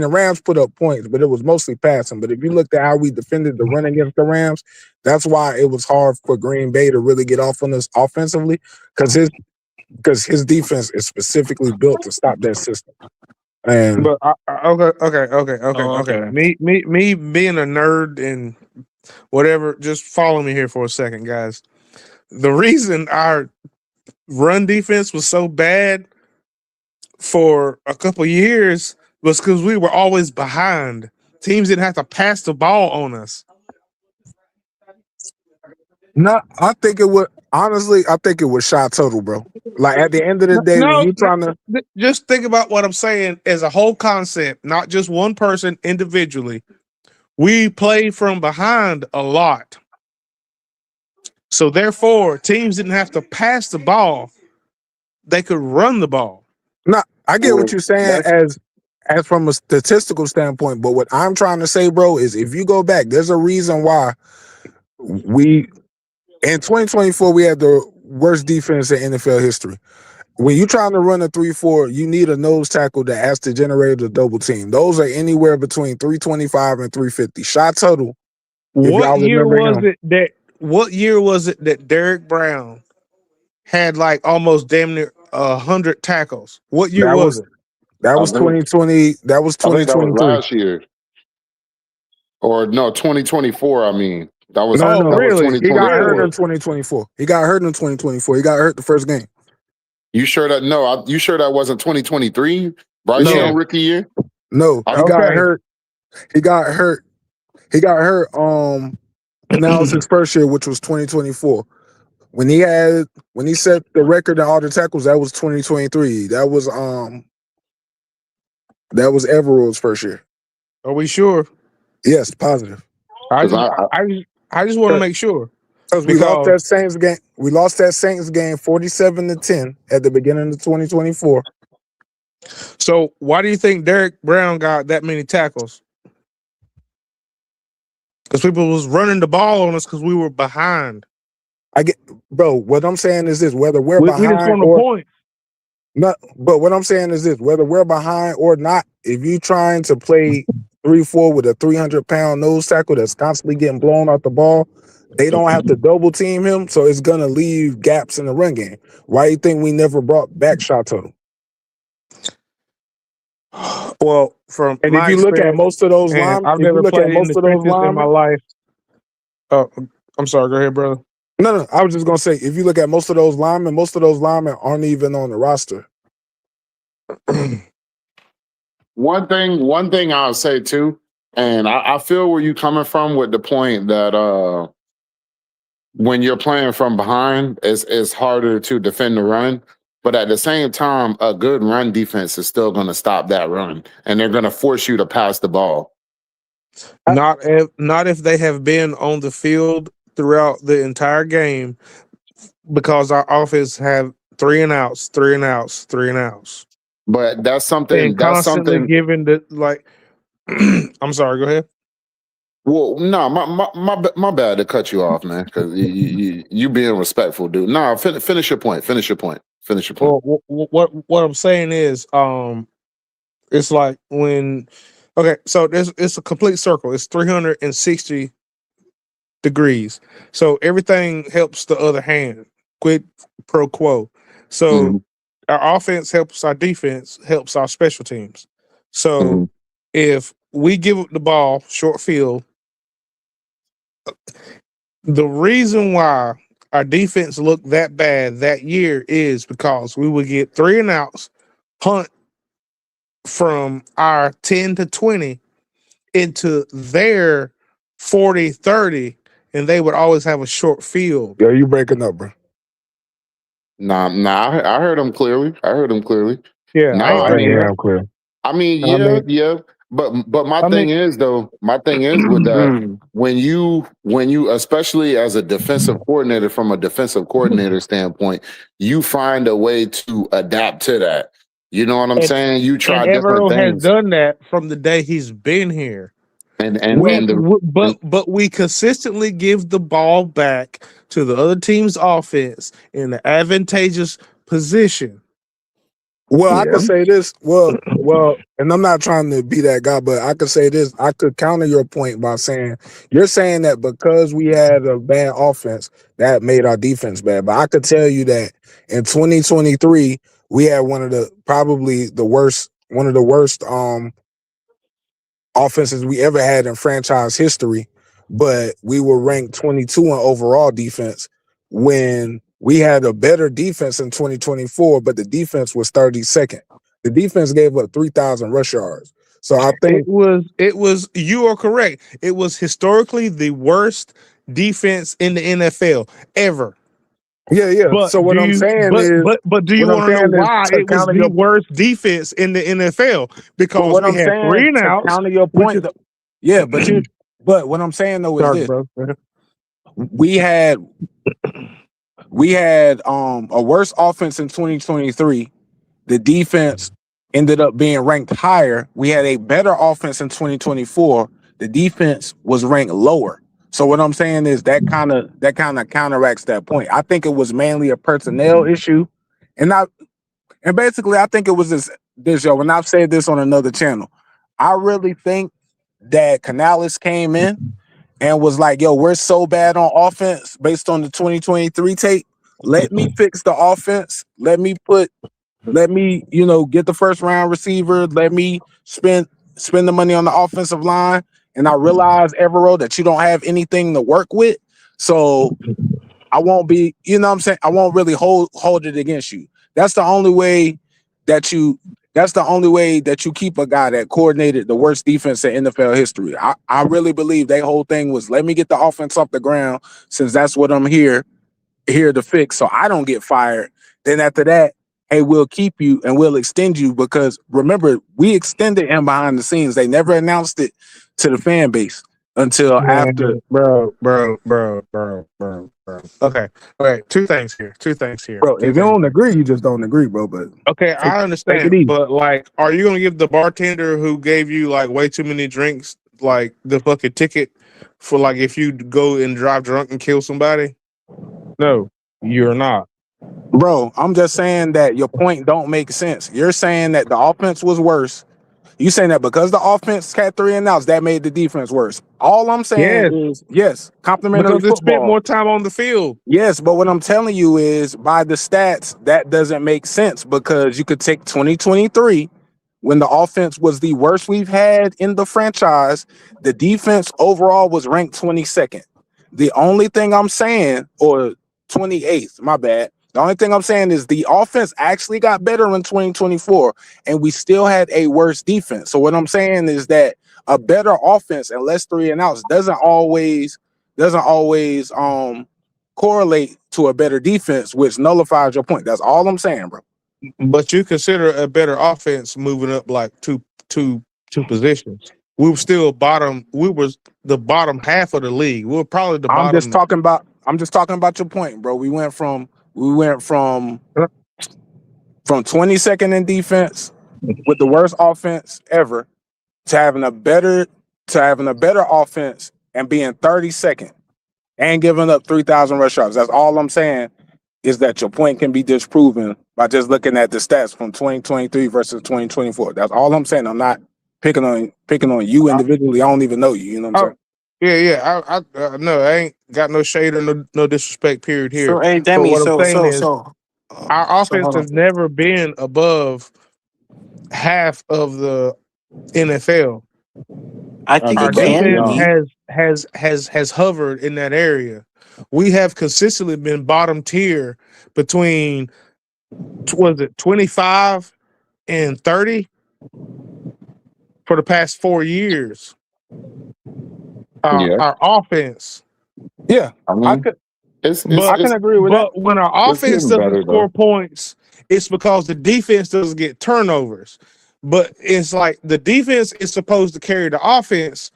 the Rams put up points, but it was mostly passing. But if you looked at how we defended the run against the Rams, that's why it was hard for Green Bay to really get off on us offensively because his defense is specifically built to stop that system. And But Oh, okay. okay. Me being a nerd and whatever, just follow me here for a second, guys. The reason our run defense was so bad for a couple years was because we were always behind. Teams didn't have to pass the ball on us. no, I think it would honestly. I think it was shot total, bro. Like at the end of the day, when No, you trying to just think about what I'm saying as a whole concept, not just one person individually. We played from behind a lot. So therefore, teams didn't have to pass the ball. They could run the ball. no, I get what Well, you're saying that's as from a statistical standpoint. But what I'm trying to say, bro, is if you go back, there's a reason why we in 2024 we had the worst defense in NFL history. When you're trying to run a 3-4, you need a nose tackle that has to generate a double team. Those are anywhere between 325 and 350 shot total. If What y'all year remember was him, it that what year was it that Derek Brown had like almost damn near 100 tackles? What year that was was it? That I was think 2020. That was I think that was 2023. last year. Or no, 2024, I mean. That was Oh, that was really? He got hurt 2024. in 2024. He got hurt in 2024. He got hurt the first game. You sure that you sure that wasn't 2023? Bryce No, Young Yeah. rookie year? no. I, He got Okay. hurt. He got hurt. He got hurt. And that was his first year, which was 2024. When he set the record in all the tackles, that was 2023. That was Everold's first year. Are we sure? Yes, positive. I Cuz just, I just want to make sure Because we lost because that Saints game. We lost that Saints game 47-10 at the beginning of 2024. so why do you think Derek Brown got that many tackles? Because people was running the ball on us because we were behind. I get, bro. What I'm saying is this: whether we're We just behind want a or point. not, but what I'm saying is this: whether we're behind or not, if you trying to play 3-4 with a 300-pound nose tackle that's constantly getting blown out the ball, they don't have to double team him, so it's gonna leave gaps in the run game. Why do you think we never brought back shot total? Well, from And if my you look at experience, most of those and linemen, I've if you never look at played in most the of those trenches in my linemen, life. I'm sorry. Go ahead, brother. no, I was just gonna say, if you look at most of those linemen aren't even on the roster. one thing I'll say too, and I feel where you coming from with the point that when you're playing from behind, it's harder to defend the run. But at the same time, a good run defense is still going to stop that run, and they're going to force you to pass the ball. Not if they have been on the field throughout the entire game, because our offense have three and outs, three and outs, three and outs, But that's and something. That's constantly something. giving the like. I'm sorry. Go ahead. Well, no, my bad to cut you off, man. Because you being respectful, dude. No, finish your point. Finish your point. Finish your point. Well, what I'm saying is, it's like when, okay, so it's a complete circle. It's 360 degrees. So everything helps the other hand. Quid pro quo. So Mm-hmm, our offense helps our defense, helps our special teams. So mm-hmm. if we give up the ball short field, the reason why our defense looked that bad that year is because we would get three and outs, punt from our 10 to 20 into their 40-30, and they would always have a short field. Yo, you breaking up, bro? Nah. I heard him clearly. I heard him clearly. Yeah, No, Oh, I I I ain't ain't mean, hear yeah. him clear. I mean, yeah. But my I mean, thing is though, my thing is with that when you especially as a defensive coordinator from a defensive coordinator standpoint, you find a way to adapt to that. You know what I'm and saying? You and try different Evero has things, done that from the day he's been here. and and and the But we consistently give the ball back to the other team's offense in the advantageous position. Well, I yeah. could say this. Well, and I'm not trying to be that guy, but I could say this. I could counter your point by saying you're saying that because we had a bad offense, that made our defense bad. But I could tell you that in 2023, we had one of the worst offenses we ever had in franchise history, but we were ranked 22 in overall defense when we had a better defense in 2024, but the defense was 32nd. The defense gave up 3,000 rush yards. So I think, It was you are correct. It was historically the worst defense in the NFL ever. yeah. But So what do I'm you saying is, but do you what I'm want to know saying is why to it was counter the your, worst defense in the NFL? but Because what we I'm had three saying and to outs, counter your which point, is though, yeah, but what I'm saying though is sorry, this: bro. we had a worse offense in 2023. The defense ended up being ranked higher. We had a better offense in 2024. The defense was ranked lower. So what I'm saying is that kind of counteracts that point. I think it was mainly a personnel issue, and basically I think it was this yo. And I've said this on another channel. I really think that Canales came in and was like, "Yo, we're so bad on offense based on the 2023 tape. Let me fix the offense. Let me put Let me, get the first round receiver. Let me spend the money on the offensive line. And I realize, Evero, that you don't have anything to work with. So I won't be, what I'm saying? I won't really hold it against you. That's the only way that you that's the only way that you keep a guy that coordinated the worst defense in NFL history. I really believe their whole thing was let me get the offense off the ground since that's what I'm here to fix so I don't get fired. Then after that, hey, we'll keep you and we'll extend you because remember, we extended him behind the scenes. They never announced it to the fan base until after. Man, bro. Okay, all right. Two things here. Bro, if you don't agree, you just don't agree, bro. But Okay, take, I take understand, it easy. but like, are you gonna give the bartender who gave you like way too many drinks like the fucking ticket for like if you go and drive drunk and kill somebody? No, you're not. Bro, I'm just saying that your point don't make sense. You're saying that the offense was worse. You saying that because the offense had 3 and outs, that made the defense worse. All I'm saying Yes, is, yes, complimentary because they spent football. more time on the field. Yes, but what I'm telling you is by the stats, that doesn't make sense because you could take 2023 when the offense was the worst we've had in the franchise. The defense overall was ranked 22nd. The only thing I'm saying, or 28th, my bad. The only thing I'm saying is the offense actually got better in 2024, and we still had a worse defense. So what I'm saying is that a better offense and less 3 and outs doesn't always correlate to a better defense, which nullifies your point. That's all I'm saying, bro. But you consider a better offense moving up like two positions. We were still bottom. We was the bottom half of the league. We were probably the I'm just bottom. talking about your point, bro. We went from 22nd in defense with the worst offense ever to having a better offense and being 32nd and giving up 3,000 rush yards. That's all I'm saying is that your point can be disproven by just looking at the stats from 2023 versus 2024. That's all I'm saying. I'm not picking on you individually. I don't even know you. You know what I'm Oh, saying? yeah. No, I ain't got no shade or no disrespect. Period. Here, So hey but Demi, what I'm so saying so is so our so offense hold on. has never been above half of the NFL. I That's think Our it above can defense beyond. be. has hovered in that area. We have consistently been bottom tier between was it 25 and 30 for the past 4 years. Yeah. Our offense, Yeah, I I mean, could. it's it's but I can it's agree with that. but when our it's offense getting doesn't better score though. points, it's because the defense doesn't get turnovers. But it's like the defense is supposed to carry the offense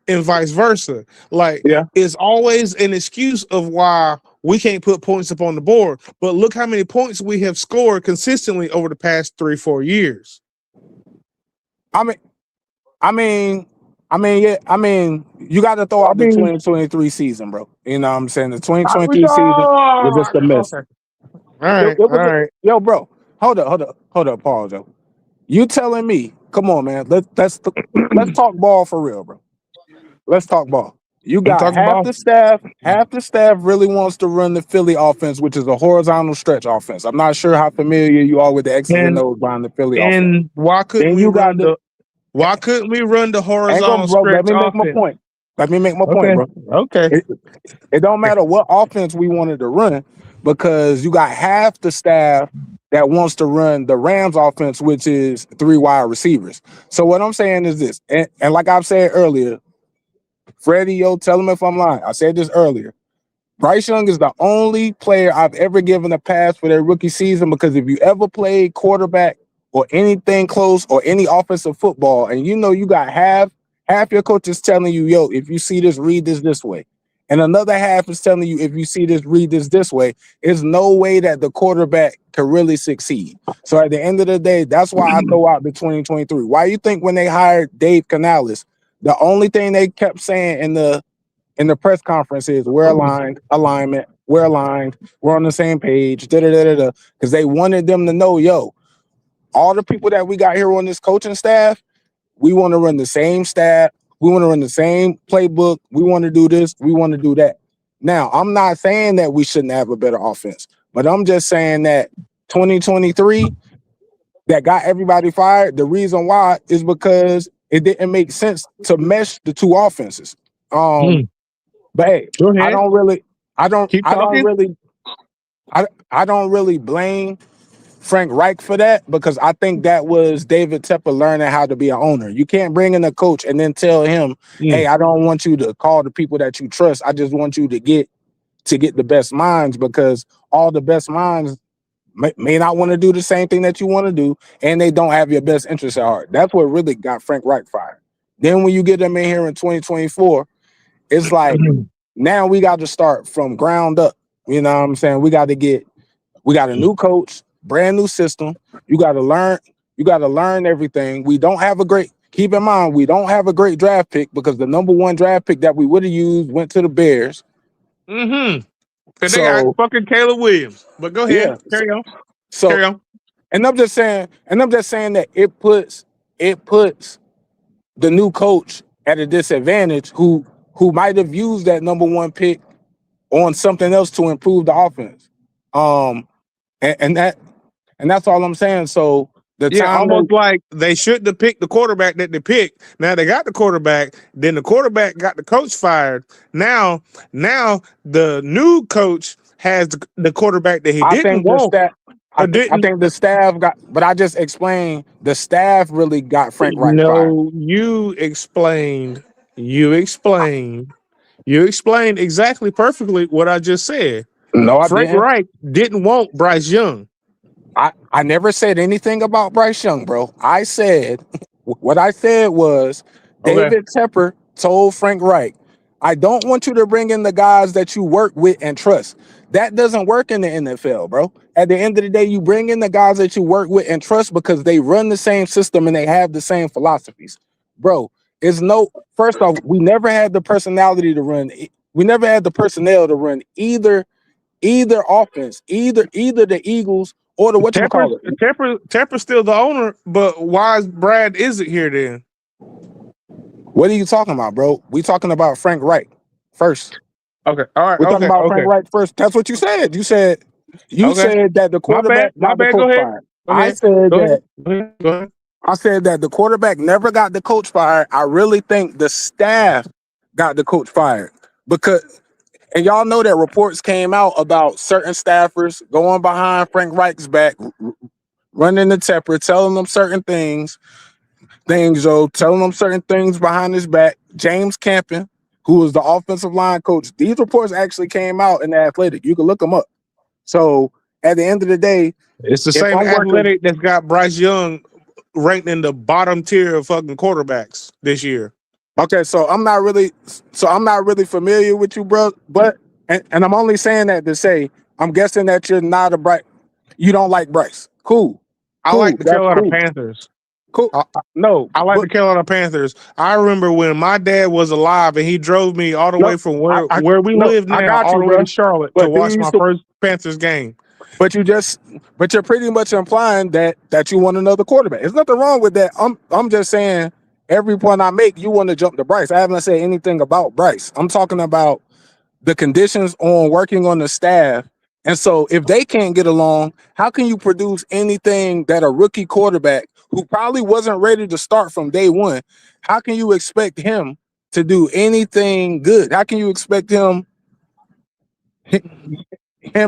and vice versa. Like Yeah, it's always an excuse of why we can't put points up on the board. But look how many points we have scored consistently over the past 3-4 years. I mean, I mean, yeah. You got to throw I out the mean, 2023 season, bro. You know what I'm saying? The we 2023 season was just thought a mess. okay. It All was, right. yo, bro. Hold up, pause, yo. You telling me? Come on, man. Let's talk ball for real, bro. Let's talk ball. You I'm got talking half about the staff. Half the staff really wants to run the Philly offense, which is a horizontal stretch offense. I'm not sure how familiar you are with the X's and and O's behind the Philly offense. and Then you got the why couldn't we run the hang on, horizontal bro. Let stretch me make my offense? point. Let me make my point, Okay. bro. Okay. It don't matter what offense we wanted to run because you got half the staff that wants to run the Rams offense, which is 3 wide receivers. So what I'm saying is this, and like I've said earlier, Freddie, yo, tell him if I'm lying. I said this earlier. Bryce Young is the only player I've ever given a pass for their rookie season because if you ever played quarterback or anything close or any offensive football, and you know you got half your coaches telling you, yo, if you see this, read this way. And another half is telling you, if you see this, read this way. There's no way that the quarterback can really succeed. So at the end of the day, that's why I throw out the 2023. Why you think when they hired Dave Canales, the only thing they kept saying in the press conference is we're alignment, we're aligned, we're on the same page, because they wanted them to know, yo, all the people that we got here on this coaching staff, we want to run the same staff, we want to run the same playbook, we want to do this, we want to do that. Now, I'm not saying that we shouldn't have a better offense, but I'm just saying that 2023 that got everybody fired. The reason why is because it didn't make sense to mesh the two offenses. Mm. But hey, Go I ahead. don't really, I don't, Keep I don't talking. really, I don't really blame Frank Reich for that because I think that was David Tepper learning how to be an owner. You can't bring in a coach and then tell him, "Hey, Mm. I don't want you to call the people that you trust. I just want you to get the best minds because all the best minds may not want to do the same thing that you want to do, and they don't have your best interest at heart." That's what really got Frank Reich fired. Then when you get them in here in 2024, it's like now we got to start from ground up. You know what I'm saying? We got a new coach, brand new system. You got to learn. You got to learn everything. We don't have a great. Keep in mind, we don't have a great draft pick because the number one draft pick that we would have used went to the Bears. Mm-hmm. Cause they got So fucking Caleb Williams. But go ahead, yeah. carry on. So Carry on. and I'm just saying that it puts the new coach at a disadvantage who might have used that number one pick on something else to improve the offense. Um, and that's all I'm saying. So the Yeah, time that almost like they shouldn't have picked the quarterback that they picked. Now they got the quarterback. Then the quarterback got the coach fired. Now the new coach has the quarterback that he I didn't think the want staff, or I didn't. think the staff got, but I just explained the staff really got Frank Reich fired. No, you explained. You explained. You explained exactly perfectly what I just said. No, I Frank didn't. Reich didn't want Bryce Young. I never said anything about Bryce Young, bro. I said what I said was Okay. David Tepper told Frank Reich, I don't want you to bring in the guys that you work with and trust. That doesn't work in the NFL, bro. At the end of the day, you bring in the guys that you work with and trust because they run the same system and they have the same philosophies. Bro, it's no, first off, we never had the personality to run, we never had the personnel to run either offense, either the Eagles or the Tepper's whatchamacallit. Tepper's still the owner, but why is Brad Isn't here then? What are you talking about, bro? We talking about Frank Reich first. Okay. All right. We're talking Okay. about Frank Okay. Reich first. That's what you said. You Okay. said that the My bad. quarterback My got the bad. Go coach ahead. fired. Go I ahead. said Go ahead. that Go ahead. Go ahead. I said that the quarterback never got the coach fired. I really think the staff got the coach fired because, and y'all know that reports came out about certain staffers going behind Frank Reich's back, running the Tepper, telling them certain telling them certain things behind his back. James Campen, who was the offensive line coach, these reports actually came out in the Athletic. You can look them up. So at the end of the day, It's the if same I'm working, athletic that's got Bryce Young ranked in the bottom tier of fucking quarterbacks this year. okay, so I'm not really familiar with you, bro. But and I'm only saying that to say I'm guessing that you're not a Bryce. You don't like Bryce. Cool, I like the That's Carolina cool. Panthers. Cool. I, No, I like but the Carolina Panthers. I remember when my dad was alive and he drove me all the no, way from I where we no, live I now got all you, the way to bro. Charlotte to But do you watch my used to first Panthers game. But you're pretty much implying that you want another quarterback. There's nothing wrong with that. I'm just saying every point I make, you want to jump to Bryce. I haven't said anything about Bryce. I'm talking about the conditions on working on the staff. And so if they can't get along, how can you produce anything that a rookie quarterback who probably wasn't ready to start from day one, how can you expect him to do anything good? How can you expect him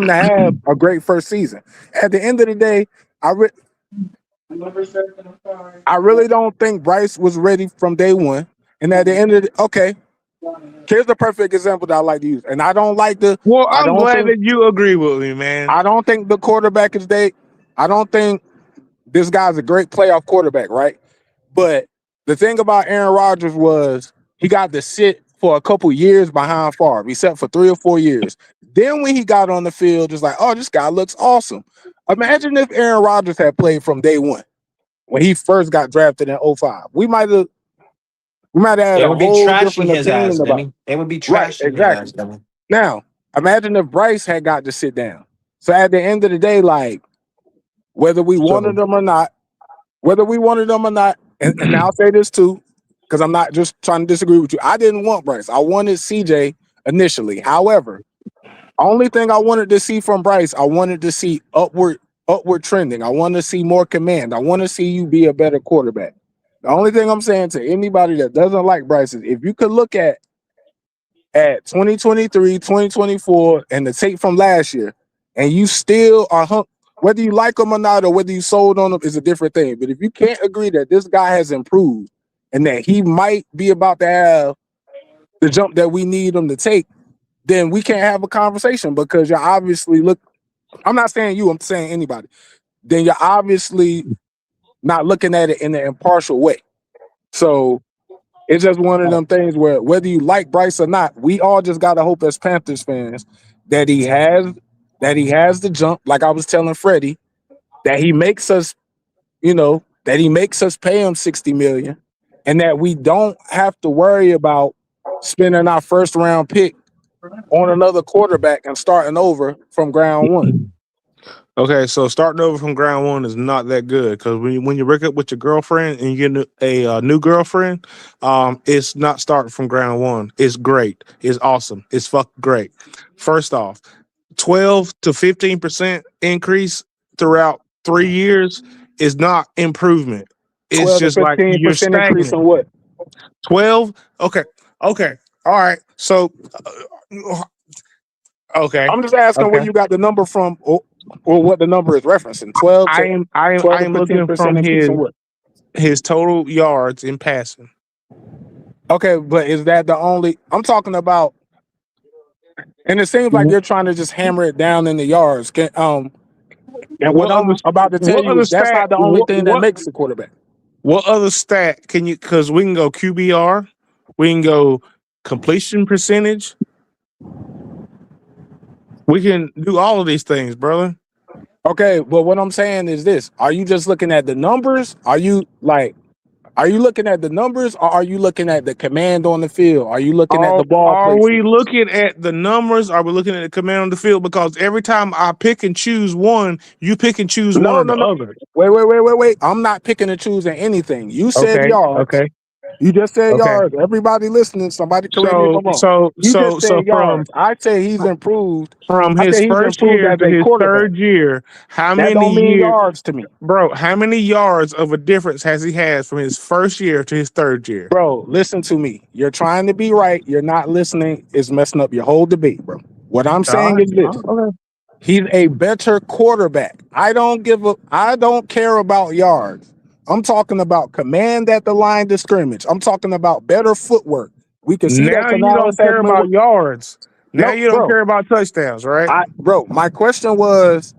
to have a great first season? At the end of the day, I really don't think Bryce was ready from day one. And at the end of the okay, here's the perfect example that I like to use. And Well, I'm glad that you agree with me, man. I don't think the quarterback is I don't think this guy's a great playoff quarterback, right? But the thing about Aaron Rodgers was he got to sit for a couple years behind Favre. He sat for 3 or 4 years. Then when he got on the field, just like, oh, this guy looks awesome. Imagine if Aaron Rodgers had played from day one when he first got drafted in '05. We might have had They a would be whole trashing different his ass, opinion about Demi. They would be right, trashing his exactly. ass, Demi. Now, imagine if Bryce had got to sit down. So at the end of the day, like whether we wanted So them or not, and I'll say this too, because I'm not just trying to disagree with you. I didn't want Bryce. I wanted CJ initially. However, only thing I wanted to see from Bryce, I wanted to see upward upward trending. I want to see more command. I want to see you be a better quarterback. The only thing I'm saying to anybody that doesn't like Bryce is if you could look at 2023, 2024, and the tape from last year, and you still are whether you like him or not, or whether you sold on him is a different thing. But if you can't agree that this guy has improved and that he might be about to have the jump that we need him to take, then we can't have a conversation because you're obviously I'm not saying you, I'm saying anybody. Then you're obviously not looking at it in an impartial way. So it's just one of them things where whether you like Bryce or not, we all just gotta hope as Panthers fans that he has the jump, like I was telling Freddie, that he makes us, that he makes us pay him $60 million, and that we don't have to worry about spending our first round pick on another quarterback and starting over from ground one. Okay, so starting over from ground one is not that good because when you break up with your girlfriend and you get a new girlfriend, it's not starting from ground one. It's great. It's awesome. It's fucking great. First off, 12 to 15% increase throughout 3 years is not improvement. It's 12 to just like you're 15% increase stagnant. on what? 12. Okay. All right. So, okay. I'm just asking where Okay. you got the number from, or what the number is referencing. 12 to I am looking 15% from increase on what? his total yards in passing. Okay, but is that the only? I'm talking about, and it seems like you're trying to just hammer it down in the yards. And what I'm about to tell What you other is that's stat? not the only thing that makes the quarterback. What other stat can you? Because we can go QBR, we can go completion percentage. We can do all of these things, brother. Okay, but what I'm saying is this: are you just looking at the numbers? Are you looking at the numbers, or are you looking at the command on the field? Are you looking at the ball Are we placement? looking at the numbers? Are we looking at the command on the field? Because every time I pick and choose one, you pick and choose one No, or no, the no. other. Wait. I'm not picking and choosing anything. You said yards. Okay. You just said Okay. yards. Everybody listening, somebody correct me if I'm wrong. You just said From yards. I say he's improved. I his say he's first improved year as to a his quarterback. third year, how That many don't mean years, yards to me. bro? How many yards of a difference has he had from his first year to his third year? Bro, listen to me. You're trying to be right. You're not listening. It's messing up your whole debate, bro. What I'm saying is this. Okay. He's a better quarterback. I don't care about yards. I'm talking about command at the line of scrimmage. I'm talking about better footwork. We can see that Now you Canales don't has care been. about yards. Now No, you don't bro. care about touchdowns, right? My question was,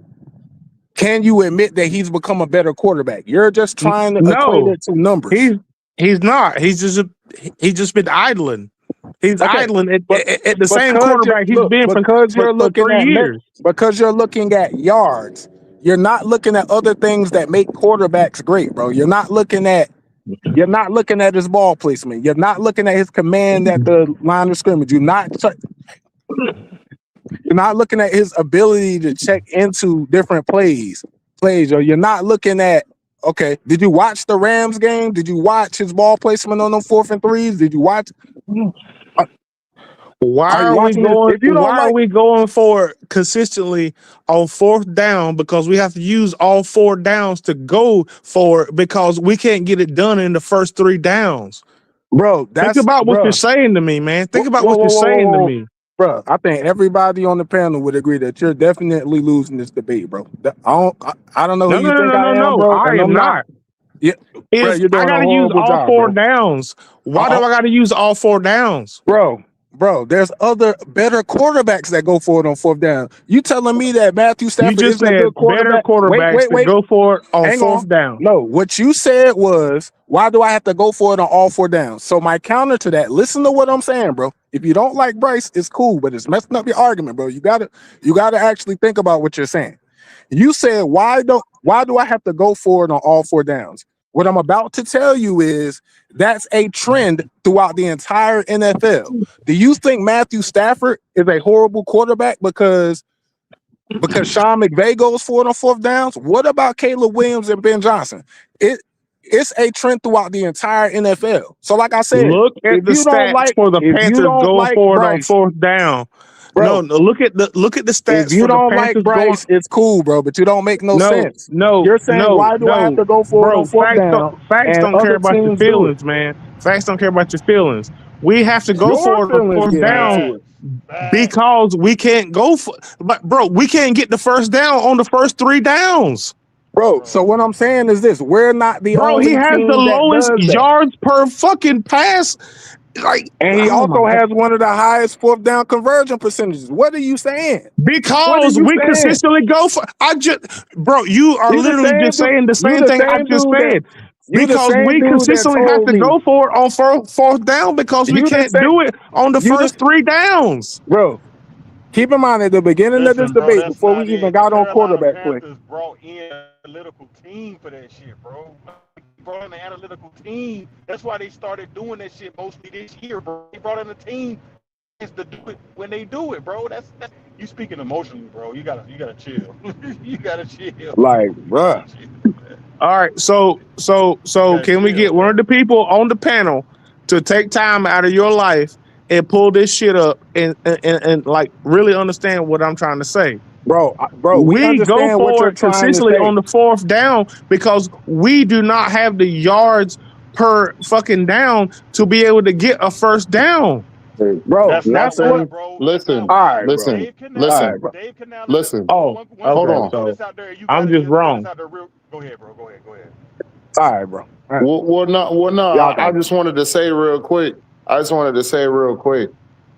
can you admit that he's become a better quarterback? You're just trying to equate No, it to numbers. he's not. He's just been idling. He's Okay, idling but at the same because quarterback he's been for you're 3 years. because you're looking at yards, you're not looking at other things that make quarterbacks great, bro. You're not looking at his ball placement. You're not looking at his command at the line of scrimmage. You're not looking at his ability to check into different plays, or you're not looking at. Okay, did you watch the Rams game? Did you watch his ball placement on them 4th and 3s? Did you watch? Why Are you are we watching this? going? If you don't Why are like, we going for it consistently on 4th down? Because we have to use all 4 downs to go for it because we can't get it done in the first 3 downs. bro, Think about what you're saying to me, man. Think about what you're saying to me. bro. I think everybody on the panel would agree that you're definitely losing this debate, bro. I don't know who you think I am, No. bro, I and am I'm not. not. Yeah, bro, Is you're I doing a got to use horrible all job, 4 bro. downs. Why do I got to use all 4 downs? Bro, there's other better quarterbacks that go for it on 4th down. You telling me that Matthew You Stafford just isn't a said good better quarterback? quarterbacks that Wait. go for it on Hang on. 4th down. No, what you said was, why do I have to go for it on all 4 downs? So my counter to that, listen to what I'm saying, bro. If you don't like Bryce, it's cool, but it's messing up your argument, bro. You gotta actually think about what you're saying. You said, why do I have to go for it on all 4 downs? What I'm about to tell you is that's a trend throughout the entire NFL. Do you think Matthew Stafford is a horrible quarterback because Sean McVay goes for it on 4th downs? What about Caleb Williams and Ben Johnson? It's a trend throughout the entire NFL. So like I said, Look at if the you don't stats like for the Panthers going for it on Bryce, 4th down. No, bro. no. Look at the If stats you for the don't like Panthers going. Bryce, it's cool, bro. But you don't make no No, sense. no, You're saying, no, why do I have no, to go for it on bro. fourth down Facts and don't care other about your teams do it? feelings, man. Facts don't care about your feelings. We have to go Your for it on feelings fourth get down into it, Facts. Facts. because we can't go for. But bro, we can't get the first down on the first 3 downs. bro. Bro. So what I'm saying is this: we're not the Bro, he only has the team that lowest does that. yards per fucking pass. Like, And he oh my also god. has one of the highest fourth down conversion percentages. What are you saying? What are Because you we saying? consistently go for. Bro, you are You the literally same just dude. saying the You same the thing I same just dude that. said. You the Because same we dude that consistently have told to me. go for it on fourth down because we You the can't same. do it on the You the first 3 downs. bro. Keep in mind at the beginning of this Listen, bro, debate, that's before we not even it. The got on Carolina quarterback play, Panthers brought in an analytical team for that shit, bro. They brought in an analytical team. That's why they started doing that shit mostly this year, bro. They brought in a team to do it when they do it, bro. That's you speaking emotionally, bro. You gotta chill. You gotta chill. like, You gotta bruh, chill, man. All right, so You gotta can we chill, get one of bro. the people on the panel to take time out of your life and pull this shit up and like really understand what I'm trying to say? bro, we We go understand what for you're it trying to consistently say, on the fourth down because we do not have the yards per fucking down to be able to get a first down. bro. That's Not not saying. why, bro. That's not Listen, All why. right, bro. listen, Dave All Canales, right, listen, bro. Dave Canales. listen. Oh, One Hold okay. second. I'm gonna on. throw So this out there. You I'm gotta just just throw this wrong. out there real. Go ahead, bro. Go ahead. Go ahead. All right, bro. All right. Well, no. Y'all I got just wanted to say real quick.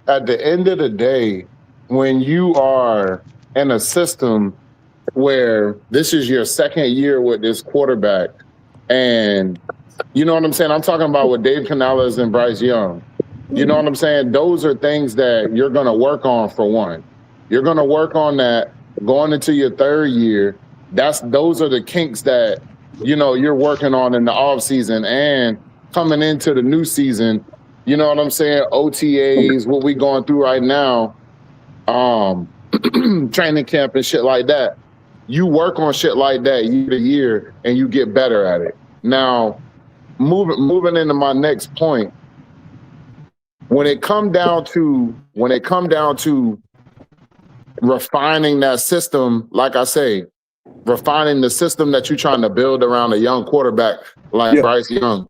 At the end of the day, when you are in a system where this is your second year with this quarterback, and you know what I'm saying? I'm talking about with Dave Canales and Bryce Young. You know what I'm saying? Those are things that you're going to work on for one. You're going to work on that going into your third year. Those are the kinks that, you're working on in the off season and coming into the new season. You know what I'm saying? OTAs, what we going through right now, um, training camp and shit like that. You work on shit like that year to year and you get better at it. Now, moving into my next point, when it come down to refining that system, like I say, refining the system that you're trying to build around a young quarterback like yeah. Bryce Young,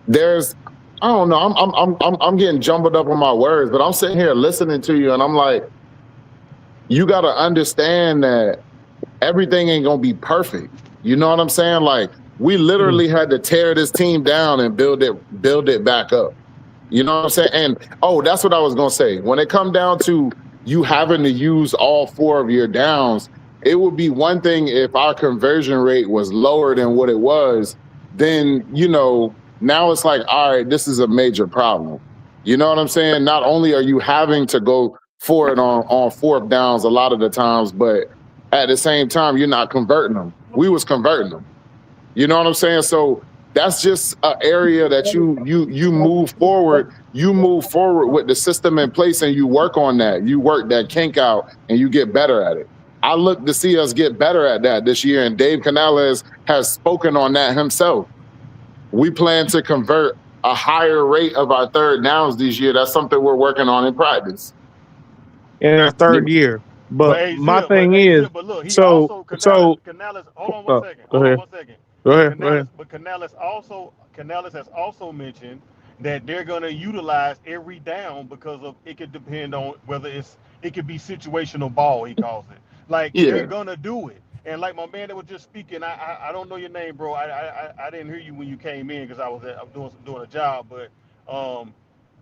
there's I don't know, I'm getting jumbled up on my words, but I'm sitting here listening to you and I'm like, you got to understand that everything ain't gonna be perfect. You know what I'm saying? Like, we literally had to tear this team down and build it back up. You know what I'm saying? And that's what I was gonna say. When it come down to you having to use all four of your downs, it would be one thing if our conversion rate was lower than what it was. Then now it's like, all right, this is a major problem. You know what I'm saying? Not only are you having to go for it on fourth downs a lot of the times, but at the same time, you're not converting them. We was converting them. You know what I'm saying? So that's just an area that you move forward. You move forward with the system in place, and you work on that. You work that kink out, and you get better at it. I look to see us get better at that this year, and Dave Canales has spoken on that himself. We plan to convert a higher rate of our third downs this year. That's something we're working on in practice. In our You third know, year. But But hey, my Zip, but thing hey, is, Zip, but look, he so also so Canales. Hold on one go second. Hold on ahead. one second. Go But ahead. Go Canales, ahead. but Canales has also mentioned that they're gonna utilize every down because of it could depend on whether it could be situational ball, he calls it. Like they're yeah. gonna do it. And like my man that was just speaking, I don't know your name, bro. I didn't hear you when you came in because I was doing a job, but um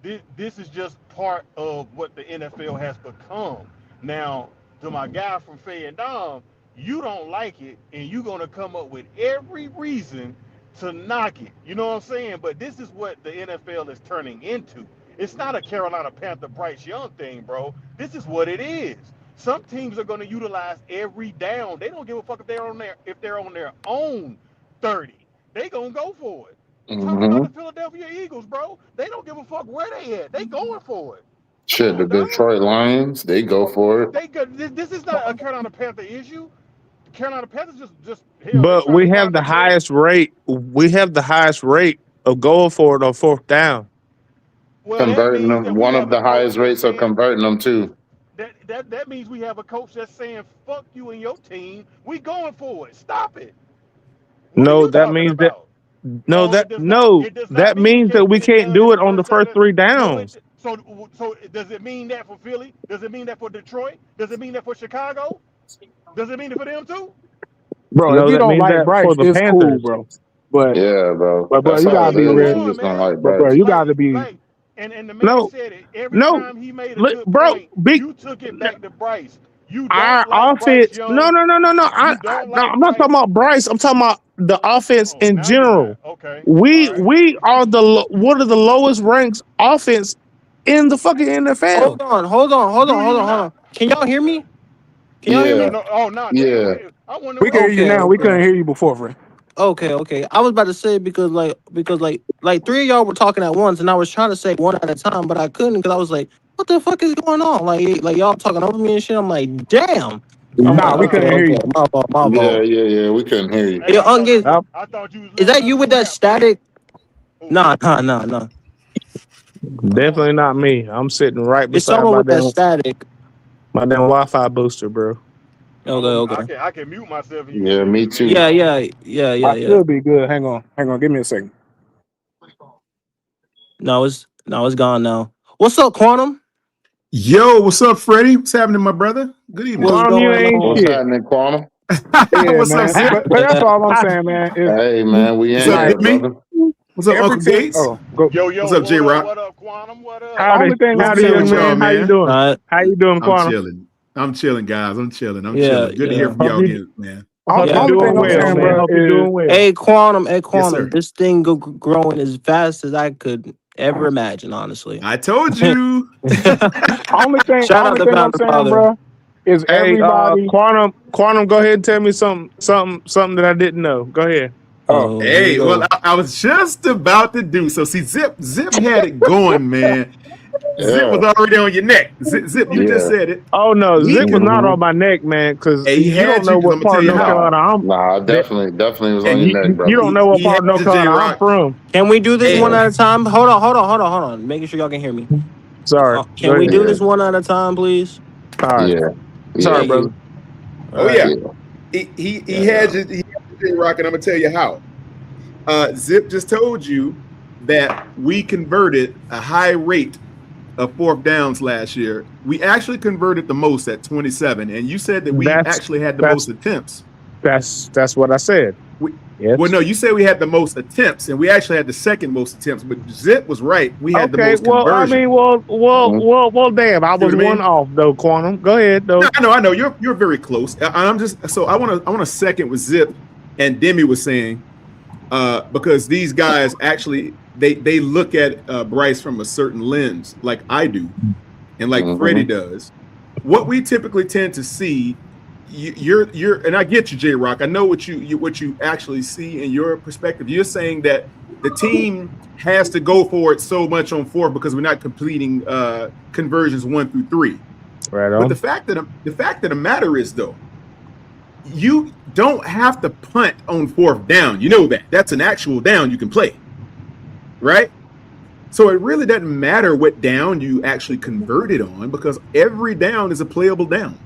this is just part of what the NFL has become. Now, to my guy from Fay and Dom, you don't like it, and you're gonna come up with every reason to knock it. You know what I'm saying? But this is what the NFL is turning into. It's not a Carolina Panther Bryce Young thing, bro. This is what it is. Some teams are gonna utilize every down. They don't give a fuck if they're on their own 30. They gonna go for it. Talk about hmm the Philadelphia Eagles, bro. They don't give a fuck where they at. They going for it. Come Shit, the on, dog. Detroit Lions, they go for it. They got this is not a Carolina Panther issue. The Carolina Panthers just hell, they But trying to we have find the themselves. highest rate. We have the highest rate of going for it on fourth down. Well, that Converting means them, that we one of have a the coach highest that's rates of saying converting them too. that means we have a coach that's saying, "Fuck you and your team. We going for it. Stop it." What are No, you that talking means that about? No, it does not. no, It does not that mean we means that can't we get it can't done in do the it on the first first 7. three No, downs. so does it mean that for Philly? Does it mean that for Detroit? Does it mean that for Chicago? Does it mean it for them too? Bro, if No, you that don't means like that Bryce, for the it's cool, Panthers. bro. But Yeah, bro. bro, That's you all gotta it Okay, be move is. real. You on, just don't man. like Bro, Bryce. you gotta be And the man No, said it. Every no, time he made a good bro. point, you took it back to Bryce. You Our don't like Bryce offense. No, Young. no, no, no, no. You don't No, like I'm not talking Bryce. about Bryce. I'm talking about the offense Oh, in now you're mad. general. Okay, all We right. we are one of the lowest ranked offense in the fucking NFL. Do you not? Hold on. Can y'all hear me? Can y'all hear Yeah, me? No. Oh, no. Damn. yeah. I wonder We what can hear happened. you Okay, now. We okay. couldn't hear you before, friend. Okay. I was about to say because like three of y'all were talking at once, and I was trying to say one at a time, but I couldn't because I was like, "What the fuck is going on?" Like y'all talking over me and shit. I'm like, "Damn." I'm like, Nah, we couldn't hear okay. you. My fault. My Yeah, fault. yeah, yeah. We couldn't hear you. Hey, Yo, Ungis, I thought you was is letting that you us with that rap, man. static? Oh, Nah. Definitely not me. I'm sitting right It's beside someone with that static. my damn Wi-Fi booster, bro. Okay. I can mute myself and you Yeah, still me be too. mad. I Yeah. should be good. Hang on. Give me a second. No, it's gone now. What's up, Quantum? Yo, what's up, Freddie? What's happening, my brother? Good evening. What's Quantum, you going ain't What's on? shit. happening, Quantum? Yeah, What's up, man. Zip? But that's all I'm saying, man. Is Hey, man, we What's in up, like here, Demi? brother. What's up, every Uncle team. Gates? Oh, go. What's up, J Rock? What up, Quantum? What up? Only Howdy. thing What's out good here, with y'all, man. How you man? doing? Right. How you doing, I'm Quantum? chilling. I'm chilling, guys. I'm chilling. Yeah. Good to hear from Hope y'all you again, man. hope you're Yeah. Only thing doing I'm well, saying, man. bro, Hope you're is doing well. Hey, Quantum. Yes, sir. This thing growing as fast as I could ever imagine, honestly. I told you. Shout out only the thing I'm founding saying, father. bro, is Hey, everybody. Quantum, go ahead and tell me something that I didn't know. Go ahead. Oh, Oh, here we Hey, well, go. I was just about to do so. See, Zip had it going, man. Zip Yeah, was already on your neck. Zip, you just yeah. said it. Oh no, He Zip was can. not Mm-hmm. on my neck, man, because Hey, he you don't had you know because I'm what gonna tell part of you North how. Carolina Nah, Hey, definitely was on hey, your neck, you brother. don't know what he part had of North you, J Carolina I'm Rock. from. Can we do this Hey, one Yeah, at a time? Hold on. Making sure y'all can hear me. Sorry. Go Can we ahead. do yeah, this one at a time, please? All right. yeah, Sorry, yeah, Thank brother. you. All oh right. yeah, yeah. he Yeah. had you, J Rock, and I'm gonna tell you how. Zip just told you that we converted a high rate of fourth downs last year. We actually converted the most at 27, and you said that we That's actually had the that's most attempts. that's what I said. We, well, Yes. no, you said we had the most attempts, and we actually had the second most attempts. But Zip was right; we had the Okay. most Well, I mean, conversions. Mm-hmm. damn. I See was what I one mean? off though, Quantum. Go ahead No, though. I know. You're very close. I'm just so I want to second with Zip and Demi was saying because these guys actually they look at Bryce from a certain lens, like I do, and like Freddie Mm-hmm. does. What we typically tend to see, you're, and I get you, J Rock. I know what you actually see in your perspective. You're saying that the team has to go for it so much on fourth because we're not completing conversions 1 through 3. Right But on. the fact of the matter is, though, you don't have to punt on fourth down. You know that. That's an actual down you can play, right? So it really doesn't matter what down you actually converted on because every down is a playable down.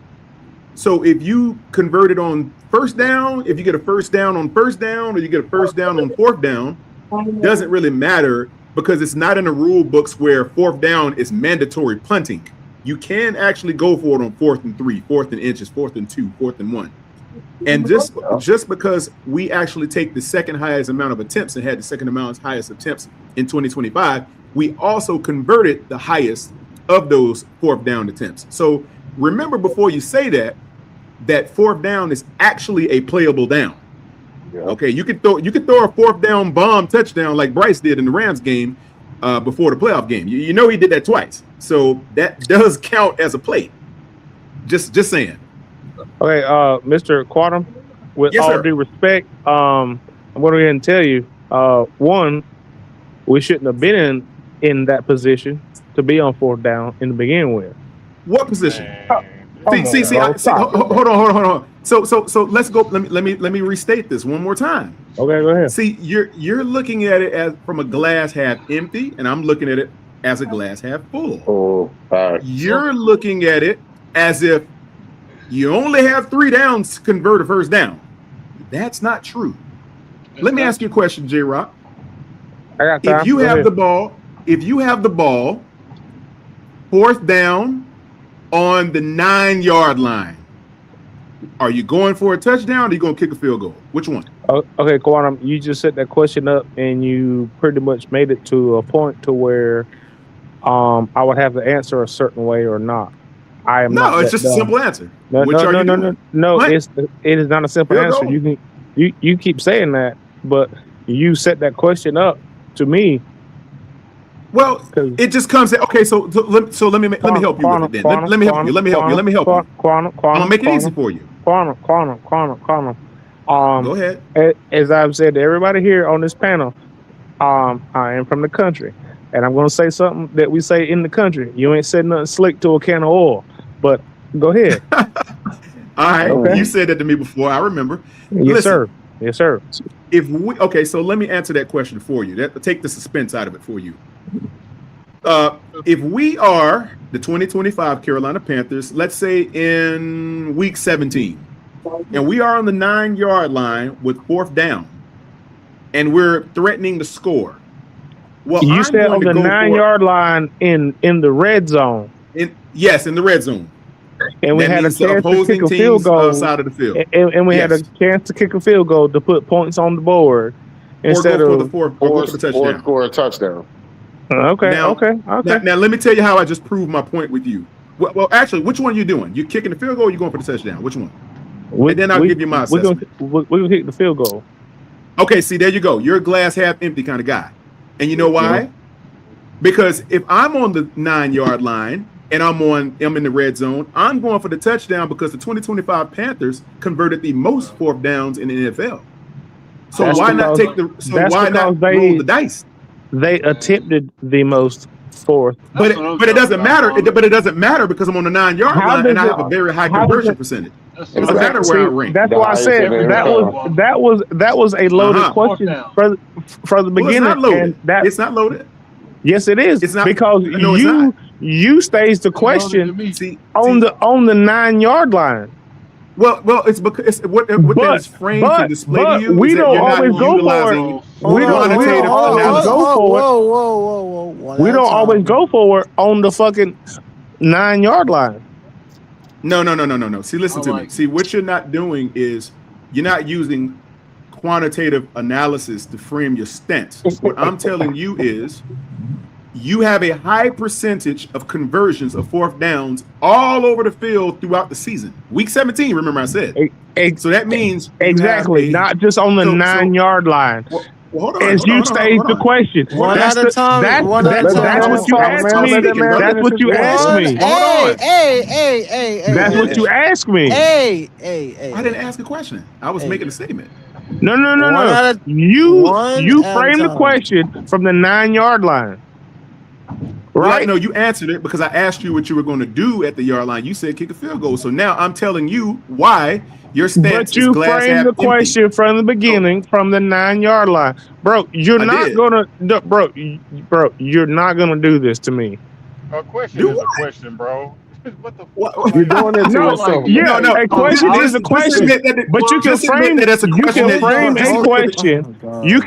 So if you converted on first down, if you get a first down on first down, or you get a first down on fourth down, doesn't really matter because it's not in the rule books where fourth down is mandatory punting. You can actually go for it on 4th and 3, 4th and inches, 4th and 2, 4th and 1. And just because we actually take the second highest amount of attempts and had the second highest attempts in 2025, we also converted the highest of those fourth down attempts. So remember before you say that fourth down is actually a playable down. Yeah. Okay, you could throw a fourth down bomb touchdown like Bryce did in the Rams game before the playoff game. You know he did that twice, so that does count as a play. Just saying. Okay, Mr. Quantum, with Yes, all sir. due respect, I'm going to go ahead and tell you, one, we shouldn't have been in that position to be on fourth down in the beginning with. What position? Man, come on, See. bro. Stop it, bro. Hold on. So let's go. Let me restate this one more time. Okay, go ahead. See, you're looking at it as from a glass half empty, and I'm looking at it as a glass half full. Oh, facts. You're looking at it as if you only have 3 downs to convert a first down. That's not true. Let me ask you a question, J-Rock. I got time. If you Go have ahead. the ball, 4th down on the 9-yard line, are you going for a touchdown or are you going to kick a field goal? Which one? Okay, Quantum, you just set that question up and you pretty much made it to a point to where I would have to answer a certain way or not. I am not. No, it's just a simple answer. No, Which are you no, doing? no. What? It is not a simple Field answer. goal. You keep saying that, but you set that question up to me. Well, it just comes. Okay, so let me help you with it then. Let me help you. Let me help you. I'm gonna make it easy for you. Quantum. Go ahead. As I've said to everybody here on this panel, I am from the country, and I'm gonna say something that we say in the country. You ain't said nothing slick to a can of oil, but go ahead. All right, Okay. You said that to me before. I remember. Yes, sir. Yes, sir. So let me answer that question for you. Take the suspense out of it for you. If we are the 2025 Carolina Panthers, let's say in week 17, and we are on the 9-yard line with 4th down, and we're threatening to score. Well, you said on the 9-yard line in the red zone. Yes, in the red zone. And we had a chance to kick a field goal side of the field. And we had a chance to kick a field goal to put points on the board instead or of go for the touchdown. Or score a touchdown. Okay. Okay. Now let me tell you how I just proved my point with you. Well, actually, which one are you doing? You kicking the field goal or you going for the touchdown? Which one? And then I'll give you my assessment. We're going to kick the field goal. Okay, see, there you go. You're a glass half empty kind of guy. And you know why? Yeah. Because if I'm on the 9-yard line and I'm in the red zone, I'm going for the touchdown because the 2025 Panthers converted the most 4th downs in the NFL. So why not roll the dice? They attempted the most 4th. But it doesn't matter. But it doesn't matter because I'm on the 9-yard line and I have a very high conversion percentage. It doesn't matter where I rank. That's why I said that was a loaded question for the beginning. It's not loaded. It's not loaded. Yes, it is. It's not because you staged the question on the 9-yard line. Well, it's because what that is framed to display to you. We don't always go for it. We don't always go for it on the fucking 9-yard line. No. See, listen to me. See, what you're not doing is you're not using quantitative analysis to frame your stance. What I'm telling you is you have a high percentage of conversions of 4th downs all over the field throughout the season. Week 17, remember I said. So that means exactly, not just on the 9-yard line. Well, as you state the question. One at a time. That's what you asked me. That's what you asked me. Hey. That's what you asked me. Hey. I didn't ask a question. I was making a statement. No. You framed the question from the 9-yard line. Right? Well, no, you answered it because I asked you what you were going to do at the yard line. You said kick a field goal. So now I'm telling you why your stance is glass half empty. But you framed the question from the beginning, from the 9-yard line, bro. You're not gonna do this to me. A question is a question, bro. What the fuck? You're doing it to yourself. No. A question is a question, but you can frame a question. You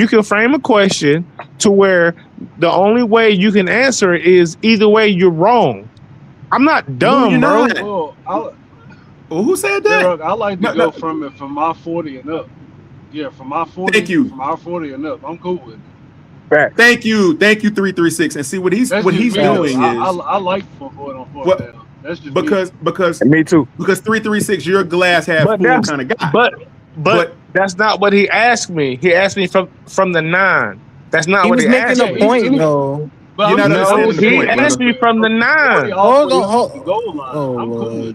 can frame a question to where the only way you can answer it is either way you're wrong. I'm not dumb, bro. Well, who said that? I like to go from my 40 and up. Yeah, from my 40. Thank you. From our 40 and up. I'm cool with it. Right. Thank you, 336. And see what he's doing is I like going on 4th down. That's just because me too. Because 336, you're a glass half full kind of guy. But that's not what he asked me. He asked me from the 9. That's not what he asked me. He was making a point, though. You're not understanding the point. He asked me from the 9. Hold on. Oh,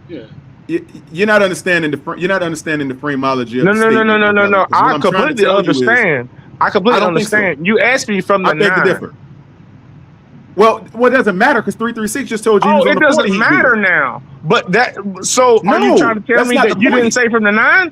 yeah. You're not understanding the frameology of No. I completely understand. I completely understand. So. You asked me from the 9. I beg to differ. Well, it doesn't matter because 336 just told you. Oh, it doesn't matter now. But are you trying to tell me that you didn't say from the 9?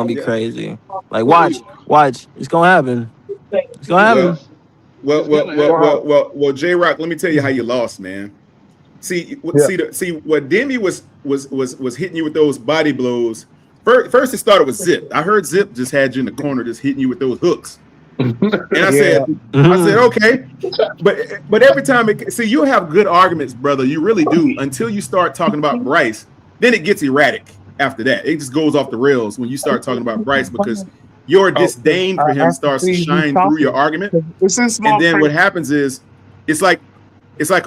gonna be Yeah. crazy. Like Who you? watch. It's gonna happen. It's gonna It Well, happen. is. well, It's well, gonna well, happen. well, well, well, J Rock, let me tell you how you lost, man. Yeah. See what Demi was hitting you with those body blows. First it started with Zip. I heard Zip just had you in the corner, just hitting you with those hooks, and Yeah. I said, okay, but every time you have good arguments, brother. You really do until you start talking about Bryce. Then it gets erratic. After that, it just goes off the rails when you start talking about Bryce because your Oh, 'cause disdain I for him have to starts to see who's shine through your talking. argument. 'Cause it's in And small then print. what happens is it's like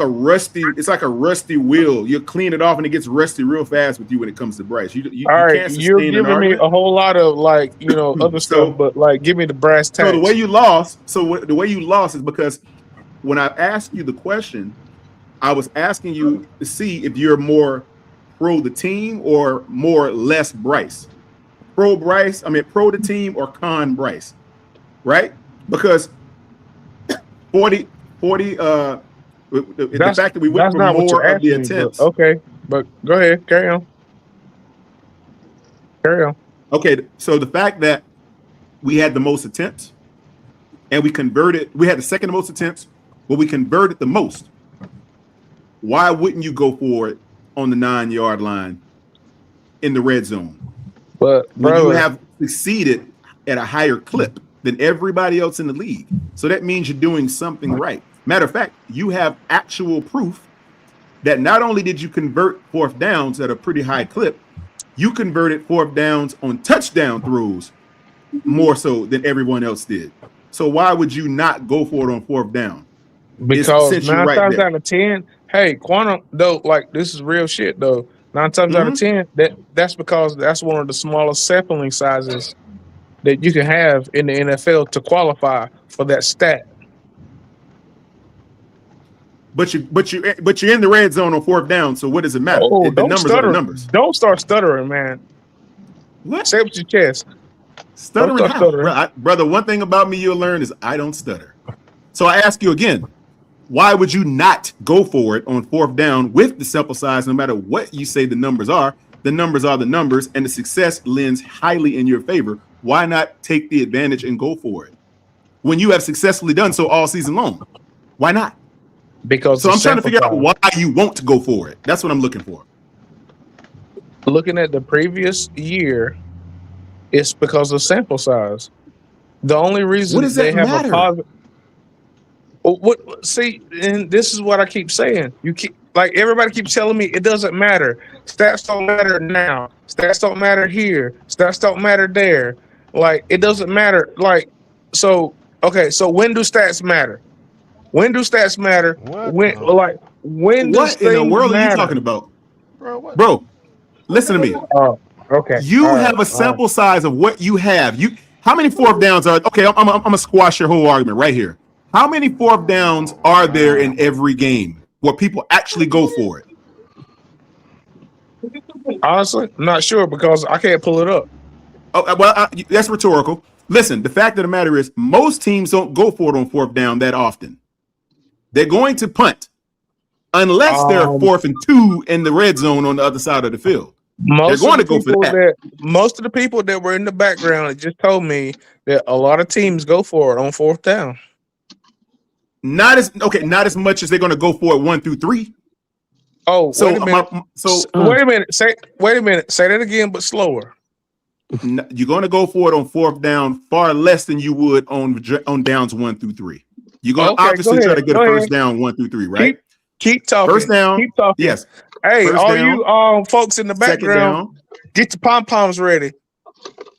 a rusty wheel. You clean it off and it gets rusty real fast with you when it comes to Bryce. All You right, can't you're sustain an giving me argument. a whole lot of other stuff, So but like, give me the brass the way tacks. you lost, the way you lost is because when I asked you the question, I was asking you to see if you're more pro the team or more less Bryce. Pro the team or con Bryce, right? Because 40, 40 the That's fact that we went that's for not what more you're of the asking me, but attempts. okay. But go ahead, carry on. Carry on. Okay, so the fact that we had the most attempts and we had the second most attempts, but we converted the most. Why wouldn't you go for it on the 9-yard line in the red zone But when you brother, have succeeded at a higher clip than everybody else in the league? So that means you're doing something right. Matter of fact, you have actual proof that not only did you convert fourth downs at a pretty high clip, you converted fourth downs on touchdown throws more so than everyone else did. So why would you not go for it on fourth down? because Since you're nine right times there. out of 10, hey, quantum though, like this is real shit though. 9 times out of Mm-hmm. 10, that's because that's one of the smallest sampling sizes that you can have in the NFL to qualify for that stat. But you're in the red zone on fourth down. So what does it matter? Oh, The don't numbers are the stutter. numbers. Don't start stuttering, man. What? Say it with your chest. Don't Stuttering start how? stuttering. Brother, one thing about me you'll learn is I don't stutter. So I ask you again, why would you not go for it on fourth down with the sample size, no matter what you say the numbers are? The numbers are the numbers, and the success lends highly in your favor. Why not take the advantage and go for it when you have successfully done so all season long? Why not? Because So the I'm trying to sample figure out size. why you won't go for it. That's what I'm looking for. Looking at the previous year, it's because of sample size. The only What reason does they that have a matter? positive. What see, and this is what I keep saying. You keep like everybody keeps telling me it doesn't matter. Stats don't matter now. Stats don't matter here. Stats don't matter there. Like it doesn't matter. Like so. Okay, so when do stats matter? When do stats matter? What When the like when does What in the things world are you matter? talking about? bro? What? Bro, listen to me. Oh, okay. You All right. have a All right. sample size of what you have. How many fourth downs are okay? I'm gonna squash your whole argument right here. How many fourth downs are there in every game where people actually go for it? Honestly, I'm not sure because I can't pull it up. Oh, well, that's rhetorical. Listen, the fact of the matter is, most teams don't go for it on fourth down that often. They're going to punt unless they're Um, 4th and 2 in the red zone on the other side of the field. They're most of going the to go for people that. that most of the people that were in the background just told me that a lot of teams go for it on fourth down. Not as much as they're going to go for it 1 through 3. Oh, So wait a minute. Wait a minute. Wait a minute. Say that again, but slower. You're going to go for it on fourth down far less than you would on downs 1 through 3. You're going to Okay, go obviously try ahead. to get a first down 1 through 3, right? Keep talking. First down. Keep talking. Yes. Hey, First all down. you folks in the Second background, down. get your pom poms ready.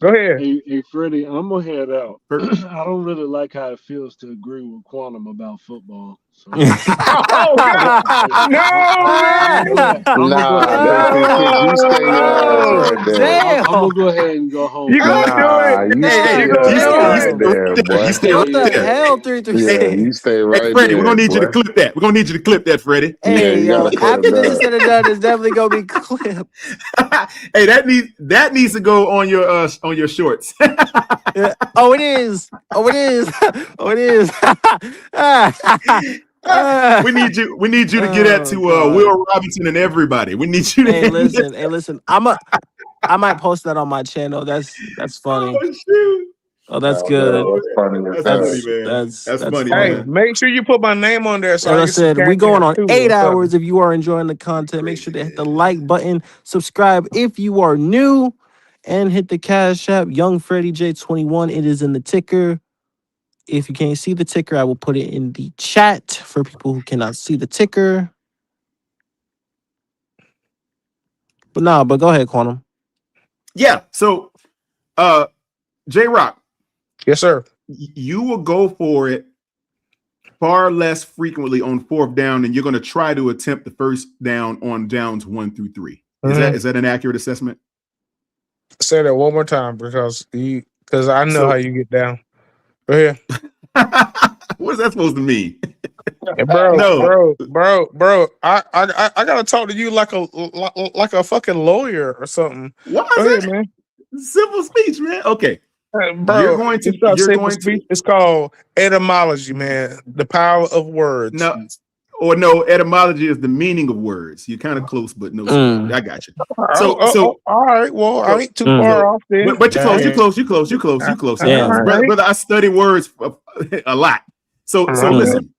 Go ahead. Hey, Freddie, I'm gonna head out. First, I don't really like how it feels to agree with Quantum about football. So Oh God! No, man! I'm gonna go Nah, ahead and go Nathan Kidd, home. you stay your ass No! right there. I'm Damn. gonna go ahead and go You home, gonna man. do it? Nah, you hey, stay You your gonna ass do right it? there, you boy. stay What right the there. hell, 336? Yeah, you stay Hey, right Freddie, we're there, gonna need you to boy. clip that. We're gonna need you to clip that, Freddie. Yeah, Hey, you yo, gotta clip after this is that. said and done, it's definitely gonna be clipped. Hey, that needs to go on your shorts. Yeah. Oh, it is. Oh, it is. Oh, it is. We need you to get that Oh to God. Will Robinson and everybody. We need you to Hey, hand this. listen. Hey, listen. I might post that on my channel. That's funny. Oh shoot. Oh, that's Oh, that good. was funny as That's heck. funny, That's man. that's That's that's funny, Hey, man. funny. make sure you put my name on there so As I I get some said, we cash going app on too or 8 hours. something. If you are enjoying the content, make sure to hit the like button, subscribe if you are new, and hit the Cash App. Young Freddie J21. It is in the ticker. If you can't see the ticker, I will put it in the chat for people who cannot see the ticker. But go ahead, Quantum. Yeah. So, J Rock, Yes, sir. you will go for it far less frequently on fourth down, and you're going to try to attempt the first down on downs 1 through 3. Is that an accurate assessment? Say that one more time because I know how So, you get down. Go ahead. what's that supposed to mean? Hey, bro. No. I gotta talk to you like a fucking lawyer or something. Why Go is ahead, that? man. Simple speech, man. Okay. You're Bro, going it's to not you're simple going speech. to It's called etymology, man. The power of words. no, or no, etymology is the meaning of words. You're kind of close, but no sweat. I got you. So All right. Well, I ain't too far so off then. but you're close, you're Damn. close, you're close, you're close, you're close. All right. Brother, I study words a lot. So Okay. listen.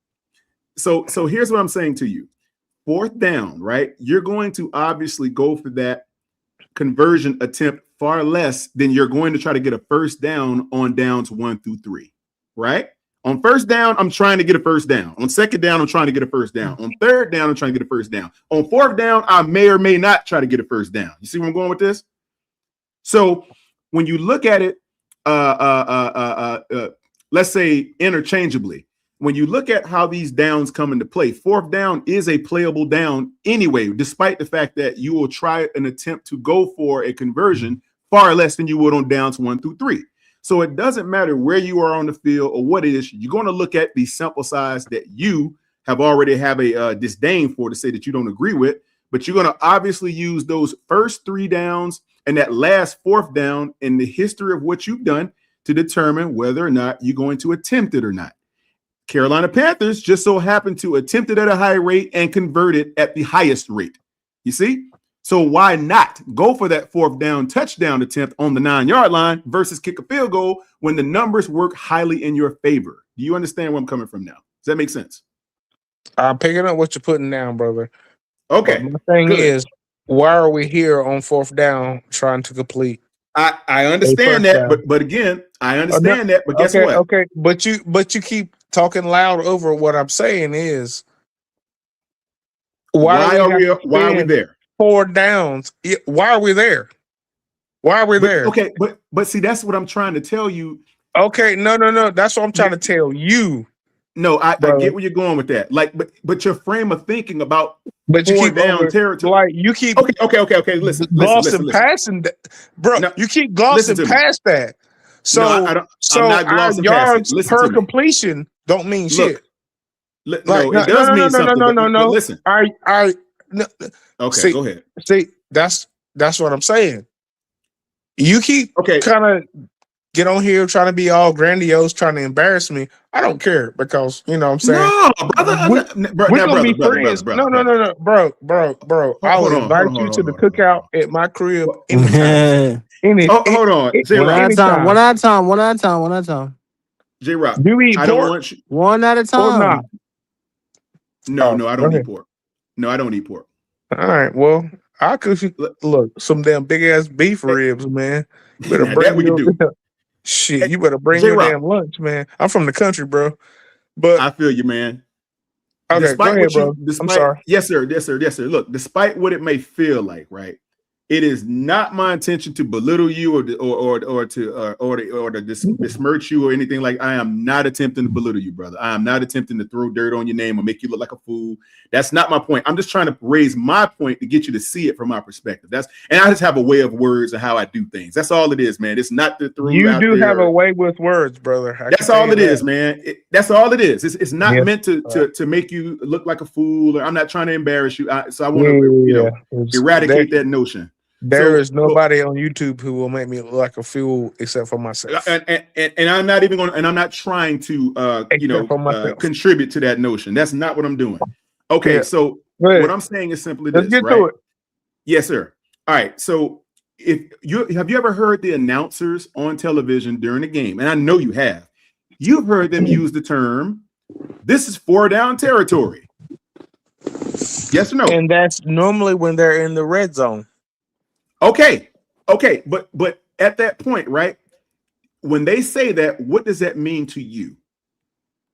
So here's what I'm saying to you. Fourth down, right? You're going to obviously go for that conversion attempt far less than you're going to try to get a first down on downs 1 through 3, right? On first down, I'm trying to get a first down. On second down, I'm trying to get a first down. On third down, I'm trying to get a first down. On fourth down, I may or may not try to get a first down. You see where I'm going with this? So when you look at it, let's say interchangeably, when you look at how these downs come into play, fourth down is a playable down anyway, despite the fact that you will try an attempt to go for a conversion far less than you would on downs 1 through 3. So it doesn't matter where you are on the field or what it is, you're going to look at the sample size that you have already have a disdain for to say that you don't agree with, but you're going to obviously use those first 3 downs and that last fourth down in the history of what you've done to determine whether or not you're going to attempt it or not. Carolina Panthers just so happened to attempt it at a high rate and convert it at the highest rate. You see? So why not go for that fourth down touchdown attempt on the 9-yard line versus kick a field goal when the numbers work highly in your favor? Do you understand where I'm coming from now? Does that make sense? I'm picking up what you're putting down, brother. Okay. But my thing Good. is, why are we here on fourth down trying to complete? I understand that, but again, I understand that, but guess what? Okay, but you keep talking loud over what I'm saying is why are we there? 4 downs. Why are we there? Why are we there? Okay, but see, that's what I'm trying to tell you. Okay, no. That's what I'm trying to tell you. No, I get where you're going with that. Like, but your frame of thinking about but you keep down territory. Like you keep okay. Listen. Passing that, bro. No, you keep glossing past that. So no, I don't. I'm not glossing past it. Per completion don't mean shit. No, it does mean something. No. Listen. Okay, go ahead. See, that's what I'm saying. You keep kind of get on here trying to be all grandiose, trying to embarrass me. I don't care because you know what I'm saying. No, brother, we're gonna be friends. No, bro. I will invite you to the cookout at my crib anytime. Hold on, one at a time. J Rock, do we eat pork? Don't want you. One at a time. Or not? No, I don't eat pork. No, I don't eat pork. All right, well, I could look some damn big ass beef ribs, man. You better bring that we can do. Shit, you better bring your damn lunch, man. I'm from the country, bro. But I feel you, man. Okay, despite go ahead, bro. Despite, I'm sorry. Yes, sir. Look, despite what it may feel like, right? It is not my intention to belittle you or to besmirch you or anything like. I am not attempting to belittle you, brother. I am not attempting to throw dirt on your name or make you look like a fool. That's not my point. I'm just trying to raise my point to get you to see it from my perspective. And I just have a way of words and how I do things. That's all it is, man. It's not to throw you out there. You do have a way with words, brother. That's all it is, man. That's all it is. It's not meant to make you look like a fool. Or I'm not trying to embarrass you. So I want to eradicate that notion. There is nobody on YouTube who will make me look like a fool except for myself. And I'm not even going. And I'm not trying to contribute to that notion. That's not what I'm doing. Okay, so what I'm saying is simply this. Let's get to it. Yes, sir. All right. So if you have you ever heard the announcers on television during the game, and I know you have, you've heard them use the term, "This is 4-down territory." Yes or no? And that's normally when they're in the red zone. Okay, but at that point, right? When they say that, what does that mean to you?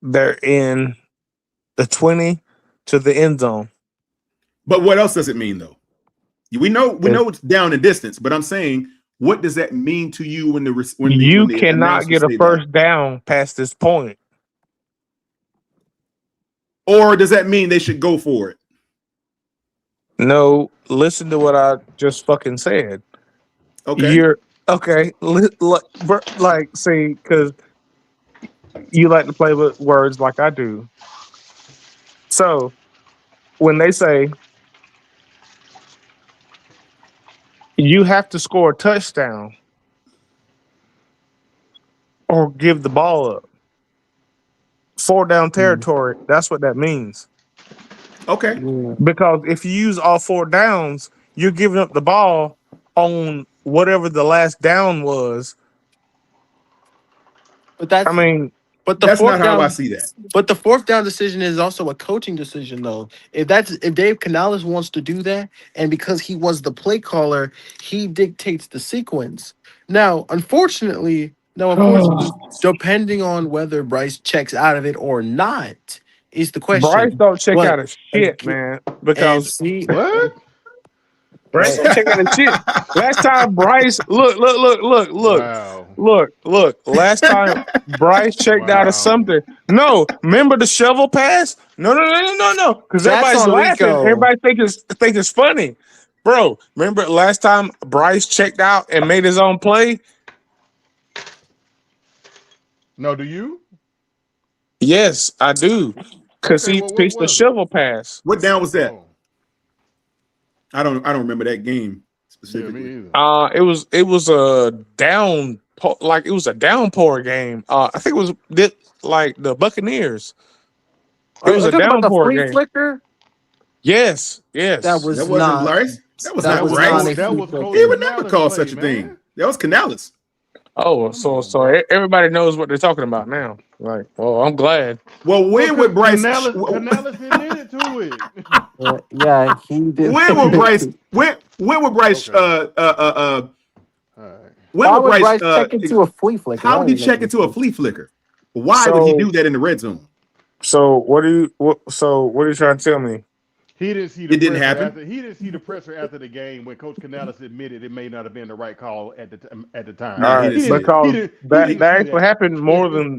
They're in the 20 to the end zone. But what else does it mean, though? We know it's down in distance, but I'm saying, what does that mean to you when You the cannot announcers get a say first that? down past this point. Or does that mean they should go for it? No, listen to what I just fucking said. Okay. You're okay. Like, see, because you like to play with words like I do. So when they say you have to score a touchdown or give the ball up, 4-down territory, that's what that means. Okay. Because if you use all 4 downs, you're giving up the ball on whatever the last down was. But that's I mean, but the That's not fourth how I down see that. but the fourth down decision is also a coaching decision though. If Dave Canales wants to do that, and because he was the play caller, he dictates the sequence. Unfortunately, depending on whether Bryce checks out of it or not, is the Bryce question. don't check But out of shit, man. and Because see, What? Bryce don't check out of shit. Last time Bryce, look. Wow. Last time Bryce checked out of Wow. something. No, remember the shovel pass? No. Because that's everybody's on laughing. Rico. Everybody think it's funny. Bro, remember last time Bryce checked out and made his own play? No, do you? Yes, I do. Because Okay, he what picked the was it? shovel pass. What down was that? Oh, I don't remember that game yeah, me specifically. either. It was a downpour game. I think it was like the Buccaneers. It Are was you a talking about the downpour flea game. flicker? Yes. That That was wasn't not. Bryce. That was That not That was was not Bryce. a coach. That flea was He Coach flicker. would never Canales' call play, such a thing. man. That was Canales. Oh, Come on, so bro. everybody knows what they're talking about now. Like, well, I'm glad. Well, Well, when would Bryce? Canales admitted to it. Yeah, he did. When would Bryce? When would Bryce? Okay. All right. When Why would would Bryce? Bryce check into a flea flicker? How That would don't he even make check any into a sense. flea flicker? Why would he do that in the red zone? So what are you trying to tell me? He didn't see the It didn't presser happen. after. He didn't see the presser after the game when Coach Canales admitted it may not have been the right call at the time. Nah, All he right, didn't see it. because He that didn't see actually that. happened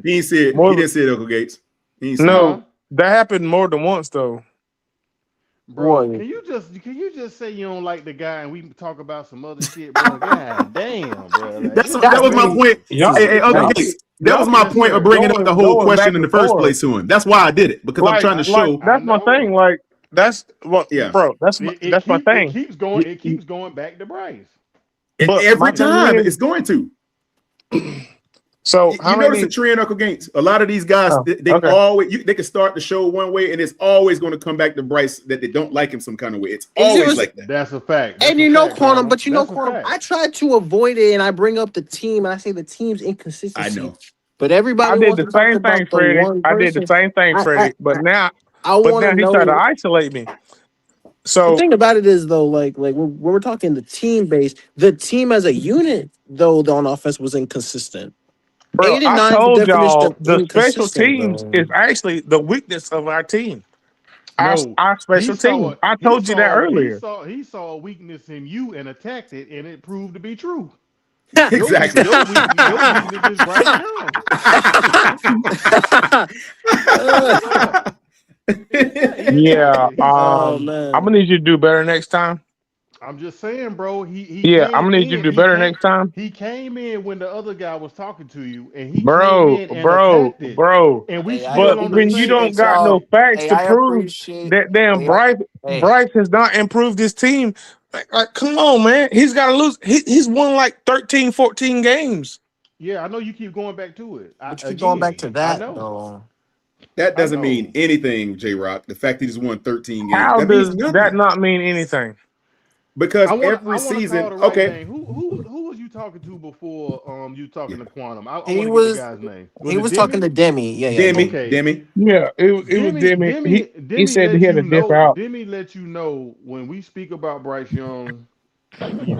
He didn't see it. He more than didn't see it, Uncle Gates. He didn't see it. Huh? no, that happened more than once though. Bro, Boy, can you just say you don't like the guy and we can talk about some other shit, bro? God damn, bro. Like this That that's is was my crazy. point. Y'all, Hey, Uncle y'all, Gates. That was Y'all my yes, point of sir. bringing up the whole going back question in the and first forth. place to him. That's why I did it, because I'm trying to show. I That's my know. thing. Like that's what, Yeah. bro. That's my It thing. keeps going. It keeps going back to Bryce. But my Every thing time is, it's going to. so You how notice a many? trend, Uncle Gates. A lot of these guys, Oh, they okay. always they can start the show one way, and it's always going to come back to Bryce that they don't like him some kind of way. It's it always was, like that. That's a fact. That's and a fact, Quantum, Quantum. but That's a Quantum. fact. I try to avoid it, and I bring up the team, and I say the team's I inconsistency. know. But I everybody did wants the to talk same thing, about the Freddie. one I did the person. same thing, I I, Freddie. But I, now, I want to he tried to know. isolate me. The So, thing about it is though, like when we're talking the team base, the team as a unit, though, on offense was inconsistent. bro, 8 and I 9 is the told definition y'all of the special inconsistent, teams is though. actually the weakness of our team. No, Our special team. I told you that earlier. he saw a weakness in you and attacked it, and it proved to be true. Exactly. Your weakness is Bryce Young. Straight up. He attacked Yeah. it. He saw Oh it. I'm man. gonna need you to do better next time. I'm just saying, bro. He Yeah, I'm came gonna need you to in. do better next time, He came in when the other guy was talking to you, and he came bro, in and attacked attacked it. bro. And we Hey, I still But on the when you same. don't appreciate got no y'all. facts Hey, to I prove appreciate. that damn Hey, I, hey, Bryce has not improved his team, like come on, man. He's got to lose. He's won like 13, 14 games. Yeah, I know you keep going back to it. but you keep going back to I that know. though. That I doesn't mean know. anything, J Rock. The fact he just won 13 games. How That means does that nothing. not mean anything? because I every want to call season, the right okay, name. Who was you talking to before? You yeah, talking to Quantum? I He want to get the was guy's name. Was he it was talking Demi? to Demi. Yeah, Demi, Demi. Okay, Demi, Yeah, it was Demi, Demi. Demi, He Demi said he let had you to dip know. out. Demi let you know when we speak about Bryce Young.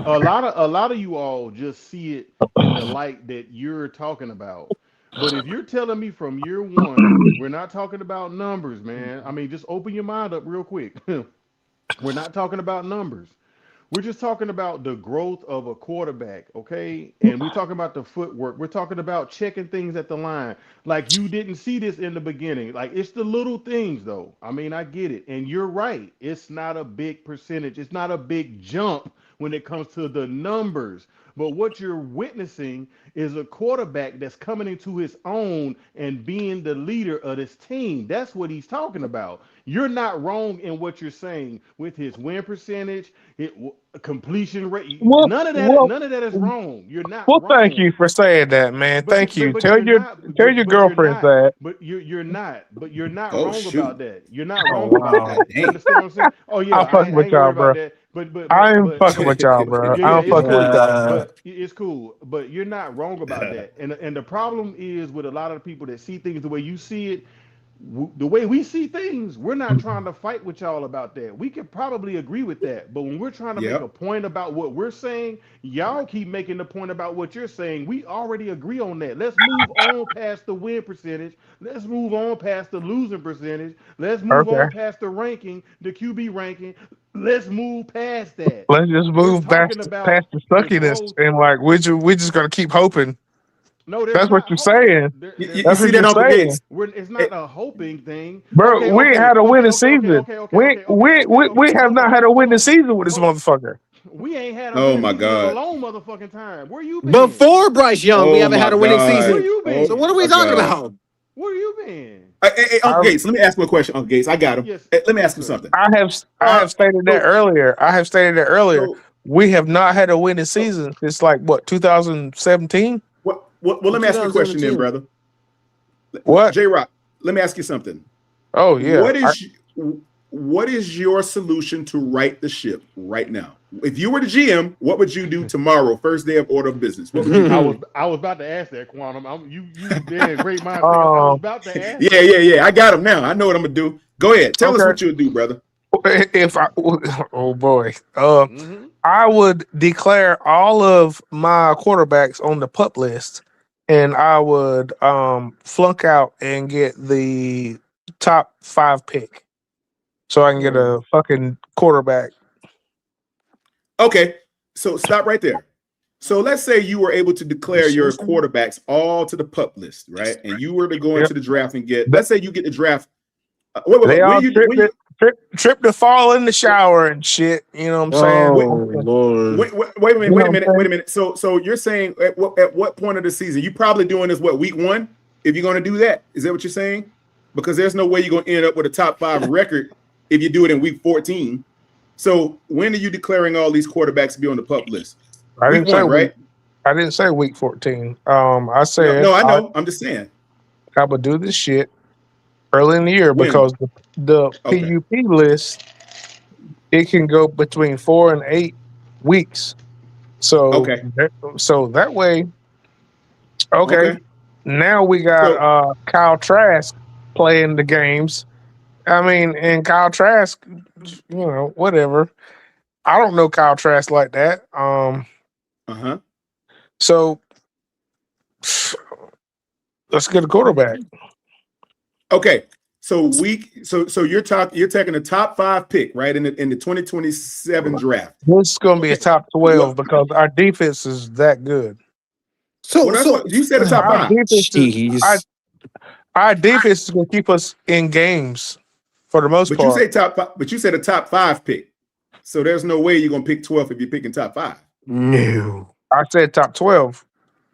A lot of you all just see it in the light that you're talking about. But if you're telling me from year one, we're not talking about numbers, man. I mean, just open your mind up real quick. We're not talking about numbers. We're just talking about the growth of a quarterback, okay? And we're talking about the footwork. We're talking about checking things at the line. Like you didn't see this in the beginning. Like it's the little things, though. I mean, I get it. And you're right. It's not a big percentage, it's not a big jump when it comes to the numbers. But what you're witnessing is a quarterback that's coming into his own and being the leader of this team. That's what he's talking about. You're not wrong in what you're saying with his win percentage, completion rate. Well, well, None of that is wrong. You're not well. Thank wrong. you for saying that, man. But Thank you. but you're not. Tell your But you're girlfriend not. that. You're not. But you're not oh wrong about shoot, that. You're not Oh wrong about wow. god that. You dang. understand what I'm saying? Oh yeah, I'm fucking I with ain't y'all, worried about bro. that. I am But fucking with y'all, bro. yeah, I yeah, am it's fucking with cool. y'all. Yeah. But it's cool. But you're not wrong about that. And the problem is with a lot of the people that see things the way you see it, the way we see things, we're not trying to fight with y'all about that. We could probably agree with that. But when we're trying to make a Yep. point about what we're saying, y'all keep making the point about what you're saying. We already agree on that. Let's move on past the win percentage. Let's move on past the losing percentage. Let's move Okay. on past the ranking, the QB ranking. Let's move past that. Let's just We're move talking past about the the suckiness growth. and like we're just gonna keep hoping. No, there's That's what not you're hoping. saying. You That's see what that, you're Uncle saying. Gates? It's Eh, not a hoping thing. Bro, we ain't had a winning season. We have Hold not on, had a hold winning on, season with this hold on. motherfucker. We ain't had a oh winning my season in a god. long motherfucking time. Where you been? Before Bryce Young, we Oh haven't my had a winning Where god. season. you Oh So what are been? we my talking god. about? Where you been? Hey, Uncle I Gates, let me ask him a question. Uncle Gates, I got him. Yes, Let me yes, ask him sir. something. I have stated that So earlier. so We have not had a winning so season since like what 2017. well, In let me ask you a question then, 2017. brother. What? J Rock, let me ask you something. Oh yeah. What is what is your solution to right the ship right now? If you were the GM, what would you do tomorrow, first day of order of business? What would you I do? was I was about to ask that, Quantum. You yeah, great minds think. I was Um. about to ask Yeah, that. yeah, yeah. I got him now. I know what I'm gonna do. Go ahead. Tell us Okay. what you'll do, brother. If I, oh boy, Mm-hmm. I would declare all of my quarterbacks on the pup list, and I would flunk out and get the top 5 pick, so I can get Hmm. a fucking quarterback. Okay. So stop right there. So let's say you were able to declare your quarterbacks all to the pup list, right? And you were to go Yep. into the draft and get, Th- let's say you get the draft. Wait. They When all you tripped when you it, trip to fall in the shower and shit. You know what I'm saying? wait, Oh Lord. wait a minute, You know what I'm wait a saying? minute. So you're saying at what point of the season you probably doing this? What, week one? If you're going to do that, is that what you're saying? Because there's no way you're going to end up with a top 5 record if you do it in week 14. So when are you declaring all these quarterbacks to be on the pup list? I Week didn't say one, week. right? I didn't say week 14. I No, said no, I know. I'm just saying. I would do this shit early in the year When? because the Okay. PUP list it can go between 4 and 8 weeks. So Okay. so that way, okay. Okay. Now we got So Kyle Trask playing the games. I mean, and Kyle Trask, whatever. I don't know Kyle Trask like that. uh-huh. So let's get a quarterback. Okay. So you're taking the top 5 pick, right? In the 2027 draft. This is going to be a Okay. top 12 What because our defense is that good. well, So that's so what you said, the top Our 5. defense is our, jeez. our defense is going to keep us in games for the most But you part. say top 5, but you said a top 5 pick. So there's no way you're going to pick 12 if you're picking top 5. No. I said top 12.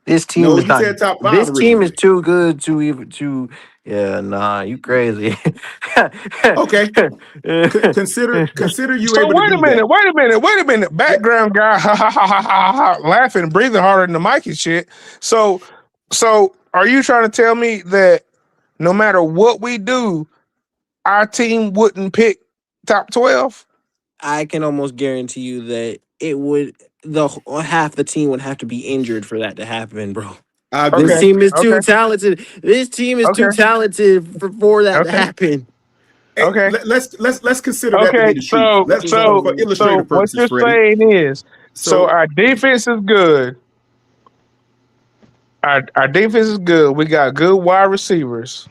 This team No, is you not said top 5 this team is originally. too good to even to yeah, nah, you crazy. Okay. Consider you So able to do that. wait a minute. Background guy laughing, breathing harder than the mic and shit. So are you trying to tell me that no matter what we do, our team wouldn't pick top 12? I can almost guarantee you that it would half the team would have to be injured for that to happen, bro. I This Okay, agree. team is too okay, talented. This team is too okay, talented for that to okay, happen. Hey, okay, let's consider that to okay. be the truth. So, Let's so, for so, illustrative what purposes, you're Freddie. saying is, so So our defense is good. Our defense is good. We got good wide receivers.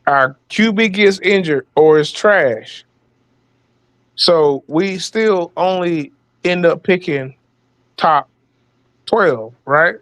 Our QB gets injured or is trash. So we still only end up picking top 12, right?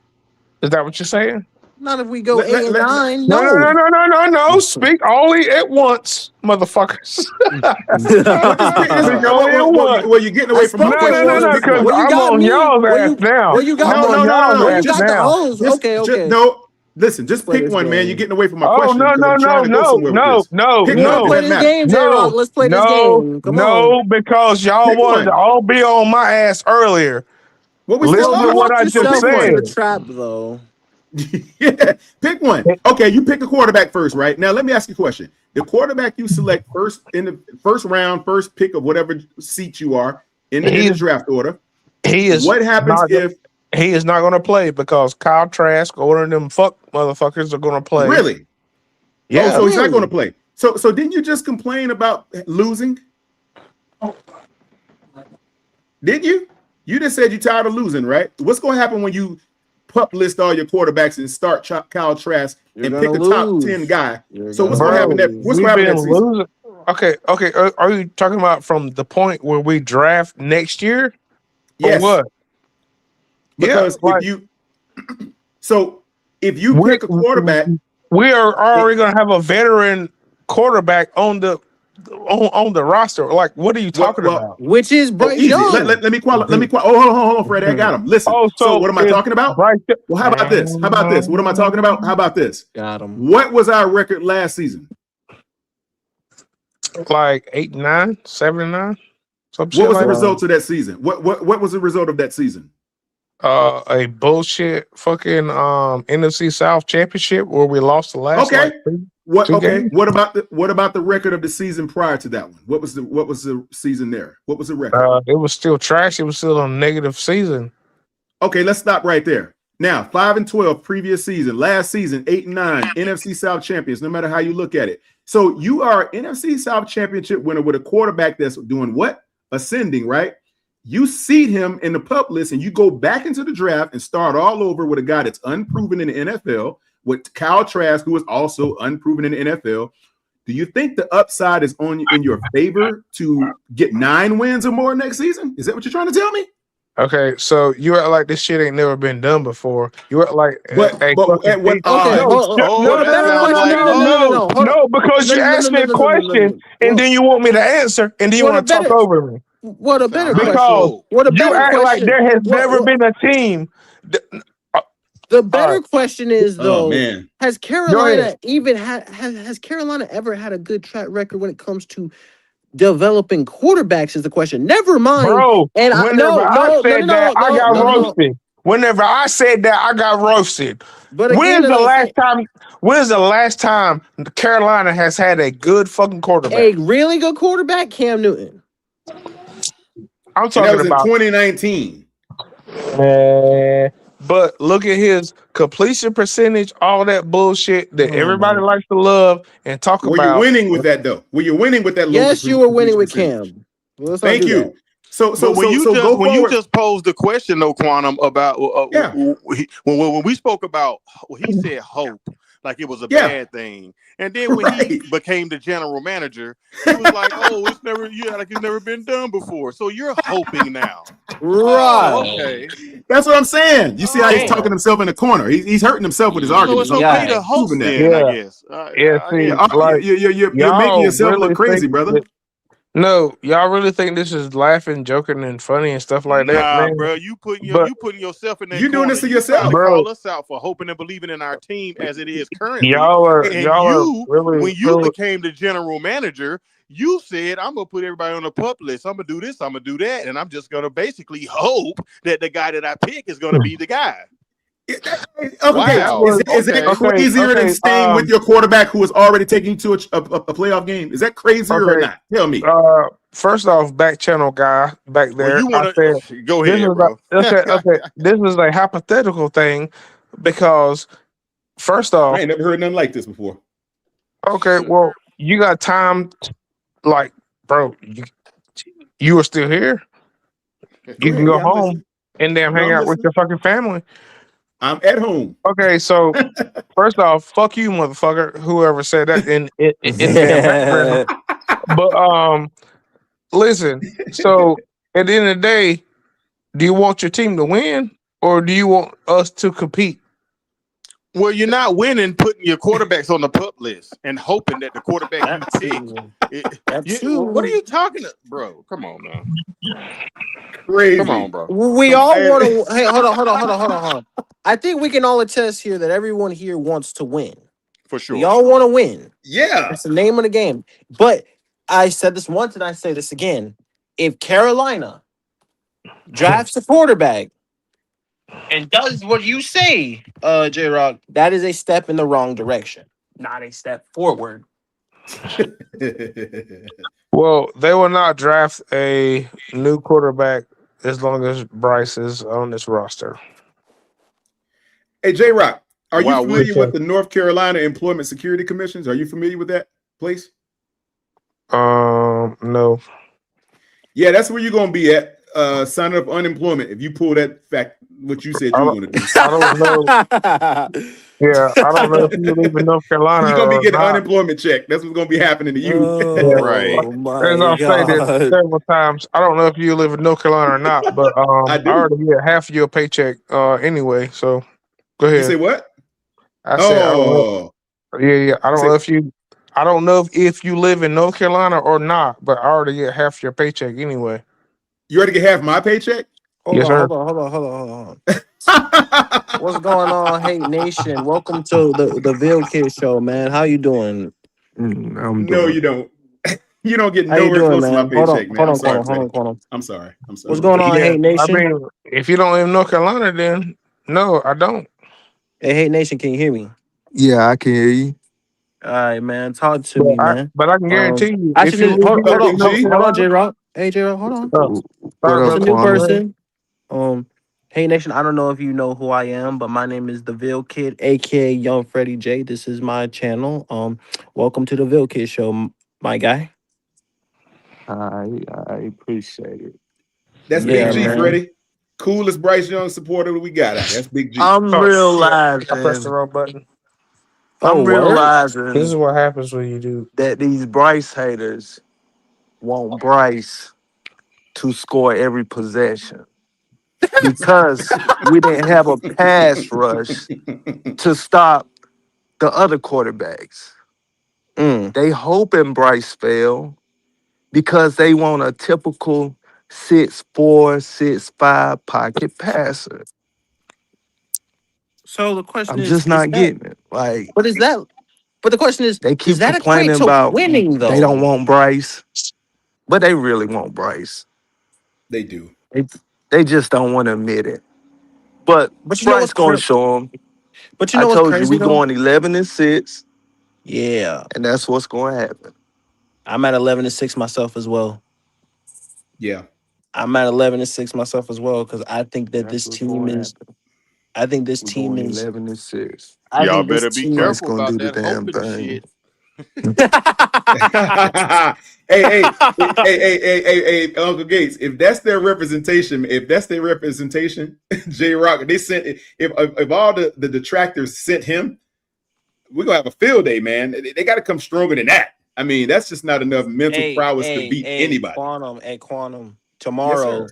Is that what you're saying? Not if we go let, eight let, and let, let- nine. No, no, no, No. no, no, no, no. Speak only at once, motherfuckers. well, just pick this. Speak only at once. Well, you're getting I away from my spoke No, at no, question. no, once. Just no, pick because one. Well, you I'm got on me. y'all's ass now. Well, you got I'm No, on no, me. no, no, y'all's Well, no. you ass got Just, the now. hose. just, Okay, just okay. no. Listen, Let's just play pick this one, man. You're game. getting away from my Oh, question no, because no, I'm trying no, to go no, somewhere with no, this. no, Pick You one. want to It no, play doesn't this matter. game, J Rock? no, Let's play this no, game. Come on. no, because y'all Pick wanted to one. all be on my ass earlier. Well, we still Bro, Listen to you are. what walked I But just pick yourself into one. the said. trap, though. Yeah, pick one. Okay, you pick a quarterback first, right? Now let me ask you a question. The quarterback you select first in the first round, first pick of whatever seat you are in He the draft order. he is What happens not if he is not going to play because Kyle Trask or them fuck motherfuckers are going to play. really? Oh, Yeah, so he's not going to Really? play. So didn't you just complain about losing? Didn't you? You just said you're tired of losing, right? What's going to happen when you pup list all your quarterbacks and start Kyle Trask You're and gonna pick a top 10 lose. guy? You're So gonna what's going to happen bro, that what's lose. going we've to happen been that season? losing. Okay, okay. Are you talking about from the point where we draft next year or Yes, what? Yeah, because like if you we pick a quarterback, we are it, already going to have a veteran quarterback on the roster. Like, what are you what talking well about? Which is oh Bryce easy. Let, Young. let me qualify. Let me qualify. Oh, hold on, Freddie. I got him. Listen. Oh, So what so am I is talking about? Bryce? Well, how about this? How about this? What am I talking about? How about this? Got him. What was our record last season? Like 8-9, 7-9, some What shit was the like that. Well, results of that season? What was the result of that season? A bullshit fucking NFC South championship where we lost the last Okay. like two games. What about the record of the season prior to that one? What was the season there? What was the record? It was still trash. It was still a negative season. Okay, let's stop right there. Now, 5-12 previous season, last season, 8-9, NFC South champions, no matter how you look at it. So you are NFC South championship winner with a quarterback that's doing what? Ascending, right? You seed him in the pup list and you go back into the draft and start all over with a guy that's unproven in the NFL, with Kyle Trask, who is also unproven in the NFL. Do you think the upside is in your favor to get 9 wins or more next season? Is that what you're trying to tell me? Okay, so you act like this shit ain't never been done before. You act like But a but fucking at what team. okay. odds? No, Oh, What a that better sounds question? like No, no, no, no, no, hope. no. Hold on. no, because No, you no, no, asked no, me a no, no, no, no, question no. and then you want me to answer and then you What a want to talk better, over me what a better Sound like because question. hope. What a you better act like question. there has never What? been a team. th- uh, The all right, better question is Oh though, man. has go ahead, Carolina even has Carolina ever had a good track record when it comes to developing quarterbacks? Is the question. Never mind. bro. And I Whenever no I no no no said that, no I no got no no no. roasted. Whenever I said that, I got roasted. But again, When's as the I last say, time? When's the last time Carolina has had a good fucking quarterback? a really good quarterback, Cam Newton. I'm And that talking was in about. 2019. But look at his completion percentage, all that bullshit that Oh everybody my. likes to love and talk Were you about. winning with that though? Were you winning with that low Yes, you were winning completion with percentage? Cam. Well, let's not Thank do that. you. So But so so so go when you forward. just posed the question though, Quantum, about Yeah. when we spoke about, he said hope like it was a Yeah. bad thing, and then when he Right. became the general manager, he was like, "Oh, it's never like it's never been done before." So you're hoping now. Oh, Right. okay. That's what I'm saying. You see how he's Oh, talking Damn. himself in the corner. He's hurting himself with his so it's argument. okay I'm to Yeah. hope proving that. then, I Yeah, guess. yeah. I See, guess. like You're making y'all yourself look really crazy, think brother. that, no, y'all really think this is laughing, joking, and funny and stuff like that, Nah, man. bro, But you putting yourself in that You're doing corner. this to You trying to yourself. bro, call us out for hoping and believing in our team as it is currently. y'all are And y'all are you, really when you really became the general manager, you said, "I'm gonna put everybody on the pup list. I'm gonna do this. I'm gonna do that, and I'm just gonna basically hope that the guy that I pick is gonna be the guy." Uncle Gates, That Wow. was is that Okay. crazier than okay. staying with your quarterback who is already taking you to a playoff game? Is that crazier or Okay. not? Tell me. First off, back channel guy back Well, there. you I want said to go this ahead, is bro. okay. Okay, this is a hypothetical thing because first I off, ain't never heard nothing like this before. okay, well, you got time, like, bro, you are still here. Go You can ahead. go Yeah, I'm home listening. and damn No, hang I'm out with listening. your fucking family. I'm at home. Okay, so first off, fuck you, motherfucker. Whoever said that in the damn background. But listen. So at the end of the day, do you want your team to win or do you want us to compete? Well, you're not winning putting your quarterbacks on the pup list and hoping that the quarterback you That pick. too. That What are too. you talking to, bro? Come on, man. Come on, Crazy. bro. We Come on. all want to. Hey, hold on. I think we can all attest here that everyone here wants to win. For We sure. all want to win. Yeah. That's the name of the game. But I said this once and I say this again. If Carolina drafts a quarterback and does what you say, J Rock, that is a step in the wrong direction, not a step forward. Well, they will not draft a new quarterback as long as Bryce is on this roster. Hey, J Rock, are you Why familiar wouldn't with you? the North Carolina Employment Security Commissions? Are you familiar with that place? No. Yeah, that's where you're gonna be at. Signing up unemployment if you pull that fact what you said I you were don't, gonna do. I don't know. Yeah, I don't know if you live in North Carolina You're gonna be or getting not. unemployment check. That's what's gonna be happening to you. Yeah, Right. Oh as my I've stated god. several times, I don't know if you live in North Carolina or not, but I I do. already get half of your paycheck anyway. So go You say ahead. what? I said I don't know. Oh, Yeah. I you don't say know if you. I don't know if you live in North Carolina or not, but I already get half your paycheck anyway. you already get half my paycheck? Hold Yes, on, sir. hold on. What's going on, Hate Nation? Welcome to the Ville Kid Show, man. How you doing? I'm No, doing. you don't. You don't get How you nowhere doing, close to my man? Hold on, paycheck, man. I'm sorry, Hold Freddie. on, Quantum. I'm sorry. I'm What's sorry. going on, Yeah, Hate I Nation? mean, if you don't live in North Carolina, then no, I don't. Hey, Hate Nation, can you hear me? Yeah, I can hear you. All right, man. Talk to But me, man. I can guarantee you, if you Actually, live What up, here hold in Big North G? on, Carolina, J Rock. Hey, J Rock, hold on. What sorry, It's up, a brother. new Go Quantum? ahead. person. Hey Nation, I don't know if you know who I am, but my name is the Ville Kid, aka Young Freddie J. This is my channel. Welcome to the Ville Kid Show, my guy. I appreciate it. That's Big Yeah, G, Man, man. Freddie. Coolest Bryce Young supporter that we got out there. That's Big G. I'm Oh shit! I pressed the realizing, wrong button. Oh, I'm word. This is realizing what happens when you do. that these Bryce haters want Bryce to score every possession because we didn't have a pass rush to stop the other quarterbacks. Mm. They hoping Bryce fail because they want a typical 6'4", 6'5" pocket passer. So the question I'm just is not that? getting it. Like But is that? But the question is, they does keep that equate complaining to about winning they don't though? want Bryce, but they really want Bryce. They do. They, they just don't want to admit it. But But you know Bryce what's gonna show them. But you I know what's told you crazy we though? going 11-6, Yeah, and that's what's going to happen. I'm at 11-6 myself as well. Yeah. I'm at 11-6 myself as well because I think that That's this what's team going to is. happen. I think this We're team going is. 11-6. I Y'all think this better be team. Bryce careful gonna about do the that damn hoping thing. shit. Hey, Uncle Gates. If that's their representation, J Rock, they sent if all the detractors sent him, we're gonna have a field day, man. They got to come stronger than that. I mean, that's just not enough mental prowess to beat anybody. Quantum. Yes, Tomorrow, sir.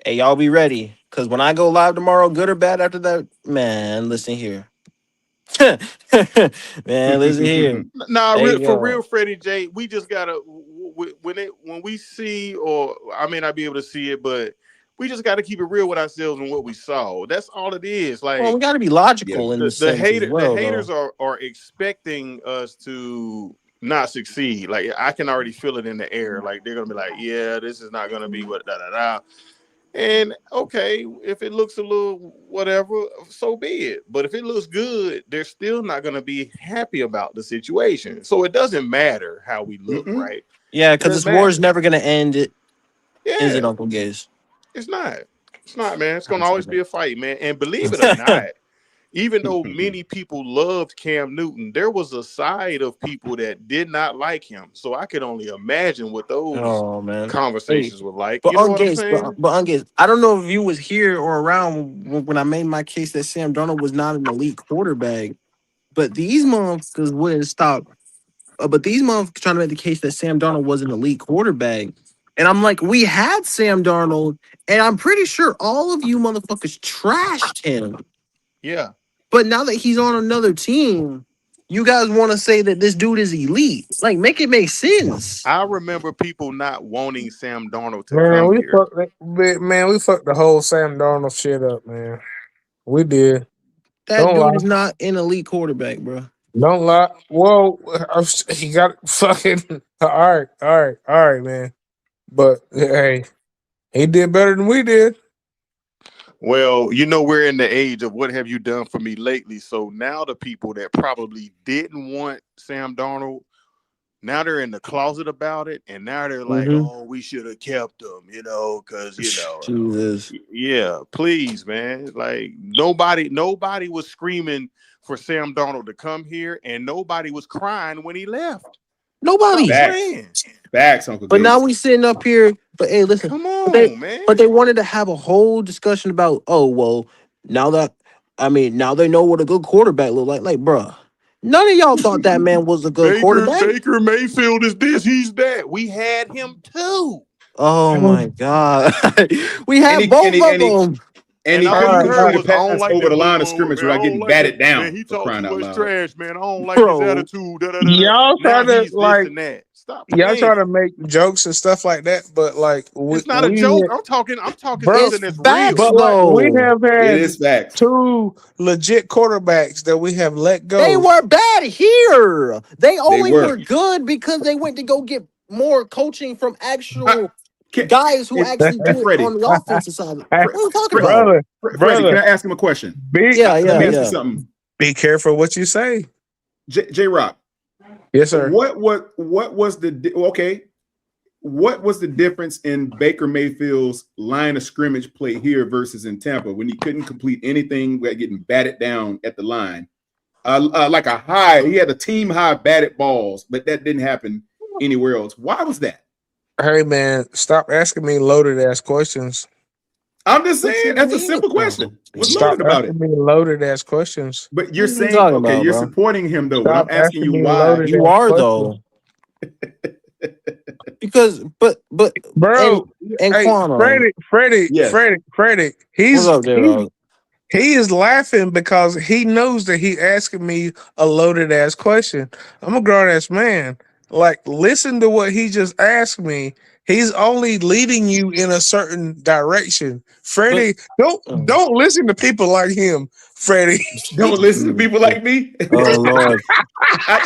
y'all be ready because when I go live tomorrow, good or bad after that, man, listen here. Man, listen here. Nah, Hey, for yo. real, Freddie J. We just gotta when we see, or I may not be able to see it, but we just got to keep it real with ourselves and what we saw. That's all it is. Well, we Like got to be Yeah. logical in the sense as the well, though. haters are expecting us to not succeed. Like I can already feel it in the air. Like they're gonna be like, yeah, this is not gonna be what da da da. And okay, if it looks a little whatever, so be it. But if it looks good, they're still not going to be happy about the situation. So it doesn't matter how we look, Mm-mm. right? Yeah, It because doesn't this war is matter. never gonna end. Is it, Yeah, Uncle Gaze? it's not. It's not, man. It's going to It's always not. be a fight, man. And believe it or not, even though Mm-mm. many people loved Cam Newton, there was a side of people that did not like him. So I could only imagine what those Oh man. Hey, conversations were like. but You know what I'm Ungaze, saying? Ungaze, I don't know if you was here or around when I made my case that Sam Darnold was not an elite quarterback. But these motherfuckers wouldn't stop. But these motherfuckers trying to make the case that Sam Darnold was an elite quarterback. And I'm like, we had Sam Darnold, and I'm pretty sure all of you motherfuckers trashed him. Yeah. But now that he's on another team, you guys want to say that this dude is elite. Like, make it make sense. I remember people not wanting Sam Darnold to Man, come we here. fucked man, we fucked the whole Sam Darnold shit up, man. We did. That Don't dude lie. is not an elite quarterback, bro. Don't lie. Whoa, he got fucking all right, man. But hey, he did better than we did. Well, we're in the age of what have you done for me lately. So now the people that probably didn't want Sam Darnold, now they're in the closet about it. And now they're like, Mm-hmm. oh, we should have kept him, because, Jesus. yeah, please, man. Like nobody was screaming for Sam Darnold to come here, and nobody was crying when he left. Stop Nobody. Facts. playing. Facts, Uncle But now Gates. we sitting up here. But hey, listen. Come But they on, man. but they wanted to have a whole discussion about, oh well, now that now they know what a good quarterback look like. Like, bruh, none of y'all thought that man was a good quarterback. Baker Mayfield is this, he's that. We had him too. Oh my god. We And had he and both he of and he them. and And he All all couldn't you right, heard complete a was, I don't pass like over that the line of little scrimmage man. I without don't getting like that. batted Man, down he for talk crying too out much loud. trash, man. I don't like his Bro. attitude. Da, da, da, da. y'all try Now to he's this like and that. Stop y'all try to playing. make jokes and stuff like that, but like It's not a joke. I'm talking bro, something It's that's facts real. but like we though. have It had is facts. two legit quarterbacks that we have let They go. were bad here. They They only were. were good because they went to go get more coaching from I, actual can, guys who hey, actually hey, do it Freddie, on the offensive side. What Fre, are you talking Fre, about? Freddie, can brother, I ask him a question? be Yeah, Let yeah, me ask you yeah. something. be careful what you say. J Rock, Yes, sir. what was okay? What was the difference in Baker Mayfield's line of scrimmage play here versus in Tampa when he couldn't complete anything without getting batted down at the line? Like a high, he had a team high batted balls, but that didn't happen anywhere else. Why was that? Hey man, stop asking me loaded ass questions. I'm just What saying you that's a mean? simple Oh, question. What's Stop loaded man. about it? asking me loaded ass questions. But you're What are you saying, talking okay, about, you're bro? supporting him though. But I'm Stop asking asking you me why. loaded You ass are questions. though. Because but Bro, and hey, Quano. Yes. Freddie, What's up, J Rock? he is laughing because he knows that he asking me a loaded ass question. I'm a grown ass man. Like, listen to what he just asked me. He's only leading you in a certain direction. But Freddie, don't listen to people like him, Freddie. Don't listen to people like me. oh Lord. I,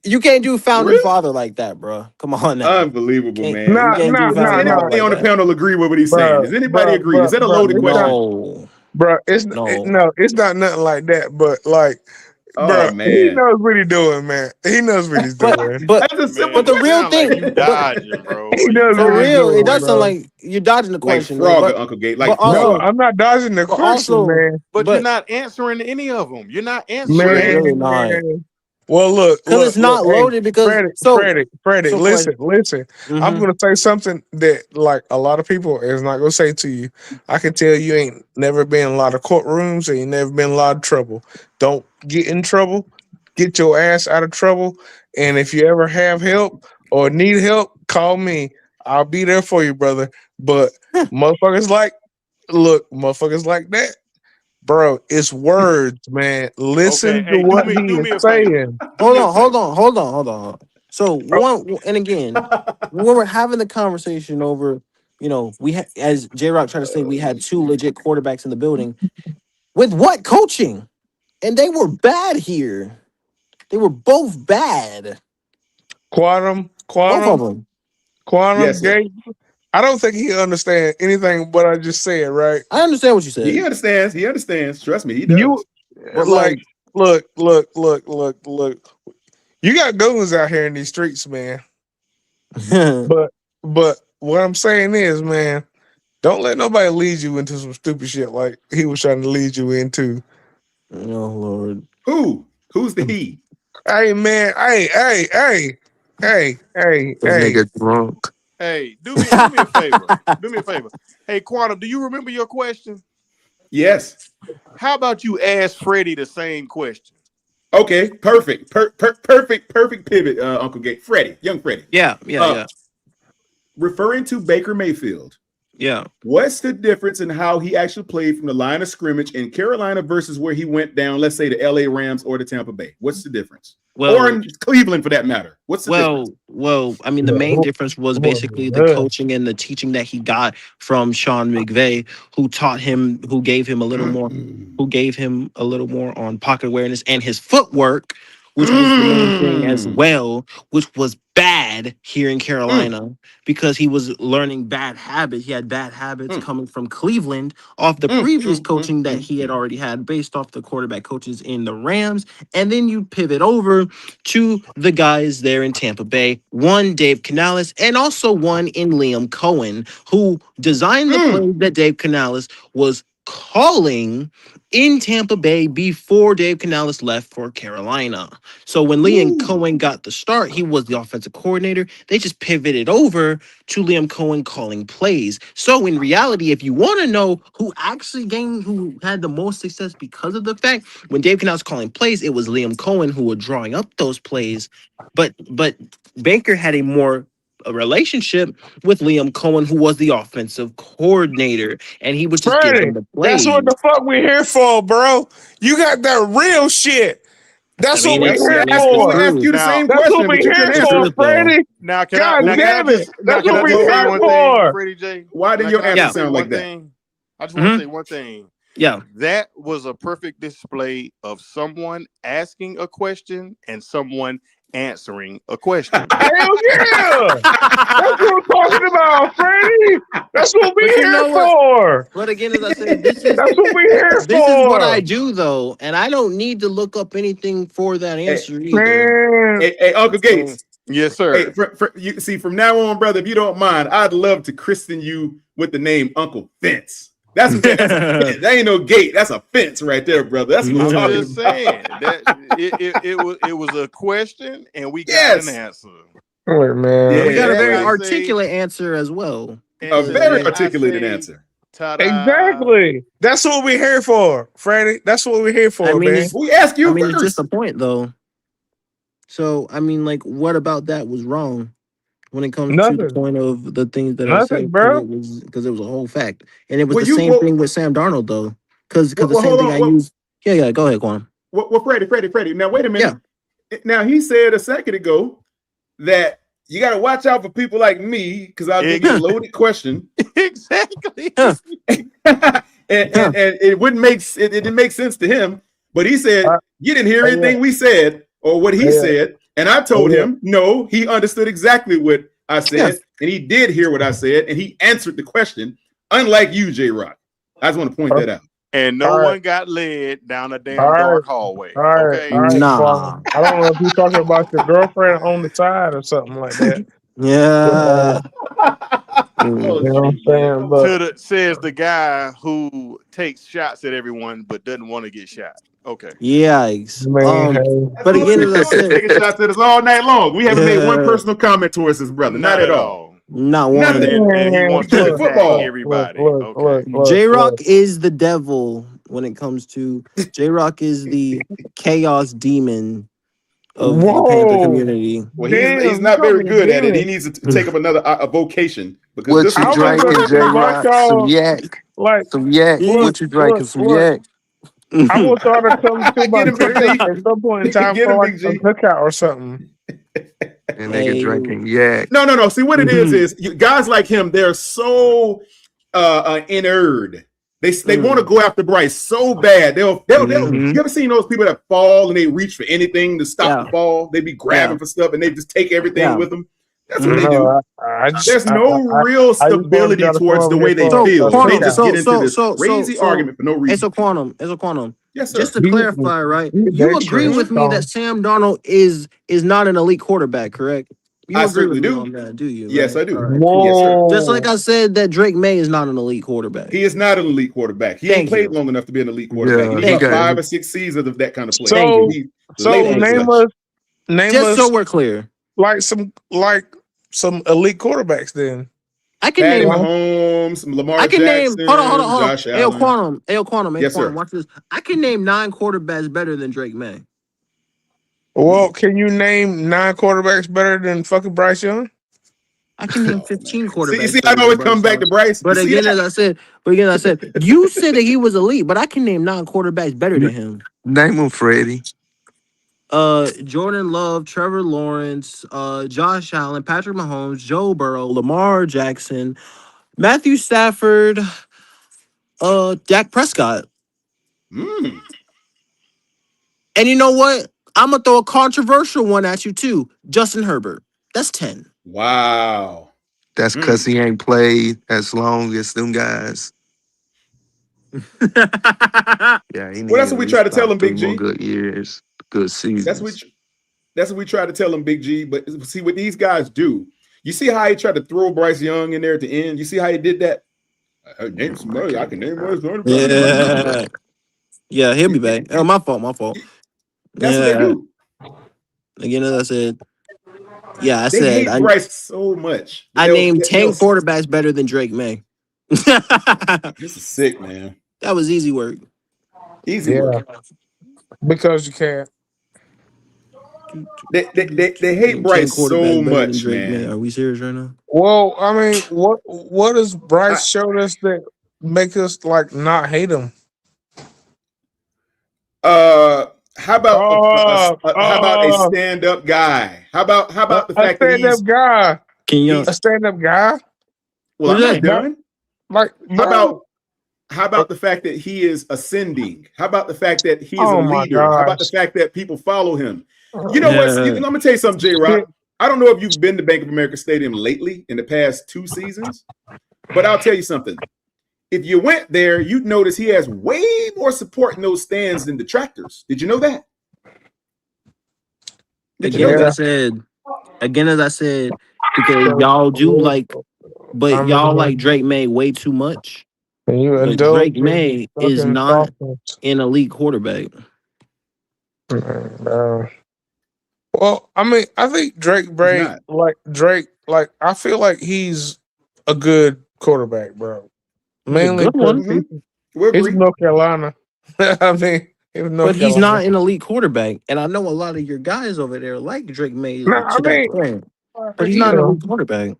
You can't do founding really? father like that, bro. Come on now. Unbelievable, You Nah, man. can't nah, do Does nah, founding father nah, anybody like on the that. panel agree with what he's saying? Does anybody agree? Is that a loaded question? No. No. No, it's not nothing like that. But like, Oh he man, knows what he's doing, man. He knows what he's But doing. but that's a simple but Man, the it real question. sounds like thing, you dodging, bro. He Are you knows for what he's real, dodging? it doing, does sound bro. like you're dodging the Like question, man. Frogger, Uncle Gate, But like No, Frogger. also I'm not dodging the but question, also man. But you're but not answering any of them. You're not you're answering Man, them. really not. man. Well, Because it's not hey, loaded because Freddie, so question. listen. I'm Mm-hmm. gonna say something that like a lot of people is not gonna say to you. I can tell you ain't never been in a lot of courtrooms and you never been in a lot of trouble. Don't get in trouble. Get your ass out of trouble. And if you ever have help or need help, call me. I'll be there for you, brother. But motherfuckers like motherfuckers like that. Bro, it's words, man. Okay, Listen to hey, do what me he do is me a favor. saying. Do me a favor. Hold on. So one and again, when we're having the conversation over, as J Rock tried to say, we had two legit quarterbacks in the building. With what coaching? And they were bad here. They were both bad. Quantum, Both of quantum, them. quantum Yes, sir. gate. I don't think he understand anything what I just said, right? I understand what you said. He understands. He understands. Trust me, he You does. But like like, look. You got goons out here in these streets, man. But what I'm saying is, man, don't let nobody lead you into some stupid shit like he was trying to lead you into. oh Lord. Who? Who's the he? Hey man, hey. This nigga drunk. Hey, do me a favor. Do me a favor. Hey, Quantum, do you remember your question? Yes. How about you ask Freddie the same question? Okay. Perfect. Perfect pivot, Uncle Gate. Freddie, young Freddie. Yeah. Referring to Baker Mayfield. Yeah. What's the difference in how he actually played from the line of scrimmage in Carolina versus where he went down, let's say the LA Rams or the Tampa Bay? What's the difference? Or in Cleveland for that matter. What's the difference? Well, I mean, the main difference was basically the coaching and the teaching that he got from Sean McVay, who taught him, who gave him a little more on pocket awareness and his footwork, which was the main thing as well, which was bad here in Carolina because he was learning bad habits. He had bad habits coming from Cleveland off the previous coaching that he had already had based off the quarterback coaches in the Rams. And then you pivot over to the guys there in Tampa Bay, one Dave Canales and also one in Liam Cohen, who designed the play that Dave Canales was calling in Tampa Bay before Dave Canales left for Carolina. So when Liam Cohen got the start, he was the offensive coordinator. They just pivoted over to Liam Cohen calling plays. So in reality, if you want to know who had the most success because of the fact when Dave Canales was calling plays, it was Liam Cohen who was drawing up those plays. But Baker had a relationship with Liam Cohen, who was the offensive coordinator, and he would just give Freddie, them the that's what plays. the fuck we here for, bro. You got that real shit. That's what we here We for. asked you the Now, same That's what question, we but you here couldn't It's answer for, truth, it. though. Freddie. now can God I damn it. just That's what we say here one thing, for. Freddie J? Why did your Can I answer just say sound like one that? thing? I just want to say one thing. Yeah. That was a perfect display of someone asking a question and someone answering a question. Hell yeah. That's what I'm talking about, Freddie. That's what we But you here know what? for. But again, as I said, this is That's what we here what I for. do, though, and I don't need to look up anything for that Hey, answer either. Man. hey, Uncle So, Gates. Yes, Hey, sir. you see, from now on, brother, if you don't mind, I'd love to christen you with the name Uncle Fence. That's a fence. That ain't no gate. That's a fence right there, brother. That's what I'm I'm talking just about. saying that it was a question and we got an Yes. answer. Look, man. we got a And very I say articulate answer as well. A and very then I articulated say answer. ta-da. Exactly. That's what we here for, Freddie. That's what we're here I for, mean, man. it's We ask you it's just first. a point, though. So, I mean, like, what about that was wrong when it comes to the Nothing. point of the things that I Nothing, said? Because bro. it was a whole fact, and it was Well, the same well, thing with Sam Darnold, though. Because the well, same hold thing I on. used. Yeah. Go ahead, Quan. Well, Freddie. Now, wait a Yeah. minute. Now, he said a second ago that you got to watch out for people like me because I'll give you a loaded question. Exactly. and it wouldn't make it didn't make sense to him. But he said you didn't hear Yeah. anything we said or what he Yeah. said, and I told Yeah. him no. He understood exactly what I said, Yes. and he did hear what I said, and he answered the question. Unlike you, J. Rock, I just want to point that out. And no All right. one got led down a All damn right. dark hallway. All right. Okay. All right. Nah. Quan. I don't know if you're talking about your girlfriend on the side or something like that. Yeah. Oh, You know what I'm shit, man. saying? But Says the guy who takes shots at everyone but doesn't want to get shot. Okay. Yikes. man, hey. But again, as I said, Taking shots at us all night long. We haven't made one personal comment towards his brother. Not at all. not Nothing. one. And he Man, We wants to talking look, attack football. everybody. Okay. J Rock look. is the devil when it comes to J Rock is the chaos demon of the Panther Whoa. community. Well, he's Damn, you not call very me a good at it. He demon. needs to take up another a vocation because What this you one I is was trying to drinking, gonna work. J invite Rock? Some y'all yak. like Some yak. look, What you drinking? Some yak. I want y'all to come to my Get him, Big crib G. at some point in time Get for him, like Big a G. cookout or something. And nigga Hey. drinking yak. No. See what it is guys like him. They're so inert. They want to go after Bryce so bad. They'll. You ever seen those people that fall and they reach for anything to stop the fall? They be grabbing for stuff and they just take everything with them. That's what they Mhm. do. No, I just There's no real I just want stability y'all to come towards over the here way they for So feel. So they quantum, just cookout. get into this crazy so argument for no it's reason. a quantum, Yes, just sir. to clarify, right? They You agree trash with Hmm. me that talk. Sam Darnold is not an elite quarterback, correct? You I agree with certainly me do. on that, do you? Yes, Right? I All do. right, cool. Yes, sir. Just like Whoa. I said that Drake May is not an elite quarterback. He is not an elite quarterback. He ain't Thank played you. long enough to be an elite quarterback. He Yeah, need he about Thank you. 5 got or 6 seasons of that kind of play. Thank So you. He's so later in Thank his you. life. name Just so us we're clear, like some elite quarterbacks then. I can Patty name. Well, Mahomes, I Lamar can name. Hold Jackson, on. Josh Allen. Ayo Yes, Quantum. sir. Watch this. I can name 9 quarterbacks better than Drake May. Hmm. can you name 9 quarterbacks better than fucking Bryce Young? I can name Oh 15 man. See, you quarterbacks see, I better than always come Bryce back Young. to Bryce. You But see again, that? as I said, you said that he was elite, but I can name 9 quarterbacks better than him. name him Freddie. Jordan Love, Trevor Lawrence, Josh Allen, Patrick Mahomes, Joe Burrow, Lamar Jackson, Matthew Stafford, Dak Prescott. Mm. And you know what? I'm gonna throw a controversial one at you too. Justin Herbert. That's 10. Wow. That's because Mm. he ain't played as long as them guys. Yeah, he Well, need that's at what we try least to tell about him, 3 Big more G. good years, good That's what seasons. that's what we try to tell him, Big G. But see what these guys do. You see how he tried to throw Bryce Young in there at the end. You see how he did that. I name I somebody. I can't can even name one remember. that's better than Bryce Young. Yeah. Yeah, he'll be back. Oh, my fault. That's what they Yeah. do. Again, as I said, yeah, I They said hate Bryce so much that I they'll named they'll. 10 quarterbacks better than Drake May. That This is sick, man. was easy work. Easy work. Yeah, because you can't. They hate Named 10 Bryce so quarterbacks better than much, Drake May. man. Are we serious right now? Well, I mean, what has I, Bryce showed us that make us like not hate him? uh, how about Uh, how about a uh, stand-up guy? How about the a fact that stand-up guy, Can you a he's stand-up guy. well, what I'm is not that? That done. like, How about bro. the fact that he is ascending? How about the fact that he is a Oh my leader? How about the gosh. fact that people follow him? You know what? I'm Yeah. gonna tell you something, J Shit. Rock. I don't know if you've been to Bank of America Stadium lately in the past 2 seasons, but I'll tell you something. If you went there, you'd notice he has way more support in those stands than detractors. Did you know that? Did you Again, know as I Yeah. that? said, because So, y'all do like, but I y'all mean, like Drake May way too much. can you But indulge Drake in May is fucking not softness? an elite quarterback. Bro. Well, I mean, I think He's not. I feel like he's a good quarterback, bro. He's a Mainly good because one, Mm-hmm. We he's from agree. North Carolina. I mean, he's from but North he's Carolina. not an elite quarterback. And I know a lot of your guys over there like Drake No, May I to that mean, point. But he's you not an know, elite quarterback.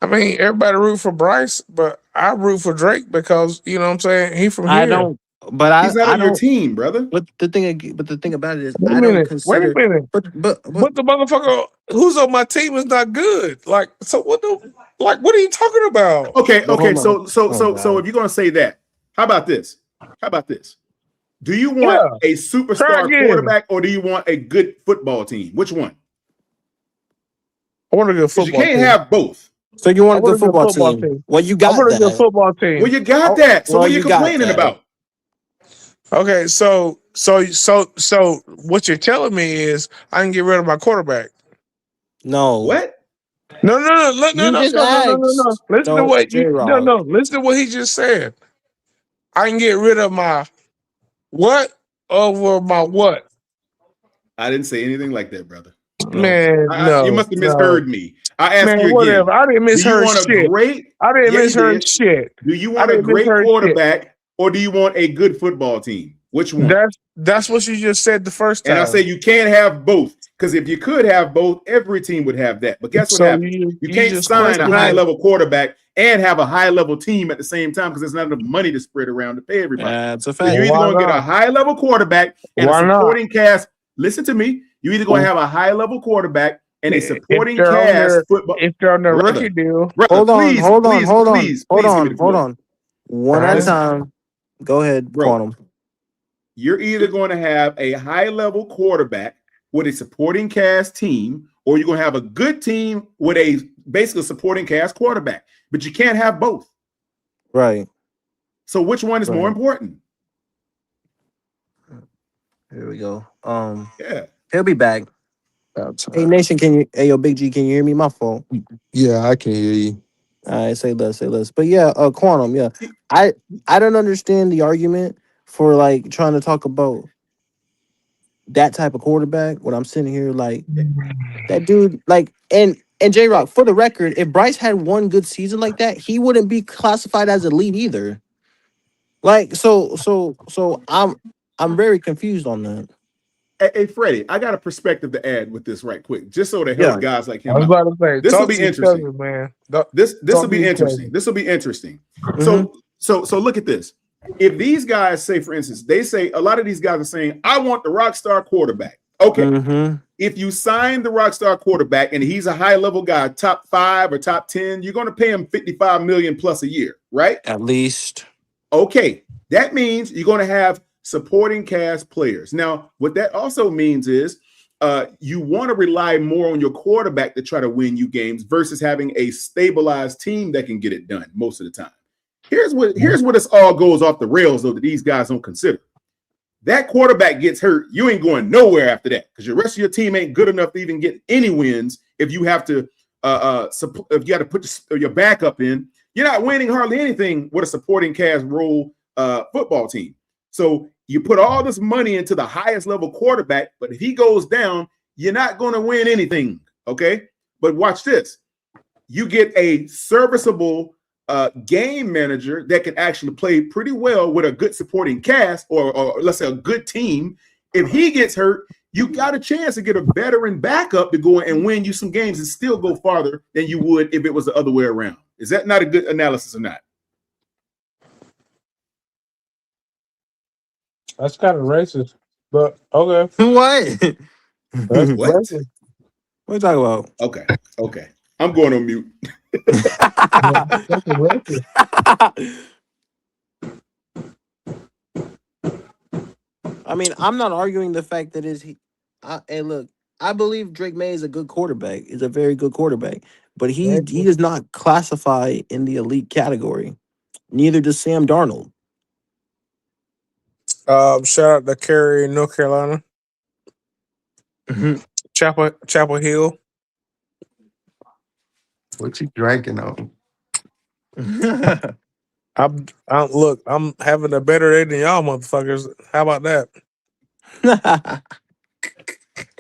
everybody root for Bryce, but I root for Drake because you know what I'm saying he from I here. don't. But He's not I on your don't. team, brother. But the thing about it is, Wait a I don't minute, wait a consider. minute. But But the motherfucker who's on my team is not good. Like, so what are you talking about? Okay, but okay. hold on. Oh So God. if you're gonna say that, how about this? How about this? Do you want Yeah, a try superstar again. quarterback or do you want a good football team? Which one? I want a good Because you football can't team. have both. So you I want a want good a good football football team? team. Well, you I got want a good that. football Well, team. you got Oh, that. So Well, what are you you got complaining that. about? okay, so what you're telling me is I can get rid of my quarterback. No, What? you just asked. Listen to Don't what J Rock. listen to what he just said. I can get rid of my what over my what? I didn't say anything like that, brother. No. Man, You no, must have no. misheard me. I ask Man, you whatever. again. I didn't Do you misheard want a shit. great? I didn't Yeah, you misheard did. shit. Do you I want a didn't great misheard shit. quarterback or do you want a good football team? Which one? That's what you just said the first And I say time. you can't have both because if you could have both, every team would have that. But guess what So happens? you You you can't just That's sign a a high questioning. fact. level quarterback and have a high level team at the same time because there's not enough money to spread around to pay everybody. That's a So you're fact. either Why going to get a not? high level quarterback and a Why not? supporting cast. Listen to me. You're either going to have a high level quarterback and a If supporting they're on cast their football. if they're on their Brother, rookie deal, brother, Hold on, please, hold on, please, hold on, please, hold please give me the on, hold floor. on. One at a uh-huh. Listen, time. Go ahead, bro. Quantum. You're either going to have a high level quarterback with a supporting cast team, or you're going to have a good team with a basically supporting cast quarterback. But you can't have both. Right. So which one is more important? Here we go. Yeah. He'll be back. Hey Nation, hey yo, Big G, can you hear me? My fault. Yeah, I can hear you. All right, say less. But yeah, Quantum, yeah. I don't understand the argument for like trying to talk about that type of quarterback when I'm sitting here like that dude, like and J Rock, for the record, if Bryce had one good season like that, he wouldn't be classified as elite either. Like so I'm very confused on that. Hey, Freddie, I got a perspective to add with this right quick, just so to help Yeah. guys like I him was out. about to say, This will talk be to each interesting, other, man. This will Talk to be each interesting. other. This will be interesting. Mhm. So look at this. If these guys say, for instance, they say a lot of these guys are saying, I want the rock star quarterback. Okay. Mhm. If you sign the rock star quarterback and he's a high level guy, top 5 or top 10, you're going to pay him $55 million plus a year, right? At least. Okay. That means you're going to have supporting cast players. Now, what that also means is you want to rely more on your quarterback to try to win you games versus having a stabilized team that can get it done most of the time. Here's where this all goes off the rails, though, that these guys don't consider. That quarterback gets hurt, you ain't going nowhere after that because the rest of your team ain't good enough to even get any wins. If you have to, if you got to put your backup in, you're not winning hardly anything with a supporting cast role football team. So you put all this money into the highest level quarterback, but if he goes down, you're not going to win anything. Okay, but watch this: you get a serviceable game manager that can actually play pretty well with a good supporting cast or let's say a good team. If he gets hurt, you got a chance to get a veteran backup to go and win you some games and still go farther than you would if it was the other way around. Is that not a good analysis or not? That's kind of racist, but okay. What? That's What? racist. What are you talking Okay. I'm going on mute. That's racist. I mean, I'm not arguing the fact that hey, look, I believe Drake May is a good quarterback. Is a very good quarterback, but he does not classify in the elite category. Neither does Sam Darnold. Shout out to Cary, North Carolina. Mhm. Chapel Hill. What you drinking on? I'm having a better day than y'all motherfuckers. How about that?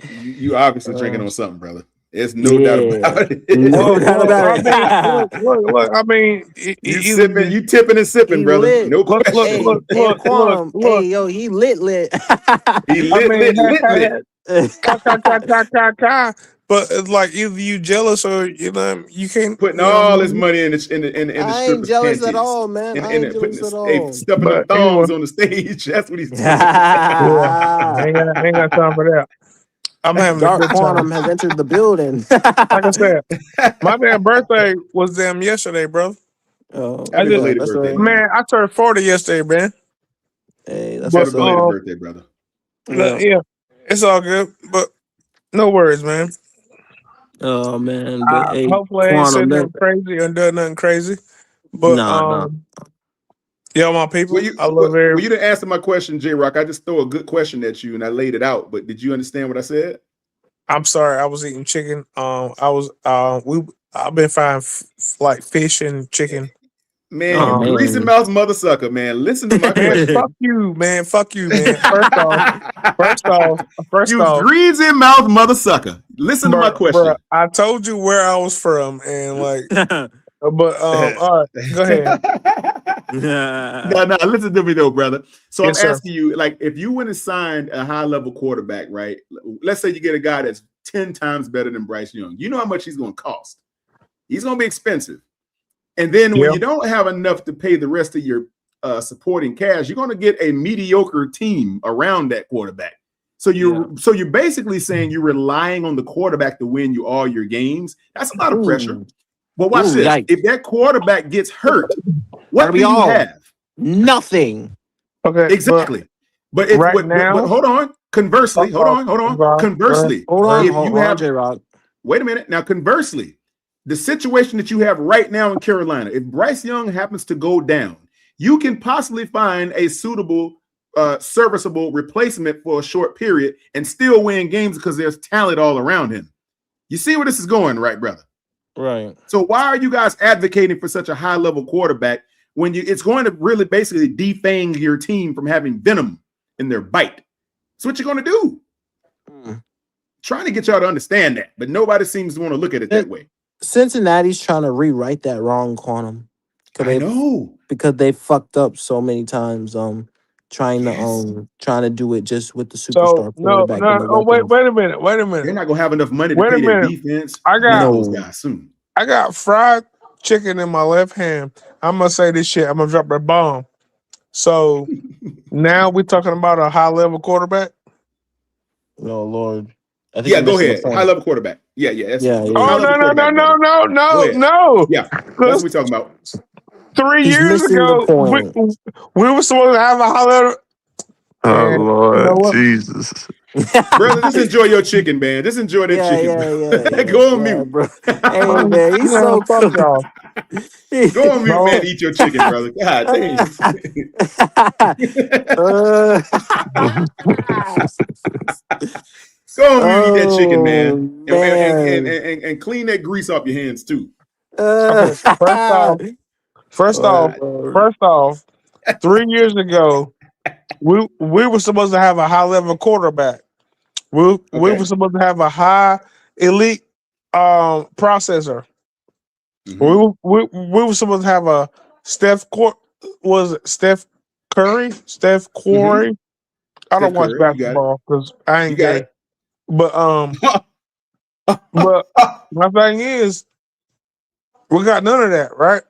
You obviously drinking on something, brother. There's no doubt about it. No doubt Well, about I mean, it. look. I mean, You either sipping, you tipping and sipping, He brother. lit. No look, question. Hey, Quantum. Hey, yo, he lit. He I lit. mean, Lit. but it's like either you jealous or you can't. Putting You know what I all his mean? money in the I ain't strippers' jealous at panties all, man. I and ain't putting jealous at all. stuffing them But anyway, thongs on the stage. That's what he's doing. yeah, I ain't got time for that. I'm having a Dark good time. Quantum has entered the building. Like I said, my damn birthday was yesterday, bro. Oh, I Happy just belated that's birthday, right. man. I turned 40 yesterday, man. Hey, that's But Happy what's up. belated birthday, brother. Yeah. yeah, it's all good. But no worries, man. Oh man, but hey, Hopefully I ain't said Quantum, that nothing crazy or done nothing crazy. But nah. yeah, my Well, people, I love every. you didn't answer my question, J Rock. I just throw a good question at you and I laid it out. But did you understand what I said? I'm sorry, I was eating chicken. I've been frying like fish and chicken. Man, Oh you greasy man. mouth mother sucker, man. Listen to my Man, question. fuck you, man. Fuck you, man. First You off, greasy mouth mother sucker. Listen to my bro, question. I told you where I was from, and but all right, go ahead. No, listen to me though, brother. So I'm Yes, sir. asking you, like, if you went and signed a high level quarterback, right? Let's say you get a guy that's 10 times better than Bryce Young. You know how much he's going to cost. He's going to be expensive. And then when Yeah. you don't have enough to pay the rest of your supporting cast, you're going to get a mediocre team around that quarterback. So you're basically saying you're relying on the quarterback to win you all your games. That's a lot of pressure. But watch this. Yikes. If that quarterback gets hurt, what do you have? Nothing. Okay. Exactly. But right now, hold on. Conversely, hold on. Go Conversely, Hold if you on, have J Rock. wait a minute. Now, conversely, the situation that you have right now in Carolina, if Bryce Young happens to go down, you can possibly find a suitable, serviceable replacement for a short period and still win games because there's talent all around him. You see where this is going, right, brother? Right. So why are you guys advocating for such a high-level quarterback when it's going to really basically defang your team from having venom in their bite? That's what you're going to do. Trying to get y'all to understand that, but nobody seems to want to look at it that way. Cincinnati's trying to rewrite that wrong quantum. I know. Because they fucked up so many times. Trying to do it just with the So superstar quarterback and the weapons. wait a minute. They're not gonna have enough money to Wait pay a their minute. defense. I got those guys soon. I got fried chicken in my left hand. I'm gonna say this shit. I'm gonna drop that bomb. So now we're talking about a high level quarterback. Oh Lord. I think Yeah, go ahead. High level quarterback. Yeah. Oh no. Yeah, that's what we're talking about. 3 He's years missing ago, the point. we were supposed to have a high level. Oh And Lord, you know what? Jesus. Brother, just enjoy your chicken, man. Just enjoy that chicken. Yeah, Go on mute. bro. Hey man, he's Man, so fuck cool. y'all. Go on mute, No. man. Eat your chicken, brother. God dang. Go on mute, eat that chicken, man. And clean that grease off your hands too. Okay, first off, 3 years ago, we were supposed to have a high level quarterback. We were supposed to have a high elite processor. We were supposed to have a Steph Curry? Steph Curry? I don't watch basketball because I ain't gay. But but my thing is, we got none of that, right?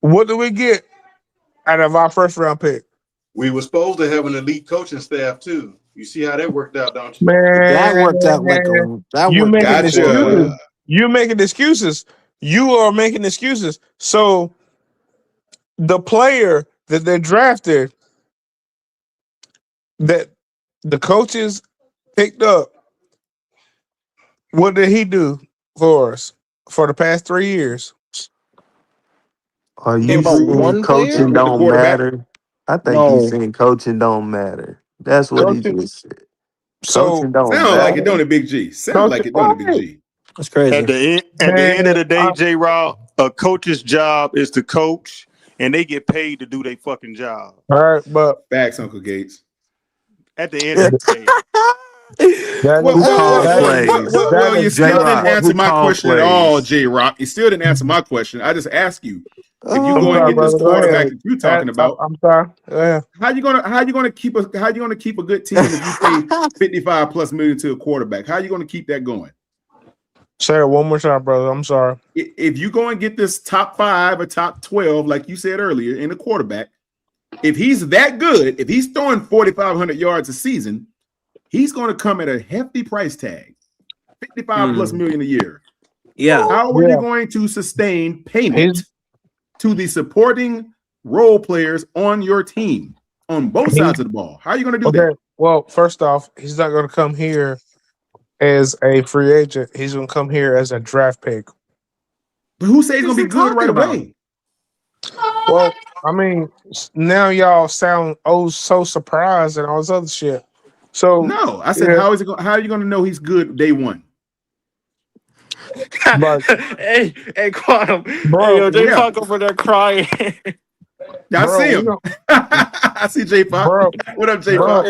What do we get out of our first round pick? We were supposed to have an elite coaching staff too. You see how that worked out, don't you? Man, that worked out like you making excuses. You making excuses. You are making excuses. So the player that they drafted, that the coaches picked up, what did he do for us for the past 3 years? Are you about saying one player? coaching With the don't quarterback? matter? I think No. he's saying coaching don't matter. That's what he Coaching. just said. So Coaching don't Sound like it, don't matter. it, Big G? Sound like it, don't it, Big G? That's crazy. At the end of the day, J-Rob, a coach's job is to coach, and they get paid to do their fucking job. All right, but Facts, Uncle Gates. At the end of the day. Well, you still didn't answer my question at all, J-Rock. You still didn't answer my question. I just asked you, if you go and get this quarterback that you're talking about, I'm sorry. Yeah. how you gonna keep a good team if you pay 55 plus million to a quarterback? How you gonna keep that going? Say it one more time, brother. I'm sorry. If you go and get this top 5 or top 12, like you said earlier, in a quarterback, if he's that good, if he's throwing 4,500 yards a season, he's going to come at a hefty price tag, 55 plus million a year. Yeah. How are you going to sustain payment to the supporting role players on your team on both sides of the ball? How are you going to do that? Well, first off, he's not going to come here as a free agent. He's going to come here as a draft pick. But who says he's going to be good right away? Well, I mean, now y'all sound so surprised and all this other shit. So no, I said, how are you going to know he's good day one? But, hey, Quantum, bro, hey, yo, J Pop over there crying. I see him. I see J Pop. What up, J Pop?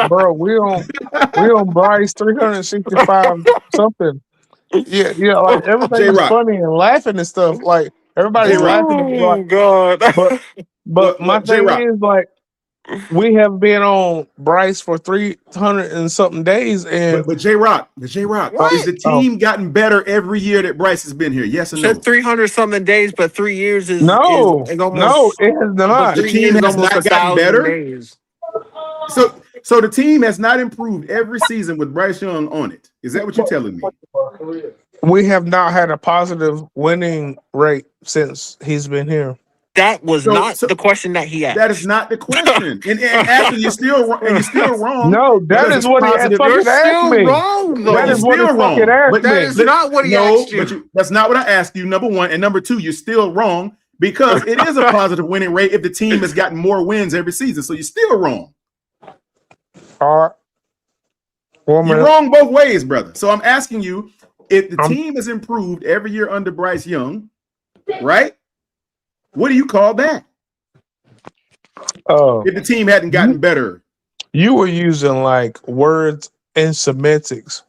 Bro, we on Bryce 365 something. Yeah, like everything's funny and laughing and stuff. Like everybody's laughing. Oh God! But my thing is, like, we have been on Bryce for 300 and something days, and but J-Rock, is the team gotten better every year that Bryce has been here? Yes or no? 300 something days, but 3 years is no, almost, it has not. The team has not gotten better. Days. So the team has not improved every season with Bryce Young on it. Is that what you're telling me? We have not had a positive winning rate since he's been here. That was So, not so the question that he that is asked. not the question. And actually, you're still wrong No, that because is it's what he had positive. You're fucking asked still me. wrong But That you're is though. what he still fucking wrong. asked But That me. is not what he no, asked you. that's not what I asked you. Number one, and number two, you're still wrong because it is a positive winning rate if the team has gotten more wins every season. So you're still wrong. All right. 1 You're minute. wrong both ways, brother. So I'm asking you if the I'm team has improved every year under Bryce Young, right? What do you call that? If the team hadn't you, gotten better. you were using like words and semantics.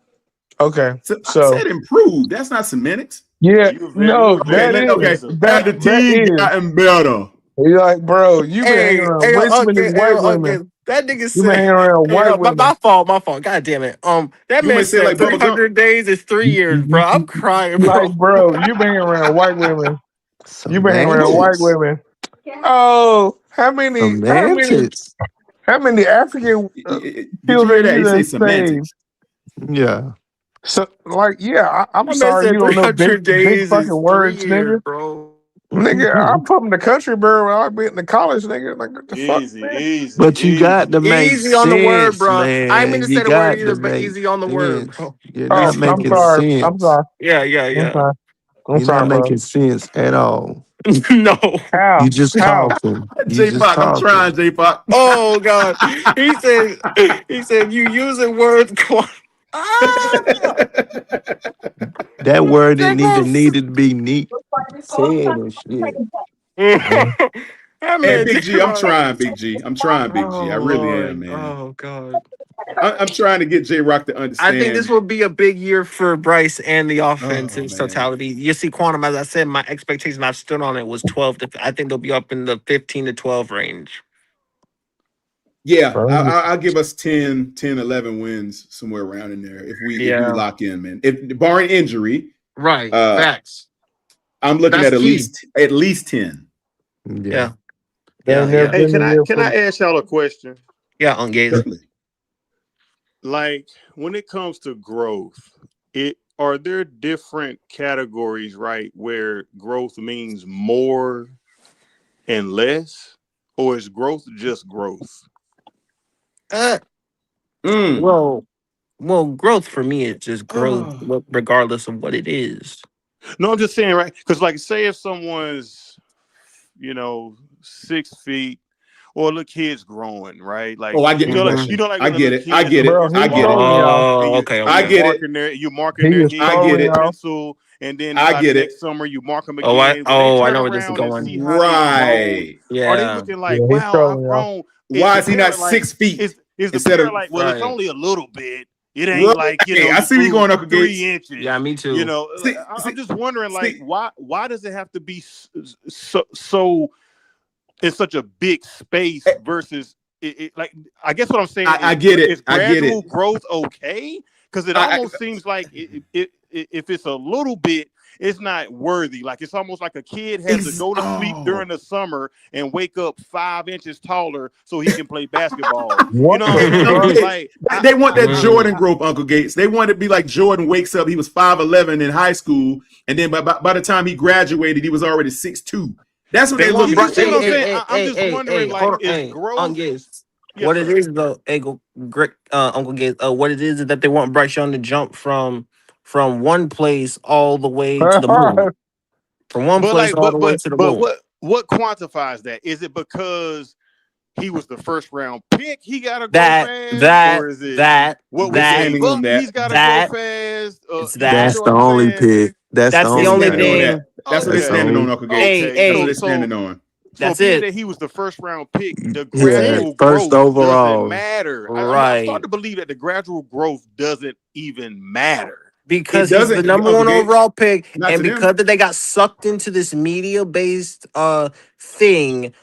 Okay. So I So said improved. That's not semantics. yeah, you no, were Okay, very that okay. is aggressive. Had the that team is. gotten better? You're like, bro, you been hanging Hey, around hey, way too many okay, hey, white women. okay. That nigga You been said, hanging around hey, white my women. fault, my fault. God damn it. That You want me man to say said like Bubba Gump? 300 days is 3 years, bro. I'm crying, Like, bro. bro, you been hanging around white women. You been hanging around white Semantics. women. Oh, how many Semantics. African Did you hear children that? you He say done saved? semantics. Yeah. So, like, yeah, I'm That man sorry said you don't know big 300 days fucking is three words, years, nigga. bro. Nigga, I'm from the country, bro. I've been to college, nigga. Like, what the fuck, Easy, man? easy, But you got easy. to make Easy on the word, sense, bro. I ain't mean man. to You say the word got to either, but make easy on the word, sense. bro. You're Oh, not Easy on the I'm making word. sorry. I'm sense. sorry. Yeah, yeah, I'm yeah. sorry. I'm You're sorry, not bro. making sense at all. No. How? You just How? talking. You J just Fox, I'm trying, talking. J Fox. Oh God. He said you using words. Ah, That word there didn't even goes. need to be neat said and shit. That Hey, man Big did G, I'm right. trying, Big G. I'm trying, Big G. I Oh really am, Lord. man. Oh God. I'm trying to get J Rock to I think this understand. will be a big year for Bryce and the offense Oh in man. totality. You see, Quantum, as I said, my expectation I've stood on it was 12 to. I think they'll be up in the 15 to 12 range. Yeah, Bro, I'll give us 10, 11 wins somewhere around in there if we Yeah. lock in, man. If barring injury, Right. uh, Facts. I'm looking That's at key. at least 10. Yeah. Yeah. there Yeah. ain't never Yeah. Hey, been a year can for I ask y'all a question? Yeah. On gaze. Certainly. Like when it comes to growth, are there different categories, right, where growth means more and less, or is growth just growth? Uh, Mm. well, growth for me is just growth, Oh. regardless of what it is. No, I'm just saying, right? Because, like, say if someone's, 6 feet, or the kid's growing, right? Like, Oh, I get the Mm-hmm. question. like I when a get little it. I kid get it. bro. is I He's get it. trolling y'all. walking, and Oh, you okay. I you Okay. get it. marking He their is I head get with trolling a it. y'all. pencil, and then I by the get it. next summer you mark them Oh, again. When they I turn know where this is around and going. see how they've grown, Right. are they Yeah. looking like, Yeah, he's "Wow, I've trolling y'all. grown"? Is Why the is he not parent like, 6 feet is the instead parent of like, "Well, it's Right. only a little bit. It ain't right? like I you see where you're grew going, Uncle Gates. 3 inches." Yeah. Me You too. know, See, I'm see, just wondering, like, see. why does it have to be so in such a big space versus like, I guess what I'm saying I get is it. I get it. gradual growth okay? Because it I almost seems like if it's a little bit, it's not worthy. Like it's almost like a kid has to go to sleep oh. during the summer and wake up 5 inches taller so he can play basketball. You What know what I'm the Hey, Uncle fuck? saying? Gates, Like they want that Mm. Jordan growth, Uncle Gates. They want to be like Jordan wakes up. He was 5'11" in high school, and then by the time he graduated, he was already 6'2". That's what they you, looking you for. Right. see what Hey, I'm hey, saying? hey, I'm hey, just hey, wondering, hey, like, hold on. is Hey, on growth? gaze. Yes, What it sir. is though, hey, Uncle Gaze, what it is that they want Bryce Young to jump from one place all the way to the moon. From one But place like, all the way to the but moon. what quantifies that? Is it because he was the first round pick, he gotta go That fast, that or is it that what We're we that standing gave on up? that. He's gotta go that fast. it's You that. That's know the what I'm only saying? pick. That's the That's the We're only only standing on thing. that. thing. That's what they're That's the Okay, standing only. on, Uncle Gates. Hey, okay. That's what hey, they're standing on. So that's being it. that he was the first round pick, the That's Yeah, it. gradual first growth doesn't overall. matter. I'm starting Right. to believe that the gradual growth doesn't even matter. It Because he's the doesn't, number Uncle one Gates. overall pick, Not and to them. because that they got sucked into this media based thing,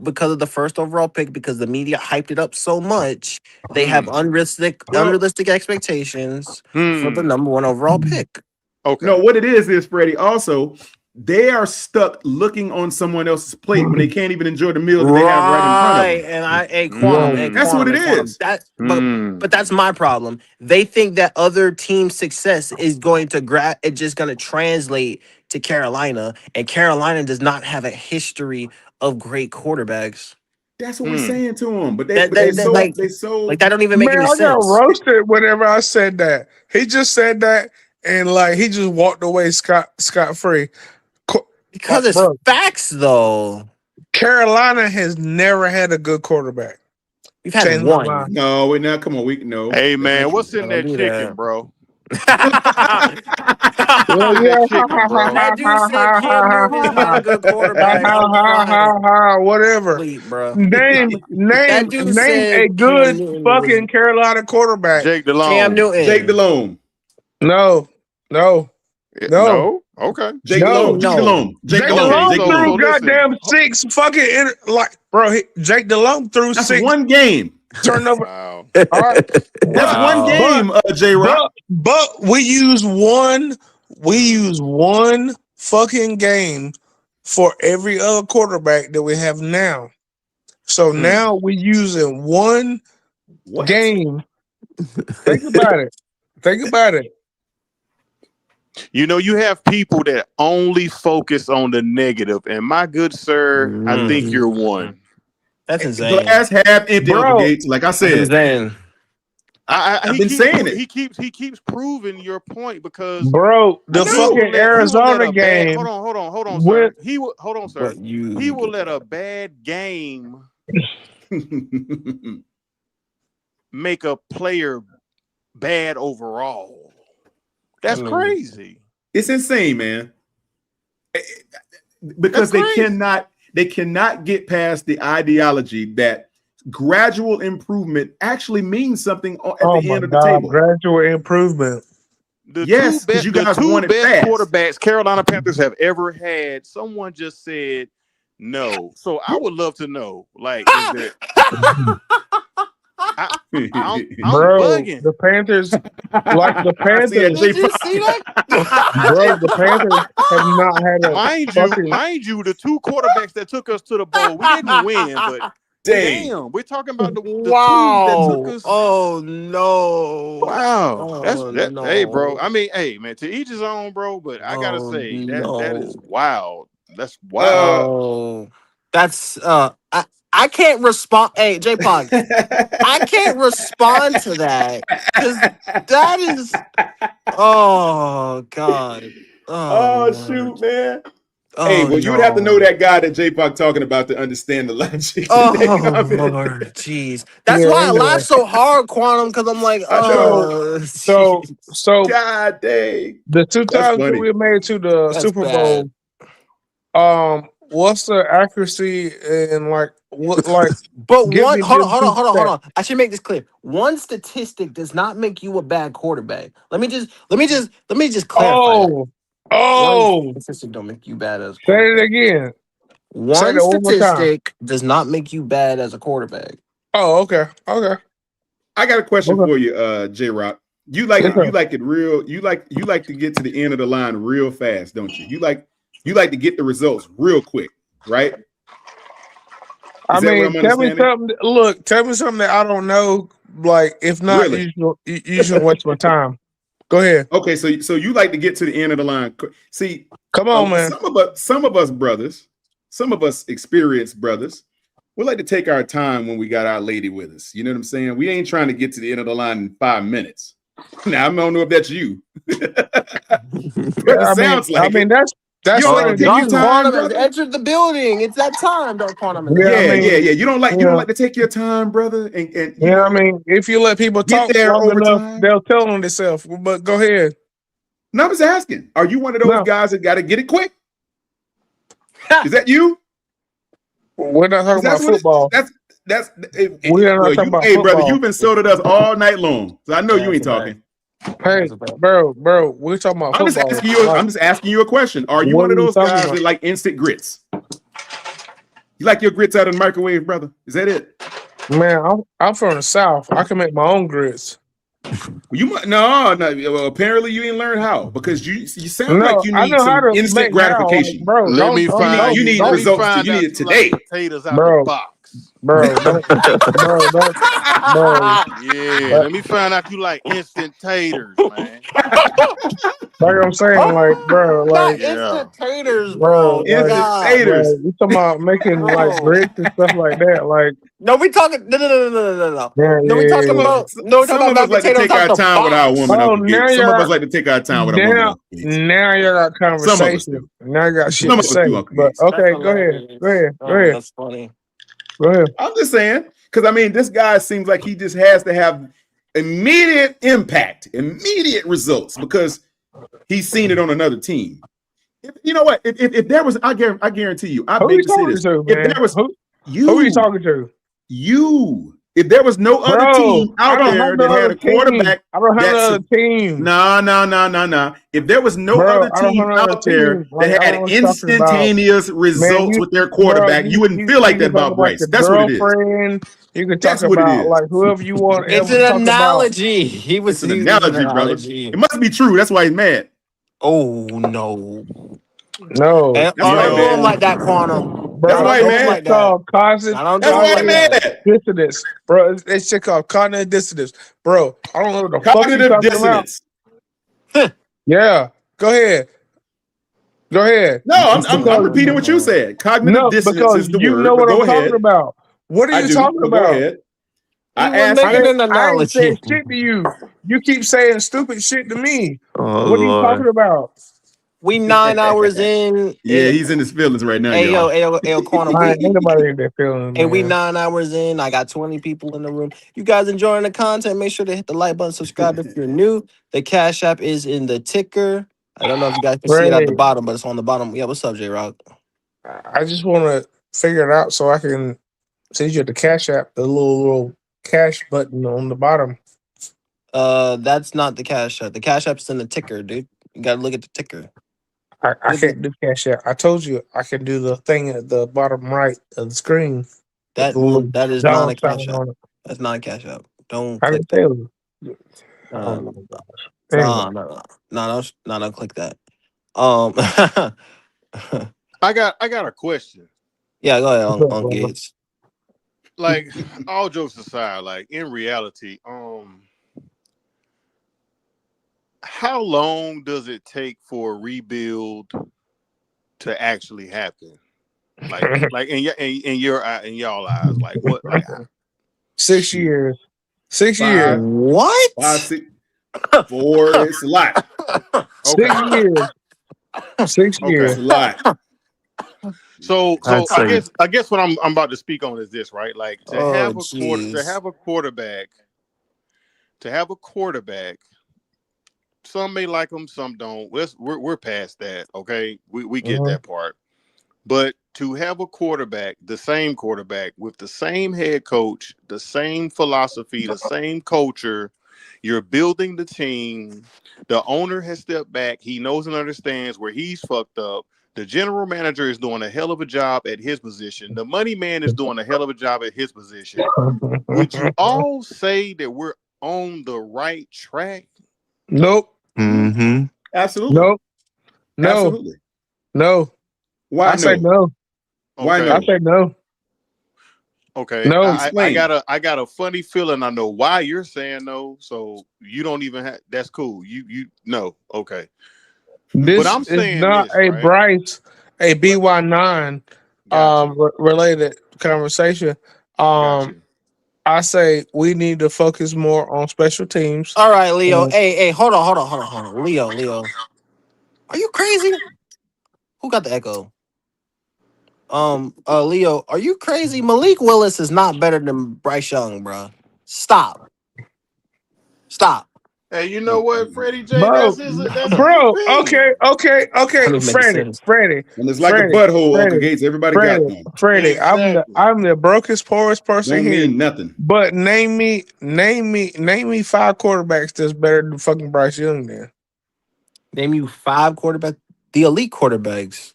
because of the first overall pick, because the media hyped it up so much, they have Hmm. Well, unrealistic expectations for the Hmm. number one overall pick. Okay. no, what it is Freddie. Also, they are stuck looking on someone else's plate when they can't even enjoy the meal that they have right in front of Right. them. And a quantum, Yo, a That's what quantum, it a quantum. is. That Hmm. but that's my problem. They think that other team success is going to it's just gonna translate to Carolina, and Carolina does not have a history of great quarterbacks. That's what we're saying to them. But That, but they that, that so like they so like that don't even make Man, any I got sense. roasted whenever I said that. He just said that, and like he just walked away scot free. Because it's Bro, facts, though. Carolina has never had a good quarterback. We've had Change my one. mind. no, we're not. Come on, we no. Hey That's not man, true. what's in Don't that do chicken, that. bro? Well, What's in that yeah, ha chicken, ha ha bro? ha That dude ha said ha Cam ha Newton is ha not a good ha quarterback. ha I'm ha crying. ha ha. Whatever. Sleep, bro. Name That dude a said Cam good Newton was fucking Carolina quarterback. Jake Cam DeLone. Jake Newton. DeLone. No, no, no, No? Okay. Jake What do you no. mean DeLone. Jake no? DeLone. Jake Jake DeLone. Okay, DeLong Jake so threw DeLone. listen. goddamn six fucking Jake DeLong threw That's six one game. turnover. Wow. All right, That's but one Wow. but game. J Rock. but we use one fucking game for every other quarterback that we have now. So now we're using one What? game. Think about it. Think about it. You know, you have people that only focus on the negative, and my good sir, I think you're one. That's insane. Glass half empty, Uncle Bro, Gates. Like I That's said, insane. I've He been keeps saying it. he keeps proving your point because bro, I the know. fucking he will let Arizona a bad game hold on, with sir. He will hold on, sir. But He will you let a bad game make a player bad overall. That's crazy. It's insane, man. That's Because crazy. they cannot get past the ideology that gradual improvement actually means something at oh the my end of the god, table. gradual improvement. Yes, because you The guys two want it best fast. quarterbacks Carolina Panthers have ever had, someone just said no. So I would love to know, like, is there I, I'm Bro, bugging. the Panthers like the I see that Panthers, did J you see that? J bro, the Panthers have not had a fucking Mind you, the two quarterbacks that took us to the bowl, we didn't win, but Dang. damn, we're talking about the two that took Wow. us. Oh no. Wow, that's Oh that. Hey, bro. no. I mean, hey, man. To each his own, bro. But I gotta Oh say that is no. wild. That's Uh wild. Oh. That's I can't respond. Hey, J Pog, I can't respond to that because that is oh god. Oh oh Lord. shoot, man. Hey, Oh well, you would have to know no. that guy that J Park talking about to understand the logic in that Oh comment. Lord, jeez. That's yeah, why I anyway. laugh so hard, Quantum, because I'm like, I know. oh, So jeez. so God dang. the two That's times that funny. we made to the That's Super bad. Bowl, what's the accuracy and like what like But give one, me hold on, them hold on, two hold on, hold stats. on. I should make this clear. One statistic does not make you a bad quarterback. Let me just clarify that. Oh, One oh, statistic don't make you bad as a say it quarterback. again. Say One that one more time. statistic does not make you bad as a quarterback. Oh, okay. Okay. I got a question Okay. for you, J Rock. You Yes, sir. like it real. You like to get to the end of the line real fast, don't you? You like to get the results real quick, right? I Is that what mean, I'm tell me understanding? something. Look, tell me something that I don't know. Like, if not, Really? you shouldn't waste my time. Go ahead. Okay, so you like to get to the end of the line. See, Come on, man. some of us brothers, some of us experienced brothers, we like to take our time when we got our lady with us. You know what I'm saying? We ain't trying to get to the end of the line in 5 minutes. Now I don't know if that's you, but it I sounds like mean it. You that's don't like to Oh, take crazy. your Dark time, Quantum has brother. entered the building. It's that time. Dark Quantum has Yeah, entered I the mean, Yeah. You don't yeah, like to take your time, brother, and yeah. I mean, if you let people get talk there long over enough, time. they'll tell on themselves. But go ahead. No, I was asking, are you one of those No, guys that got to get it quick? Is that you? we're not Because talking about that's what it, football. We are well, not talking about hey, brother, football. you've insulted us all night long, so I know Yeah, you that's ain't a fact. talking. Hey, That's a fact. bro, we're talking about football. Like, I'm just asking you a question. Are you what one are of you those talking guys about? that like instant grits? You like your grits out of the microwave, brother? Is that it? Man, I'm from the South. I can make my own grits. You might no. Well, apparently you ain't learned how because you sound like No, you I need know how some to instant make now. Like, gratification. bro, Let me You find need you. Let me results. You find need out it you like today. potatoes out the bro, box. facts. bro. Don't, bro. Don't, bro. Yeah, Like, let me find out you like instant taters, man. like I'm saying, like, bro, Not like, Yeah. instant taters, bro, bro. like, Instant God, taters. like, you talking about making like bro. grits and stuff like that, like, No, we talking. No. yeah, No, we yeah, talking Some yeah. of about. No, we talking some about of us mashed like to potatoes take out our the time without a woman Oh, out the gate. now Some of us y'all, like to take our time without a woman now, out the gate. now y'all got Some of us conversation. do. Now I got shit Some to of us say. do, Uncle But Gates. That's okay, go ahead, go hilarious. ahead, go Oh, ahead, that's funny. go ahead. I'm just saying, because I mean, this guy seems like he just has to have immediate impact, immediate results, because he's seen it on another team. You know what? If there was, I guarantee you, I Who beg you to say talking this. to, If man? there was Who you you, talking to? if there was no other Bro, team I out don't have there no that had other a team. quarterback I don't have no that's other team. no. If there was no Bro, other I don't have team no other out there team. Like, that I don't know had what you're talking about. instantaneous Man, results you, with their bro, quarterback, you wouldn't feel like you that can talk about about Bryce. your That's what it is. girlfriend. You can talk That's what it about is. like whoever you want It's ever to an talk about. analogy. He It's was. an He was an analogy, brother. It analogy. must be true. That's why he's mad. Oh no. No, And That's I why don't he's do him mad. like no, that, Quantum. That's I bro. don't why he's do That him mad. shit like that. called cognitive I don't do That's him why he's like that. mad. dissonance, bro. That shit called cognitive dissonance, bro. I don't know what the fuck you Cognitive talking about. dissonance. Yeah, go ahead, go ahead. No, I'm Because repeating what you said. Cognitive no, dissonance because is the you word, know but what I'm go talking ahead. about. What are I you do, talking but go about? ahead. I He was asked making you. an I ain't said analogy. shit to you. You keep saying stupid shit to me. Oh What are you talking Lord. about? We 9 hours in. Yeah, he's in his feelings right now, y'all. Ayo, Quantum. I ain't nobody in there feeling, And we man. 9 hours in. I got 20 people in the room. You guys enjoying the content? Make sure to hit the like button, subscribe if you're new. The Cash App is in the ticker. I don't know if you guys can see it at the Right. bottom, but it's on the bottom. Yeah, what's up, J Rock? I just want to figure it out so I can send you the Cash App, the little cash button on the bottom. That's not the Cash App. The Cash App's in the ticker, dude. You gotta look at the ticker. I can't do Cash App. I told you I can do the thing at the bottom right of the screen with the little That is not dollar a sign Cash App. on it. That's not a Cash App. Don't I can click that. tell you. Oh Um, my gosh. Anyway, don't click that. I got a question. Yeah, go ahead what's up, on brother? Gates. Like, all jokes aside, like in reality, how long does it take for a rebuild to actually happen? Like in your in y'all eyes, like what, like 6 Shoot. years. 6 years. 5, What? 6, 4. It's a lot. 6 okay, years. 6 okay. It's years. a lot. So I'd say I guess what I'm about to speak on is this, right? Like Oh, jeez. to have a quarterback. Some may like him, some don't. We're past that, okay? We get Mhm. that part. But to have a quarterback, the same quarterback with the same head coach, the same philosophy, the same culture, you're building the team. The owner has stepped back. He knows and understands where he's fucked up. The general manager is doing a hell of a job at his position. The money man is doing a hell of a job at his position. Would you all say that we're on the right track? Nope. mm-hmm. Absolutely. Nope. No. Absolutely. No. Why I say no? no. Why I Okay. no? say no. Okay. No. Explain. I got a funny feeling I know why you're saying no. So you don't even have that's cool. You no. Okay. But This I'm is saying not this, a right? Bryce, a But BY9 got you. related conversation. Got Um you. I say we need to focus more on special teams. All right, Leo. And Hey, hold on. Leo. Are you crazy? Who got the echo? Leo, are you crazy? Malik Willis is not better than Bryce Young, bro. Stop. Hey, you know Oh, what, Freddie J? bro, That's his bro, okay, opinion. That don't make Freddie, sense. Freddie, and it's like a Freddie, butthole, Uncle Freddie, Gates. Everybody got Freddie, one. Freddie. Exactly. I'm the brokest, poorest person Don't here. mean nothing. But name me 5 quarterbacks that's better than fucking Bryce Young then. Name you 5 quarterbacks. The elite quarterbacks.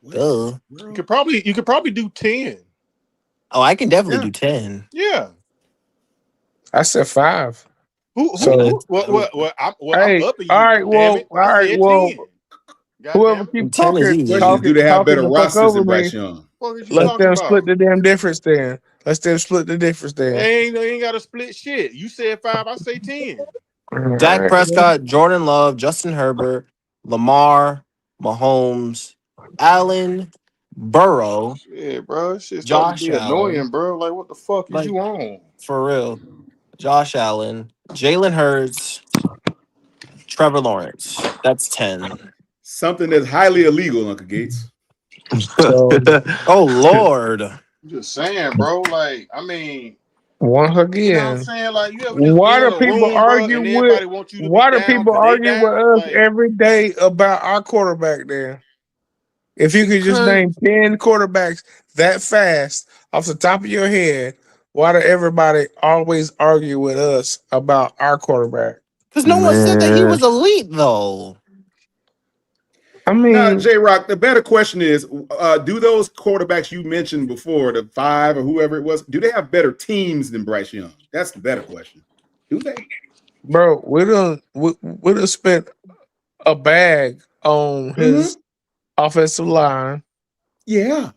What in Duh. the world? You could probably do 10. Oh, I can definitely Yeah. do 10. Yeah. I said 5. Who I mean, who So who what I'm hey, upping you, damn it. I said 10. God Whoever damn it. keep 10 is Question easy. is, do talking, they have talking better the fuck rosters over than me, Bryce Young? What is you let talking them split about? the damn difference then. Let them split the difference then. They ain't got to split shit. You said 5, I say 10. All Dak right. Prescott, Jordan Love, Justin Herbert, Lamar, Mahomes, Allen, Burrow, Shit, bro. Shit starting to Josh be annoying, Allen. bro. Like, what the fuck is Like, you on? for real. Josh Allen, Jalen Hurts, Trevor Lawrence. That's 10. Something that's highly illegal, Uncle Gates. So Oh, Lord. I'm just saying, bro. Like, I mean, once you know what I'm again, saying? Like, you ever just why be in do a people room, bro, argue and with? everybody wants you to be Why do down people because they argue with down? us Like, every day about our quarterback? Then, if you could just because name 10 quarterbacks that fast off the top of your head, why do everybody always argue with us about our quarterback? Because no one said that he Man, was elite, though. I Now, mean, J Rock, the better question is, do those quarterbacks you mentioned before, the 5 or whoever it was, do they have better teams than Bryce Young? That's the better question. Do they? bro, we done spent a bag on Mm-hmm. his offensive line. Yeah.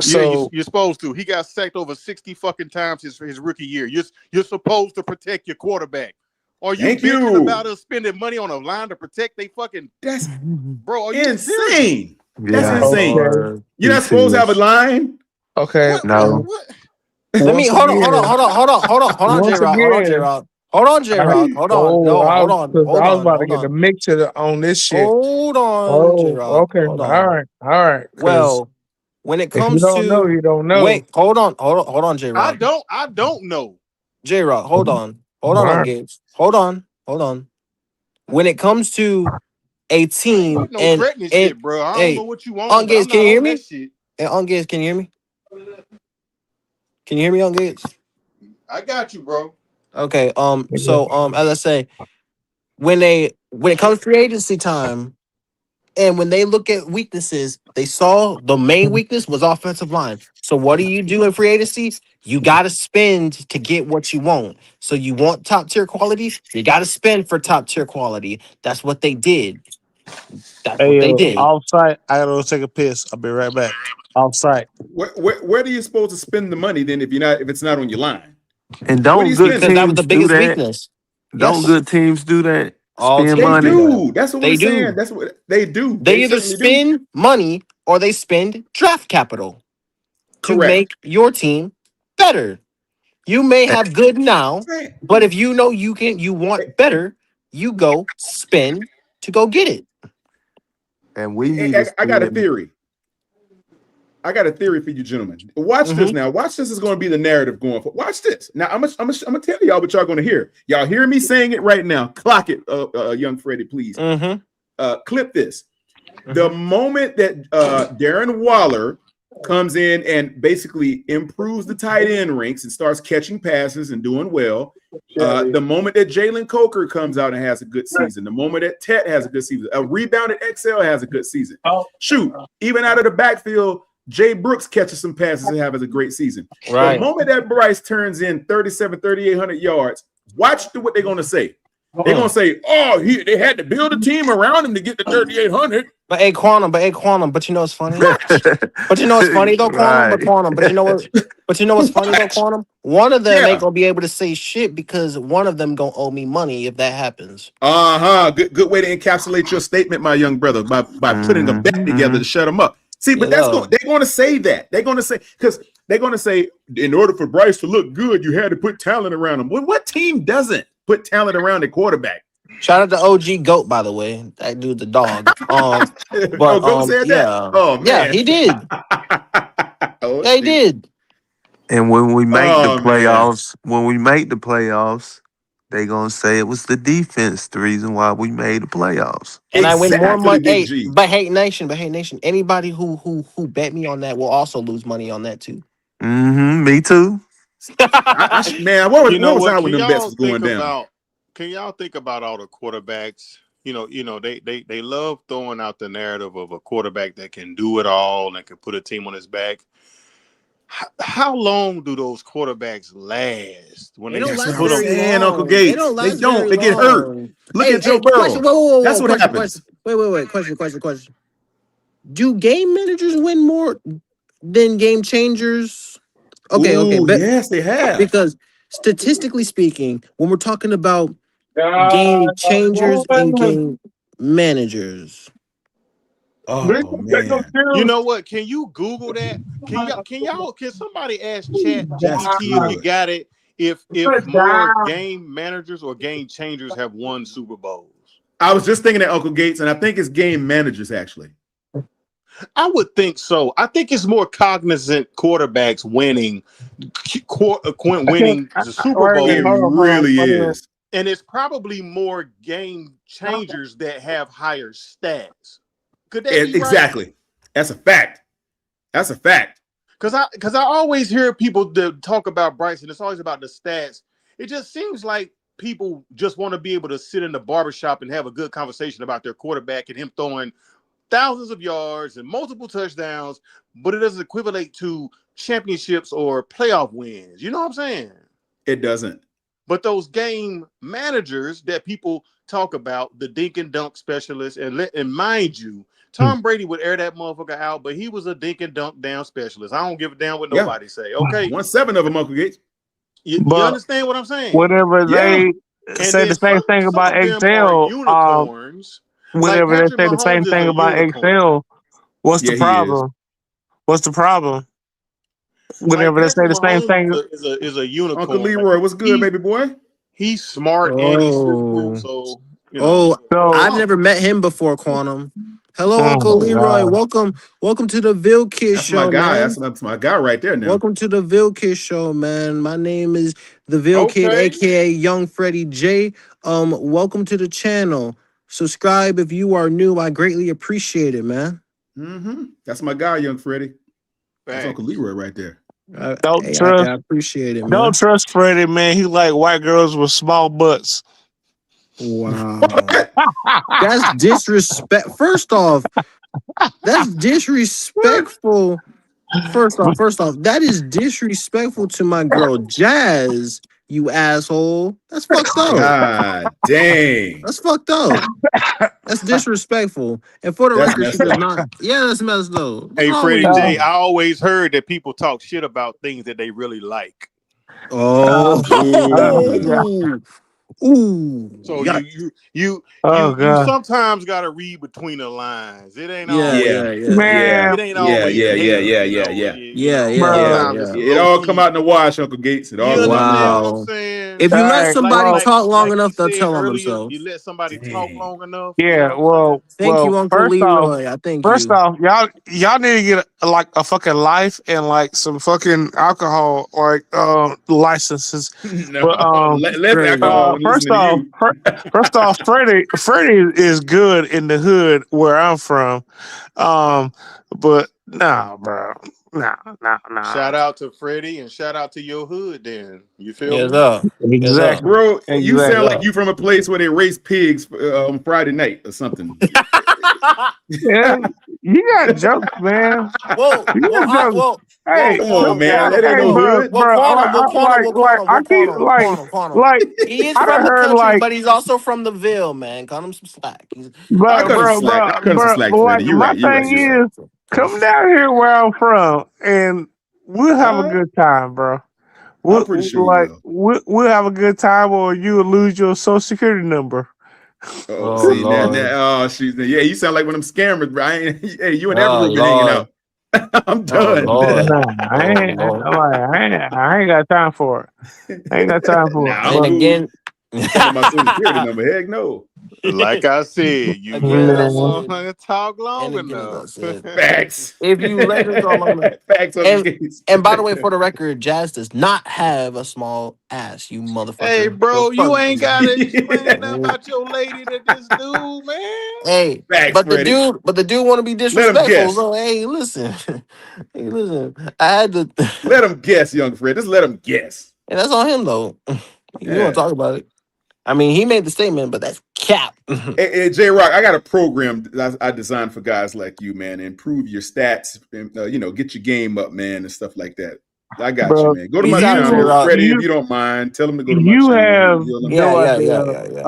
yeah, So, you're supposed to. He got sacked over 60 fucking times his rookie year. You're supposed to protect your quarterback. Are you Thank bitching you. about us spending money on a line to protect they fucking That's bro? Are you serious? insane. That's My yeah, insane. okay, Lord. You're not it supposed to have a is. line. okay. No, What? Let me Once hold again, on, J once Rock, again, J I, Rock, because I was about to get the mix on this shit. J Oh, Rock, okay, hold all on. right, all right. Because Well, when it if you comes don't know, to you don't know. wait, hold on, J Rock, I don't know. J Rock, hold All on, right, Gates, hold on. When it comes to a I ain't team with no threatening and shit, bro. I don't know hey, what you on, on but Gates, I'm can not you hear on that me? shit. Hey, on Gates, can you hear me? Can you hear me, on Gates? I got you, bro. Okay, nigga. as I say, when it comes free agency time. And when they look at weaknesses, they saw the main weakness was offensive line. So what do you do in free agency? You got to spend to get what you want. So you want top tier quality, you got to spend for top tier quality. That's what they did. That's what Hey, they did. off site. I gotta go take a piss. I'll be right back. Off site. Where do you supposed to spend the money then if it's not on your line? and Where do you don't good spend Because it? that was the teams do biggest that? weakness. Don't Yes, good teams do that? all Spend They teams do money. that. do. That's what we're They saying. do. That's what they do. They They either certainly do. spend money or they spend draft capital to Correct. make your team better. You may And, have good now, Right. but if you know you want better, you go spend to go get it. and we need to I got a spend. theory. I got a theory for you, gentlemen. Watch this Mm-hmm. now. Watch this is going to be the narrative going for. Watch this. Now I'm gonna tell y'all what y'all going to hear. Y'all hear me saying it right now. Clock it, young Freddie, please. Mm-hmm. Clip this. The Mm-hmm. moment that Darren Waller comes in and basically improves the tight end ranks and starts catching passes and doing well, the moment that Jalen Coker comes out and has a good season, the moment that Tet has a good season, a rebounded XL has a good season. Shoot, even out of the backfield, Jay Brooks catches some passes and has a great season. The Right. moment that Bryce turns in 3,800 yards, watch what they're going to say. They're going to say, oh, they had to build a team around him to get to 3,800. But Quantum, but you know what's funny? Watch. But you know what's funny though, Right. Quantum, but you know what? But you know what's funny though, Watch. Quantum? One of them ain't Yeah. gonna be able to say shit because one of them gonna owe me money if that happens. Uh-huh. Good way to encapsulate your statement, my young brother, by putting a bet together Hmm. to shut them up. See, You but they're going to say that. They're going to say, because they're going to say, in order for Bryce to look good, you had to put talent around him. Well, what team doesn't put talent around a quarterback? Shout out to OG Goat, by the way. That dude, the dog. Oh, Go said that. Yeah, Oh yeah, man. he did. Oh Yeah, he shoot. did. And Oh man. when we make the playoffs, they gonna say it was the defense the reason why we made the playoffs. And I win more Exactly, money. Big Hey, G. but hey, nation. Anybody who bet me on that will also lose money on that too. Me too. Man, You where know was what? I when them bets was going down? Can y'all think about all the quarterbacks? They love throwing out the narrative of a quarterback that can do it all and can put a team on his back. How long do those quarterbacks last when They they don't That's just what last I'm put them? very saying, Uncle long. They Gates. don't They last don't. very They get hurt. long. Look Hey, at Joe question. Burrow. Whoa, That's what question. happens. Wait. Question. Do game managers win more than game changers? Okay, Ooh, but yes, they have. because statistically speaking, when we're talking about game changers and game managers, Oh man, You know what? Can you Google that? Can somebody ask Chat that's GPT if you good. got it? If more game managers or game changers have won Super Bowls? I was just thinking that Uncle Gates, and I think it's game managers actually. I would think so. I think it's more cognizant quarterbacks winning the Super Wait a minute, It Bowl, hold on, really hold on. is. and it's probably more game changers that have higher stats. Could that be right? Exactly. That's a fact. That's a fact. Because I always hear people talk about Bryson. It's always about the stats. It just seems like people just want to be able to sit in the barbershop and have a good conversation about their quarterback and him throwing thousands of yards and multiple touchdowns, but it doesn't equivalent to championships or playoff wins. You know what I'm saying? It doesn't. But those game managers that people talk about, the dink and dunk specialists, and mind you, Tom Brady would air that motherfucker out, but he was a dink and dunk down specialist. I don't give a damn what Yeah. nobody say. Okay, 1-7 of them, Uncle Gates. you But understand what I'm saying? whenever Yeah. they And say then the same thing some about of them are Excel, unicorns. Like whenever they Patrick say the same Mahomes is thing a about unicorn. Excel, what's the Yeah, he is. problem? What's the problem? Like Whenever they say Patrick the same Mahomes thing, is a Uncle unicorn. Like Leroy, what's good, baby boy? he's smart and he's physical, oh, so you know. oh, so I've never met him before, Quantum. Hello, Uncle oh my Leroy. god, Welcome to the Ville Kids That's my Show, guy. man. That's my guy right there now. Welcome to the Ville Kids Show, man. My name is the Ville Kid, Okay. aka Young Freddie J. Welcome to the channel. Subscribe if you are new. I greatly appreciate it, man. Mm-hmm. That's my guy, young Freddie. That's Uncle Thanks. Leroy right there. don't trust, I appreciate it, don't man. trust Freddie, man. He like white girls with small butts. Wow. That's disrespect. First off, that's disrespectful. First off, that is disrespectful to my girl Jazz, you asshole. That's fucked up. God dang. That's fucked up. That's disrespectful. And for the That's record, she messed does up. not. Yeah, that's messed up. What's Hey, wrong with Freddie you? J, I always heard that people talk shit about things that they really like. Oh, Yeah. ooh, So Yikes. Oh you god, sometimes gotta read between the lines. It ain't yeah, always Yeah. yeah, yeah, man, it ain't Yeah, always yeah, yeah, hate, yeah, you yeah, know. yeah. yeah, yeah, bro. yeah, Sometimes it's yeah. a It low all come key. out in the wash, Uncle Gates. It all You come out in the understand wash. what I'm Wow. saying? If you let Hey, somebody well, talk long Like he enough, they'll said tell on earlier, themselves. you let somebody talk Dang. long enough, you know yeah, what I'm saying? Thank you, Uncle first off, Leroy. I thank you. y'all need to get like a fucking life and like some fucking alcohol like licenses. No, But less Crazy. alcohol when listening to you. first off, Freddie is good in the hood where I'm from. But nah, bro, nah. Shout out to Freddie and shout out to your hood then. You feel Yes, me? up. Yes, up. Exactly, Bro, you exactly. sound like you from a place where they race pigs on Friday night or something. Yeah, you got jokes, man. Whoa, You got jokes. well, Hey, Come on, man. That ain't hey, no hood. bro. I keep Quantum. like, He is I done from the heard country, like, but he's also from the Ville, man. Cut him some slack. I but cut him some slack. I cut him some slack, like, Freddie. You're my right. You're right. You're right. thing is, come down here where I'm from, and we'll have a All right. good time, bro. I'm pretty sure we will. We'll have a good time, or you will lose your social security number. Oh, Oh see now, Lord. oh, she's yeah. You sound like one of them scammers, bro. Hey, you and that Oh Ruben hanging Lord. out. I'm Oh done. Lord. Nah, Oh Lord. I ain't got time for it. I ain't got time for Nah, it. I'm And But cool. again, Talking about my social security number. Heck no. Like I said, you again, let as a I nah, said, motherfucker talk long and again, as I enough. said, Facts. if you let it go long enough. Facts on the And case. and by the way, for the record, Jazz does not have a small ass, you Hey, motherfucker. The bro, fuck? you ain't gotta explain nothing Oh. about your lady to this dude, man. Hey, Facts, Freddie. but the dude want to be Let him disrespectful. guess. So hey, listen, hey, listen. I had to, Let him guess, young Fred. Just let him guess. and that's on him though. You want to Yeah. talk about it? I mean, he made the statement, but that's cap. Hey, J Rock, I got a program that I designed for guys like you, man. Improve your stats, and, get your game up, man, and stuff like that. I got you, bro. man. Go to my Peace out, J You channel, Rock. Freddie, if you you don't mind. Tell him to go to my you channel. have He'll let me Yeah, no know. yeah, idea. yeah, yeah, yeah.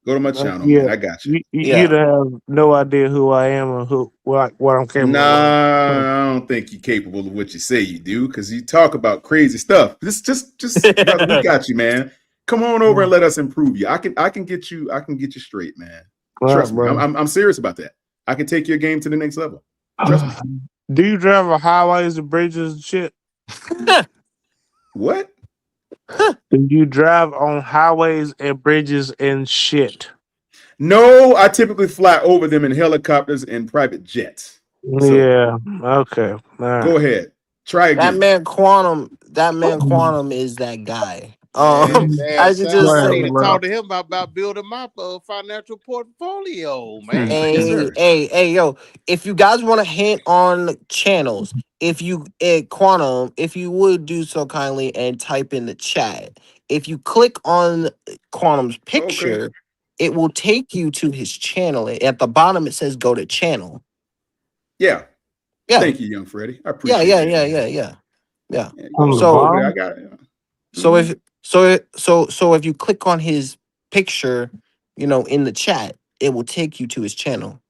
Go to my channel, Yeah, man. I got you. you'd Yeah. have no idea who I am or what I'm capable of. Nah, I don't think you're capable of what you say you do because you talk about crazy stuff. Just brother, we got you, man. Come on over and let us improve you. I can get you straight, man. All right, Trust me. bro. I'm serious about that. I can take your game to the next level. Trust me. Do you drive on highways and bridges and shit? What? Do you drive on highways and bridges and shit? No, I typically fly over them in helicopters and private jets. So Yeah. Okay. All go right. ahead. Try again. That man Quantum is that guy. Man, I should Sam, just I Whatever, need say, to bro. talk to him about building my financial portfolio, Hmm. man. Yes, hey, sir. hey, hey, yo, if you guys want to hint on channels, if you Quantum, if you would do so kindly and type in the chat. If you click on Quantum's Okay. picture, it will take you to his channel. At the bottom, it says go to channel. Yeah. Yeah, Thank you, young Freddie. I yeah, appreciate yeah, that, yeah, man. yeah, yeah, yeah. Yeah, On the go So over there. I bottom? got it. So Mhm. so if you click on his picture, in the chat, it will take you to his channel.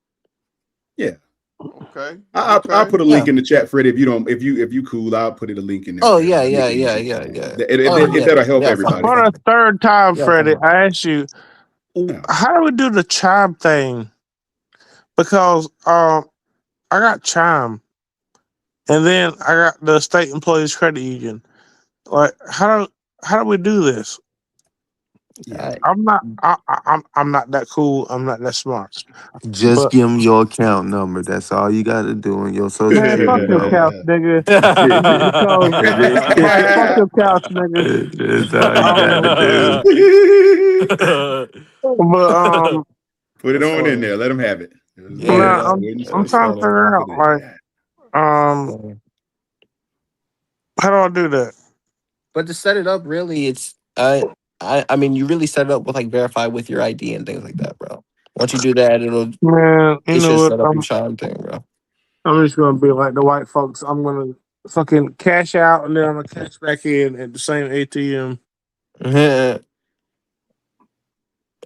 Yeah. Okay, I'll okay. put a link Yeah. in the chat, Freddie. If you cool, I'll put it a link in there Oh for yeah, everybody. yeah, Make it yeah, easy. yeah, yeah. Oh If yeah, that'll help yeah. Fine, everybody. For fine. the third time, Yeah, Freddie, fine. I asked you, Yeah. how do we do the chime thing? Because I got chime, and then I got the State Employees Credit Union. Like, how do we do this? Yeah. I, I'm not that cool. I'm not that smart. Just But give them your account number. That's all you got to do, and your social man, fuck security your number. couch, nigga. Because fuck That's your couch, nigga. all you got to Um, do. but Put it That's on in funny. there. Let them have it. now Yeah, Let's yeah. go ahead and I'm That's trying to funny. figure put out it in like there. That's um funny. how do I do that? But to set it up, really, it's I mean, you really set it up with like verify with your ID and things like that, bro. Once you do that, Man, you it know should what? set up your chime thing, bro. I'm just gonna be like the white folks. I'm gonna fucking cash out and then I'm gonna cash back in at the same ATM.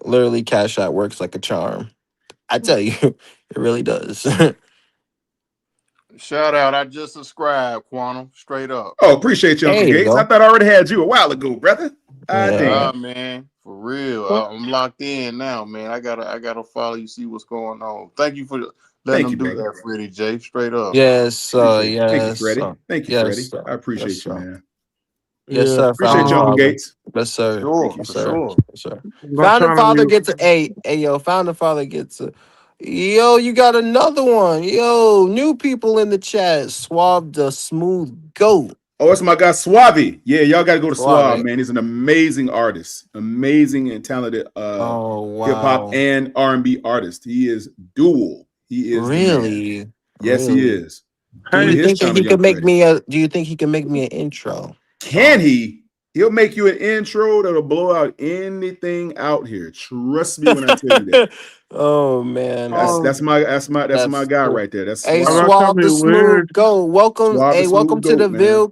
Literally, Cash App works like a charm. I tell you, it really does. Shout out. I just subscribed, Quantum. Straight up. Oh, appreciate you, Uncle There you Gates. I go. thought I already had you a while ago, brother. Ah, Yeah. Nah, damn. man. For real. I'm locked in now, man. I gotta follow you, see what's going on. Thank you for letting Thank them you, do brother. that, Freddie J. Straight up. Yes, Appreciate it. Thank you, yes, Freddie. Thank you, yes, Freddie. I yes, appreciate you, sir. man. Yes, Yeah. sir. Appreciate Founding you, Uncle father. Gates. Yes, sir. Thank Sure, you. Yes, for sir. sure. Yes, sir. I'm not Founding trying to father be gets yo. Founding father gets a. Yo, you got another one. Yo, new people in the chat. Swab the smooth goat. Oh, it's my guy Suave. Yeah, y'all got to go to Suave, Suave. man. He's an amazing artist, amazing and talented Oh hip hop wow. and R&B artist. He is dual. He is the man. Really? Yes, he Really? is. Do Go to hey you his think that channel, he Young could make Freddie. me a? Do you think he can make me an intro Can song? he? He'll make you an intro that'll blow out anything out here. Trust me when I tell you that. Oh man, That's my that's guy cool. right there. That's Hey, I'm Suave. not trying to Swab be the weird. Smooth Go. Welcome, Suave the hey, welcome smooth to goat, man.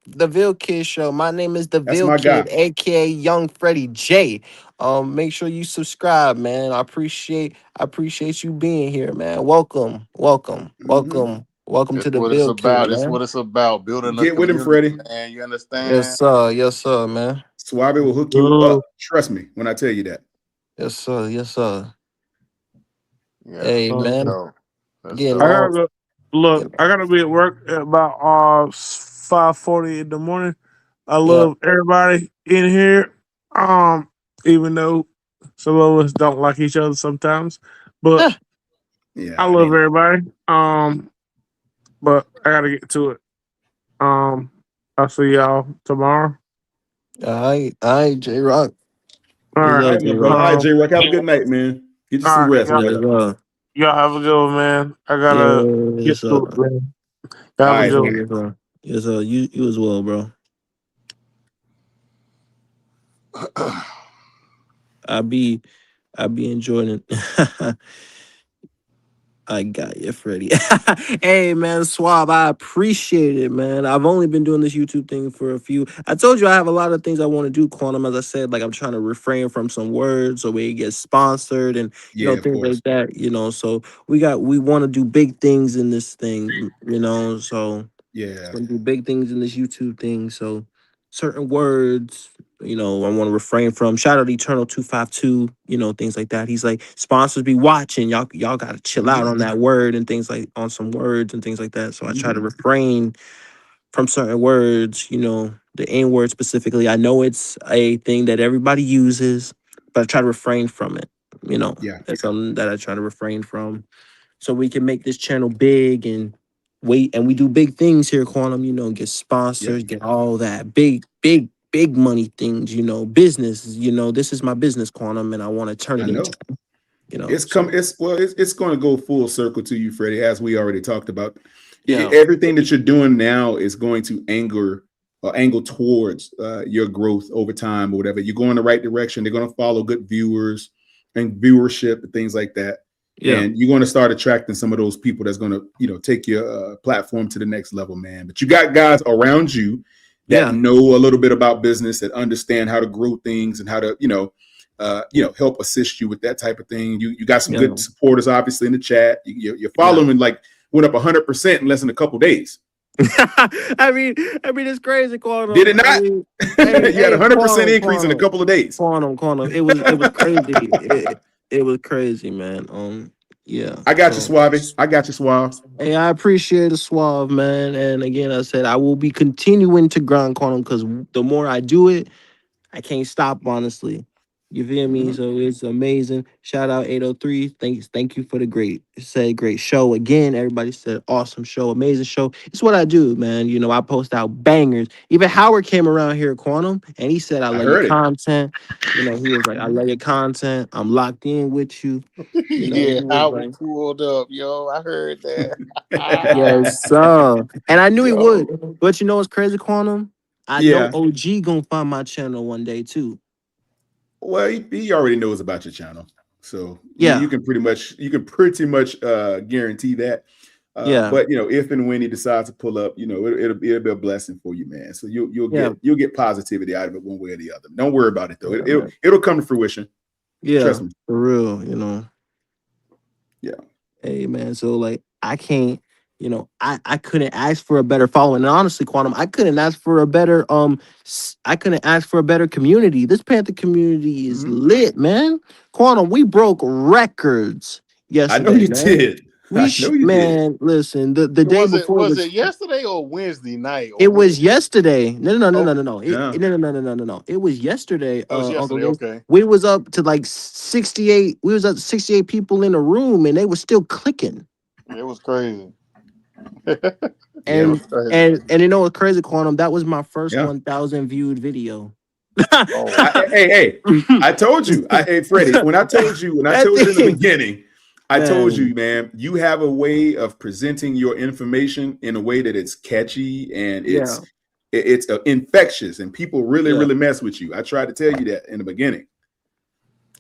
The Ville Kid Show. My name is the That's Ville my Kid, guy. aka Young Freddie J. Make sure you subscribe, man. I appreciate you being here, man. Welcome, welcome, Hmm. welcome, welcome That's to the what it's Ville Kid, about. It's man. what it's about. Building a Get with him, community, Freddie. man. You Yes, understand? sir. Yes, sir, man. Suave will hook you Dude. up. Trust me when I tell you that. Yes, sir. Yes, sir. Yeah, Hey, that's man. dope. That's Getting I dope. gotta all. go. Look, Getting, I gotta be at work at about 5:40 in the morning. I yeah. love everybody in here. Um, even though some of us don't like each other sometimes, but I Yeah, it love ain't. everybody. But I gotta get to it. Um, I'll see y'all tomorrow. All right, J Rock. All Yes, right. All sir, right, my J brother. Rock. All right, Um, J Rock. Have a good night, man. Get you all some right. rest, Y'all, Yes, brother. sir. y'all have a good one, man. I gotta get Yes, to it, sir. man. Y'all All have a Yes, right, good sir. one. man. Yes, sir. Yes, sir. You as well, bro. I be enjoying it. I got you, Freddie. Hey, man, Suave, I appreciate it, man. I've only been doing this YouTube thing for a few. I told you I have a lot of things I want to do, Quantum. As I said, like I'm trying to refrain from some words or we get sponsored and Yeah, of things course. like that. So we want to do big things in this thing. So Yeah, want to do big things in this YouTube thing. So certain words, I want to refrain from. Shout out Eternal 252, things like that. He's like, sponsors be watching. Y'all gotta chill hmm out on that word and things like on some words and things like that. So I try to refrain from certain words, the N word specifically. I know it's a thing that everybody uses, but I try to refrain from it. yeah, That's something that I try to refrain from so we can make this channel big and wait and we do big things here, Quantum, get yep. sponsors, get all that big money things, business, this is my business, Quantum, and I want to turn I it into, know. It's come. so It's going to go full circle to you, Freddie, as we already talked about. yeah, Everything that you're doing now is going to angle towards your growth over time or whatever. You're going the right direction. They're going to follow good viewers and viewership and things like that. yeah, And you're going to start attracting some of those people that's going to, take your platform to the next level, man. But you got guys around you that yeah, know a little bit about business, that understand how to grow things and how to, help assist you with that type of thing. You got some yeah. good supporters, obviously, in the chat. Your Yeah. following went up 100% in less than a couple days. I mean, it's crazy, Did it Quantum. not? You had a 100% increase in a couple of days. Quantum. It was crazy. It was crazy, man. Yeah. I got you, So, Suave. I got you, Suave. hey, I appreciate the Suave, man. And again, I said I will be continuing to grind, Quantum, because the more I do it, I can't stop, honestly. You feel me? Mhm. So it's amazing. Shout out 803. Thank you for the great show. Again, everybody said awesome show, amazing show. It's what I do, man. I post out bangers. Even Howard came around here at Quantum and he said, I I love your heard it. content. He was like, I love your content. I'm locked in with you. He Yeah, was Howard like, pulled up, yo. I heard that. yes, sir. And I knew he would. Yo. But you know what's crazy, Quantum? I know Yeah. OG gonna find my channel one day too. Well, he already knows about your channel, so you Yeah, can pretty much guarantee that. yeah, But if and when he decides to pull up, it'll be a blessing for you, man. So yeah. you'll get positivity out of it one way or the other. Don't worry about it though. Yeah, man. It'll come to fruition. Yeah, Trust me. for real, Yeah, Hey man, so like I can't, I couldn't ask for a better following. And honestly, Quantum, I couldn't ask for a better I couldn't ask for a better community. This Panther community is Mhm. lit, man. Quantum, we broke records I know yesterday, you man. did. I know you did. Man, listen, the day Was it before was the it yesterday or Wednesday night or it what? was yesterday. Oh, No. Yeah. No. It was yesterday, it was Uncle yesterday. Gates. Okay. We was up to like 68. We was up to 68 people in a room and they were still clicking. It was crazy. It Yeah. was And crazy. and what's crazy, Quantum? That was my first Yeah. 1,000 viewed video. Oh, Hey, I told you. Hey, Freddie, when I told you That in the thing, beginning, I told you, man. man, you have a way of presenting your information in a way that it's catchy and Yeah, it's infectious, and people really, yeah, really mess with you. I tried to tell you that in the beginning,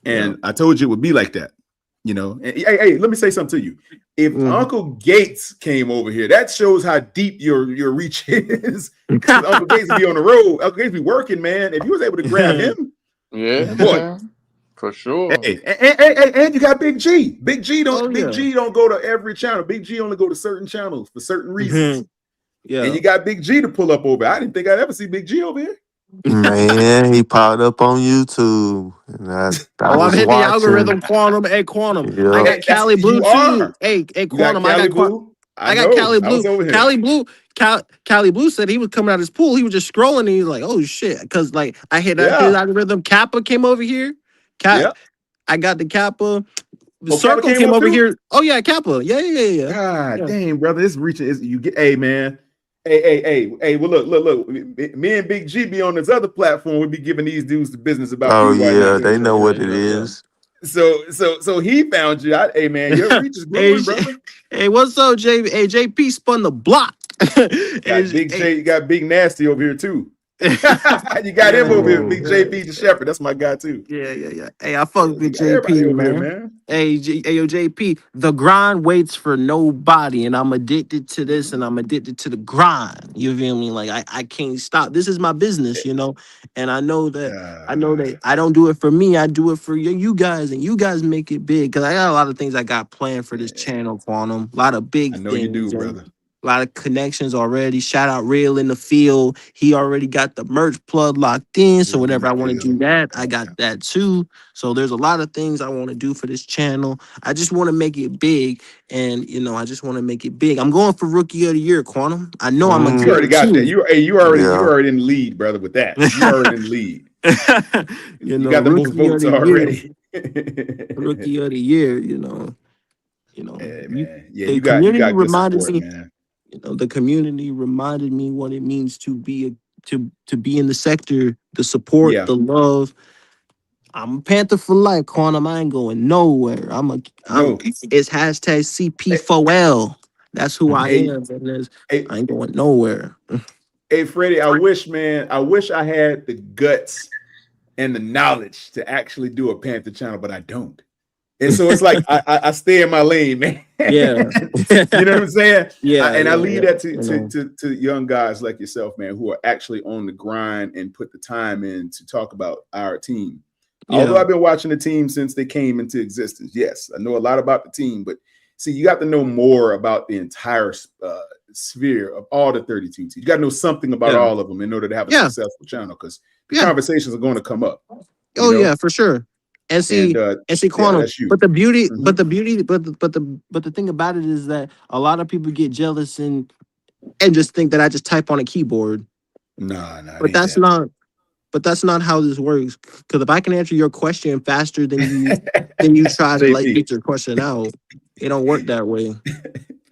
yeah. and I told you it would be like that. And, hey, let me say something to you. If Mhm. Uncle Gates came over here, that shows how deep your reach is. Because Uncle Gates be on the road. Uncle Gates be working, man. If you was able to grab him, Yeah, man. boy. yeah, for sure. Hey, and you got Big G. Oh Big yeah. G don't go to every channel. Big G only go to certain channels for certain reasons. Mhm. And Yeah. you got Big G to pull up over. I didn't think I'd ever see Big G over here. Man, he popped up on YouTube, and I Oh, I'm was hitting the watching. algorithm, Quantum. Hey, Quantum. I Yep. got Hey, that's Cali Blue you too. are. Hey, You got Quantum. Cali Blue. I I got know. Cali I was Blue. over here. Cali Blue said he was coming out his pool. He was just scrolling and he's like, oh shit. Cause like I hit his Yeah. algorithm. Kappa came over here. Yeah. I got the Kappa. The Oh, Kappa circle came came up over too? here. Oh yeah, Kappa. Yeah. God Yeah. dang, brother. It's reaching. You get hey man. Hey. Well, look. Me and Big G be on this other platform. We be giving these dudes the business about Oh you right now yeah, too. they know So what it Yeah. is. so he found you. Hey man, your reach is Hey, growing, brother. hey, what's up, J? Hey, JP spun the block. Got Big Hey, J, you got Big Nasty over here too. You got him over here, Yeah, big yeah. JP the Shepherd. That's my guy too. Yeah. Hey, I Yeah, fuck you with got everybody JP, over here, man. man. Hey, yo, JP, the grind waits for nobody, and I'm addicted to this, and I'm addicted to the grind. You feel me? Like I can't stop. This is my business, you know, and I know that I don't do it for me. I do it for you guys, and you guys make it big. Cause I got a lot of things I got planned for this channel, Quantum. A lot of I big know you do, things, and brother. a lot of connections already. Shout out Real in the Field. He already got the merch plug locked in. So Real in whenever the I want to do field. that, I Yeah. got that too. So there's a lot of things I want to do for this channel. I just want to make it big. And I just want to make it big. I'm going for rookie of the year, Quantum. I know I'm gonna You get already it got that. too. You already in the lead, brother, with that. You already in the lead. You got the most Rookie of votes the year. already. Rookie of the year, Hey, you, man. Yeah, the you community got good reminded support, me, man. the community reminded me what it means to to be in the sector, the support, Yeah. the love. I'm a Panther for life, Quantum. I ain't going nowhere. I'm No. it's hashtag Hey, CP4L. That's who I hey, am, and hey, I ain't going nowhere. hey, Freddie, I wish, man, I wish I had the guts and the knowledge to actually do a Panther channel, but I don't. And so it's like I stay in my lane, man. Yeah. You know what I'm saying? I leave Yeah. that to young guys like yourself, man, who are actually on the grind and put the time in to talk about our team. Although Yeah. I've been watching the team since they came into existence, yes, I know a lot about the team, but see, you got to know more about the entire sphere of all the 32 teams. You got to know something about Yeah. all of them in order to have a Yeah. successful channel, because the Yeah. conversations are going to come up, you Oh know. yeah, for sure. And And see yeah, Quantum. that's you. But the beauty, Mhm. but the thing about it is that a lot of people get jealous and just think that I just type on a keyboard. Nah, it But ain't that's that. not that's not how this works. Because if I can answer your question faster than you try to like JP. get your question out, it don't work that way.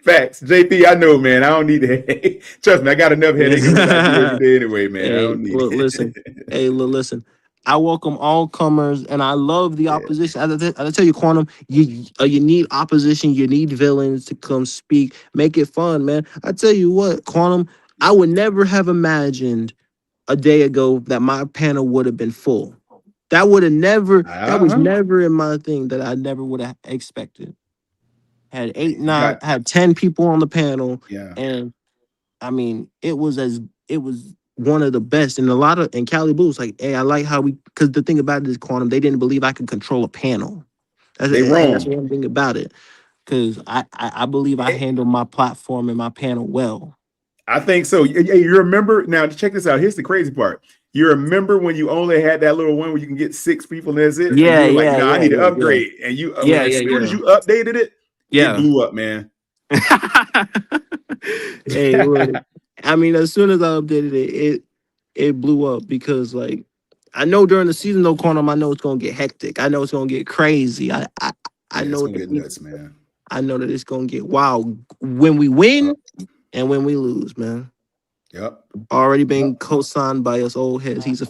Facts. JP, I know, man. I don't need to. Trust me, I got enough headache in what I do every day anyway, man. I Hey, don't need look, listen. it. Hey, look, listen. I welcome all comers, and I love the Yeah. opposition. I tell you, Quantum, you need opposition. You need villains to come speak. Make it fun, man. I tell you what, Quantum, I would never have imagined a day ago that my panel would have been full. That would have never. That was Uh-huh. never in my thing that I never would have expected. Had eight, You nine, got, had 10 people on the panel, yeah. and I mean, it was one of the best. And a lot of and Cali Boo's like, hey, I like how we because the thing about it is Quantum, they didn't believe I could control a panel. They That's wrong. one thing about it. Cause I believe I Eh, handle my platform and my panel well. I think so. You remember now? Check this out. Here's the crazy part. You remember when you only had that little one where you can get 6 people and that's it, and you Yeah, were like, yeah, "No, I yeah, need to yeah, yeah. upgrade." And you, Yeah, as yeah, soon as yeah. you updated it, it Yeah. blew up, man. Hey, look. I mean, as soon as I updated it blew up because like I know during the season though, Quantum, I know it's gonna get hectic. I know it's gonna get crazy. I Yeah, it's know gonna that get nuts, man. I know that it's gonna get wild when we win and when we lose, man. Yep. Already Yep. been co-signed by us old heads. He's a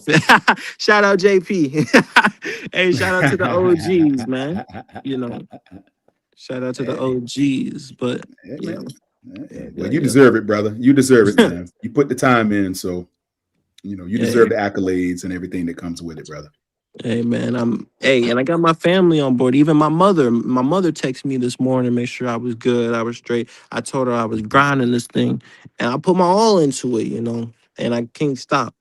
shout out JP. Hey, shout out to the OGs, man. You know, shout out to the Hey, OGs. But hey, you know, man. Hey, well, you yeah, deserve it, brother. You deserve it, yeah. man. You put the time in, so you deserve Hey, the accolades and everything that comes with it, brother. hey, man. And I got my family on board. Even my mother. My mother texted me this morning, make sure I was good, I was straight. I told her I was grinding this thing, and I put my all into it, and I can't stop.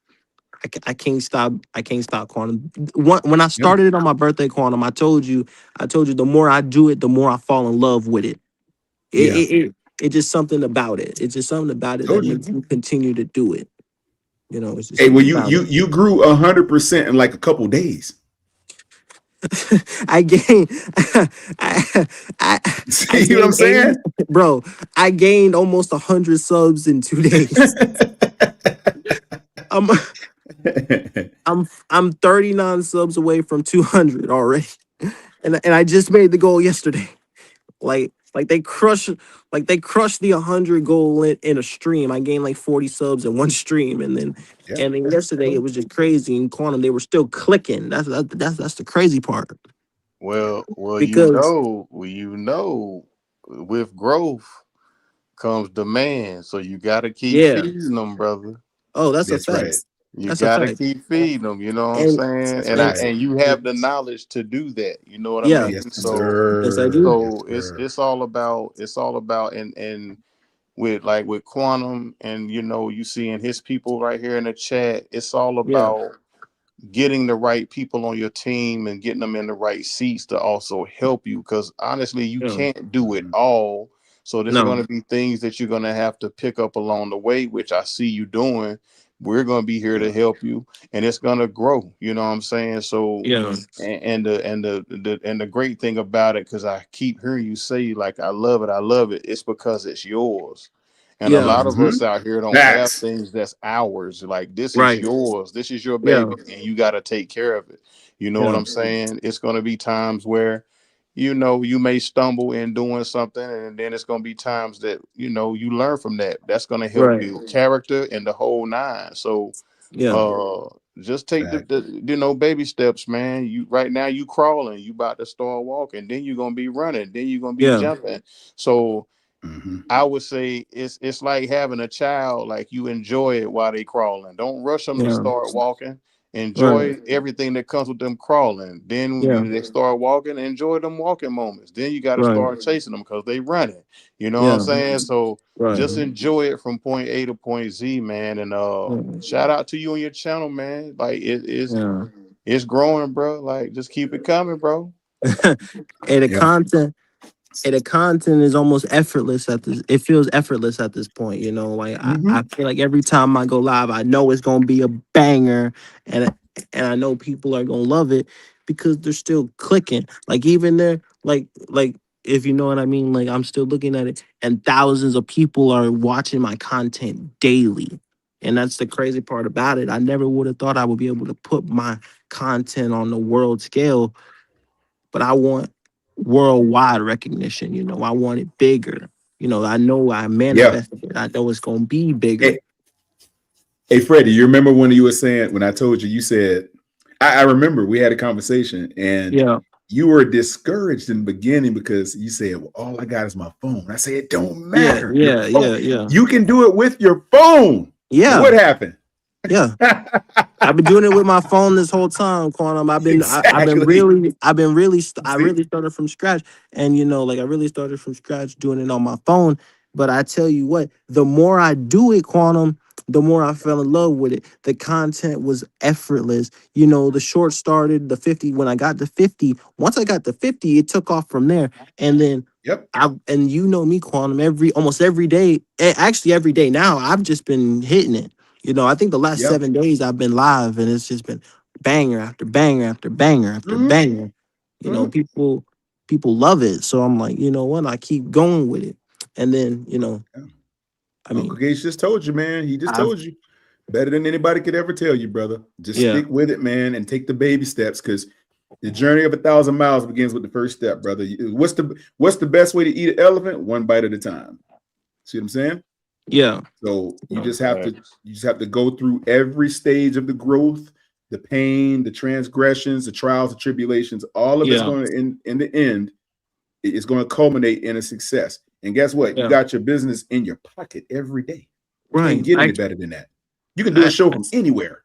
I can't stop. I can't stop Quantum. When I Yep. started it on my birthday, Quantum, I told you, the more I do it, the more I fall in love with it. It Yeah. it, it it's just something about it. It's just something about it that Told you. makes me continue to do it. It's just Hey, well, something you about you it. you grew 100% in like a couple days. I gained, I, I, I See what I'm gained 80, saying? bro. I gained almost 100 subs in 2 days. I'm I'm 39 subs away from 200 already, and I just made the goal yesterday. Like they crushed the 100 goal in a stream. I gained like 40 subs in one stream, Yeah. and then yesterday it was just crazy. In Quantum, they were still clicking. That's the crazy part Well, because with growth comes demand, so you got to keep yeah. feeding them, brother. Oh, that's a That's right. fact. You That's a gotta fact. keep feeding them, you know what I'm And saying? That's a and fact. And you have the knowledge to do that. You know what I yeah, mean? Yes, So yes I do. sir. Yes, sir. it's all about and with like with Quantum and you seeing his people right here in the chat, it's all Yeah, about getting the right people on your team and getting them in the right seats to also help you, because honestly you yeah, can't do it Mhm. all. So there's going no, to be things that you're going to have to pick up along the way, which I see you doing. We're going to be here to Yeah. help you, and it's going to grow, you know what I'm saying? So yeah, and the great thing about it, because I keep hearing you say like I love it, it's because it's yours. And a yeah, lot of Hmm. us out here don't have Facts. things that's ours. Like this is right, yours. This is your yeah, baby, and you got to take care of it. You know what yeah, I'm saying? It's going to be times where, you may stumble in doing something, and then it's going to be times that, you learn from that. That's going to help right, build character and the whole nine. So, yeah, uh, just take Fact. the baby steps, man. You right now you crawling, you about to start walking, then you're gonna be running, then you're gonna be yeah, jumping. So Hmm. I would say it's like having a child. Like you enjoy it while they crawling. Don't rush them to yeah, start walking. right, Enjoy everything that comes with them crawling. Then yeah, they start walking. Enjoy them walking moments. Then you got to right, start chasing them because they running. You know what I'm yeah, saying? So right, just enjoy it from point A to point Z, man. And yeah, shout out to you and your channel, man. Like yeah. it's growing, bro. Like just keep it coming, bro. And the Yeah. content and the content is almost effortless at this. It feels effortless at this point, like I Hmm. feel like every time I go live, I know it's gonna be a banger, and and I know people are gonna love it because they're still clicking. Like even there, like if you know what I mean, like I'm still looking at it, and thousands of people are watching my content daily. And that's the crazy part about it. I never would have thought I would be able to put my content on the world scale, but I want worldwide recognition. I want it bigger. I know I Yeah. manifested it. I know it's gonna be bigger. Hey, hey, Freddie, you remember when you were saying, when I told you, you said, I remember we had a conversation and Yeah, you were discouraged in the beginning because you said, well, all I got is my phone. I said, it don't yeah, matter. Your yeah, phone, yeah, yeah, you can do it with your phone. yeah, What happened? yeah. I've been doing it with my phone this whole time, Quantum. Exactly. I See? really started from scratch, and like I really started from scratch doing it on my phone. But I tell you what, the more I do it, Quantum, the more I fell in love with it. The content was effortless. The short started the 50. When I got to 50, once I got to 50, it took off from there, and then. Yep. And me, Quantum, almost every day, actually every day now, I've just been hitting it. I think the last Yep. 7 days I've been live, and it's just been banger after banger after banger after Hmm. banger. Hmm. People love it. So I'm like, you know what? I keep going with it. And then, Yeah. I Uncle mean, Gage just told you, man. He just I've told you better than anybody could ever tell you, brother. Just yeah, stick with it, man, and take the baby steps because the journey of 1,000 miles begins with the first step, brother. What's the best way to eat an elephant? One bite at a time. See what I'm saying? yeah, So No facts. you just have to go through every stage of the growth, the pain, the transgressions, the trials, the tribulations. All of it's yeah, going to in the end, it's going to culminate in a success. And guess what? You yeah. got your business in your pocket every day. Can't Right. get any better than that. You can do a I, show from anywhere.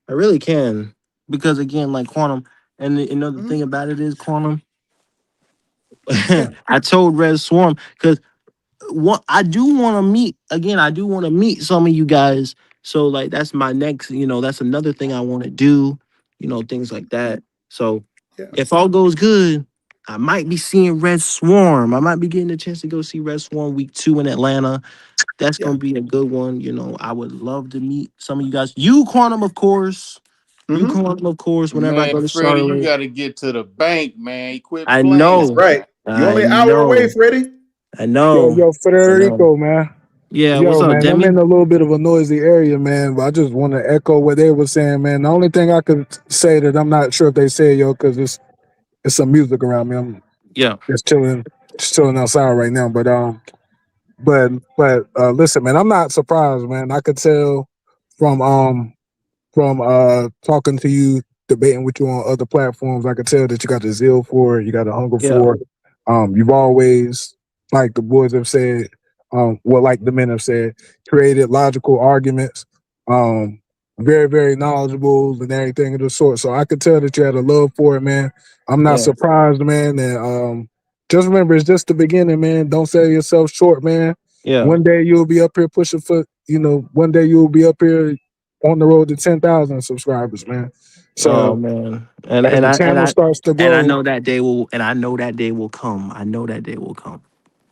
I really can. Because again, like Quantum, and the Mhm. thing about it is Quantum, Yeah. I told Red Swarm, because what I do want to meet again, I do want to meet some of you guys. So like that's my next, that's another thing I want to do, things like that. So Yeah. if all goes good, I might be seeing Red Swarm. I might be getting a chance to go see Red Swarm week 2 in Atlanta. That's Yeah. gonna be a good one. I would love to meet some of you guys. You Quantum, of course. You Hmm. Quantum, of course. Whenever I Man, go to Freddie, you Charlotte, got to get to the bank, man. Quit I That's playing, know, right. man. You're I only an hour away, know, Freddie. I Yo, know, yo, I know. Federico, man. Yeah, what's Yo, up, man, I'm in Demi? a little bit of a noisy area, man, but I just want to echo what they were saying, man. The only thing I could say that I'm not sure if they said, yo, because it's some music around me. I'm Yeah, just chilling outside right now. But listen, man, I'm not surprised, man. I could tell from talking to you, debating with you on other platforms, I could tell that you got the zeal for it, you got the hunger yeah, for it. You've always, like the boys have said, like the men have said, created logical arguments. Um, very, very knowledgeable and everything of the sort. So I could tell that you had a love for it, man. I'm not Yeah. surprised, man. And just remember, it's just the beginning, man. Don't sell yourself short, man. Yeah. One day you'll be up here pushing for, one day you'll be up here on the road to 10,000 subscribers, man. Oh So man. And as and the I and channel I starts to and I grow, know that day will and I know that day will come. I know that day will come.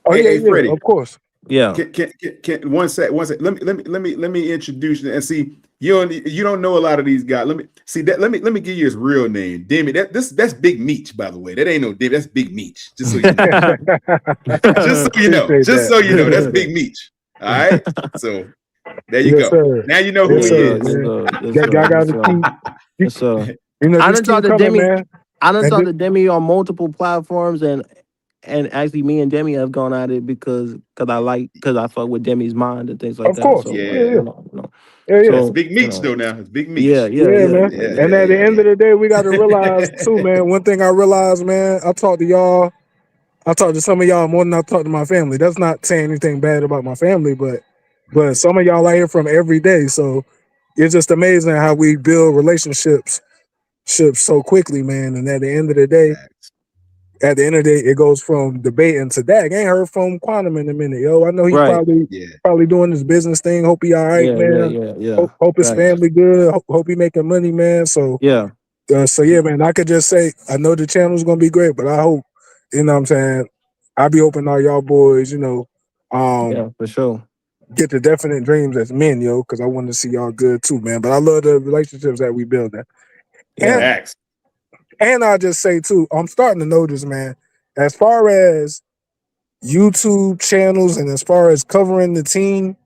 oh Hey, yeah, hey, yeah, Freddie. of course. Yeah. Can one sec. Let me introduce you and see. You don't know a lot of these guys. Let me see that. Let me give you his real name, Demi. That's Big Meech, by the way. That ain't no Demi. That's Big Meech. Just so you know. Just so you know. Appreciate Just that. so you know. That's Appreciate that. Big Meech. All right. So there you Yes, go. sir. Now you know who Yes, Yes, he sir, sir. is. Yes, man. sir. Yes, Y'all sir. got Yes, to sir. Yes, sir. I just done talked keep to coming, Demi. man. I done And talked just, to Demi on multiple platforms, and actually, me and Demi have gone at it because I fuck with Demi's mind and things like of that. course. So Yeah, Yeah. yeah. Yeah, yeah. That's So Big you Meech know, though. Now it's Big yeah, Meech. yeah, Yeah, yeah, man. yeah, Yeah. yeah. And Yeah. at the Yeah. end of the day, we got to realize too, Yeah. man. One thing I realized, man, I talk to y'all. I talk to some of y'all more than I talk to my family. That's not saying anything bad about my family, but some of y'all I hear from every day. So it's just amazing how we build relationships so quickly, man. And Facts. at the end of the day, it goes from debating to that. I ain't heard from Quantum in a minute, yo. I know he Right. Yeah. probably doing his business thing. Hope he all right, Yeah, yeah, man. yeah, yeah. Hope his Facts. family good. Hope he making money, man. Yeah, So yeah, man. I could just say I know the channel's gonna be great, but I hope what I'm saying. I'll be hoping all y'all boys, yeah, for sure. get the definite dreams as men, yo, because I want to see y'all good too, man. But I love the relationships that we build. And Yeah, Facts. and I'll just say too, I'm starting to notice, man, as far as YouTube channels and as far as covering the team,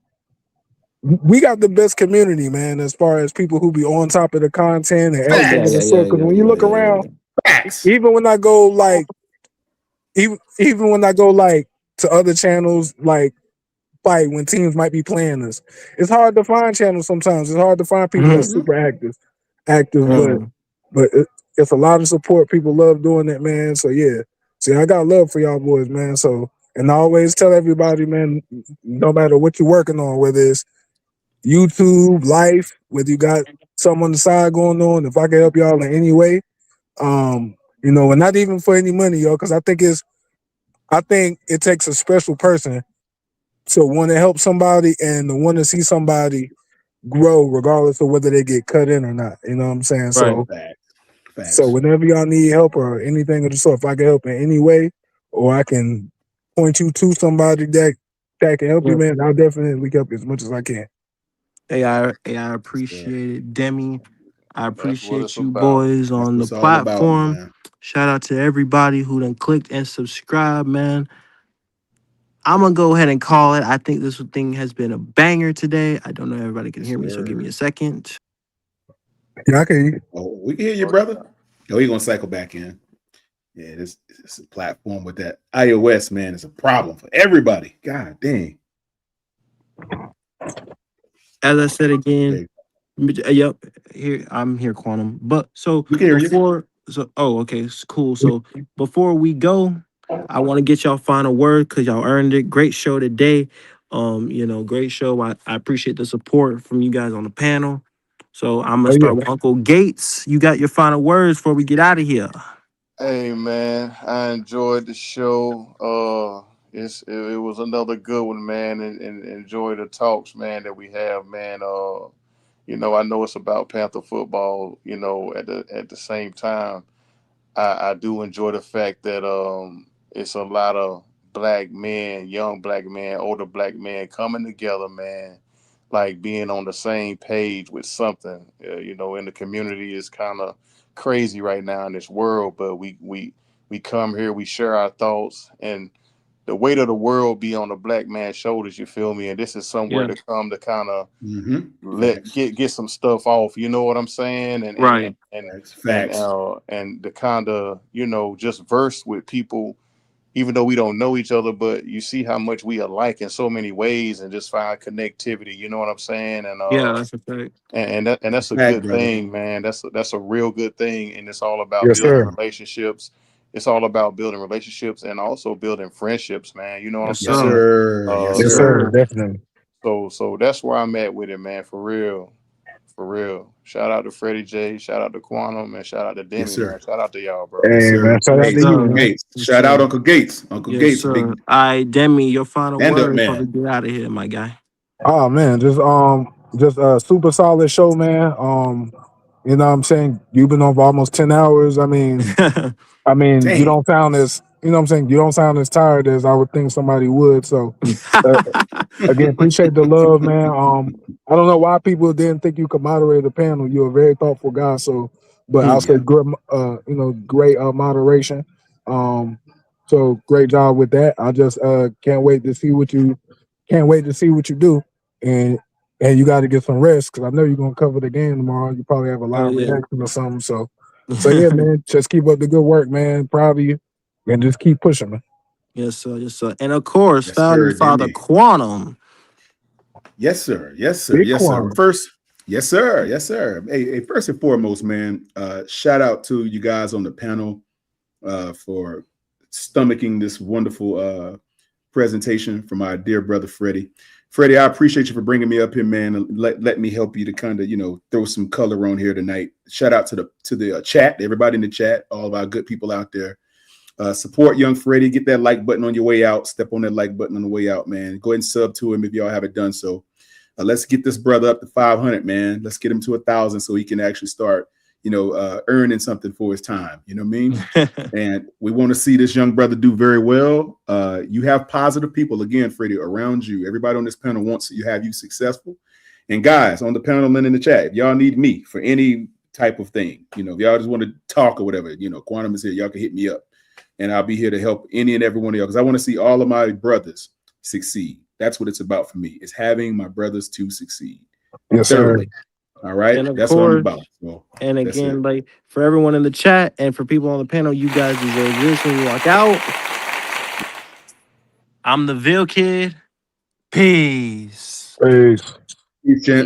we got the best community, man, as far as people who be on top of the content and everything yeah, of Facts. the yeah, yeah, sort. Because yeah, when you yeah, look yeah, yeah, around, yeah. Facts. even when I go even when I go to other channels, like when teams might be playing us, it's hard to find channels sometimes. It's hard to find people that's Mhm. super active, but Mm. it's a lot of support. People love doing it, man. So yeah, see, I got love for y'all boys, man. So and I always tell everybody, man, no matter what you're working on, whether it's YouTube, life, whether you got something on the side going on, if I can help y'all in any way, and not even for any money, yo, because I think it takes a special person to want to help somebody and to want to see somebody grow, regardless of whether they get cut in or not. You know what I'm saying? Right. Facts. So Facts. whenever y'all need help or anything of the sort, if I can help in any way, or I can point you to somebody that can help you, Yeah. man, I'll definitely help you as much as I can. I Yeah. appreciate it, Demi. I That's what it's appreciate you about. boys That's on what the it's all about, platform. man. Shout out to everybody who done clicked and subscribed, man. I'm gonna go ahead and call it. I think this thing has been a banger today. I don't know if everybody can Yes, hear me, so give sir. me a second. Yeah, I can. Oh, we can hear you, Oh brother. yeah. Oh, he gonna cycle back in. Yeah, this platform with that iOS, man, is a problem for everybody. God dang. As I said again, Okay. yep, here I'm here, Quantum. But so We can hear you. okay, it's cool. So before we go, I want to get y'all final word because y'all earned it. Great show today. Great show. I appreciate the support from you guys on the panel. So I'm gonna Oh yeah. start with Uncle Gates. You got your final words before we get out of here. Hey man, I enjoyed the show. It was another good one, man, and enjoy the talks, man, that we have, man. I know it's about Panther football. At the same time, I do enjoy the fact that it's a lot of black men, young black men, older black men coming together, man, like being on the same page with something. In the community is kind of crazy right now in this world, but we come here, we share our thoughts, and the weight of the world be on the black man's shoulders. You feel me? And this is somewhere Yeah. to come to kind of Mm-hmm. let Facts. get some stuff off. You know what I'm saying? And and and Right. and Facts. and Facts. and the kind of just verse with people, even though we don't know each other, but you see how much we alike in so many ways, and just find connectivity. You know what I'm saying? And Yeah, that's a fact. That's that's a a fact, good brother. thing, man. That's a real good thing, and it's all about Yes, building sir. relationships. It's all about building relationships and also building friendships, man. You know what I'm Yes, Yes, saying? sir. sir. Yes, Yes, Yes, sir. sir. sir. Definitely. So that's where I'm at with it, man. For real. For real. Shout out to Freddie J. Shout out to Quantum, and shout out to Yes, Demi, man. sir. Shout out to y'all, bro. Yes, Hey man, sir. shout out Yes, Hey, to you, Uncle sir. man. Gates. Yes, Shout out sir. Uncle Gates. Uncle Yes, Gates, sir. big All right, Demi, your final stand up word before we man. get out of here, my guy. Oh man, just a super solid show, man. You know what I'm saying? You've been on for almost 10 hours. I mean, you Dang. don't sound as, you know what I'm saying? You don't sound as tired as I would think somebody would. So, uh, again, appreciate the love, man. I don't know why people didn't think you could moderate the panel. You're a very thoughtful guy. So, but I'll say Yeah. good, great moderation. Um, so great job with that. I just can't wait to see what you do, and you got to get some rest because I know you're gonna cover the game tomorrow. You probably have a Oh live yeah. reaction or something. So yeah, man, just keep up the good work, man. Proud of you, and just keep pushing, man. Yes, sir. Yes, sir. And of course, Yes, founding sir, father Demi. Quantum. Yes, sir. Yes, sir. Big Yes, sir. Quan. First, yes, sir. Yes, sir. Hey, first and foremost, man, shout out to you guys on the panel for stomaching this wonderful presentation from our dear brother Freddie. Freddie, I appreciate you for bringing me up here, man, and let me help you to kind of, throw some color on here tonight. Shout out to the chat, everybody in the chat, all of our good people out there. Support young Freddie. Get that like button on your way out. Step on that like button on the way out, man. Go ahead and sub to him if y'all haven't done so. Let's get this brother up to 500, man. Let's get him to 1,000 so he can actually start, earning something for his time. You know what I mean? And we want to see this young brother do very well. You have positive people, again, Freddie, around you. Everybody on this panel wants to have you successful. And guys on the panel and in the chat, if y'all need me for any type of thing, if y'all just want to talk or whatever, Quantum is here. Y'all can hit me up. And I'll be here to help any and every one of y'all because I want to see all of my brothers succeed. That's what it's about for me. It's having my brothers to succeed. Yes, sir. Thoroughly. All right. And of That's what I'm course, about. So and that's it. again, like for everyone in the chat and for people on the panel, you guys deserve this when you walk out. I'm the Ville Kid. Peace. Peace. Peace, gents.